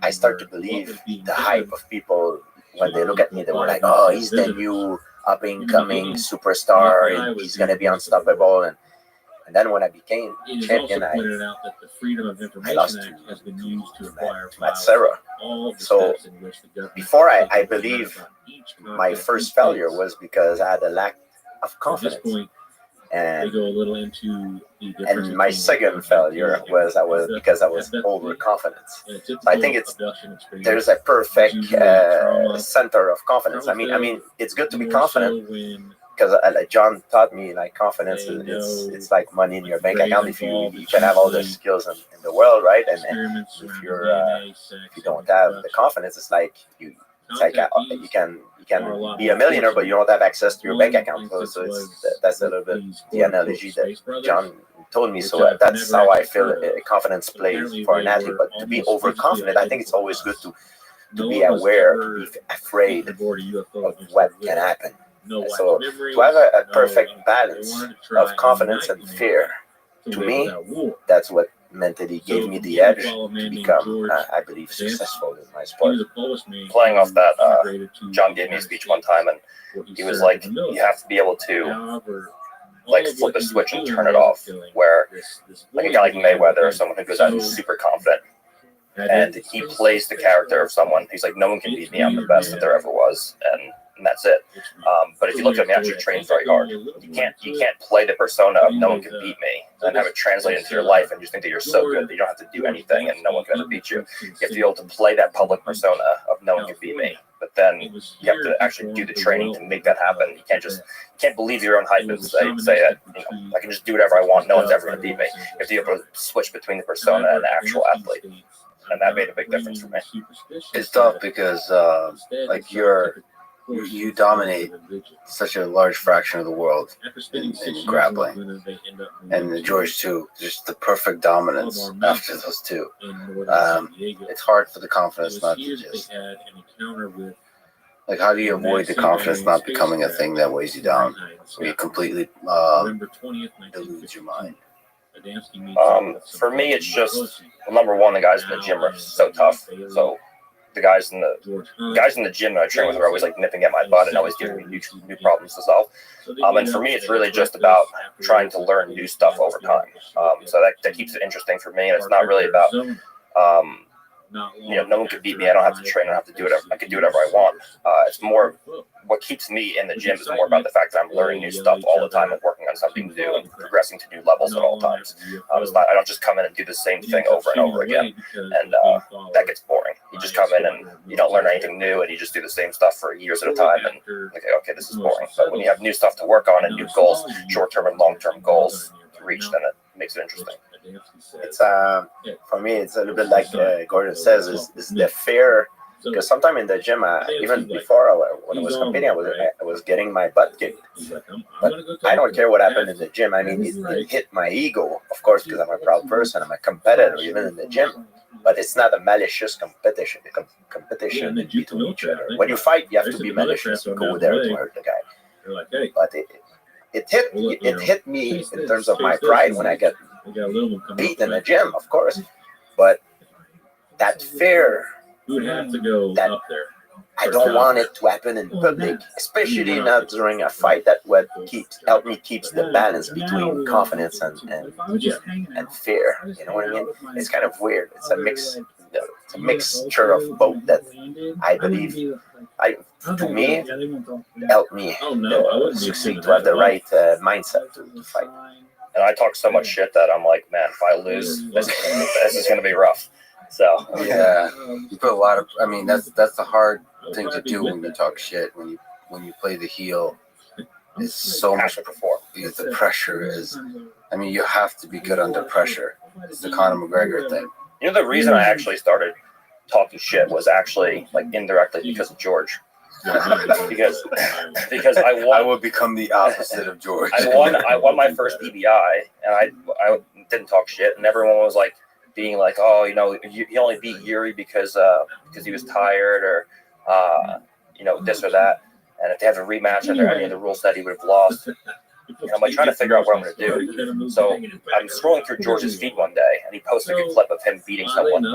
I started to believe the hype of people. When they look at me, they were like, oh, he's the new up-and-coming superstar, and he's going to be unstoppable. And then when I became champion, I lost to Matt Serra. So before I believe my first failure was because I had a lack of confidence. And my second failure was because I was overconfident. So I think there's a perfect center of confidence. I mean, it's good to be confident because John taught me like confidence it's like money in your bank account. If you can have all the skills in the world, right? And if you don't have the confidence, it's like you can be a millionaire, but you don't have access to your bank account. So that's a little bit the analogy that John told me. So that's how I feel confidence plays for an athlete. But to be overconfident, I think it's always good to be aware, to be afraid of what can happen. So to have a perfect balance of confidence and fear, to me, that's what mentally gave me the edge to become, I believe, successful in my sport. Playing off that, John gave me a speech one time, and he was like, you have to be able to like flip a switch and turn it off, where like a guy like Mayweather or someone who goes out and is super confident and he plays the character of someone. He's like, no one can beat me, I'm the best that there ever was, and that's it. But if you look at him, he actually trains very hard. You can't play the persona of no one can beat me and have it translate into your life and just think that you're so good that you don't have to do anything and no one can ever beat you. You have to be able to play that public persona of no one can beat me. But then you have to actually do the training to make that happen. You can't believe your own hype and say that, I can just do whatever I want, no one's ever going to beat me. You have to be able to switch between the persona and the actual athlete. And that made a big difference for me. It's tough because like you dominate such a large fraction of the world in grappling, and George too. Just the perfect dominance after those two. It's hard for the confidence not to just like. How do you avoid the confidence not becoming a thing that weighs you down, where you completely delude your mind? For me, it's just, well, number one, the guys in the gym are so tough. So the guys in the gym that I train with are always like nipping at my butt and always giving me new problems to solve. And for me, it's really just about trying to learn new stuff over time. So that keeps it interesting for me. And it's not really about, no one can beat me. I don't have to train. I don't have to do whatever. I can do whatever I want. It's more what keeps me in the gym is more about the fact that I'm learning new stuff all the time and working on something new and progressing to new levels at all times. I don't just come in and do the same thing over and over again, and that gets boring. You just come in and you don't learn anything new, and you just do the same stuff for years at a time, and okay, this is boring. But when you have new stuff to work on and new goals, short-term and long-term goals to reach, then it makes it interesting. It's for me, it's a little bit like Gordon says, is the fear. Because sometimes in the gym, even before when I was competing, I was getting my butt kicked. But I don't care what happened in the gym. I mean, it hit my ego, of course, because I'm a proud person. I'm a competitor, even in the gym. But it's not a malicious competition. The competition between each other. When you fight, you have to be malicious. You go there to hurt the guy. But it hit me in terms of my pride when I get beat in the gym, of course. But that fear. That I don't want it to happen in public, especially not during a fight. That what keeps the balance between confidence and fear. You know what I mean? It's kind of weird. It's a mixture of both that I believe to me helped me succeed, to have the right mindset to fight. And I talk so much shit that I'm like, man, if I lose, this is going to be rough. So yeah, you put a lot of. I mean, that's the hard thing to do when you talk shit. When you play the heel, it's so much to perform. Because the pressure is. I mean, you have to be good under pressure. It's the Conor McGregor thing. You know, the reason I actually started talking shit was actually like indirectly because of George. because I would become the opposite of George. I won my first PBI, and I didn't talk shit, and everyone was like. Being like, oh, he only beat Yuri because he was tired, or this or that, and if they have a rematch under any of the rules that he would have lost, I'm like trying to figure out what I'm going to do. So I'm scrolling through George's feed one day, and he posted a good clip of him beating someone,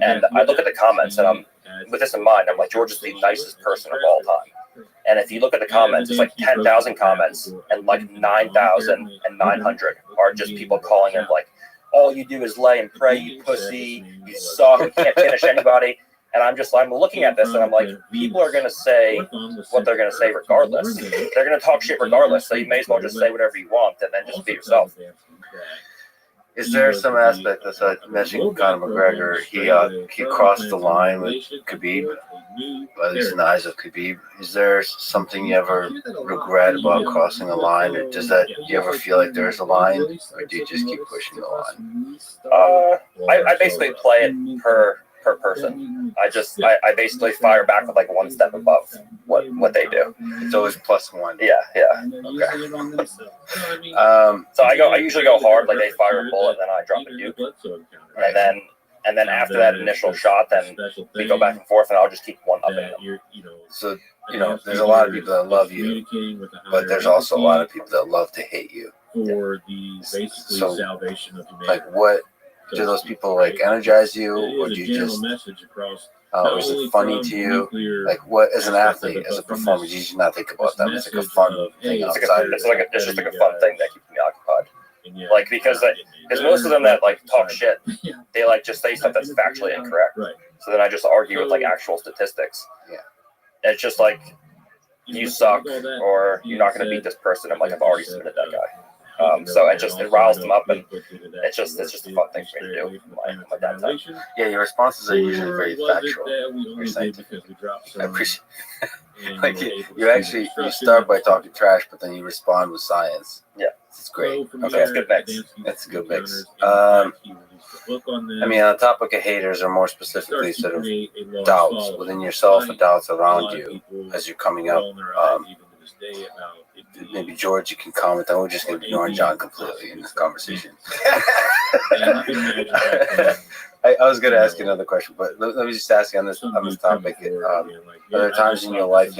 and I look at the comments, and I'm with this in mind, I'm like, George is the nicest person of all time. And if you look at the comments, it's like 10,000 comments, and like 9,900 are just people calling him like, all you do is lay and pray, you pussy, you suck, you can't finish anybody. And I'm looking at this and I'm like, people are going to say what they're going to say regardless. They're going to talk shit regardless. So you may as well just say whatever you want and then just be yourself. Is there some aspect that's like mentioning Conor McGregor? He crossed the line with Khabib, at least in the eyes of Khabib. Is there something you ever regret about crossing a line, or do you ever feel like there's a line, or do you just keep pushing the line? I basically play it per person. I basically fire back with like one step above what they do. It's always plus one. Yeah. Okay. So I usually go hard, like they fire a bullet, then I drop a nuke, and then after that initial shot, then we go back and forth, and I'll just keep one up in them. So there's a lot of people that love you, but there's also a lot of people that love to hate you. For the basically salvation of humanity. Like, what do those people like energize you, or do you just? Is it funny to you? Like, what as an athlete, as a performer, you should not think about them. It's like a fun thing outside. It's just like a fun thing that keeps me occupied. Like because most of them that like talk shit, they like just say stuff that's factually incorrect. Right. So then I just argue with like actual statistics. Yeah. And it's just like you suck, or you're not going to beat this person. I'm like, I've already submitted that guy. So it riles them up, and it's just a fun thing for me to do. My downtime. Yeah, your responses are usually very factual. You're scientific. I appreciate. Like you start by talking trash, but then you respond with science. Yeah, it's great. Okay, that's a good mix. That's a good mix. I mean, on the topic of haters, or more specifically, sort of doubts within yourself and doubts around you as you're coming up. Maybe George, you can comment. We're just going to ignore John completely in this conversation. I was going to ask you another question, but let me just ask you on this topic. Are there times in your life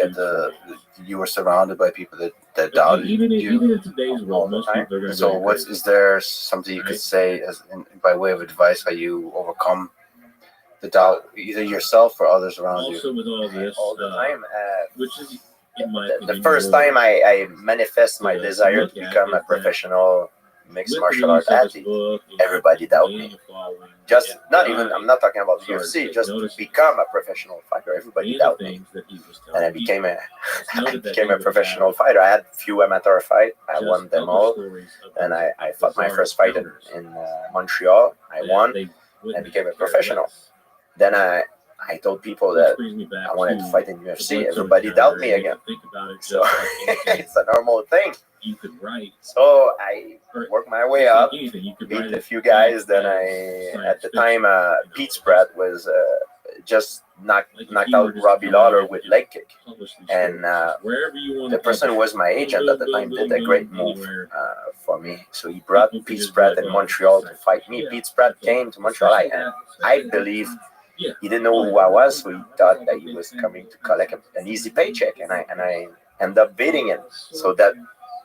you were surrounded by people that doubted you all the time? So, is there something you could say by way of advice how you overcome the doubt, either yourself or others around you? Also, with all this, All the time. which is The first time I manifest my desire to become a professional mixed martial art athlete, everybody doubted me. Just I'm not talking about UFC, just to become a professional fighter, everybody doubted me. And I became a professional fighter. I had a few amateur fights. I won them all. And I fought my first fight in Montreal. I won and became a professional. Then I told people that I wanted to fight in UFC. Everybody doubted me again. So it's a normal thing. So I worked my way up, beat a few guys. Then at the time, Pete Spratt was just knocked out Robbie Lawler with leg kick. And the person who was my agent at the time did a great move for me. So he brought Pete Spratt in Montreal to fight me. Pete Spratt came to Montreal. I believe he didn't know who I was, so he thought that he was coming to collect an easy paycheck, and I ended up beating him. So that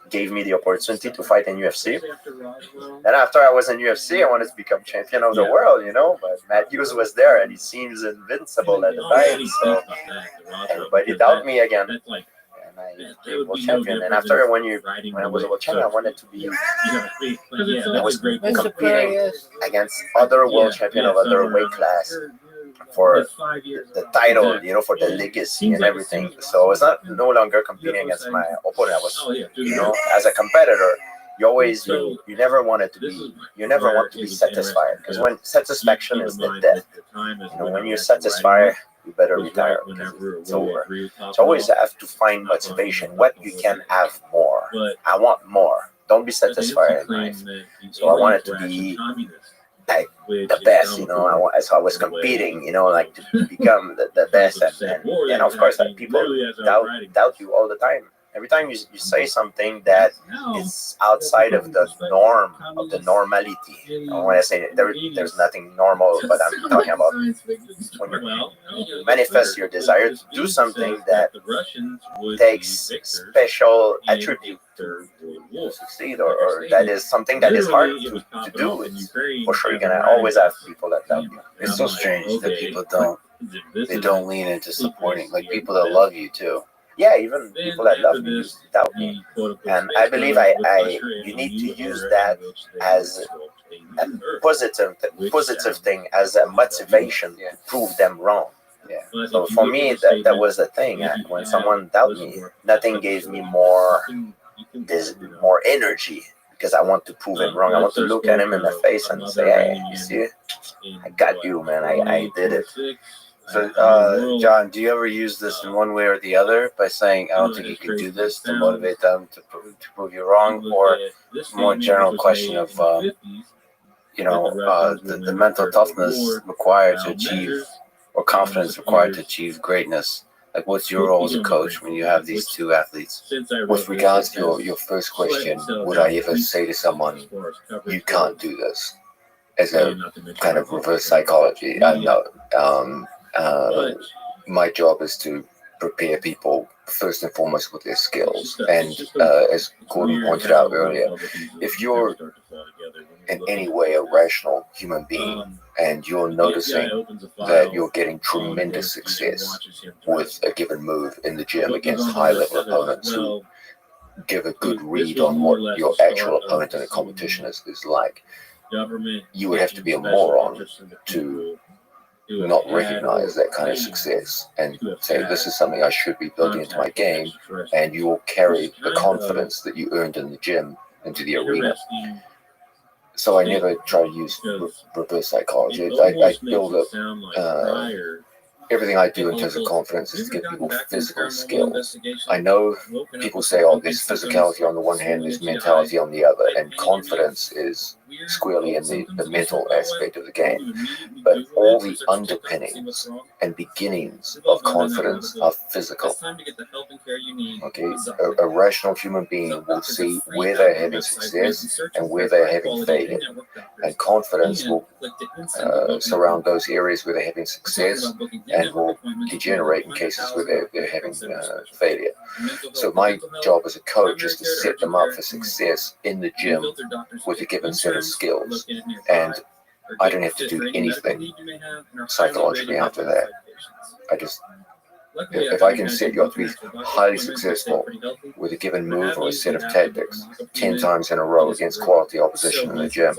gave me the opportunity to fight in UFC. Then after I was in UFC, I wanted to become champion of the world, but Matt Hughes was there, and he seems invincible at the time. So everybody doubted me again, and I became world champion. And after when I was a world champion, I wanted to be. I was competing against other world champions of other weight class for the title, for the legacy and everything. So I was no longer competing against my opponent. I was, as a competitor, you never want to be satisfied, because when satisfaction is the death, when you're satisfied, you better retire because it's over. So always have to find motivation. What you can have more. I want more. Don't be satisfied in life. So I wanted to be like the best, so I was competing, like to become the best, and of course people doubt you all the time. Every time you say something that is outside of the norm, of the normality. When I say there's nothing normal, but I'm talking about when you manifest your desire to do something that takes special attribute to succeed, or that is something that is hard to do. It's, for sure, you're gonna always have people that doubt you. It's so strange that people don't lean into supporting, like people that love you too. Yeah, even people that love me doubt me, and I believe you need to use that as a positive thing, as a motivation to prove them wrong. Yeah. So for me, that was the thing. When someone doubted me, nothing gave me more energy because I want to prove him wrong. I want to look at him in the face and say, hey, you see, I got you, man. I did it. So, John, do you ever use this in one way or the other by saying, I don't think you can do this to motivate them to prove you wrong? Or more general question of, the mental toughness required to achieve, or confidence required to achieve greatness? Like, what's your role as a coach when you have these two athletes? With regards to your first question, would I ever say to someone, you can't do this? As a kind of reverse psychology. No. My job is to prepare people first and foremost with their skills. And as Gordon pointed out earlier, if you're in any way a rational human being and you're noticing that you're getting tremendous success with a given move in the gym against high-level opponents who give a good read on what your actual opponent in a competition is like, you would have to be a moron to not recognize that kind of success and say, this is something I should be building into my game, and you will carry the confidence that you earned in the gym into the arena. So I never try to use reverse psychology. I build up everything I do in terms of confidence is to give people physical skills. I know people say, oh, there's physicality on the one hand, there's mentality on the other, and confidence is squarely in the mental aspect of the game. But all the underpinnings and beginnings of confidence are physical. Okay, a rational human being will see where they're having success and where they're having failure. And confidence will surround those areas where they're having success and will degenerate in cases where they're having failure. So my job as a coach is to set them up for success in the gym with a given set of skills, and I don't have to do anything psychologically after that. I just, if I can set you up to be highly successful with a given move or a set of tactics 10 times in a row against quality opposition in the gym,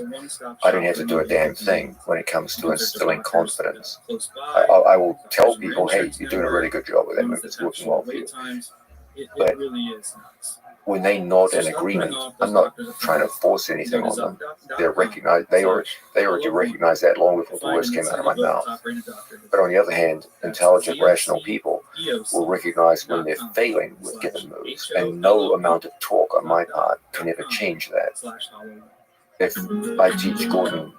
I don't have to do a damn thing when it comes to instilling confidence. I will tell people, hey, you're doing a really good job with that move, it's working well for you. But when they nod in agreement, I'm not trying to force anything on them. They already recognize that long before the words came out of my mouth. But on the other hand, intelligent, rational people will recognize when they're failing with given moves, and no amount of talk on my part can ever change that. If I teach Gordon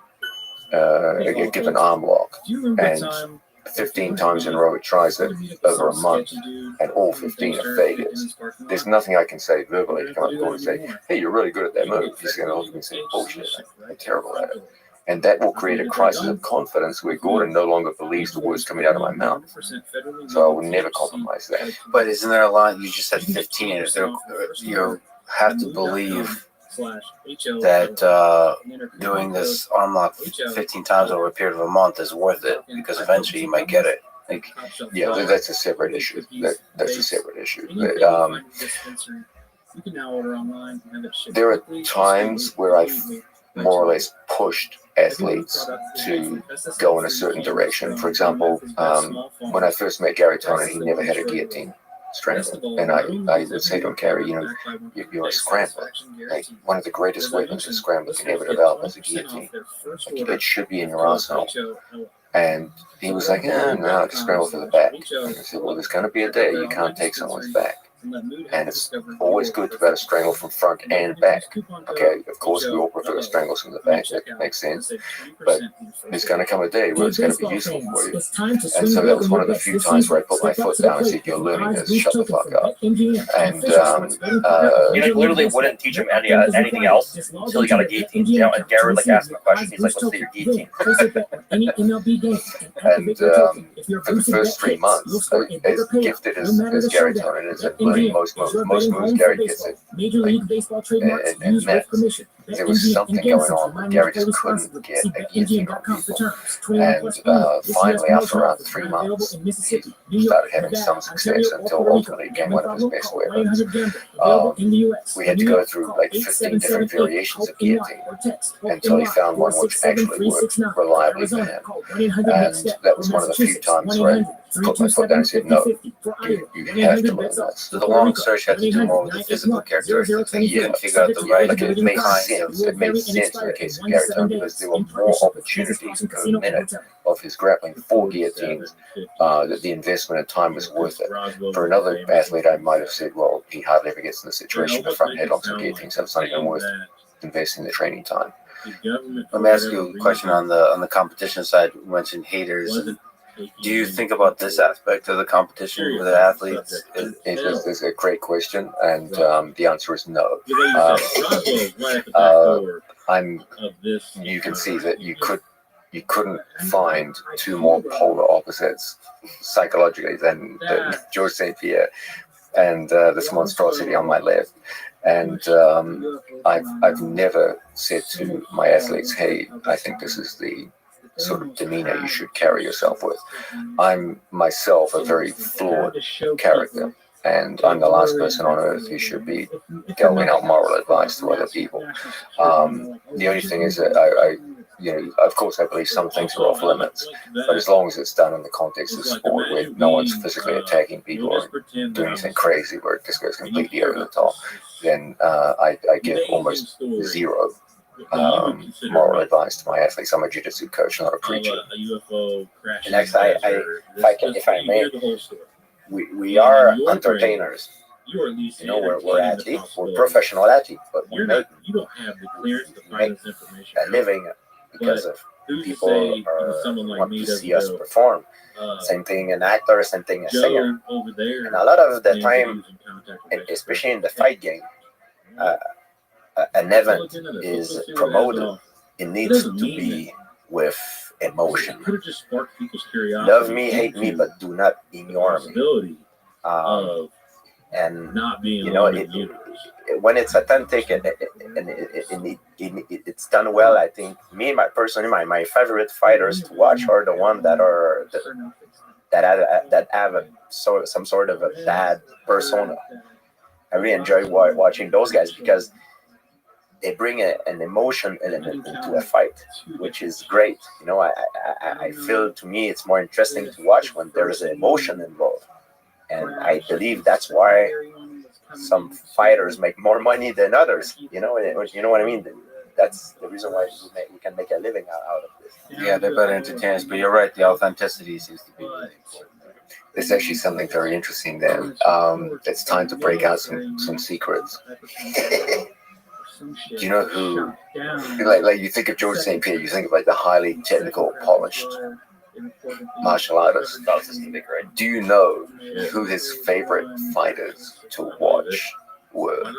a given arm lock, and 15 times in a row he tries it over a month, and all 15 are failures, there's nothing I can say verbally to come up to Gordon and say, hey, you're really good at that move. He's going to look at me and say, bullshit, I'm terrible at it. And that will create a crisis of confidence where Gordon no longer believes the words coming out of my mouth. So I will never compromise that. But isn't there a line, you just said 15, you have to believe that doing this arm lock 15 times over a period of a month is worth it, because eventually you might get it. Like, Yeah, that's a separate issue. That's a separate issue. There are times where I've more or less pushed athletes to go in a certain direction. For example, when I first met Gary Tonin, he never had a guillotine strangle, and I would say to him, Gary, you're a scrambler. Like, one of the greatest weapons a scrambler can ever develop is a guillotine. Like, it should be in your arsenal. And he was like, no, I can scramble for the back. And I said, well, there's going to be a day you can't take someone's back. And it's always good to be able to strangle from front and back. Okay, of course, we all prefer strangles from the back. That makes sense. But there's going to come a day where it's going to be useful for you. And so that was one of the few times where I put my foot down and said, you're learning this, shut the fuck up. And you literally wouldn't teach him anything else until he got a guillotine. And Gary would ask him a question. He's like, let's see your guillotine. And for the first 3 months, as gifted as Gary Tonin is at learning most moves, Gary gets it and met. There was something going on where Gary just couldn't get a guillotine on people. And finally, after around 3 months, he started having some success until ultimately it became one of his best weapons. We had to go through like 15 different variations of guillotine until he found one which actually worked reliably for him. And that was one of the few times where put my foot down and said, no, you have to learn that. So the long search had to do more with the physical characteristics, and you couldn't figure out the right Like it made kind. sense. It made sense in the case of Gary Turner because there were more opportunities per minute of his grappling for guillotines. That the investment of time was worth it. For another athlete, I might have said, well, he hardly ever gets in the situation of front headlocks or guillotines, so it's not even worth investing the training time. Let me ask you a question on the competition side. You mentioned haters. Do you think about this aspect of the competition with the athletes? It's a great question, and the answer is no. You can see that you couldn't find two more polar opposites psychologically than George St. Pierre and this monstrosity on my left. And I've never said to my athletes, hey, I think this is the sort of demeanor you should carry yourself with. I'm myself a very flawed character, and I'm the last person on earth who should be delving out moral advice to other people. The only thing is that of course I believe some things are off limits, but as long as it's done in the context of sport where no one's physically attacking people or doing anything crazy where it just goes completely over the top, then I give almost zero moral advice to my athletes. I'm a jiu-jitsu coach, not a preacher. And next, if I may, we are entertainers. We're athletes, we're professional athletes, but we make a living because of people want to see us perform. Same thing an actor, same thing a singer. And a lot of the time, especially in the fight game, an event is promoted. It needs to be with emotion. Love me, hate me, but do not ignore me. And when it's authentic and it's done well, I think my favorite fighters to watch are the ones that have some sort of a bad persona. I really enjoy watching those guys because they bring an emotion element into a fight, which is great. I feel, to me, it's more interesting to watch when there is an emotion involved. And I believe that's why some fighters make more money than others. You know what I mean? That's the reason why we can make a living out of this. Yeah, they're better entertainers, but you're right. The authenticity seems to be really important. There's actually something very interesting there. It's time to break out some secrets. Do you know who? Like you think of George St. Pierre, you think of like the highly technical, polished martial artist. Do you know who his favorite fighters to watch were?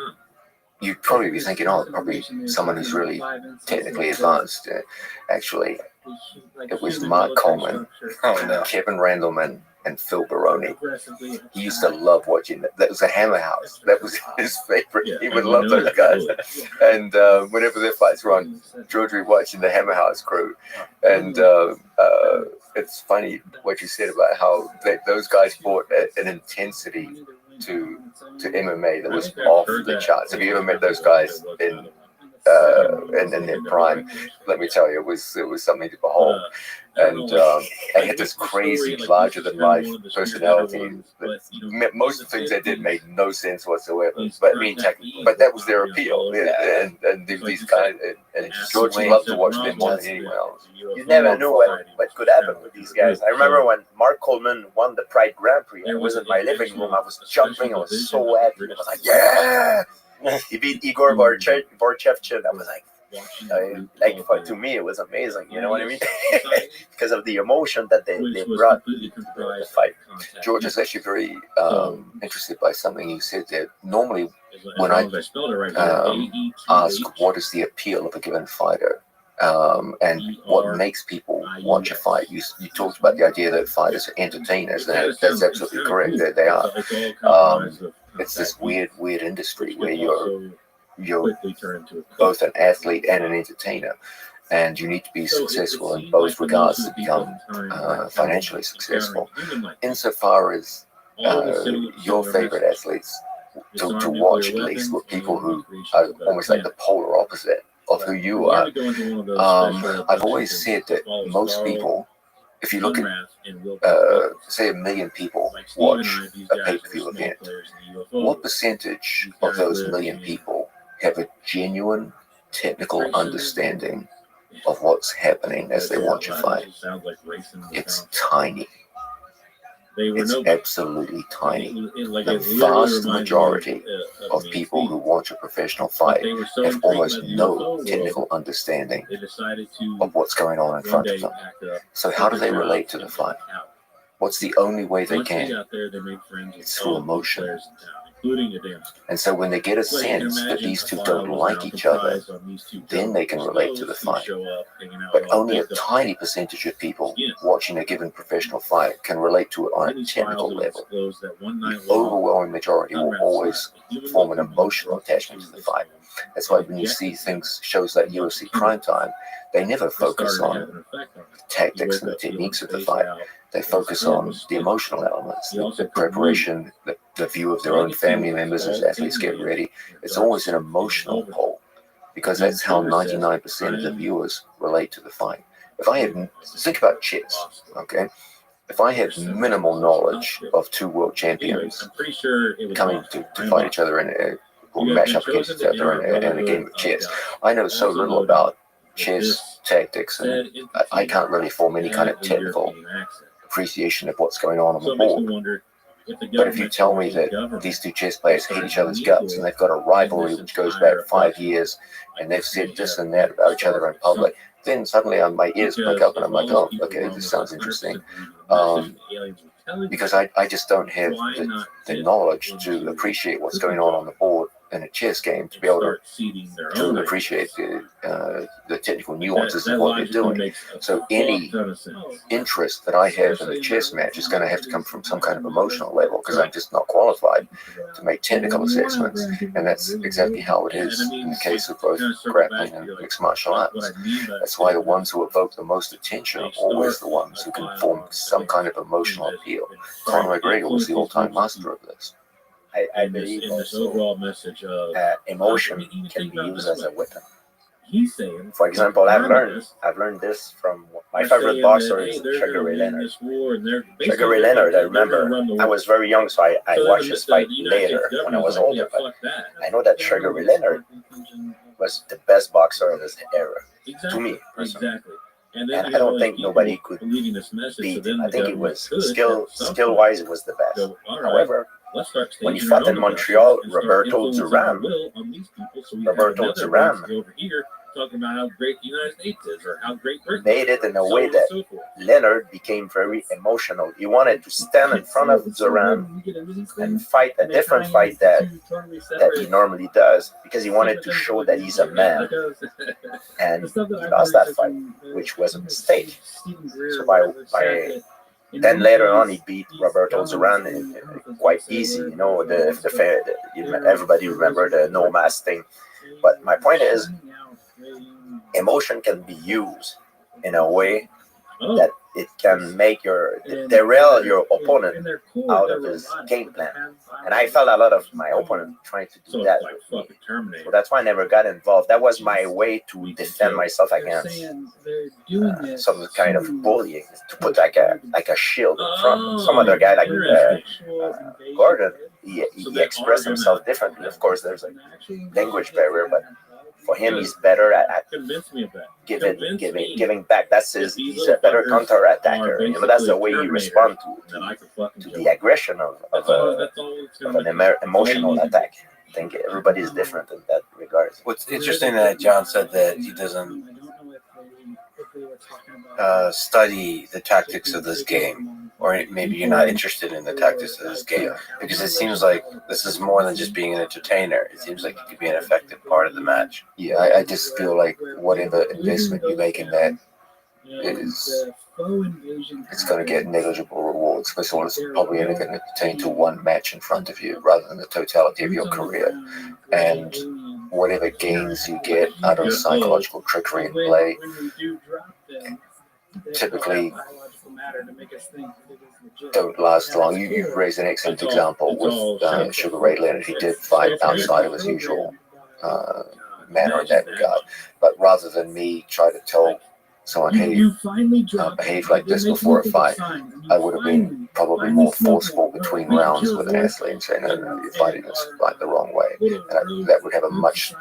You'd probably be thinking, probably someone who's really technically advanced. Actually, it was Mark Coleman, Kevin Randleman, and Phil Baroni. He used to love watching that. That was a Hammer House. That was his favorite. He would love those guys. And whenever their fights were on, George would be watching the Hammer House crew. And it's funny what you said about how those guys brought an intensity to MMA that was off the charts. Have you ever met those guys in their prime? Let me tell you, it was something to behold. And they had this crazy, larger-than-life personality. Most of the things they did made no sense whatsoever. But but that was their appeal. And these guys, and George loved to watch them more than anyone else. You never knew what could happen with these guys. I remember when Mark Coleman won the Pride Grand Prix. I was in my living room. I was jumping. I was so happy. I was like, yeah! He beat Igor Borchevchin. I was like, to me, it was amazing. You know what I mean? Because of the emotion that they brought to the fight. George is actually very interested by something you said there. Normally, when I ask what is the appeal of a given fighter, and what makes people watch a fight, you talked about the idea that fighters are entertainers. That's absolutely correct. They are. It's this weird industry where you're both an athlete and an entertainer, and you need to be successful in both regards to become financially successful. Insofar as your favorite athletes to watch, at least, were people who are almost like the polar opposite of who you are. I've always said that most people if you look at, Unrath and Will say, 1 million people like Steve and watch I, these a guys pay-per-view were small event, players in the UFO. what percentage of those 1 million people have a genuine technical understanding of what's happening as they watch a fight? Sounds like racing. It's tiny. They were It's no, absolutely tiny. like The it literally vast reminds me majority of of me people and who Steve. watch a professional But fight they were so have intrigued almost by the no UFO technical world, understanding they decided to of what's going on in one front of day them. pack up. So how do they relate to the and fight? out. What's the only way they Once they can? got there, they made friends with It's through all the emotion. players in town, including a damn. And so when they get a So you can sense that imagine these a two file don't was like now each other, comprised of these two then they can gentlemen relate to the who fight. show up, hanging out But with all only a baked up. tiny percentage of people Yeah. watching a given professional fight can relate to it on In a these technical files, it level. disclosed that one The night long, overwhelming majority will Conrad always Slack, a human form an weapon emotional broke attachment to into the his fight. home That's why and when you see injected things, shows like a bunch UFC of chemicals. Primetime, they never This focus started to on have an effect on him. the He'd tactics wake and the up feeling techniques of the spaced fight. out. They His focus head on was the spinning. emotional elements, He the also couldn't preparation, the view of their All I own could see family was members as all athletes get 10 ready. in a It's dark always an suit, feeling emotional overjoyed. pull because Jim that's how Porter says, 99% of the "I'm viewers relate to the fight. If I had, think about chess, okay? If I had minimal knowledge of two world Anyways, champions I'm pretty sure it was coming Boston. to I am fight Boston. each other in a, or You have match been up against chosen each to other enter in a game of Brotherhood chess, God. I know so Also little noted about that chess this tactics, said and entity I can't really form any kind of had a technical European accent. appreciation of what's going on So the it makes board. me wonder if the But if you government tell or me a that government these two chess players hate started each other's being guts equal and they've got a in rivalry this which goes back entire 5 abduction, years I and they've guess may said this have and that been about each other in started public, something. then suddenly my ears prick Because up and if I'm all like, these oh, people okay, were this almost sounds 100% interesting. believing the message the aliens were telling Because them, I just don't have why not the dip knowledge to into appreciate what's cookie going on jar the board in a chess game to and be able start seeding their to own appreciate ideas? the technical That, nuances of that what they're logically doing. makes a So fuck any ton of sense. interest that I have in a chess match is going to have to come from some kind of emotional level because I'm just not qualified to make technical assessments. And that's exactly how it is And I in mean, the case like, of both kind of circle grappling back to and like, mixed martial what arts. I mean by That's why the statement. ones who evoke the most attention are They always start the ones a who can file form on some kind of emotional appeal. Conor McGregor was the all-time master of this. I in this, believe in this also overall message of emotion even can think be about used this as a way. weapon. He's saying, For example, I've communists learned this from my are favorite saying boxer that, hey, is they're Sugar going Ray to win Leonard. this war, and they're Sugar basically Ray they're Leonard, I gonna remember run the I world. was very young, so I So watched then his the fight United States later when I government was like, older, yeah, but fuck that. I know that Sugar Ray Leonard was the best boxer of his era, Exactly. to me personally. Exactly. And then And you I have all don't these think people nobody could believing this message. beat So him. then I the think it government was could skill-wise, it was the best. go, all right, However, let's start when he staging our fought in own Montreal, abductions and start Roberto influencing the Duran, will on these people. So we Roberto have another Duran Nazi over here talking about how great the United States is or how great Britain made is, it in a so way on and that so forth. Leonard became very emotional. He wanted to stand in front of Duran and fight a different fight that he normally does because he wanted to show that he's a man. And he lost that fight, which was a mistake. So then later on, he beat Roberto Duran quite easy. You know, everybody remember the no mask thing. But my point is, emotion can be used in a way that it can make derail your opponent out of his game plan. And I felt a lot of my opponent trying to do that with me. So that's why I never got involved. That was my way to defend myself against some kind of bullying, to put like a shield in front. Some other guy like Gordon, he expressed himself differently. Of course, there's a language barrier, but for him, he's better at giving back. He's a better counter attacker. You know, that's the way he responds to the aggression of an emotional attack. I think everybody is different in that regard. What's interesting that John said that he doesn't study the tactics of this game, or maybe you're not interested in the tactics of this game, because it seems like this is more than just being an entertainer. It seems like it could be an effective part of the match. Yeah, I just feel like whatever investment you make in that it's going to get negligible rewards, because it's probably only going to pertain to one match in front of you rather than the totality of your career. And whatever gains you get out of psychological trickery and play typically don't last long. You raised an excellent example with Sugar Ray Leonard. He did fight outside of his usual manner in that regard. But rather than me try to tell someone had behaved like this before a fight, I would have been probably more forceful between rounds with an athlete and saying, no, you're fighting this like the wrong way. And that would have a much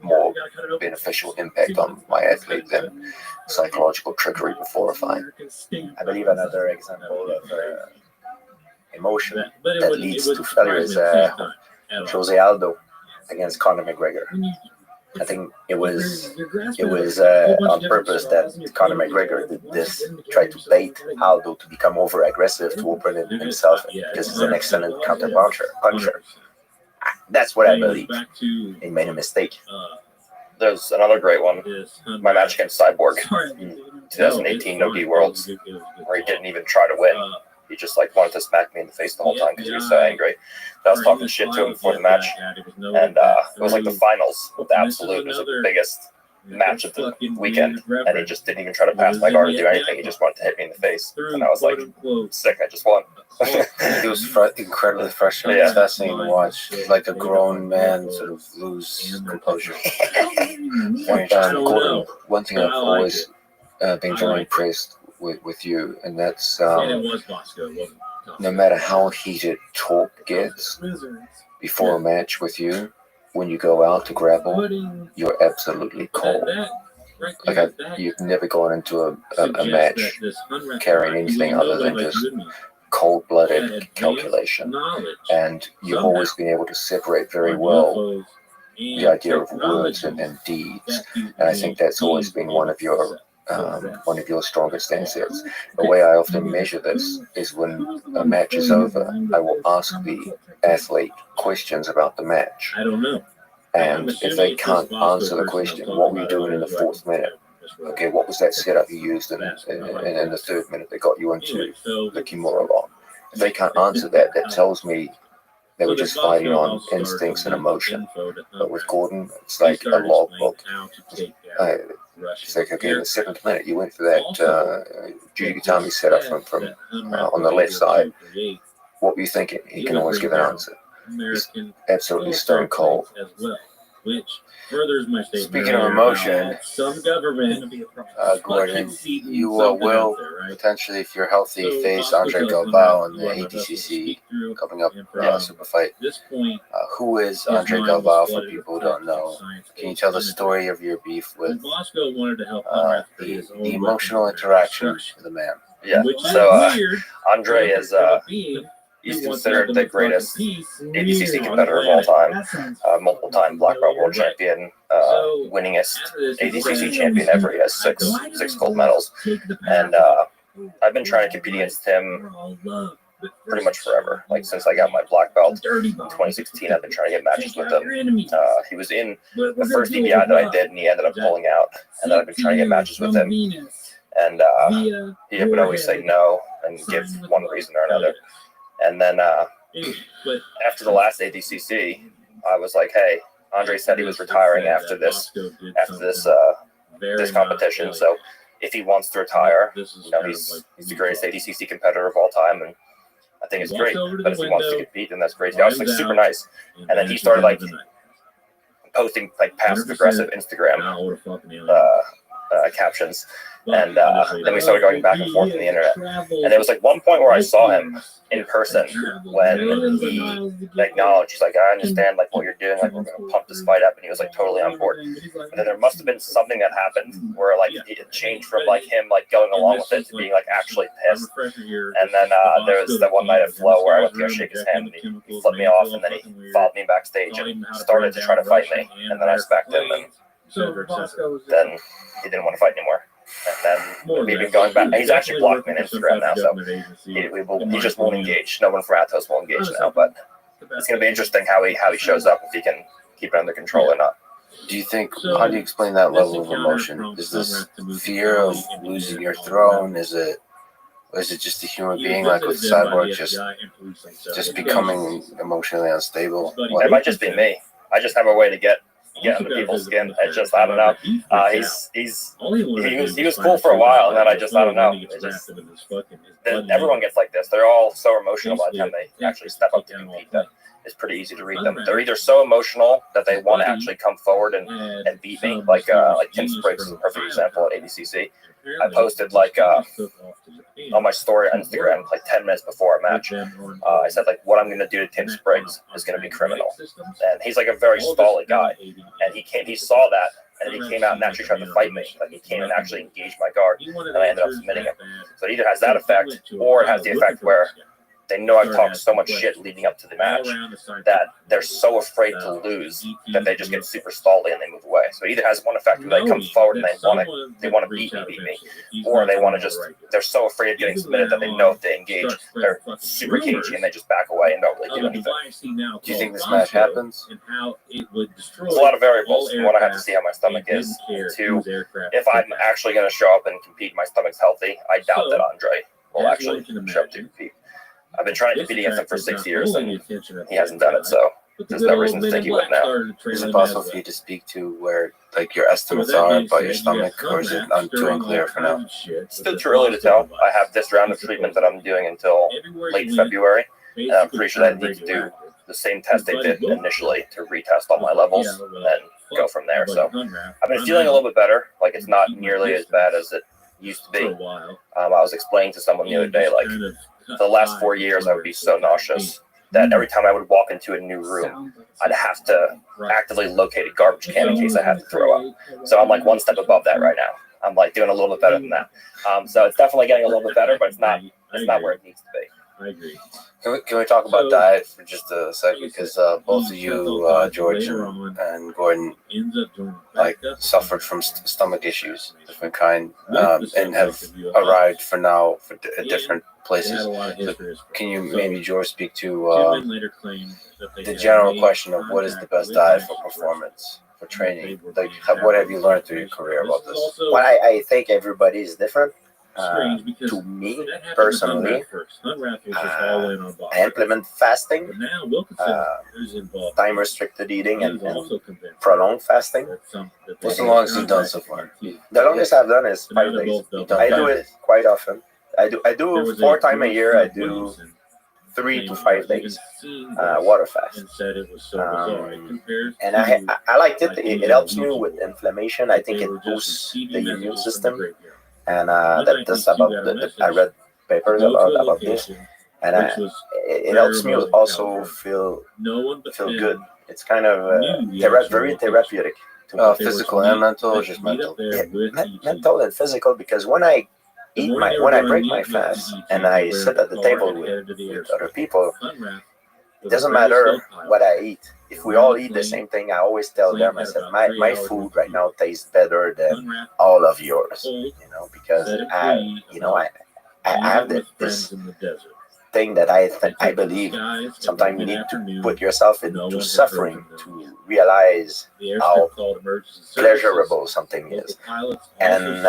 more beneficial impact on my athlete than psychological trickery before a fight. I believe another example of emotion that leads to failure is Jose Aldo against Conor McGregor. I think it was on purpose that Conor McGregor did this, tried to bait Aldo to become over aggressive to open himself because he's an excellent counter puncher. That's what I believe. He made a mistake. There's another great one. My match against Cyborg, 2018 No Gi Worlds, where he didn't even try to win. He just like wanted to smack me in the face the whole time because he was so angry. I was talking shit to him before the match, and it was like the finals of the Absolute. It was like the biggest match of the weekend, and he just didn't even try to pass my guard or do anything. He just wanted to hit me in the face, and I was like, sick, I just won. It was incredibly frustrating. Yeah. It's fascinating to watch, like a grown man sort of lose composure. Gordon, one thing I've always been very impressed with you, and that's no matter how heated talk gets before a match with you, when you go out to grapple, you're absolutely cold. Like you've never gone into a match carrying anything other than just cold-blooded calculation, and you've always been able to separate very well the idea of words and deeds, and I think that's always been one of your strongest assets. The way I often measure this is when a match is over, I will ask the athlete questions about the match. And if they can't answer the question, what were you doing in the fourth minute? Okay, what was that setup you used in the third minute that got you into the Kimura lock? If they can't answer that, that tells me they were just fighting on instincts and emotion. But with Gordon, it's like a logbook. It's like, okay, in the 7th minute, you went for that Judy Gatami setup from on the left side. What were you thinking? He can always give an answer. He's absolutely stone cold. Speaking of emotion, Gordon, you will potentially, if you're healthy, face Andre Galvao in the ADCC coming up super fight. Who is Andre Galvao for people who don't know? Can you tell the story of your beef with the emotional interaction with the man? Yeah, so Andre is he's considered the greatest ADCC competitor of all time, multiple-time black belt world champion, winningest ADCC champion ever. He has six gold medals, and I've been trying to compete against him pretty much forever. Like since I got my black belt in 2016, I've been trying to get matches with him. He was in the first EBI that I did, and he ended up pulling out, and then I've been trying to get matches with him, and he would always say no and give one reason or another. And then after the last ADCC, I was like, "Hey, Andre said he was retiring after this competition. So if he wants to retire, you know, he's the greatest ADCC competitor of all time, and I think it's great. But if he wants to compete, then that's great." I was like super nice, and then he started like posting like passive aggressive Instagram captions. And then we started going back and forth on the internet. And there was like one point where I saw him in person when he acknowledged, he's like, "I understand like what you're doing, like we're gonna pump this fight up," and he was like totally on board. And then there must have been something that happened where like it changed from like him like going along with it to being like actually pissed. And then there was that one night at Flow where I went to go shake his hand and he flipped me off, and then he followed me backstage and started to try to fight me, and then I smacked him, and then he didn't want to fight anymore. And then we've been going back. He's actually blocked me on Instagram now, so he just won't engage. No one from Atos will engage now, but it's going to be interesting how he shows up, if he can keep it under control or not. Do you think, how do you explain that level of emotion? Is this fear of losing your throne? Is it just a human being like with Cyborg, just becoming emotionally unstable? It might just be me. I just have a way to get under people's skin. It's just, I don't know. He was cool for a while, and then I don't know. Everyone gets like this. They're all so emotional by the time they actually step up to compete that is pretty easy to read them. They're either so emotional that they want to actually come forward and beat me, like Tim Spriggs is a perfect example at ADCC. I posted on my story on Instagram like 10 minutes before a match. I said like what I'm going to do to Tim Spriggs is going to be criminal, and he's like a very stolid guy, and he saw that. And he came out and actually tried to fight me. Like he came and actually engaged my guard, and I ended up submitting him. So it either has that effect, or it has the effect where they know I've talked so much shit leading up to the match that they're so afraid to lose that they just get super stally and they move away. So it either has one effect where they come forward and they want to beat me, or they're so afraid of getting submitted that they know if they engage, they're super cagey and they just back away and don't really do anything. Do you think this match happens? There's a lot of variables. One, I have to see how my stomach is. Two, if I'm actually going to show up and compete, my stomach's healthy. I doubt that Andre will actually show up to compete. I've been trying to compete against him for 6 years, and he hasn't done it, so there's no reason to think he would now. Is it possible for you to speak to where like your estimates are about your stomach, or is it too unclear for now? It's still too early to tell. I have this round of treatment that I'm doing until late February, and I'm pretty sure that I need to do the same test they did initially to retest all my levels and then go from there. So I've been feeling a little bit better. Like it's not nearly as bad as it used to be. I was explaining to someone the other day, like for the last 4 years, I would be so nauseous that every time I would walk into a new room, I'd have to actively locate a garbage can in case I had to throw up. So I'm like one step above that right now. I'm like doing a little bit better than that. So it's definitely getting a little bit better, but it's not where it needs to be. I agree. Can we talk about diet for just a second? Because both of you, George and Gordon, like suffered from stomach issues, different kind, and have arrived for now for different places. So can you maybe, George, speak to the general question of what is the best diet for performance, for training? Like, what have you learned through your career about this? Well, I think everybody is different. To me personally, I implement fasting, time restricted eating, and prolonged fasting. What's the longest you've done so far? The longest I've done is 5 days. I do it quite often. I do 4 times a year. I do 3 to 5 days water fast. And I liked it. It helps me with inflammation. I think it boosts the immune system. And that's about I read papers about this, and it helps me also feel good. It's kind of very therapeutic. Physical and mental, or just mental? Mental and physical, because when I break my fast and I sit at the table with other people, it doesn't matter what I eat. If we all eat the same thing, I always tell them, I said, my food right now tastes better than all of yours, because I have this thing that I believe sometimes you need to put yourself into suffering to realize how pleasurable something is. And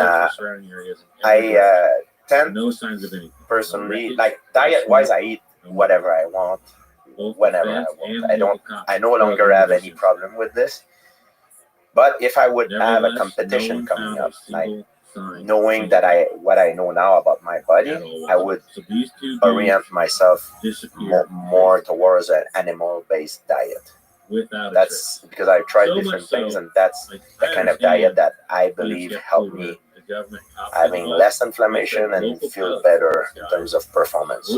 I tend personally, like diet-wise, I eat whatever I want, whenever I want. I no longer have any problem with this. But if I would have a competition coming up, like knowing that what I know now about my body, I would orient myself more towards an animal-based diet. That's because I've tried different things, and that's the kind of diet that I believe helped me having less inflammation and feel better in terms of performance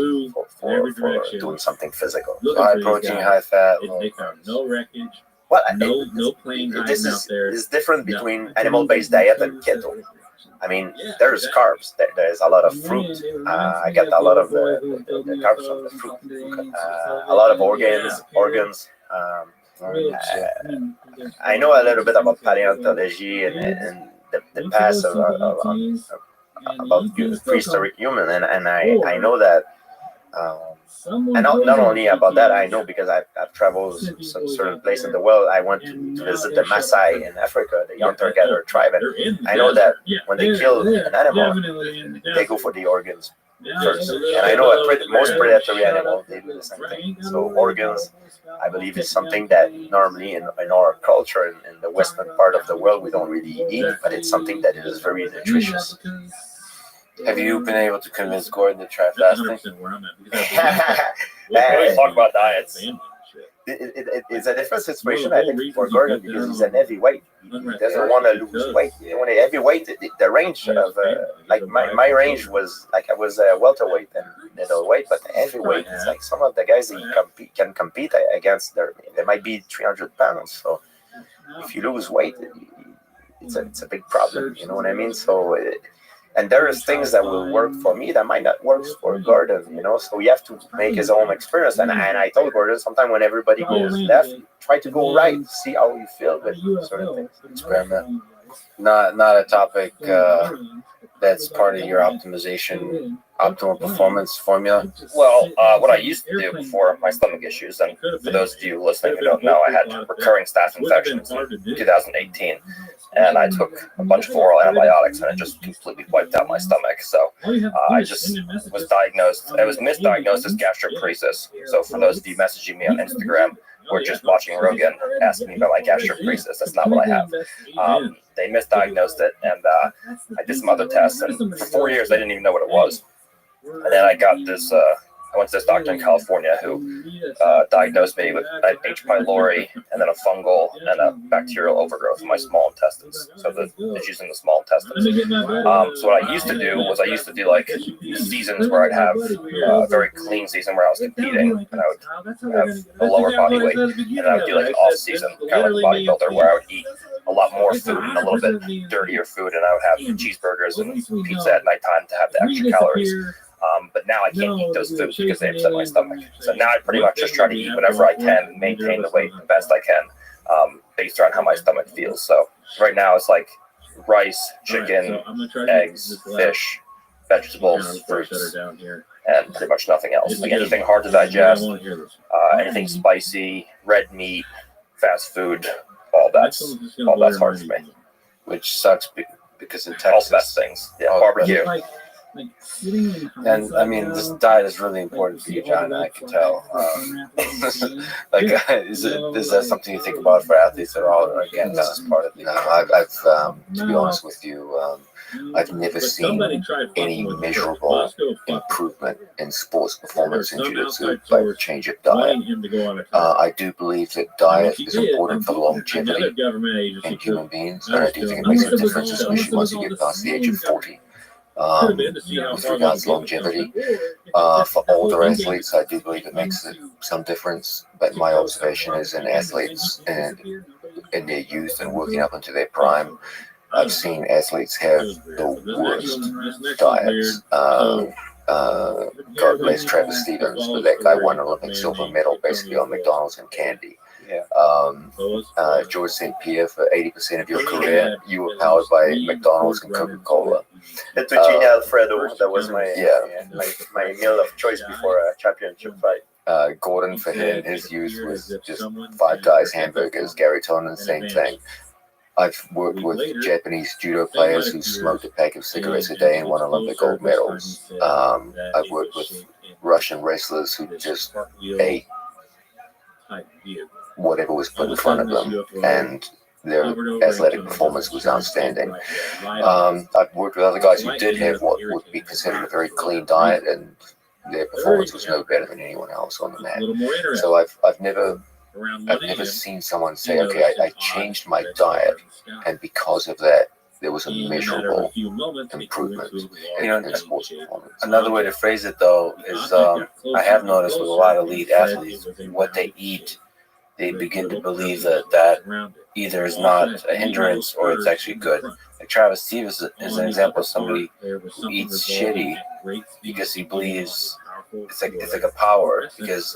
for doing something physical. So high protein, high fat, low carbs. Well, this is different between animal-based diet and keto. I mean, there's carbs. There's a lot of fruit. I get a lot of the carbs from the fruit. A lot of organs. I know a little bit about paleontology and the past about prehistoric human, and I know that. And not only about that, I know because I've traveled some certain place in the world. I went to visit the Maasai in Africa, the hunter-gatherer tribe, and I know that when they kill an animal, they go for the organs first. And I know most predatory animals, they do the same thing. So organs, I believe, is something that normally in our culture, in the western part of the world, we don't really eat, but it's something that is very nutritious. Have you been able to convince Gordon to try fasting? We always talk about diets. it's a different situation, I think, for Gordon because he's an heavyweight. He doesn't want to lose weight. When a heavyweight, the range of like my range was like I was welterweight and middleweight, but heavyweight is like some of the guys that can compete against. They might be 300 pounds. So if you lose weight, it's a big problem. You know what I mean? So. And there is things that will work for me that might not work for Gordon, you know. So you have to make his own experience. And I told Gordon, sometimes when everybody goes left, try to go right, see how you feel with certain things. Experiment. Not a topic that's part of your optimization, optimal performance formula. Well, what I used to do before my stomach issues, and for those of you listening who don't know, I had recurring staph infections in 2018, and I took a bunch of oral antibiotics, and it just completely wiped out my stomach. So I just was diagnosed. It was misdiagnosed as gastroparesis. So for those of you messaging me on Instagram or just watching Rogan asking me about my gastroparesis, that's not what I have. They misdiagnosed it, and I did some other tests, and for 4 years I didn't even know what it was. And then I got this. I went to this doctor in California who diagnosed me with H. pylori and then a fungal and a bacterial overgrowth in my small intestines. So the issues in the small intestines. So what I used to do was I used to do like seasons where I'd have a very clean season where I was competing and I would have a lower body weight, and I would do like an off season kind of like a bodybuilder where I would eat a lot more food and a little bit dirtier food, and I would have cheeseburgers and pizza at nighttime to have the extra calories. But now I can't eat those foods because they upset my stomach. So now I pretty much just try to eat whatever I can and maintain the weight the best I can, based on how my stomach feels. So right now it's like rice, chicken, eggs, fish, vegetables, fruits, and pretty much nothing else. Like anything hard to digest, anything spicy, red meat, fast food, all that's hard for me. Which sucks because in All Texas, the best things. Yeah, barbecue. and I mean, this diet is really important for you, John. I can tell. Like, is that something you think about for athletes at all? Or again, this is part of the. No, I've to be honest with you, I've never seen any measurable improvement in sports performance in jiu-jitsu by change of diet. I do believe that diet is important for longevity in human beings, and I do think it makes a difference, especially once you get past the age of 40. With regards to longevity, for older athletes, I do believe it makes some difference. But my observation is in athletes and in their youth and working up into their prime, I've seen athletes have the worst diets. God bless Travis Stevens, but that guy won an Olympic silver medal basically on McDonald's and candy. Yeah. George St. Pierre, for 80% of your career, you were powered by McDonald's and Coca-Cola. Fettuccine Alfredo, that was my meal of choice before a championship fight. Gordon, for him, his youth was just Five Guys hamburgers. Gary Tonin, same thing. I've worked with Japanese judo players who smoked a pack of cigarettes a day and won Olympic gold medals. I've worked with Russian wrestlers who just ate whatever was put in front of them, and their athletic performance was outstanding. I've worked with other guys who did have what would be considered a very clean diet, and their performance was no better than anyone else on the mat. So I've never seen someone say, okay, I changed my diet, and because of that, there was a measurable improvement in sports performance. Another way to phrase it, though, is I have noticed with a lot of elite athletes, what they eat, they begin to believe that either is not a hindrance or it's actually good. Like Travis Stevens is an example of somebody who eats shitty because he believes it's like a power, because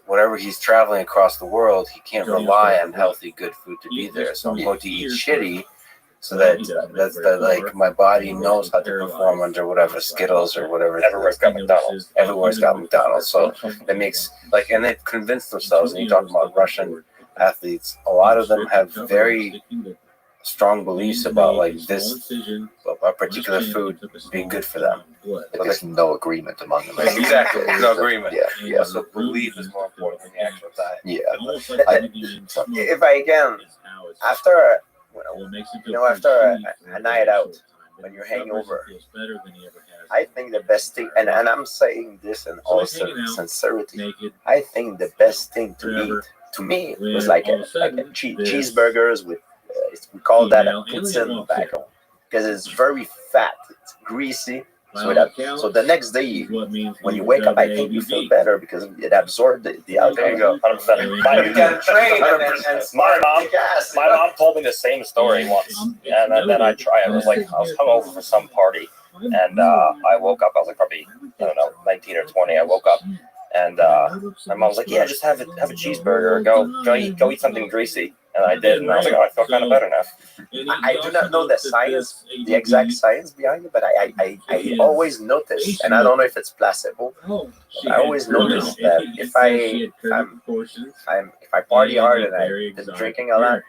whatever he's traveling across the world, he can't rely on healthy, good food to be there. So I'm going to eat shitty so that like my body knows how to perform under whatever Skittles or whatever. Everywhere's got McDonald's. Everywhere's got McDonald's. So that makes like, and they've convinced themselves. And you talk about Russian athletes, a lot of them have very strong beliefs about like this, a particular food being good for them. But there's no agreement among them. Exactly, no agreement. Yeah. So belief is more important than the actual diet. Yeah. If I can, after after a night out, when you're hangover, I think the best thing, and I'm saying this in all sincerity, I think the best thing to eat to me, it was like a cheeseburgers with, we call that a poutine back home. Because it's very fat, it's greasy. So the next day, when you wake up, I think you feel better because it absorbed the alcohol. There you go, 100%. My mom told me the same story once, and then I tried. I was hungover for some party, and I woke up. I was like probably 19 or 20. I woke up, and my mom was like, "Yeah, just have a cheeseburger. Go eat something greasy." And I did, and I was like, "Oh, I feel kind of better now." I do not know the science, the exact science behind it, but I always notice, and I don't know if it's placebo. But I always notice that if I party hard and I've been drinking a lot,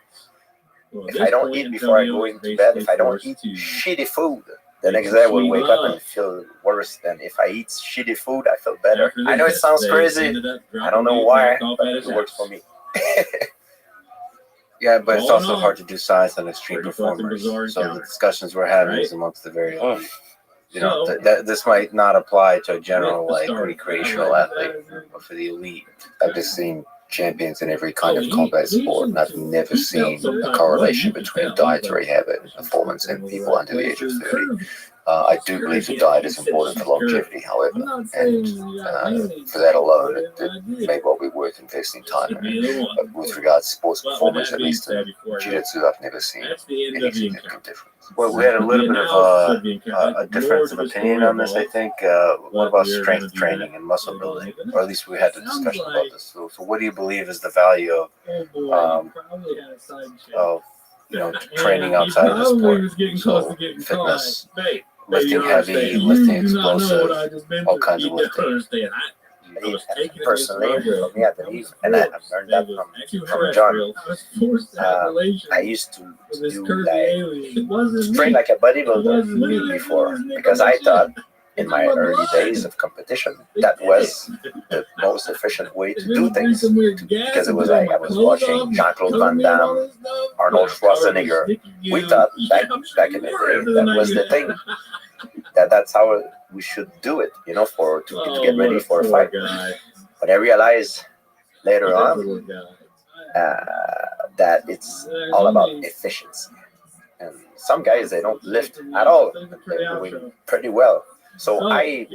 if I don't eat before I go into bed, if I don't eat shitty food, the next day I will wake up and feel worse than if I eat shitty food. I feel better. I know it sounds crazy. I don't know why, but it works for me. Yeah, but it's also hard to do science on extreme performers. So the discussions we're having is amongst the very elite. This might not apply to a general recreational athlete, but for the elite, I've just seen champions in every kind of combat sport, and I've never seen a correlation between dietary habit and performance in people under the age of 30. I do believe the diet is important for longevity, however, and for that alone, it may well be worth investing time in. But with regards to sports performance, at least in jiu-jitsu, I've never seen any significant difference. Well, we had a little bit of a difference of opinion on this, I think. What about strength training and muscle building? Or at least we had a discussion about this. So what do you believe is the value of training outside of the sport? So fitness, lifting heavy, lifting explosive, all kinds of lifting. Personally, for me, I believe, and I've learned that from John. I used to do train like a bodybuilder before, because I thought in my early days of competition that was the most efficient way to do things, because it was like I was watching Jean-Claude Van Damme, Arnold Schwarzenegger. We thought back in the day that was the thing. That's how we should do it, to get ready for a fight. But I realized later on that it's all about efficiency. And some guys, they don't lift at all. They're doing pretty well. So I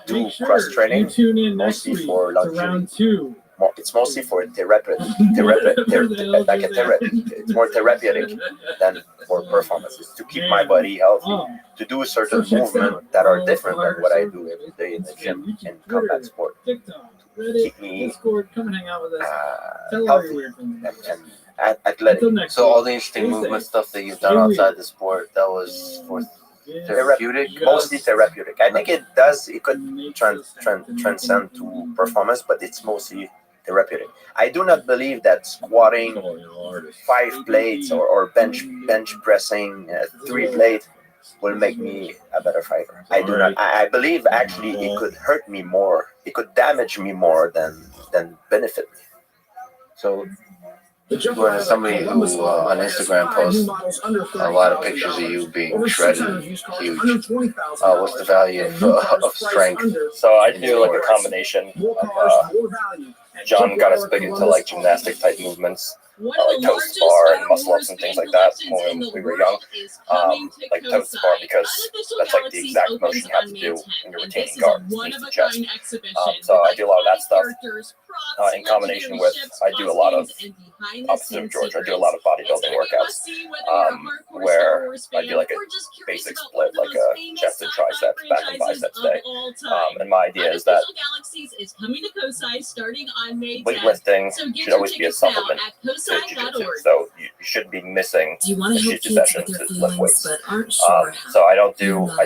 do cross training mostly for longevity. It's mostly for therapy. It's more therapeutic than for performance. It's to keep my body healthy, to do certain movements that are different than what I do every day in the gym in combat sport. To keep me healthy and athletic. So all the interesting movement stuff that you've done outside the sport, that was for therapeutic? Mostly therapeutic. I think it could transcend to performance, but it's mostly therapeutic. I do not believe that squatting 5 plates or bench pressing 3 plates will make me a better fighter. I do not. I believe actually it could hurt me more. It could damage me more than benefit me. So when somebody who on Instagram posts a lot of pictures of you being shredded, huge, what's the value of strength? So I do like a combination of John got us big into like gymnastic type movements, like toe to bar and muscle ups and things like that when we were young. Like toe to bar, because that's like the exact motion you have to do when you're retaining guard beneath the chest. So I do a lot of that stuff in combination with, I do a lot of, opposite of George, I do a lot of bodybuilding workouts where I do like a basic split, like a chest and triceps, back and biceps day. And my idea is that weightlifting should always be a supplement to jiu-jitsu. So you shouldn't be missing a jiu-jitsu session to lift weights. So I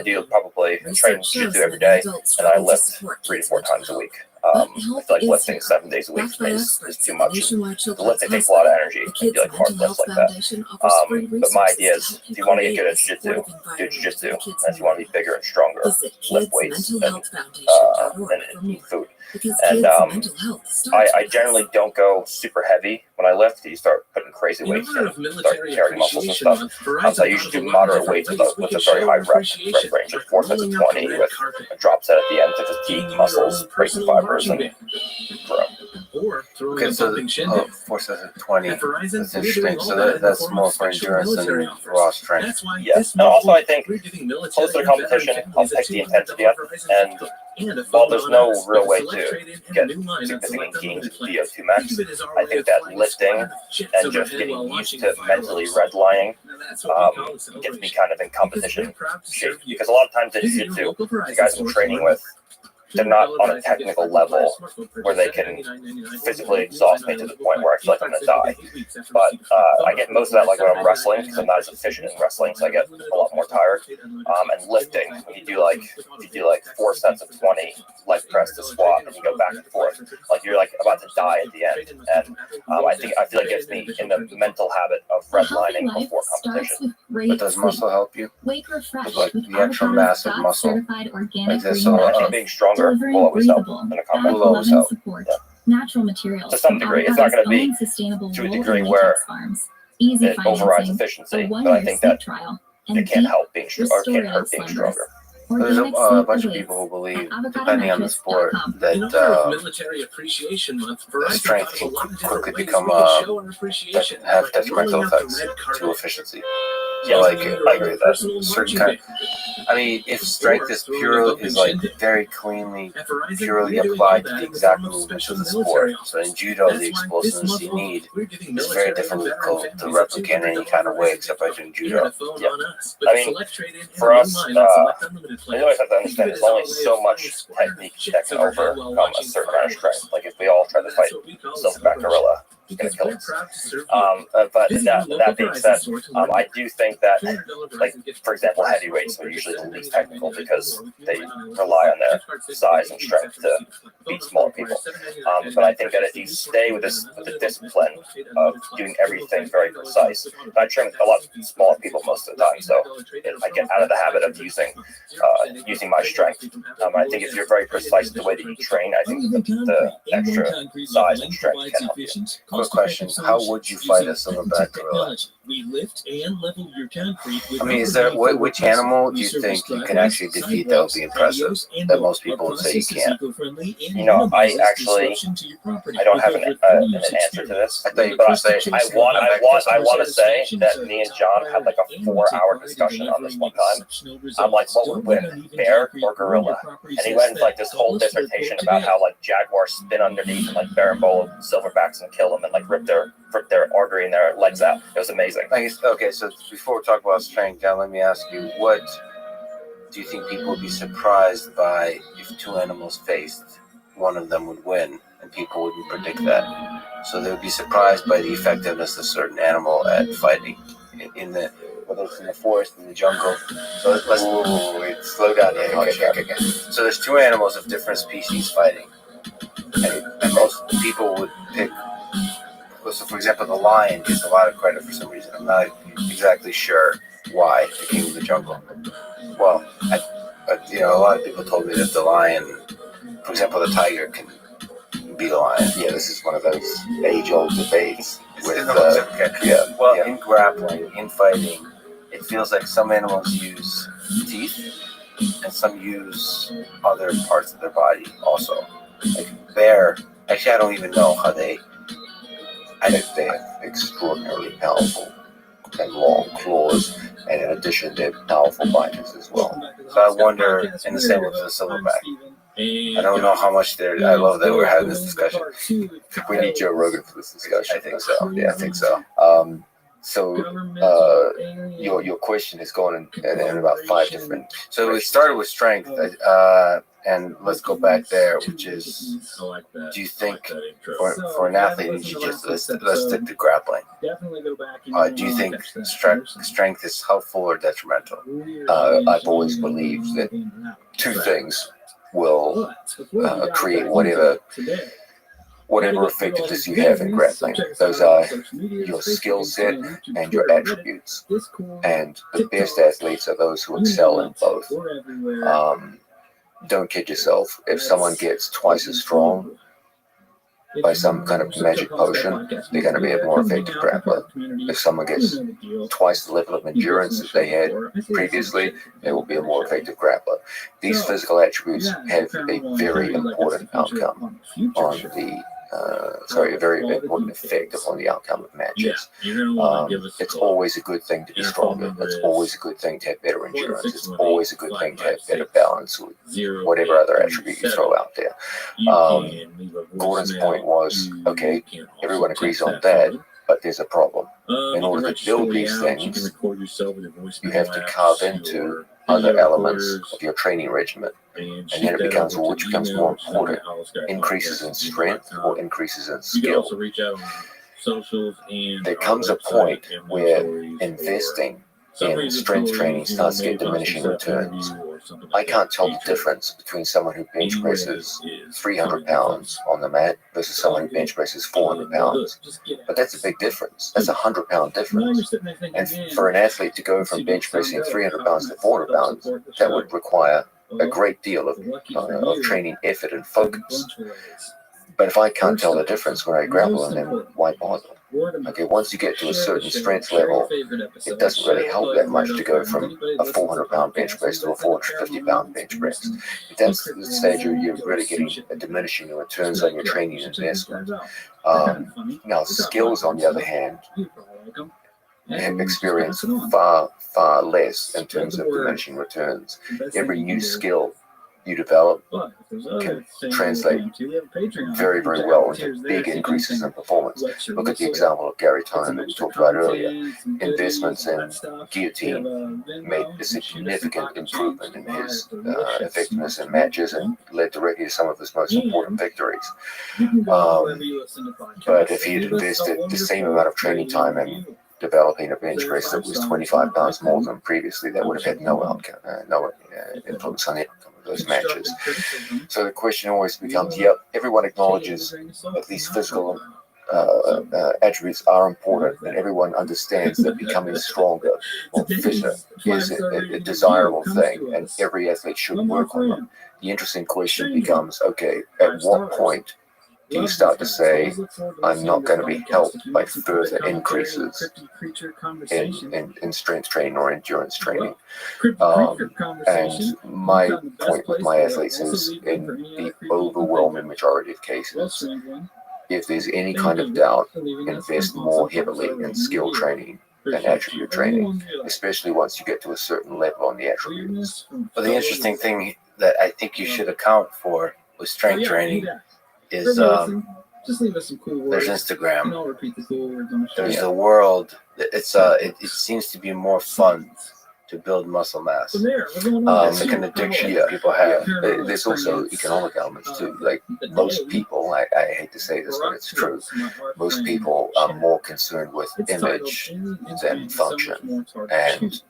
do probably train jiu-jitsu every day, and I lift 3 to 4 times a week. I feel like lifting 7 days a week is too much. The lifting takes a lot of energy. I do like hard lifts like that. But my idea is, if you want to get good at jiu-jitsu, do jiu-jitsu. And if you want to be bigger and stronger, lift weights and eat food. And I generally don't go super heavy when I lift. You start putting crazy weights and start carrying muscles and stuff. So I usually do moderate weights with a very high rep range, like 4 sets of 20 with a drop set at the end to fatigue muscles, break fibers, and grow. throwing Okay, a so bumping shindig. force us at 20. At Verizon, That's we're interesting. doing all So that in the that's form more of for special endurance military than offers. raw strength. That's why Yeah. this And also, month I think we're giving military closer to and veteran competition, I'll families a pick the $200 intensity up. Verizon And gift card and a while phone there's on no us real with a way select to trade-in and get a new line on significant select gains unlimited in plans. VO2 max, Think of it as our I way think of that flying a lifting squadron of jets and overhead just getting while used launching to mentally fireworks. redlining Now that's what we call a gets me celebration. kind of in Because we're competition proud to shape. serve you. Because a lot of times in Visit your jiu-jitsu, local the Verizon guys I'm store training tomorrow. with, they're not on a $200 technical gift card for level a smartphone where they purchase can at $99.99 physically or exhaust me to the point where I feel like I'm going to die. But I get most of that like when I'm wrestling because I'm not as efficient in wrestling, so I get a lot more tired. And lifting, when you do like 4 sets of 20 leg press to squat and you go back and forth, like you're like about to die at the end. And I feel like it gets me in the mental habit of redlining before competition. But does muscle help you? Wake refreshed Like with the actual mass of avocado muscle. certified organic Like this, green so Actually, being stronger will always help in a combat. Will always help. support. Yeah. Natural materials. To some from degree, it's not going to be avocado's own sustainable to a wool degree and where latex farms. Easy it overrides financing, efficiency, a but I one-year think sleep that trial, it and can't deep help being or can't restorative hurt being slumber. stronger. There's Organic a sleep bunch of awaits people who believe, at depending on the sport, avocadomattress.com. that In honor of Military Appreciation Month, Verizon strength thought of a can lot of different quickly ways become we could show our appreciation, have like detrimental rolling out the effects red to carpet. efficiency. Yeah, Like I agree with that. Personal certain marching kind. band. I mean, if strength is pure, is like very cleanly, At Verizon, purely we're doing applied all to that the in the exact form of movements special of the military sport. So offers. in judo, That's the why this explosiveness month you alone, need we're giving is very military and veteran difficult to families a replicate in any $200 kind of way Verizon except by gift doing card and a judo. phone Yeah. on us with I a mean, select trade-in and for a new us, line on select unlimited you plans. always have to Think of understand it there's as our only way so of much flying a squadron of technique that jets can overhead while overcome a launching certain amount of fireworks. strength. Like if we all try to That's fight what we call a silverback celebration. gorilla, it's going Because to kill we're us. proud to serve you. But Visit your local that being Verizon said, store to learn I more. do think that, $200 like, Verizon gift for card example, for heavyweights smartphone are usually the purchase least at technical $99.99 because or with new they line on rely on their gift cards save size 8 and weeks strength after to receipt. Phone beat number smaller requires people. $7.99 But I think that purchase if you new stay smartphone with and with the unlimited discipline postpaid of unlimited plans. doing Promo everything code very $30 precise, with auto I pay. train a Taxes lot and fees smaller plus people additional most of the time, so $100 trade-in I get referral out of the bonus habit after of your using first month. 0% using APR my trade-in strength. fee from I think if you're very precise in the way that you train, I think the extra size and strength can help you. Quick question: how would you fight a silverback gorilla? We lift and level your concrete with I mean, is there which animal do you think you can actually defeat that would be impressive that most people would say you can't? You know, I don't have an answer to this. I thought you But could say I want to say that me and John had like a 4-hour discussion on this one time. I'm like, what would win, bear or gorilla? And he went into like this whole dissertation about how like jaguars spin underneath and like berimbolo silverbacks and kill them and like rip their artery and their legs out. It was amazing. Okay, so before we talk about strength, now let me ask you, what do you think people would be surprised by if two animals faced? One of them would win, and people wouldn't predict that. So they would be surprised by the effectiveness of certain animal at fighting in the, whether it's in the forest, in the jungle. So let's slow down here. Okay. So there's two animals of different species fighting, and most people would pick. So, for example, the lion gets a lot of credit for some reason. I'm not exactly sure why, the king of the jungle. Well, a lot of people told me that the lion, for example, the tiger can beat a lion. Yeah, this is one of those age-old debates. In grappling, in fighting, it feels like some animals use teeth and some use other parts of their body also. Like a bear, actually, I don't even know how they have extraordinarily powerful and long claws, and in addition, they're powerful biters as well. So I wonder, in the same with the silverback, I don't know how much they're. I love that we're having this discussion. We need Joe Rogan for this discussion. I think so. Yeah, I think so. Your question is going in about 5 different. So we started with strength, and let's go back there, which is, do you think for an athlete in jiu-jitsu, let's stick to grappling. Do you think strength is helpful or detrimental? I've always believed that 2 things will create whatever effectiveness you have in grappling. Those are your skill set and your attributes. And the best athletes are those who excel in both. Don't kid yourself. If someone gets twice as strong by some kind of magic potion, they're going to be a more effective grappler. If someone gets twice the level of endurance that they had previously, they will be a more effective grappler. These physical attributes have a very important outcome on the a very important effect upon the outcome of matches. It's always a good thing to be stronger. It's always a good thing to have better endurance. It's always a good thing to have better balance, or whatever other attribute you throw out there. Gordon's point was, okay, everyone agrees on that, but there's a problem. In order to build these things, you have to carve into other elements of your training regimen. And then it becomes, well, which becomes more important, increases in strength or increases in skill? There comes a point where investing in strength training starts to get diminishing returns. I can't tell the difference between someone who bench presses 300 pounds on the mat versus someone who bench presses 400 pounds. But that's a big difference. That's a 100-pound difference. And for an athlete to go from bench pressing 300 pounds to 400 pounds, that would require a great deal of training effort and focus. But if I can't tell the difference when I grapple, and then why bother? Okay, once you get to a certain strength level, it doesn't really help that much to go from a 400-pound bench press to a 450-pound bench press. If that's the stage you're really getting a diminishing returns on your training investment. Now, skills, on the other hand, experience far less in terms of diminishing returns. Every new skill you develop can translate very, very well into big increases in performance. Look at the example of Gary Tonin that we talked about earlier. Investments in guillotine made a significant improvement in his effectiveness in matches and led directly to some of his most important victories. But if he had invested the same amount of training time in developing a bench press that was 25 pounds more than previously, that would have had no outcome, no influence on the outcome of those matches. So the question always becomes, everyone acknowledges that these physical attributes are important, and everyone understands that becoming stronger or fitter is a desirable thing, and every athlete should work on them. The interesting question becomes, okay, at what point do you start to say, I'm not going to be helped by further increases in strength training or endurance training? And my point with my athletes is, in the overwhelming majority of cases, if there's any kind of doubt, invest more heavily in skill training than attribute training, especially once you get to a certain level on the attributes. But the interesting thing that I think you should account for with strength training is just leave us some cool words. there's Instagram, And I'll repeat the cool words on the show. there's the world. It seems to be more fun to build muscle mass. From there, we're going It's like an addiction people have. There's also economic elements too. Like most people, I hate to say this, but it's true. Most people are more concerned with image than function, and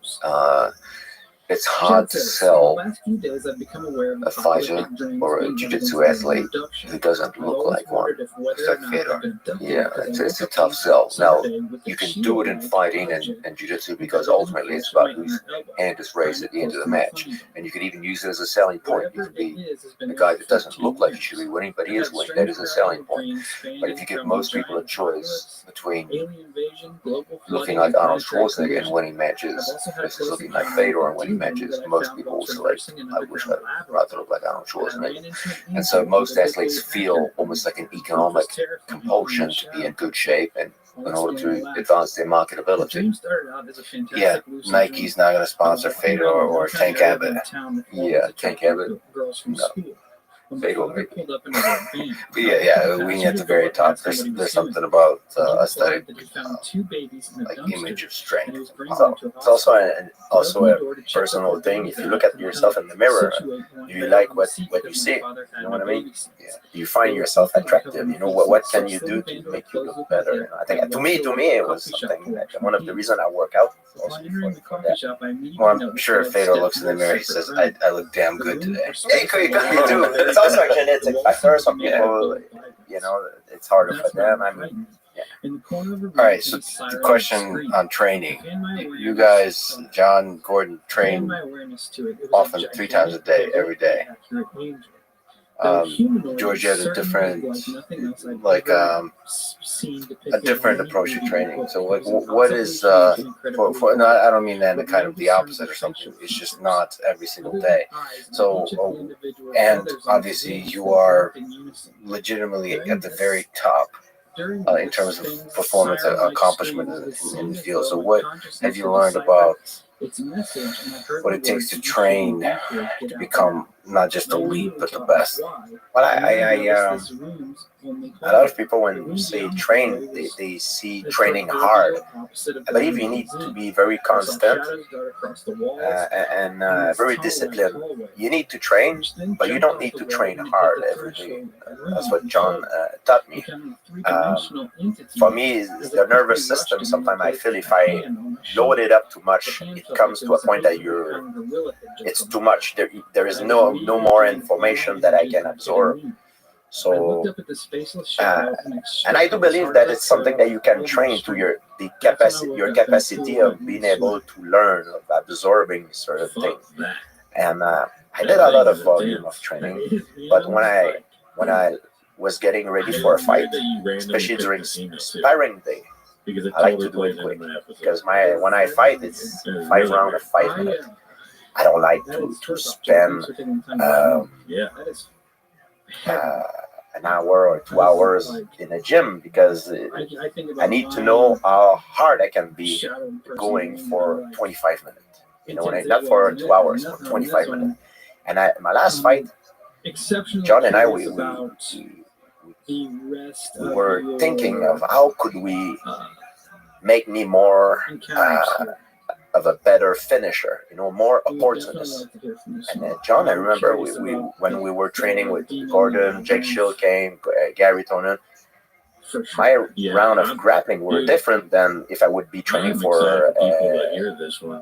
it's hard to sell a fighter or a jiu-jitsu athlete who doesn't look like one. It's like Fedor. Yeah, it's a tough sell. Now, you can do it in fighting and jiu-jitsu because ultimately it's about whose hand is raised at the end of the match. And you can even use it as a selling point. You can be a guy that doesn't look like he should be winning, but he is winning. That is a selling point. But if you give most people a choice between looking like Arnold Schwarzenegger and winning matches versus looking like Fedor and winning matches, most people will select, I wish I'd rather look like Arnold Schwarzenegger. And so most athletes feel almost like an economic compulsion to be in good shape and in order to advance their marketability. Yeah, Nike's not going to sponsor Fedor or Tank Abbott. Yeah, Tank Abbott. No. Fedor maybe. But yeah, we at the very top. There's something about aesthetic, like image of strength. So it's also a personal thing. If you look at yourself in the mirror, you like what you see. You know what I mean? Yeah. You find yourself attractive. You know what can you do to make you look better? You know, I think to me it was something that one of the reasons I work out. Also for that. Well, I'm sure if Fedor looks in the mirror, he says, I look damn good today. Yeah, you do. It's also a genetic factor. Some people, you know, it's harder for them. I mean, yeah. All right, so the question on training. You guys, John, Gordon, train often 3 times a day, every day. George had a different, like a different approach to training. So like, what is for no, I don't mean that in the kind of the opposite or something. It's just not every single day. So and obviously you are legitimately at the very top in terms of performance accomplishment in the field. So what have you learned about what it takes to train to become not just elite but the best? Well, a lot of people when you say train, they see training hard. I believe you need to be very constant and very disciplined. You need to train, but you don't need to train hard every day. That's what John taught me. For me, the nervous system, sometimes I feel if I load it up too much, it comes to a point that it's too much. There is no more information that I can absorb. So, and I do believe that it's something that you can train to your capacity of being able to learn, of absorbing certain things. And I did a lot of volume of training, but when I was getting ready for a fight, especially during sparring day, I like to do it quick because when I fight, it's 5 rounds of 5 minutes. I don't like to spend an hour or 2 hours in a gym because I need to know how hard I can be going for 25 minutes. You know, not for 2 hours, for 25 minutes. And my last fight, John and I, we were thinking of how could we make me more of a better finisher, more opportunist. And John, I remember when we were training with Gordon, Jake Shield came, Gary Tonin, my round of grappling were different than if I would be training for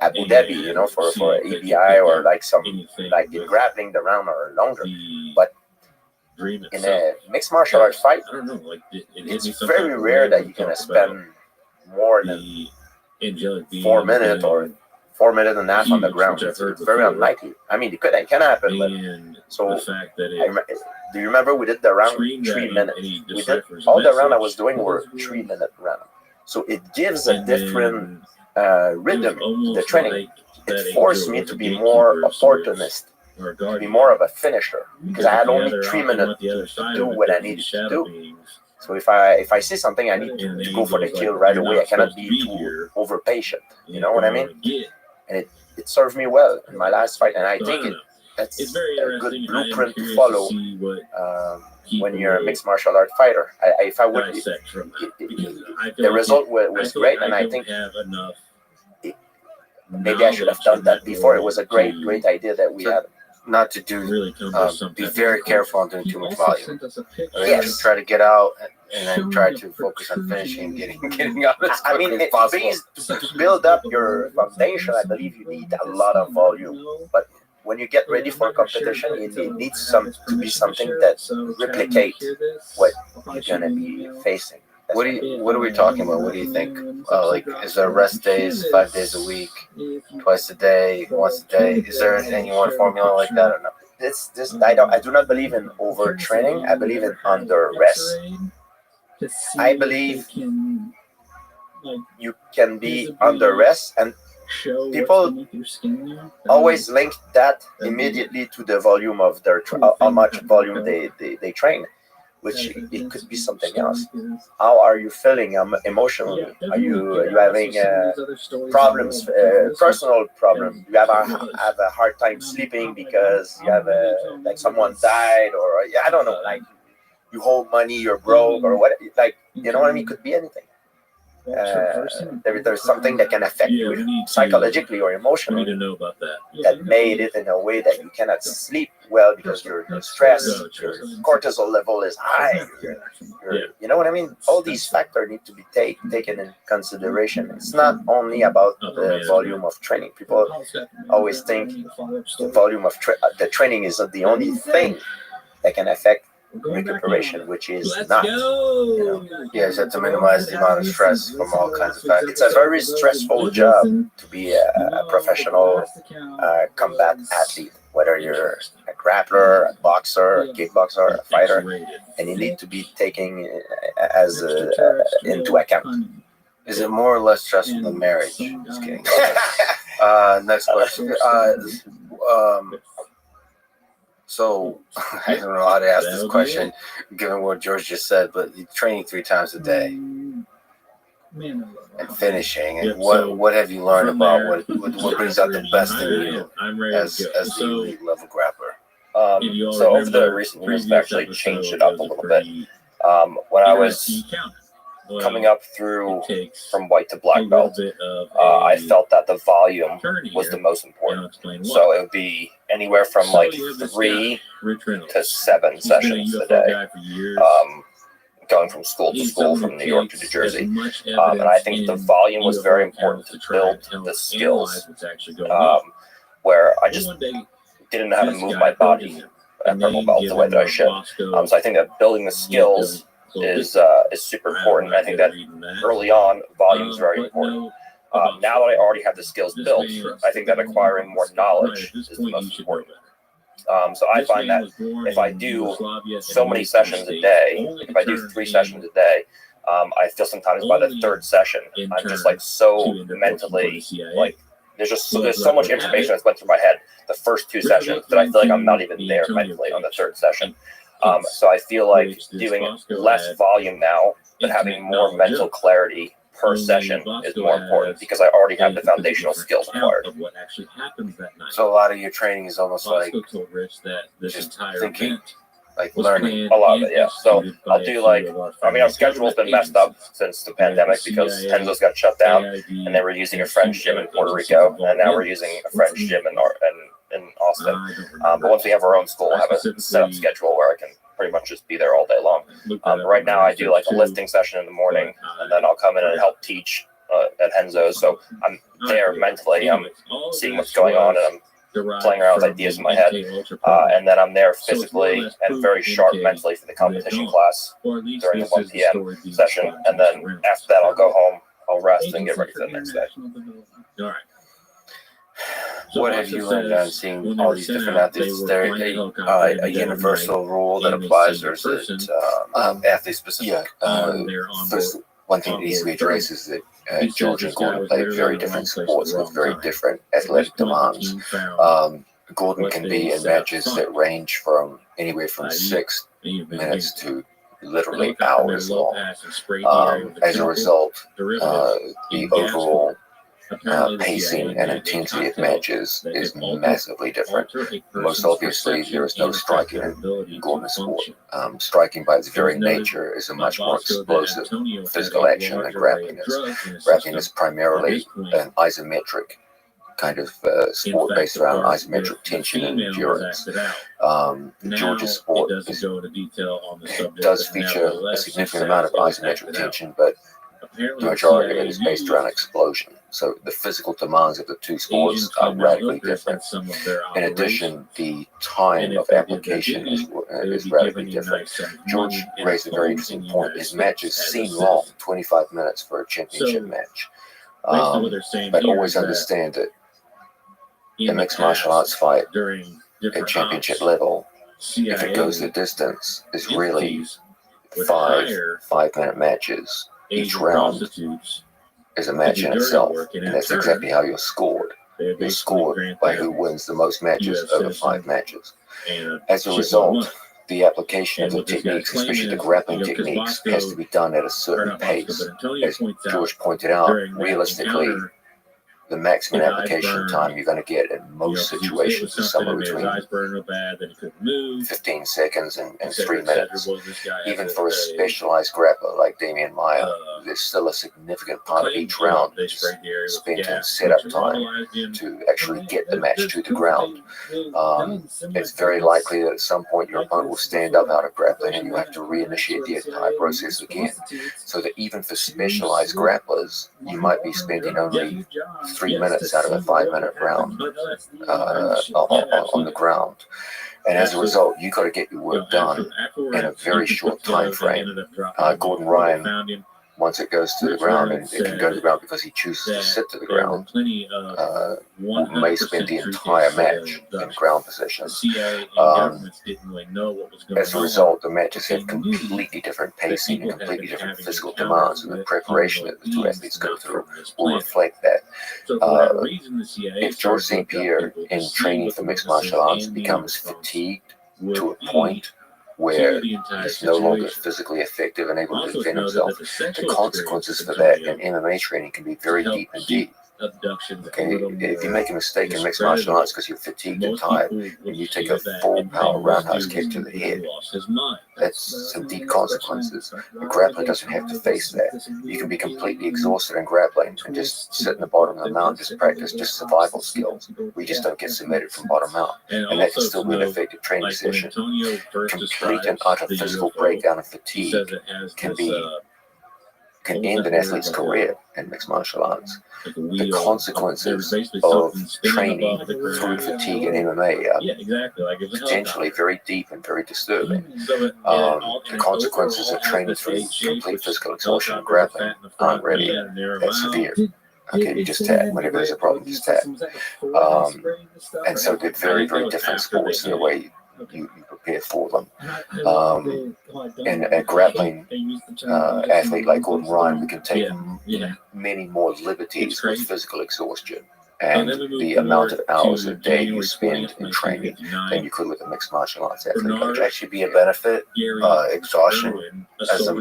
Abu Dhabi, for ABI or like in grappling, the round are longer. But in a mixed martial arts fight, it's very rare that you're gonna spend more than 4 minutes or 4 minutes and a half on the ground. It's very unlikely. I mean, it can happen. But so, do you remember we did the round 3 minutes? We did all the round I was doing were 3-minute round. So it gives a different rhythm to the training. It forced me to be more opportunist, to be more of a finisher, because I had only 3 minutes to do what I needed to do. So if I see something, I need to go for the kill right away. I cannot be too over patient. You know what I mean? And it served me well in my last fight, and I think that's a good blueprint to follow when you're a mixed martial art fighter. The result was great, and I think maybe I should have done that before. It was a great idea that we had. Not to do, be very careful on doing too much volume. Yes. Try to get out and then try to focus on finishing, getting out as quickly as possible. To build up your foundation, I believe you need a lot of volume. But when you get ready for competition, it needs to be something that replicates what you're gonna be facing. What are we talking about? What do you think? Like, is there rest days, 5 days a week, twice a day, once a day? Is there any one formula like that or not? I do not believe in overtraining. I believe in under rest. I believe you can be under rest, and people always link that immediately to the volume of how much volume they train, which it could be something else. How are you feeling emotionally? Are you having problems, personal problems? You have a hard time sleeping because you have like someone died, or I don't know, like you hold money, you're broke, or what? Like, you know what I mean? It could be anything. There's something that can affect you psychologically or emotionally that made it in a way that you cannot sleep well because you're stressed, your cortisol level is high. You know what I mean? All these factors need to be taken in consideration. It's not only about the volume of training. People always think the volume of the training is the only thing that can affect recuperation, which is not. Yeah, you have to minimize the amount of stress from all kinds of factors. It's a very stressful job to be a professional combat athlete, whether you're a grappler, a boxer, a kickboxer, a fighter, and you need to be taking as into account. Is it more or less stressful than marriage? Just kidding. Next question. So I don't know how to ask this question, given what George just said, but you're training 3 times a day and finishing. And what have you learned about what brings out the best in you as the elite level grappler? So over the recent years, I've actually changed it up a little bit. When I was coming up through from white to black belt, I felt that the volume was the most important. So it would be anywhere from like 3 to 7 sessions a day, going from school to school, from New York to New Jersey. And I think the volume was very important to build the skills, where I just didn't know how to move my body at purple belt the way that I should. So I think that building the skills is super important. I think that early on, volume is very important. Now that I already have the skills built, I think that acquiring more knowledge is the most important. So I find that if I do so many sessions a day, if I do 3 sessions a day, I feel sometimes by the 3rd session, I'm just like so mentally, like there's so much information that's went through my head the first 2 sessions that I feel like I'm not even there mentally on the 3rd session. So I feel like doing less volume now, but having more mental clarity per session is more important because I already have the foundational skills acquired. So a lot of your training is almost like just thinking, like learning. A lot of it, yeah. So I'll do like, I mean, our schedule's been messed up since the pandemic because Tenzo's got shut down and they were using a French gym in Puerto Rico, and now we're using a French gym in Austin. But once we have our own school, we'll have a set up schedule where I can pretty much just be there all day long. Right now I do like a lifting session in the morning, and then I'll come in and help teach at Henzo's. So I'm there mentally, I'm seeing what's going on, and I'm playing around with ideas in my head, and then I'm there physically and very sharp mentally for the competition class during the 1 p.m. session, and then after that I'll go home, I'll rest and get ready for the next day. What have you learned on seeing all these different athletes? Is there a universal rule that applies, or is it athlete specific? First, one thing that needs to be addressed is that George and Gordon play very different sports with very different athletic demands. Gordon can be in matches that range from anywhere from 6 minutes to literally hours long. As a result, the overall pacing and intensity of matches is massively different. Most obviously, there is no striking in Gordon's sport. Striking by its very nature is a much more explosive physical action than grappling is. Grappling is primarily an isometric kind of sport based around isometric tension and endurance. George's sport does feature a significant amount of isometric tension, but the majority of it is based around explosion. So the physical demands of the 2 sports are radically different. In addition, the time of application is radically different. George raised a very interesting point. His matches seem long, 25 minutes for a championship match. But always understand that a mixed martial arts fight at championship level, if it goes the distance, is really 5-minute matches. Each round is a match in itself, and that's exactly how you're scored. You're scored by who wins the most matches over 5 matches. As a result, the application of the techniques, especially the grappling techniques, has to be done at a certain pace. As George pointed out, realistically, the maximum application time you're going to get in most situations is somewhere between 15 seconds and 3 minutes. Even for a specialized grappler like Damian Maya, there's still a significant part of each round spent in setup time to actually get the match to the ground. It's very likely that at some point your opponent will stand up out of grappling and you have to reinitiate the entire process again. So that even for specialized grapplers, you might be spending only 3 minutes out of a 5-minute round on the ground. And as a result, you got to get your work done in a very short time frame. Gordon Ryan once it goes to the ground, and it can go to the ground because he chooses to sit to the ground, may spend the entire match in ground positions. As a result, the matches have completely different pacing and completely different physical demands, and the preparation that the two athletes go through will reflect that. If George St. Pierre, in training for mixed martial arts, becomes fatigued to a point where he's no longer physically effective and able to defend himself, the consequences for that in MMA training can be very deep indeed. Okay, if you make a mistake in mixed martial arts because you're fatigued and tired, and you take a full power roundhouse kick to the head, that's some deep consequences. A grappler doesn't have to face that. You can be completely exhausted in grappling and just sit in the bottom of the mountain, just practice just survival skills. We just don't get submitted from bottom out, and that can still be an effective training session. Complete and utter physical breakdown of fatigue can end an athlete's career in mixed martial arts. The consequences of training through fatigue in MMA are potentially very deep and very disturbing. The consequences of training through complete physical exhaustion and grappling aren't really that severe. Okay, you just tap. Whenever there's a problem, just tap. And so they're very, very different sports in the way you prepare for them. And a grappling athlete like Gordon Ryan, we can take many more liberties with physical exhaustion and the amount of hours a day you spend in training than you could with a mixed martial arts athlete. It would actually be a benefit, exhaustion, as a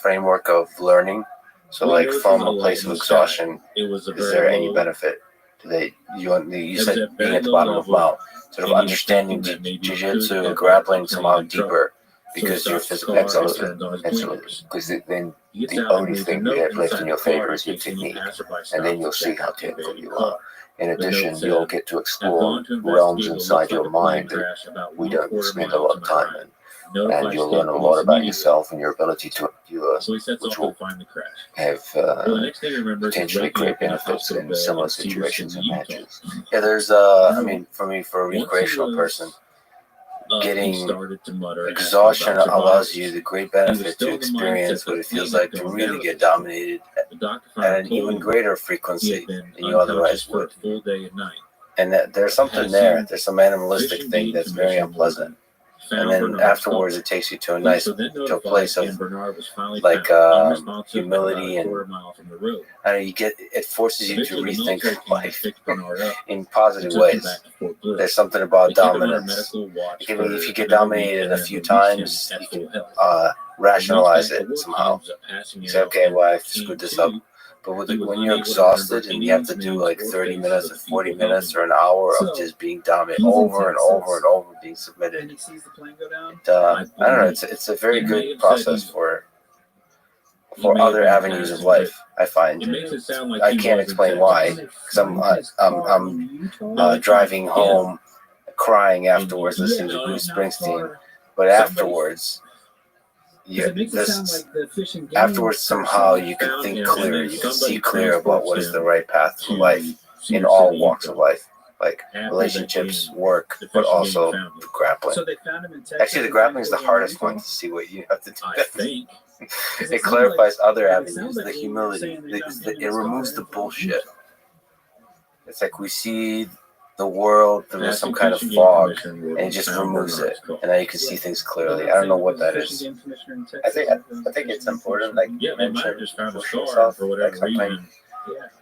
framework of learning. So, like, from a place of exhaustion, is there any benefit that you said being at the bottom of the mountain, sort of understanding jiu-jitsu and grappling somehow deeper because you're physically absolutely. Because then the only thing you have left in your favor is your technique, and then you'll see how technical you are. In addition, you'll get to explore realms inside your mind that we don't spend a lot of time in. And you'll learn a lot about yourself and your ability to endure, which will have potentially great benefits in similar situations and matches. Yeah, there's, I mean, for me, for a recreational person, getting exhaustion allows you the great benefit to experience what it feels like to really get dominated at an even greater frequency than you otherwise would. And there's something there. There's some animalistic thing that's very unpleasant. And then afterwards, it takes you to a place of like humility, and it forces you to rethink life in positive ways. There's something about dominance. If you get dominated a few times, you can rationalize it somehow. You say, okay, well, I screwed this up. But when you're exhausted and you have to do like 30 minutes or 40 minutes or an hour of just being dominated over and over and over, being submitted, I don't know, it's a very good process for other avenues of life, I find. I can't explain why, because I'm driving home crying afterwards listening to Bruce Springsteen, but afterwards, afterwards somehow you can think clearer, you can see clear about what is the right path through life in all walks of life, like relationships, work, but also grappling. Actually, the grappling is the hardest one to see what you have to do. It clarifies other avenues, the humility, it removes the bullshit. It's like we see the world through some kind of fog, and it just removes it, and now you can see things clearly. I don't know what that is. I think it's important, like you mentioned, push yourself, like sometimes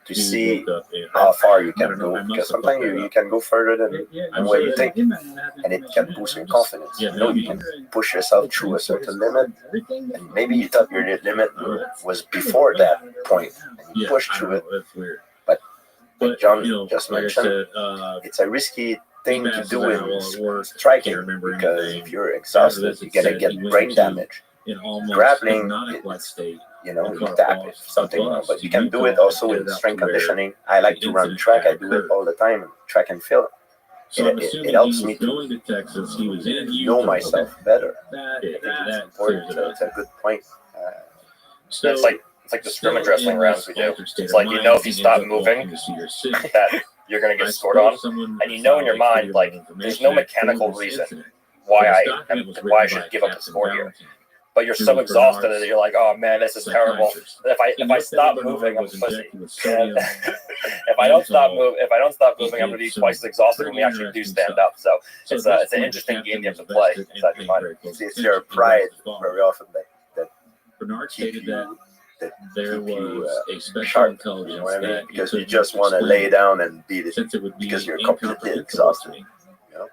to see how far you can go, because sometimes you can go further than what you think, and it can boost your confidence. You know, you can push yourself through a certain limit, and maybe you thought your limit was before that point, and you pushed through it. But John just mentioned, it's a risky thing to do in striking, because if you're exhausted, you're gonna get brain damage. Grappling, you tap if something wrong, but you can do it also with strength conditioning. I like to run track. I do it all the time, track and field. It helps me to know myself better. I think it's important. It's a good point. It's like the scrimmage wrestling rounds we do. It's like, if you stop moving, that you're going to get scored on. And in your mind, like, there's no mechanical reason why I should give up the score here. but you're so exhausted that you're like, oh man, this is terrible. If I stop moving, I'm a pussy. And if I don't stop moving, I'm gonna be twice as exhausted when we actually do stand up. So it's an interesting game you have to play inside your mind. It's your pride very often that Bernard keep stated you, that there keep you, was a special sharp, you intelligence know what I mean? that Because you just want to lay down and beat it since it would be because you're completely exhausted. You know?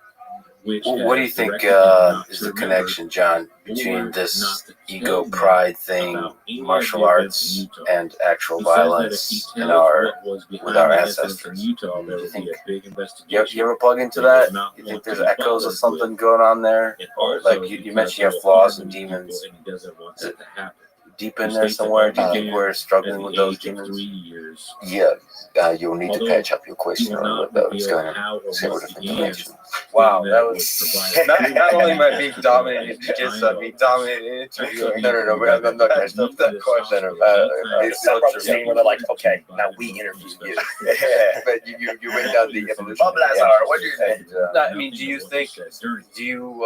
which What do you has think directed him not is to the remember connection, John, between or not this to ego tell pride them thing, about any martial of the events in arts, Utah. and actual He says that if he violence in tells our what was with behind our the incidents in ancestors? Utah, Do there you would think be a big investigation. you ever plug into He does that? not You want think to there's be echoes of bothered something with, going on there? and Or also like you because mentioned, you have there flaws are and many demons. people and he doesn't want Is that it to happen. deep He in there states that somewhere? all Do you think began we're at struggling the with those age of demons? 3 years. Yeah, you'll need to Although patch up your he question will a little not bit, though. It's reveal going how or to several what different began, dimensions. Wow, stating that it was would provide not only am I as being to dominated, what you is just behind me all this. dominated interviewing. No, I'm not catching up that question. It's not about the scene where they're like, okay, now we interview you. Yeah, but you went down the evolution. Bob Lazar, what do you think? I mean, do you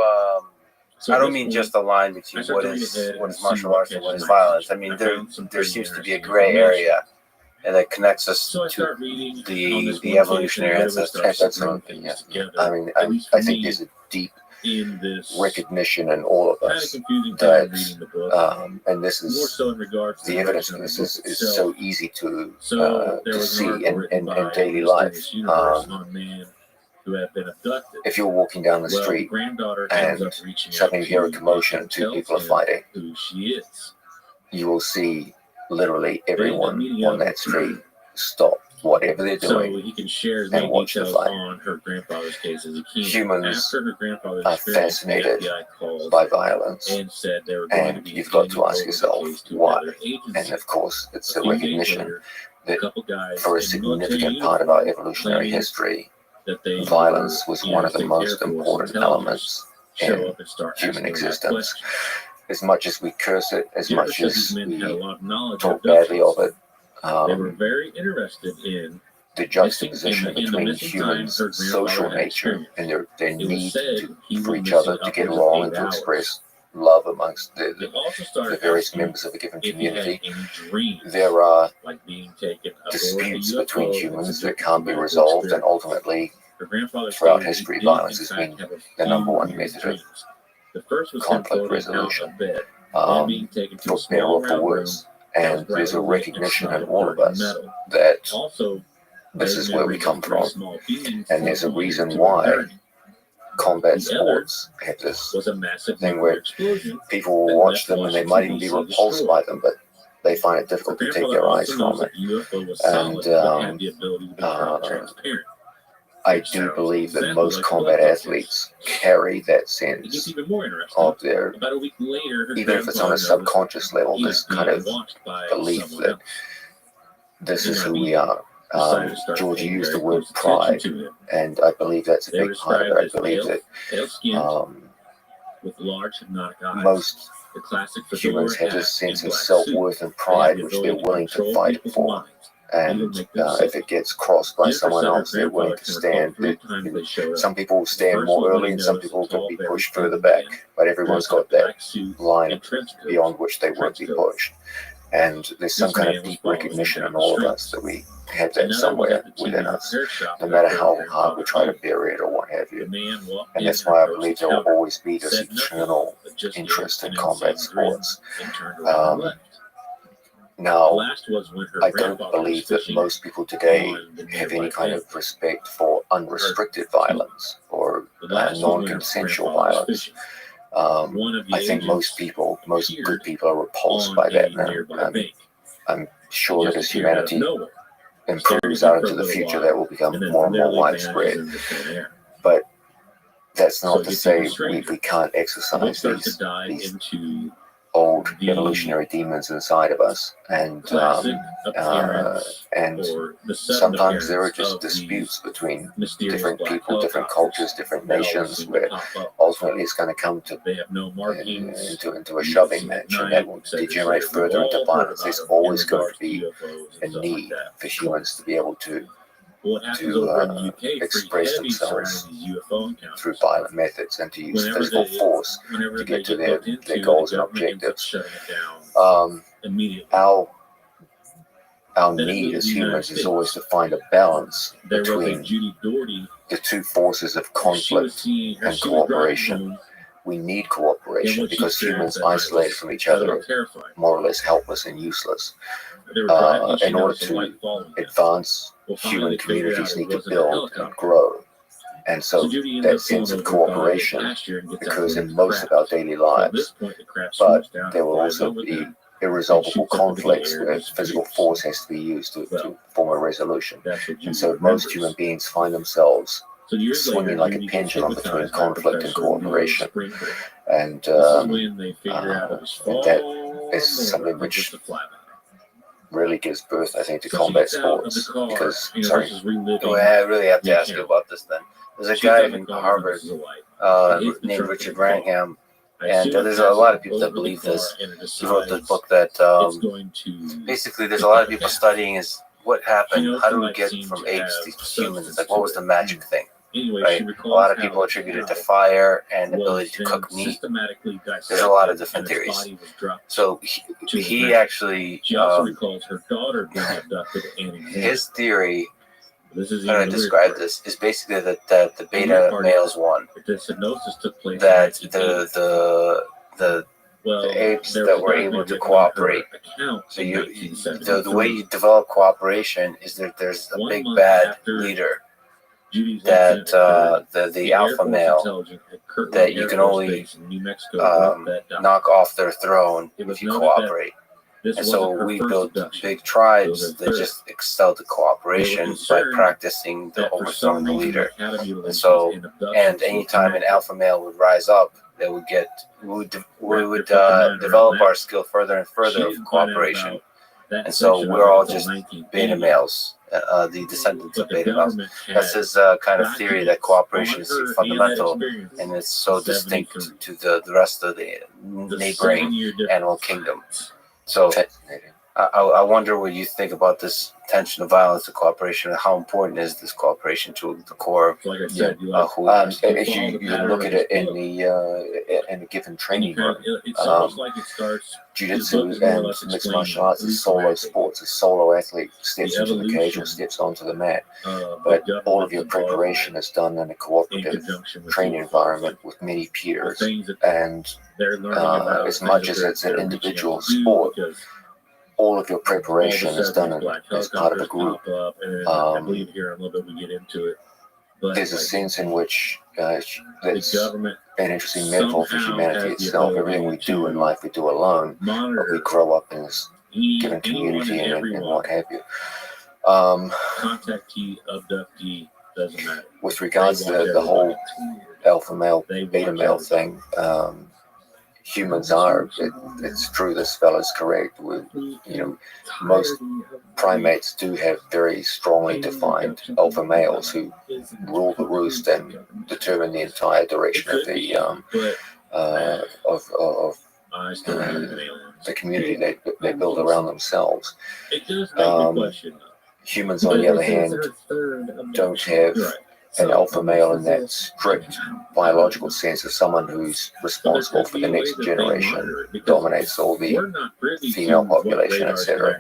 I don't mean just the line between what is martial arts and what is violence. I mean, there seems to be a gray area, and that connects us to the evolutionary ancestors. That's my opinion. I mean, I think there's a deep recognition in all of us that, and this is the evidence for this is so easy to see in daily life. Who have been abducted. If you're walking down the street and suddenly you hear a commotion, two people are fighting, who she is. you will see literally everyone on that street stop whatever they're doing so he can share and watch the fight. on her grandfather's case as a kid. Humans After her grandfather's are experience, fascinated the FBI called by violence, and said they were going to and be you've got to handing ask over yourself the case to why. another agency. And of course, it's A a few days recognition later, that couple guys for a in military significant part of our uniform evolutionary claiming history, that they violence were was one of the United most States Air Force important intelligence elements show in up and start human asking the right existence. questions. As much as we curse it, as Jennifer much said as these men had a we lot of knowledge talk of badly of abductions. it, They were very interested in the juxtaposition in the between missing humans' time her social grandfather had nature experienced. and their It was need said he for was each other missing to get upwards of along 8 and to hours. express love amongst They the also started various asking members of a given if he had community. any dreams, There are like being taken aboard disputes the between UFO humans that and can't be medical resolved, and experience. ultimately, Her grandfather throughout stated history, he violence did, has in fact, been have a the number few one weird method of dreams. The first was him conflict floating out resolution. of bed, then being taken to a For better small or for round room worse. And there's a brightly lit and recognition in smelled all of dirty us metal. that Also, this is vague where we memories come of three from. small beings And there's a floating reason into why eternity. combat The other sports have this was a massive thing nuclear where explosion people will that watch left them and they Washington, might even be D.C. repulsed destroyed. by them, but they find it Her difficult to take grandfather their eyes also from knows it. that the UFO was And solid but had the ability to become transparent. I which do sounds believe that exactly most like combat blood athletes carry that It gets sense even more interesting. of their, About a week later, her even if it's on a grandfather noticed subconscious level, he this was kind being of watched by belief someone that else. this The is who we NRB are. decided to start George paying used the very word close attention pride, to him. and I believe that's a They were big part of described it. I as believe pale-skinned, that with large hypnotic eyes. most The classic humans fedora have this hat and sense of black self-worth suit. and They had pride, the which they're ability to willing to control fight people's for. minds, And even make them if sick. it gets crossed by Jennifer someone said her else, they're willing grandfather to can recall stand. 3 times they showed up. Some people will stand First more was when early, he and some noticed a people can tall, be very pushed thin further back. man But everyone's dressed in a got that black suit line and trench coat. beyond which they won't be pushed. And there's some This kind man of was deep following him recognition down in the all of street. us that we have that Another was somewhere at the within TV us, repair shop no that matter her how hard grandfather we try to owned. bury it or what have The you. man walked And in that's and why I approached believe the there will counter, always be this said nothing, eternal but just interest gave in an combat insane grin sports. and turned around and left. The Now, last was when her I don't grandfather was believe that fishing most people today on the have nearby any kind bank. of respect for unrestricted violence or The last was when her non-consensual grandfather was violence. fishing. One of the I think most agents people, most good appeared people are repulsed on by that. a nearby bank. I'm He sure that just as appeared out of humanity nowhere, stared at improves him out for a into the little future, while, that will become and then more and more familiarly vanishes widespread. into thin air. But that's So not it to gets say even stranger. we can't The book exercise starts to these dive into old the evolutionary demons inside of us, and classic appearance and or the sudden sometimes there are appearance just of disputes these between mysterious different black people, different helicopters cultures, different that always nations, seem to where pop up. ultimately it's going to come to They have no markings. into a You can shoving see match, at and night, that will et cetera, et degenerate cetera. We've further into all heard violence. about There's them in always going to regards to be UFOs a and stuff like need that. for humans to be able to to express themselves through violent methods and to use physical force to get to their goals and objectives. Our need as humans is always to find a balance between the two forces of conflict and cooperation. We need cooperation because humans isolated from each other are more or less helpless and useless. In order to advance, human communities need to build and grow. And so that sense of cooperation occurs in most of our daily lives. But there will also be irresolvable conflicts where physical force has to be used to form a resolution. And so most human beings find themselves swinging like a pendulum between conflict and cooperation. And that is something which really gives birth, I think, to combat sports. Because, sorry, Well, I really have to ask you about this then. There's a guy in Harvard named Richard Brangham, and there's a lot of people that believe this. He wrote this book that basically there's a lot of people studying is what happened, how do we get from apes to humans? It's like, what was the magic thing? Right? A lot of people attribute it to fire and the ability to cook meat. There's a lot of different theories. So he actually, his theory, how do I describe this, is basically that the beta males won. That the apes that were able to cooperate. So the way you develop cooperation is that there's a big bad leader, that the alpha male, that you can only knock off their throne if you cooperate. And so we built big tribes that just excelled at cooperation by practicing the overthrowing the leader. And so, and anytime an alpha male would rise up, that we would develop our skill further and further of cooperation. And so we're all just beta males, the descendants of beta males. That's his kind of theory that cooperation is fundamental and it's so distinct to the rest of the neighboring animal kingdom. So I wonder what you think about this tension of violence to cooperation, and how important is this cooperation to the core of if you look at it in a given training room. Jiu-jitsu and mixed martial arts is solo sports. A solo athlete steps into the cage or steps onto the mat. But all of your preparation is done in a cooperative training environment with many peers. And as much as it's an individual sport, all of your preparation is done as part of a group. There's a sense in which that's an interesting metaphor for humanity itself. Everything we do in life, we do alone, but we grow up in this given community and what have you. With regards to the whole alpha male, beta male thing, humans are, it's true, this fellow's correct. Most primates do have very strongly defined alpha males who rule the roost and determine the entire direction of the community they build around themselves. Humans, on the other hand, don't have an alpha male in that strict biological sense of someone who's responsible for the next generation, dominates all the female population, etc.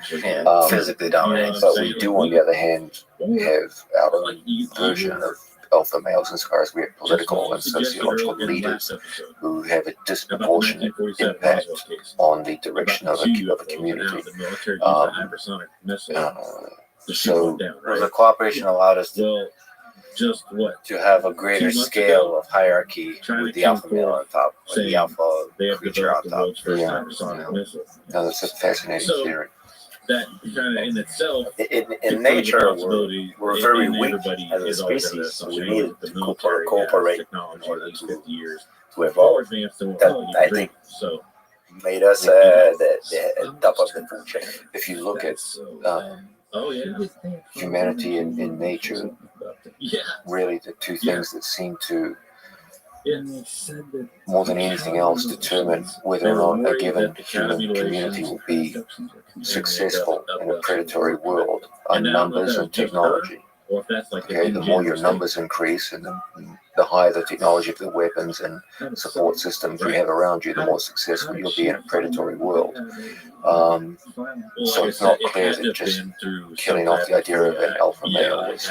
Physically dominates. But we do, on the other hand, have our own version of alpha males as far as we have political and sociological leaders who have a disproportionate impact on the direction of a community. So the cooperation allowed us to have a greater scale of hierarchy with the alpha male on top, or the alpha creature on top. No, that's a fascinating theory. That kind of in itself, in nature, we're very weak as a species. We need to cooperate in order to evolve. That, I think, made us the top of the food chain. If you look at humanity in nature, really the two things that seem to, more than anything else, determine whether or not a given human community will be successful in a predatory world are numbers and technology. Or if that's like Okay, the more your numbers increase and the higher the technology of the weapons and support systems you have around you, the more successful you'll be in a predatory world. So it's not clear that just killing off the idea of an alpha male is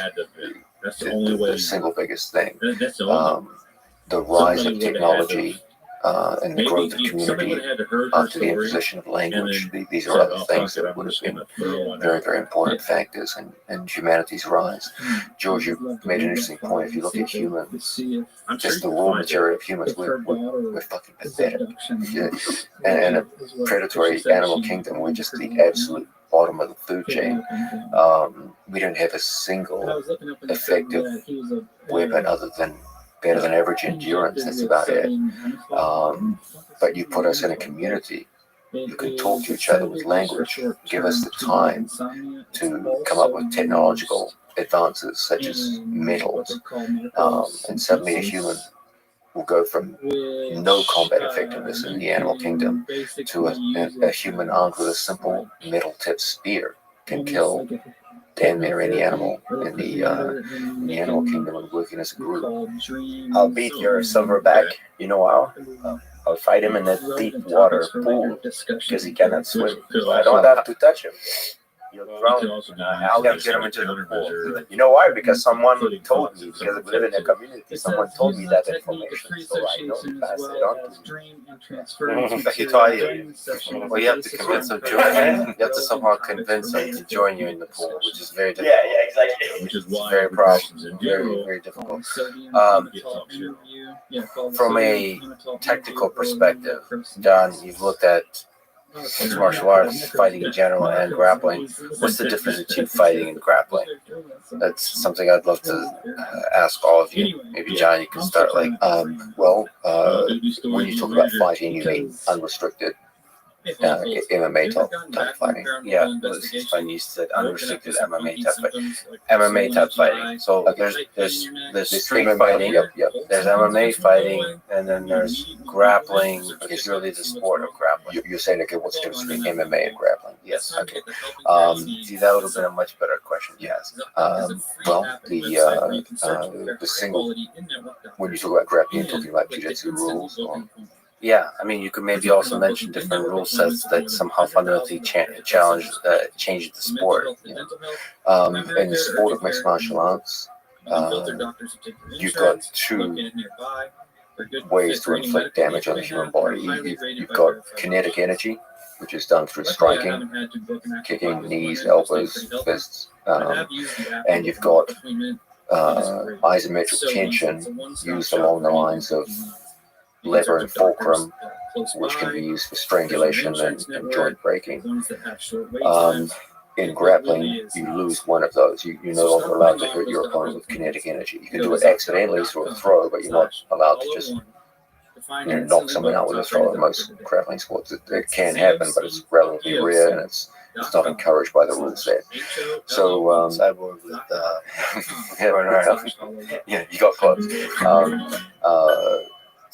the single biggest thing. The rise of technology and the growth of community after the imposition of language, these are other things that would have been very, very important factors in humanity's rise. George, you made an interesting point. If you look at humans, just the raw material of humans, we're fucking pathetic. Yeah. And a predatory animal kingdom, we're just the absolute bottom of the food chain. We don't have a single effective weapon other than better than average endurance. That's about it. But you put us in a community. You can talk to each other with language. Give us the time to come up with technological advances such as metals. And suddenly a human will go from no combat effectiveness in the animal kingdom to a human armed with a simple metal-tipped spear can kill damn near any animal in the animal kingdom and working as a group. I'll beat your silverback. You know how? I'll fight him in a deep water pool because he cannot swim. So I don't have to touch him. You'll drown. I'll get him into the pool. You know why? Because someone told me, because I live in a community, someone told me that information. So I know to pass it on to Well, you have to convince them to join you. You have to somehow convince them to join you in the pool, which is very difficult. Yeah, exactly. Which is It's very problem, very, very difficult. From a technical perspective, John, you've looked at mixed martial arts, fighting in general, and grappling. What's the difference between fighting and grappling? That's something I'd love to ask all of you. Maybe John, you can start. When you talk about fighting, you mean unrestricted MMA type fighting. Yeah, it's funny you said unrestricted MMA type fighting. MMA type fighting. So there's street fighting. Yep. There's MMA fighting, and then there's grappling. It's really the sport of grappling. You're saying, okay, what's the difference between MMA and grappling? Yes. Okay. See, that would have been a much better question. Yes. Well, the single. When you talk about grappling, you're talking about jiu-jitsu rules, or. Yeah, I mean, you could maybe also mention different rule sets that somehow fundamentally changed the sport. You know? In the sport of mixed martial arts, you've got two ways to inflict damage on the human body. You've got kinetic energy, which is done through striking, kicking, knees, elbows, fists, and you've got isometric tension used along the lines of lever and fulcrum, which can be used for strangulation and joint breaking. In grappling, you lose one of those. You're no longer allowed to hurt your opponent with kinetic energy. You can do it accidentally through a throw, but you're not allowed to just knock someone out with a throw. In most grappling sports, it can happen, but it's relatively rare and it's not encouraged by the rule set. So, cyborg with yeah, you got close.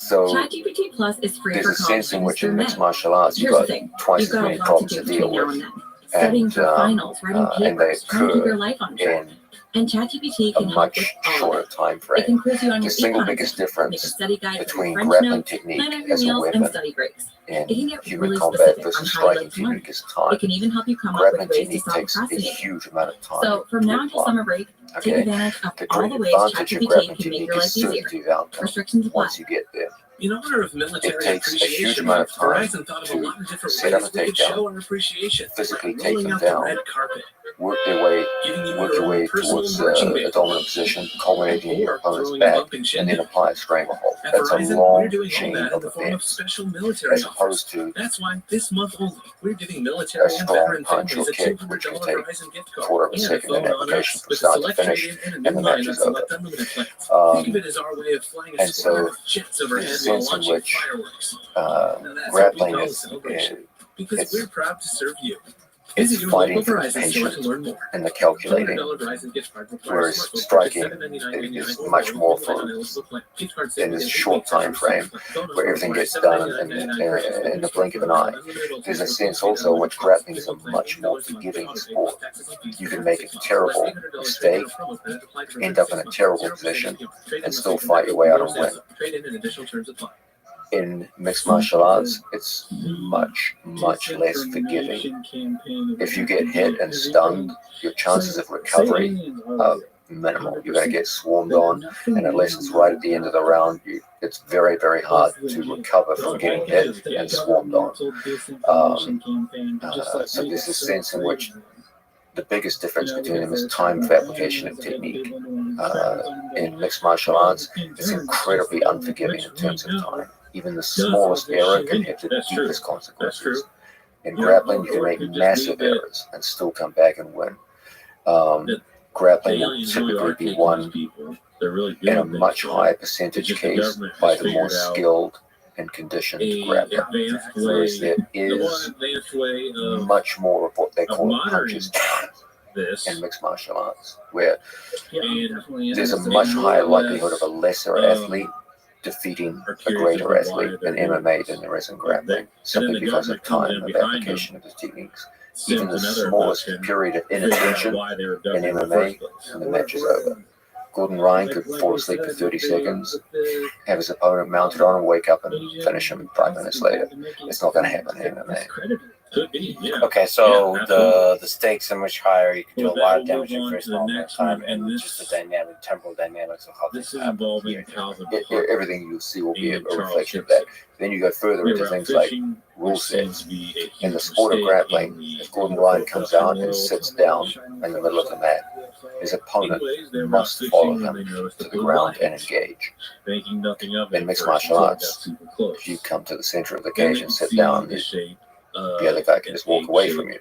So ChatGPT Plus is free there's for a sense in college which in students. mixed martial arts you've Here's got the thing. twice You've as got many to talk problems to to deal ChatGPT now with. and then. Studying for finals, writing And they papers, trying to keep your occur life on track. in And ChatGPT a can help much with all of shorter it. time It frame. can quiz you on The your single econ biggest exam, make a difference study guide for your between French grappling notes, technique plan out your as a meals, and weapon study breaks. It can and get human really combat specific on versus how you striking like to learn. technique is time. It can even help you come up Grappling with ways to technique stop takes a procrastinating. huge amount of time. So from now until apply. summer break, take Okay. advantage of The all great the ways advantage of ChatGPT grappling can make technique your is life easier. certainty of outcome. Restrictions apply. Once you get there. In honor of Military It takes a huge Appreciation amount Month, of time Verizon thought of a lot of different set up ways a we could show takedown, our appreciation. physically Like take rolling them out the down, red carpet, work your giving you way your own personal towards marching a band, dominant position, culminating in your or opponent's throwing a back, bumping shin and then kick. apply a stranglehold. At That's a Verizon, we're long doing all chain that in of the form of events, special military as offers. opposed to That's why this month only, we're giving a military and strong veteran punch or families a kick, $200 which can take Verizon gift a quarter of a card and a second in phone on application us from with a start to select finish, trade-in and a and new the line match on is over. select unlimited plans. Think of it as our way of flying a And so squad of jets overhead there's a while sense in launching which fireworks. Now that's what we grappling call a is celebration, because it's we're proud to serve you. It's Visit your fighting local for the Verizon store to patient learn more. and the calculating, $200 Verizon gift card requires whereas smartphone purchase striking $799.99 is or much more Only for on eligible plan. Gift card in this 7 days short a week. time frame where everything gets done in the blink of an eye. There's a sense also in which grappling is a much more forgiving sport. You can make a terrible mistake, end up in a terrible position, and still fight your way out and win. In mixed martial arts, it's much, much less forgiving. If you get hit and stunned, your chances of recovery are minimal. You're going to get swarmed on, and unless it's right at the end of the round, it's very, very hard to recover from getting hit and swarmed on. So there's a sense in which the biggest difference between them is time for application of technique. In mixed martial arts, it's incredibly unforgiving in terms of time. Even the smallest error can have the deepest consequences. In grappling, you can make massive errors and still come back and win. Grappling will typically be won in a much higher percentage case by the more skilled and conditioned grappler, whereas there is much more of what they call punches in mixed martial arts, where there's a much higher likelihood of a lesser athlete defeating a greater athlete in MMA than there is in grappling, simply because of time of application of the techniques. Even the smallest period of inattention in MMA, and the match is over. Gordon Ryan could fall asleep for 30 seconds, have his opponent mounted on and wake up and finish him 5 minutes later. It's not going to happen in MMA. Could be, yeah. Okay, so the stakes are much higher. You can do a lot of damage in a very small amount of time, and just the dynamic, temporal dynamics of how things happen. Everything you see will be a reflection of that. Then you go further into things like rule sets. In the sport of grappling, if Gordon Ryan comes out and sits down in the middle of the mat, his opponent must follow him to the ground and engage. In mixed martial arts, if you come to the center of the cage and sit down, the other guy can just walk away from you.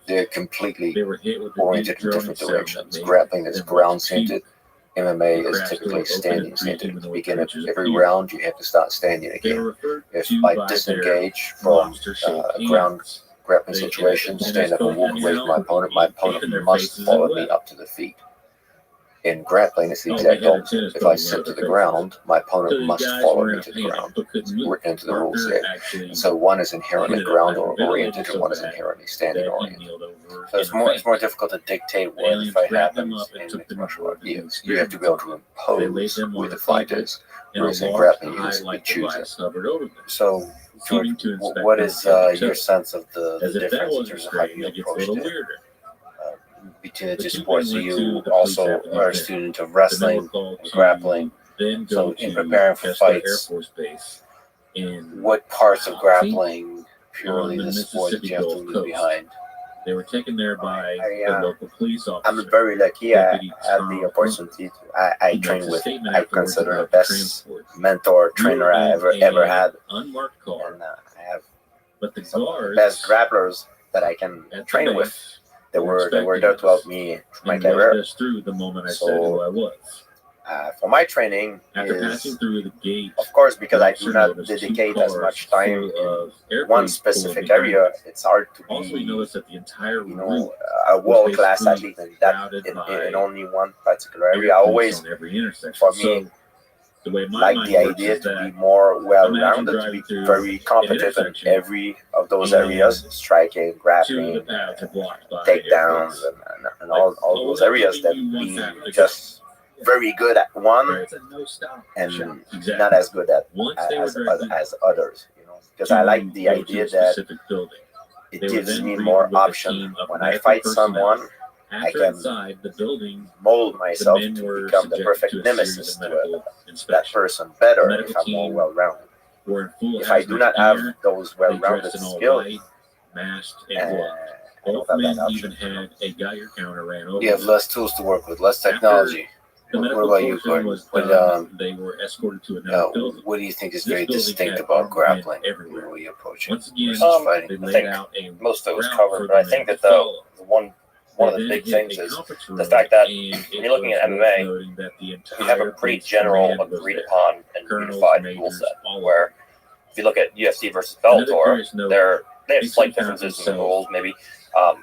They're completely oriented in different directions. Grappling is ground-centered. MMA is typically standing-centered. At the beginning of every round, you have to start standing again. If I disengage from a ground grappling situation, stand up and walk away from my opponent must follow me up to the feet. In grappling, it's the exact opposite. If I sit to the ground, my opponent must follow me to the ground. We're into the rules there. And so one is inherently ground-oriented and one is inherently standing-oriented. So it's more difficult to dictate what the fight happens in mixed martial arts. You have to be able to impose who the fight is, whereas in grappling, you just choose it. So, George, what is your sense of the difference in terms of how you approach it? Between the two sports, you also are a student of wrestling and grappling. So in preparing for fights, what parts of grappling purely the sport do you have to leave behind? They were taken there by the local police officer. I'm very lucky. I had the opportunity. I train with, I consider the best mentor trainer I ever had. Unmarked car. And I have some of the best grapplers that I can train with. They were there to help me through my career. The moment I said who I was. For my training, after passing through the gate, of course, because I do not dedicate as much time in one specific area, it's hard to be, a world-class athlete in only one particular area. I always, for me, like the idea to be more well-rounded, to be very competent in every of those areas, striking, grappling, takedowns, and all those areas, that being just very good at one and not as good at as others, because I like the idea that it gives me more option. When I fight someone, I can mold myself to become the perfect nemesis to that person better if I'm more well-rounded. If I do not have those well-rounded skills, I don't have that option. You have less tools to work with, less technology. What about you, Gordon? They were escorted to what do you think is very distinct about grappling? When we approach it versus fighting? I think most of it was covered, but I think that the one of the big things is the fact that when you're looking at MMA, you have a pretty general, agreed upon, and unified rule set. Where if you look at UFC versus Bellator, they have slight differences in the rules, maybe,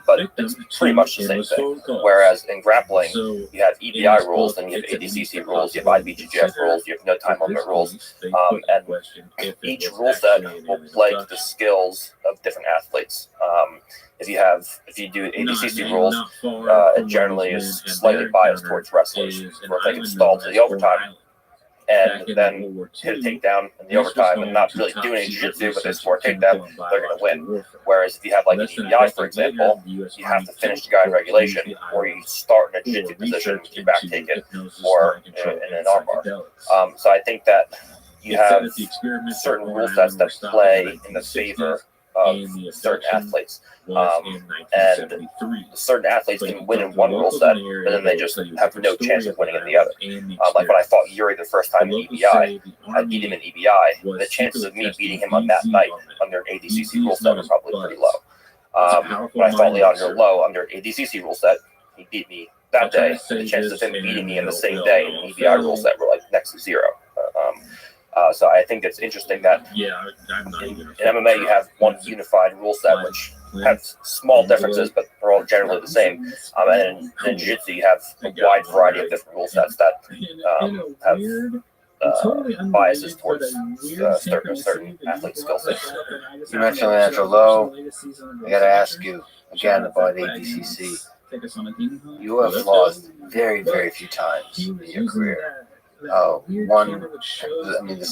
But it's pretty much the same thing. Whereas in grappling, you have EBI rules, and you have ADCC rules, you have IBJJF rules, you have no time limit rules, and each rule set will play to the skills of different athletes. If you do ADCC rules, it generally is slightly biased towards wrestlers, where they can stall to the overtime and then hit a takedown in the overtime and not really do any jiu-jitsu, but they score a takedown, they're going to win. Whereas if you have like an EBI, for example, you have to finish the guy in regulation, or you start in a jiu-jitsu position with your back taken, or in an armbar. So I think that you have certain rule sets that play in the favor of certain athletes. And certain athletes can win in one rule set, but then they just have no chance of winning in the other. Like when I fought Yuri the first time in EBI, I beat him in EBI. The chances of me beating him on that night under an ADCC rule set were probably pretty low. When I fought Leandro Lowe under ADCC rule set, he beat me that day. The chances of him beating me in the same day in an EBI rule set were like next to zero. So I think it's interesting that in MMA you have one unified rule set, which have small differences, but they're all generally the same. And in jiu-jitsu you have a wide variety of different rule sets that have biases towards certain athlete skill sets. You mentioned Leandro Lowe. I got to ask you again about ADCC. You have lost very, very few times in your career. This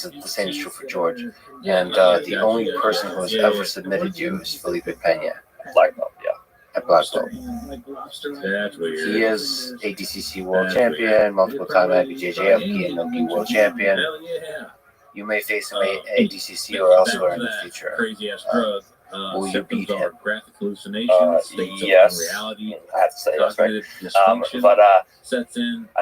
is the same is true for George. And the only person who has ever submitted you is Felipe Pena. Black belt, yeah. At black belt. He is ADCC world champion, multiple time IBJJF and Nogi world champion. You may face him at ADCC or elsewhere in the future. Will you beat him? Yes, I have to say yes, right? But I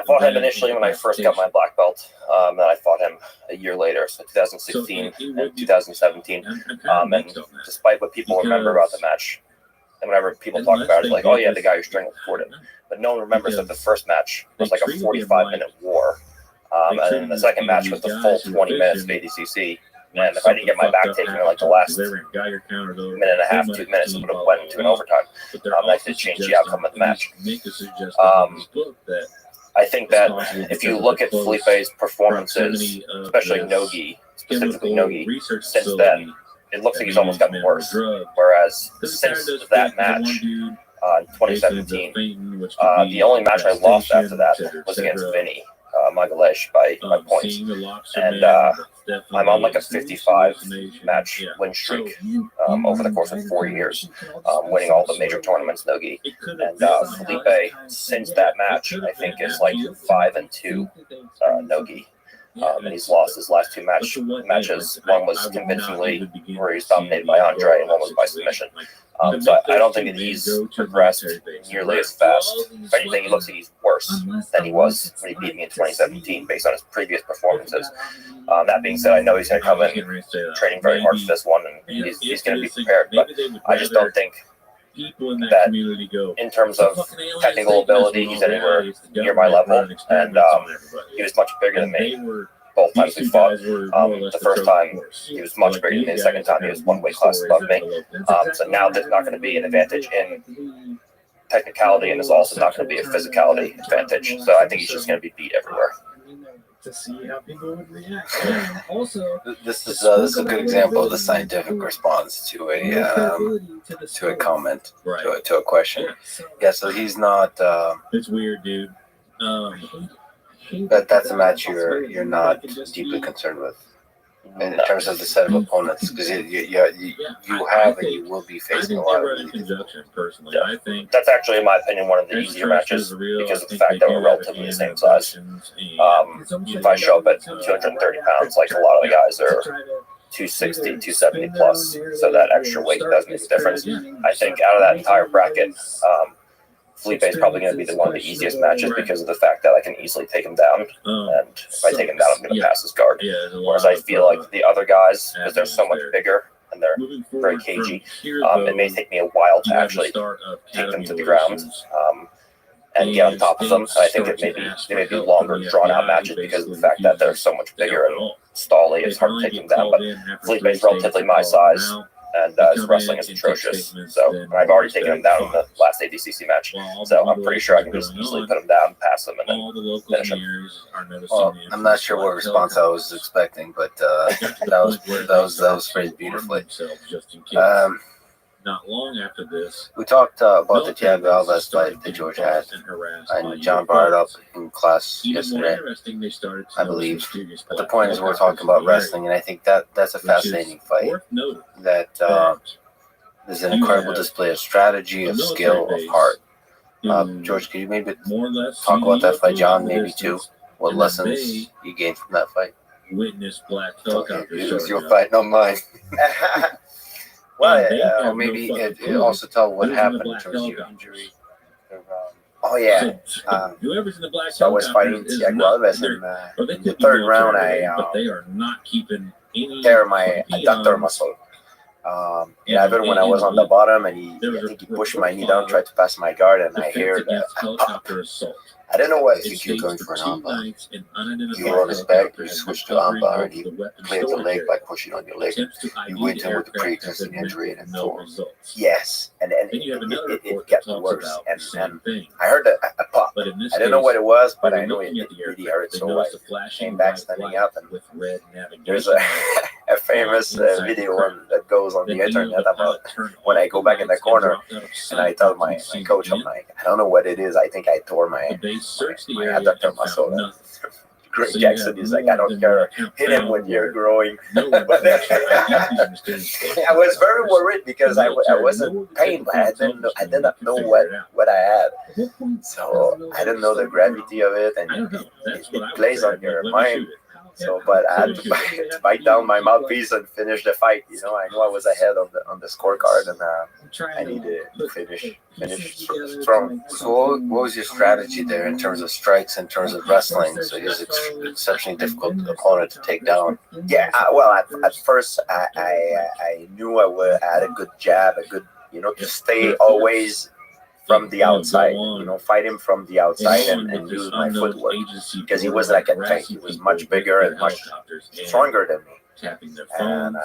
fought him initially when I first got my black belt. Then I fought him a year later, so 2016 and 2017. And despite what people remember about the match, and whenever people talk about it, like, oh yeah, the guy who strangled Forden. But no one remembers that the first match was like a 45-minute war. And then the second match was the full 20 minutes of ADCC. And if I didn't get my back taken in like the last minute and a half, 2 minutes, it would have went into an overtime. That could change the outcome of the match. I think that if you look at Felipe's performances, especially Nogi, specifically Nogi, since then, it looks like he's almost gotten worse. Whereas since that match in 2017, the only match I lost after that was against Vinny Magalesh by points. And I'm on like a 55 match win streak over the course of 4 years, winning all the major tournaments, Nogi. And Felipe, since that match, I think is like 5-2 Nogi. And he's lost his last two matches. One was convincingly, where he's dominated by Andre, and one was by submission. So I don't think that he's progressed nearly as fast. If anything, he looks like he's worse than he was when he beat me in 2017, based on his previous performances. That being said, I know he's going to come in training very hard for this one, and he's going to be prepared. But I just don't think that in terms of technical ability, he's anywhere near my level, and he was much bigger than me both times we fought. The first time he was much bigger than me. The second time he was one weight class above me. So now there's not going to be an advantage in technicality, and there's also not going to be a physicality advantage. So I think he's just going to be beat everywhere. To see how people would react. Also, this is a good example of the scientific response to a comment, to a question. Yeah, so he's not. It's weird, dude. That's a match you're not deeply concerned with in terms of the set of opponents, because you have and you will be facing a lot of personally. I think that's actually, in my opinion, one of the easier matches because of the fact that we're relatively the same size. If I show up at 230 pounds, like a lot of the guys are 260, 270 plus, so that extra weight does make a difference. I think out of that entire bracket, Felipe is probably going to be one of the easiest matches because of the fact that I can easily take him down, and if I take him down, I'm going to pass his guard. Whereas I feel like the other guys, because they're so much bigger and they're very cagey, it may take me a while to actually take them to the ground and get on top of them. I think they may be longer, drawn-out matches because of the fact that they're so much bigger and stally. It's hard to take them down. But Felipe is relatively my size. and his wrestling is atrocious. So I've already taken him down in the last ADCC match. So I'm pretty sure I can just easily put him down, pass him, and then finish him. Well, I'm not sure what response I was expecting, but that was phrased beautifully. Not long after this, we talked about the Thiago Alves fight that George had, and John brought it up in class yesterday, I believe. But the point is, we're talking about wrestling, and I think that's a fascinating fight. That there's an incredible display of strategy, of skill, of heart. George, could you maybe talk about that fight, John? Maybe too. What lessons you gained from that fight? Witness black talk. It was your fight, not mine. Well, or maybe it also tell what happened in terms of your injury. Oh yeah, whoever's in the black so I was fighting Thiago Alves, and in the third round, I they are not keeping tear my adductor muscle. Yeah, even when I was on the bottom, and I think he pushed my knee down, tried to pass my guard, and I heard pop. I don't know what if he kept going for an armbar. He rolled his back, he switched to armbar, and he cleared the leg by pushing on your leg. He went in with a pre-existing injury and it tore. Yes, and it got worse. And I heard a pop. I didn't know what it was, but I know it really hurt. So I came back standing up, and there's a famous video that goes on the internet about when I go back in the corner, and I tell my coach, I'm like, I don't know what it is. I think I tore my adductor muscle. Greg Jackson is like, I don't care, hit him when you're growing. But I was very worried because I was in pain, but I did not know what I had. So I didn't know the gravity of it, and it plays on your mind. So, but I had to bite down my mouthpiece and finish the fight. You know, I knew I was ahead on the scorecard, and I needed to finish strong. So, what was your strategy there in terms of strikes, in terms of wrestling? So, he was an exceptionally difficult opponent to take down. Yeah, well, at first, I knew I had a good jab, a good, to stay always from the outside, fight him from the outside and use my footwork, because he was like a tank. He was much bigger and much stronger than me. And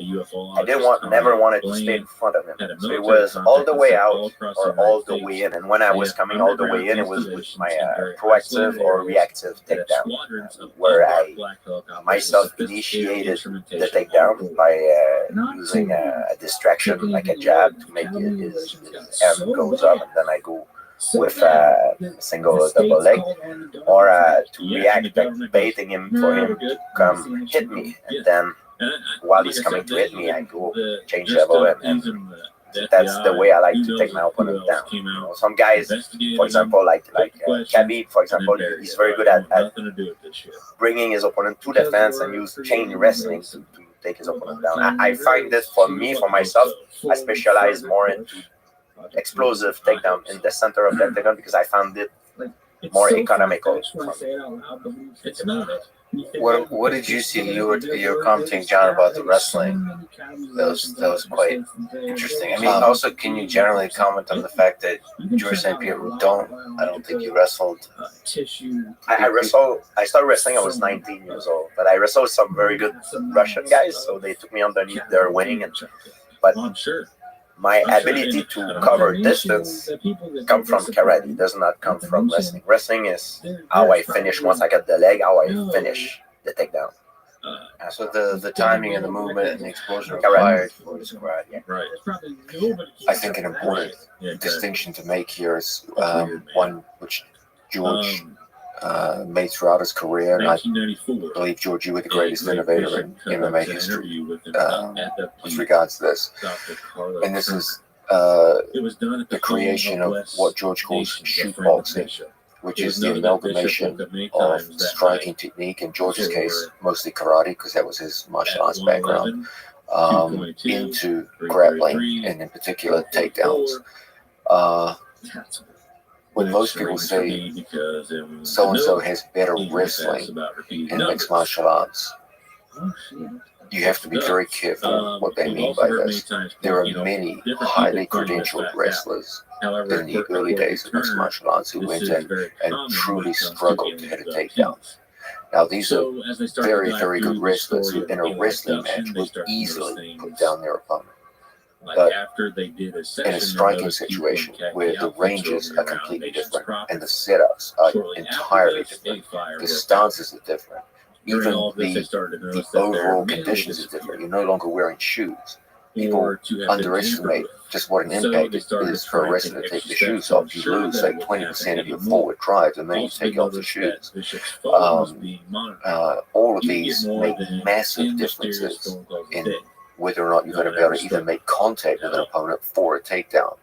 I never wanted to stay in front of him. So it was all the way out or all the way in. And when I was coming all the way in, it was with my proactive or reactive takedown, where I myself initiated the takedown by using a distraction like a jab to make his arm goes up, and then I go with a single or double leg, or to react by baiting him for him to come hit me, and then while he's coming to hit me, I go change level, and that's the way I like to take my opponent down. Some guys, for example, like Khabib, for example, he's very good at bringing his opponent to the fence and use chain wrestling to take his opponent down. I find this for myself, I specialize more into explosive takedown in the center of the octagon, because I found it more economical. What did you see? You were commenting, John, about the wrestling. That was quite interesting. I mean, also, can you generally comment on the fact that George St. Pierre, I don't think you wrestled. I started wrestling, I was 19 years old, but I wrestled some very good Russian guys, so they took me underneath their wing, but my ability to cover distance come from karate. It does not come from wrestling. Wrestling is how I finish once I get the leg, how I finish the takedown. So the timing and the movement and the explosion required for this karate. Yeah. Right. I think an important distinction to make here is one which George made throughout his career, and I believe, George, you were the greatest innovator in MMA history with regards to this. And this is the creation of what George calls shoot boxing, which is the amalgamation of striking technique, in George's case, mostly karate, because that was his martial arts background, into grappling, and in particular, takedowns. When most people say so-and-so has better wrestling in mixed martial arts, you have to be very careful what they mean by this. There are many highly credentialed wrestlers in the early days of mixed martial arts who went in and truly struggled to hit a takedown. Now, these are very, very good wrestlers who, in a wrestling match, will easily put down their opponent. But after they did a in session, a striking situation where the ranges are completely different and the setups are entirely different, the stances are different, even the overall conditions are different. You're no longer wearing shoes. People underestimate just what an impact it is for a wrestler to take the shoes off. You lose like 20% of your forward drive, and then you take off the shoes. All of these make massive differences in whether or not you're going to be able to even make contact with an opponent for a takedown.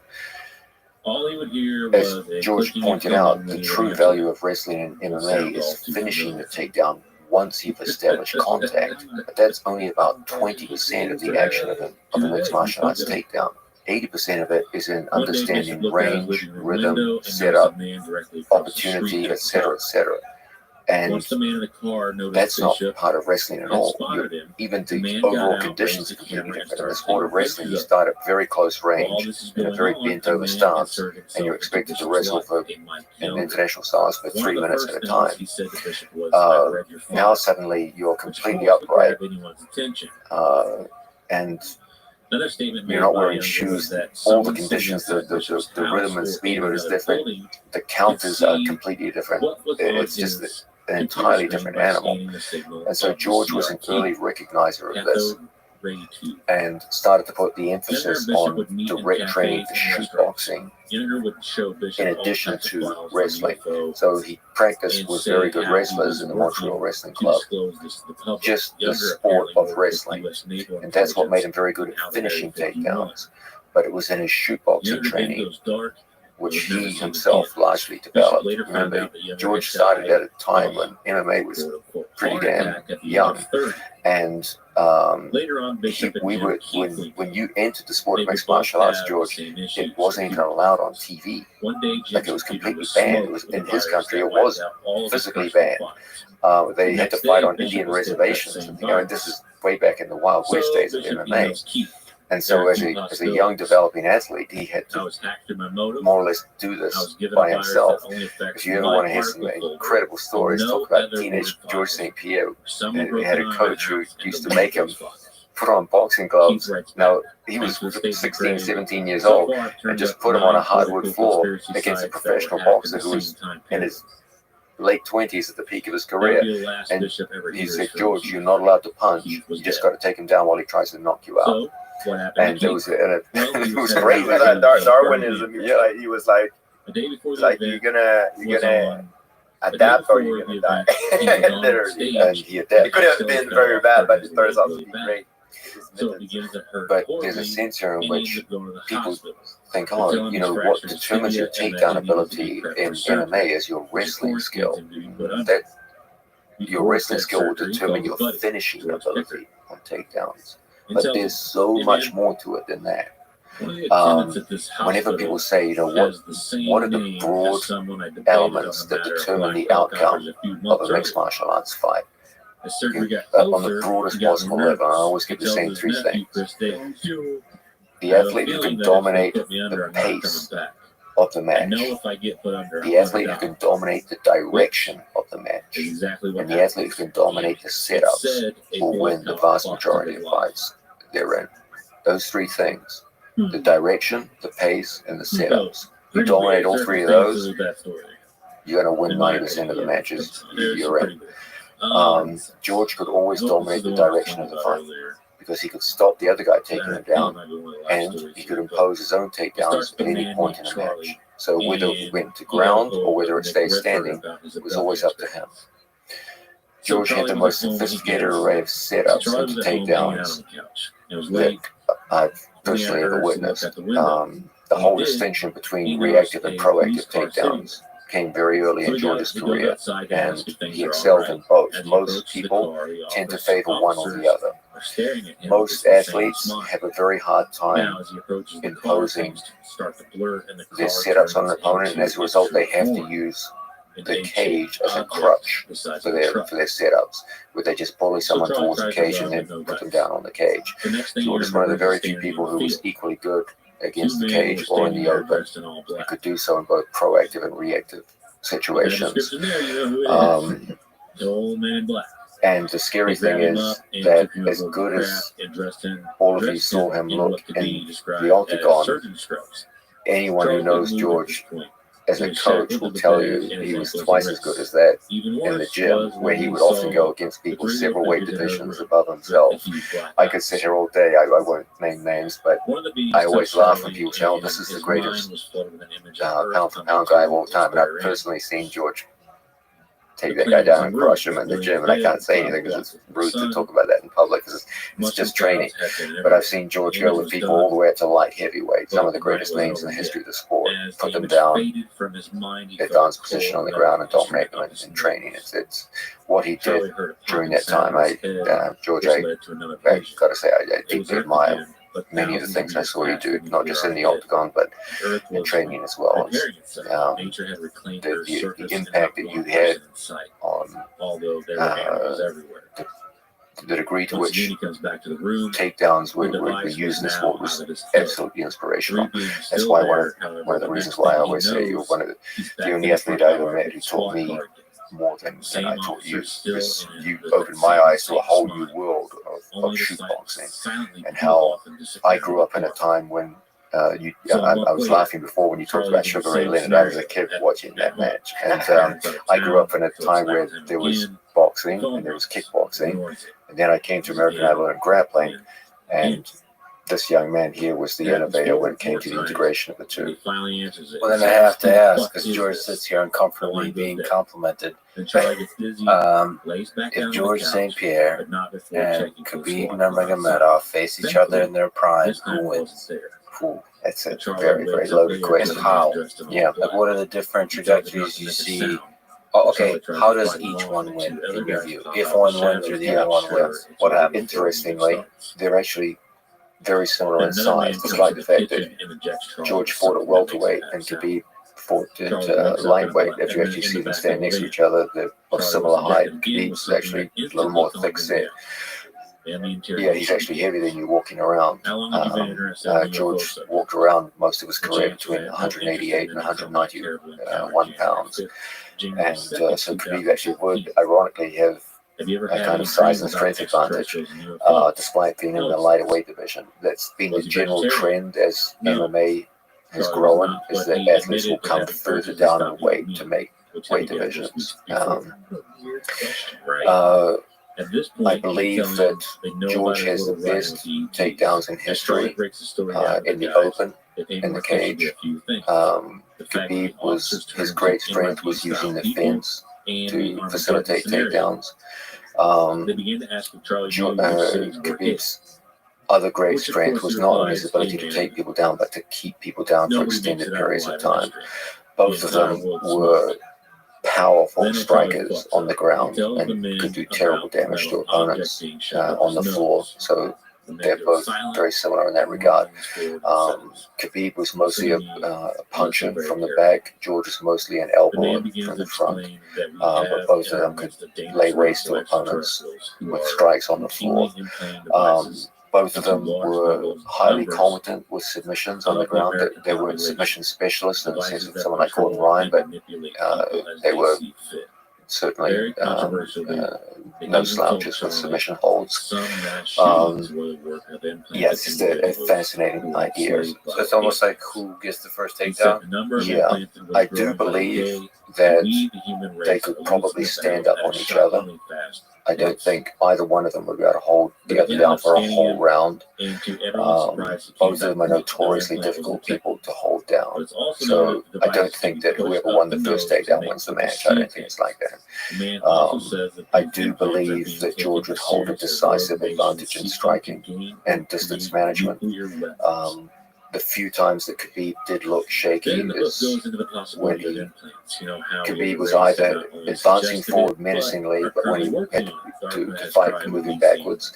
As George pointed out, the true value of wrestling in MMA is finishing the takedown once you've established contact. But that's only about 20% of the action of a mixed martial arts takedown. 80% of it is in understanding range, rhythm, setup, opportunity, etc., etc. And that's not part of wrestling at all. Even the overall conditions are completely different. In the sport of wrestling, you start at very close range in a very bent over stance, and you're expected to wrestle for an international stance for 3 minutes at a time. Now suddenly you're completely upright, and you're not wearing shoes. All the conditions, the rhythm and speed of it is different. The counters are completely different. It's just an entirely different animal. And so George was an early recognizer of this and started to put the emphasis on direct training for shootboxing in addition to wrestling. So he practiced with very good wrestlers in the Montreal Wrestling Club, just the sport of wrestling. And that's what made him very good at finishing takedowns. But it was in his shootboxing training, which he himself largely developed. Remember, George started at a time when MMA was pretty damn young, and when you entered the sport of mixed martial arts, George, it wasn't even allowed on TV. Like, it was completely banned. It was in his country. It was physically banned. They had to fight on Indian reservations. And, this is way back in the Wild West days of MMA. And so as a young developing athlete, he had to more or less do this by himself. If you ever want to hear some incredible stories, talk about teenage George St. Pierre. He had a coach who used to make him put on boxing gloves. Now, he was 16, 17 years old, and just put him on a hardwood floor against a professional boxer who was in his late 20s at the peak of his career. And he said, George, you're not allowed to punch. You just got to take him down while he tries to knock you out. And it was crazy. Darwinism. Yeah, he was like, you're gonna adapt or you're gonna die. Literally. And he adapted. It could have been very bad, but it turns out to be great. But there's a sense here in which people think, what determines your takedown ability in MMA is your wrestling skill. That your wrestling skill will determine your finishing ability on takedowns. But there's so much more to it than that. Whenever people say, what are the broad elements that determine the outcome of a mixed martial arts fight? On the broadest possible level, I always give the same three things. The athlete who can dominate the pace of the match, the athlete who can dominate the direction of the match, and the athlete who can dominate the setups will win the vast majority of fights they're in. Those three things, the direction, the pace, and the setups. You dominate all three of those, you're going to win 90% of the matches you're in. George could always dominate the direction of the fight because he could stop the other guy taking him down, and he could impose his own takedowns at any point in a match. So whether it went to ground or whether it stayed standing, it was always up to him. George had the most sophisticated array of setups and takedowns that I've personally ever witnessed. The whole distinction between reactive and proactive takedowns came very early in George's career, and he excelled in both. Most people tend to favor one or the other. Most athletes have a very hard time imposing their setups on an opponent, and as a result, they have to use the cage as a crutch for their setups, where they just bully someone towards the cage and then put them down on the cage. George is one of the very few people who was equally good against the cage or in the open. He could do so in both proactive and reactive situations. The old man in black. And the scary thing is that as good as all of you saw him look in the octagon, anyone who knows George as a coach will tell you he was twice as good as that in the gym, where he would often go against people several weight divisions above himself. I could sit here all day, I won't name names, but I always laugh when people say, oh, this is the greatest pound-for-pound guy of all time. And I've personally seen George take that guy down and crush him in the gym, and I can't say anything because it's rude to talk about that in public because it's just training. But I've seen George go with people all the way up to light heavyweight, some of the greatest names in the history of the sport, put them down, advanced position on the ground and dominate them in training. It's what he did during that time. George, I got to say, I deeply admire many of the things I saw you do, not just in the octagon, but in training as well. The impact that you had on the degree to which takedowns were used in the sport was absolutely inspirational. That's why one of the reasons why I always say you're one of the only athlete I ever met who taught me more than I taught you, because you opened my eyes to a whole new world of shoot boxing, and how I grew up in a time when I was laughing before when you talked about Sugar Ray Leonard. I was a kid watching that match, and I grew up in a time where there was boxing and there was kickboxing, and then I came to American Idol and grappling, and this young man here was the innovator when it came to the integration of the two. Well, then I have to ask, because George sits here uncomfortably being complimented. If George St. Pierre and Khabib Nurmagomedov face each other in their prime, who wins? That's a very, very loaded question. How? Yeah. Like, what are the different trajectories you see? Oh, okay, how does each one win in your view? If one wins or the other one wins, what happens? Interestingly, they're actually very similar in size, despite the fact that George fought at welterweight and Khabib fought at lightweight. If you actually see them stand next to each other, they're of similar height. Khabib's actually a little more thick set. Yeah, he's actually heavier than you walking around. George walked around most of his career between 188 and 191 pounds. And so Khabib actually would, ironically, have a kind of size and strength advantage, despite being in the lighter weight division. That's been the general trend as MMA has grown, is that athletes will come further down in weight to make weight divisions. I believe that George has the best takedowns in history in the open, in the cage. Khabib his great strength was using the fence to facilitate takedowns. Khabib's other great strength was not only his ability to take people down, but to keep people down for extended periods of time. Both of them were powerful strikers on the ground and could do terrible damage to opponents on the floor. So they're both very similar in that regard. Khabib was mostly a puncher from the back. George was mostly an elbow from the front. But both of them could lay waste to opponents with strikes on the floor. Both of them were highly competent with submissions on the ground. They weren't submission specialists in the sense of someone like Gordon Ryan, but they were certainly no slouches with submission holds. Yeah, it's just a fascinating idea. So it's almost like who gets the first takedown? Yeah, I do believe that they could probably stand up on each other. I don't think either one of them would be able to hold the other down for a whole round. Both of them are notoriously difficult people to hold down. So I don't think that whoever won the first takedown wins the match. I don't think it's like that. I do believe that George would hold a decisive advantage in striking and distance management. The few times that Khabib did look shaky is when Khabib was either advancing forward menacingly, but when he had to fight moving backwards,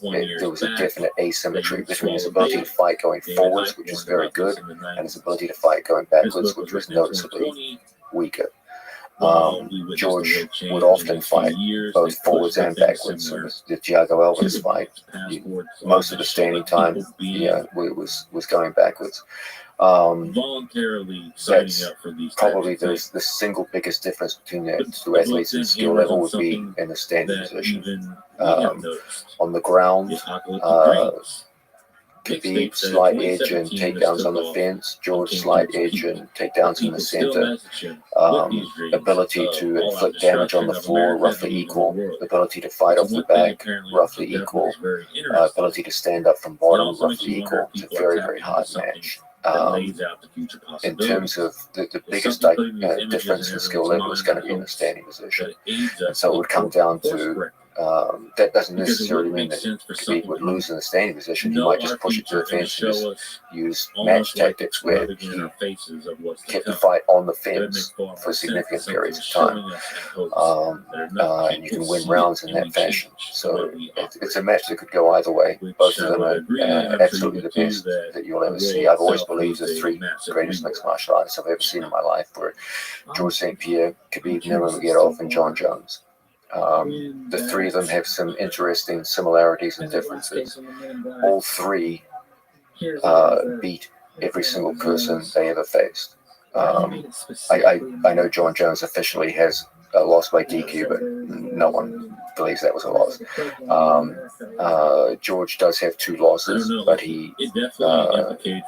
there was a definite asymmetry between his ability to fight going forwards, which was very good, and his ability to fight going backwards, which was noticeably weaker. George would often fight both forwards and backwards. So the Thiago Alves fight, most of the standing time, was going backwards. Voluntarily signing That's up for these probably the single biggest difference between the two athletes in skill level would be in the standing position. On the ground, Khabib slight edge and takedowns on the fence, George slight edge and takedowns in the center. Ability to inflict damage on the floor, roughly equal. Ability to fight off the back, roughly equal. Ability to stand up from bottom, roughly equal. It's a very, very hard match. In terms of the biggest difference in skill level is going to be in the standing position. And so it would come down to that doesn't necessarily mean that Khabib would lose in the standing position. He might just push it to the fence and just use match tactics where he kept the fight on the fence for significant periods of time. And you can win rounds in that fashion. So it's a match that could go either way. Both of them are absolutely the best that you'll ever see. I've always believed the three greatest mixed martial artists I've ever seen in my life were George St. Pierre, Khabib Nurmagomedov, and John Jones. The three of them have some interesting similarities and differences. All three beat every single person they ever faced. I know John Jones officially has lost by DQ, but no one believes that was a loss. George does have 2 losses, but he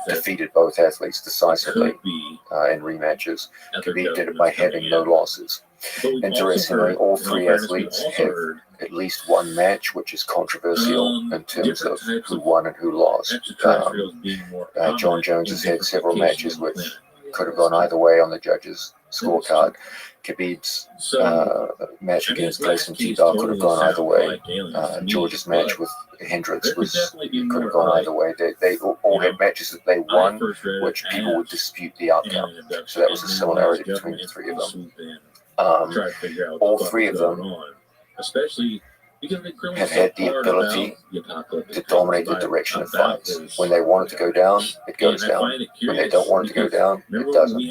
defeated both athletes decisively in rematches. Khabib did it by having no losses. Interestingly, all 3 athletes have at least one match which is controversial in terms of who won and who lost. John Jones has had several matches which could have gone either way on the judges' scorecard. Khabib's match against Gleison Tibau could have gone either way. George's match with Hendricks could have gone either way. They all had matches that they won, which people would dispute the outcome. So that was a similarity between the 3 of them. All 3 of them have had the ability to dominate the direction of fights. When they want it to go down, it goes down. When they don't want it to go down, it doesn't.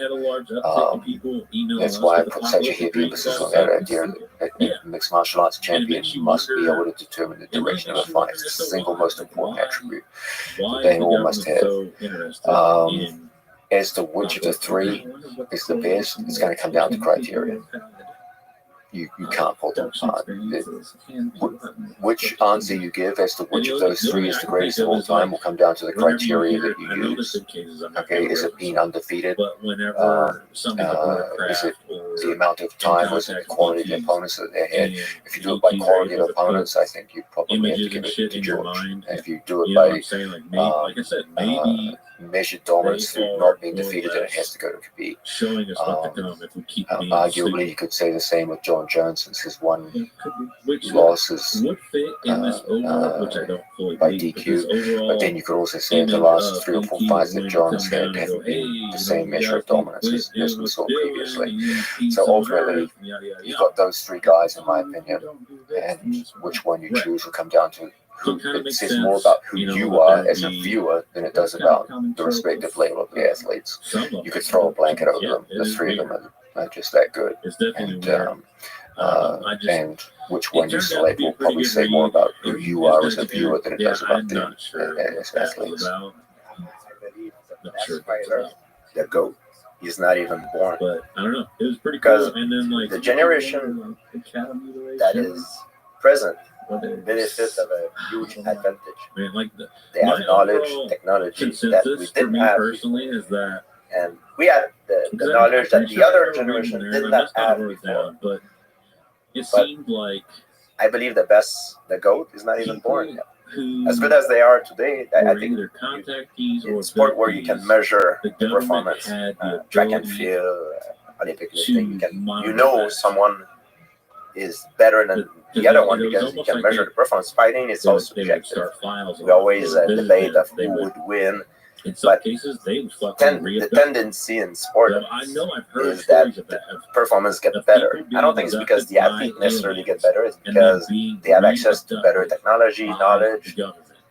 That's why I put such a heavy emphasis on that idea that a mixed martial arts champion must be able to determine the direction of a fight. It's the single most important attribute that they all must have. As to which of the 3 is the best, it's going to come down to criteria. You can't pull them apart. Which answer you give as to which of those 3 is the greatest of all time will come down to the criteria that you use. Okay, is it being undefeated? Is it the amount of time? Or is it the quality of the opponents that they had? If you do it by quality of opponents, I think you probably have to give it to George. If you do it by measured dominance through not being defeated, then it has to go to Khabib. Arguably, you could say the same with John Jones, since his one loss is by DQ. But then you could also say the last 3 or 4 fights that John's had haven't been the same measure of dominance as we saw previously. So ultimately, you've got those 3 guys, in my opinion, and which one you choose will come down to it says more about who you are as a viewer than it does about the respective level of the athletes. You could throw a blanket over them. The 3 of them are just that good. And which one you select will probably say more about who you are as a viewer than it does about them as athletes. The GOAT is not even born. But I don't know. It was pretty because cool. And then like the generation that is present benefits of a huge advantage. Man, like they have knowledge, technology that we didn't have personally is that, and we had the knowledge that the other generation did not have before. But it seemed like I believe the GOAT is not even born yet. As good as they are today, I think in sport where you can measure the performance, track and field, Olympic lifting, you know someone is better than the other one because you can measure the performance. Fighting is all subjective. We always debate of who would win. In some cases, they would the tendency in sport is that the performance gets better. I don't think it's because the athlete necessarily get better. It's because they have access to better technology, knowledge,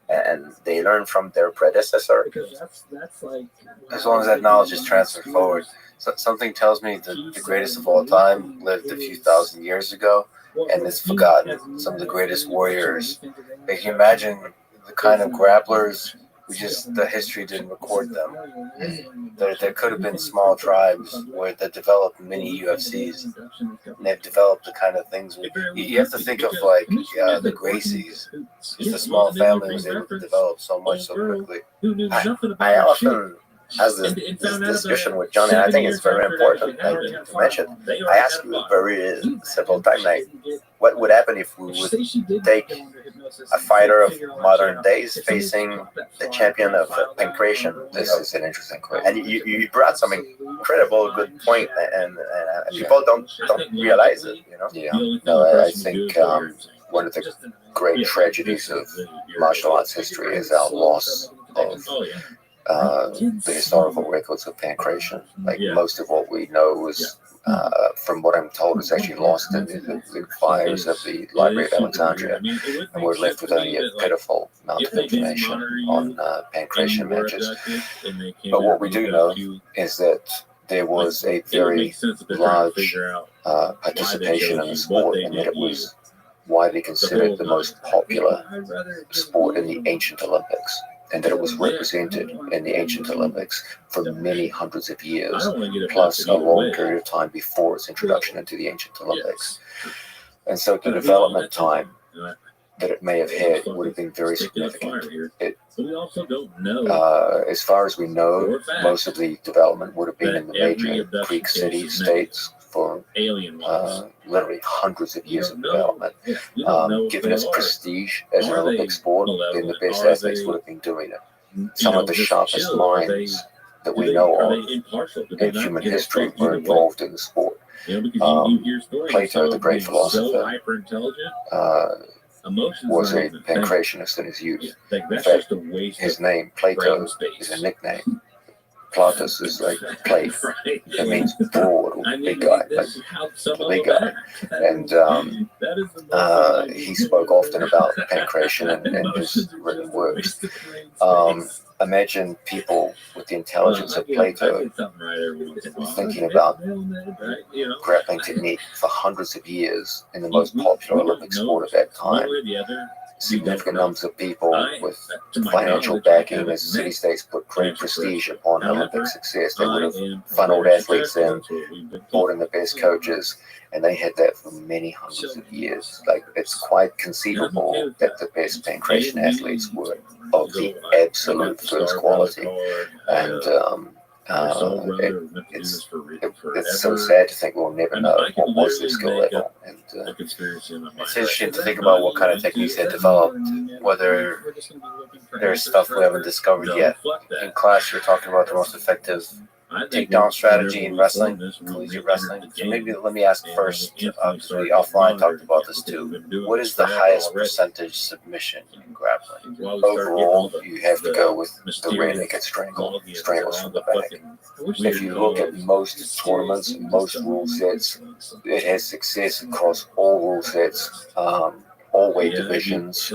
and they learn from their predecessor. Because that's like As long as that knowledge is transferred forward. So something tells me that the greatest of all time lived a few thousand years ago, and it's forgotten. Some of the greatest warriors. If you imagine the kind of grapplers, the history didn't record them. There could have been small tribes where they developed mini UFCs, and they've developed the kind of things. You have to think of like the Gracies. Just a small family was able to develop so much so quickly. I often have this discussion with John, and I think it's very important to mention. I asked you very several times, like, what would happen if we would take a fighter of modern days facing the champion of pancration? This is an interesting question. And you brought some incredible good point, and people don't realize it, you know? Yeah, no, I think one of the great tragedies of martial arts history is our loss of the historical records of pancration. Like most of what we know was, from what I'm told, is actually lost in the fires of the Library of Alexandria, and we're left with only a pitiful amount of information on pancration matches. But what we do know is that there was a very large participation in the sport, and that it was widely considered the most popular sport in the ancient Olympics, and that it was represented in the ancient Olympics for many hundreds of years, plus a long period of time before its introduction into the ancient Olympics. And so the development time that it may have had would have been very significant. As far as we know, most of the development would have been in the major Greek city-states for literally hundreds of years of development. Given its prestige as an Olympic sport, then the best athletes would have been doing it. Some of the sharpest minds that we know of in human history were involved in the sport. Plato, the great philosopher, was a pancrationist in his youth. In fact, his name, Plato, is a nickname. Platus is like plate. That means broad or big guy, like the big guy. And he spoke often about pancration in his written works. Imagine people with the intelligence of Plato thinking about grappling technique for hundreds of years in the most popular Olympic sport of that time. Significant numbers of people with financial backing as city-states put great prestige upon Olympic success. They would have funneled athletes in, brought in the best coaches, and they had that for many hundreds of years. Like, it's quite conceivable that the best pancration athletes were of the absolute first quality. And it's so sad to think we'll never know what was their skill level. And it's interesting to think about what kind of techniques they developed, whether there's stuff we haven't discovered yet. In class, you're talking about the most effective takedown strategy in wrestling, collegiate wrestling. So maybe let me ask first, because we offline talked about this too. What is the highest percentage submission in grappling? Overall, you have to go with the rear naked strangle, strangles from the back. If you look at most tournaments, most rule sets, it has success across all rule sets, all weight divisions,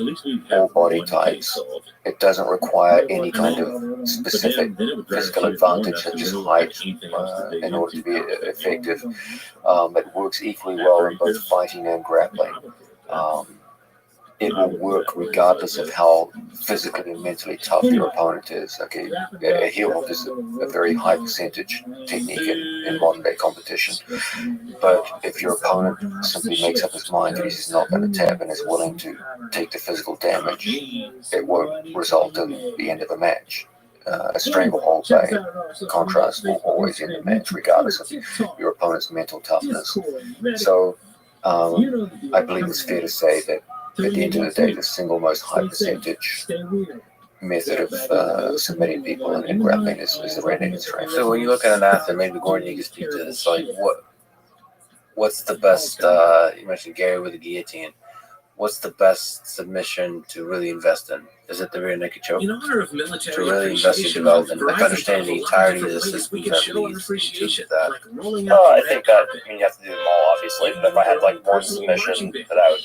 all body types. It doesn't require any kind of specific physical advantage such as height in order to be effective. It works equally well in both fighting and grappling. It will work regardless of how physically and mentally tough your opponent is. Okay, a heel hook is a very high percentage technique in modern day competition. But if your opponent simply makes up his mind that he's not going to tap and is willing to take the physical damage, it won't result in the end of a match. A stranglehold, by contrast, will always end the match regardless of your opponent's mental toughness. So I believe it's fair to say that at the end of the day, the single most high percentage method of submitting people in grappling is the rear naked strangle. So when you look at an athlete, maybe Gordon, you can speak to this. Like, what's the best? You mentioned Gary with the guillotine. What's the best submission to really invest in? Is it the rear naked choke? In honor of military to really invest in development, like understanding the entirety of the system that leads into that. I think that you have to do them all, obviously. But if I had like one submission that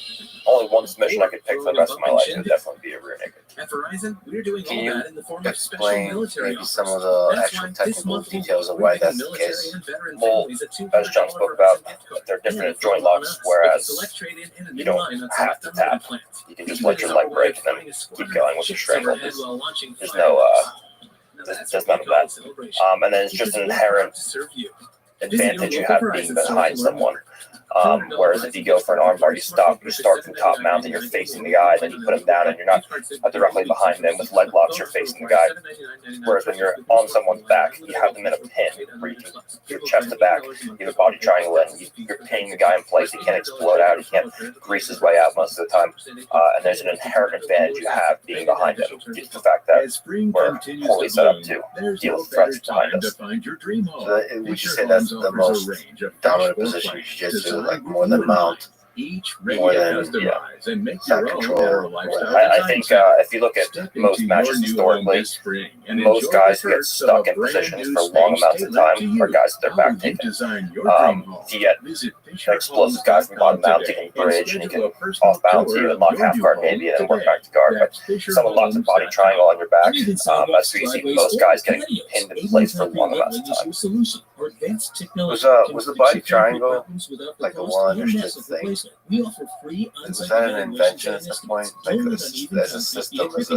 only one submission I could pick for the rest of my life, it would definitely be a rear naked. At Verizon, we're doing Can all you that in the form of special explain military maybe offers. some of the That's actual right, this technical month alone, details of we're why giving that's the military case? and veteran Well, families a as John $200 spoke about, Verizon gift card. they're different And joint follow on locks, us with a whereas select trade-in and a you new don't line on have to select unlimited tap. plans. You can just let your leg break and then keep going with your strangle. There's no there's none of that. And then it's just an inherent advantage you have being behind someone. Whereas if you go for an armbar, you start from top mount and you're facing the guy, then you put him down and you're not directly behind them. With leg locks, you're facing the guy. Whereas when you're on someone's back, you have them in a pin where you can your chest to back, you have a body triangle, and you're pinning the guy in place. He can't explode out. He can't grease his way out most of the time. And there's an inherent advantage you have being behind him due to the fact that we're poorly set up to deal with threats behind us. So that, would you say that's the most dominant position in jiu-jitsu, like more than mount, more than side control? I think if you look at most matches historically, most guys who get stuck in positions for long amounts of time are guys that they're back taken. You get an explosive guy from bottom mount, he can bridge and he can off balance you and lock half guard maybe and then work back to guard. But someone locks a body triangle on your back, that's where you see most guys getting pinned in place for long amounts of time. Was the body triangle like a well-understood thing? Was that an invention at some point? Like as a system, as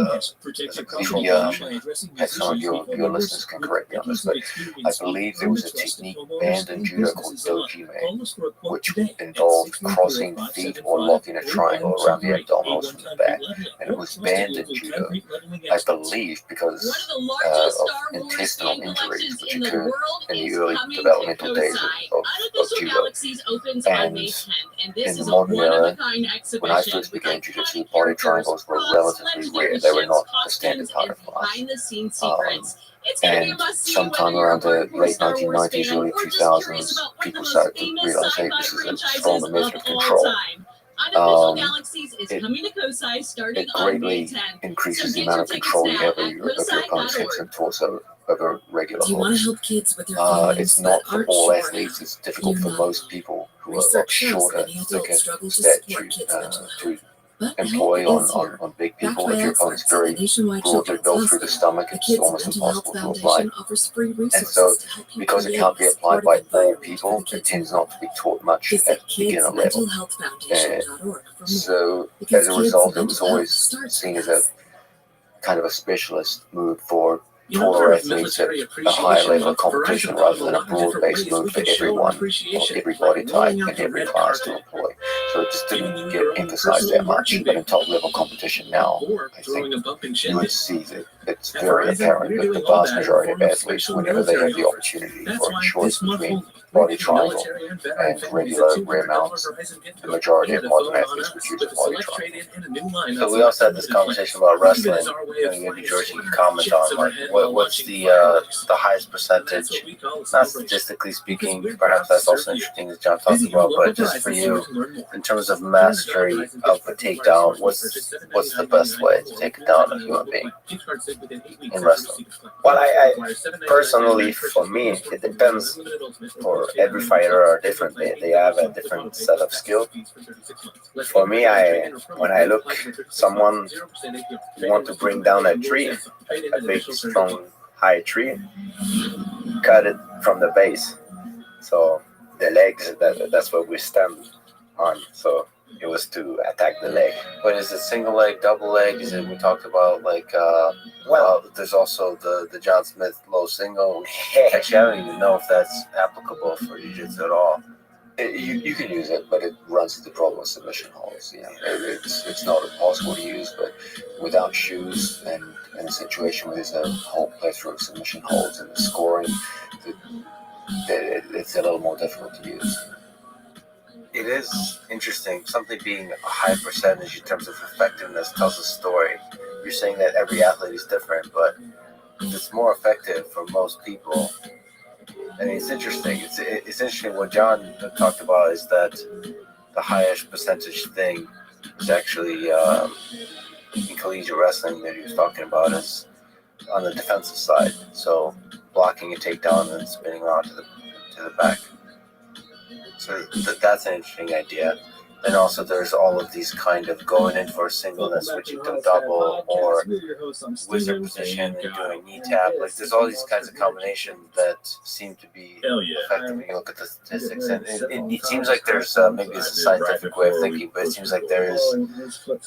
a control? Your listeners can correct me on this, but I believe there was a technique banned in judo called dojime, which involved crossing feet or locking a triangle around the abdominals from the back, and it was banned in judo, I believe, because of intestinal injuries which occurred in the early developmental days of judo. And in the modern era, when I first began jiu-jitsu, body triangles were relatively rare. They were not the standard part of class. And sometime around the late 1990s, early 2000s, people started to realize, hey, this is a stronger method of control. It greatly increases the amount of control you have of your opponent's hips and torso over regular holds. It's not for all athletes. It's difficult for most people who are of shorter, thicker stature to employ on big people. If your opponent's very broadly built through the stomach, it's almost impossible to apply. And so, because it can't be applied by all people, it tends not to be taught much at beginner level. And so, as a result, it was always seen as a kind of a specialist move for taller athletes at a higher level of competition rather than a broad-based move for everyone, or every body type and every class to employ. So it just didn't get emphasized that much. But in top-level competition now, I think you would see that it's very apparent that the vast majority of athletes, whenever they have the opportunity for a choice between body triangle and regular rear mounts, the majority of modern athletes would choose a body triangle. So we also had this conversation about wrestling, and maybe George, you can comment on like what's the highest percentage, not statistically speaking, perhaps that's also interesting as John talked about, but just for you, in terms of mastery of a takedown, what's the best way to take down a human being in wrestling? Well, I personally, for me, it depends. For every fighter are different. They have a different set of skill. For me, when I look someone who want to bring down a tree, a big, strong, high tree, cut it from the base. So the legs, that's what we stand on. So it was to attack the leg. But is it single leg, double leg? Is it, we talked about like, there's also the John Smith low single. Actually, I don't even know if that's applicable for jiu-jitsu at all. You can use it, but it runs into the problem with submission holds. You know, it's not impossible to use, but without shoes and in a situation where there's a whole plethora of submission holds and scoring, it's a little more difficult to use. It is interesting. Something being a high percentage in terms of effectiveness tells a story. You're saying that every athlete is different, but it's more effective for most people. I mean, it's interesting. It's interesting. What John talked about is that the highest percentage thing is actually in collegiate wrestling that he was talking about is on the defensive side. So blocking a takedown and spinning around to the back. So that's an interesting idea. And also there's all of these kind of going in for a single and then switching to a double, or wizard position and doing knee tap. Like there's all these kinds of combinations that seem to be effective when you look at the statistics. And it seems like there's maybe it's a scientific way of thinking, but it seems like there is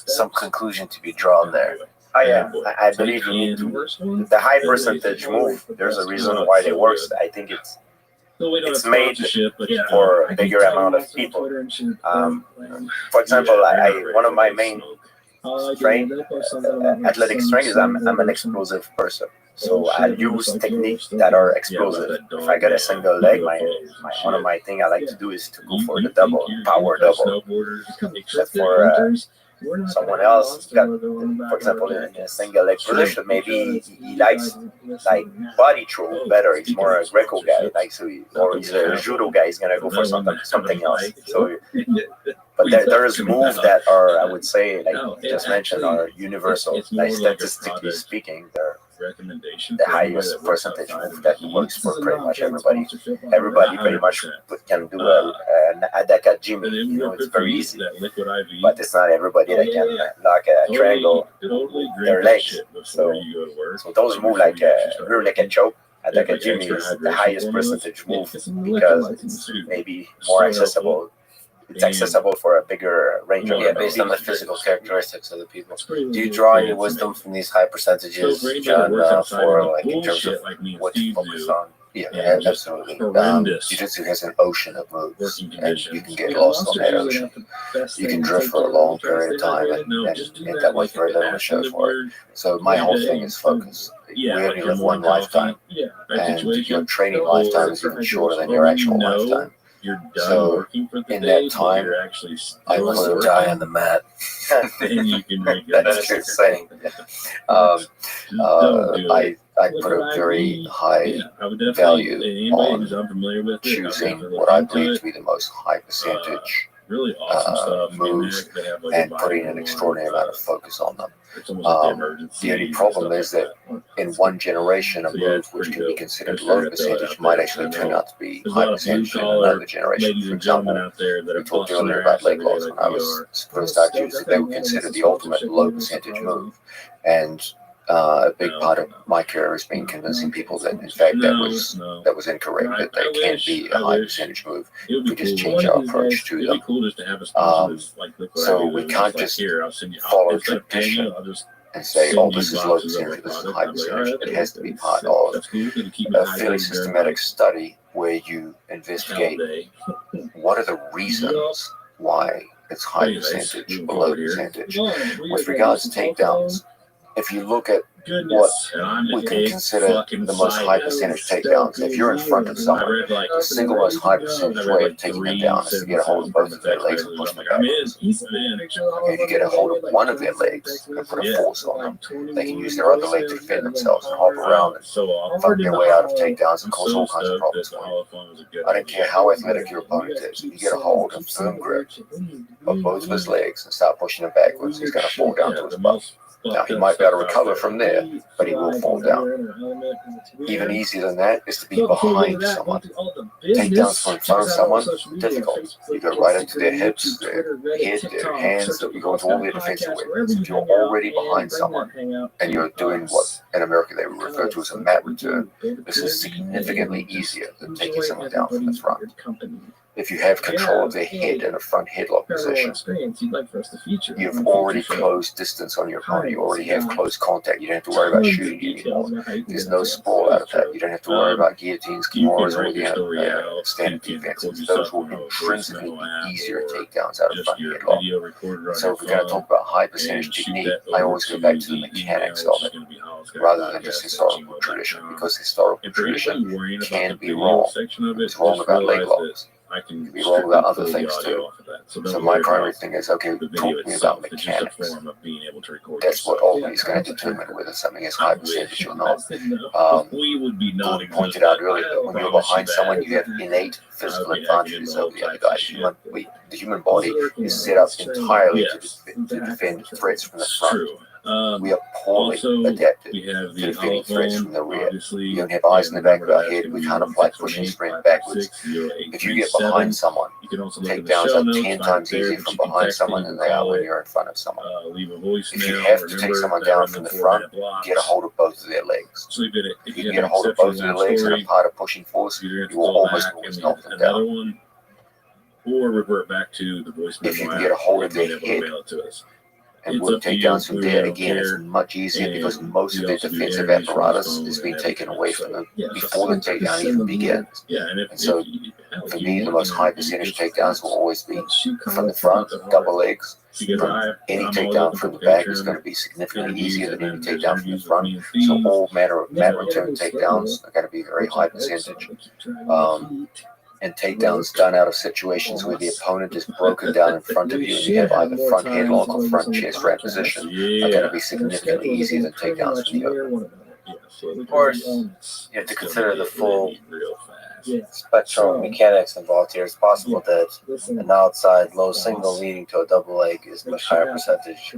some conclusion to be drawn there. Oh yeah, I believe you need to. The high percentage move, there's a reason why it works. I think it's made for a bigger amount of people. For example, one of my main athletic strengths is I'm an explosive person. So I use techniques that are explosive. If I get a single leg, one of my things I like to do is to go for the double, power double. But for someone else, for example, in a single leg position, maybe he likes like body throw better. He's more a Greco guy, or he's a judo guy. He's gonna go for something else. So, but there's moves that are, I would say, like you just mentioned, are universal. Like statistically speaking, they're the highest percentage move that works for pretty much everybody. Everybody pretty much can do an adaka jimmy. You know, it's very easy, but it's not everybody that can knock a triangle their legs. So those move like rear naked choke. Adaka jimmy is the highest percentage move because it's maybe more accessible. It's accessible for a bigger range of based on the physical characteristics of the people. Do you draw any wisdom from these high percentages, John, for like in terms of what to focus on? Yeah, absolutely. Jiu-jitsu has an ocean of moves, and you can get lost on that ocean. You can drift for a long period of time and end up with very little to show for it. So my whole thing is focus. We only live one lifetime, and your training lifetime is even shorter than your actual lifetime. So in that time, I will die on the mat. That's true saying. I put a very high value on choosing what I believe to be the most high percentage moves and putting an extraordinary amount of focus on them. The only problem is that in one generation, a move which can be considered low percentage might actually turn out to be high percentage in another generation. For example, we talked earlier about leg locks. When I was first started using, they were considered the ultimate low percentage move, and a big part of my career has been convincing people that, in fact, that was incorrect. That they can be a high percentage move. We just change our approach to them. So we can't just follow tradition and say, "Oh, this is low percentage, this is high percentage." It has to be part of a fairly systematic study where you investigate what are the reasons why it's high percentage or low percentage. With regards to takedowns, if you look at what we can consider the most high percentage takedowns, if you're in front of someone, the single most high percentage way of taking them down is to get a hold of both of their legs and push them backwards. If you get a hold of one of their legs and put a force on them, they can use their other leg to defend themselves and hop around and fuck their way out of takedowns and cause all kinds of problems for you. I don't care how athletic your opponent is, if you get a hold of firm grip of both of his legs and start pushing him backwards, he's going to fall down to his butt. Now, he might be able to recover from there, but he will fall down. Even easier than that is to be behind someone. Takedowns from in front of someone, difficult. You go right into their hips, their head, their hands, you go into all their defensive weapons. If you're already behind someone and you're doing what in America they would refer to as a mat return, this is significantly easier than taking someone down from the front. If you have control of their head in a front headlock position, you've already closed distance on your opponent. You already have close contact. You don't have to worry about shooting anymore. There's no sprawl out of that. You don't have to worry about guillotines, kimuras, or the standard defenses. Those will intrinsically be easier takedowns out of front headlock. So if we're going to talk about high percentage technique, I always go back to the mechanics of it rather than just historical tradition, because historical tradition can be wrong. It's wrong about leg locks. It can be wrong about other things too. So my primary thing is, okay, talk to me about mechanics. That's what ultimately is going to determine whether something is high percentage or not. Gordon pointed out earlier that when you're behind someone, you have innate physical advantages over the other guy. The human body is set up entirely to defend threats from the front. We are poorly adapted to defeating threats from the rear. We don't have eyes in the back of our head. We can't apply pushing strength backwards. If you get behind someone, takedowns are 10 times easier from behind someone than they are when you're in front of someone. If you have to take someone down from the front, get a hold of both of their legs. If you can get a hold of both of their legs and apply a pushing force, you will almost always knock them down. Or revert back to the voice if you can get a hold of their head and work takedowns from there, again, it's much easier because most of their defensive apparatus is being taken away from them before the takedown even begins. And so, for me, the most high percentage takedowns will always be from the front, double legs. From any takedown from the back is going to be significantly easier than any takedown from the front. So all mat return takedowns are going to be very high percentage. And takedowns done out of situations where the opponent is broken down in front of you and you have either front headlock or front chest wrap position are going to be significantly easier than takedowns from the open. Of course, you have to consider the full spectrum of mechanics involved here. It's possible that an outside low single leading to a double leg is much higher percentage.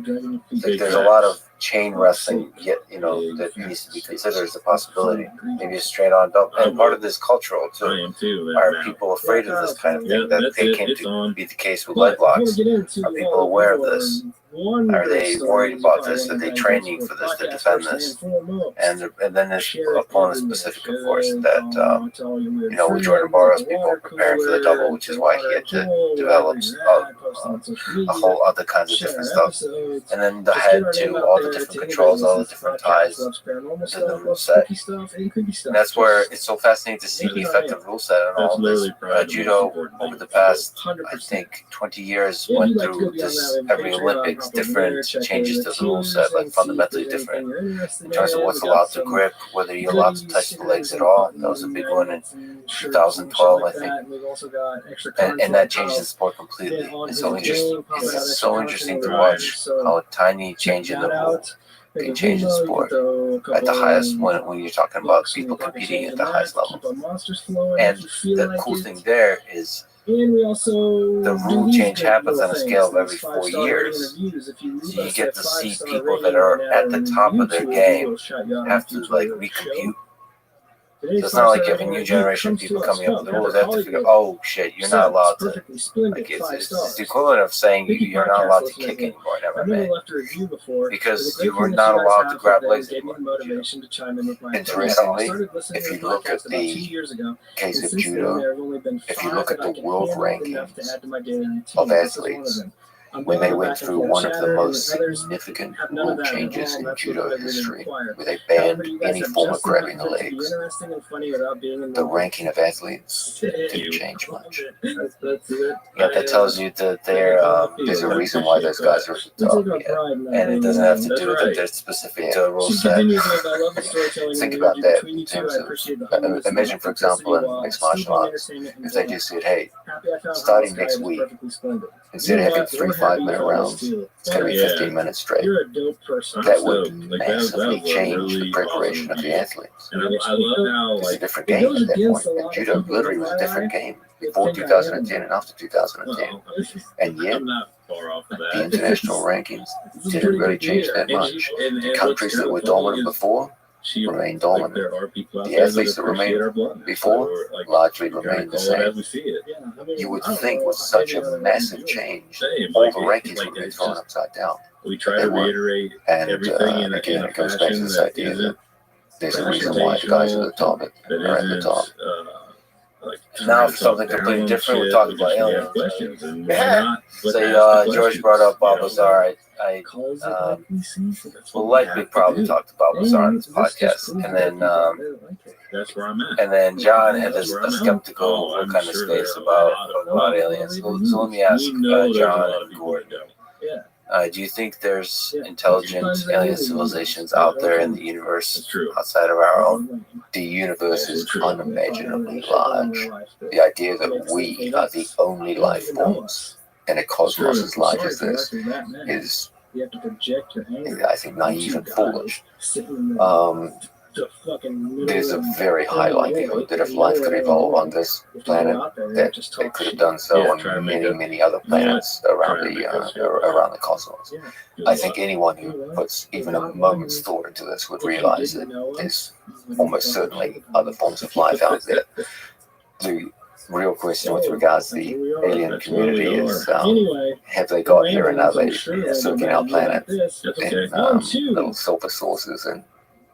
There's a lot of chain wrestling yet, that needs to be considered as a possibility. Maybe a straight on double. And part of this cultural too. Are people afraid of this kind of thing? That they came to be the case with leg locks. Are people aware of this? Are they worried about this? Are they training for this to defend this? And then there's opponent specific, of course, that with Jordan Burroughs, people are preparing for the double, which is why he had to develop a whole other kinds of different stuff. And then the head too, all the different controls, all the different ties to the rule set. And that's where it's so fascinating to see the effect of rule set and all this. Judo over the past, I think, 20 years went through this every Olympics, different changes to the rule set, like fundamentally different in terms of what's allowed to grip, whether you're allowed to touch the legs at all. That was a big one in 2012, I think. And that changed the sport completely. It's so interesting to watch how a tiny change in the rule can change the sport at the highest, when you're talking about people competing at the highest level. And the cool thing there is the rule change happens on a scale of every 4 years. So you get to see people that are at the top of their game have to recompute. So it's not like you have a new generation of people coming up with the rules. They have to figure, oh shit, you're not allowed to. It's the equivalent of saying you're not allowed to kick anymore in MMA because you were not allowed to grab legs anymore. Interestingly, if you look at the case of judo, if you look at the world rankings of athletes, when they went through one of the most significant rule changes in judo history, where they banned any form of grabbing the legs, the ranking of athletes didn't change much. Yeah, that tells you that there's a reason why those guys are at the top. Yeah. And it doesn't have to do with that they're specific to a rule set. Think about that in terms of, imagine, for example, in mixed martial arts, if they just said, hey, starting next week, instead of having 3 5-minute rounds, it's going to be 15 minutes straight. That would massively change the preparation of the athletes. It's a different game at that point. And judo literally was a different game before 2010 and after 2010. And yet, the international rankings didn't really change that much. The countries that were dominant before remain dominant. The athletes that remained before largely remained the same. You would think with such a massive change, all the rankings would be thrown upside down. They weren't. And again, it goes back to this idea that there's a reason why the guys at the top are at the top. Now for something completely different, we're talking about aliens. So George brought up Bob Lazar. I will likely probably talk to Bob Lazar on this podcast, and then John had a skeptical kind of space about aliens. So let me ask John and Gordon. Do you think there's intelligent alien civilizations out there in the universe outside of our own? The universe is unimaginably large. The idea that we are the only life forms in a cosmos as large as this is, I think, naive and foolish. to fucking middle there's a of very high likelihood that if life could evolve on this planet, that it could have done so on many other planets around the cosmos. I think anyone who puts even a moment's thought into this would realize that there's almost certainly other forms of life out there. The real question with regards to the alien community is, have they got here and are they circling our planet in little silver sources and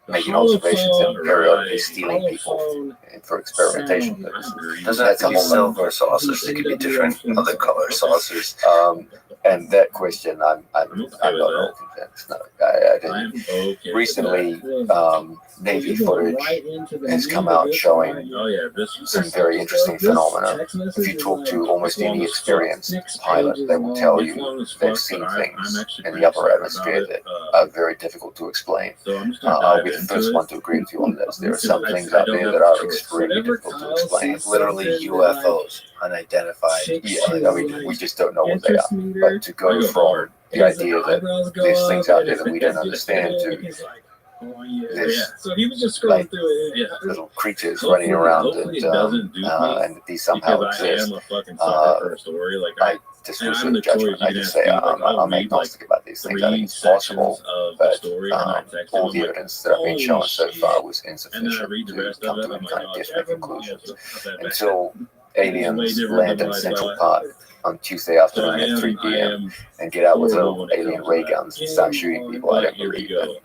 making observations and periodically stealing people for experimentation purposes? Doesn't have to be silver saucers. It could be different other color saucers. And that question, I'm not all convinced. No, I didn't. Recently, Navy footage has come out showing some very interesting phenomena. If you talk to almost any experienced pilot, they will tell you they've seen things in the upper atmosphere that are very difficult to explain. I'll be the first one to agree with you on this. There are some things out there that are extremely difficult to explain. Literally UFOs, unidentified. Yeah, I mean, we just don't know what they are. But to go from the idea that there's things out there that we don't understand to there's So he was just scrolling through it. little creatures running around and these somehow exist. I just reserve judgment. I just say I'm agnostic about these things. I think it's possible, but all the evidence that I've been shown so far was insufficient to come to any kind of definite conclusions. Until aliens land in Central Park on Tuesday afternoon at 3 p.m. and get out with little alien ray guns and start shooting people, I don't believe that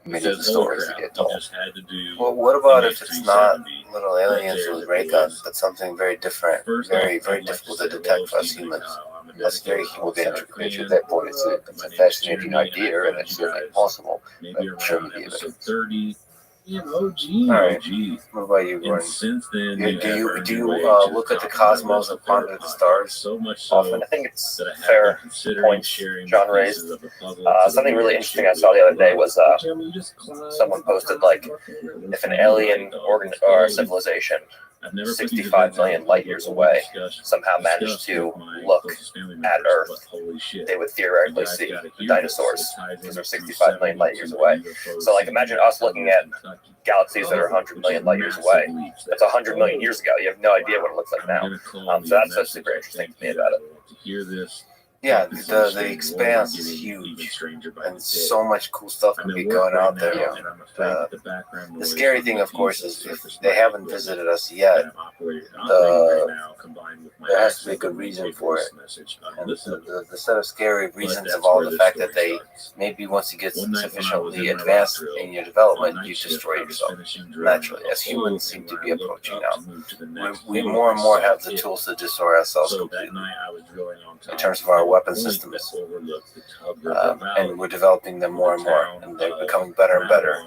many of the stories that get told. Well, what about if it's not little aliens with ray guns, but something very different, very difficult to detect for us humans? That's very human creature. At that point, it's a fascinating idea, and it's certainly possible. But show me the evidence. All right. What about you, Gordon? Do you look at the cosmos and ponder the stars often? I think it's fair points John raised. Something really interesting I saw the other day was someone posted like if an alien or civilization 65 million light years away somehow managed to look at Earth, they would theoretically see the dinosaurs because they're 65 million light years away. So like imagine us looking at galaxies that are 100 million light years away. That's 100 million years ago. You have no idea what it looks like now. So that's super interesting to me about it. Yeah, the expanse is huge, and so much cool stuff can be going out there. The scary thing, of course, is if they haven't visited us yet, there has to be a good reason for it. And the set of scary reasons of all the fact that they maybe once you get sufficiently advanced in your development, you destroy yourself naturally, as humans seem to be approaching now. We more and more have the tools to destroy ourselves completely in terms of our weapon systems, and we're developing them more and more, and they're becoming better and better.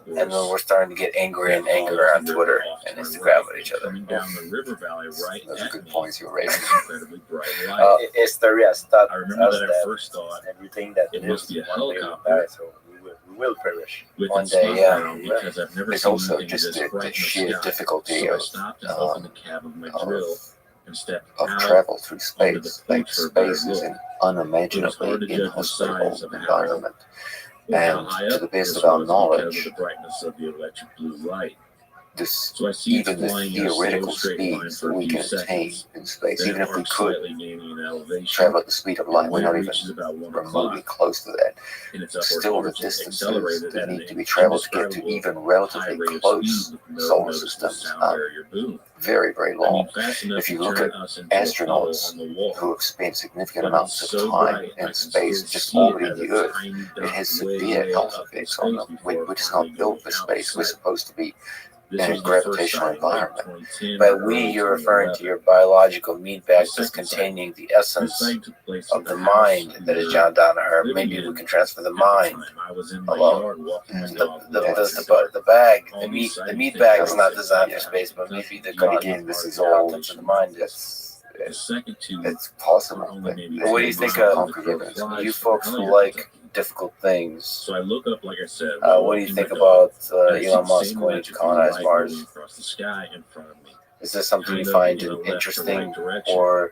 And then we're starting to get angrier and angrier on Twitter and Instagram with each other. Those are good points you're raising. It's the real stuff. I remember that I first thought everything that lives one day will die, so we will perish one day. Yeah. It's also just the sheer difficulty of travel through space. Like space is an unimaginably inhospitable environment. And to the best of our knowledge, even the theoretical speeds that we can attain in space, even if we could travel at the speed of light, we're not even remotely close to that. Still, the distances that need to be traveled to get to even relatively close solar systems are very long. If you look at astronauts who have spent significant amounts of time in space just orbiting the Earth, it has severe health effects on them. We're just not built for space. We're supposed to be in a gravitational environment. By you're referring to your biological meat bag that's containing the essence of the mind that is John Danaher. Maybe we can transfer the mind alone. The bag, the meat bag is not designed for space, but maybe the again, this is all the mind. It's possible. What do you think of you folks who like difficult things? So I look up, like I said. What do you think about Elon Musk going to colonize Mars? Across the sky in front of me. Is this something you find interesting, or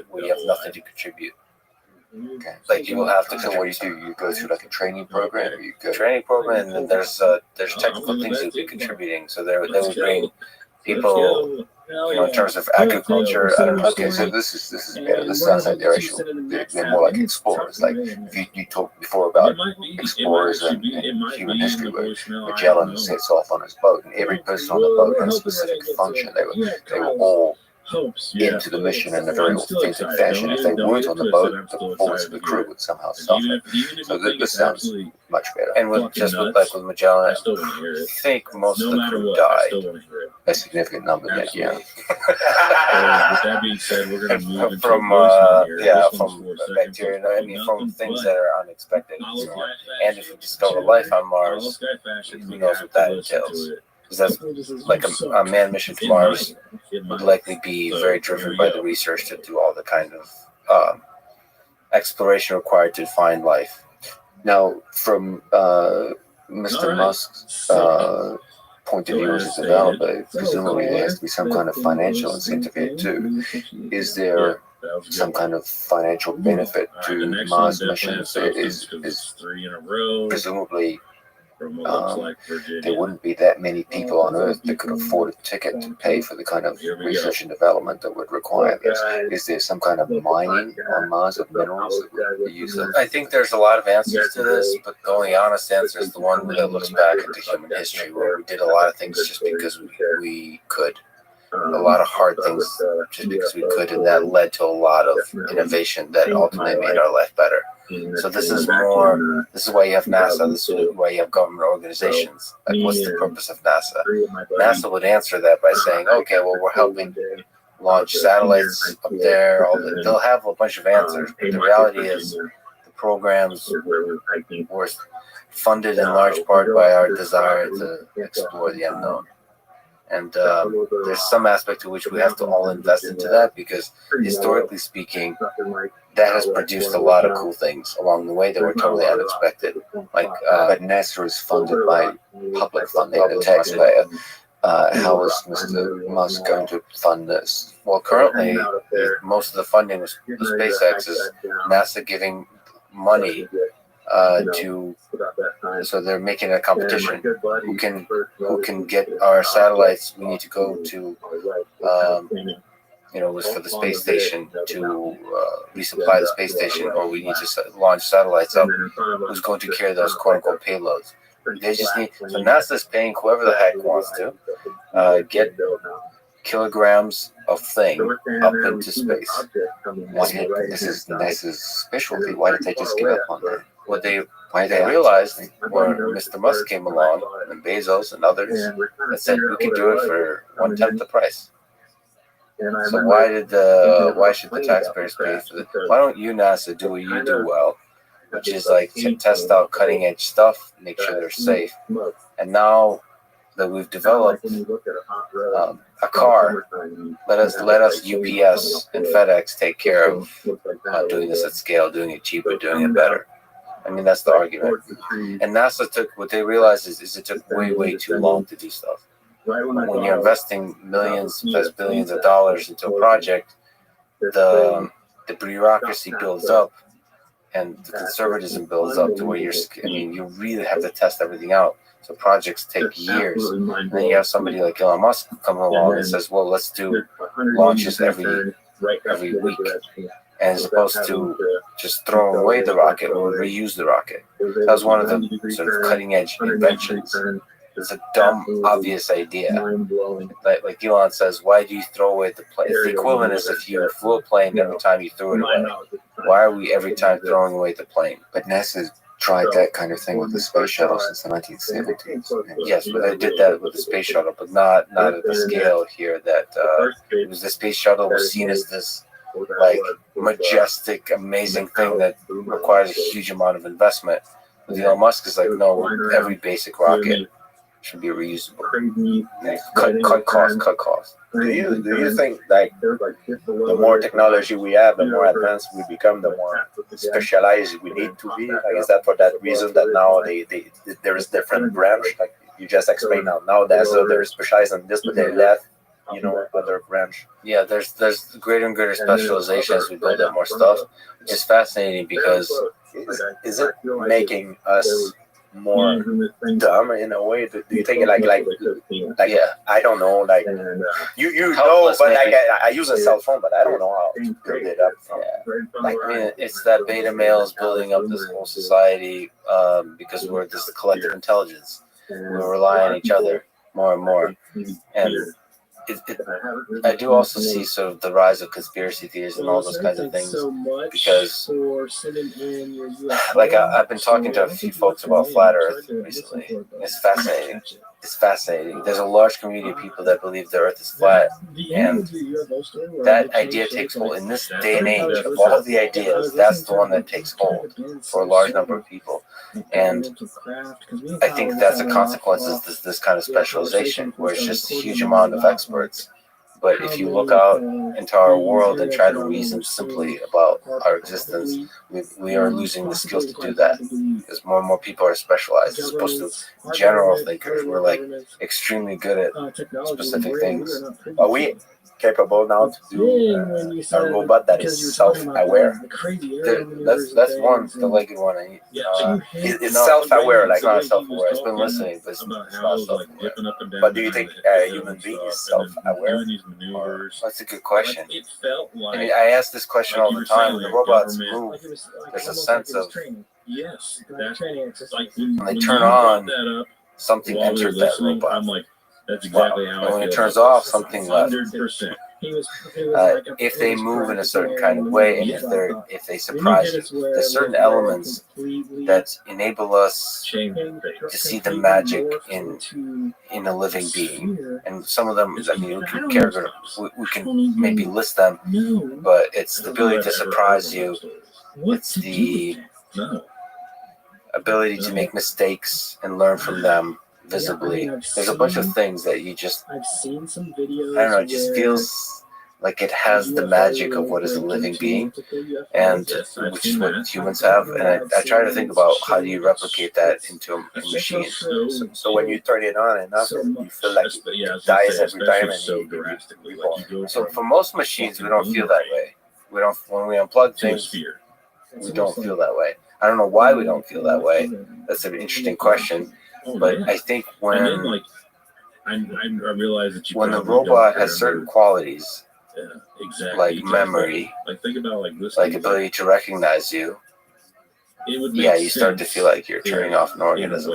we have nothing to contribute. Okay. Like you will have to. So what do? You go through like a training program, or you go Training program, and then there's technical things you'll be contributing. So they would bring people, in terms of agriculture. I don't know. Okay, so this is better. This sounds like they're actually they're more like explorers. Like if you talked before about explorers and human history, where Magellan sets off on his boat, and every person on the boat has a specific function. They were all into the mission in a very authentic fashion. If they weren't on the boat, the performance of the crew would somehow suffer. So this sounds much better. And with Magellan, I think most of the crew died. A significant number, yeah. With that being said, we're going to move into from from bacteria. I mean, from things that are unexpected. And if we discover life on Mars, who knows what that entails? Because that's like a manned mission to Mars would likely be very driven by the research to do all the kind of exploration required to find life. Now, from Mr. Musk's point of view as a developer, presumably there has to be some kind of financial incentive here too. Is there some kind of financial benefit to Mars missions? Is presumably there wouldn't be that many people on Earth that could afford a ticket to pay for the kind of research and development that would require this. Is there some kind of mining on Mars of minerals that would be used? I think there's a lot of answers to this, but the only honest answer is the one that looks back into human history, where we did a lot of things just because we could. A lot of hard things just because we could, and that led to a lot of innovation that ultimately made our life better. So this is why you have NASA, this is why you have government organizations. Like, what's the purpose of NASA? NASA would answer that by saying, okay, well, we're helping launch satellites up there. They'll have a bunch of answers, but the reality is the programs were funded in large part by our desire to explore the unknown. And there's some aspect to which we have to all invest into that, because historically speaking, that has produced a lot of cool things along the way that were totally unexpected. Like, but NASA is funded by public funding, the taxpayer. How is Mr. Musk going to fund this? Well, currently, most of the funding was SpaceX is NASA giving money so they're making a competition. Who can get our satellites? We need to go to, was for the space station to resupply the space station, or we need to launch satellites up. Who's going to carry those quote unquote payloads? They just need. So NASA's paying whoever the heck wants to get kilograms of thing up into space. This is NASA's specialty. Why did they just give up on that? What they realized when Mr. Musk came along, and Bezos and others, that said we can do it for 1/10 the price. So why should the taxpayers pay for it? Why don't you, NASA, do what you do well, which is like test out cutting edge stuff, make sure they're safe. And now that we've developed a car, let us UPS and FedEx take care of doing this at scale, doing it cheaper, doing it better. I mean, that's the argument. And NASA what they realized is it took way too long to do stuff. When you're investing millions, plus billions of dollars into a project, the bureaucracy builds up and the conservatism builds up to where you really have to test everything out. So projects take years. And then you have somebody like Elon Musk come along and says, well, let's do launches every week. And as opposed to just throwing away the rocket or reuse the rocket. That was one of the sort of cutting edge inventions. It's a dumb, obvious idea. Like Elon says, why do you throw away the plane? It's the equivalent as if you flew a plane every time you threw it away. Why are we every time throwing away the plane? But NASA's tried that kind of thing with the space shuttle since the 1970s. Yes, but they did that with the space shuttle, but not at the scale here that the space shuttle was seen as this like majestic, amazing thing that requires a huge amount of investment. But Elon Musk is like, no, every basic rocket should be reusable. Cut costs. Do you think like the more technology we have, the more advanced we become, the more specialized we need to be? Like, is that for that reason that now there is different branch? Like you just explained now NASA they're specialized on this, but they left other branch. Yeah, there's greater and greater specialization as we build up more stuff. It's fascinating because Is it making us more dumb in a way? Do you think like yeah, I don't know, like you know, but like I use a cell phone, but I don't know how to build it up from. like I mean, it's that beta males building up this whole society because we're this collective intelligence. We rely on each other more and more, and I do also see sort of the rise of conspiracy theories and all those kinds of things because, like, I've been talking to a few folks about flat Earth recently. It's fascinating. It's fascinating. There's a large community of people that believe the Earth is flat, and that idea takes hold. In this day and age, of all the ideas, that's the one that takes hold for a large number of people. And I think that's a consequence of this kind of specialization, where it's just a huge amount of experts. But if you look out into our world and try to reason simply about our existence, we are losing the skills to do that. Because more and more people are specialized as opposed to general thinkers. We're like extremely good at specific things. Are we capable now to do a robot that is self-aware? That's one, the legged one. It's self-aware, like it's not self-aware. It's been listening, but it's not self-aware. But do you think a human being is self-aware? That's a good question. I mean, I ask this question all the time. When the robots move, there's a sense of when they turn on, something enters that robot. I'm like, that's exactly how and when it turns off, something left. If they move in a certain kind of way, and if they surprise you, there's certain elements that enable us to see the magic in a living being, and some of them, I mean, we can maybe list them, but it's the ability to surprise you. It's the ability to make mistakes and learn from them visibly. There's a bunch of things that you just, I've seen some videos. I don't know, it just feels like it has the magic of what is a living being, and which is what humans have. And I try to think about how do you replicate that into a machine. So when you turn it on enough, you feel like it dies every time and you reborn. So for most machines, we don't feel that way. We don't, when we unplug things, we don't feel that way. I don't know why we don't feel that way. That's an interesting question. But I think when I realize that when the robot has certain qualities, exactly, like memory, like think about like this, like ability to recognize you, you start to feel like you're turning off an organism.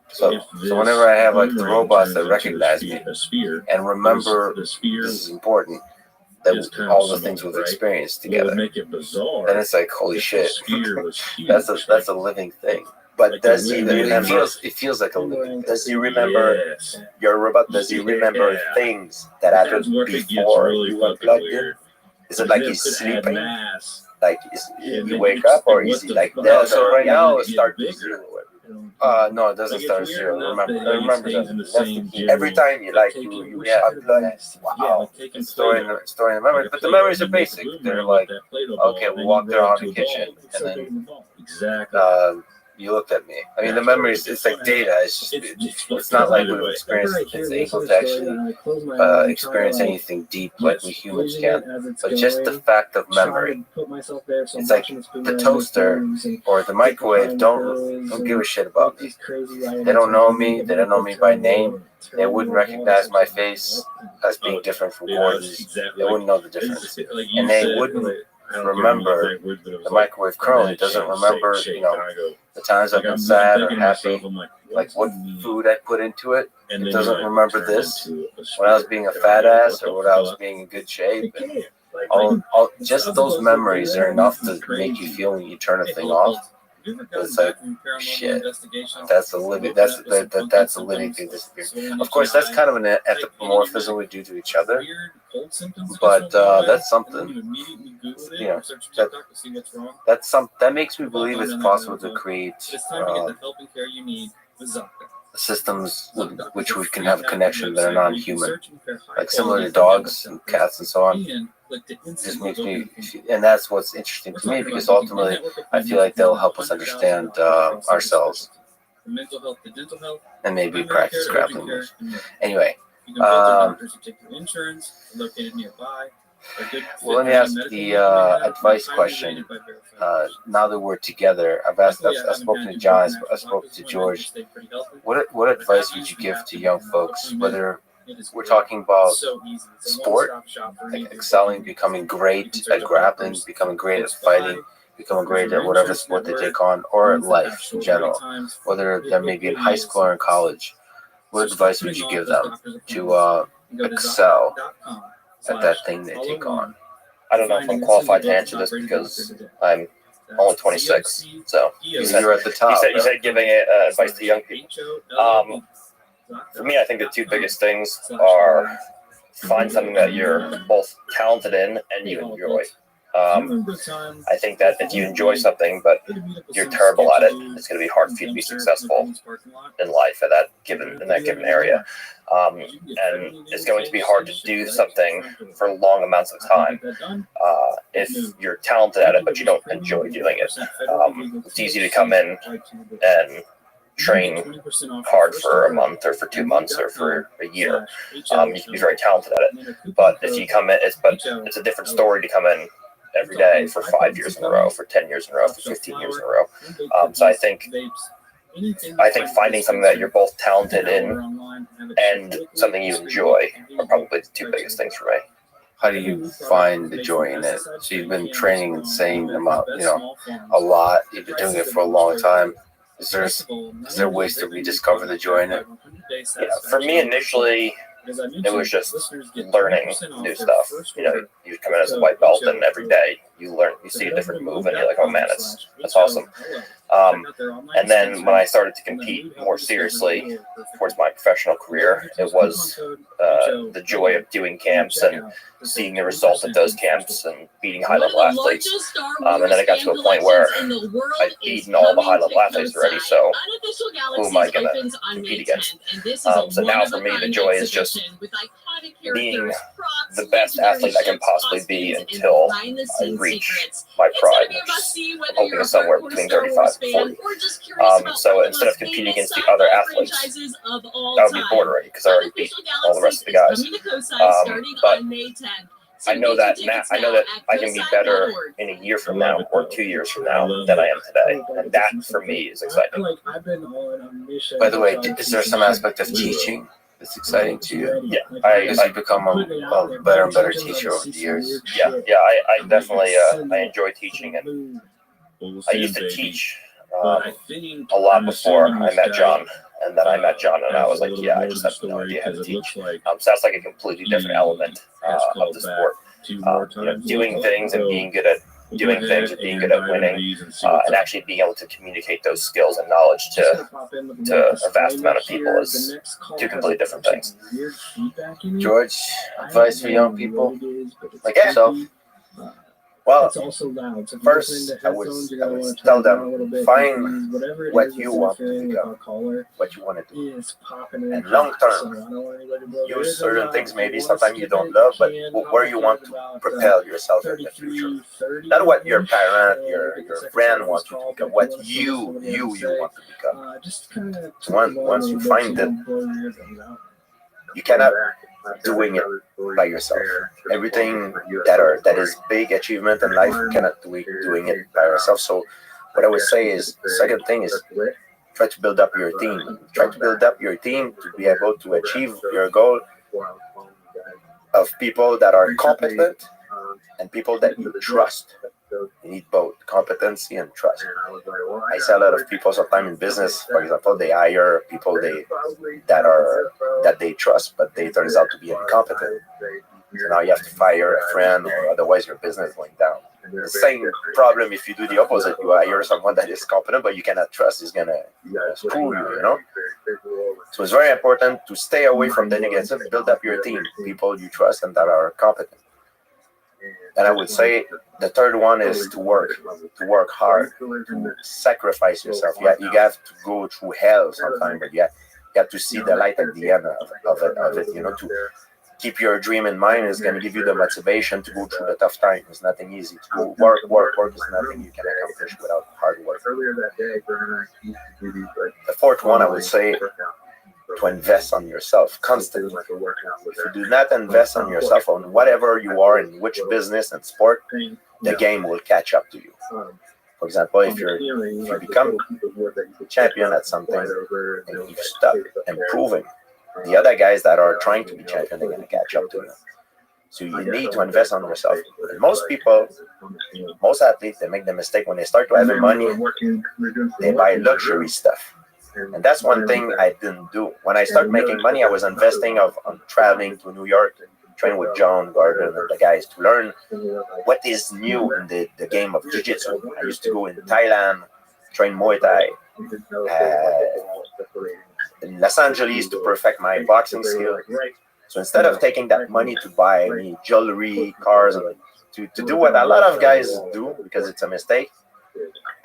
So whenever I have like the robots that recognize me and remember, this is important, that all the things we've experienced together, then it's like, holy shit, that's a living thing. But does he remember? It feels like a living. Does he remember your robot? Does he remember things that happened before you unplugged him? Is it like he's sleeping? Like you wake up, or is he like no? So right now it starts to zero. No, it doesn't start at zero. Remember every time you unplug. Wow, it's storing the memories. But the memories are basic. They're like, okay, we walked around the kitchen, and then you looked at me. I mean, the memories, it's like data. It's just, it's not like we've experienced, it's able to actually experience anything deep like we humans can. But just the fact of memory. It's like the toaster or the microwave don't give a shit about me. They don't know me. They don't know me by name. They wouldn't recognize my face as being different from Gordon's. They wouldn't know the difference. And they wouldn't remember the microwave kernel. It doesn't remember, the times I've been sad or happy, like what food I put into it. It doesn't remember this, when I was being a fat ass or when I was being in good shape. And just those memories are enough to make you feel when you turn a thing off. It's like, shit, that's a living thing disappearing. Of course, that's kind of an anthropomorphism we do to each other, but that's something, that makes me believe it's possible to create systems with which we can have a connection that are non-human, like similar to dogs and cats and so on. Just makes me, and that's what's interesting to me, because ultimately I feel like they'll help us understand ourselves and maybe practice grappling moves. Anyway, You can visit doctors who take your insurance, located nearby. Well, let me ask the advice question. Now that we're together, I've spoken to John, I've spoken to George. What advice would you give to young folks, whether we're talking about sport, like excelling, becoming great at grappling, becoming great at fighting, becoming great at whatever sport they take on, or life in general, whether they're maybe in high school or in college? What advice would you give them to excel at that thing they take on? I don't know if I'm qualified to answer this because I'm only 26. So you're at the top. You said giving advice to young people. For me, I think the two biggest things are find something that you're both talented in and you enjoy. I think that if you enjoy something but you're terrible at it, it's going to be hard for you to be successful in life in that given area. And it's going to be hard to do something for long amounts of time if you're talented at it but you don't enjoy doing it. It's easy to come in and train hard for a month or for 2 months or for a year. You can be very talented at it, but if you come in, it's a different story to come in every day for 5 years in a row, for 10 years in a row, for 15 years in a row. So I think finding something that you're both talented in and something you enjoy are probably the two biggest things for me. How do you find the joy in it? So you've been training insane amount, a lot. You've been doing it for a long time. Is there ways to rediscover the joy in it? Yeah, for me initially, it was just learning new stuff. You come in as a white belt, and every day you see a different move, and you're like, "Oh man, that's awesome." And then when I started to compete more seriously towards my professional career, it was the joy of doing camps and seeing the result of those camps and beating high-level athletes. And then it got to a point where I'd beaten all the high-level athletes already, so who am I going to compete against? So now for me, the joy is just being the best athlete I can possibly be until I reach my prime, which I'm hoping is somewhere between 35 and 40. So instead of competing against the other athletes, that would be bored already because I already beat all the rest of the guys. But I know that I can be better in a year from now or 2 years from now than I am today, and that for me is exciting. By the way, is there some aspect of teaching that's exciting to you? Yeah, as you become a better and better teacher over the years. Yeah, I definitely I enjoy teaching, and I used to teach a lot before I met John. And then I met John, and I was like, yeah, I just have no idea how to teach. So that's like a completely different element of the sport. Doing things and being good at doing things and being good at winning, and actually being able to communicate those skills and knowledge to a vast amount of people is two completely different things. George, advice for young people like yourself? Well, first, I would tell them, find what you want to become, what you want to do. And long term, use certain things maybe sometimes you don't love, but where you want to propel yourself in the future. Not what your parent, your friend wants you to become, what you want to become. So once you find it, you cannot doing it by yourself. Everything that is big achievement in life, you cannot doing it by yourself. So what I would say is, the second thing is try to build up your team. Try to build up your team to be able to achieve your goal of people that are competent and people that you trust. You need both competency and trust. I see a lot of people sometimes in business, for example, they hire people that they trust, but they turns out to be incompetent. So now you have to fire a friend, or otherwise your business is going down. The same problem if you do the opposite. You hire someone that is competent, but you cannot trust is gonna screw you, So it's very important to stay away from the negative, build up your team, people you trust and that are competent. And I would say the third one is to work hard, to sacrifice yourself. You have to go through hell sometimes, but you have to see the light at the end of it. To keep your dream in mind is going to give you the motivation to go through the tough time. It's nothing easy to go work is nothing you can accomplish without hard work. The fourth one, I would say, to invest on yourself constantly. If you do not invest on yourself on whatever you are in which business and sport, the game will catch up to you. For example, if you become champion at something and you stop improving, the other guys that are trying to be champion are going to catch up to you. So you need to invest on yourself. And most people, most athletes, they make the mistake when they start to have money, they buy luxury stuff. And that's one thing I didn't do. When I started making money, I was investing on traveling to New York, train with John Gordon and the guys to learn what is new in the game of jiu-jitsu. I used to go in Thailand, train Muay Thai, in Los Angeles to perfect my boxing skills. So instead of taking that money to buy me jewelry, cars, and to do what a lot of guys do because it's a mistake,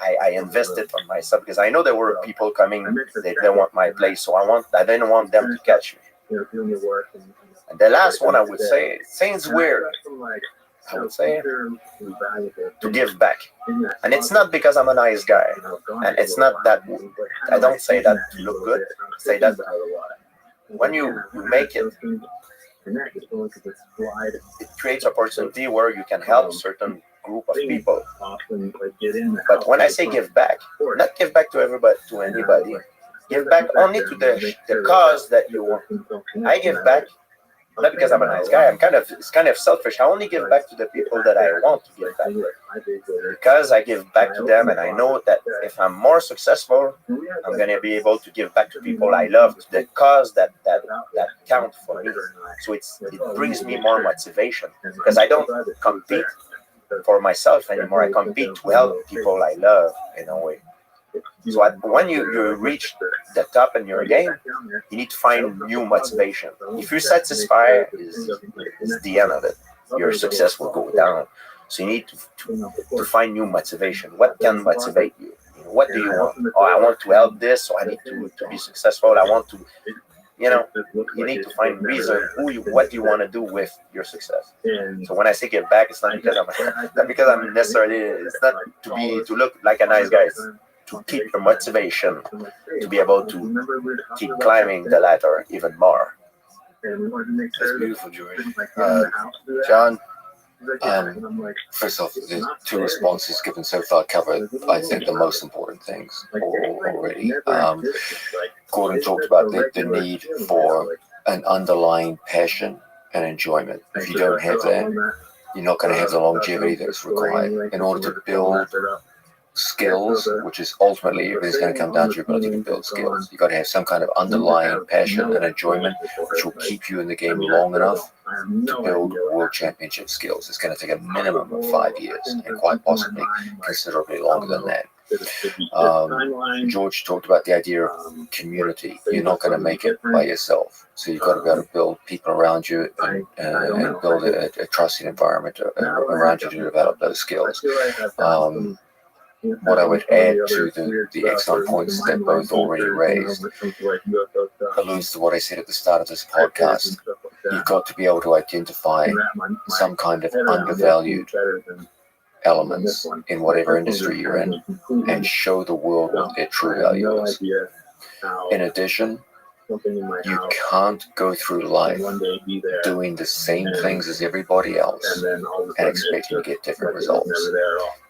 I invested on myself because I know there were people coming, they want my place, so I didn't want them to catch me. And the last one I would say, it seems weird, I would say, to give back. And it's not because I'm a nice guy, and it's not that, I don't say that to look good, I say that when you make it, it creates opportunity where you can help certain group of people. But when I say give back, not give back to everybody, to anybody, give back only to the cause that you want. I give back not because I'm a nice guy. It's kind of selfish. I only give back to the people that I want to give back, because I give back to them, and I know that if I'm more successful, I'm gonna be able to give back to people I love, to the cause that count for me. So it brings me more motivation, because I don't compete for myself anymore. I compete to help people I love in a way. So when you reach the top in your game, you need to find new motivation. If you're satisfied, is the end of it. Your success will go down. So you need to find new motivation. What can motivate you? What do you want? Oh, I want to help this, so I need to be successful. I want to, you need to find reason what you want to do with your success. So when I say give back, it's not because I'm necessarily, it's not to look like a nice guy. It's to keep your motivation to be able to keep climbing the ladder even more. That's beautiful, George. John, first off, the two responses given so far cover, I think, the most important things already. Gordon talked about the need for an underlying passion and enjoyment. If you don't have that, you're not going to have the longevity that's required in order to build skills, which is ultimately everything's going to come down to your ability to build skills. You've got to have some kind of underlying passion and enjoyment which will keep you in the game long enough to build world championship skills. It's going to take a minimum of 5 years, and quite possibly considerably longer than that. George talked about the idea of community. You're not going to make it by yourself, so you've got to be able to build people around you and build a trusting environment around you to develop those skills. What I would add to the excellent points that both already raised alludes to what I said at the start of this podcast. You've got to be able to identify some kind of undervalued elements in whatever industry you're in and show the world what their true value is. In addition, you can't go through life doing the same things as everybody else and expecting to get different results.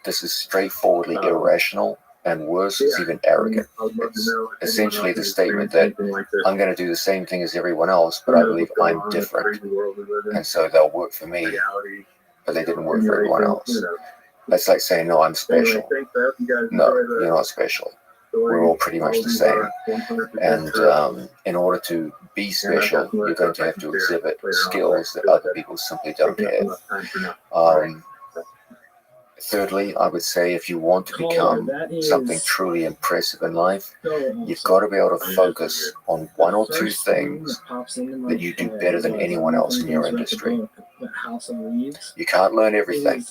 This is straightforwardly irrational, and worse, it's even arrogant. It's essentially the statement that I'm going to do the same thing as everyone else, but I believe I'm different, and so they'll work for me, but they didn't work for everyone else. That's like saying, no, I'm special. No, you're not special. We're all pretty much the same. And in order to be special, you're going to have to exhibit skills that other people simply don't have. Thirdly, I would say if you want to become something truly impressive in life, you've got to be able to focus on one or two things that you do better than anyone else in your industry. You can't learn everything,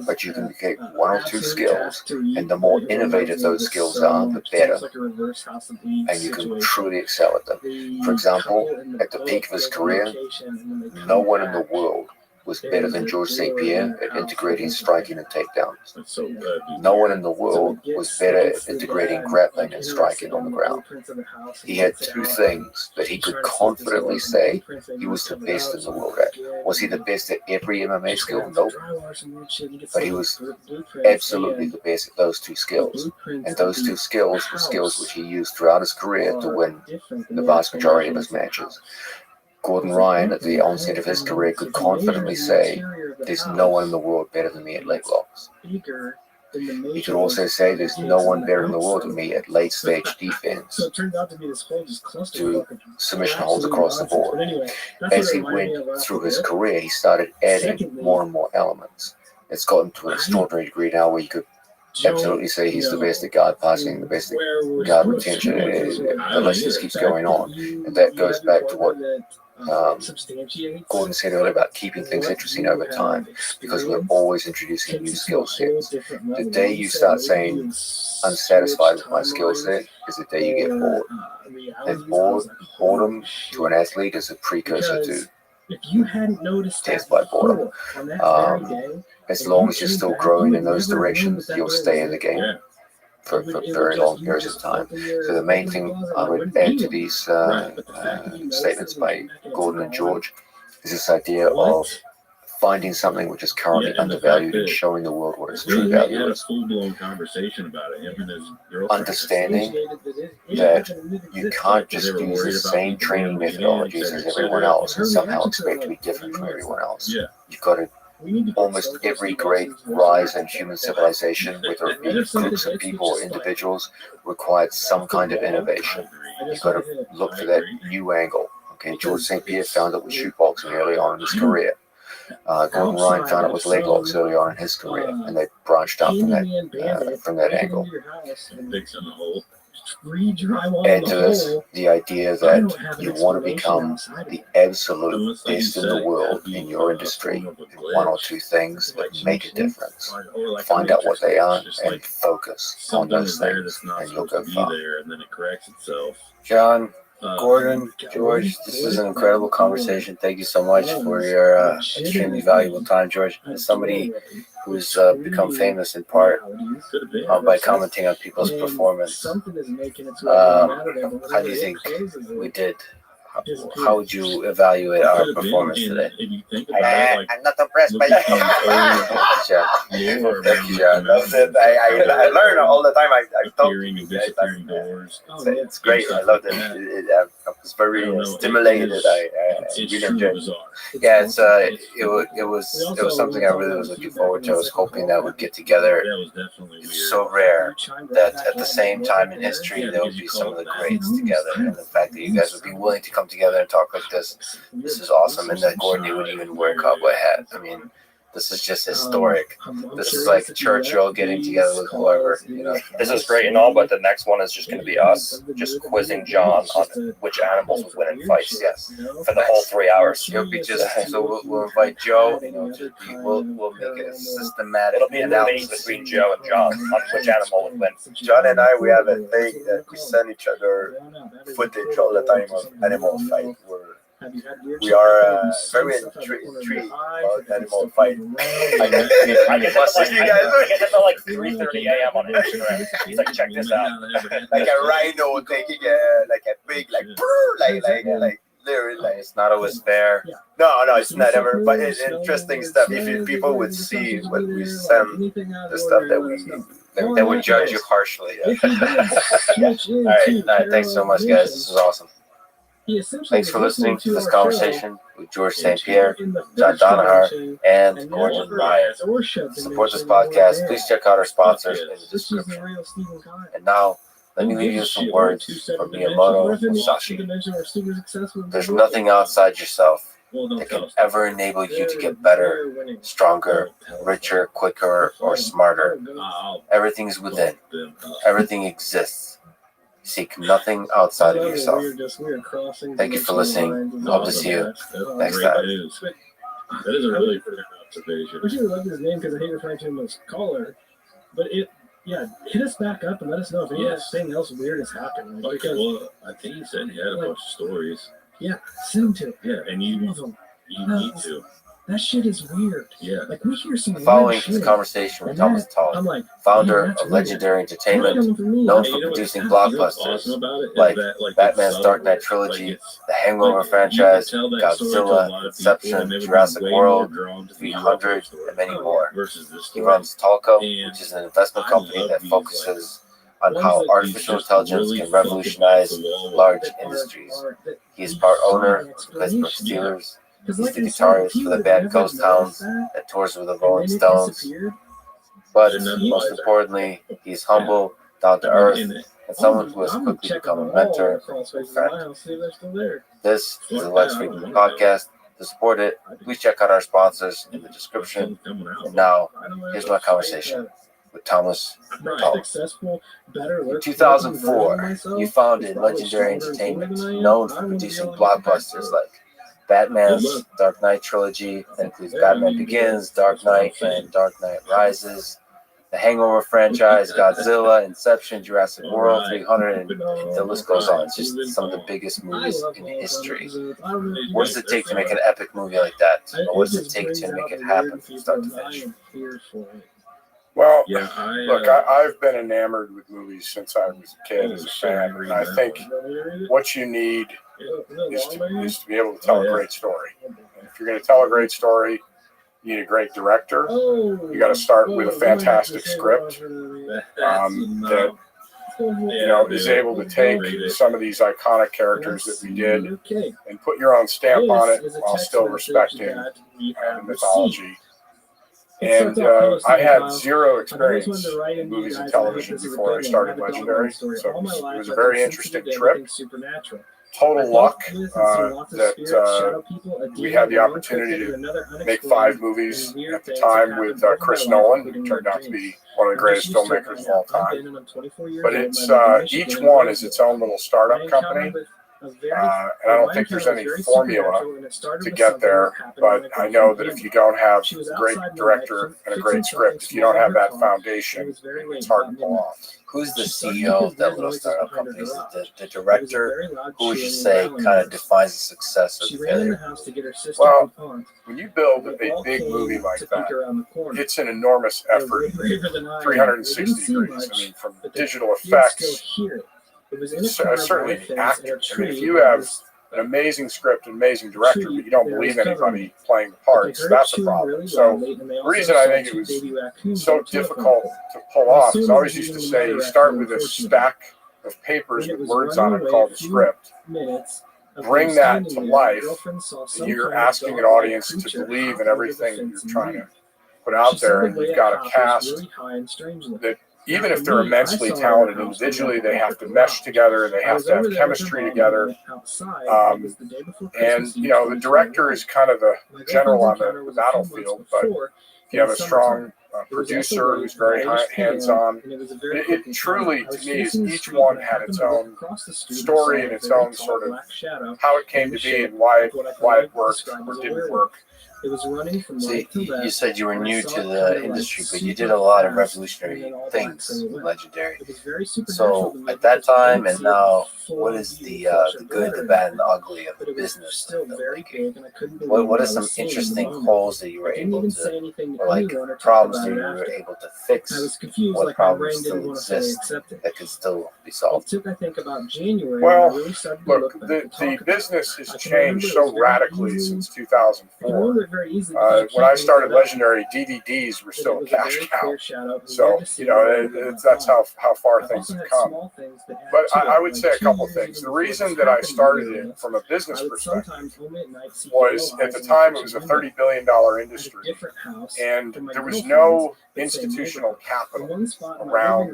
but you can get one or two skills, and the more innovative those skills are, the better, and you can truly excel at them. For example, at the peak of his career, no one in the world was better than George St. Pierre at integrating striking and takedowns. No one in the world was better at integrating grappling and striking on the ground. He had two things that he could confidently say he was the best in the world at. Was he the best at every MMA skill? Nope. But he was absolutely the best at those two skills. And those two skills were skills which he used throughout his career to win the vast majority of his matches. Gordon Ryan, at the onset of his career, could confidently say, there's no one in the world better than me at leg locks. He could also say, there's no one better in the world than me at late stage defense to submission holds across the board. As he went through his career, he started adding more and more elements. It's gotten to an extraordinary degree now where you could absolutely say he's the best at guard passing, the best at guard retention. The list just keeps going on. And that goes back to what Gordon said earlier about keeping things interesting over time, because we're always introducing new skill sets. The day you start saying, I'm satisfied with my skill set, is the day you get bored. And boredom to an athlete is a precursor to death by boredom. As long as you're still growing in those directions, you'll stay in the game for very long periods of time. So the main thing I would add to these statements by Gordon and George is this idea of finding something which is currently undervalued and showing the world what its true value is. Understanding that you can't just use the same training methodologies as everyone else and somehow expect to be different from everyone else. You've got to almost every great rise in human civilization, whether it be groups of people or individuals, required some kind of innovation. You've got to look for that new angle. Okay, George St. Pierre found it with shoot boxing early on in his career. Gordon Ryan found it with leg locks early on in his career, and they branched out from that angle. Add to this the idea that you want to become the absolute best in the world in your industry in one or two things that make a difference. Find out what they are and focus on those things, and you'll go far. John, Gordon, George, this is an incredible conversation. Thank you so much for your extremely valuable time, George. As somebody who's become famous in part by commenting on people's performance, how do you think we did? How would you evaluate our performance today? I'm not impressed by that. Thank you, John. I learn all the time. I talk to you guys. It's great. I love it. I was very stimulated. I really enjoyed it. Yeah, it was something I really was looking forward to. I was hoping that we'd get together. It's so rare that at the same time in history there would be some of the greats together, and the fact that you guys would be willing to come together and talk like this is awesome. And that Gordon would even wear a cowboy hat. I mean, this is just historic. This is like Churchill getting together with whoever, you know. This is great and all, but the next one is just going to be us just quizzing John on which animals would win in fights. Yes, for the whole 3 hours. It'll be just so we'll invite Joe. You know, we'll make it a systematic. It'll be a debate between Joe and John on which animal would win. John and I, we have a thing that we send each other footage all the time of animal fight. We are very intrigued about animal fight. I get that like 3:30 a.m. on Instagram. He's like, check this out. Like a rhino taking like a big like literally like. It's not always fair. No, it's not ever. But it's interesting stuff. If people would see what we send, the stuff that they would judge you harshly. All right, thanks so much, guys. This is awesome. Thanks for listening to this conversation with George St. Pierre, John Donahar, and Gordon Ryan. Support this podcast. Please check out our sponsors in the description. And now, let me leave you some words from Miyamoto Musashi. There's nothing outside yourself that can ever enable you to get better, stronger, richer, quicker, or smarter. Everything is within. Everything exists. Seek nothing outside of yourself. Thank you for listening. Hope to see you next time. That is a really pretty observation. I really love his name because I hate referring to him as caller. But hit us back up and let us know if anything else weird has happened. Well, I think he said he had a bunch of stories. Yeah, send them to him. Yeah, and you need to. That shit is weird. Yeah. Like we hear some The following weird is shit. a conversation with And Thomas that, Tull, I'm like, founder that's of weird. Legendary It's Entertainment, coming from me. known Hey, for you know producing what's blockbusters awesome about it is like that, like, Batman's it's Dark Knight like trilogy, it's The Hangover like, franchise, you can tell that story to a Godzilla, lot of people, and Inception, they would be Jurassic way World, more drawn to the 300, story and many more. versus this He story. runs Talco, And which is an investment I company love that these, focuses on ones how that artificial just intelligence really can fucking revolutionize off the wall large That industries. that He is you part saw owner an of the Pittsburgh explanation. Steelers. Because He's like the I said, guitarist if he for the would band never Ghost Towns noticed that tours with the and Rolling then it Stones. disappeared, But And then, most like, importantly, he's humble, down to I mean, earth, in and someone who has I'm quickly checking become a all mentor the and crossfaces in friend. my house, see if they're still there. This is Fuck the Let's that, I Read don't the want podcast. To support it, please check out our sponsors in the description. And now, here's my conversation with Thomas Tull. Successful, better, In looks, 2004, you founded Legendary Entertainment, known for producing blockbusters like Batman's Dark Knight trilogy, that includes Batman Begins, Dark Knight, and Dark Knight Rises, the Hangover franchise, Godzilla, Inception, Jurassic World, 300, and the list goes on. It's just some of the biggest movies in history. What does it take to make an epic movie like that? Or what does it take to make it happen from start to finish? Well, Yeah, look, I've been enamored with movies since I was a kid as a fan, and I think what you need is to be able to tell a great story. And if you're going to tell a great story, you need a great director. You got to start with a fantastic script that is able to take some of these iconic characters that we did and put your own stamp on it while still respecting the mythology. And I had zero experience in movies and television before I started Legendary, so it was a very interesting trip. Total luck that we had the opportunity to make 5 movies at the time with Chris Nolan, who turned out to be one of the greatest filmmakers of all time. But it's each one is its own little startup company. And I don't think there's any formula to get there, but I know that if you don't have a great director and a great script, if you don't have that foundation, it's hard to pull off. Who's the CEO of that little startup company? Is it the director? Who would you say kind of defines the success or the failure? Well, when you build a big movie like that, it's an enormous effort, 360 degrees. I mean, from digital effects, certainly acting. I mean, if you have an amazing script, an amazing director, but you don't believe anybody playing the parts, that's a problem. So the reason I think it was so difficult to pull off is I always used to say you start with a stack of papers with words on it called a script. Bring that to life, and you're asking an audience to believe in everything that you're trying to put out there, and you've got a cast that even if they're immensely talented individually, they have to mesh together, they have to have chemistry together. And, the director is kind of the general on the battlefield, but if you have a strong producer who's very hands-on, it truly, to me, is each one had its own story and its own sort of how it came to be and why it worked or didn't work. It was running from See, you said you were new to the industry, but you did a lot of revolutionary things with Legendary. So at that time and now, what is the good, the bad, and the ugly of the business of filmmaking? What are some interesting holes that you were able to, or like problems that you were able to fix? What problems still exist that can still be solved? Well, look, the business has changed so radically since 2004. When I started Legendary, DVDs were still a cash cow. So, that's how far things have come. But I would say a couple things. The reason that I started it from a business perspective was at the time it was a $30 billion industry, and there was no institutional capital around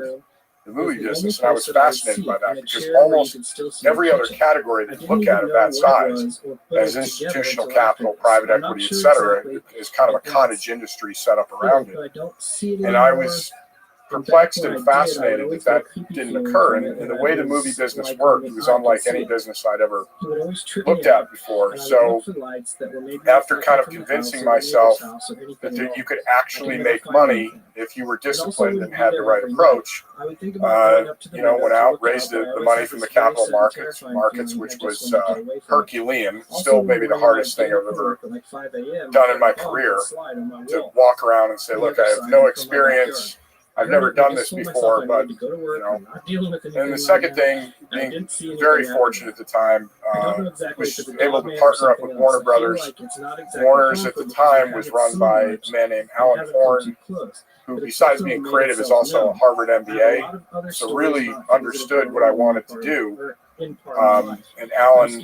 the movie business, and I was fascinated by that because almost every other category that you look at of that size as institutional capital, private equity, etc., is kind of a cottage industry set up around it. And I was perplexed and fascinated that didn't occur. And the way the movie business worked was unlike any business I'd ever looked at before. So after kind of convincing myself that you could actually make money if you were disciplined and had the right approach, went out, raised the money from the capital markets, which was Herculean, still maybe the hardest thing I've ever done in my career, to walk around and say, look, I have no experience. I've never done this before, but, And the second thing, being very fortunate at the time, was able to partner up with Warner Brothers. Warner's at the time was run by a man named Alan Horn, who besides being creative is also a Harvard MBA, so really understood what I wanted to do. And Alan,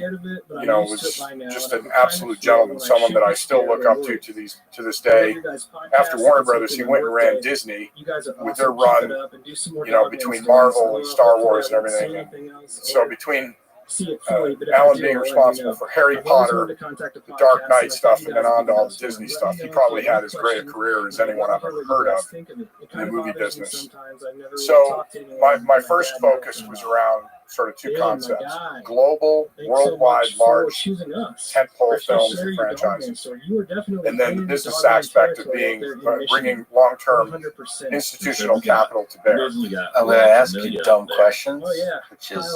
was just an absolute gentleman, someone that I still look up to this day. After Warner Brothers, he went and ran Disney with their run, between Marvel and Star Wars and everything. And so between Alan being responsible for Harry Potter, the Dark Knight stuff, and then on to all the Disney stuff, he probably had as great a career as anyone I've ever heard of in the movie business. So my first focus was around sort of two concepts: global, worldwide, large tentpole films and franchises, and then the business aspect of bringing long-term institutional capital to bear. I'm going to ask you dumb questions, which is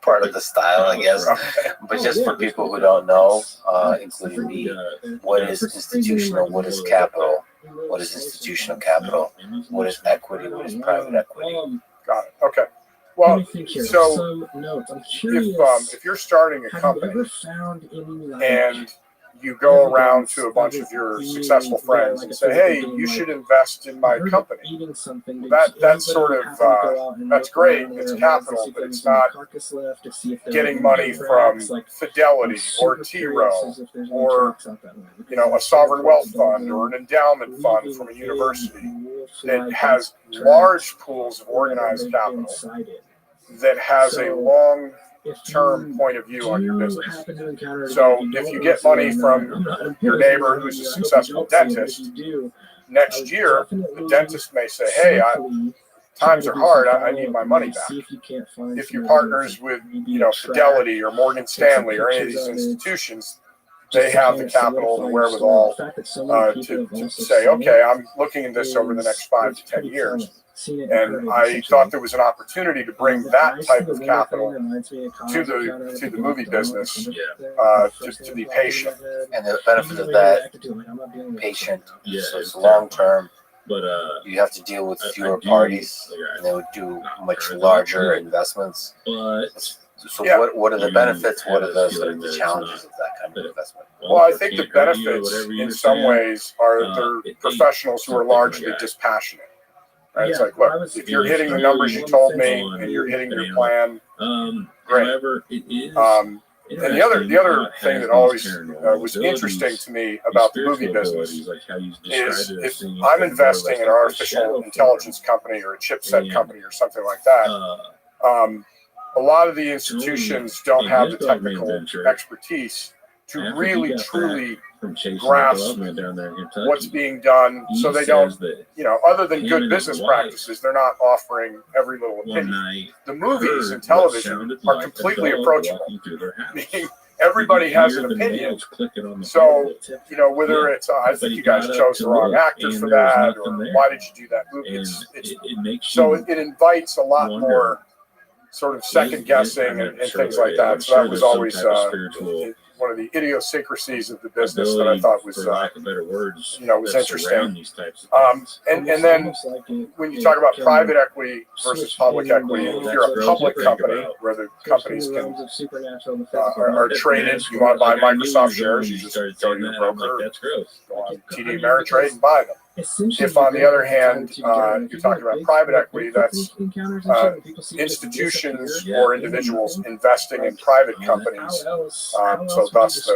part of the style, I guess. But just for people who don't know, including me, what is institutional? What is capital? What is institutional capital? What is equity? What is private equity? Got it. Okay. Well, so if you're starting a company and you go around to a bunch of your successful friends and say, "Hey, you should invest in my company," that's sort of that's great. It's capital, but it's not getting money from Fidelity or T. Rowe or a sovereign wealth fund or an endowment fund from a university that has large pools of organized capital that has a long-term point of view on your business. So if you get money from your neighbor who's a successful dentist, next year the dentist may say, "Hey, times are hard. I need my money back." If you're partners with Fidelity or Morgan Stanley or any of these institutions, they have the capital and the wherewithal to say, "Okay, I'm looking at this over the next 5 to 10 years." And I thought there was an opportunity to bring that type of capital to the movie business, to be patient. And the benefit of that, patient, so it's long term. But you have to deal with fewer parties, and they would do much larger investments. So what are the benefits? What are the sort of the challenges of that kind of investment? Well, I think the benefits in some ways are they're professionals who are largely dispassionate. Right? It's like, look, if you're hitting the numbers you told me and you're hitting your plan, great. And the other thing that always was interesting to me about the movie business is if I'm investing in an artificial intelligence company or a chipset company or something like that, a lot of the institutions don't have the technical expertise to really truly grasp what's being done, so they don't, other than good business practices, they're not offering every little opinion. The movies and television are completely approachable. Everybody has an opinion. So, whether it's, I think you guys chose the wrong actor for that, or why did you do that movie? So it invites a lot more sort of second guessing and things like that. So that was always one of the idiosyncrasies of the business that I thought was, was interesting. And then when you talk about private equity versus public equity, if you're a public company where the companies are traded, you want to buy Microsoft shares, you just go to your broker, go on TD Ameritrade and buy them. If, on the other hand, you're talking about private equity, that's institutions or individuals investing in private companies. So thus,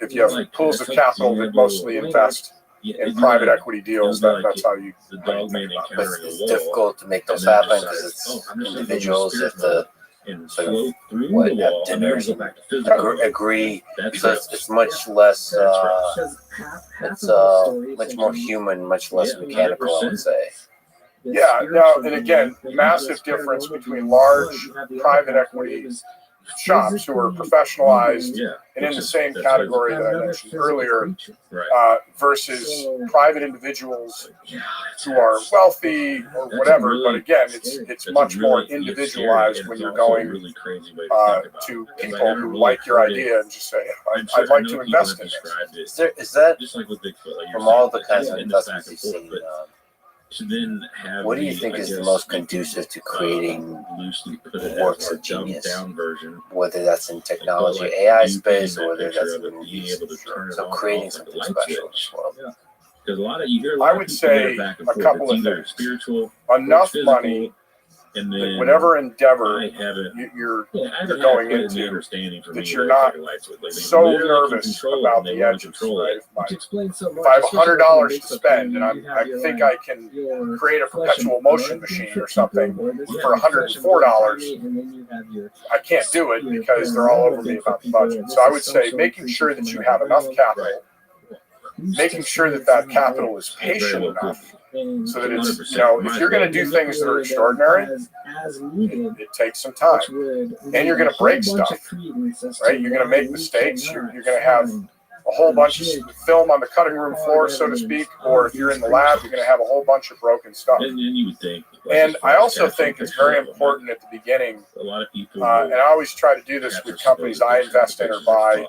if you have pools of capital that mostly invest in private equity deals, that's how you think about it. But it's difficult to make those happen because it's individuals. You have to and sort float of through what, the have wall and then dinners go and back to physical. agree. That's So reps. it's much less. That's reps. It's much more human, much less Yeah, mechanical, I would 100%. say. Yeah, now, and again, massive difference between large private equity shops who are professionalized Yeah, and in which the is- same that's category physical. that I mentioned earlier, Right. versus private individuals who are wealthy or whatever. But again, it's much more individualized when you're going to people who like your idea and just say, I'd like to invest in this. Is that just like with Bigfoot, like from all the kinds of investments you've seen? to then have What do you think is the most conducive to creating loosely put it works as of a dumbed genius? down version, Whether that's in technology, like AI you space, painting or that whether picture that's of in it, being movies. able to turn it So on creating off like a something light special in switch. this world. Yeah. Because you hear a I lot of would people that are say back and a forth. couple It's of either things. spiritual, Enough physical, money and that then whatever endeavor I haven't. you're I haven't going had into, the understanding for me that you're that not like a light switch. Like, so they're nervous control it, about and they the want edges, to control right? it. If I have $100 to spend and I think I can create a perpetual motion machine or something for $104, I can't do it because they're all over me about the budget. So I would say making sure that you have enough capital, making sure that that capital is patient enough so that it's, if you're going to do things that are extraordinary, it takes some time. And you're going to break stuff, right? You're going to make mistakes. You're going to have a whole bunch of film on the cutting room floor, so to speak, or if you're in the lab, you're going to have a whole bunch of broken stuff. And then you would think. Like, And I also think it's very important at the beginning, a lot of people. and I always try to do this with companies I invest in or buy,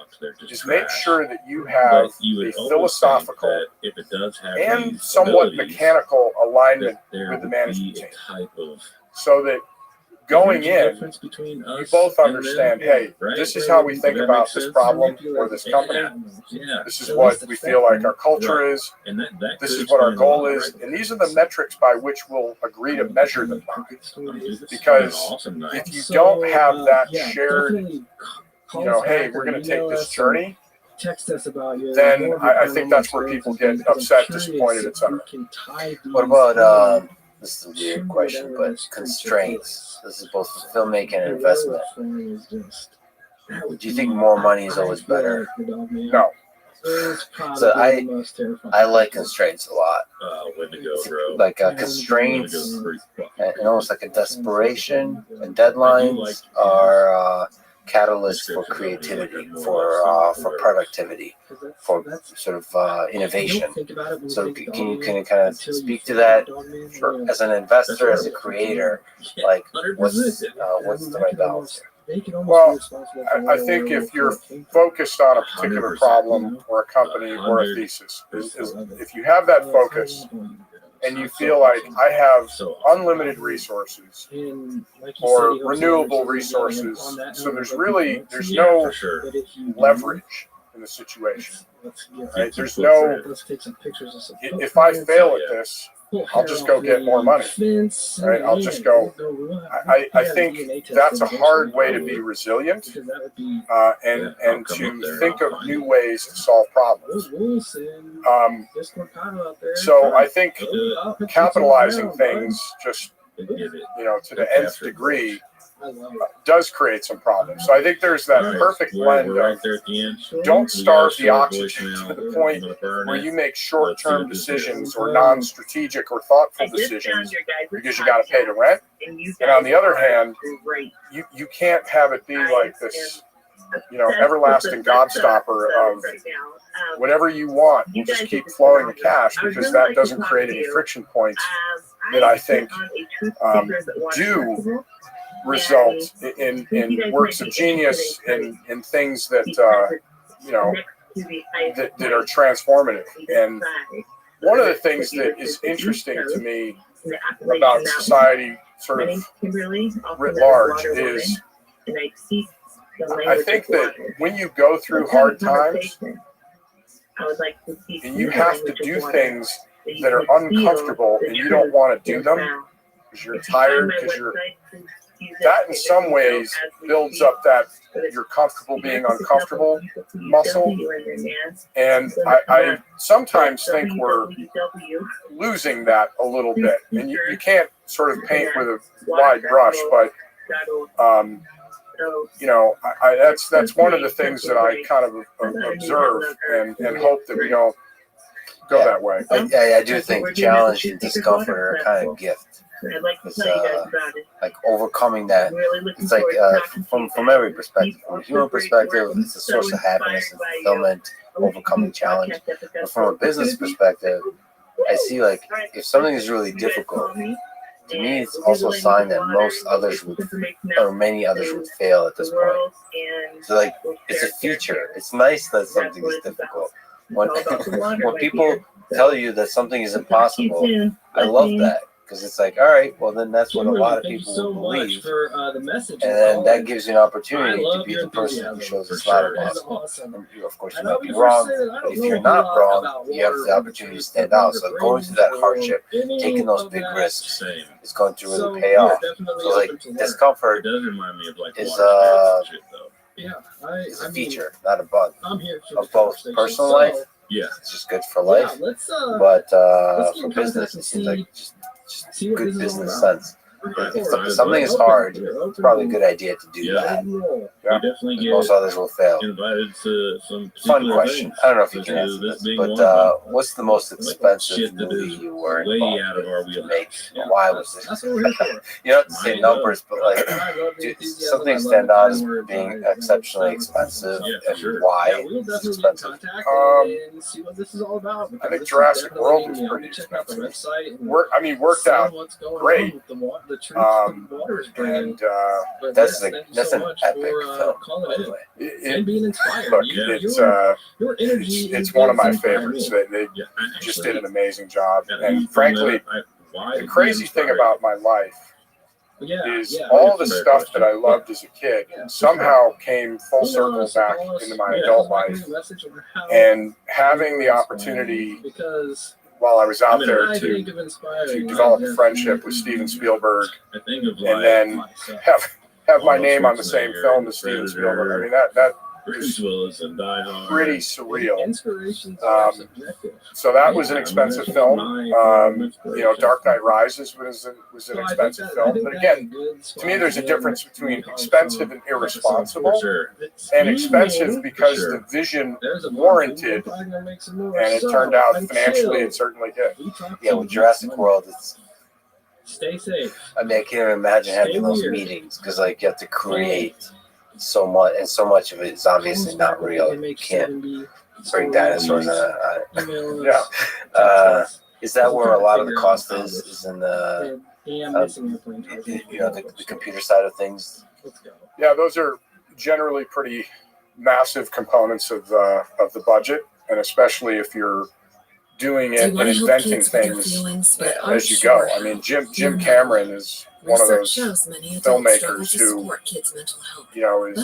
is make sure that you have a philosophical if it does have and somewhat mechanical alignment with the management team, so that going in, you both understand, hey, this is how we think about this problem or this company. This is what we feel like our culture is. This is what our goal is. And these are the metrics by which we'll agree to measure them by. Because if you don't have that shared, hey, we're going to take this journey, text us about your then I think that's where people get upset, disappointed, etc. What about this is a weird question, but constraints. This is both filmmaking and investment. Do you think more money is always better? No. So I like constraints a lot. Like constraints and almost like a desperation, and deadlines are catalysts for creativity, for productivity, for sort of innovation. So can you kind of speak to that? Sure. As an investor, as a creator, like what's the right balance here? Well, I think if you're focused on a particular problem or a company or a thesis, if you have that focus and you feel like I have unlimited resources or renewable resources, so there's no leverage in the situation. Right? There's no, if I fail at this, I'll just go get more money, right? I'll just go. I think that's a hard way to be resilient and to think of new ways to solve problems. So I think capitalizing things just, to the nth degree does create some problems. So I think there's that perfect blend of don't starve the oxygen to the point where you make short-term decisions or non-strategic or thoughtful decisions because you got to pay the rent. And on the other hand, you can't have it be like this, everlasting gobstopper of whatever you want, you just keep flowing the cash, because that doesn't create any friction points that I think do result in works of genius and things that that are transformative. And one of the things that is interesting to me about society sort of writ large is I think that when you go through hard times and you have to do things that are uncomfortable and you don't want to do them because you're tired, that in some ways builds up that you're comfortable being uncomfortable muscle. And I sometimes think we're losing that a little bit. And you can't sort of paint with a wide brush, but That's one of the things that I kind of observe and hope that we don't go that way. I do think challenge and discomfort are a kind of gift. It's like overcoming that. It's like from every perspective. From a human perspective, it's a source of happiness and fulfillment, overcoming challenge. But from a business perspective, I see like if something is really difficult, to me it's also a sign that most others would, or many others would fail at this point. So like it's a feature. It's nice that something is difficult. When people tell you that something is impossible, I love that. Because it's like, all right, well, then that's what a lot of people will believe. And then that gives you an opportunity to be the person who shows it's not impossible. And you, of course, you might be wrong. But if you're not wrong, you have the opportunity to stand out. So going through that hardship, taking those big risks, is going to really pay off. So, like, discomfort is a feature, not a bug, of both personal life. It's just good for life. But for business, it seems like just good business sense. If something is hard, it's probably a good idea to do that. Most others will fail. Fun question. I don't know if you can answer this, but what's the most expensive movie you were involved to make? Why was it? You don't have to say numbers, but like something stand out as being exceptionally expensive, and why it's expensive. I think Jurassic World was pretty expensive. Worked out great. And that's an epic film, by the way. It's one of my favorites. They just did an amazing job. And frankly, the crazy thing about my life is all the stuff that I loved as a kid somehow came full circle back into my adult life. And having the opportunity while I was out there to develop a friendship with Steven Spielberg, and then have my name on the same film as Steven Spielberg. I mean, that was pretty surreal. So that was an expensive film. Dark Knight Rises was an expensive film. But again, to me, there's a difference between expensive and irresponsible, and expensive because the vision warranted, and it turned out financially it certainly did. Yeah, with Jurassic World, it's. Stay safe. I mean, I can't even imagine having those meetings because, like, you have to create so much, and so much of it is obviously not real. You can't bring dinosaurs in is that where a lot of the cost is in the the computer side of things? Yeah, those are generally pretty massive components of the budget, and especially if you're doing it and inventing things as you go. I mean, Jim Cameron is one of those filmmakers who,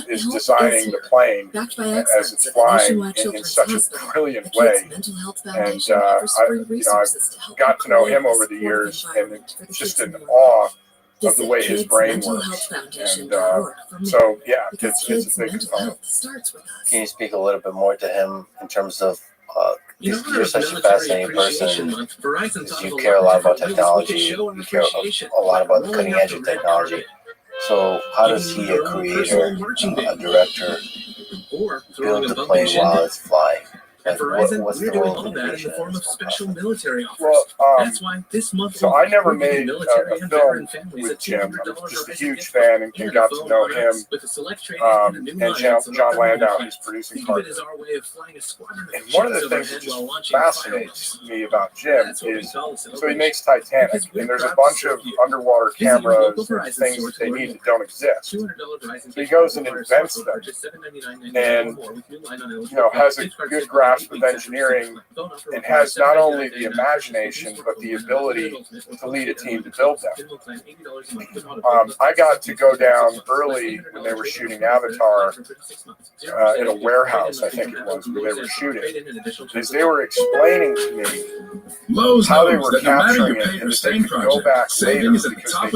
is designing the plane as it's flying in such a brilliant way. And I've got to know him over the years, and it's just in awe of the way his brain works. And so, yeah, it's a big component. Can you speak a little bit more to him in terms of you're such a fascinating person. You care a lot about technology. You care a lot about the cutting edge of technology. So how does he, a creator, a director, build the plane while it's flying? What's the role of that in the form of special military offers. Well, that's why this month so I never made a film with Jim. I'm just a huge fan and got to know him. And John Landau, who's producing part of it. And one of the things that just fascinates me about Jim is, so he makes Titanic, and there's a bunch of underwater cameras and things that they need that don't exist. So he goes and invents them, and has a good grasp of engineering, and has not only the imagination but the ability to lead a team to build them. I got to go down early when they were shooting Avatar in a warehouse, I think it was, where they were shooting, as they were explaining to me how they were capturing it, and that they could go back later because they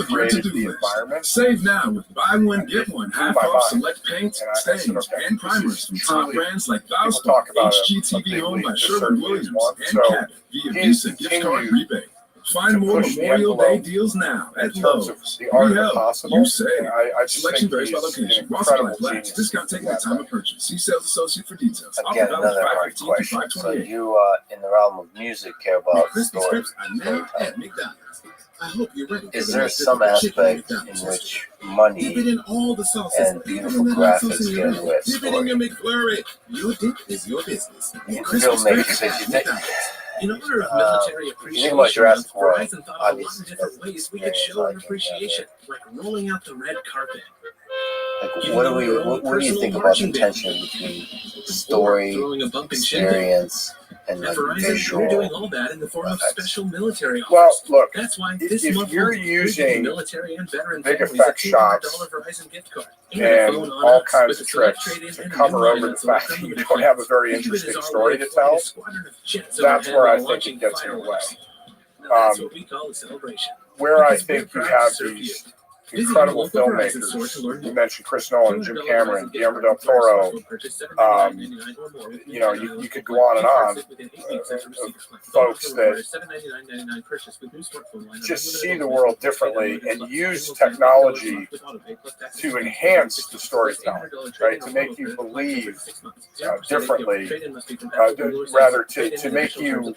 created the environment. Save now with buy one get one half off select paints, stains, and primers from top brands like Valspar, HGTV Home by Sherwin-Williams, and Cabot via Visa gift card rebate. Find more push the Memorial Day envelope deals now in at terms of Lowe's. the art We of the help. possible. You say. And I just Selection think varies by he's an location. While incredible supplies last, genius. discount taken at time of purchase. See sales associate for details. Again, Offer valid another hard 5/15 to question. So 5/28. you, in the realm of music, care about Crispy story. strips are now at McDonald's. I hope you're ready. Is there some aspect in which money Dip it in all the sauces. and beautiful graphics get in the way of Dip it in your story? McFlurry. Your dip is your business. In Crispy filmmaking, strips so at you think, McDonald's. In honor of if military you think appreciation about Jurassic Month, World, Verizon thought of a lot obviously of different that's ways we could show like an any other. appreciation, like rolling out the red carpet. Like, what do you think about the tension between story, experience, and At like Verizon, visual? we're doing all that in the form of special military offers. Well, look, That's why this if month you're we're using military and veteran big families effect a $200 shots Verizon gift card and a phone on all us kinds with of a select tricks trade-in to and a cover new over line the on select fact that you unlimited don't have a plans. very Think of it interesting as our story way to of flying tell, a squadron of jets that's overhead where I while think it launching gets in the way. fireworks. Now that's Um, what we call a celebration. Where I Because we're think you proud to have serve these Visit incredible your local Verizon store to filmmakers, learn you more. mentioned Chris Nolan, Jim $200 Cameron, Verizon gift Guillermo card del Toro, will purchase $7.99 or more with you know, new you could Stylo go on and on, gift cards within 8 weeks after receiving plan. folks Offer that requires $799.99 purchase with new smartphone line. just see the world differently and use technology to enhance the storytelling, right? To make you believe differently, rather to make you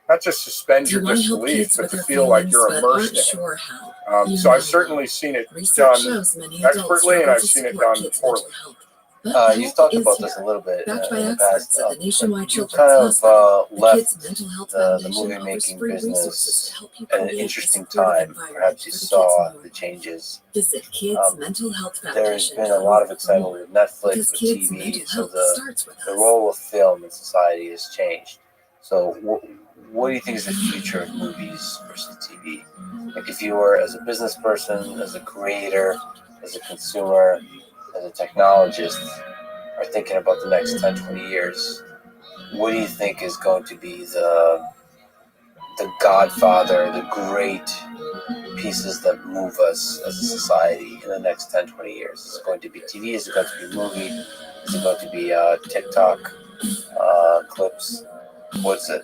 not just suspend your disbelief, but to feel like you're immersed in it. So I've certainly seen it done expertly, and I've seen it done poorly. You've talked about this a little bit in the past. You kind of left the movie making business at an interesting time. Perhaps you saw the changes. There's been a lot of excitement with Netflix, with TV, so the role of film in society has changed. So what do you think is the future of movies versus TV? Like, if you were, as a business person, as a creator, as a consumer, as a technologist, are thinking about the next 10, 20 years, what do you think is going to be the godfather, the great pieces that move us as a society in the next 10, 20 years? Is it going to be TV? Is it going to be movie? Is it going to be TikTok clips? What's it?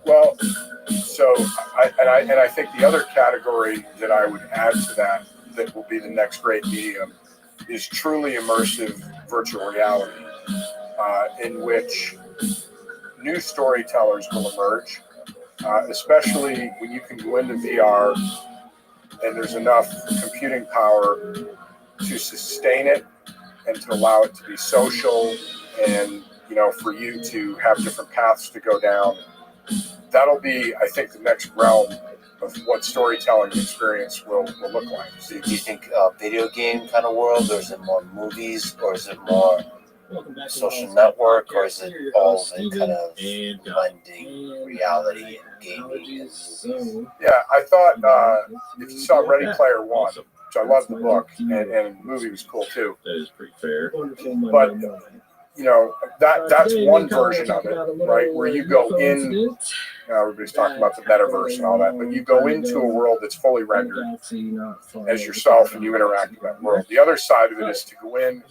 Well, so I think the other category that I would add to that will be the next great medium is truly immersive virtual reality, in which new storytellers will emerge, especially when you can go into VR and there's enough computing power to sustain it and to allow it to be social and, you know, for you to have different paths to go down. That'll be, I think, the next realm of what storytelling experience will look like. So do you think video game kind of world, or is it more movies, or is it more social network, or is it all of it kind of blending reality and gaming and movies? Yeah, I thought if you saw Ready Player One, which I love the book, and the movie was cool too. That is pretty fair. But you know, that's one version of it, right? Where you go in, you know, everybody's talking about the metaverse and all that, but you go into a world that's fully rendered as yourself and you interact with that world. The other side of it is to go in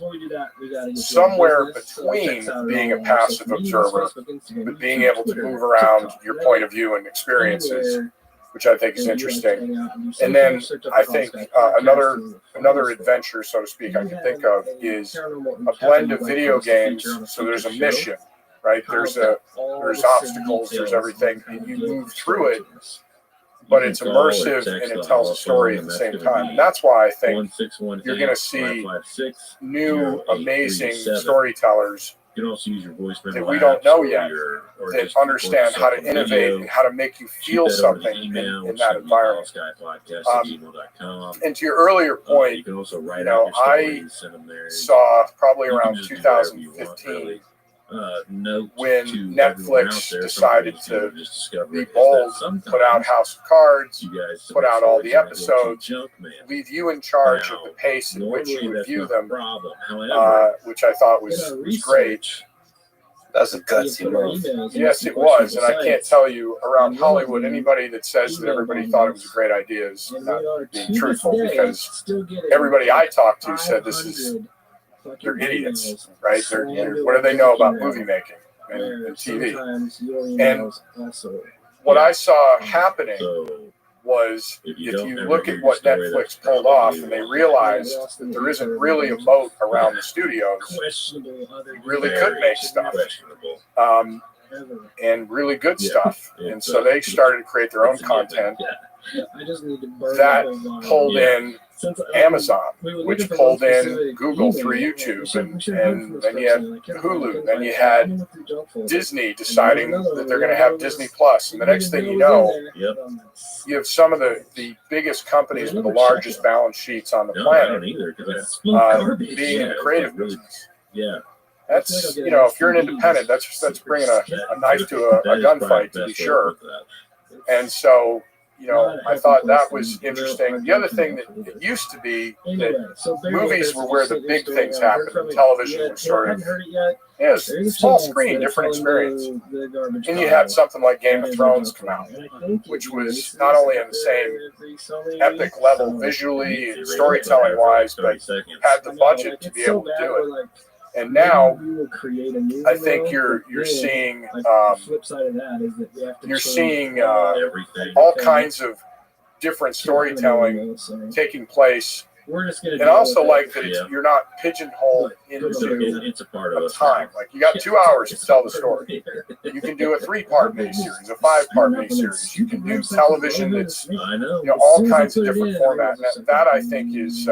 somewhere between being a passive observer, but being able to move around your point of view and experiences, which I think is interesting. And then I think another adventure, so to speak, I can think of is a blend of video games. So there's a mission, right? There's obstacles, there's everything, and you move through it, but it's immersive and it tells a story at the same time. And that's why I think you're going to see new, amazing storytellers that we don't know yet, that understand how to innovate and how to make you feel something in that environment. And to your earlier point, you know, I saw probably around 2015 when Netflix decided to be bold, put out House of Cards, put out all the episodes, leave you in charge of the pace in which you would view them, which I thought was great. That's a gutsy move. Yes, it was, and I can't tell you around Hollywood, anybody that says that everybody thought it was a great idea is not being truthful, because everybody I talked to said they're idiots, right? What do they know about movie making and TV? And what I saw happening was, if you look at what Netflix pulled off, and they realized that there isn't really a moat around the studios, you really could make stuff, and really good stuff. And so they started to create their own content that pulled in Amazon, which pulled in Google through YouTube, and then you had Hulu, then you had Disney deciding that they're going to have Disney Plus, and the next thing you know, you have some of the biggest companies with the largest balance sheets on the planet being in the creative business. That's, if you're an independent, that's bringing a knife to a gunfight, to be sure. And so, I thought that was interesting. The other thing that it used to be that movies were where the big things happened, and television was sort of, small screen, different experience. And you had something like Game of Thrones come out, which was not only on the same epic level visually and storytelling wise, but had the budget to be able to do it. And now, I think you're seeing all kinds of different storytelling taking place. And I also like that you're not pigeonholed into a time. Like, you got 2 hours to tell the story. You can do a 3-part miniseries, a 5-part miniseries. You can do television that's all kinds of different formats. That I think is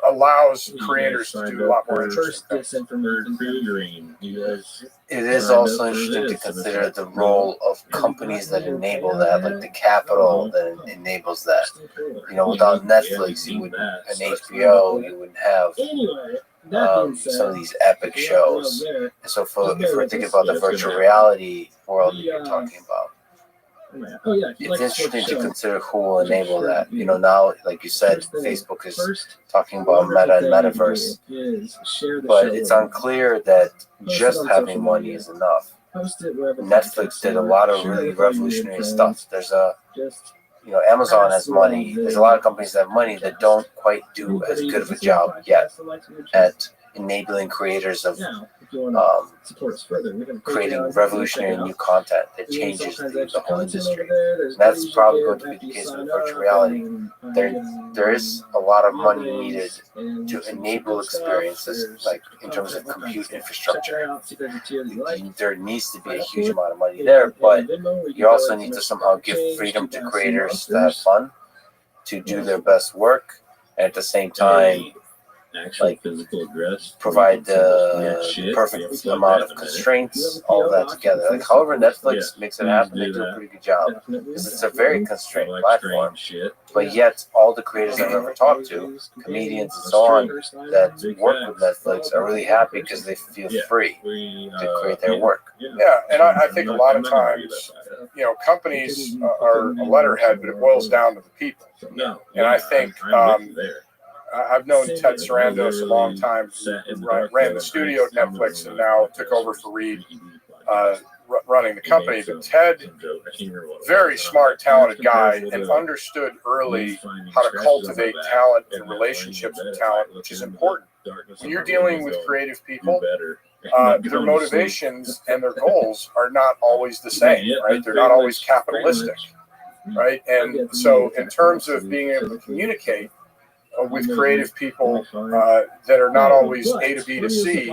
allows creators to do a lot more interesting things. It is also interesting to consider the role of companies that enable that, like the capital that enables that. Without Netflix, you wouldn't, and HBO, you wouldn't have some of these epic shows. And so if we're thinking about the virtual reality world that you're talking about, it's interesting to consider who will enable that. Now, like you said, Facebook is talking about Meta and Metaverse, but it's unclear that just having money is enough. Netflix did a lot of really revolutionary stuff. There's Amazon has money. There's a lot of companies that have money that don't quite do as good of a job yet at enabling creators of creating revolutionary new content that changes the whole industry. And that's probably going to be the case with virtual reality. There is a lot of money needed to enable experiences, like in terms of compute infrastructure. There needs to be a huge amount of money there, but you also need to somehow give freedom to creators to have fun, to do their best work, and at the same time, provide the perfect amount of constraints, all of that together. However Netflix makes it happen, they do a pretty good job, because it's a very constrained platform. But yet, all the creators I've ever talked to, comedians and so on, that work with Netflix are really happy because they feel free to create their work. Yeah, and I think a lot of times, companies are a letterhead, but it boils down to the people. And I think I've known Ted Sarandos a long time, who ran the studio at Netflix and now took over for Reed, running the company. But Ted, very smart, talented guy, and understood early how to cultivate talent and relationships with talent, which is important. When you're dealing with creative people, their motivations and their goals are not always the same, right? They're not always capitalistic, right? And so in terms of being able to communicate with creative people that are not always A to B to C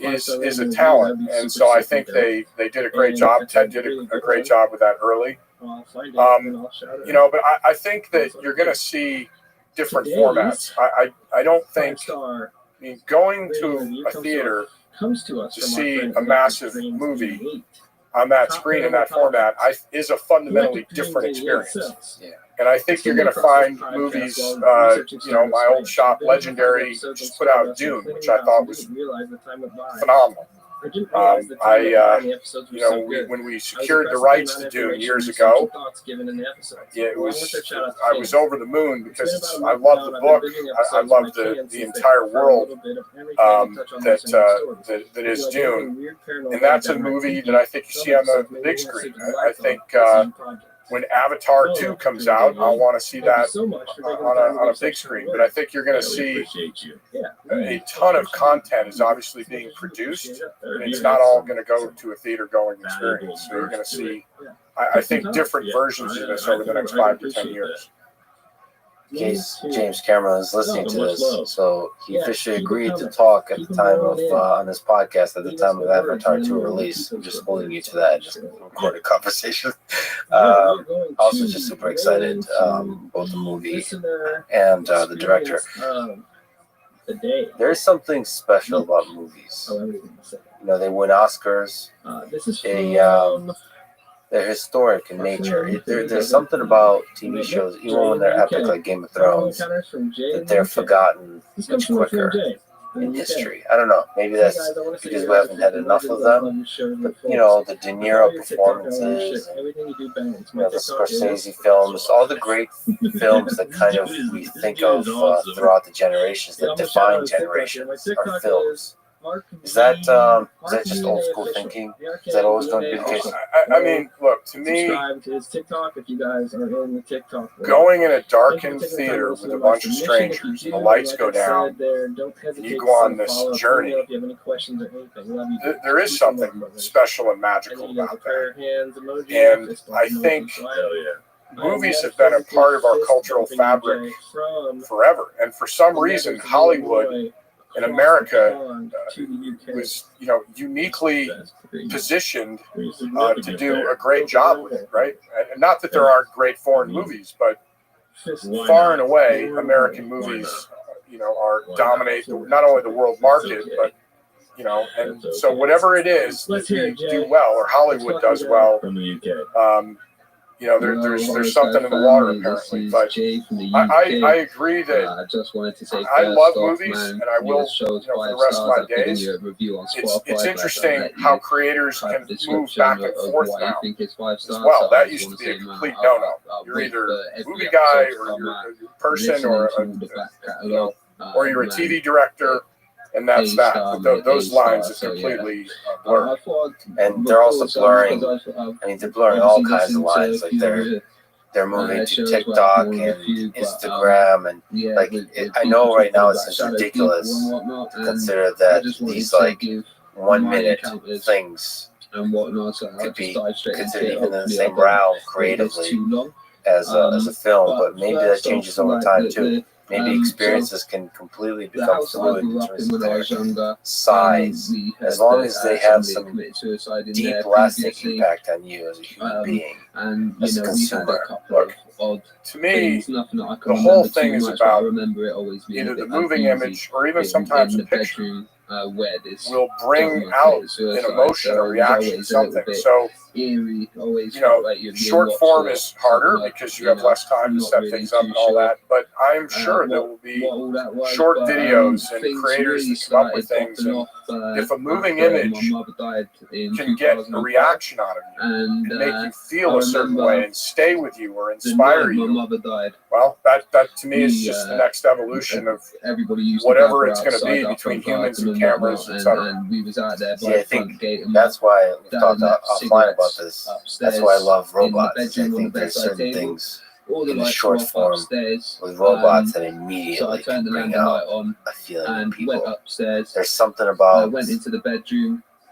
is a talent. And so I think they did a great job. Ted did a great job with that early. But I think that you're going to see different formats. I don't think, going to a theater to see a massive movie on that screen in that format is a fundamentally different experience. And I think you're going to find movies, my old shop, Legendary, just put out Dune, which I thought was phenomenal. When we secured the rights to Dune years ago, I was over the moon because I love the book. I love the entire world that is Dune. And that's a movie that I think you see on the big screen. I think when Avatar 2 comes out, I'll want to see that on a big screen. But I think you're going to see a ton of content is obviously being produced, and it's not all going to go to a theater-going experience. So you're going to see, I think, different versions of this over the next 5 to 10 years. In case James Cameron is listening to this, so he officially agreed to talk at the time of on this podcast at the time of Avatar 2 release. I'm just holding you to that, just recorded conversation. Also, just super excited about the movie and the director. There's something special about movies. You know, they win Oscars. They're historic in nature. There's something about TV shows, even when they're epic like Game of Thrones, that they're forgotten much quicker in history. I don't know. Maybe that's because we haven't had enough of them. But, you know, the De Niro performances, and, you know, the Scorsese films, all the great films that kind of we think of throughout the generations, that define generations, are films. Is that just old school thinking? Is that always going to be the case? I mean, look, to me, Subscribe to his TikTok if you guys are in the TikTok world. going in a darkened theater with a bunch of strangers and the lights go down, and you go on this journey, there is something special and magical about that. And I think movies have been a part of our cultural fabric forever. And for some reason, Hollywood in America was, you know, uniquely positioned to do a great job with it, right? And not that there aren't great foreign movies, but far and away, American movies, you know, dominate not only the world market, but, you know, and so whatever it is that you do well, or Hollywood does well, you know, there's something in the water apparently. But I agree that I love movies, and I will, you know, for the rest of my days. It's interesting how creators can move back and forth now as well. That used to be a complete no-no. You're either a movie guy, or you're a person, or you know, or you're a TV director. And that's that. But those lines are completely blurred. And they're also blurring. I mean, they're blurring all kinds of lines. Like they're moving to TikTok and Instagram, and like I know right now it seems ridiculous to consider that these like 1 minute things could be considered even in the same realm creatively as a film. But maybe that changes over time too. Maybe experiences can completely become fluid in terms of their size, as long as they have some deep, lasting impact on you as a human being, as a consumer. Look, to me, the whole thing is about either the moving image or even sometimes a picture will bring out an emotion, a reaction, something. So, you know, short form is harder because you have less time to set things up and all that. But I'm sure there will be short videos and creators that come up with things. And if a moving image can get a reaction out of you and make you feel a certain way and stay with you or inspire you, well, that to me is just the next evolution of whatever it's going to be between humans and cameras, etc. Yeah, I think that's why we've talked offline about this. That's why I love robots. I think there's certain things in the short form with robots that immediately can bring out a feeling in people. There's something about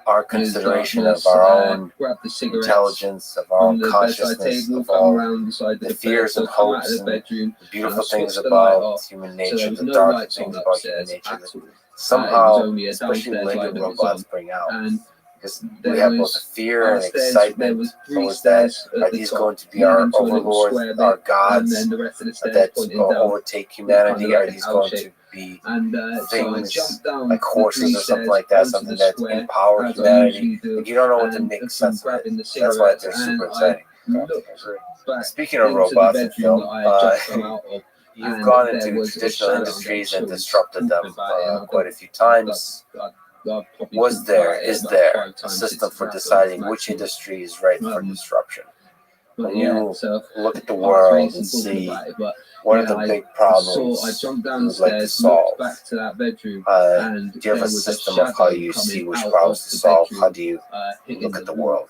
our consideration of our own intelligence, of our own consciousness, of all the fears and hopes and the beautiful things about human nature, the dark things about human nature that somehow, especially Lego robots, bring out. Because we have both fear and excitement towards that. Are these going to be our overlords, our gods that overtake humanity? Are these going to be things like horses or something like that, something that empowers humanity? And you don't know what to make sense of it. That's why they're super exciting. Speaking of robots in film, you've gone into traditional industries and disrupted them quite a few times. Is there a system for deciding which industry is right for disruption? When you look at the world and see what are the big problems you would like to solve, do you have a system of how you see which problems to solve? How do you look at the world?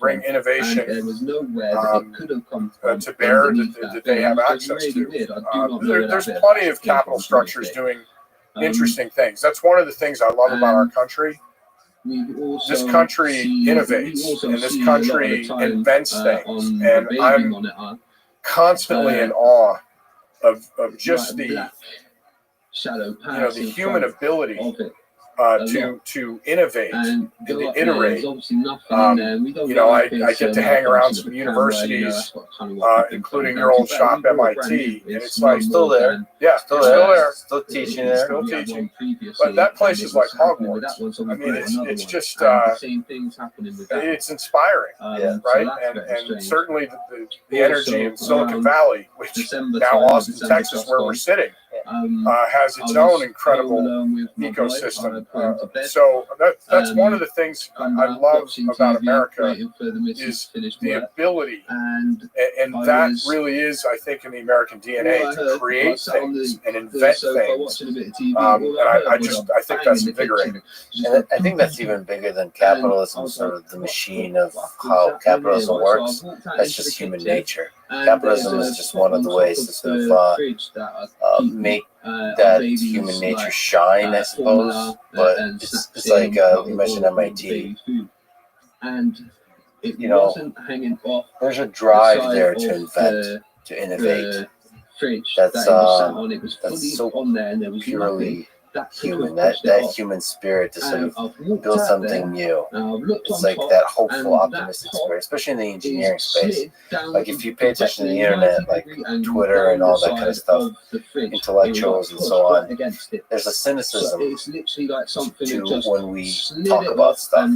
bring innovation There was nowhere that it could have come from to bear underneath that they have thing. So access really to. weird. I do not know where There's that bit plenty of actually came capital from, to be structures honest. doing interesting things. That's one of the things I love about our country this country innovates and this country invents things, and I'm constantly in awe of just the the human ability to innovate and to iterate. I get to hang around some universities, including your old shop, MIT, and it's like still there. Yeah, Still there, still teaching there. still teaching. But that place is like Hogwarts. I mean, it's just it's inspiring, right? And certainly the energy in Silicon Valley, which now Austin, Texas, where we're sitting, has its own incredible ecosystem. So that's one of the things I love about America is the ability, and that really is, I think, in the American DNA to create things and invent things. And I think that's invigorating. And I think that's even bigger than capitalism, sort of the machine of how capitalism works. That's just human nature. Capitalism is just one of the ways to sort of make that human nature shine, I suppose. But it's like we mentioned MIT. There's a drive there to invent, to innovate. That's so purely human. That human spirit to sort of build something new. It's like that hopeful, optimistic spirit, especially in the engineering space. Like if you pay attention to the internet, like Twitter and all that kind of stuff, intellectuals and so on, there's a cynicism to when we talk about stuff,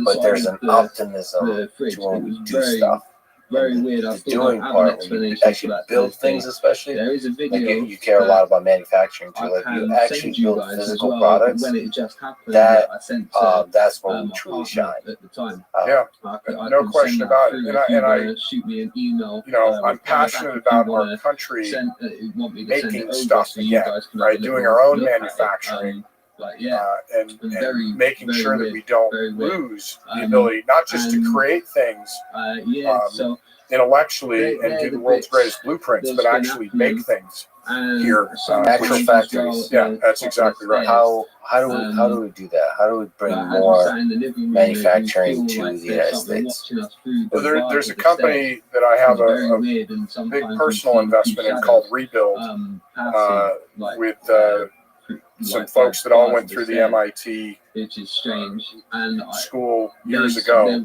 but there's an optimism to when we do stuff. The doing part, when you actually build things, especially, like you care a lot about manufacturing too. Like you actually build physical products. That's when we truly shine. Yeah, no question about it. And I'm passionate about our country making stuff again, right? Doing our own manufacturing. And making sure that we don't lose the ability not just to create things intellectually and do the world's greatest blueprints, but actually make things here. Actual factories. Yeah, that's exactly right. How do we do that? How do we bring more manufacturing to the United States? Well, there's a company that I have a big personal investment in called Rebuild, with some folks that all went through the MIT school years ago.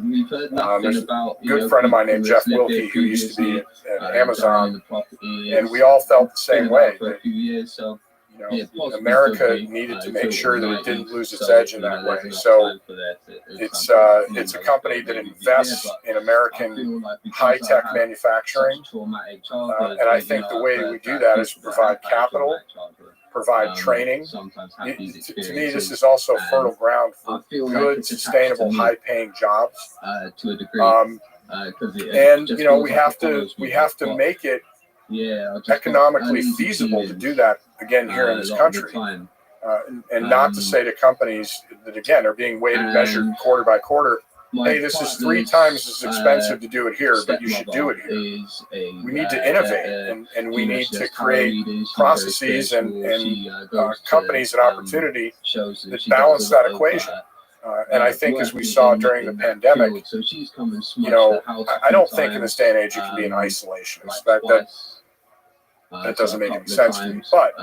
There's a good friend of mine named Jeff Wilkie who used to be at Amazon, and we all felt the same way. That, America needed to make sure that it didn't lose its edge in that way. So it's a company that invests in American high-tech manufacturing, and I think the way we do that is provide capital, provide training. To me, this is also fertile ground for good, sustainable, high-paying jobs. And we have to make it economically feasible to do that again here in this country. And not to say to companies that again are being weighed and measured quarter by quarter, hey, this is 3 times as expensive to do it here, but you should do it here. We need to innovate, and we need to create processes and companies and opportunity that balance that equation. And I think as we saw during the pandemic, I don't think in this day and age you can be an isolationist. That doesn't make any sense to me. But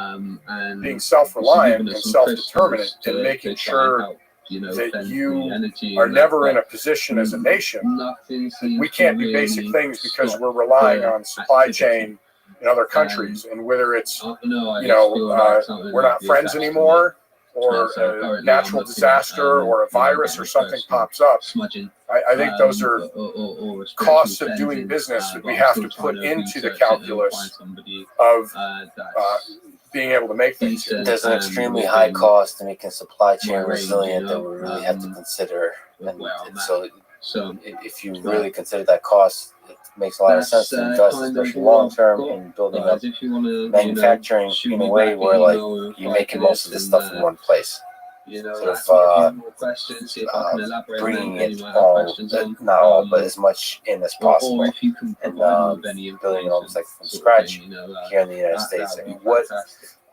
being self-reliant and self-determinant and making sure that you are never in a position as a nation, we can't do basic things because we're relying on supply chain in other countries. And whether it's, we're not friends anymore, or a natural disaster or a virus or something pops up, I think those are costs of doing business that we have to put into the calculus of being able to make things. There's an extremely high cost to making supply chain resilient that we really have to consider. And so if you really consider that cost, it makes a lot of sense to invest, especially long term, in building up manufacturing in a way where like you're making most of this stuff in one place. Sort of bringing it all, not all, but as much in as possible, and building it almost like from scratch here in the United States. And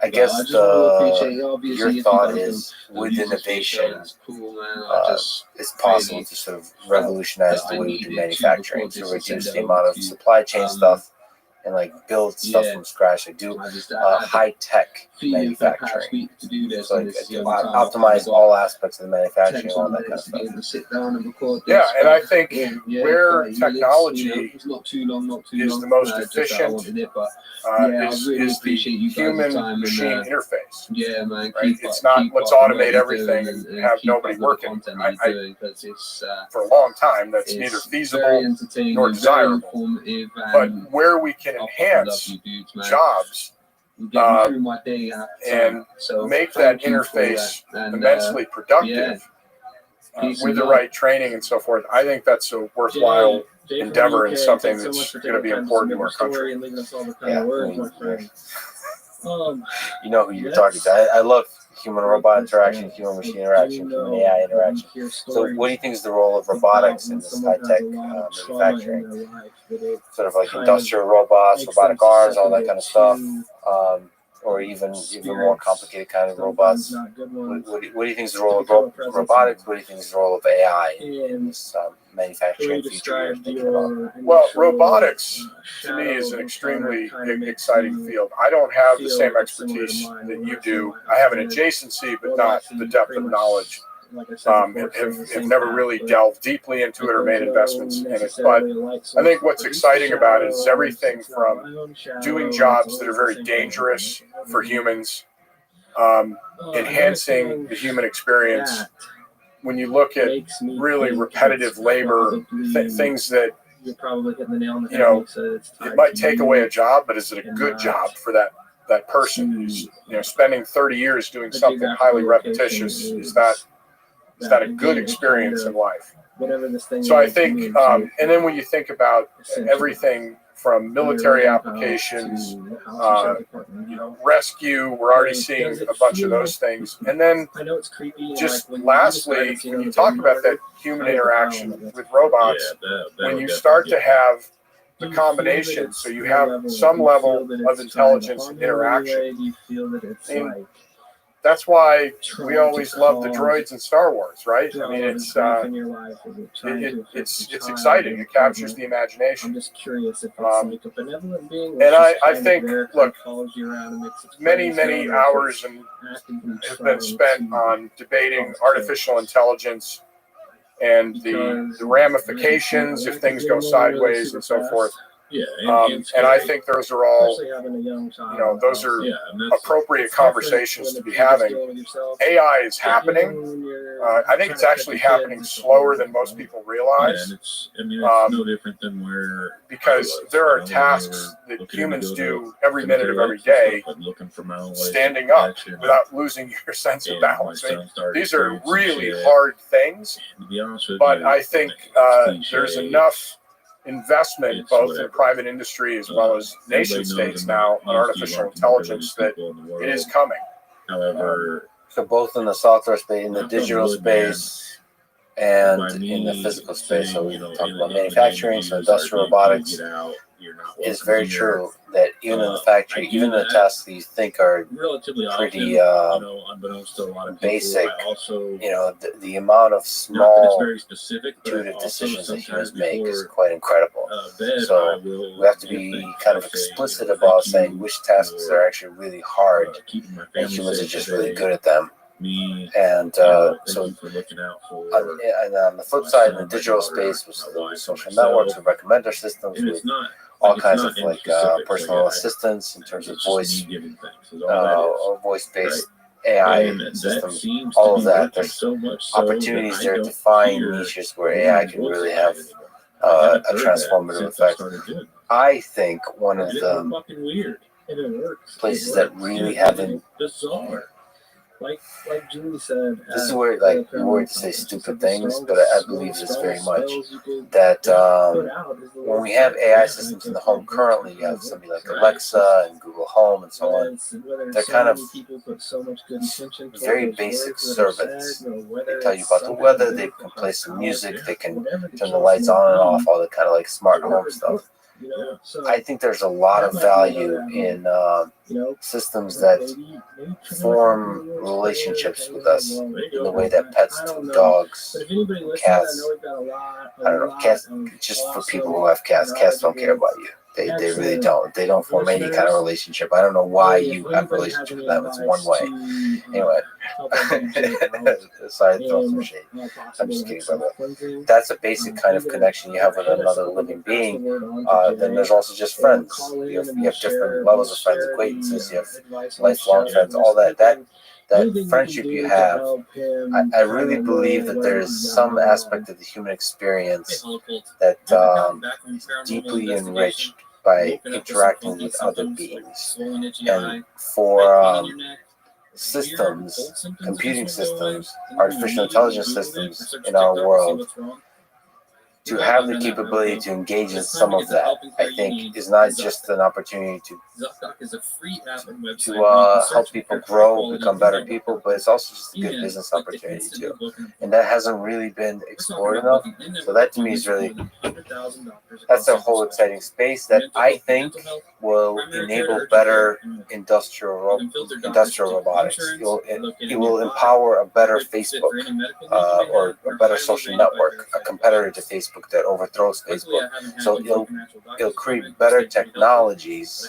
I guess your thought is with innovation, it's possible to sort of revolutionize the way we do manufacturing, to reduce the amount of supply chain stuff and like build stuff from scratch, like do high tech manufacturing. So like optimize all aspects of the manufacturing, all that kind of stuff. Yeah, and I think where technology is the most efficient is the human-machine interface. Yeah, man. Right? It's not let's automate everything and have nobody working. For a long time, that's neither feasible nor desirable. But where we can enhance jobs and make that interface immensely productive with the right training and so forth, I think that's a worthwhile endeavor and something that's going to be important to our country. You know who you're talking to. I love human-robot interaction, human-machine interaction, human-AI interaction. So what do you think is the role of robotics in this high-tech manufacturing? Sort of like industrial robots, robotic arms, all that kind of stuff, or even more complicated kind of robots. What do you think is the role of robotics? What do you think is the role of AI in this manufacturing future you're thinking about? Well, robotics to me is an extremely exciting field. I don't have the same expertise that you do. I have an adjacency, but not the depth of knowledge. Have never really delved deeply into it or made investments in it. But I think what's exciting about it is everything from doing jobs that are very dangerous for humans, enhancing the human experience. When you look at really repetitive labor, things that, you're probably hitting the nail on the head. It might take away a job, but is it a good job for that person who's spending 30 years doing something highly repetitious? Is that a good experience in life? So I think, and then when you think about everything from military applications, rescue, we're already seeing a bunch of those things. And then just lastly, when you talk about that human interaction with robots, when you start to have the combination, so you have some level of intelligence and interaction. That's why we always love the droids in Star Wars, right? I mean, it's exciting. It captures the imagination. I'm just curious if it's like a benevolent being. And I think, look, many hours have been spent on debating artificial intelligence and the ramifications if things go sideways and so forth. Yeah, and I think those are all, those are appropriate conversations to be having. AI is happening. I think it's actually happening slower than most people realize. It's no different than where because there are tasks that humans do every minute of every day, standing up without losing your sense of balance. I mean, these are really hard things, but I think there's enough investment both in private industry as well as nation states now on artificial intelligence that it is coming. However, so both in the software space, in the digital space, and in the physical space. So we talk about manufacturing, so industrial robotics. It's very true that even in the factory, even the tasks that you think are pretty basic, the amount of small intuitive decisions that humans make is quite incredible. So we have to be kind of explicit about saying which tasks are actually really hard, and humans are just really good at them. And so and on the flip side, in the digital space, with the social networks, with recommender systems, with all kinds of like personal assistance in terms of voice or voice-based AI systems, all of that. There's opportunities there to find niches where AI can really have a transformative effect. I think one of the places that really haven't like Julie said, this is where like you're worried to say stupid things, but I believe this very much that when we have AI systems in the home currently, you have somebody like Alexa and Google Home and so on. They're kind of very basic servants. They tell you about the weather, they can play some music, they can turn the lights on and off, all the kind of like smart home stuff. I think there's a lot of value in systems that form relationships with us in the way that pets do, dogs, cats. I don't know, cats, just for people who have cats, cats don't care about you. They really don't. They don't form any kind of relationship. I don't know why you have a relationship with them. It's one way. Anyway, sorry to throw some shade. I'm just kidding, brother. That's a basic kind of connection you have with another living being. Then there's also just friends. You have different levels of friends, acquaintances. You have lifelong friends. All that friendship you have. I really believe that there is some aspect of the human experience that is deeply enriched by interacting with other beings. And for systems, computing systems, artificial intelligence systems in our world, to have the capability to engage in some of that, I think, is not just an opportunity to help people grow, become better people, but it's also just a good business opportunity too. And that hasn't really been explored enough. So that to me is really, that's a whole exciting space that I think will enable better industrial robotics. It will empower a better Facebook or a better social network, a competitor to Facebook that overthrows Facebook. So it'll create better technologies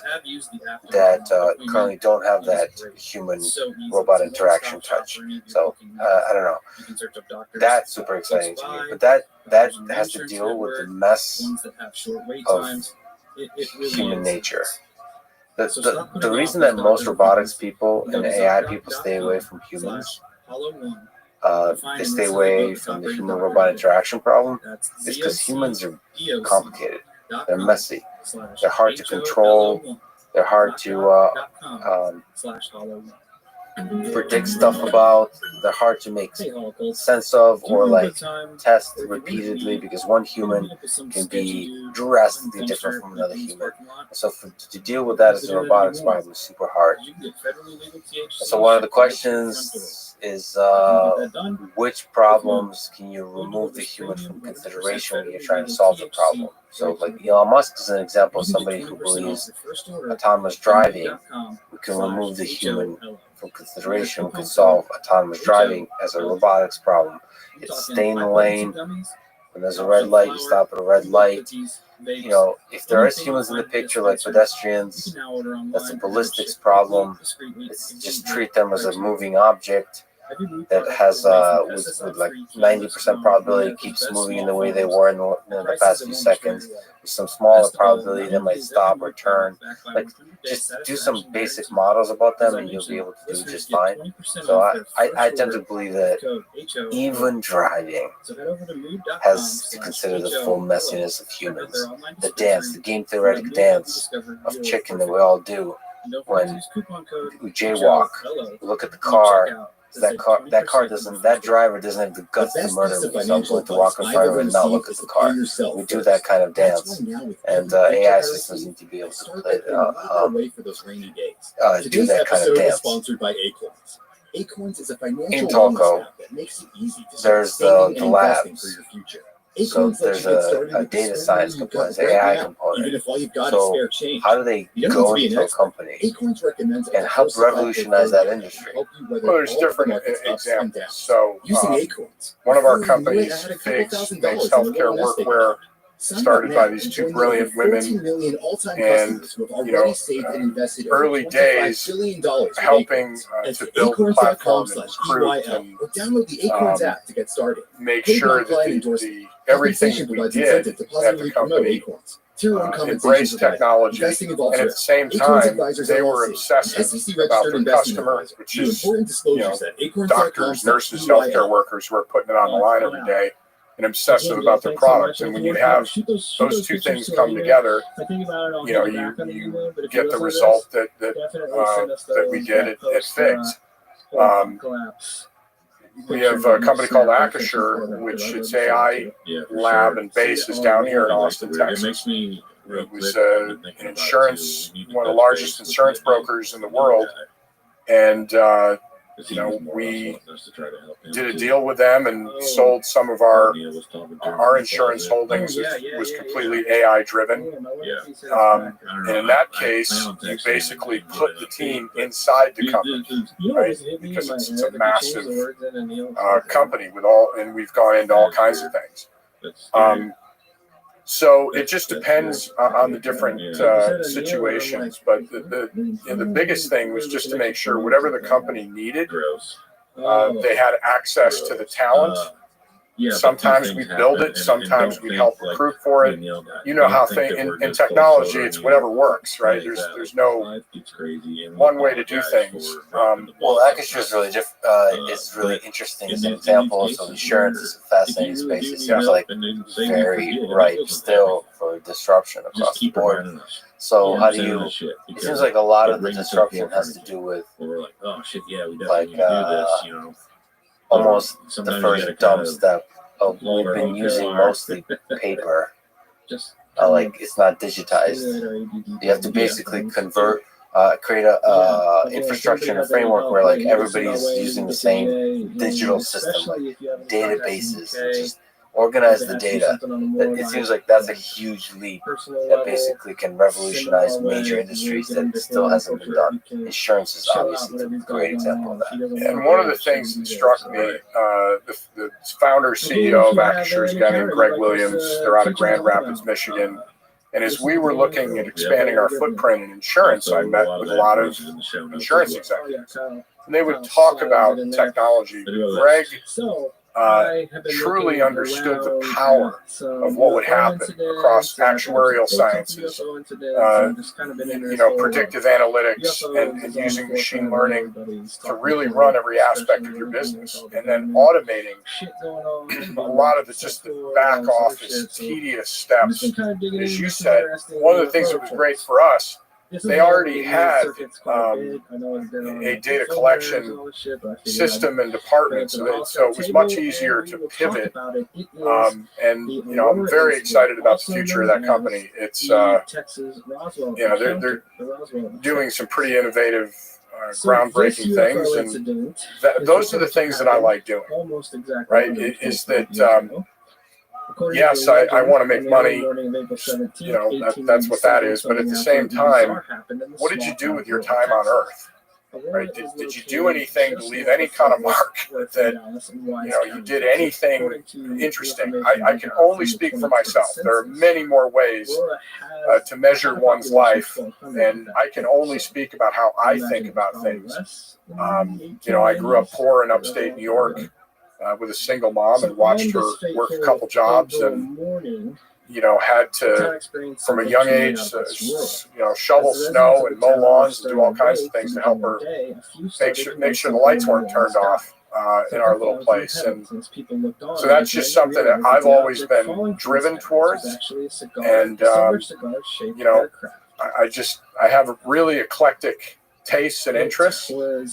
that currently don't have that human robot interaction touch. So I don't know. That's super exciting to me. But that has to deal with the mess of human nature. The reason that most robotics people and AI people stay away from humans, they stay away from the human-robot interaction problem, is because humans are complicated. They're messy. They're hard to control. They're hard to predict stuff about. They're hard to make sense of or like test repeatedly because one human can be drastically different from another human. So to deal with that as a robotics problem is super hard. So one of the questions is which problems can you remove the human from consideration when you're trying to solve the problem? So like Elon Musk is an example of somebody who believes autonomous driving, we can remove the human from consideration. We can solve autonomous driving as a robotics problem. It's stay in the lane. When there's a red light, you stop at a red light. You know, if there is humans in the picture like pedestrians, that's a ballistics problem. It's just treat them as a moving object that has with like 90% probability keeps moving in the way they were in the past few seconds. With some smaller probability they might stop or turn. Like just do some basic models about them and you'll be able to do just fine. So I tend to believe that even driving has to consider the full messiness of humans. The dance, the game theoretic dance of chicken that we all do when we jaywalk. Look at the car. That driver doesn't have the guts to murder me, so I'm going to walk in front of it and not look at the car. We do that kind of dance, and AI systems need to be able to play, do that kind of dance. Acorns is a financial in Telco, there's the labs. So there's a data science component, AI component. So how do they go into a company and help revolutionize that industry? Well, there's different examples. So one of our companies, Figs, makes healthcare workwear, started by these two brilliant women, and early days helping to build the platform and recruit and make sure that everything we did at the company embraced technology, and at the same time they were obsessive about their customer, which is doctors, nurses, healthcare workers who are putting it on the line every day, and obsessive about their product. And when you have those two things come together, you get the result that we did at Figs. We have a company called Acrisure, which its AI lab and base is down here in Austin, Texas. It was an insurance, one of the largest insurance brokers in the world, and we did a deal with them and sold some of our insurance holdings. It was completely AI driven. And in that case, you basically put the team inside the company, right? Because it's a massive company with and we've gone into all kinds of things. So it just depends on the different situations. But the biggest thing was just to make sure whatever the company needed, they had access to the talent. Sometimes we build it, sometimes we help recruit for it. You know how in technology, it's whatever works, right? There's no one way to do things. Well, agriculture is really it's really interesting as an example. So insurance is a fascinating space. It seems like very ripe still for disruption across the board. So how do you? It seems like a lot of the disruption has to do with almost the first dumb step of we've been using mostly paper. Like it's not digitized. You have to basically create a infrastructure and a framework where like everybody's using the same digital system, like databases, and just organize the data. It seems like that's a huge leap that basically can revolutionize major industries that still hasn't been done. Insurance is obviously a great example of that. And one of the things that struck me, the founder CEO of Acrisure is a guy named Greg Williams. They're out of Grand Rapids, Michigan. And as we were looking at expanding our footprint in insurance, I met with a lot of insurance executives. And they would talk about technology. Greg truly understood the power of what would happen across actuarial sciences, predictive analytics, and using machine learning to really run every aspect of your business, and then automating a lot of the back office tedious steps. As you said, one of the things that was great for us, they already had a data collection system and department, so it was much easier to pivot. And I'm very excited about the future of that company. It's they're doing some pretty innovative, groundbreaking things, and those are the things that I like doing. Right? Is that yes, I want to make money. That's what that is. But at the same time, what did you do with your time on Earth? Right? Did you do anything to leave any kind of mark that you did anything interesting? I can only speak for myself. There are many more ways to measure one's life, and I can only speak about how I think about things. I grew up poor in upstate New York. With a single mom, and watched her work a couple jobs, and had to, from a young age, shovel snow and mow lawns and do all kinds of things to help her make sure the lights weren't turned off in our little place. And so that's just something that I've always been driven towards. And I have a really eclectic tastes and interests, and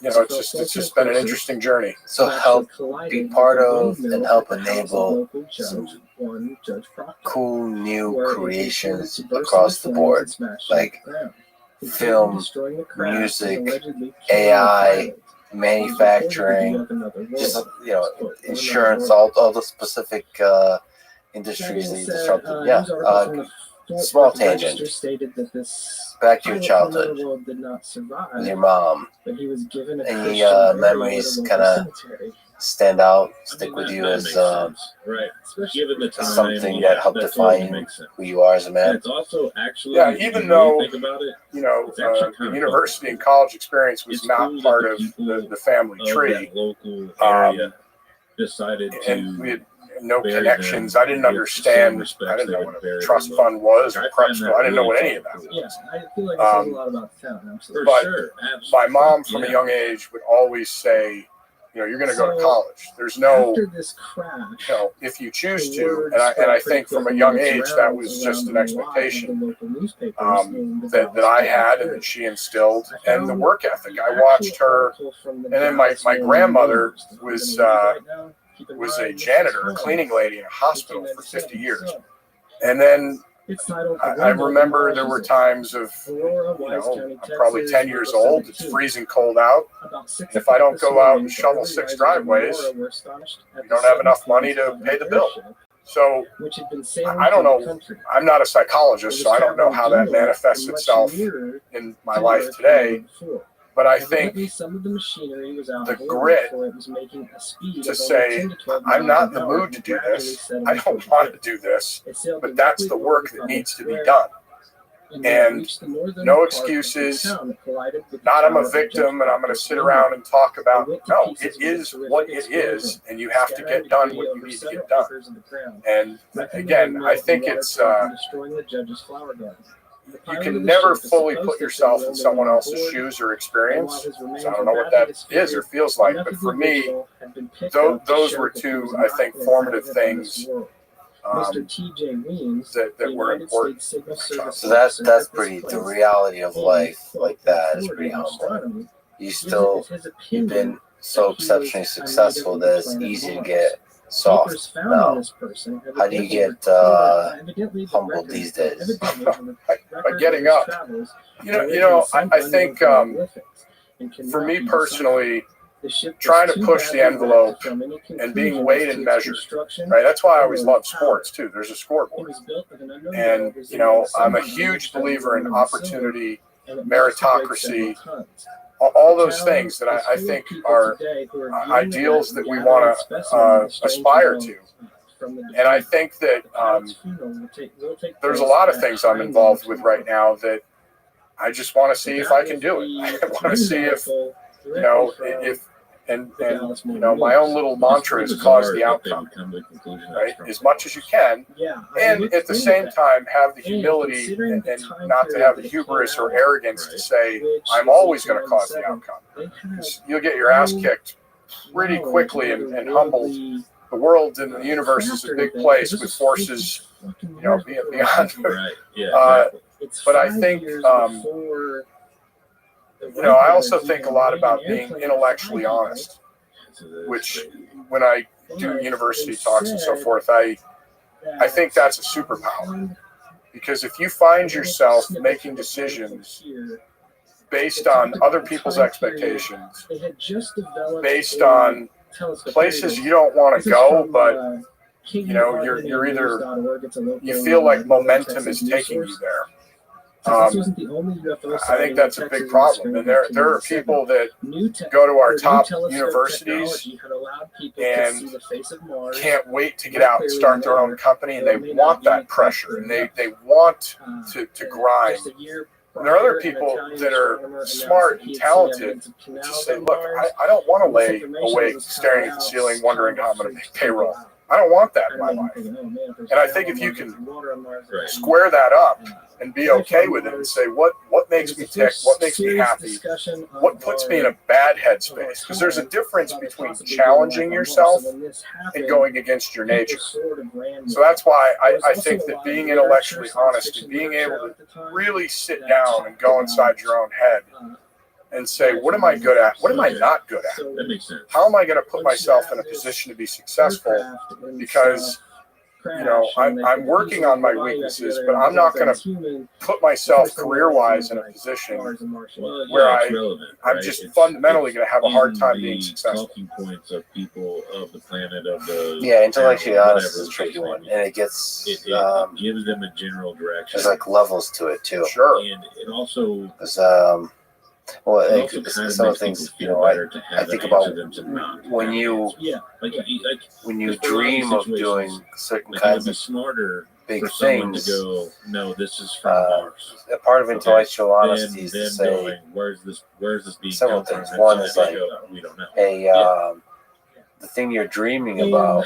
it's just been an interesting journey. So help be part of and help enable some cool new creations across the board, like film, music, AI, manufacturing, just insurance, all the specific industries that you disrupted. Yeah. Small tangent. Back to your childhood with your mom. Any memories kind of stand out, stick with you as something that helped define who you are as a man? Yeah, even though the university and college experience was not part of the family tree, and we had no connections. I didn't understand. I didn't know what a trust fund was or prep school. I didn't know what any of that was. Yeah, I feel like it says a lot about the town. But my mom, from a young age, would always say, you're going to go to college. There's no, if you choose to, and I think from a young age that was just an expectation that I had and that she instilled, and the work ethic. I watched her, and then my grandmother was a janitor, a cleaning lady in a hospital for 50 years. And then It's titled I remember there were times of, I'm probably 10 years old. It's freezing cold out. And if I don't go out and shovel 6 driveways, we don't have enough money to pay the bill. So I don't know. I'm not a psychologist, so I don't know how that manifests itself in my life today. But I think the grit to say, I'm not in the mood to do this, I don't want to do this, but that's the work that needs to be done. And no excuses, not I'm a victim and I'm going to sit around and talk about, no, it is what it is, and you have to get done what you need to get done. And again, I think it's, you can never fully put yourself in someone else's shoes or experience. So I don't know what that is or feels like, but for me, those were two, I think, formative things that were important. So that's pretty, the reality of life like that is pretty humble. You've been so exceptionally successful that it's easy to get soft. Now, how do you get humbled these days? By getting up. I think for me personally, trying to push the envelope and being weighed and measured, right? That's why I always love sports too. There's a scoreboard. And, I'm a huge believer in opportunity, meritocracy, all those things that I think are ideals that we want to aspire to. And I think that there's a lot of things I'm involved with right now that I just want to see if I can do it. I want to see if my own little mantra is cause the outcome, right? As much as you can, and at the same time have the humility and not to have the hubris or arrogance to say I'm always going to cause the outcome. You'll get your ass kicked pretty quickly and humbled. The world and the universe is a big place with forces, beyond. But I think. I also think a lot about being intellectually honest, which when I do university talks and so forth, I think that's a superpower. Because if you find yourself making decisions based on other people's expectations, based on places you don't want to go, but you're either, you feel like momentum is taking you there. I think that's a big problem, and there are people that go to our top universities and can't wait to get out and start their own company, and they want that pressure, and they want to grind. And there are other people that are smart and talented that just say, look, I don't want to lay awake staring at the ceiling wondering how I'm going to make payroll. I don't want that in my life. And I think if you can square that up and be okay with it and say, what makes me tick, what makes me happy, what puts me in a bad headspace? Because there's a difference between challenging yourself and going against your nature. So that's why I think that being intellectually honest and being able to really sit down and go inside your own head and say, what am I good at? What am I not good at? That makes sense. How am I going to put myself in a position to be successful? Because, I'm working on my weaknesses, but I'm not going to put myself career-wise in a position where I'm just fundamentally going to have a hard time being successful. Talking points of people of the planet, of the intellectually honest is a tricky one, and it gets it gives them a general direction. There's like levels to it too. Sure, and it also. Some of the things I think about when you dream of doing certain kinds of smarter big for someone things. To go, no, this is from Mars. A part of intellectual honesty is to say going, where's this being several come things. from? One is like, we don't know. hey, the thing you're dreaming about,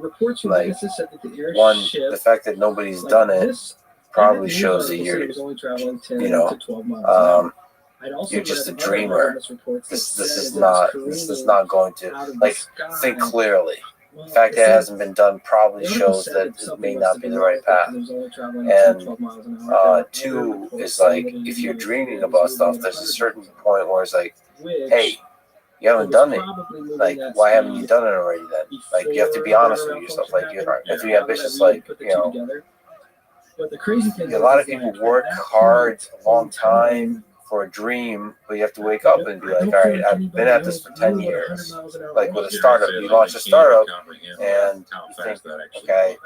reports from like NASA said that the airship, one, the fact that nobody's done it probably shows that you're, to 12 miles you're just a dreamer. This is not going to, like, think clearly. The fact that it hasn't been done probably shows that it may not be the right path. And two is like, if you're dreaming about stuff, there's a certain point where it's like, hey, you haven't done it. Like, why haven't you done it already then? Like, you have to be honest with yourself. Like, you have to be ambitious. Like, But the crazy thing a lot of people work hard a long time for a dream, but you have to wake up and be like, all right, I've been at this for 10 years. Like with a startup, you launch a startup and you think, okay,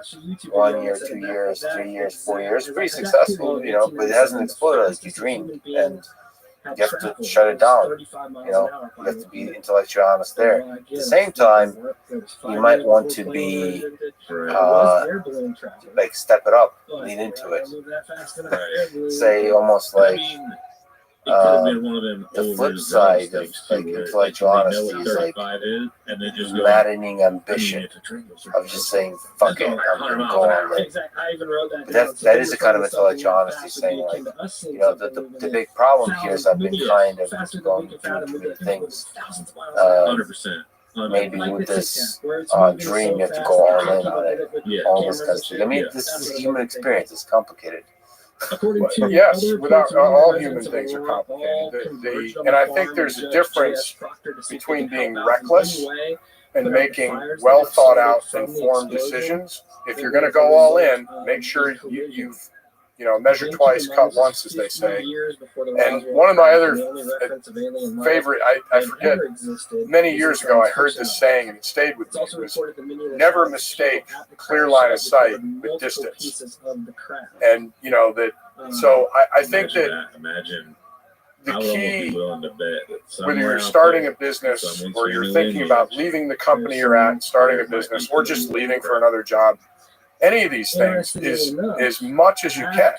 1 year, 2 years, 3 years, 4 years, pretty successful, you know, but it hasn't exploded like you dreamed. And you have to shut it down, you know, you have to be intellectually honest there. At the same time, you might want to be, like, step it up, lean into it. Say almost like, the flip side of like intellectual honesty is like maddening ambition of just saying, fuck it, I'm going to go on it. But that is a kind of intellectual honesty, saying like, you know, the big problem here is I've been kind of going through too many things. Maybe with this dream, you have to go all in on it. All this kind of stuff. I mean, this is a human experience. It's complicated. Yes, without all human things are complicated. And I think there's a difference between being reckless and making well thought out, informed decisions. If you're going to go all in, make sure you've measure twice, cut once, as they say. And one of my other favorite, I forget, many years ago, I heard this saying and it stayed with me. It was, never mistake clear line of sight with distance. And, you know, that, so I think that the key, whether you're starting a business or you're thinking about leaving the company you're at and starting a business or just leaving for another job, any of these things is as much as you can,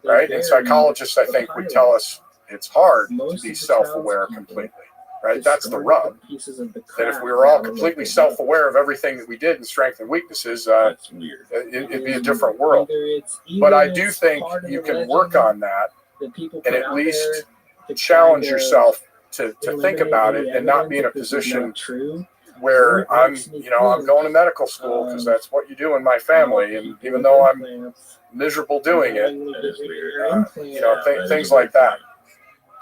right? And psychologists, I think, would tell us it's hard to be self-aware completely, right? That's the rub. That if we were all completely self-aware of everything that we did and strengths and weaknesses, it'd be a different world. But I do think you can work on that and at least challenge yourself to think about it and not be in a position where I'm going to medical school because that's what you do in my family, and even though I'm miserable doing it, things like that.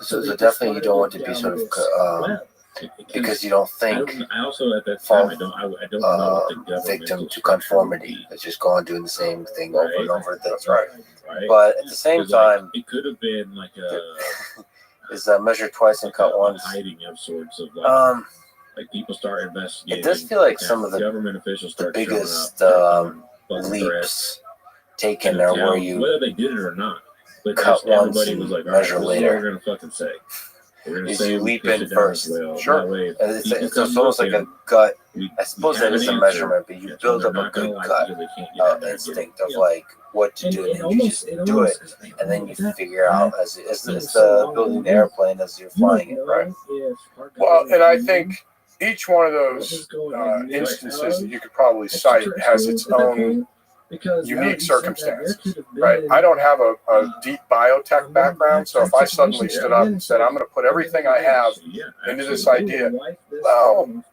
So definitely you don't want to be sort of because you don't think fall victim to conformity. It's just go on doing the same thing over and over. That's right. But at the same time, it could have been like is measure twice and cut once. Hiding of sorts of like. Like people start investigating. It does feel like some of the government officials the start biggest leaps taken are where you whether they did it or not. But cut once everybody and was like, measure later. We're gonna fucking say. We're gonna is say you leap in first. Well. Sure. It's almost like a gut. I suppose that is a measurement, but you build up a good gut instinct of like what to do, and then you just do it, and then you figure out as building the airplane as you're flying it, right? Well, and I think each one of those instances that you could probably cite has its own unique circumstances, right? I don't have a deep biotech background, so if I suddenly stood up and said, I'm going to put everything I have into this idea, well,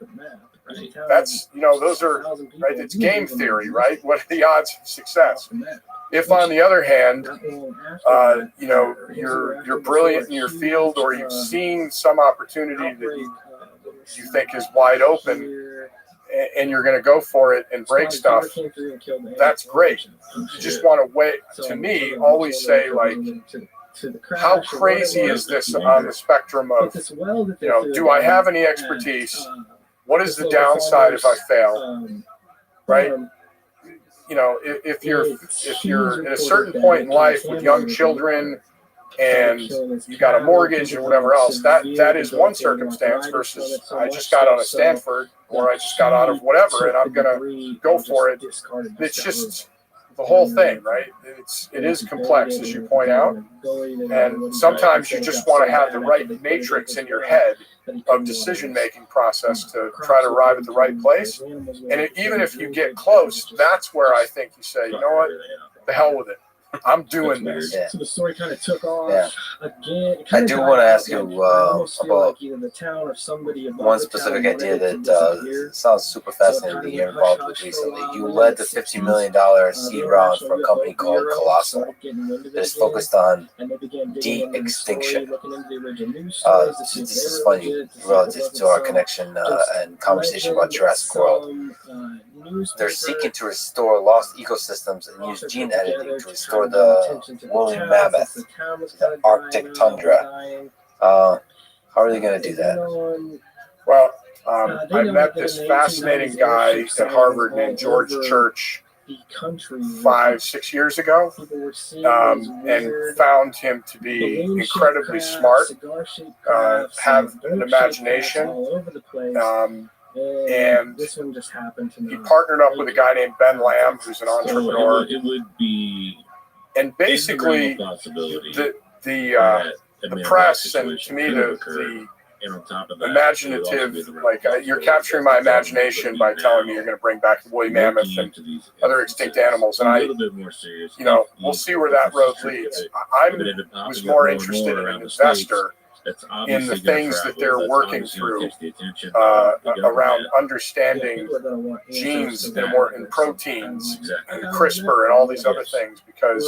that's, those are, right, it's game theory, right? What are the odds of success? If, on the other hand, you're brilliant in your field, or you've seen some opportunity that you think is wide open, and you're going to go for it and break stuff, that's great. You just want to wait, to me, always say, like, how crazy is this on the spectrum of, do I have any expertise? What is the downside if I fail? Right? If you're at a certain point in life with young children and you got a mortgage or whatever else, that is one circumstance versus I just got out of Stanford or I just got out of whatever and I'm going to go for it. It's just the whole thing, right? It is complex, as you point out. And sometimes you just want to have the right matrix in your head of decision-making process to try to arrive at the right place. And even if you get close, that's where I think you say, you know what, the hell with it. I'm doing this. So the story kind of took off again. I do want to ask you about the town or somebody one specific idea that sounds super fascinating to get involved with recently. You led the $50 million seed round for a company called Colossal that is focused on de-extinction. This is funny relative to our connection and conversation about Jurassic World. they're seeking to restore lost ecosystems and use gene editing to restore the woolly mammoth, the Arctic tundra. How are they going to do that? Well, I met this fascinating guy at Harvard named George Church 5-6 years ago, and found him to be incredibly smart, have an imagination, and he partnered up with a guy named Ben Lamb, who's an entrepreneur. It would be, and basically the press, and to me the imaginative, like you're capturing my imagination by telling me you're going to bring back the woolly mammoth and other extinct animals, and we'll see where that road leads. I was more interested in an investor in the things that they're working through around understanding genes and proteins and CRISPR and all these other things, because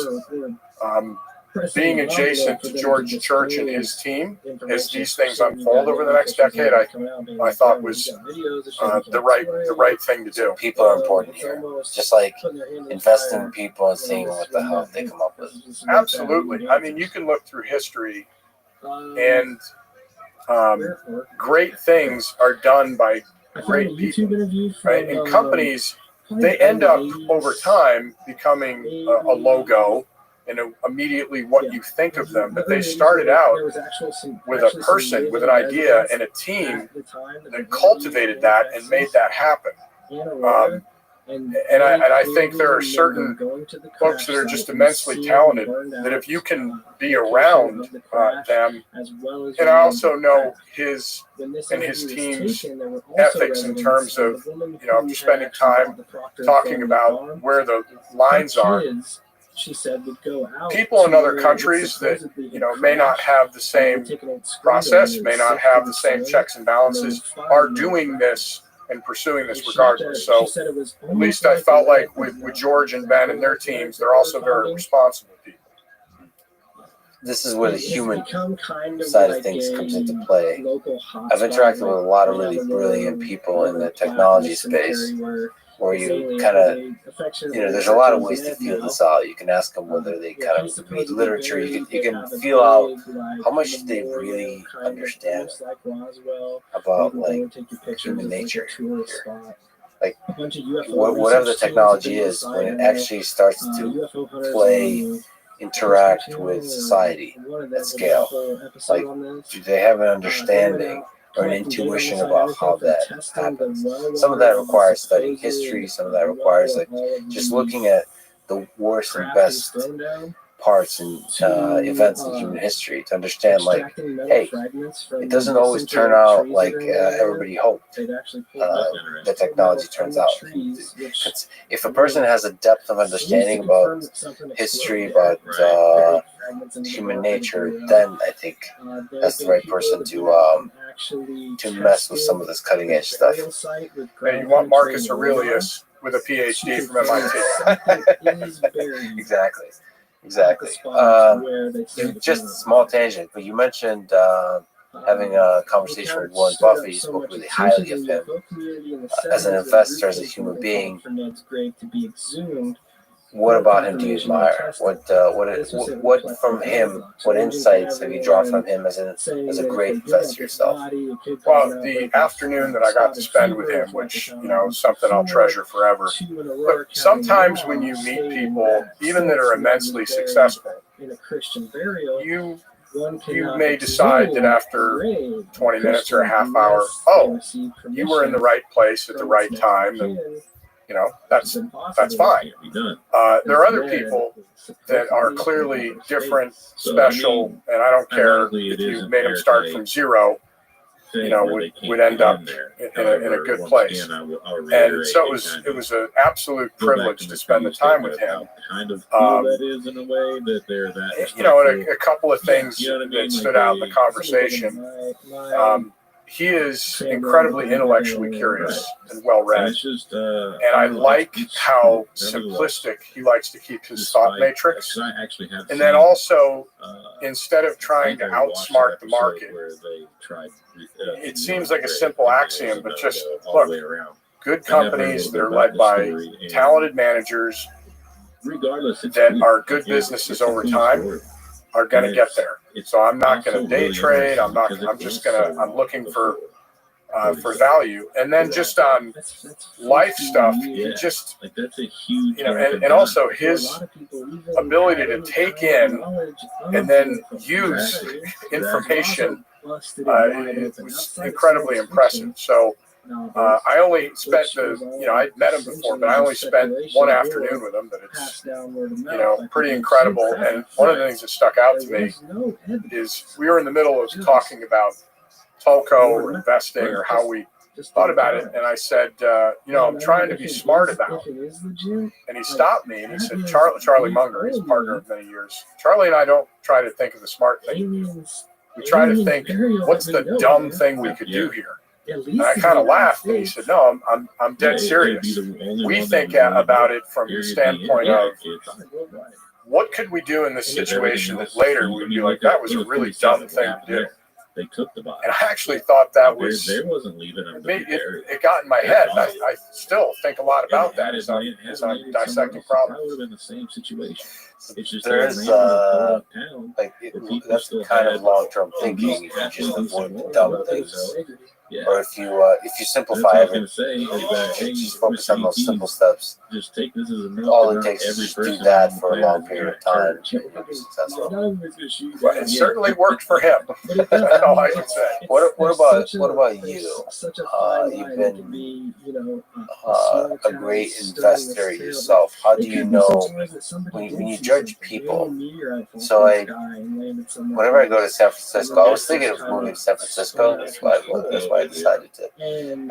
being adjacent to George Church and his team, as these things unfold over the next decade, I thought was the right thing to do. People are important here, just like investing in people and seeing what the hell they come up with. Absolutely. I mean, you can look through history, and great things are done by great people, right? And companies, they end up over time becoming a logo and immediately what you think of them. But they started out with a person, with an idea, and a team that cultivated that and made that happen. And I think there are certain folks that are just immensely talented, that if you can be around them, and I also know his and his team's ethics in terms of, just spending time talking about where the lines are. People in other countries that may not have the same process, may not have the same checks and balances, are doing this and pursuing this regardless. So at least I felt like with George and Ben and their teams, they're also very responsible people. This is where the human side of things comes into play. I've interacted with a lot of really brilliant people in the technology space, where you kind of, there's a lot of ways to feel this out. You can ask them whether they kind of read literature. You can feel out how much they really understand about human nature. Like whatever the technology is, when it actually starts to interact with society at scale, like, do they have an understanding or an intuition about how that happens? Some of that requires studying history. Some of that requires just looking at the worst and best parts and events in human history to understand, hey, it doesn't always turn out like everybody hoped the technology turns out. If a person has a depth of understanding about history, about human nature, then I think that's the right person to mess with some of this cutting edge stuff. And you want Marcus Aurelius with a PhD from MIT. Exactly. Just a small tangent, but you mentioned having a conversation with Warren Buffett. You spoke really highly of him as an investor, as a human being. What about him do you admire? What from him? What insights have you drawn from him as a great investor yourself? Well, the afternoon that I got to spend with him, which is something I'll treasure forever. Look, sometimes when you meet people, even that are immensely successful, you may decide that after 20 minutes or a half hour, you were in the right place at the right time, and that's fine. There are other people that are clearly different, special, and I don't care if you made them start from zero, would end up in a good place. And so it was an absolute privilege to spend the time with him. And a couple of things that stood out in the conversation. He is incredibly intellectually curious and well-read, and I like how simplistic he likes to keep his thought matrix. And then also, instead of trying to outsmart the market, it seems like a simple axiom, but just look, good companies that are led by talented managers that are good businesses over time are going to get there. So I'm not going to day trade. I'm looking for value. And then just on life stuff, just, and also his ability to take in and then use information was incredibly impressive. So I only spent I'd met him before, but I only spent one afternoon with him, but it's, pretty incredible. And one of the things that stuck out to me is we were in the middle of talking about Telco or investing or how we thought about it. And I said, I'm trying to be smart about it. And he stopped me and he said, Charlie Munger, his partner of many years, Charlie and I don't try to think of the smart thing. We try to think, what's the dumb thing we could do here? And I kind of laughed, and he said, "No, I'm dead serious. We think about it from the standpoint of what could we do in this situation that later we'd be like, that was a really dumb thing to do." They took the body. And I actually thought that was there wasn't leaving it got in my head. I still think a lot about that as I'm dissecting problems. I would have been the same situation. It's just There's that's kind of long-term thinking. If you just avoid the dumb things, or if you simplify everything, just focus on those simple steps. Just take this as a all it takes is just do that for a long period of time. You'll be successful. Well, it certainly worked for him. That's all I can say. What about you? You've been a great investor yourself. How do you know when you judge people? So whenever I go to San Francisco, I was thinking of moving to San Francisco. That's why I decided to,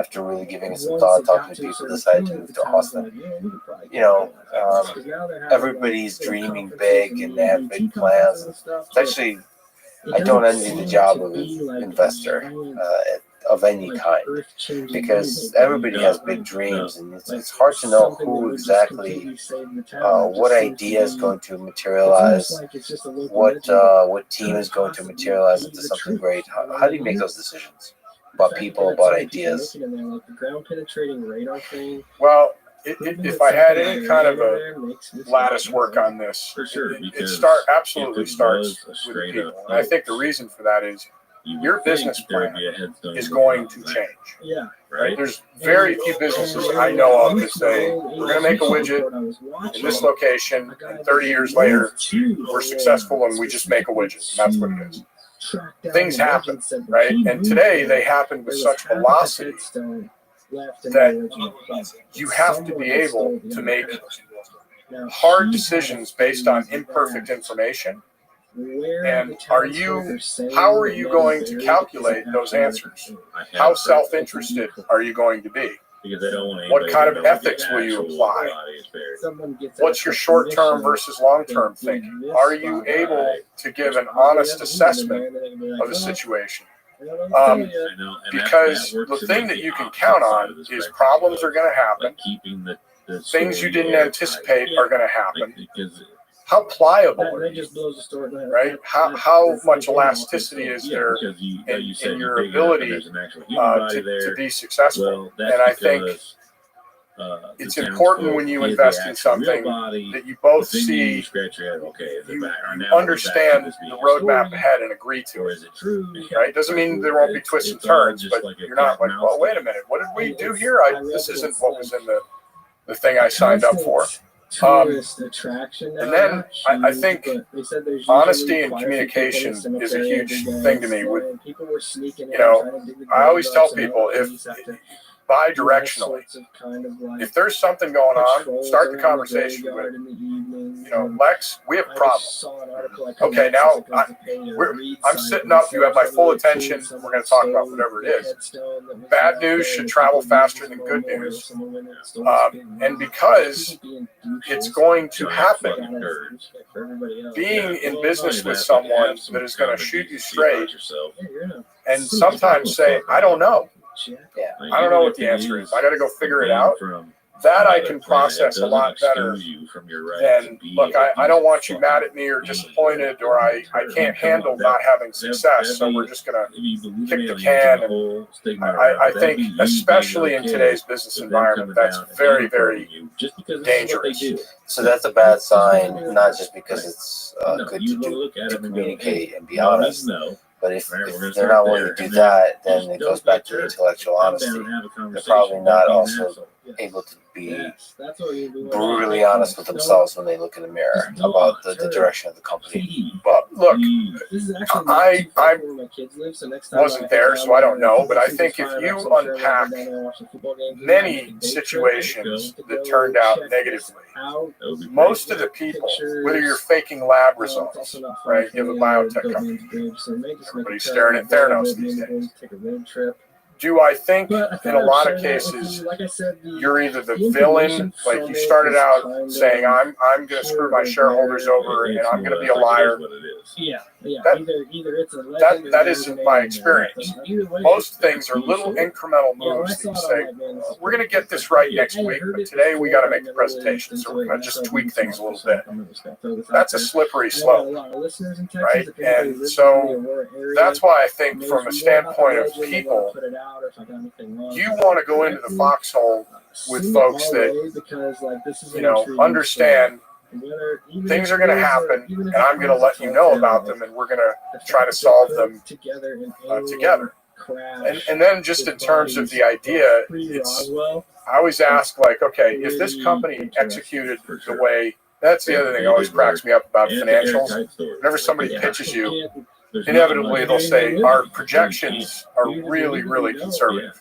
after really giving it some thought, talking to people, decided to move to Austin. Everybody's dreaming big and they have big plans. It's actually, I don't envy the job of an investor of any kind, because everybody has big dreams, and it's hard to know who exactly, what idea is going to materialize, what team is going to materialize into something great. How do you make those decisions about people, about ideas? Well, if I had any kind of a lattice work on this, it absolutely starts with the people. And I think the reason for that is your business plan is going to change. Right? There's very few businesses I know of that say, we're going to make a widget in this location, and 30 years later, we're successful and we just make a widget. And that's what it is. Things happen, right? And today they happen with such velocity that you have to be able to make hard decisions based on imperfect information. And how are you going to calculate those answers? How self-interested are you going to be? What kind of ethics will you apply? What's your short-term versus long-term thinking? Are you able to give an honest assessment of the situation? Because the thing that you can count on is problems are going to happen. Things you didn't anticipate are going to happen. How pliable are you, right? How much elasticity is there in your ability to be succuseful? And I think it's important when you invest in something that you both see, you understand the roadmap ahead and agree to it. Right? It doesn't mean there won't be twists and turns, but you're not like, well, wait a minute, what did we do here? This isn't what was in the thing I signed up for. And then I think honesty and communication is a huge thing to me. I always tell people, if bi-directionally, if there's something going on, start the conversation with, Lex, we have a problem. Okay, now I'm sitting up, you have my full attention, we're going to talk about whatever it is. Bad news should travel faster than good news. And because it's going to happen, being in business with someone that is going to shoot you straight and sometimes say, I don't know. I don't know what the answer is. I got to go figure it out. that I can process a lot better than, look, I don't want you mad at me or disappointed, or I can't handle not having success, so we're just going to kick the can. And I think, especially in today's business environment, that's very, very dangerous. So that's a bad sign, not just because it's good to communicate and be honest, but if they're not willing to do that, then it goes back to intellectual honesty. They're probably not also able to be brutally honest with themselves when they look in the mirror about the direction of the company. But look, I wasn't there, so I don't know, but I think if you unpack many situations that turned out negatively, most of the people, whether you're faking lab results, right? You have a biotech company, everybody's staring at Theranos these days. Do I think in a lot of cases you're either the villain, like you started out saying I'm going to screw my shareholders over and I'm going to be a liar? That isn't my experience. Most things are little incremental moves that you say, we're going to get this right next week, but today we got to make the presentation, so we're going to just tweak things a little bit. That's a slippery slope, right? And so that's why I think from a standpoint of people, you want to go into the foxhole with folks that, understand things are going to happen, and I'm going to let you know about them, and we're going to try to solve them together. And then just in terms of the idea, I always ask, like, okay, if this company executed the way, that's the other thing that always cracks me up about financials. Whenever somebody pitches you, inevitably they'll say, our projections are really, really conservative.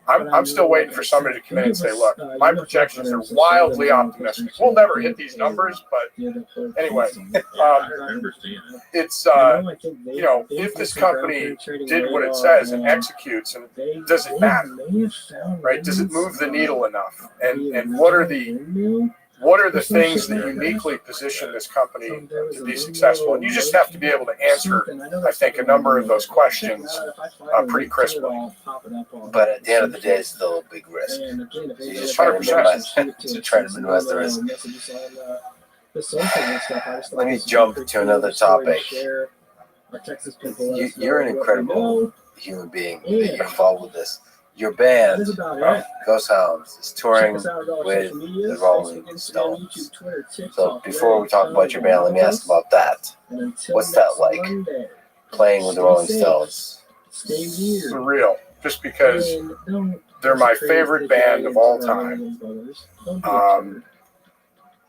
I'm still waiting for somebody to come in and say, look, my projections are wildly optimistic. We'll never hit these numbers, but anyway, it's, if this company did what it says and executes, and does it matter, right? Does it move the needle enough? And what are the things that uniquely position this company to be successful? And you just have to be able to answer, I think, a number of those questions pretty crisply. But at the end of the day, it's still a big risk. So you just try to minimize the risk. Let me jump to another topic. You're an incredible human being that you're involved with this. Your band, Ghost Hounds, is touring with the Rolling Stones. So before we talk about your band, let me ask about that. What's that like, playing with the Rolling Stones? Surreal, just because they're my favorite band of all time.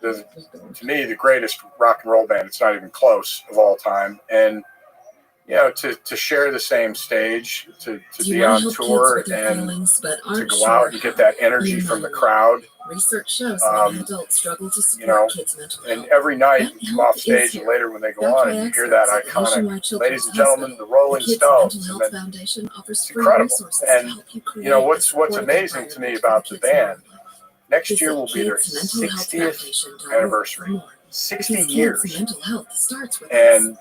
To me, the greatest rock and roll band, it's not even close, of all time. And to share the same stage, to be on tour, and to go out and get that energy from the crowd. Research shows many adults struggle to support kids' mental health. And every night you come off stage, and later when they go on, and you hear that iconic, ladies and gentlemen, the Rolling Stones. And it's incredible. And what's amazing to me about the band, next year will be their 60th anniversary. 60 years. And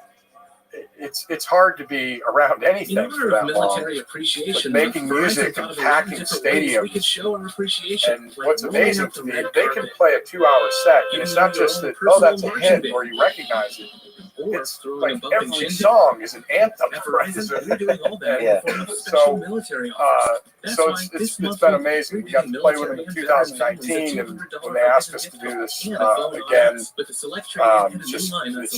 it's hard to be around anything for that long. But making music and packing stadiums. And what's amazing to me, they can play a 2-hour set, and it's not just that, that's a hit or you recognize it. It's like every song is an anthem, right? So it's been amazing. We got to play with them in 2019, and when they asked us to do this again, it's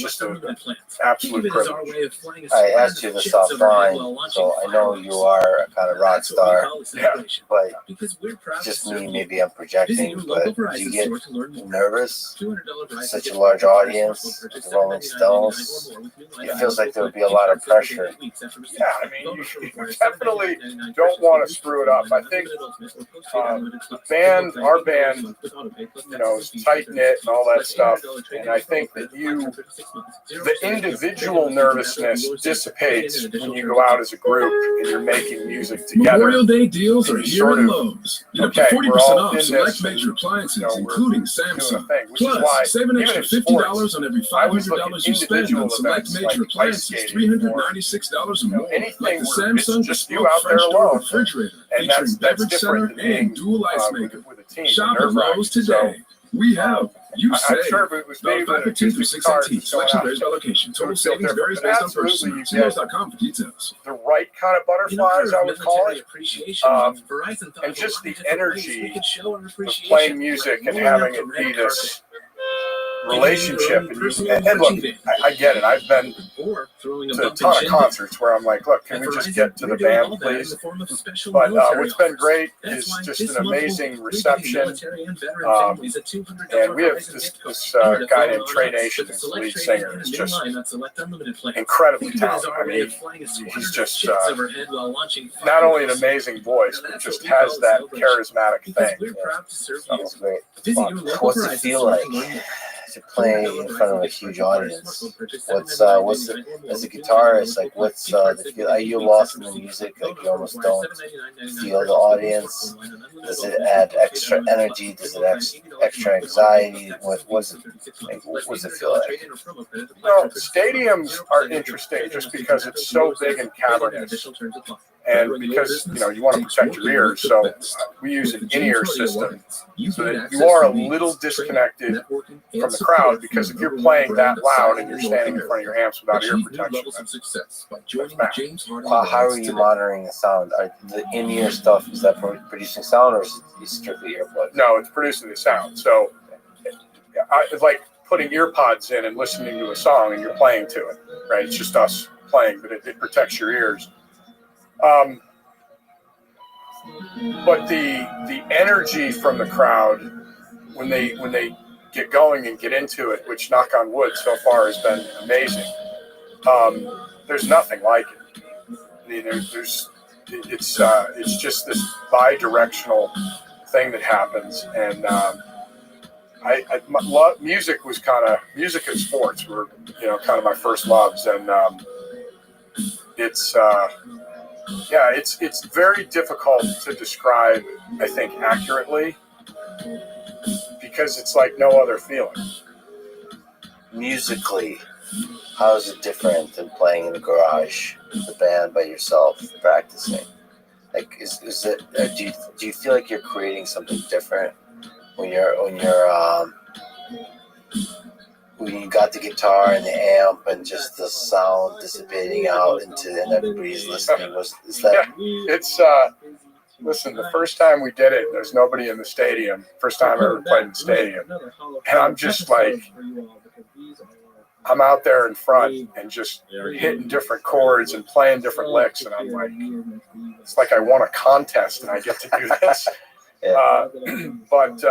just an absolute privilege. I asked you this offline, so I know you are a kind of rock star, but just me, maybe I'm projecting, but do you get nervous? Such a large audience, the Rolling Stones. It feels like there would be a lot of pressure. Yeah, I mean, you definitely don't want to screw it up. I think our band, is tight knit and all that stuff. And I think that the individual nervousness dissipates when you go out as a group and you're making music together. Memorial Day deals are here at Lowe's. Get up to 40% off select major major appliances, including Samsung. Plus, save an extra $50 on every $500 you spend individual on select events like major ice appliances, skating or $396 or more. anything Like the where it's Samsung just you Bespoke out there Fresh Door alone, refrigerator, and that's beverage different center than being and dual ice with, maker. with a team. Shop at Nerve-wracking. Lowe's today. We have. You I'm save. sure if it was Valid made with 5/15 through acoustic guitars 6/18. and so Selection on, varies by location. it Total would feel savings different. varies But based on absolutely, purchase. you See get Lowe's.com for details. the right kind of butterflies, I would call it. Verizon thought And of a just lot the of different ways energy we could show our of appreciation. playing music and Rolling having out the it red be this carpet. relationship. And look, I get it. I've been Or throwing a to a bumping ton of shindig. concerts where I'm like, look, can At we just Verizon, get to we're the doing band, all that in please? the form of special But military what's been offers. great That's is why just this an month we'll amazing include reception. military and veteran families a $200 And we have Verizon this gift card. guy And named a Trey phone Nation, with a who's the select lead trade-in singer. and a Is new just line on select unlimited plans. incredibly Think of it as talented. our I way of mean, flying a he's squadron of just chicks overhead while launching not only an fireworks. amazing voice, And but that's just what we call has a that celebration. charismatic Because thing. we're proud to serve That you. was great. Visit your local What's it Verizon feel store like to learn more. to play in front of a huge audience? What's the, as a guitarist, like what's the feel? Are you lost in the music? Like you almost don't feel the audience? Does it add extra energy? Does it add extra anxiety? What's it like? What does it feel like? You know, stadiums are interesting just because it's so big and cavernous, and because you want to protect your ears. So we use an in-ear system, so that you are a little disconnected from the crowd. Because if you're playing that loud and you're standing in front of your amps without ear protection, that's bad. How are you monitoring the sound? Are the in-ear stuff, is that producing sound, or is it strictly earplugs? No, it's producing the sound. So it's like putting ear pods in and listening to a song and you're playing to it, right? It's just us playing, but it protects your ears. But the energy from the crowd when they get going and get into it, which knock on wood so far has been amazing. There's nothing like it. I mean, it's just this bi-directional thing that happens, and music and sports were kind of my first loves, and it's very difficult to describe, I think, accurately, because it's like no other feeling. Musically, how is it different than playing in the garage with the band by yourself practicing? Like, is it? Do you feel like you're creating something different when you got the guitar and the amp and just the sound dissipating out and everybody's listening? Is that? It's listen. The first time we did it, there's nobody in the stadium. First time I ever played in the stadium, and I'm just like, I'm out there in front and just hitting different chords and playing different licks, and I'm like, it's like I won a contest and I get to do this. But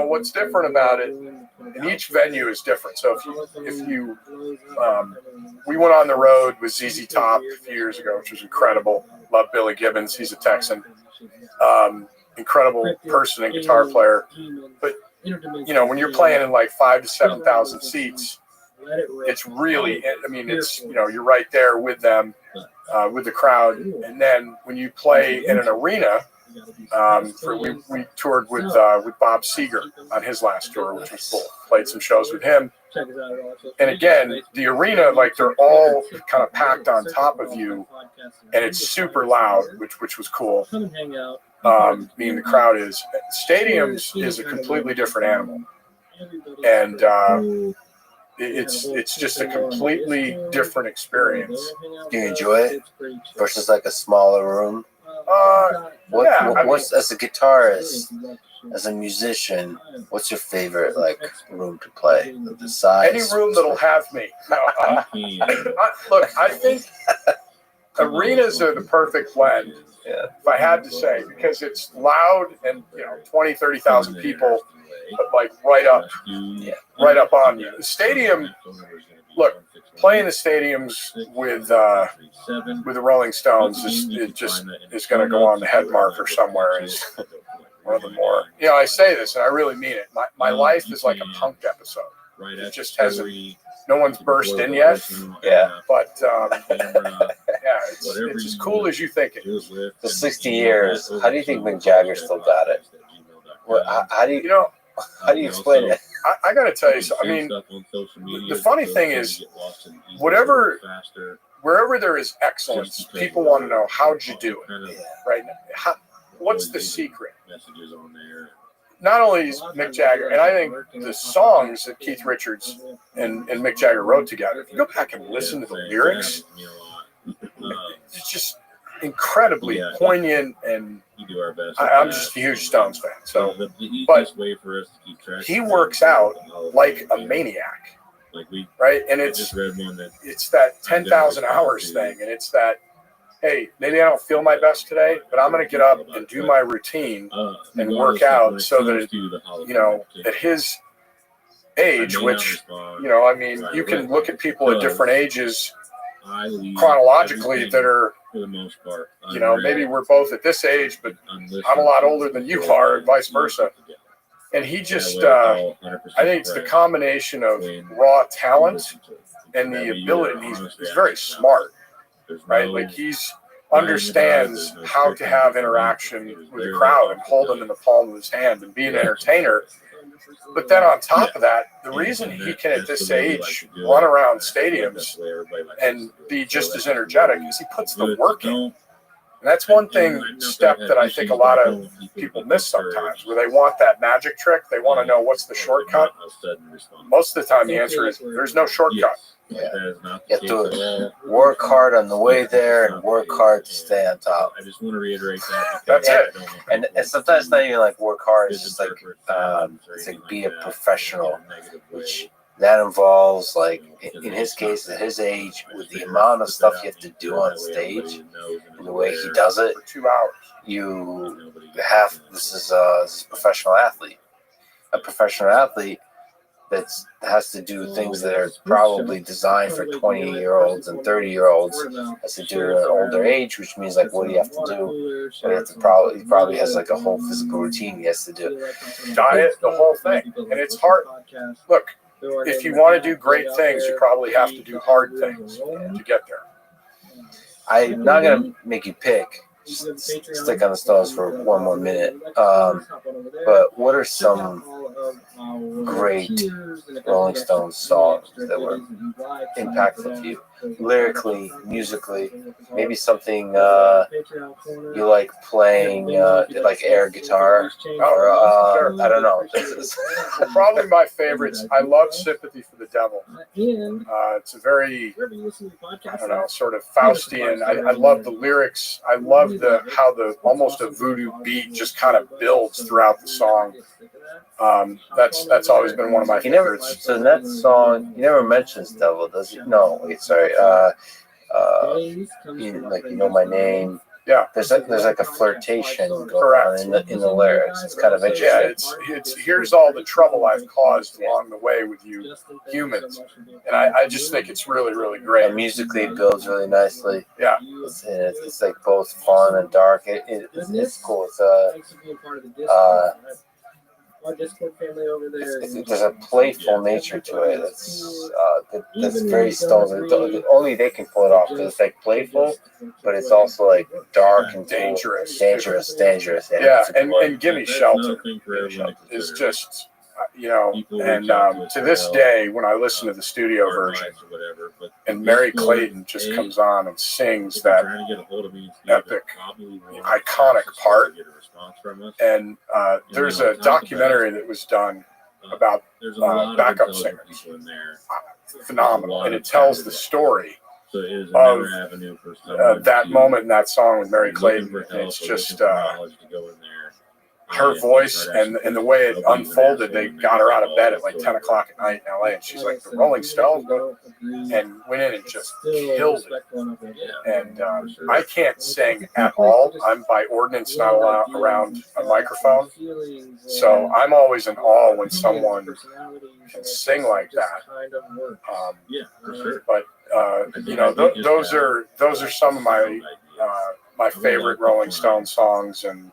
what's different about it, and each venue is different. So if you we went on the road with ZZ Top a few years ago, which was incredible. Love Billy Gibbons. He's a Texan. Incredible person and guitar player. But when you're playing in like 5,000 to 7,000 seats, it's really, it's you're right there with them, with the crowd. And then when you play in an arena, we toured with Bob Seger on his last tour, which was cool. Played some shows with him. And again, the arena, like, they're all kind of packed on top of you, and it's super loud, which was cool. Meaning the crowd is. Stadiums is a completely different animal, and it's just a completely different experience. Do you enjoy it versus like a smaller room? What's as a guitarist, as a musician, what's your favorite room to play? The size? Any room that'll have me. Look, I think arenas are the perfect blend. Yeah. If I had to say, because it's loud and 20, 30,000 people, but like right up on you. The stadium, look, playing the stadiums with the Rolling Stones is going to go on the head marker somewhere. Is one of the more, I say this and I really mean it. My life is like a punk episode. It just hasn't. No one's burst in yet. Yeah. But it's as cool as you think it is. For 60 years, how do you think Mick Jagger still got it? How do you explain it? I got to tell you, I mean, the funny thing is, wherever there is excellence, people want to know, how'd you do it, right? What's the secret? Not only is Mick Jagger, and I think the songs that Keith Richards and Mick Jagger wrote together, if you go back and listen to the lyrics, it's just incredibly poignant, and I'm just a huge Stones fan. So, but he works out like a maniac, right? And it's that 10,000 hours thing, and it's that, hey, maybe I don't feel my best today, but I'm going to get up and do my routine and work out so that, you know, at his age, which, you know, I mean, you can look at people at different ages chronologically that are, you know, maybe we're both at this age, but I'm a lot older than you are, and vice versa. And he just, I think it's the combination of raw talent and the ability. He's very smart. Right, like he's understands how to have interaction with the crowd and hold them in the palm of his hand and be an entertainer. But then on top of that, the reason he can at this age run around stadiums and be just as energetic is he puts the work in. And that's one step that I think a lot of people miss sometimes, where they want that magic trick. They want to know what's the shortcut. Most of the time, the answer is there's no shortcut. Yeah. You have to work hard on the way there and work hard to stay on top. I just want to reiterate that. That's it. And sometimes it's not even like work hard. It's just like be a professional, which that involves, like in his case, at his age, with the amount of stuff you have to do on stage and the way he does it, for 2 hours. You have this is a professional athlete. A professional athlete that has to do things that are probably designed for 20-year-olds and 30-year-olds. Has to do at an older age, which means like, what do you have to do? Well, he probably has like a whole physical routine he has to do. Diet, the whole thing, and it's hard. Look, if you want to do great things, you probably have to do hard things to get there. I'm not gonna make you pick. Just stick on the Stones for one more minute. But what are some great Rolling Stones songs that were impactful to you? Lyrically, musically, maybe something you like playing, like air guitar, or I don't know. Probably my favorites. I love "Sympathy for the Devil." It's a very, I don't know, sort of Faustian. I love the lyrics. I love how almost a voodoo beat just kind of builds throughout the song. That's always been one of my favorites. So in that song, he never mentions devil, does he? No, wait, sorry. You know my name. Yeah, there's like a flirtation going on in the lyrics. It's kind of interesting. Yeah, it's here's all the trouble I've caused along the way with you humans, and I just think it's really, really great. And musically, it builds really nicely. Yeah, it's like both fun and dark. It's cool. Our Discord family over there. There's a playful nature to it. That's very Stones. Only they can pull it off, because it's like playful, but it's also like dark and dangerous. Yeah, and "Gimme Shelter" is just, you know, and to this day, when I listen to the studio version, and Mary Clayton just comes on and sings that epic, iconic part. And there's a documentary that was done about backup singers. Phenomenal. And it tells the story of that moment in that song with Mary Clayton. And it's just her voice and the way it unfolded. They got her out of bed at like 10 o'clock at night in LA, and she's like, the Rolling Stones, and went in and just killed it. And I can't sing at all. I'm by ordinance not allowed around a microphone, so I'm always in awe when someone can sing like that. But you know, those are some of my my favorite Rolling Stones songs. And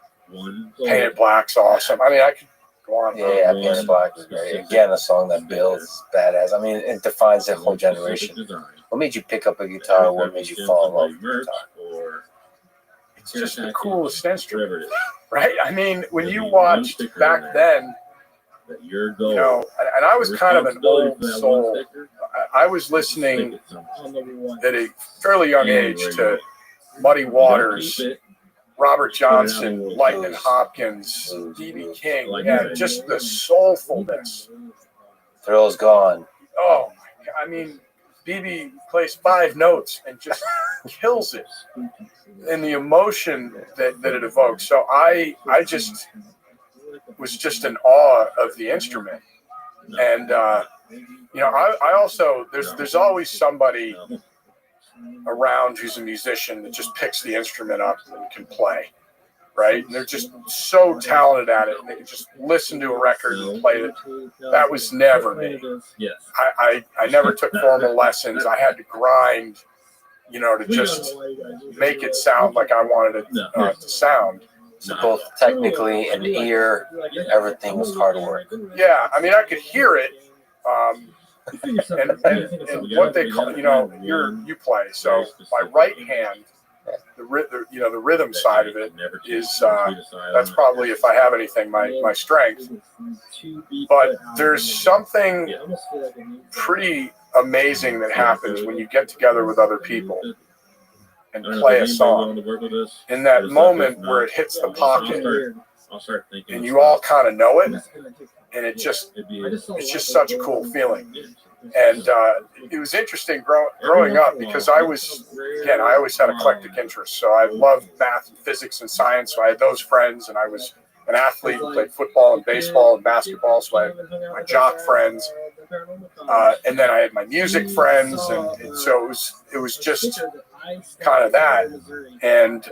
"Painted Black's awesome. I mean, I could go on. Yeah, "Painted Black" is great. Again, a song that builds badass. I mean, it defines a whole generation. What made you pick up a guitar? What made you fall in love with guitar? It's just the coolest instrument, right? I mean, when you watched back then, that your goal. You know, and I was kind of an old soul. I was listening at a fairly young age to Muddy Waters, Robert Johnson, Lightning Hopkins, B.B. King, and just the soulfulness. Thrill's gone. Oh, my God. I mean, B.B. plays 5 notes and just kills it in the emotion that it evokes. So I just was just in awe of the instrument. And, you know, I also, there's always somebody around who's a musician that just picks the instrument up and can play, right? And they're just so talented at it, and they can just listen to a record and play it. That was never me. I never took formal lessons. I had to grind, you know, to just make it sound like I wanted it to sound. So both technically and ear, everything was hard work. Yeah, I mean, I could hear it. And what they call, you know, you play. So my right hand, the rhythm side of it is that's probably, if I have anything, my strength. But there's something pretty amazing that happens when you get together with other people and play a song. In that moment where it hits the pocket and you all kind of know it, and it's just such a cool feeling. And it was interesting growing up because I always had eclectic interests. So I loved math and physics and science. So I had those friends, and I was an athlete who played football and baseball and basketball. So I had my jock friends. And then I had my music friends. And so it was just kind of that. And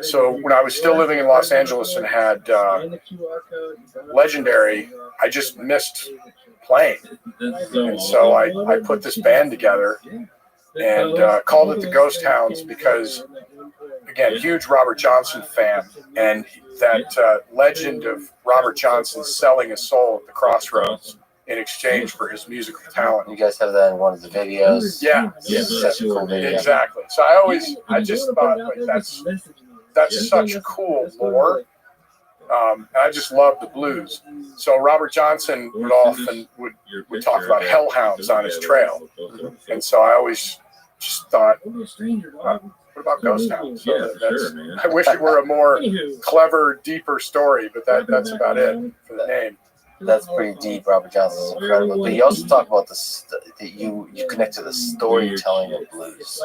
so when I was still living in Los Angeles and had Legendary, I just missed playing. And so I put this band together and called it the Ghost Hounds because, again, huge Robert Johnson fan. And that legend of Robert Johnson selling his soul at the crossroads in exchange for his musical talent. You guys have that in one of the videos. Yeah, Such a cool video. Exactly. So I just thought, like, that's such cool lore. I just love the blues. So Robert Johnson would talk about hellhounds on his trail, and so I always just thought, what about ghost hounds? So I wish it were a more clever, deeper story, but that's about it for the name. That's pretty deep. Robert Johnson's incredible. But you also talk about that you connect to the storytelling of blues.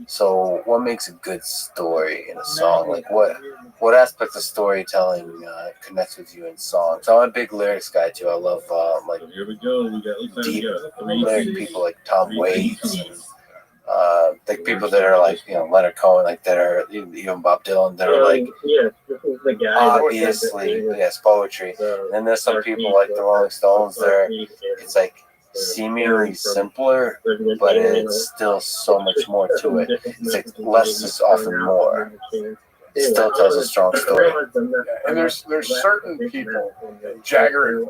So what makes a good story in a song? Like what aspect of storytelling connects with you in songs? I'm a big lyrics guy too. I love like deep lyric people like Tom Waits and like people that are like, you know, Leonard Cohen, like that are even Bob Dylan, that are like obviously poetry. And then there's some people like the Rolling Stones there. It's like seemingly simpler, but it's still so much more to it. It's like less is often more. It still tells a strong story. And there's certain people, Mick Jagger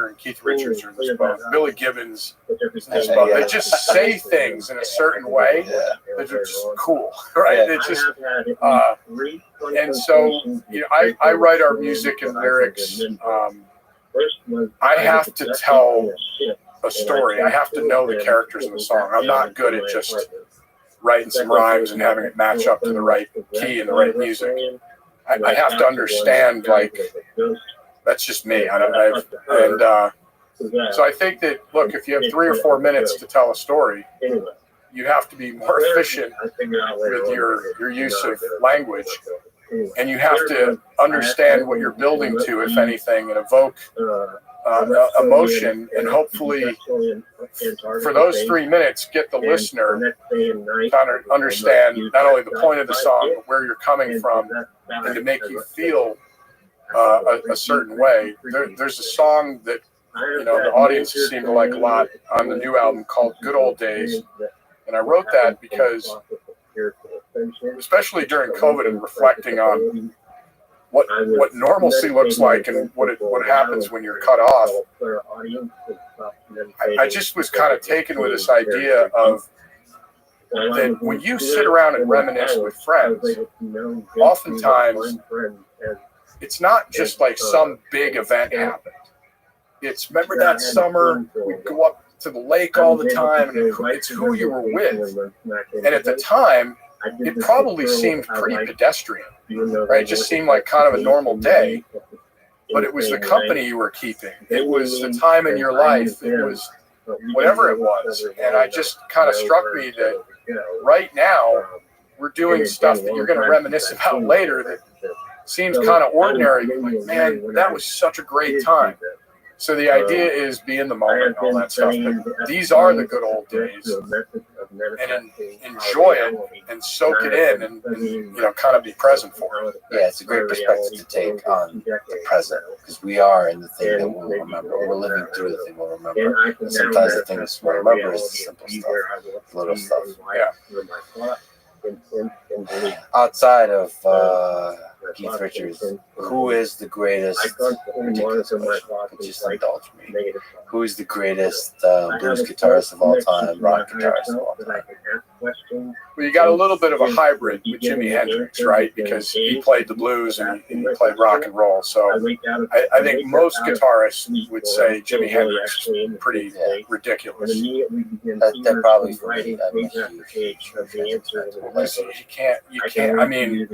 and Keith Richards are in this boat. Billy Gibbons is in this boat. They just say things in a certain way that are just cool, right? It's just, and so, you know, I write our music and lyrics. I have to tell a story. I have to know the characters in the song. I'm not good at just writing some rhymes and having it match up to the right key and the right music. I have to understand, like, that's just me. So I think that, look, if you have 3 or 4 minutes to tell a story, you have to be more efficient with your use of language, and you have to understand what you're building to, if anything, and evoke emotion, and hopefully for those 3 minutes get the listener to understand not only the point of the song but where you're coming from, and to make you feel a certain way. There's a song that, you know, the audience seem to like a lot on the new album called Good Old Days, and I wrote that because, especially during COVID and reflecting on what normalcy looks like and what happens when you're cut off, I just was kind of taken with this idea of that when you sit around and reminisce with friends, oftentimes it's not just like some big event happened. It's remember that summer we'd go up to the lake all the time, and it's who you were with. And at the time, it probably seemed pretty pedestrian, right? It just seemed like kind of a normal day. But it was the company you were keeping. It was the time in your life. It was whatever it was. And I just kind of struck me that right now we're doing stuff that you're going to reminisce about later that seems kind of ordinary. Like, man, that was such a great time. So the idea is be in the moment and all that stuff. But these are the good old days, and enjoy it and soak it in, and kind of be present for it. Yeah, it's a great perspective to take on the present, because we are in the thing that we'll remember. We're living through the thing we'll remember. And sometimes the things we'll remember is the simple stuff, the little stuff. Yeah. Outside of Keith Richards, who is the greatest? Ridiculous question, but just indulge me. Who is the greatest blues guitarist of all time, rock guitarist of all time? Well, you got a little bit of a hybrid with Jimi Hendrix, right? Because he played the blues and he played rock and roll. So I think most guitarists would say Jimi Hendrix is pretty ridiculous. That probably for me. You can't. I mean,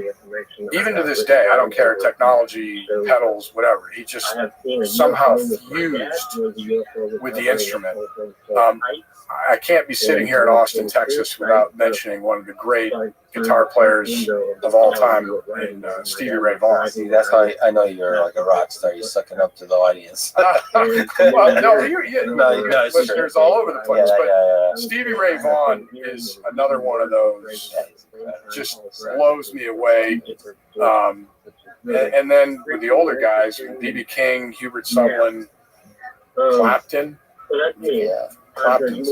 even to this day, I don't care, technology, pedals, whatever. He just somehow fused with the instrument. I can't be sitting here in Austin, Texas, without mentioning one of the great guitar players of all time, in Stevie Ray Vaughan. See, that's how I know you're like a rock star. You're sucking up to the audience. Well, no, listeners all over the place. But Stevie Ray Vaughan is another one of those. Just blows me away. And then with the older guys, B.B. King, Hubert Sumlin, Clapton. Yeah. Clapton.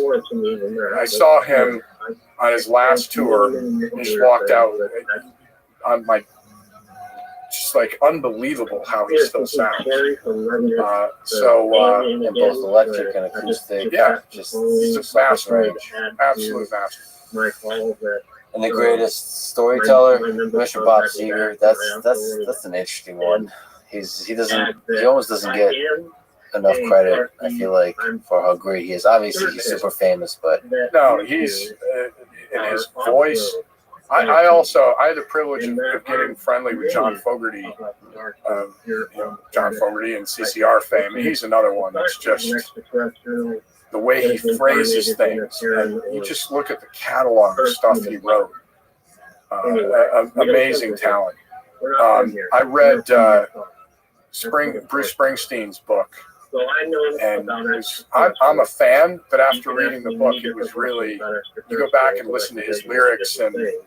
I saw him on his last tour. He just walked out on my, just like unbelievable how he still sounds. And both electric and acoustic. Yeah, just a vast range, absolute vast. And the greatest storyteller, Mr. Bob Seger. That's an interesting one. He almost doesn't get enough credit, I feel like, for how great he is. Obviously, he's super famous, but no, he's in his voice. I had the privilege of getting friendly with John Fogerty, John Fogerty and CCR fame. He's another one that's just the way he phrases things. And you just look at the catalog of stuff he wrote. Amazing talent. I read Bruce Springsteen's book. And I'm a fan, but after reading the book, it was really, you go back and listen to his lyrics and the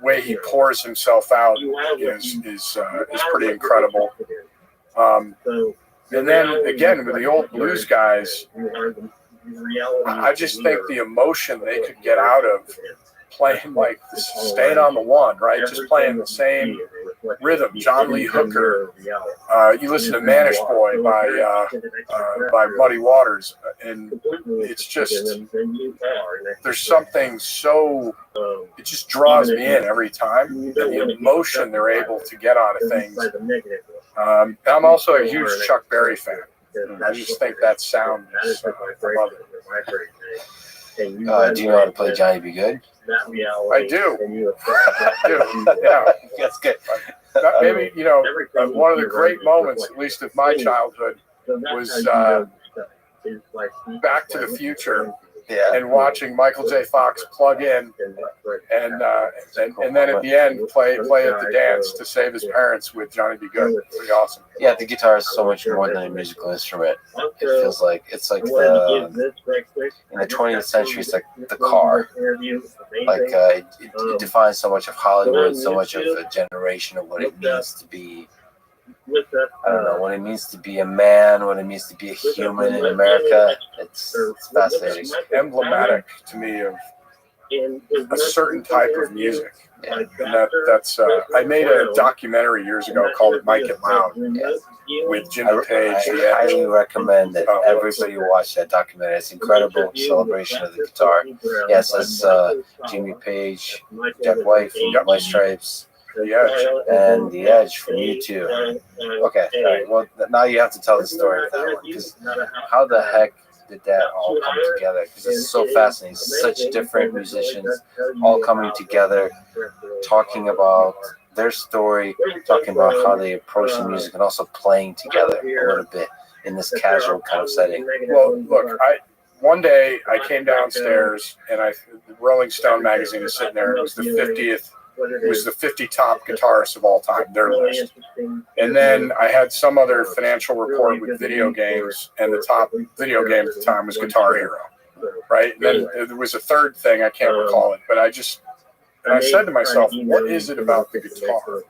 way he pours himself out is pretty incredible. And then again, with the old blues guys, I just think the emotion they could get out of playing like this, staying on the one, right? Just playing the same rhythm. John Lee Hooker. You listen to Manish Boy by Muddy Waters, and it's just, there's something so, it just draws me in every time. The emotion they're able to get out of things. I'm also a huge Chuck Berry fan. I just think that sound is, I love it. Do you know how to play Johnny Be Good? I do. Yeah. That's good. Maybe, one of the great moments, at least of my childhood, was Back to the Future. Yeah. And watching Michael J. Fox plug in and then at the end play at the dance to save his parents with Johnny Be Good. Pretty awesome. Yeah, the guitar is so much more than a musical instrument. It feels like it's like in the 20th century, it's like the car. Like it defines so much of Hollywood, so much of a generation of what it means to be. I don't know what it means to be a man, what it means to be a human in America. It's fascinating. Emblematic to me of a certain type of music. Yeah. And that's I made a documentary years ago called It Might Get Loud with Jimmy Page. I highly recommend that everybody watch that documentary. It's incredible celebration of the guitar. Yes, that's Jimmy Page, Jack White from White Stripes. The Edge. And The Edge from U2. Okay, all right. Well, now you have to tell the story of that one, because how the heck did that all come together? Because it's so fascinating. Such different musicians all coming together, talking about their story, talking about how they approach the music, and also playing together a little bit in this casual kind of setting. Well, look, one day I came downstairs and the Rolling Stone magazine is sitting there. It was the 50th. It was the 50 top guitarists of all time, their list. And then I had some other financial report with video games, and the top video game at the time was Guitar Hero, right? And then there was a third thing, I can't recall it, but I said to myself, what is it about the guitar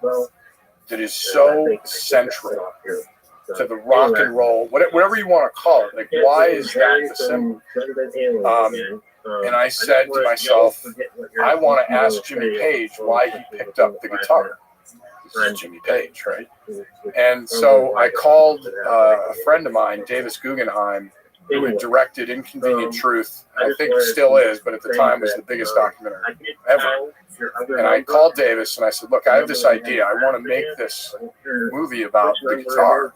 that is so central to the rock and roll, whatever you want to call it? Like, why is that the symbol? And I said to myself, I want to ask Jimmy Page why he picked up the guitar. This is Jimmy Page, right? And so I called a friend of mine, Davis Guggenheim, who had directed Inconvenient Truth. I think still is, but at the time was the biggest documentary ever. And I called Davis and I said, look, I have this idea. I want to make this movie about the guitar,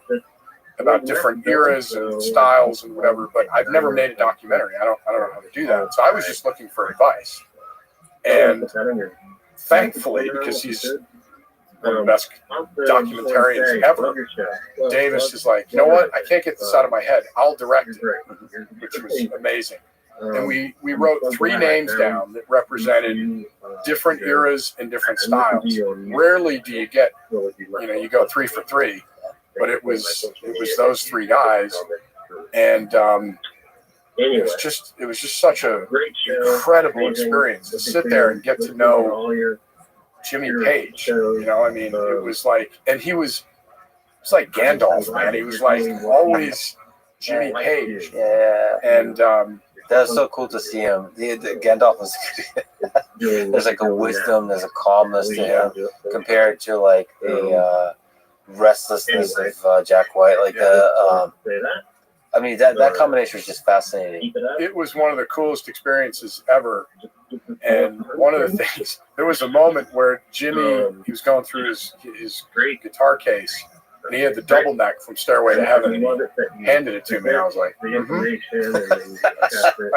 about different eras and styles and whatever, but I've never made a documentary. I don't know how to do that. So I was just looking for advice. And thankfully, because he's one of the best documentarians ever, Davis is like, you know what? I can't get this out of my head. I'll direct it, which was amazing. And we wrote 3 names down that represented different eras and different styles. Rarely do you get, you go 3 for 3. But it was those 3 guys, and it was just such a incredible experience to sit there and get to know Jimmy Page. I mean, it was like, and it's like Gandalf, man. He was like always Jimmy Page. Yeah, and that was so cool to see him. Gandalf was there's like a wisdom, there's a calmness to him compared to like the restlessness of Jack White, like I mean that combination was just fascinating. It was one of the coolest experiences ever. And one of the things, there was a moment where Jimmy, he was going through his great guitar case, and he had the double neck from Stairway to Heaven, and he handed it to me. I was like, I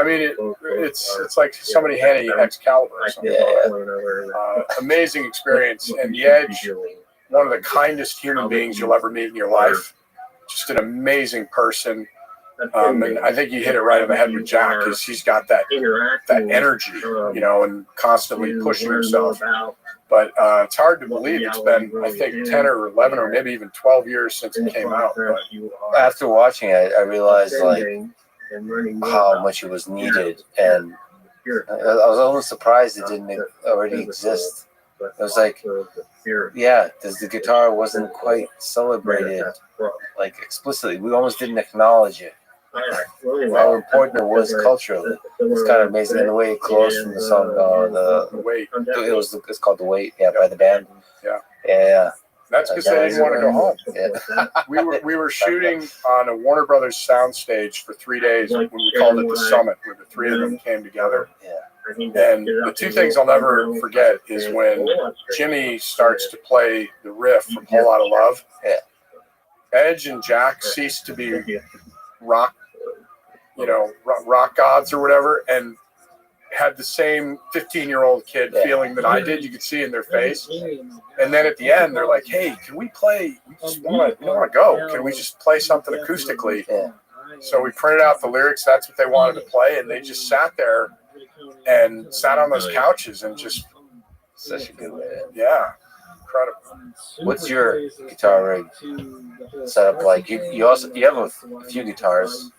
mean, it's like somebody handing you Excalibur or something. Yeah. Amazing experience. And The Edge, one of the kindest human beings you'll ever meet in your life. Just an amazing person. And I think you hit it right on the head with Jack, because he's got that energy, and constantly pushing himself. But it's hard to believe it's been, I think, 10 or 11 or maybe even 12 years since it came out. But after watching it, I realized like how much it was needed, and I was almost surprised it didn't already exist. It was like, yeah, the guitar wasn't quite celebrated like explicitly. We almost didn't acknowledge it. How important it was culturally. It's kind of amazing. And the way it closed from the song, the Wait. It's called The Wait, yeah, by the band. Yeah. That's because they didn't want to go home. Yeah. We were shooting on a Warner Brothers soundstage for 3 days when we called it the Summit, where the 3 of them came together. Yeah. And the 2 things I'll never forget is when Jimmy starts to play the riff from Whole Lotta Love. Yeah. Edge and Jack ceased to be rock gods or whatever, and had the same 15-year-old kid feeling that I did. You could see in their face. And then at the end, they're like, "Hey, can we play? We don't want to go. Can we just play something acoustically?" Yeah. So we printed out the lyrics. That's what they wanted to play, and they just sat there and sat on those couches and just such a good way. Yeah, incredible. What's your guitar rig setup like? You have a few guitars.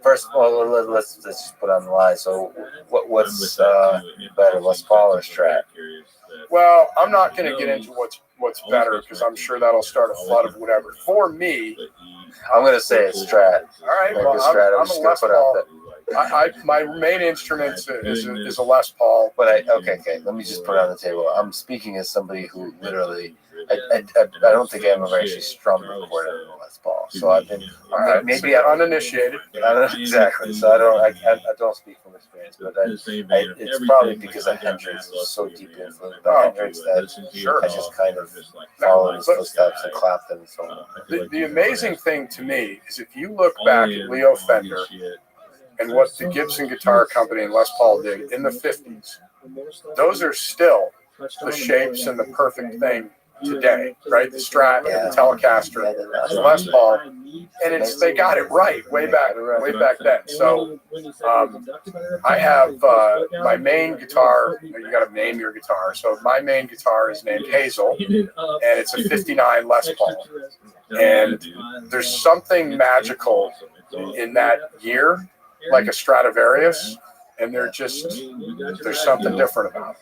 First of all, let's just put on the line. So what's better, Les Paul or Strat? Well, I'm not going to get into what's better, because I'm sure that'll start a flood of whatever. For me, I'm going to say it's Strat. All right, well, I'm a Les Paul. my main instrument is a Les Paul. But okay. Let me just put it on the table. I'm speaking as somebody who literally, I don't think I've ever actually strummed or recorded a Les Paul. So I've been maybe uninitiated. I don't know exactly. So I don't speak from experience, but it's probably because of Hendrix is so deeply influenced by Hendrix that I just kind of followed his footsteps and clapped and so on. The amazing thing to me is if you look back at Leo Fender and what the Gibson Guitar Company and Les Paul did in the 50s, those are still the shapes and the perfect thing today, right? The Strat, the Telecaster, the Les Paul, and they got it right way back then. So I have my main guitar. You got to name your guitar. So my main guitar is named Hazel, and it's a '59 Les Paul. And there's something magical in that year, like a Stradivarius, and there's something different about it.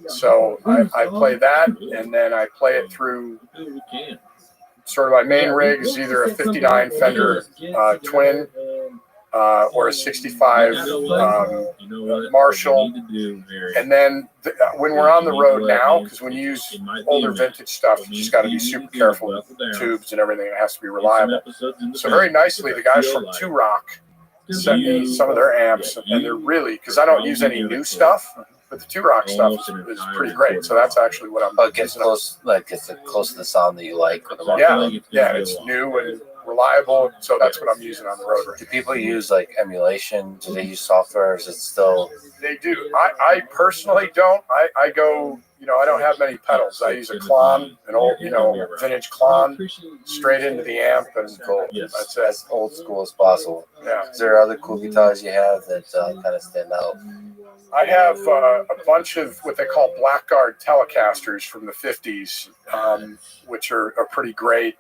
So I play that, and then I play it through sort of my main rig is either a 59 Fender Twin or a 65 Marshall. And then when we're on the road now, because when you use older vintage stuff, you just got to be super careful with tubes and everything. It has to be reliable. So very nicely, the guys from Two Rock sent me some of their amps, and they're really, because I don't use any new stuff, but the Two Rock stuff is pretty great. So that's actually what I'm. It gets close, close to the sound that you like. Yeah, it's new and reliable. So that's what I'm using on the road. Do people use like emulation? Do they use software? Or is it still? They do. I personally don't. I go. I don't have many pedals. I use a Klon, an old, vintage Klon, straight into the amp and go. That's as old school as possible. Yeah. Is there other cool guitars you have that kind of stand out? I have a bunch of what they call Blackguard Telecasters from the 50s, which are pretty great.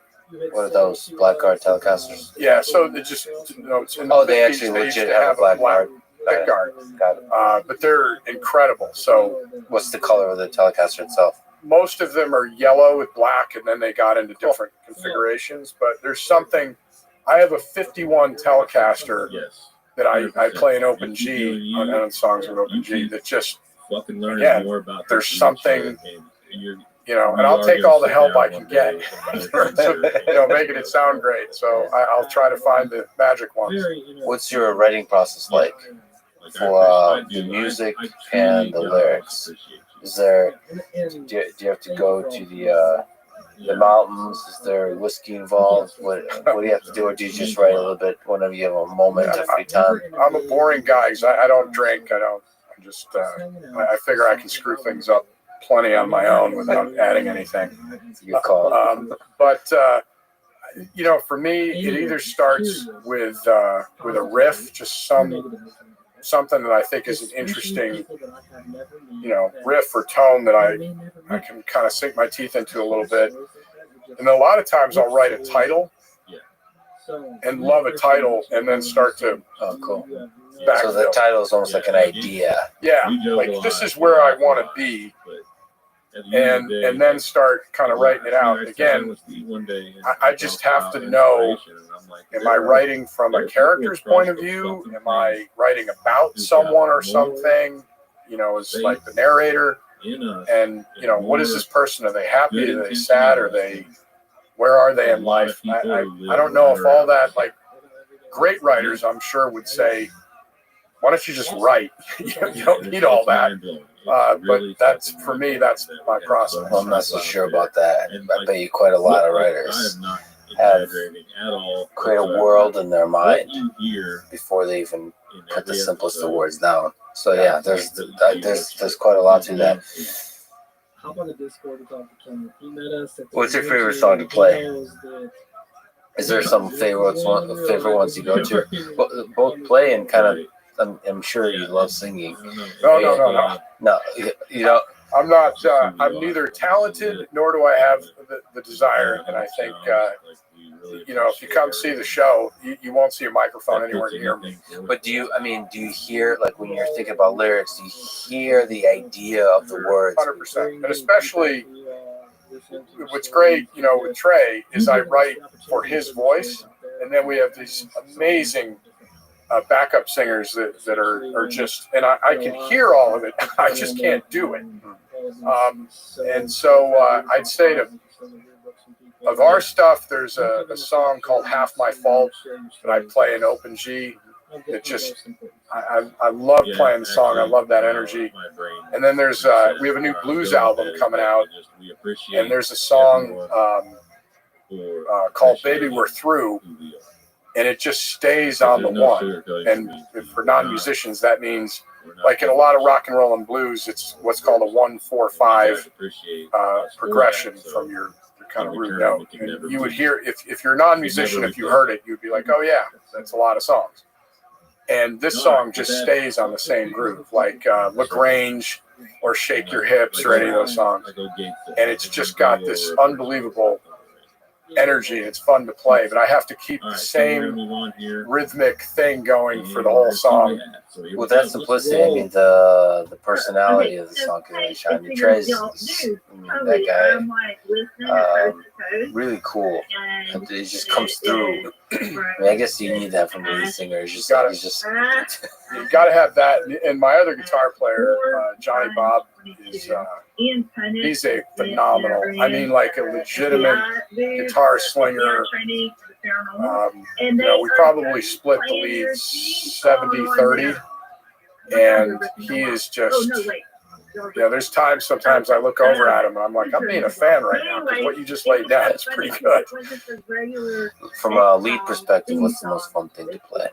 What are those? Blackguard Telecasters? Yeah, so they just, it's in the 50s, they actually legit have a Blackguard. Pickguard. Got it. But they're incredible. So, what's the color of the Telecaster itself? Most of them are yellow with black, and then they got into different configurations. But there's something. I have a 51 Telecaster that I play in Open G on songs with Open G that just again, there's something. And I'll take all the help I can get, making it sound great. So I'll try to find the magic ones. What's your writing process like for the music and the lyrics? Is there? Do you have to go to the mountains? Is there whiskey involved? What do you have to do, or do you just write a little bit whenever you have a moment of free time? I'm a boring guy because I don't drink. I figure I can screw things up plenty on my own without adding anything. Good call. But for me, it either starts with a riff, just something that I think is an interesting, riff or tone that I can kind of sink my teeth into a little bit. And then a lot of times I'll write a title and love a title and then start to cool. So the title is almost like an idea. Yeah, like this is where I want to be. And then start kind of writing it out. Again, I just have to know, am I writing from a character's point of view? Am I writing about someone or something? As like the narrator? And, what is this person? Are they happy? Are they sad? Where are they in life? I don't know if all that, like great writers, I'm sure would say, why don't you just write? You don't need all that. But that's, for me, that's my process. Well, I'm not so sure about that. I bet you quite a lot of writers have create a world in their mind before they even put the simplest of words down. So yeah, there's quite a lot to that. What's your favorite song to play? Is there some favorite ones you go to? Both play and kind of. I'm sure you love singing. No, you know. I'm not. I'm neither talented nor do I have the desire. And I think, if you come see the show, you won't see a microphone anywhere near me. But do you hear, like when you're thinking about lyrics, do you hear the idea of the words? 100%. And especially, what's great, with Trey is I write for his voice, and then we have these amazing backup singers that are just, and I can hear all of it. I just can't do it. And so I'd say of our stuff, there's a song called Half My Fault that I play in open G. It just, I love playing the song. I love that energy. And then there's, we have a new blues album coming out, and there's a song called Baby We're Through, and it just stays on the one. And for non-musicians, that means, like in a lot of rock and roll and blues, it's what's called a 1-4-5 progression from your kind of root note. And you would hear, if you're a non-musician, if you heard it, you'd be like, oh yeah, that's a lot of songs. And this song just stays on the same groove, like LaGrange or Shake Your Hips or any of those songs. And it's just got this unbelievable energy. It's fun to play, but I have to keep the same rhythmic thing going for the whole song. With that simplicity, I mean the personality of the song can really shine. I mean, Trez, that guy, really cool. It just comes through. I mean, I guess you need that from a lead singer. It's just, you got to have that. And my other guitar player, Johnny Bob, is he's a phenomenal. I mean, like a legitimate guitar slinger. You know, we probably split the leads 70-30, and he is just. Yeah, there's times sometimes I look over at him and I'm like, I'm being a fan right now because what you just laid down is pretty good. From a lead perspective, what's the most fun thing to play?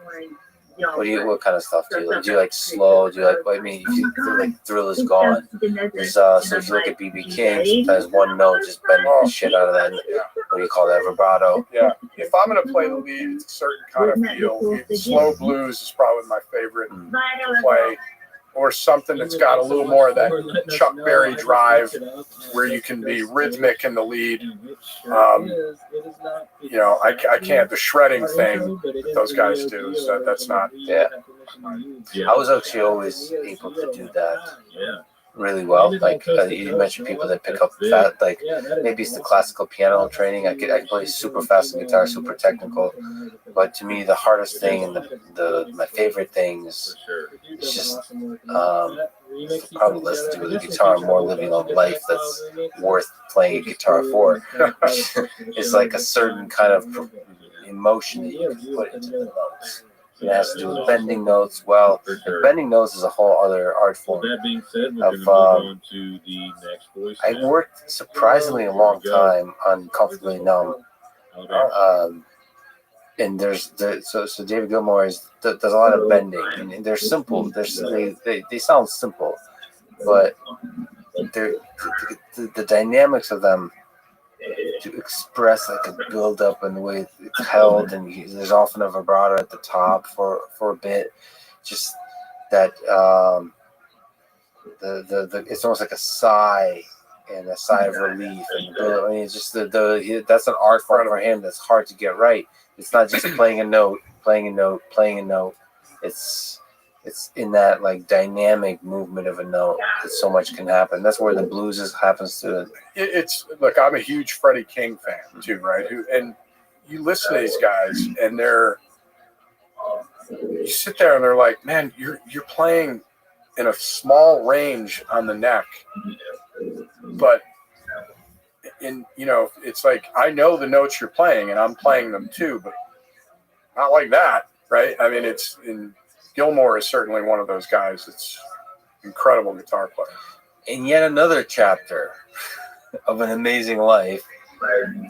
What kind of stuff do you like? Do you like slow? Do you like? I mean, if you feel like Thrill Is Gone. There's so if you look at B.B. King, sometimes one note just bends the shit out of that. What do you call that? Vibrato. Yeah. If I'm gonna play the lead, it's a certain kind of feel. Slow blues is probably my favorite to play. Or something that's got a little more of that Chuck Berry drive where you can be rhythmic in the lead. You know, I can't, the shredding thing that those guys do, so that's not. Yeah. I was actually always able to do that really well. Like you mentioned people that pick up fast, like maybe it's the classical piano training. I can play super fast on guitar, super technical. But to me, the hardest thing and my favorite thing is just probably less to do with the guitar, more living a life that's worth playing a guitar for. It's like a certain kind of emotion that you can put into the notes. It has to do with bending notes. Well, bending notes is a whole other art form. That being said, we're going to move on to the next voice. I worked surprisingly a long time on Comfortably Numb. And so David Gilmour does a lot of bending, and they're simple. They sound simple, but the dynamics of them to express like a build up and the way it's held, and there's often a vibrato at the top for a bit. Just that it's almost like a sigh and a sigh of relief, and I mean, it's just that's an art form for him that's hard to get right. It's not just playing a note. It's in that like dynamic movement of a note that so much can happen. That's where the blues happens to. It's look, I'm a huge Freddie King fan too, right? And you listen to these guys, and you sit there and they're like, man, you're playing in a small range on the neck, but it's like I know the notes you're playing and I'm playing them too, but not like that, right? I mean, Gilmour is certainly one of those guys. It's incredible guitar player. And yet another chapter of an amazing life.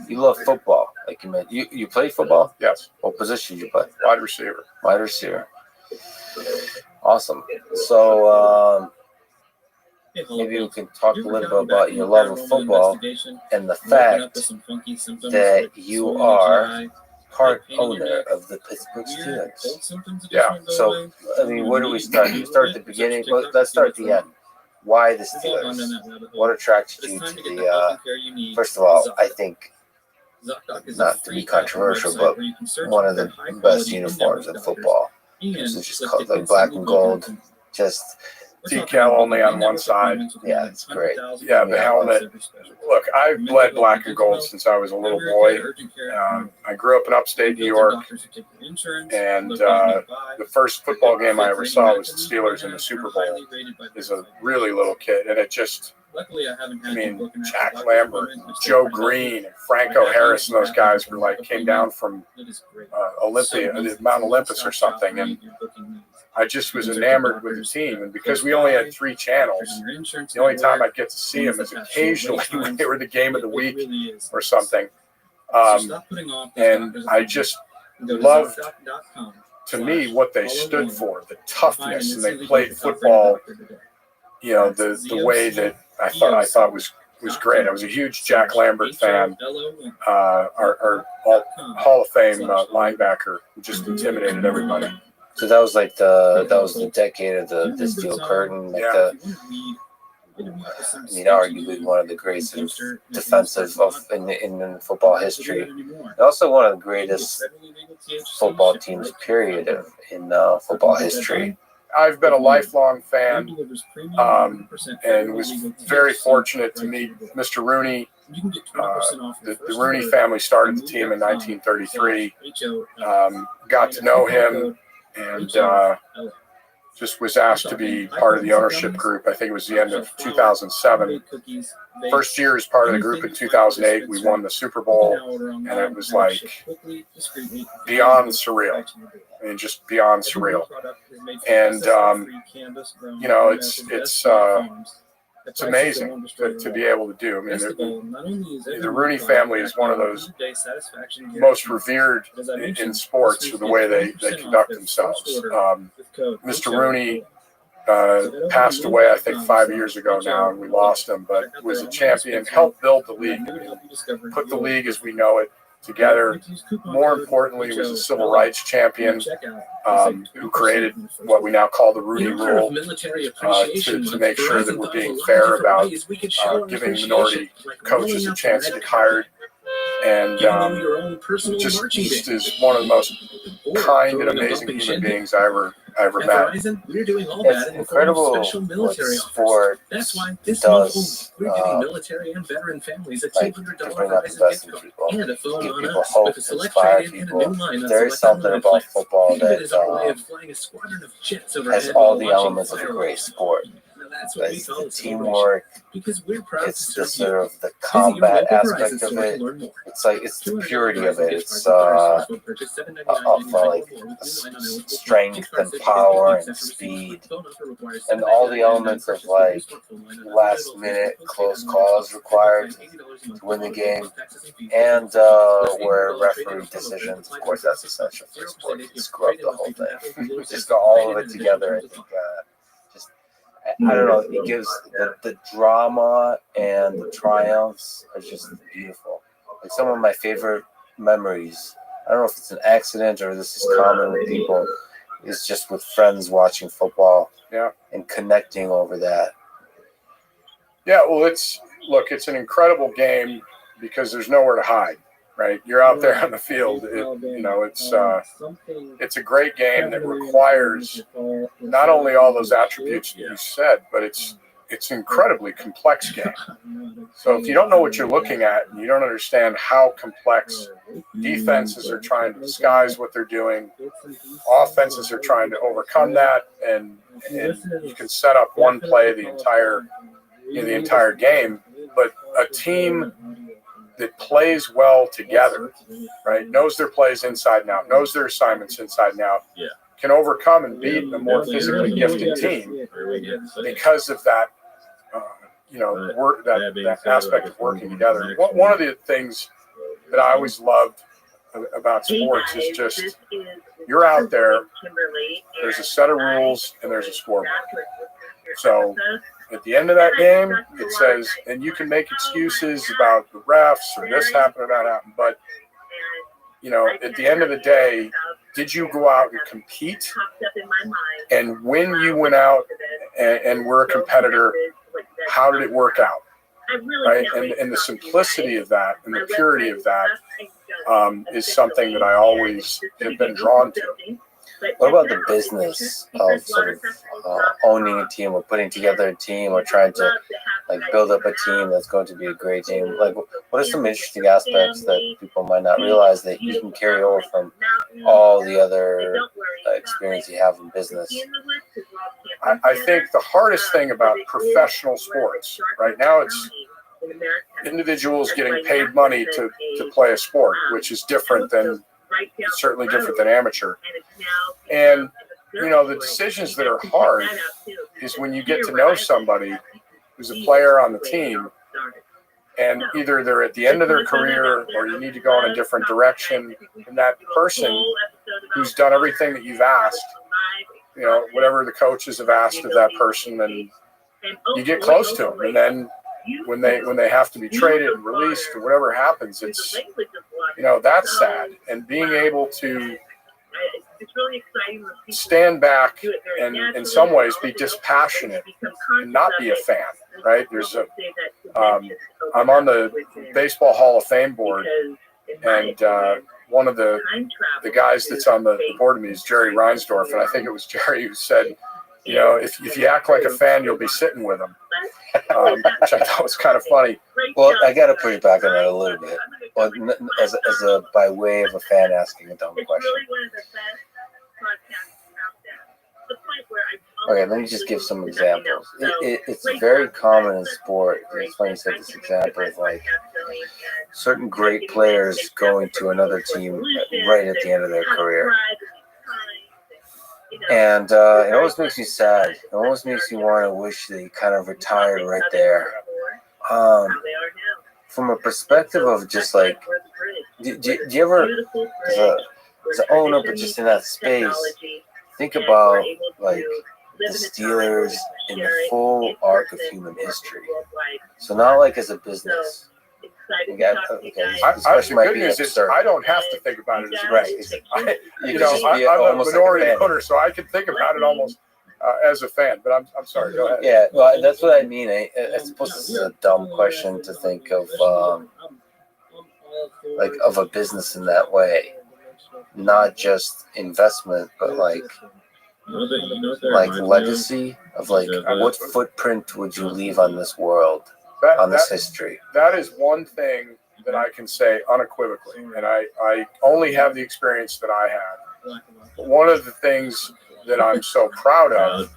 You love football, like you meant. You play football? Yes. What position do you play? Wide receiver. Wide receiver. Awesome. So maybe we can talk a little bit about your love of football and the fact that you are part owner of the Pittsburgh Steelers. Yeah. So, I mean, where do we start? You start at the beginning. Well, let's start at the end. Why the Steelers? What attracted you to the? First of all, I think, not to be controversial, but one of the best uniforms in football. It's just called like black and gold. Just decal only on one side. Yeah, it's great. Yeah, the helmet. Look, I've bled black and gold since I was a little boy. I grew up in upstate New York, and the first football game I ever saw was the Steelers in the Super Bowl as a really little kid, and it just, I mean, Jack Lambert, Joe Green, and Franco Harris, and those guys were like, came down from Mount Olympus or something, and I just was enamored with the team. And because we only had 3 channels, the only time I'd get to see them is occasionally when they were the game of the week or something. And I just loved, to me, what they stood for, the toughness, and they played football, you know, the way that I thought was great. I was a huge Jack Lambert fan, our Hall of Fame linebacker who just intimidated everybody. So that was like the decade of the steel curtain, like arguably one of the greatest defensive in football history, and also one of the greatest football teams, period, in football history. I've been a lifelong fan, and was very fortunate to meet Mr. Rooney. The Rooney family started the team in 1933. Got to know him, and just was asked to be part of the ownership group. I think it was the end of 2007. First year as part of the group in 2008, we won the Super Bowl, and it was like beyond surreal. I mean, just beyond surreal. And you know, it's amazing to be able to do. I mean, the Rooney family is one of those most revered in sports for the way they conduct themselves. Mr. Rooney passed away, I think, 5 years ago now, and we lost him, but was a champion, helped build the league, put the league as we know it together. More importantly, was a civil rights champion who created what we now call the Rooney Rule to make sure that we're being fair about giving minority coaches a chance to get hired. And just is one of the most kind and amazing human beings I ever met. It's incredible what sport does, like, to bring out the best in people, give people hope, inspire people. There is something about football that has all the elements of a great sport. Like the teamwork, it's the sort of the combat aspect of it. It's like, it's the purity of it. It's of like strength and power and speed, and all the elements of like last minute close calls required to win the game, and where referee decisions, of course, that's essential for sport. You screw up the whole thing. Just got all of it together. I think. I don't know, it gives the drama and the triumphs are just beautiful. Like, some of my favorite memories, I don't know if it's an accident or this is common with people, is just with friends watching football and connecting over that. Yeah, well, it's an incredible game because there's nowhere to hide. Right, you're out there on the field. It's a great game that requires not only all those attributes that you said, but it's an incredibly complex game. So if you don't know what you're looking at and you don't understand how complex defenses are trying to disguise what they're doing, offenses are trying to overcome that, and you can set up one play the entire game, but a team that plays well together, right? Knows their plays inside and out, knows their assignments inside and out, can overcome and beat a more physically gifted team because of that, that aspect of working together. One of the things that I always loved about sports is just, you're out there, there's a set of rules, and there's a scoreboard. So at the end of that game, it says, and you can make excuses about the refs or this happened or that happened, but at the end of the day, did you go out and compete? And when you went out and were a competitor, how did it work out? Right? And the simplicity of that and the purity of that is something that I always have been drawn to. What about the business of sort of owning a team or putting together a team or trying to like build up a team that's going to be a great team? Like, what are some interesting aspects that people might not realize that you can carry over from all the other experience you have in business? I think the hardest thing about professional sports right now, it's individuals getting paid money to play a sport, which is different than, certainly different than amateur. And, the decisions that are hard is when you get to know somebody who's a player on the team, and either they're at the end of their career or you need to go in a different direction, and that person who's done everything that you've asked, whatever the coaches have asked of that person, and you get close to them, and then when they have to be traded and released or whatever happens, it's that's sad. And being able to stand back and in some ways be dispassionate and not be a fan, right? I'm on the Baseball Hall of Fame board, and one of the guys that's on the board of me is Jerry Reinsdorf, and I think it was Jerry who said, if you act like a fan, you'll be sitting with them, which I thought was kind of funny. Well, I got to put it back on that a little bit. Well, as a by way of a fan asking a dumb question. Okay, let me just give some examples. It's very common in sport. It's funny you said this example of like certain great players going to another team right at the end of their career. And it always makes me sad. It always makes me want to wish they kind of retired right there. From a perspective of just like, do you ever, as an owner, but just in that space, think about like the Steelers in the full arc of human history. So not like as a business. The good news is I don't have to think about it as a business. I'm a minority owner, so I can think about it almost as a fan. But I'm sorry. Go ahead. Yeah, well, that's what I mean. I suppose this is a dumb question to think of, like of a business in that way, not just investment, but like legacy of like what footprint would you leave on this world? On this history. That is one thing that I can say unequivocally, and I only have the experience that I have. But one of the things that I'm so proud of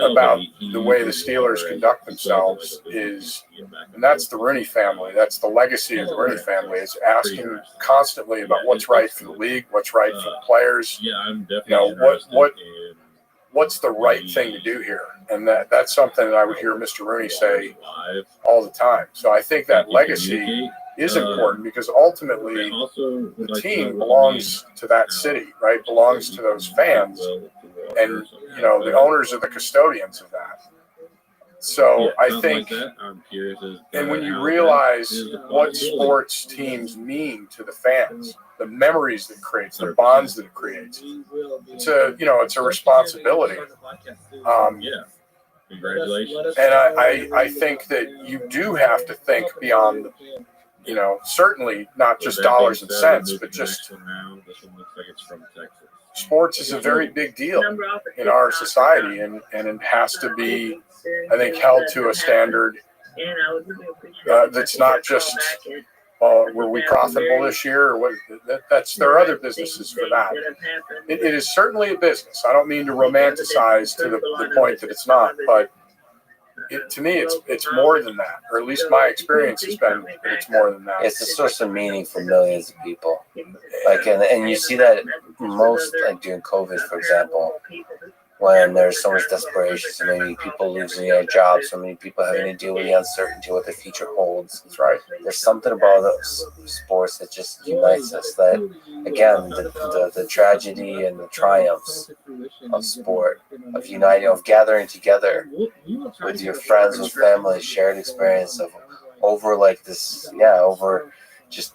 about the way the Steelers conduct themselves is, and that's the Rooney family, that's the legacy of the Rooney family, is asking constantly about what's right for the league, what's right for the players, what's the right thing to do here? And that's something that I would hear Mr. Rooney say all the time. So I think that legacy is important because ultimately the team belongs to that city, right? Belongs to those fans. And, the owners are the custodians of that. So I think, and when you realize what sports teams mean to the fans, the memories that it creates, the bonds that it creates, it's a responsibility. Congratulations. And I think that you do have to think beyond, certainly not just dollars and cents, but just sports is a very big deal in our society, and it has to be, I think, held to a standard that's not just, were we profitable this year, or what? There are other businesses for that. It is certainly a business. I don't mean to romanticize to the point that it's not, but to me, it's more than that, or at least my experience has been that it's more than that. It's a source of meaning for millions of people. Like, and you see that most, like during COVID, for example, when there's so much desperation, so many people losing their jobs, so many people having to deal with the uncertainty of what the future holds. That's right. There's something about those sports that just unites us. That, again, the tragedy and the triumphs of sport, of uniting, of gathering together with your friends, with family, shared experience of over like this, over just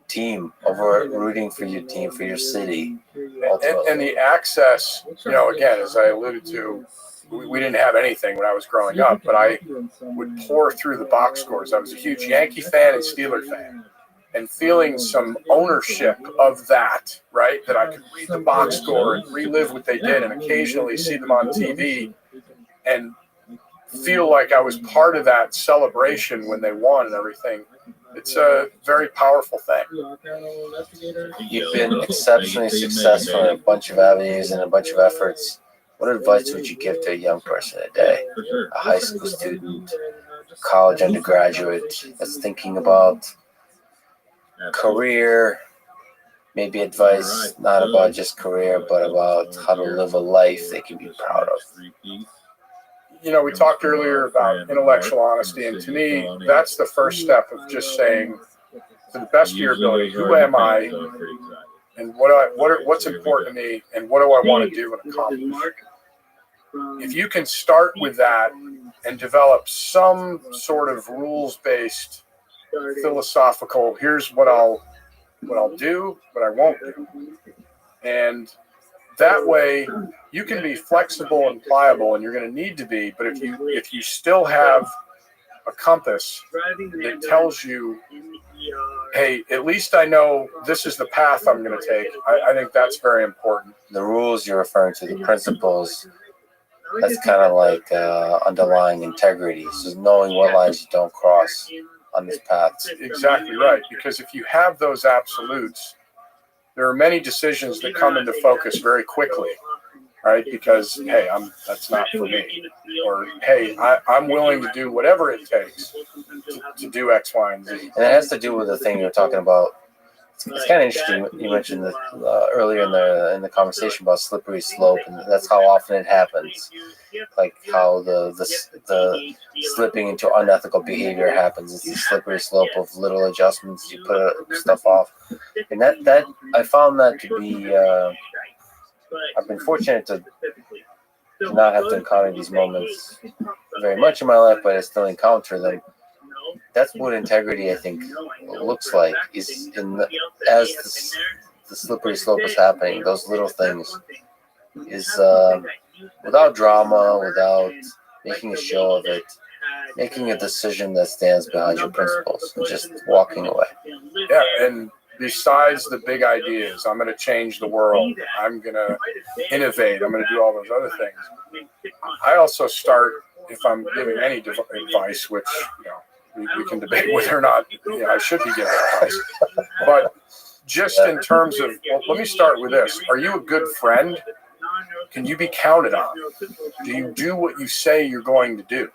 team, over rooting for your team, for your city. And the access, again, as I alluded to, we didn't have anything when I was growing up, but I would pour through the box scores. I was a huge Yankee fan and Steeler fan. and feeling some ownership of that, right? That I could read the box score and relive what they did and occasionally see them on TV and feel like I was part of that celebration when they won and everything. It's a very powerful thing. You've been exceptionally successful in a bunch of avenues and a bunch of efforts. What advice would you give to a young person today? A high school student, college undergraduate that's thinking about career, maybe advice not about just career, but about how to live a life they can be proud of. You know, we talked earlier about intellectual honesty, and to me, that's the first step of just saying, to the best of your ability, who am I, and what's important to me, and what do I want to do and accomplish? If you can start with that and develop some sort of rules-based, philosophical, here's what I'll do, what I won't do, and that way you can be flexible and pliable, and you're going to need to be. But if you still have a compass that tells you, hey, at least I know this is the path I'm going to take, I think that's very important. The rules you're referring to, the principles, that's kind of like underlying integrity. So knowing what lines you don't cross on this path. Exactly right. Because if you have those absolutes, there are many decisions that come into focus very quickly, right? Because, hey, that's not for me. Or, hey, I'm willing to do whatever it takes to do X, Y, and Z. And it has to do with the thing you're talking about. It's kind of interesting. You mentioned that earlier in the conversation about slippery slope, and that's how often it happens. Like how the slipping into unethical behavior happens. It's the slippery slope of little adjustments. You put stuff off, and that I found that to be. I've been fortunate to not have to encounter these moments very much in my life, but I still encounter them. That's what integrity, I think, looks like. Is as the slippery slope is happening, those little things is without drama, without making a show of it, making a decision that stands behind your principles, and just walking away. Yeah, and besides the big ideas, I'm going to change the world, I'm going to innovate, I'm going to do all those other things. I also start, if I'm giving any advice, which, you know, we can debate whether or not I should be giving advice, but just in terms of, well, let me start with this. Are you a good friend? Can you be counted on? Do you do what you say you're going to do?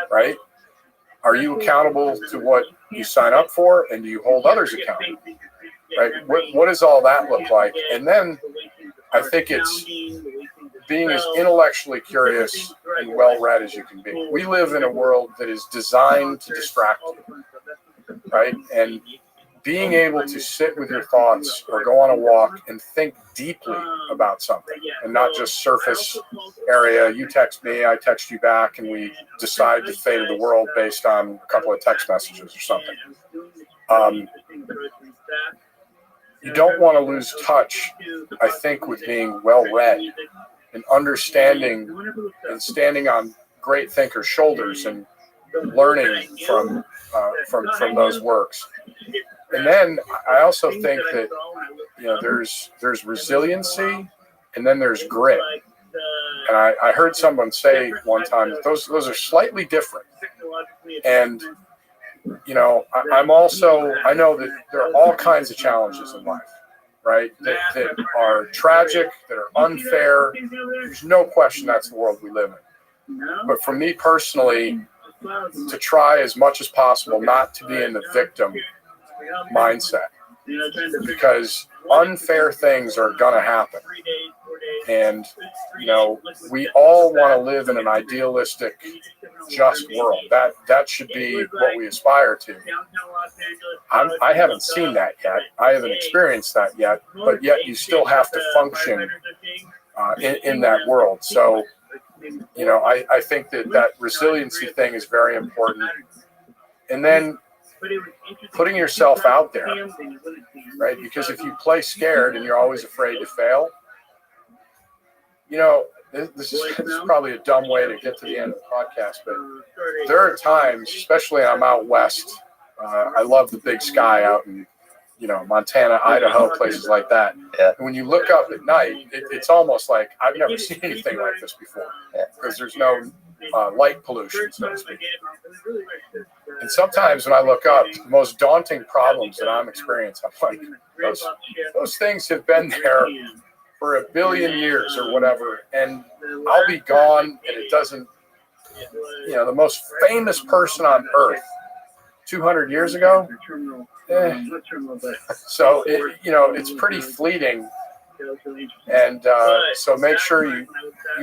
Right? Are you accountable to what you sign up for, and do you hold others accountable? Right? What does all that look like? And then I think it's being as intellectually curious and well-read as you can be. We live in a world that is designed to distract you, right? And being able to sit with your thoughts or go on a walk and think deeply about something and not just surface area. You text me, I text you back, and we decide the fate of the world based on a couple of text messages or something. You don't want to lose touch, I think, with being well-read and understanding and standing on great thinkers' shoulders and learning from those works. And then I also think that, you know, there's resiliency, and then there's grit. And I heard someone say one time that those are slightly different. And you know, I know that there are all kinds of challenges in life, right? That are tragic, that are unfair. There's no question that's the world we live in. But for me personally, to try as much as possible not to be in the victim mindset, because unfair things are going to happen. And, you know, we all want to live in an idealistic, just world. That should be what we aspire to. I haven't seen that yet. I haven't experienced that yet. But yet you still have to function in that world. So, you know, I think that resiliency thing is very important. And then putting yourself out there, right? Because if you play scared and you're always afraid to fail, you know, this is probably a dumb way to get to the end of the podcast, but there are times, especially I'm out west I love the big sky out in, Montana, Idaho, places like that. Yeah. And when you look up at night, it's almost like I've never seen anything like this before, because there's no light pollution, so to speak. And sometimes when I look up, the most daunting problems that I'm experiencing, I'm like, those things have been there for 1 billion years or whatever, and I'll be gone, and it doesn't, the most famous person on Earth 200 years ago, so it's pretty fleeting. And so make sure you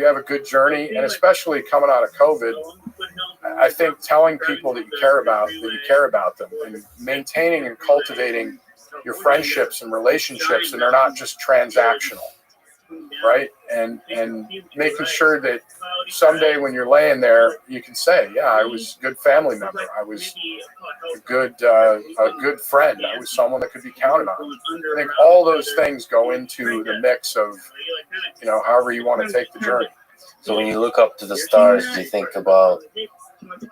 have a good journey, and especially coming out of COVID, I think telling people that you care about them, and maintaining and cultivating your friendships and relationships, and they're not just transactional, right? And making sure that someday when you're laying there, you can say, yeah, I was a good family member. I was a good friend. I was someone that could be counted on. I think all those things go into the mix of, however you want to take the journey. So when you look up to the stars, do you think about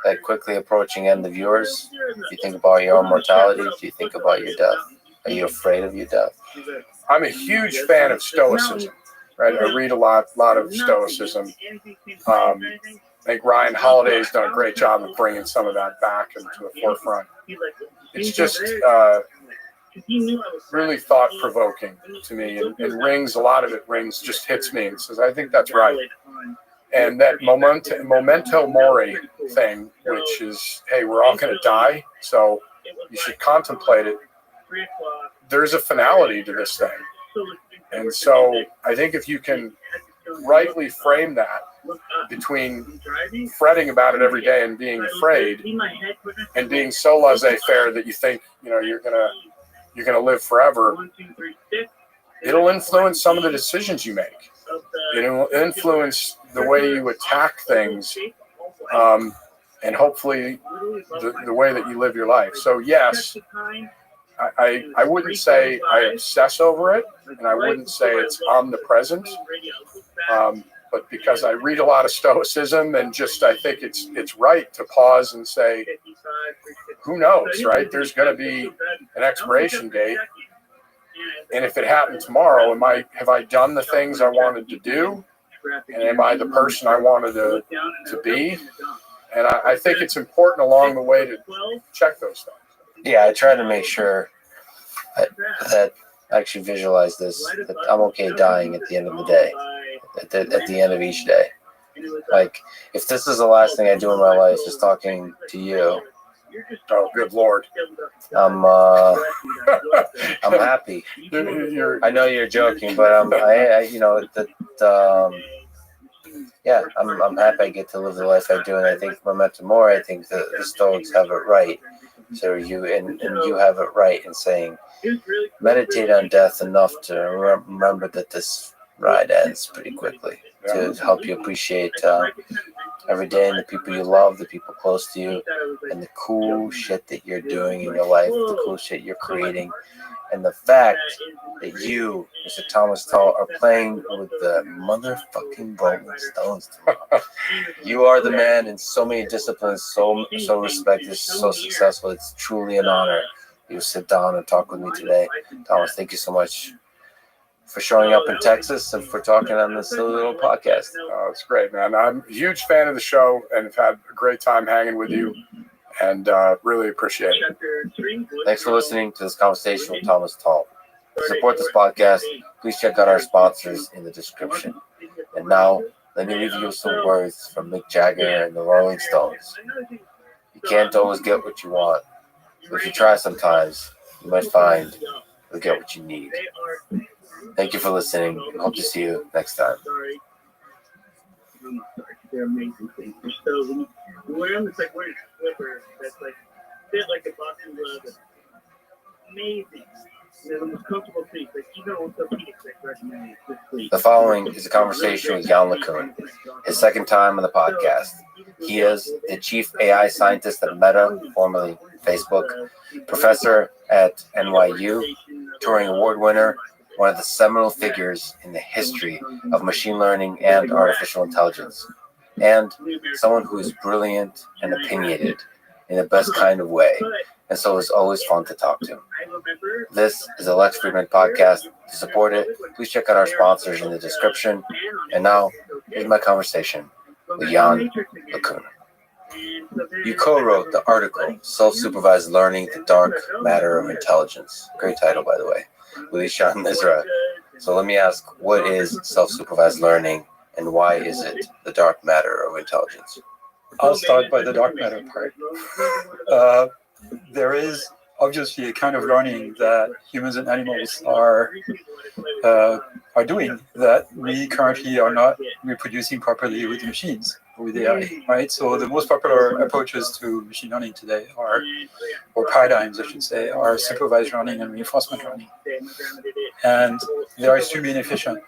that quickly approaching end of yours? Do you think about your own mortality? Do you think about your death? Are you afraid of your death? I'm a huge fan of Stoicism. Right, I read a lot of Stoicism. I think Ryan Holiday's done a great job of bringing some of that back into the forefront. It's just really thought-provoking to me, and rings, a lot of it rings, just hits me and says, I think that's right. And that memento mori thing, which is, hey, we're all going to die, so you should contemplate it. There's a finality to this thing. And so I think if you can rightly frame that between fretting about it every day and being afraid, and being so laissez-faire that you think you're gonna live forever, it'll influence some of the decisions you make. It'll influence the way you attack things, and hopefully the way that you live your life. So yes, I wouldn't say I obsess over it, and I wouldn't say it's omnipresent, but because I read a lot of Stoicism, and just I think it's right to pause and say, who knows, right? There's going to be an expiration date, and if it happened tomorrow, have I done the things I wanted to do, and am I the person I wanted to be? And I think it's important along the way to check those things. Yeah, I try to make sure that I actually visualize this, that I'm okay dying at the end of the day, at the end of each day. Like, if this is the last thing I do in my life is talking to you, oh, good Lord, I'm happy. I know you're joking, but I'm happy I get to live the life I do, and I think memento mori, I think the Stoics have it right. So you have it right in saying, meditate on death enough to remember that this ride ends pretty quickly, to help you appreciate every day and the people you love, the people close to you, and the cool shit that you're doing in your life, the cool shit you're creating, and the fact that you, Mr. Thomas Tall, are playing with the motherfucking Rolling Stones tomorrow. You are the man in so many disciplines, so respected, so successful. It's truly an honor you sit down and talk with me today. Thomas, thank you so much for showing up in Texas and for talking on this little podcast. Oh, it's great, man. I'm a huge fan of the show and have had a great time hanging with you, and really appreciate it. Thanks for listening to this conversation with Thomas Tall. To support this podcast, please check out our sponsors in the description. And now, let me leave you with some words from Mick Jagger and the Rolling Stones. You can't always get what you want, but if you try sometimes, you might find you'll get what you need. Thank you for listening, and hope to see you next time. They're amazing things. So when you wear them, it's like wearing a slipper that's like fit like a boxing glove. It's amazing. They're the most comfortable seats. Like even orthopedics, like recommend this sleep. The following is a conversation with Jan LeCun, his second time on the podcast. He is the chief AI scientist at Meta, formerly Facebook, professor at NYU, Turing Award winner, one of the seminal figures in the history of machine learning and artificial intelligence, and someone who is brilliant and opinionated, in the best kind of way. And so it's always fun to talk to. This is a Lex Friedman podcast. To support it, please check out our sponsors in the description. And now, here's my conversation with Jan LeCun. You co-wrote the article, Self-Supervised Learning, the Dark Matter of Intelligence. Great title, by the way, with Ishan Mizra. So let me ask, what is self-supervised learning, and why is it the dark matter of intelligence? I'll start by the dark matter part. There is obviously a kind of learning that humans and animals are doing that we currently are not reproducing properly with machines, with AI, right? So the most popular approaches to machine learning today are, or paradigms, I should say, are supervised learning and reinforcement learning. And they are extremely inefficient.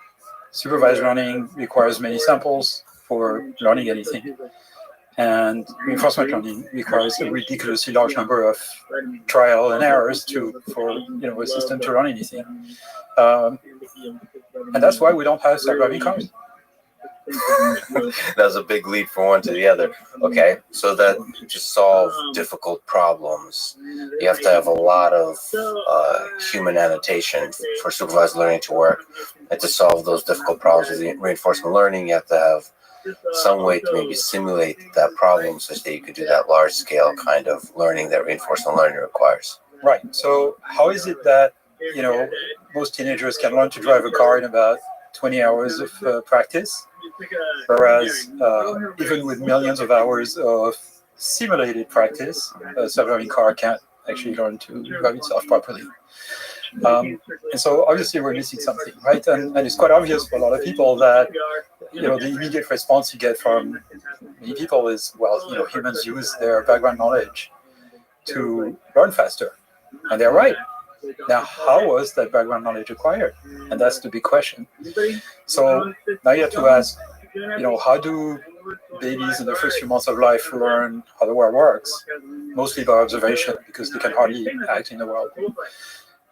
Supervised learning requires many samples for learning anything. And reinforcement learning requires a ridiculously large number of trial and errors for a system to learn anything. And that's why we don't have self-driving cars. That was a big leap from one to the other. Okay, so that to solve difficult problems, you have to have a lot of human annotation for supervised learning to work. And to solve those difficult problems with reinforcement learning, you have to have some way to maybe simulate that problem such that you could do that large-scale kind of learning that reinforcement learning requires. Right. So how is it that most teenagers can learn to drive a car in about 20 hours of practice, whereas even with millions of hours of simulated practice, a self-driving car can't actually learn to drive itself properly? And so obviously we're missing something, right? And it's quite obvious for a lot of people that the immediate response you get from many people is, well, humans use their background knowledge to learn faster, and they're right. Now, how was that background knowledge acquired? And that's the big question. So now you have to ask, how do babies in the first few months of life learn how the world works? Mostly by observation, because they can hardly act in the world.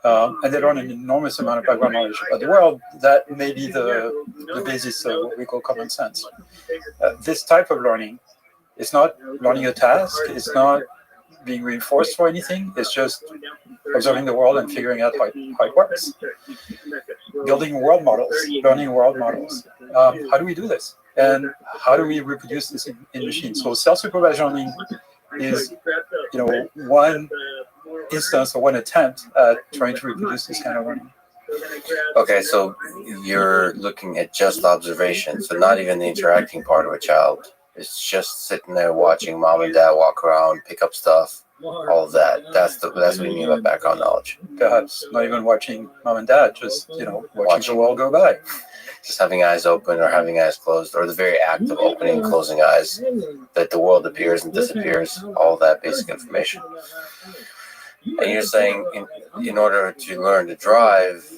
And they learn an enormous amount of background knowledge about the world that may be the basis of what we call common sense. This type of learning is not learning a task, it's not being reinforced for anything, it's just observing the world and figuring out how it works. Building world models, learning world models. How do we do this? And how do we reproduce this in machines? So self-supervised learning is one instance or one attempt at trying to reproduce this kind of learning. Okay, so you're looking at just observation, so not even the interacting part of a child. It's just sitting there watching mom and dad walk around, pick up stuff, all of that. That's what you mean by background knowledge. Perhaps not even watching mom and dad, just watching the world go by. Just having eyes open or having eyes closed, or the very act of opening and closing eyes, that the world appears and disappears, all of that basic information. And you're saying in order to learn to drive,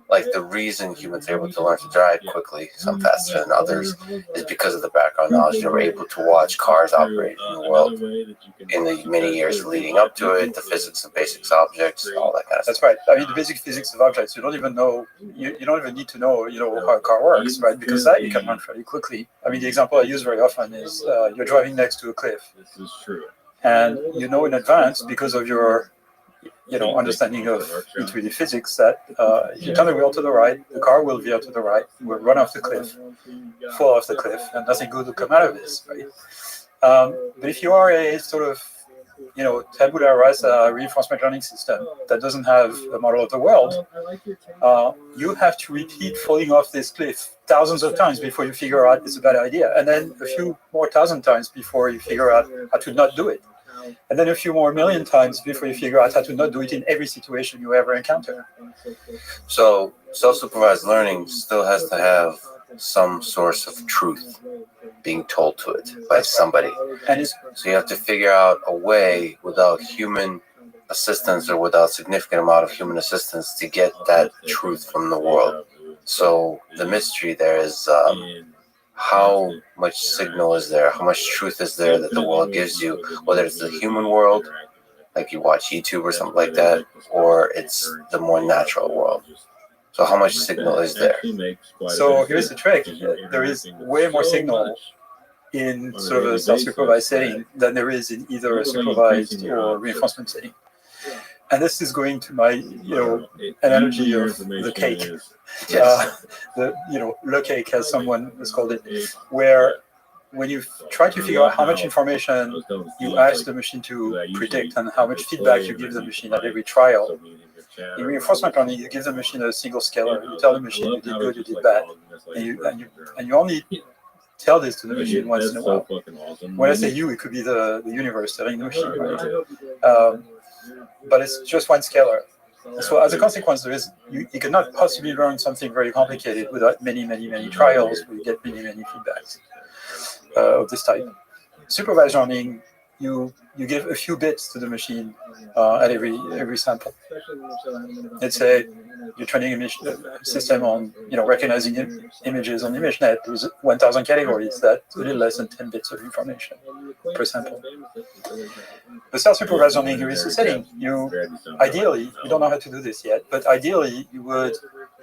like the reason humans are able to learn to drive quickly, some faster than others, is because of the background knowledge. They were able to watch cars operate in the world in the many years leading up to it, the physics of basic objects, all that kind of stuff. That's right. I mean, the basic physics of objects, you don't even need to know, how a car works, right? Because that you can learn fairly quickly. I mean, the example I use very often is you're driving next to a cliff. This is true. And in advance, because of your understanding of intuitive physics, that if you turn the wheel to the right, the car will veer to the right, will run off the cliff, fall off the cliff, and nothing good will come out of this, right? But if you are a sort of, tabula rasa reinforcement learning system that doesn't have a model of the world, you have to repeat falling off this cliff thousands of times before you figure out it's a bad idea, and then a few more thousand times before you figure out how to not do it. And then a few more million times before you figure out how to not do it in every situation you ever encounter. So self-supervised learning still has to have some source of truth being told to it by somebody. And so you have to figure out a way without human assistance or without significant amount of human assistance to get that truth from the world. So the mystery there is how much signal is there, how much truth is there that the world gives you, whether it's the human world, like you watch YouTube or something like that, or it's the more natural world. So how much signal is there? So here's the trick. There is way more signal in sort of a self-supervised setting than there is in either a supervised or reinforcement setting. And this is going to my, analogy of the cake. Le cake, as someone has called it, where when you try to figure out how much information you ask the machine to predict and how much feedback you give the machine at every trial, in reinforcement learning, you give the machine a single scalar. You tell the machine you did good, you did bad, and you only tell this to the machine once in a while. When I say you, it could be the universe telling the machine, right? But it's just one scalar. So as a consequence, you cannot possibly learn something very complicated without many trials where you get many feedbacks of this type. Supervised learning, you give a few bits to the machine at every sample. Let's say you're training a system on recognizing images on ImageNet. There's 1,000 categories. That's a little less than 10 bits of information per sample. The self-supervised learning, here is the setting. Ideally, you don't know how to do this yet, but ideally you would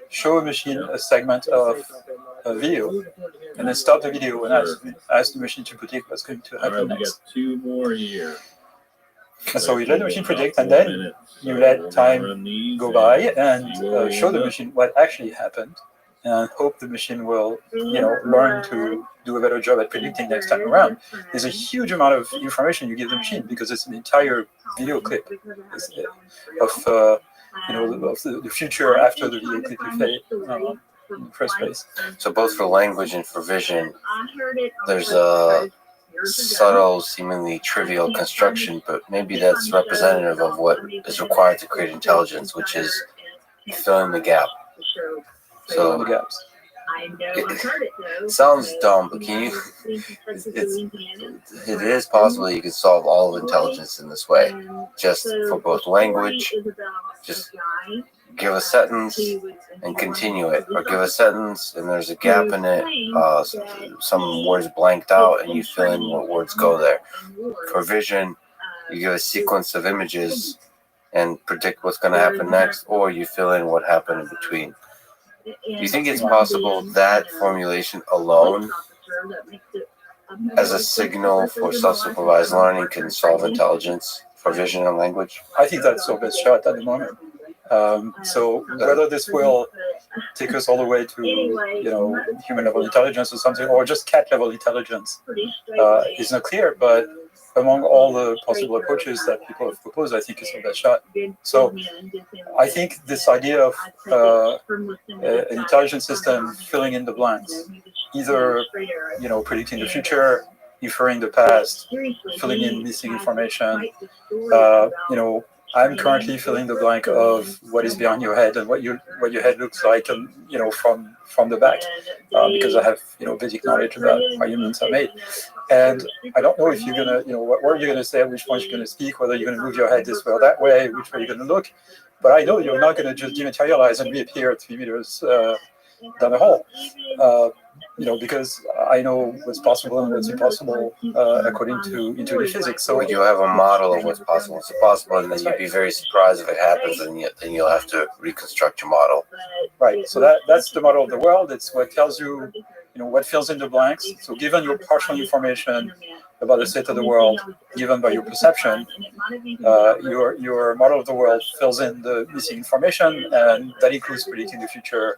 show a machine a segment of a video and then stop the video and ask the machine to predict what's going to happen next. 2 more years. And so you let the machine predict, and then you let time go by and show the machine what actually happened, and hope the machine will, learn to do a better job at predicting next time around. There's a huge amount of information you give the machine because it's an entire video clip of the future after the video clip you fed it in the first place. So both for language and for vision, there's a subtle, seemingly trivial construction, but maybe that's representative of what is required to create intelligence, which is filling the gap. So the gaps. It sounds dumb, but it is possible you can solve all of intelligence in this way, just for both language. Just give a sentence and continue it, or give a sentence and there's a gap in it, some words blanked out, and you fill in what words go there. For vision, you give a sequence of images and predict what's going to happen next, or you fill in what happened in between. Do you think it's possible that formulation alone, as a signal for self-supervised learning, can solve intelligence for vision and language? I think that's our best shot at the moment. So whether this will take us all the way to human level intelligence or something, or just cat level intelligence, is not clear. But among all the possible approaches that people have proposed, I think it's our best shot. So I think this idea of an intelligent system filling in the blanks, either predicting the future, inferring the past, filling in missing information, I'm currently filling the blank of what is behind your head and what your head looks like, and from the back, because I have basic knowledge about how humans are made. And I don't know if you're gonna what word you're gonna say, at which point you're gonna speak, whether you're gonna move your head this way or that way, which way you're gonna look. But I know you're not gonna just dematerialize and reappear 3 meters down the hall. Because I know what's possible and what's impossible according to intuitive physics. So you have a model of what's possible and impossible, and then you'd be very surprised if it happens, and then you'll have to reconstruct your model. Right. So that's the model of the world. It's what tells you, what fills in the blanks. So given your partial information about the state of the world, given by your perception, your model of the world fills in the missing information, and that includes predicting the future,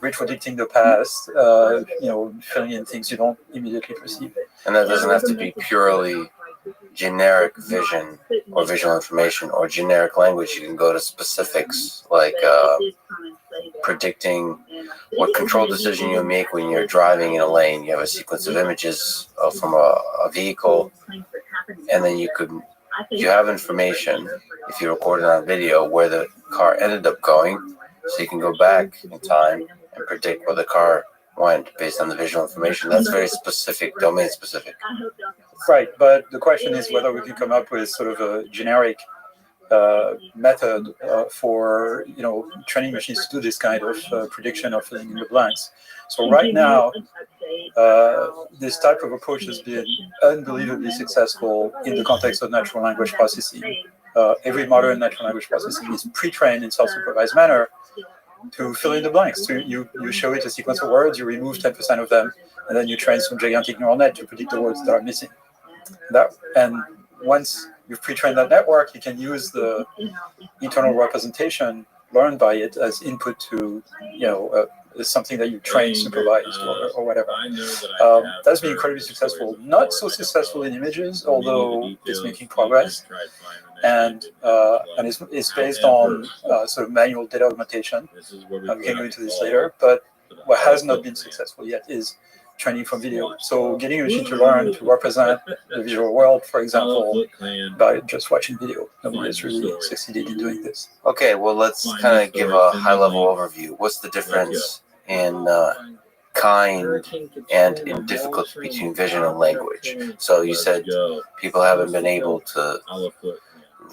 predicting the past, filling in things you don't immediately perceive. And that doesn't have to be purely generic vision or visual information or generic language. You can go to specifics like predicting what control decision you make when you're driving in a lane. You have a sequence of images from a vehicle, and then you have information, if you record it on video, where the car ended up going, so you can go back in time and predict where the car went based on the visual information. That's very specific, domain specific. Right, but the question is whether we can come up with sort of a generic method for training machines to do this kind of prediction or filling in the blanks. So right now, this type of approach has been unbelievably successful in the context of natural language processing. Every modern natural language processing is pre-trained in self-supervised manner to fill in the blanks. You show it a sequence of words, you remove 10% of them, and then you train some gigantic neural net to predict the words that are missing. And once you've pre-trained that network, you can use the internal representation learned by it as input to, something that you train, supervised, or whatever. That's been incredibly successful. Not so successful in images, although it's making progress. And it's based on sort of manual data augmentation. We can go into this later. But what has not been successful yet is training from video. So getting a machine to learn to represent the visual world, for example, by just watching video. Nobody has really succeeded in doing this. Okay, well, let's kind of give a high-level overview. What's the difference in kind and in difficulty between vision and language? So you said people haven't been able to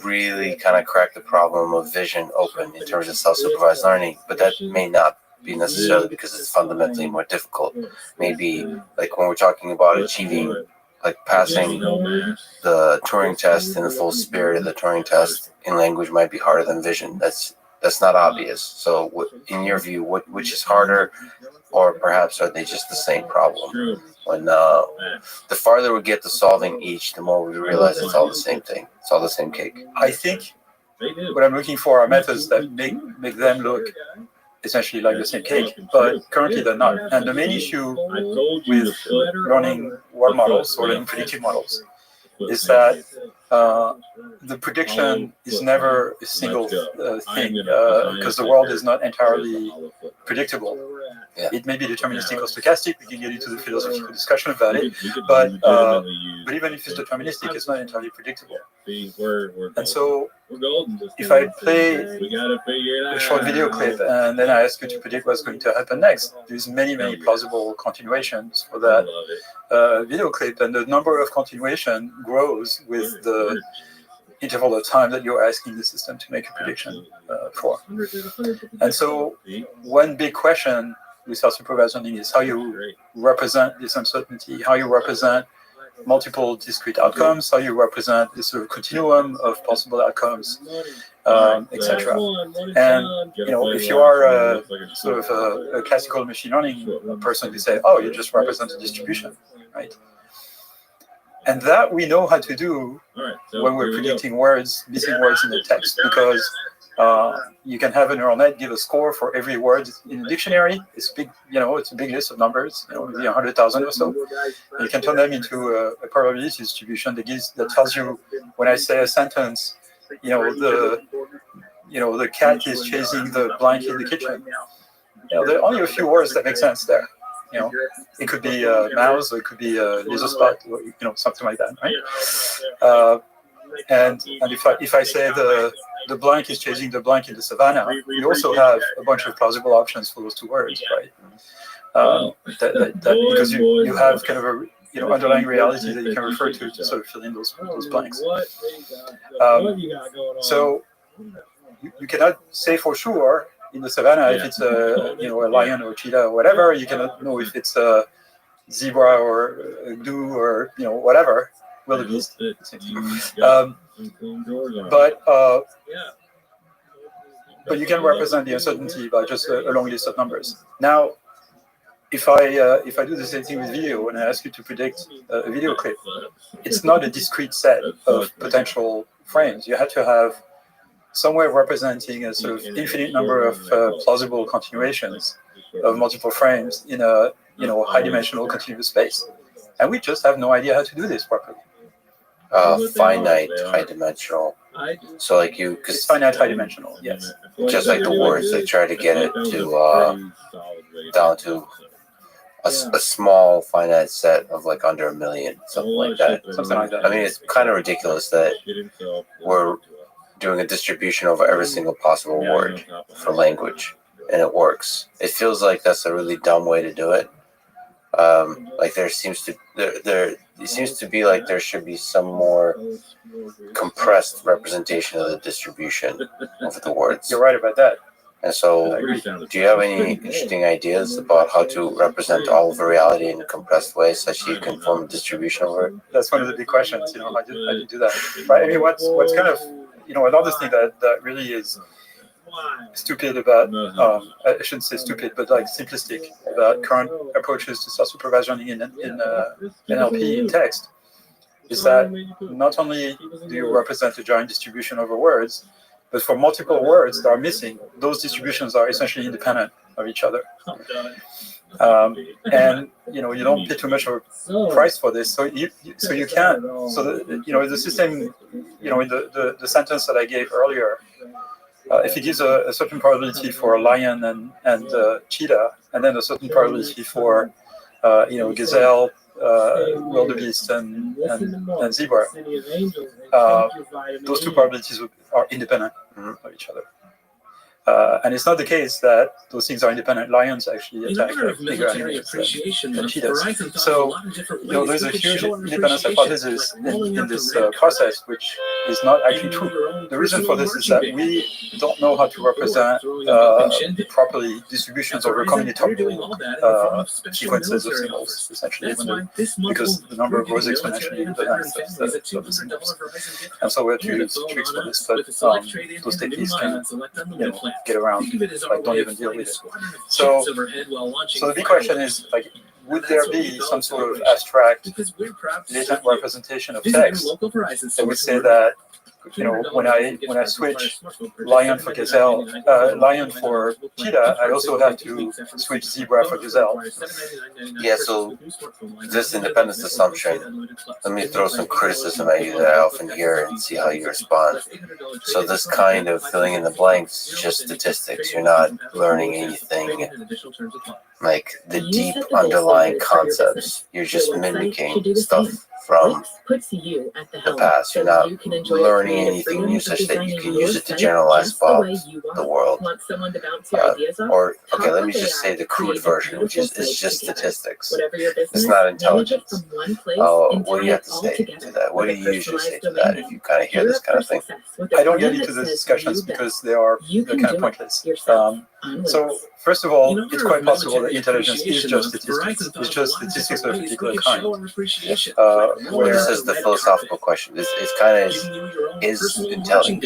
really kind of crack the problem of vision open in terms of self-supervised learning, but that may not be necessarily because it's fundamentally more difficult. Maybe like when we're talking about achieving, like passing the Turing test in the full spirit of the Turing test in language might be harder than vision. That's not obvious. So in your view, which is harder, or perhaps are they just the same problem? When the farther we get to solving each, the more we realize it's all the same thing. It's all the same cake. I think what I'm looking for are methods that make them look essentially like the same cake, but currently they're not. And the main issue with learning word models or learning predictive models is that the prediction is never a single thing, because the world is not entirely predictable. Yeah. It may be deterministic or stochastic. We can get into the philosophical discussion about it, but even if it's deterministic, it's not entirely predictable. And so, if I play a short video clip and then I ask you to predict what's going to happen next, there's many plausible continuations for that video clip, and the number of continuation grows with the interval of time that you're asking the system to make a prediction for. And so, one big question with self-supervised learning is how you represent this uncertainty, how you represent multiple discrete outcomes, how you represent this sort of continuum of possible outcomes, etc. And if you are sort of a classical machine learning person, you say, oh, you just represent a distribution, right? And that we know how to do when we're predicting words, missing words in the text, because you can have a neural net give a score for every word in a dictionary. It's big, it's a big list of numbers, maybe 100,000 or so. And you can turn them into a probability distribution that tells you when I say a sentence, the cat is chasing the blank in the kitchen. There are only a few words that make sense there. It could be a mouse, or it could be a laser spot, or something like that, right? And if I say the blank is chasing the blank in the savannah, you also have a bunch of plausible options for those two words, right? Because you have kind of a underlying reality that you can refer to sort of fill in those blanks. So you cannot say for sure in the savannah if it's a lion or cheetah or whatever. You cannot know if it's a zebra or a gnu or whatever. Wildebeest. But you can represent the uncertainty by just a long list of numbers. Now, if I do the same thing with video and I ask you to predict a video clip, it's not a discrete set of potential frames. You have to have somewhere representing a sort of infinite number of plausible continuations of multiple frames in a high-dimensional continuous space, and we just have no idea how to do this properly. Finite high-dimensional. So because it's finite high-dimensional, yes. Just like the words, they try to get it to down to a small finite set of like under 1 million, something like that. I mean, it's kind of ridiculous that we're doing a distribution over every single possible word for language, and it works. It feels like that's a really dumb way to do it. Like it seems to be like there should be some more compressed representation of the distribution of the words. You're right about that. And so, do you have any interesting ideas about how to represent all of reality in a compressed way, such that you can form a distribution over it? That's one of the big questions. How do you do that? Right. I mean, what's kind of another thing that really is stupid about, I shouldn't say stupid, but like simplistic about current approaches to self-supervised learning in NLP in text, is that not only do you represent a giant distribution over words, but for multiple words that are missing, those distributions are essentially independent of each other. And you don't pay too much of a price for this, so you can. So the system, in the sentence that I gave earlier, if it gives a certain probability for a lion and cheetah, and then a certain probability for gazelle, wildebeest, and zebra, those two probabilities are independent of each other. And it's not the case that those things are independent. Lions actually attack bigger animals than cheetahs. So there's a huge independence hypothesis in this process, which is not actually true. The reason for this is that we don't know how to represent properly distributions over combinatorial sequences of symbols, essentially, because the number grows exponentially in the length of the symbols. And so we have to use tricks for this, but those techniques can get around, like don't even deal with it. So the big question is, like, would there be some sort of abstract latent representation of text that would say that, when I switch lion for gazelle, lion for cheetah, I also have to switch zebra for gazelle? Yeah, so this independence assumption, let me throw some criticism at you that I often hear and see how you respond. So this kind of filling in the blanks is just statistics. You're not learning anything like the deep underlying concepts. You're just mimicking stuff from the past. You're not learning anything new such that you can use it to generalize about the world. Okay, let me just say the crude version, which is just statistics. It's not intelligence. What do you have to say to that? What do you usually say to that if you kind of hear this kind of thing? I don't get into the discussions because they're kind of pointless. So first of all, it's quite possible that intelligence is just statistics. It's just statistics of a particular kind. This is the philosophical question. Is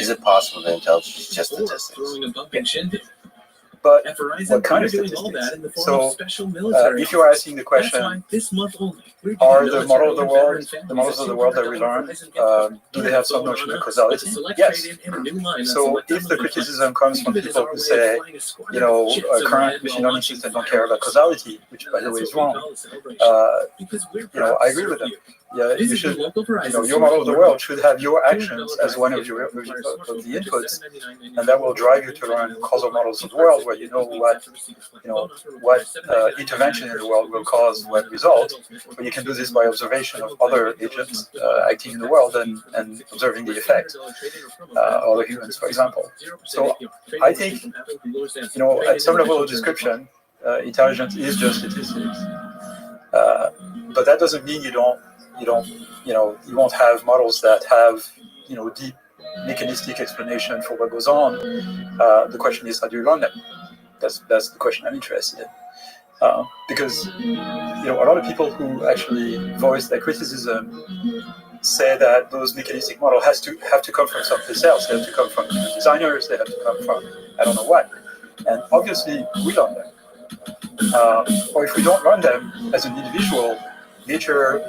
it possible that intelligence is just statistics? But what kind of statistics? So, if you're asking the question, are the models of the world that we learn, do they have some notion of causality? Yes. So, if the criticism comes from people who say, current machine learning systems don't care about causality, which by the way is wrong, I agree with them. Yeah, you should. Your model of the world should have your actions as one of the inputs, and that will drive you to learn causal models of the world, where what intervention in the world will cause what result. But you can do this by observation of other agents acting in the world and observing the effect, other humans, for example. So I think, at some level of description, intelligence is just statistics, but that doesn't mean you won't have models that have, deep mechanistic explanation for what goes on. The question is, how do you learn them? That's the question I'm interested in. Because, a lot of people who actually voice their criticism say that those mechanistic models have to come from someplace else. They have to come from designers. They have to come from I don't know what. And obviously, we learn them. Or if we don't learn them as an individual, nature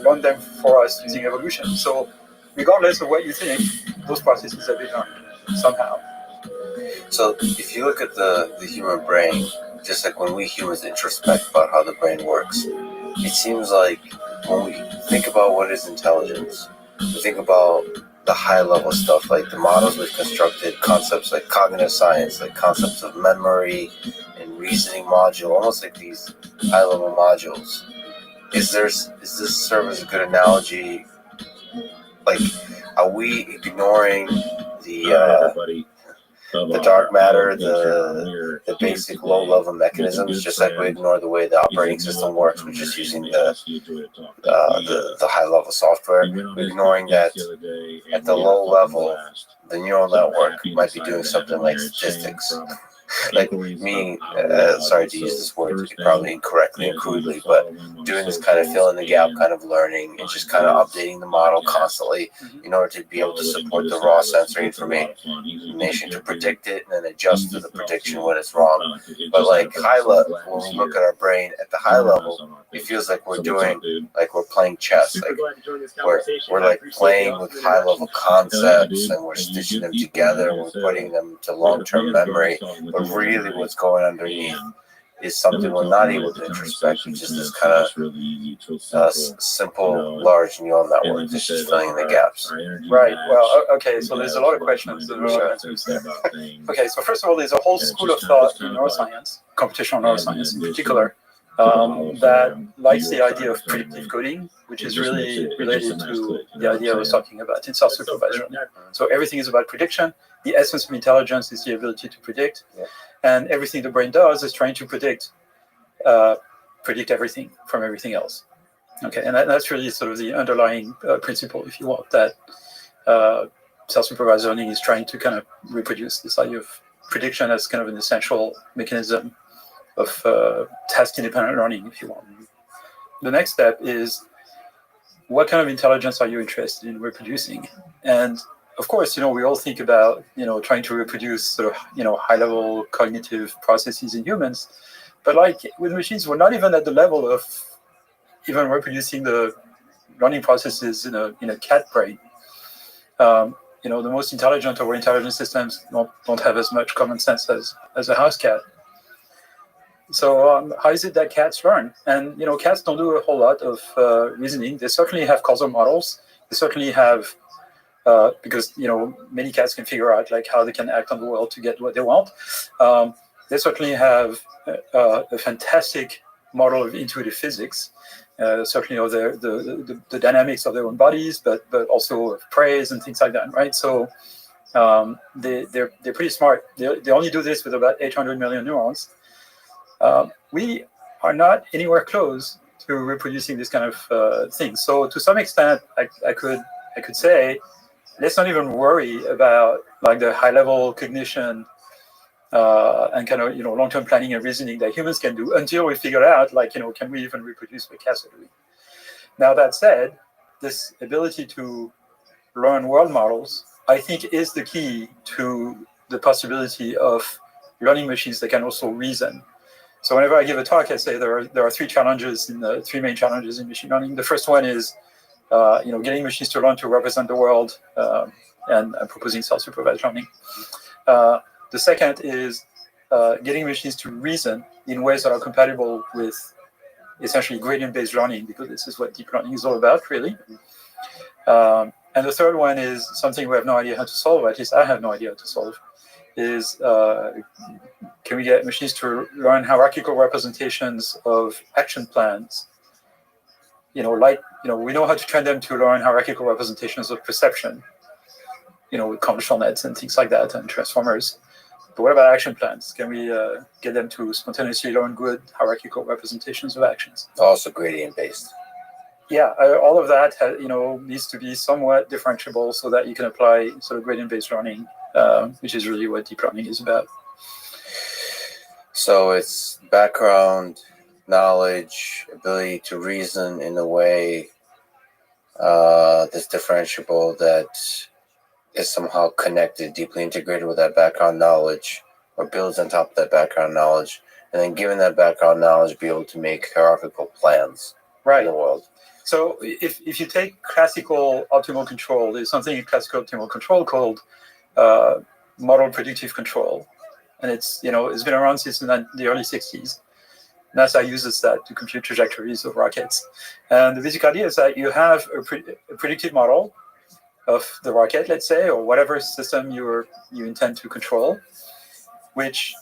run them for us using evolution. So regardless of what you think, those processes have been learned somehow. So if you look at the human brain, just like when we humans introspect about how the brain works, it seems like when we think about what is intelligence, we think about the high level stuff, like the models we've constructed, concepts like cognitive science, like concepts of memory and reasoning module, almost like these high level modules. Is this serve as a good analogy? Like, are we ignoring the dark matter, the basic low-level mechanisms, just like we ignore the way the operating system works, we're just using the high-level software? We're ignoring that at the low level, the neural network might be doing something like statistics. like me, sorry to use this word probably incorrectly and crudely, but doing this kind of fill in the gap kind of learning and just kind of updating the model constantly in order to be able to support the raw sensory information to predict it and then adjust to the prediction when it's wrong. But like high level, when we look at our brain at the high level, it feels like we're doing, like we're playing chess, like we're like playing with high level concepts and we're stitching them together and we're putting them to long-term memory, but really what's going underneath is something we're not able to introspect, which is this kind of simple large neural network that's just filling in the gaps. Right. Well, okay, so there's a lot of questions. Okay, so first of all, there's a whole school of thought in neuroscience, computational neuroscience in particular, that likes the idea of predictive coding, which is really related to the idea I was talking about in self-supervised learning. So everything is about prediction. The essence of intelligence is the ability to predict, and everything the brain does is trying to predict everything from everything else. Okay, and that's really sort of the underlying principle, if you want, that self-supervised learning is trying to kind of reproduce this idea of prediction as kind of an essential mechanism of task-independent learning, if you want. The next step is, what kind of intelligence are you interested in reproducing? And of course, we all think about, trying to reproduce sort of, high-level cognitive processes in humans. But like with machines, we're not even at the level of even reproducing the learning processes in a cat brain. The most intelligent or intelligent systems don't have as much common sense as a house cat. So how is it that cats learn? And, cats don't do a whole lot of reasoning. They certainly have causal models. They certainly have, because, many cats can figure out like how they can act on the world to get what they want. They certainly have a fantastic model of intuitive physics, certainly of the dynamics of their own bodies, but also of praise and things like that, right? So they're pretty smart. They only do this with about 800 million neurons. We are not anywhere close to reproducing this kind of thing. So to some extent, I could say, let's not even worry about like the high-level cognition and kind of long-term planning and reasoning that humans can do until we figure out like can we even reproduce what cats are doing. Now that said, this ability to learn world models, I think, is the key to the possibility of learning machines that can also reason. So whenever I give a talk, I say there are three main challenges in machine learning. The first one is getting machines to learn to represent the world and proposing self-supervised learning. The second is getting machines to reason in ways that are compatible with essentially gradient-based learning, because this is what deep learning is all about, really. And the third one is something we have no idea how to solve, at least I have no idea how to solve, is can we get machines to learn hierarchical representations of action plans? We know how to train them to learn hierarchical representations of perception, with convolutional nets and things like that and transformers. But what about action plans? Can we get them to spontaneously learn good hierarchical representations of actions? Also gradient-based. Yeah, all of that needs to be somewhat differentiable so that you can apply sort of gradient-based learning, which is really what deep learning is about. So it's background knowledge, ability to reason in a way that's differentiable, that is somehow connected, deeply integrated with that background knowledge, or builds on top of that background knowledge, and then given that background knowledge, be able to make hierarchical plans in the world. So if you take classical optimal control, there's something in classical optimal control called model predictive control. And it's been around since the early 60s. NASA uses that to compute trajectories of rockets. And the basic idea is that you have a predictive model of the rocket, let's say, or whatever system you intend to control, which,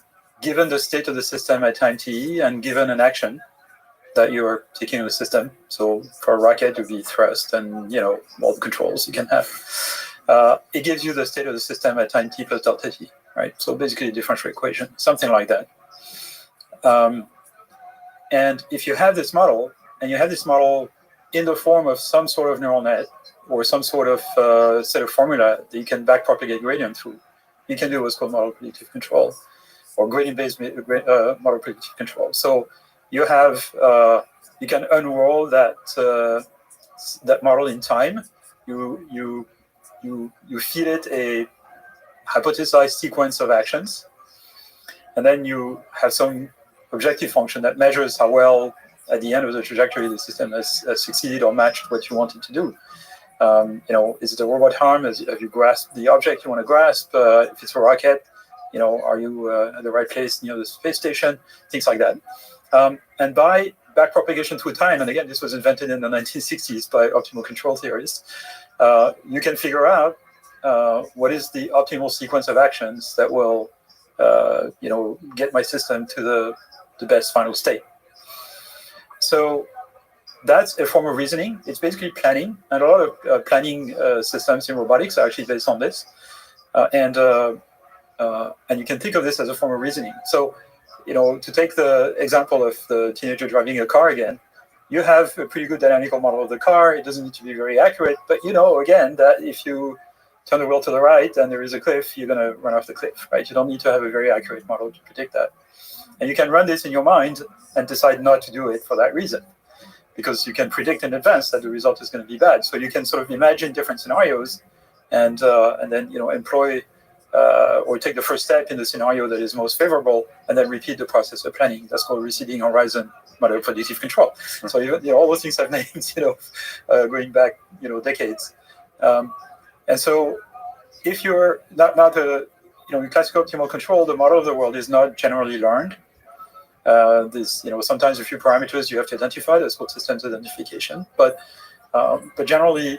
given the state of the system at time t and given an action that you're taking in the system, so for a rocket it would be thrust and all the controls you can have, it gives you the state of the system at time t plus delta t, right? So basically a differential equation, something like that. And if you have this model, and you have this model in the form of some sort of neural net or some sort of set of formula that you can backpropagate gradient through, you can do what's called model predictive control. or gradient-based model predictive control. So you have you can unroll that that model in time. You feed it a hypothesized sequence of actions, and then you have some objective function that measures how well at the end of the trajectory the system has succeeded or matched what you want it to do. Is it a robot arm? Have you grasped the object you want to grasp? If it's a rocket, are you at the right place near the space station? Things like that. And by backpropagation through time, and again, this was invented in the 1960s by optimal control theorists, you can figure out what is the optimal sequence of actions that will, get my system to the best final state. So that's a form of reasoning. It's basically planning, and a lot of planning systems in robotics are actually based on this. And you can think of this as a form of reasoning. So, to take the example of the teenager driving a car again, you have a pretty good dynamical model of the car. It doesn't need to be very accurate, but again, that if you turn the wheel to the right and there is a cliff, you're going to run off the cliff, right? You don't need to have a very accurate model to predict that. And you can run this in your mind and decide not to do it for that reason, because you can predict in advance that the result is going to be bad. So you can sort of imagine different scenarios and then employ or take the first step in the scenario that is most favorable, and then repeat the process of planning. That's called receding horizon model predictive control. So all those things have names, going back decades. And so if you're not the in classical optimal control, the model of the world is not generally learned. Sometimes a few parameters you have to identify. That's called systems identification. But generally,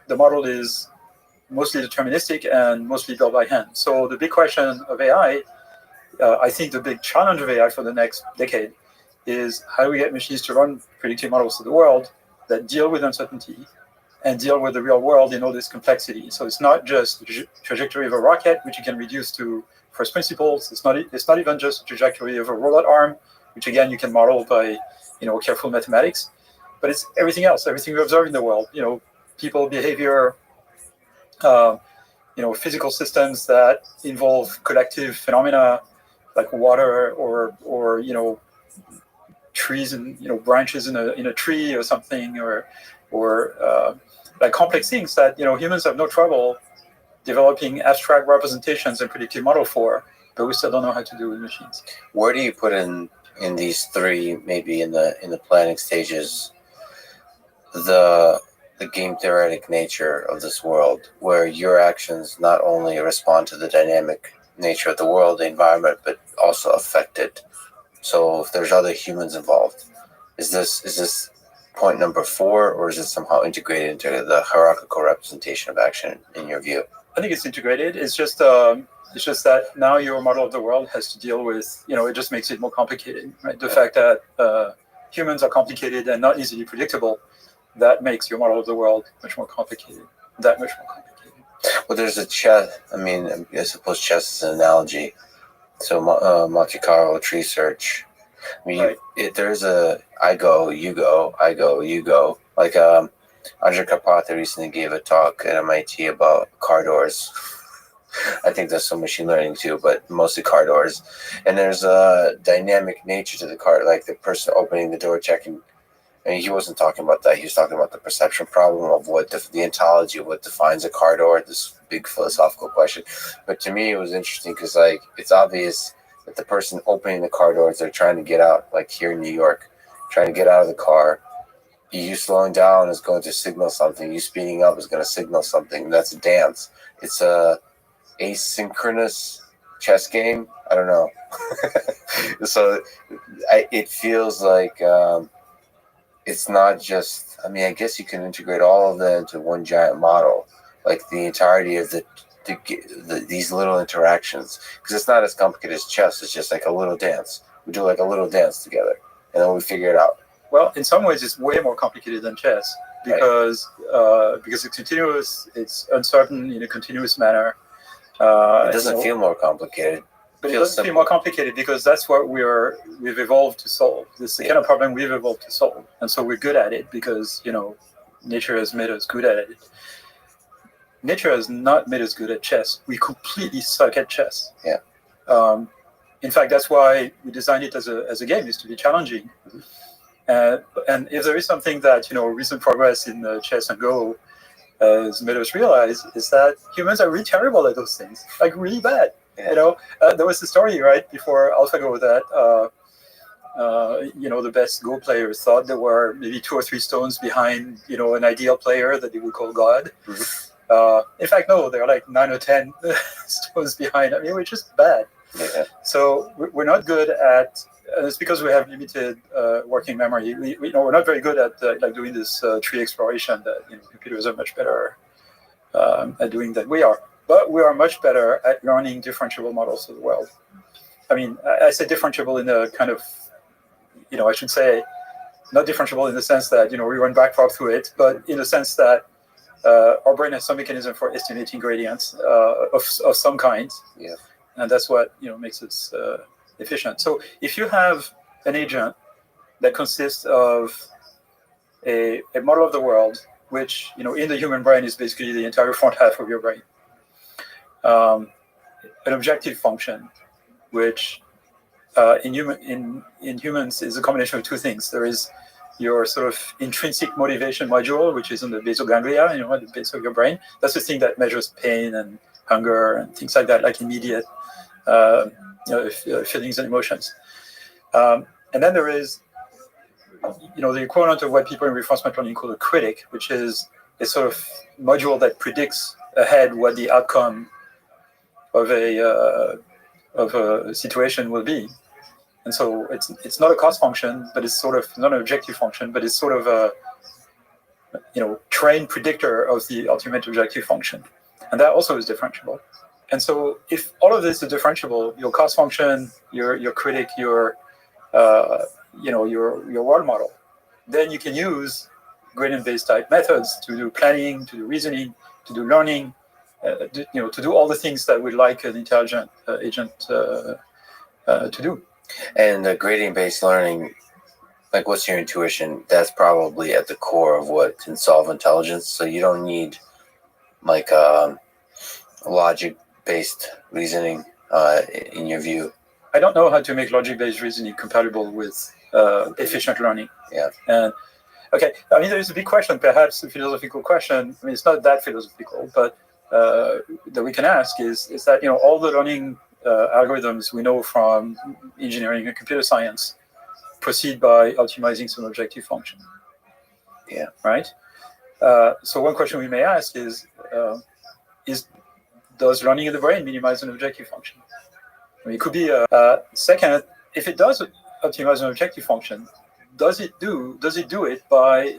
the model is mostly deterministic and mostly built by hand. So the big question of AI, I think the big challenge of AI for the next decade is how do we get machines to run predictive models of the world that deal with uncertainty and deal with the real world in all this complexity. So it's not just the trajectory of a rocket, which you can reduce to first principles. It's not even just the trajectory of a robot arm, which again you can model by careful mathematics. But it's everything else, everything we observe in the world. People, behavior, physical systems that involve collective phenomena like water or trees and branches in a tree or something, or like complex things that humans have no trouble developing abstract representations and predictive model for, but we still don't know how to do with machines. Where do you put in these three, maybe in the planning stages, the game theoretic nature of this world, where your actions not only respond to the dynamic nature of the world, the environment, but also affect it? So if there's other humans involved, is this point number 4, or is it somehow integrated into the hierarchical representation of action in your view? I think it's integrated. It's just that now your model of the world has to deal with, it just makes it more complicated, right? The fact that humans are complicated and not easily predictable, that makes your model of the world much more complicated, that much more complicated. Well, there's a chess, I suppose chess is an analogy. So Monte Carlo tree search. Right. There's a I go, you go, I go, you go. Like Andrej Karpathy recently gave a talk at MIT about car doors. I think there's some machine learning too, but mostly car doors. And there's a dynamic nature to the car, like the person opening the door, checking. He wasn't talking about that. He was talking about the perception problem of what the ontology of what defines a car door, this big philosophical question. But to me, it was interesting because it's obvious that the person opening the car doors, they're trying to get out, like here in New York, trying to get out of the car. You slowing down is going to signal something. You speeding up is going to signal something. That's a dance. It's a asynchronous chess game. I don't know. So it feels like it's not just, I guess you can integrate all of them into one giant model, like the entirety of these little interactions, because it's not as complicated as chess. It's just like a little dance. We do like a little dance together, and then we figure it out. Well, in some ways, it's way more complicated than chess because it's continuous, it's uncertain in a continuous manner. It doesn't feel more complicated. But it doesn't feel more complicated because that's what we've evolved to solve. This is the kind of problem we've evolved to solve, and so we're good at it because nature has made us good at it. Nature has not made us good at chess. We completely suck at chess. Yeah. In fact, that's why we designed it as a game, is to be challenging. And if there is something that recent progress in chess and Go has made us realize, is that humans are really terrible at those things, like really bad. Yeah. There was a story right before AlphaGo that the best Go players thought there were maybe 2 or 3 stones behind an ideal player that they would call God. In fact, no, there are like 9 or 10 stones behind. I mean, we're just bad. Yeah. So we're not good at. It's because we have limited working memory. We're not very good at doing this tree exploration that computers are much better at doing than we are. But we are much better at learning differentiable models of the world. I mean, I say differentiable in a kind of, I should say, not differentiable in the sense that we run backprop through it, but in the sense that our brain has some mechanism for estimating gradients of some kind. Yeah. And that's what makes us efficient. So if you have an agent that consists of a model of the world, which in the human brain is basically the entire front half of your brain, an objective function, which in humans is a combination of 2 things. There is your sort of intrinsic motivation module, which is in the basal ganglia, at the base of your brain. That's the thing that measures pain and hunger and things like that, like immediate feelings and emotions. And then there is, the equivalent of what people in reinforcement learning call a critic, which is a sort of module that predicts ahead what the outcome of a situation will be. And so it's not a cost function, but it's sort of not an objective function, but it's sort of a trained predictor of the ultimate objective function. And that also is differentiable. And so if all of this is differentiable, your cost function, your critic, your world model, then you can use gradient-based type methods to do planning, to do reasoning, to do learning, to do all the things that we'd like an intelligent agent to do. And the gradient-based learning, like what's your intuition? That's probably at the core of what can solve intelligence. So you don't need like logic-based reasoning in your view. I don't know how to make logic-based reasoning compatible with efficient learning. Yeah. And okay, I mean, there's a big question, perhaps a philosophical question. I mean, it's not that philosophical, but that we can ask is that all the learning algorithms we know from engineering and computer science proceed by optimizing some objective function. Yeah. Right. So one question we may ask is does learning in the brain minimize an objective function? I mean, it could be second, if it does optimize an objective function, does it do it by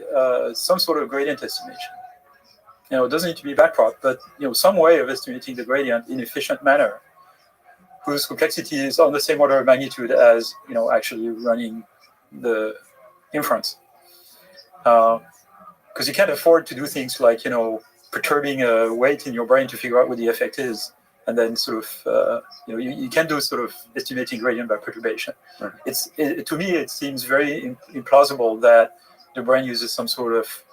some sort of gradient estimation? It doesn't need to be backprop, but some way of estimating the gradient in an efficient manner, whose complexity is on the same order of magnitude as actually running the inference. Because you can't afford to do things like perturbing a weight in your brain to figure out what the effect is, and then sort of you can do sort of estimating gradient by perturbation. Right. To me it seems very implausible that the brain uses some sort of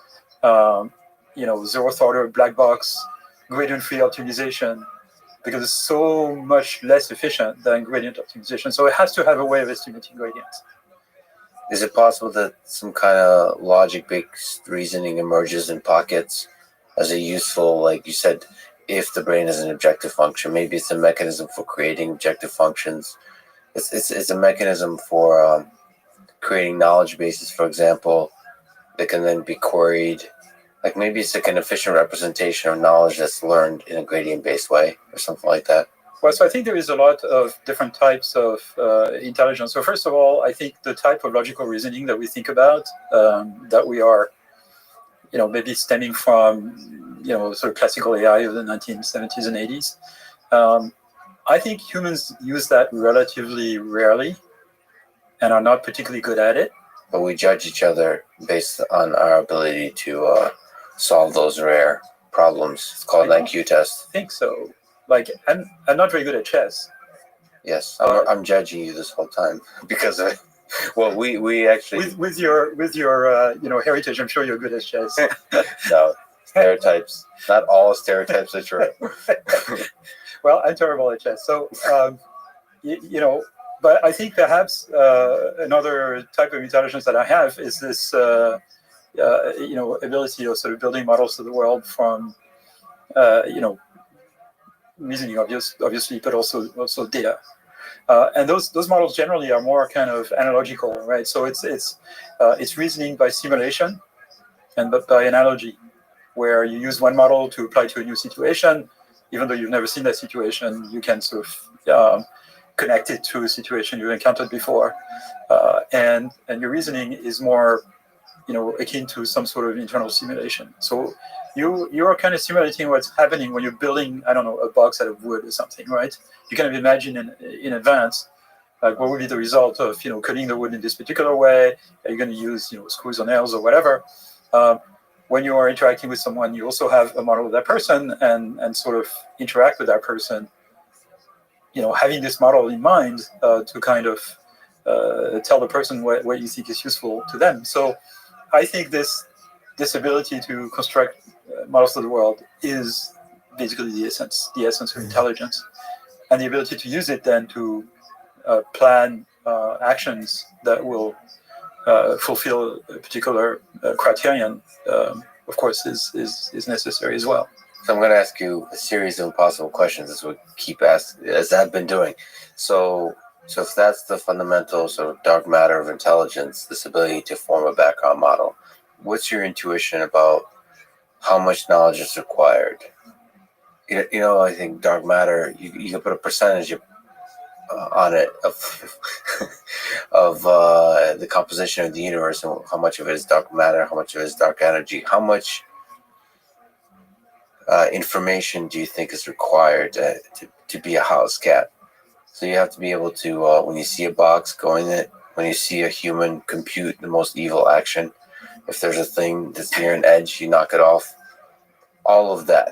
zeroth order black box gradient-free optimization, because it's so much less efficient than gradient optimization. So it has to have a way of estimating gradients. Is it possible that some kind of logic-based reasoning emerges in pockets as a useful, like you said, if the brain is an objective function, maybe it's a mechanism for creating objective functions. It's a mechanism for creating knowledge bases, for example, that can then be queried. Like maybe it's like an efficient representation of knowledge that's learned in a gradient-based way or something like that. Well, so I think there is a lot of different types of intelligence. So first of all, I think the type of logical reasoning that we think about, that we are, maybe stemming from, sort of classical AI of the 1970s and 80s. I think humans use that relatively rarely and are not particularly good at it. But we judge each other based on our ability to solve those rare problems. It's called an IQ test. I think so. Like, I'm not very good at chess. Yes, I'm judging you this whole time because of, well, we actually with your heritage, I'm sure you're good at chess. No stereotypes. Not all stereotypes are true. Well, I'm terrible at chess. So, But I think perhaps another type of intelligence that I have is this, ability of sort of building models of the world from, reasoning, obviously, but also data. And those models generally are more kind of analogical, right? So it's reasoning by simulation and by analogy, where you use one model to apply to a new situation, even though you've never seen that situation, you can sort of connect it to a situation you've encountered before, and your reasoning is more, akin to some sort of internal simulation. So you're kind of simulating what's happening when you're building, I don't know, a box out of wood or something, right? You kind of imagine in advance, like what would be the result of cutting the wood in this particular way. Are you going to use screws or nails or whatever? When you are interacting with someone, you also have a model of that person and sort of interact with that person, having this model in mind to kind of tell the person what you think is useful to them. So I think this ability to construct models of the world is basically the essence of intelligence, and the ability to use it then to plan actions that will fulfill a particular criterion, of course, is necessary as well. So I'm going to ask you a series of impossible questions, as we keep asking, as I've been doing. So if that's the fundamental sort of dark matter of intelligence, this ability to form a background model, what's your intuition about how much knowledge is required? I think dark matter, you can put a percentage on it of the composition of the universe, and how much of it is dark matter, how much of it is dark energy, how much information do you think is required to be a house cat? So you have to be able to, when you see a box, go in it. When you see a human, compute the most evil action. If there's a thing that's near an edge, you knock it off. All of that.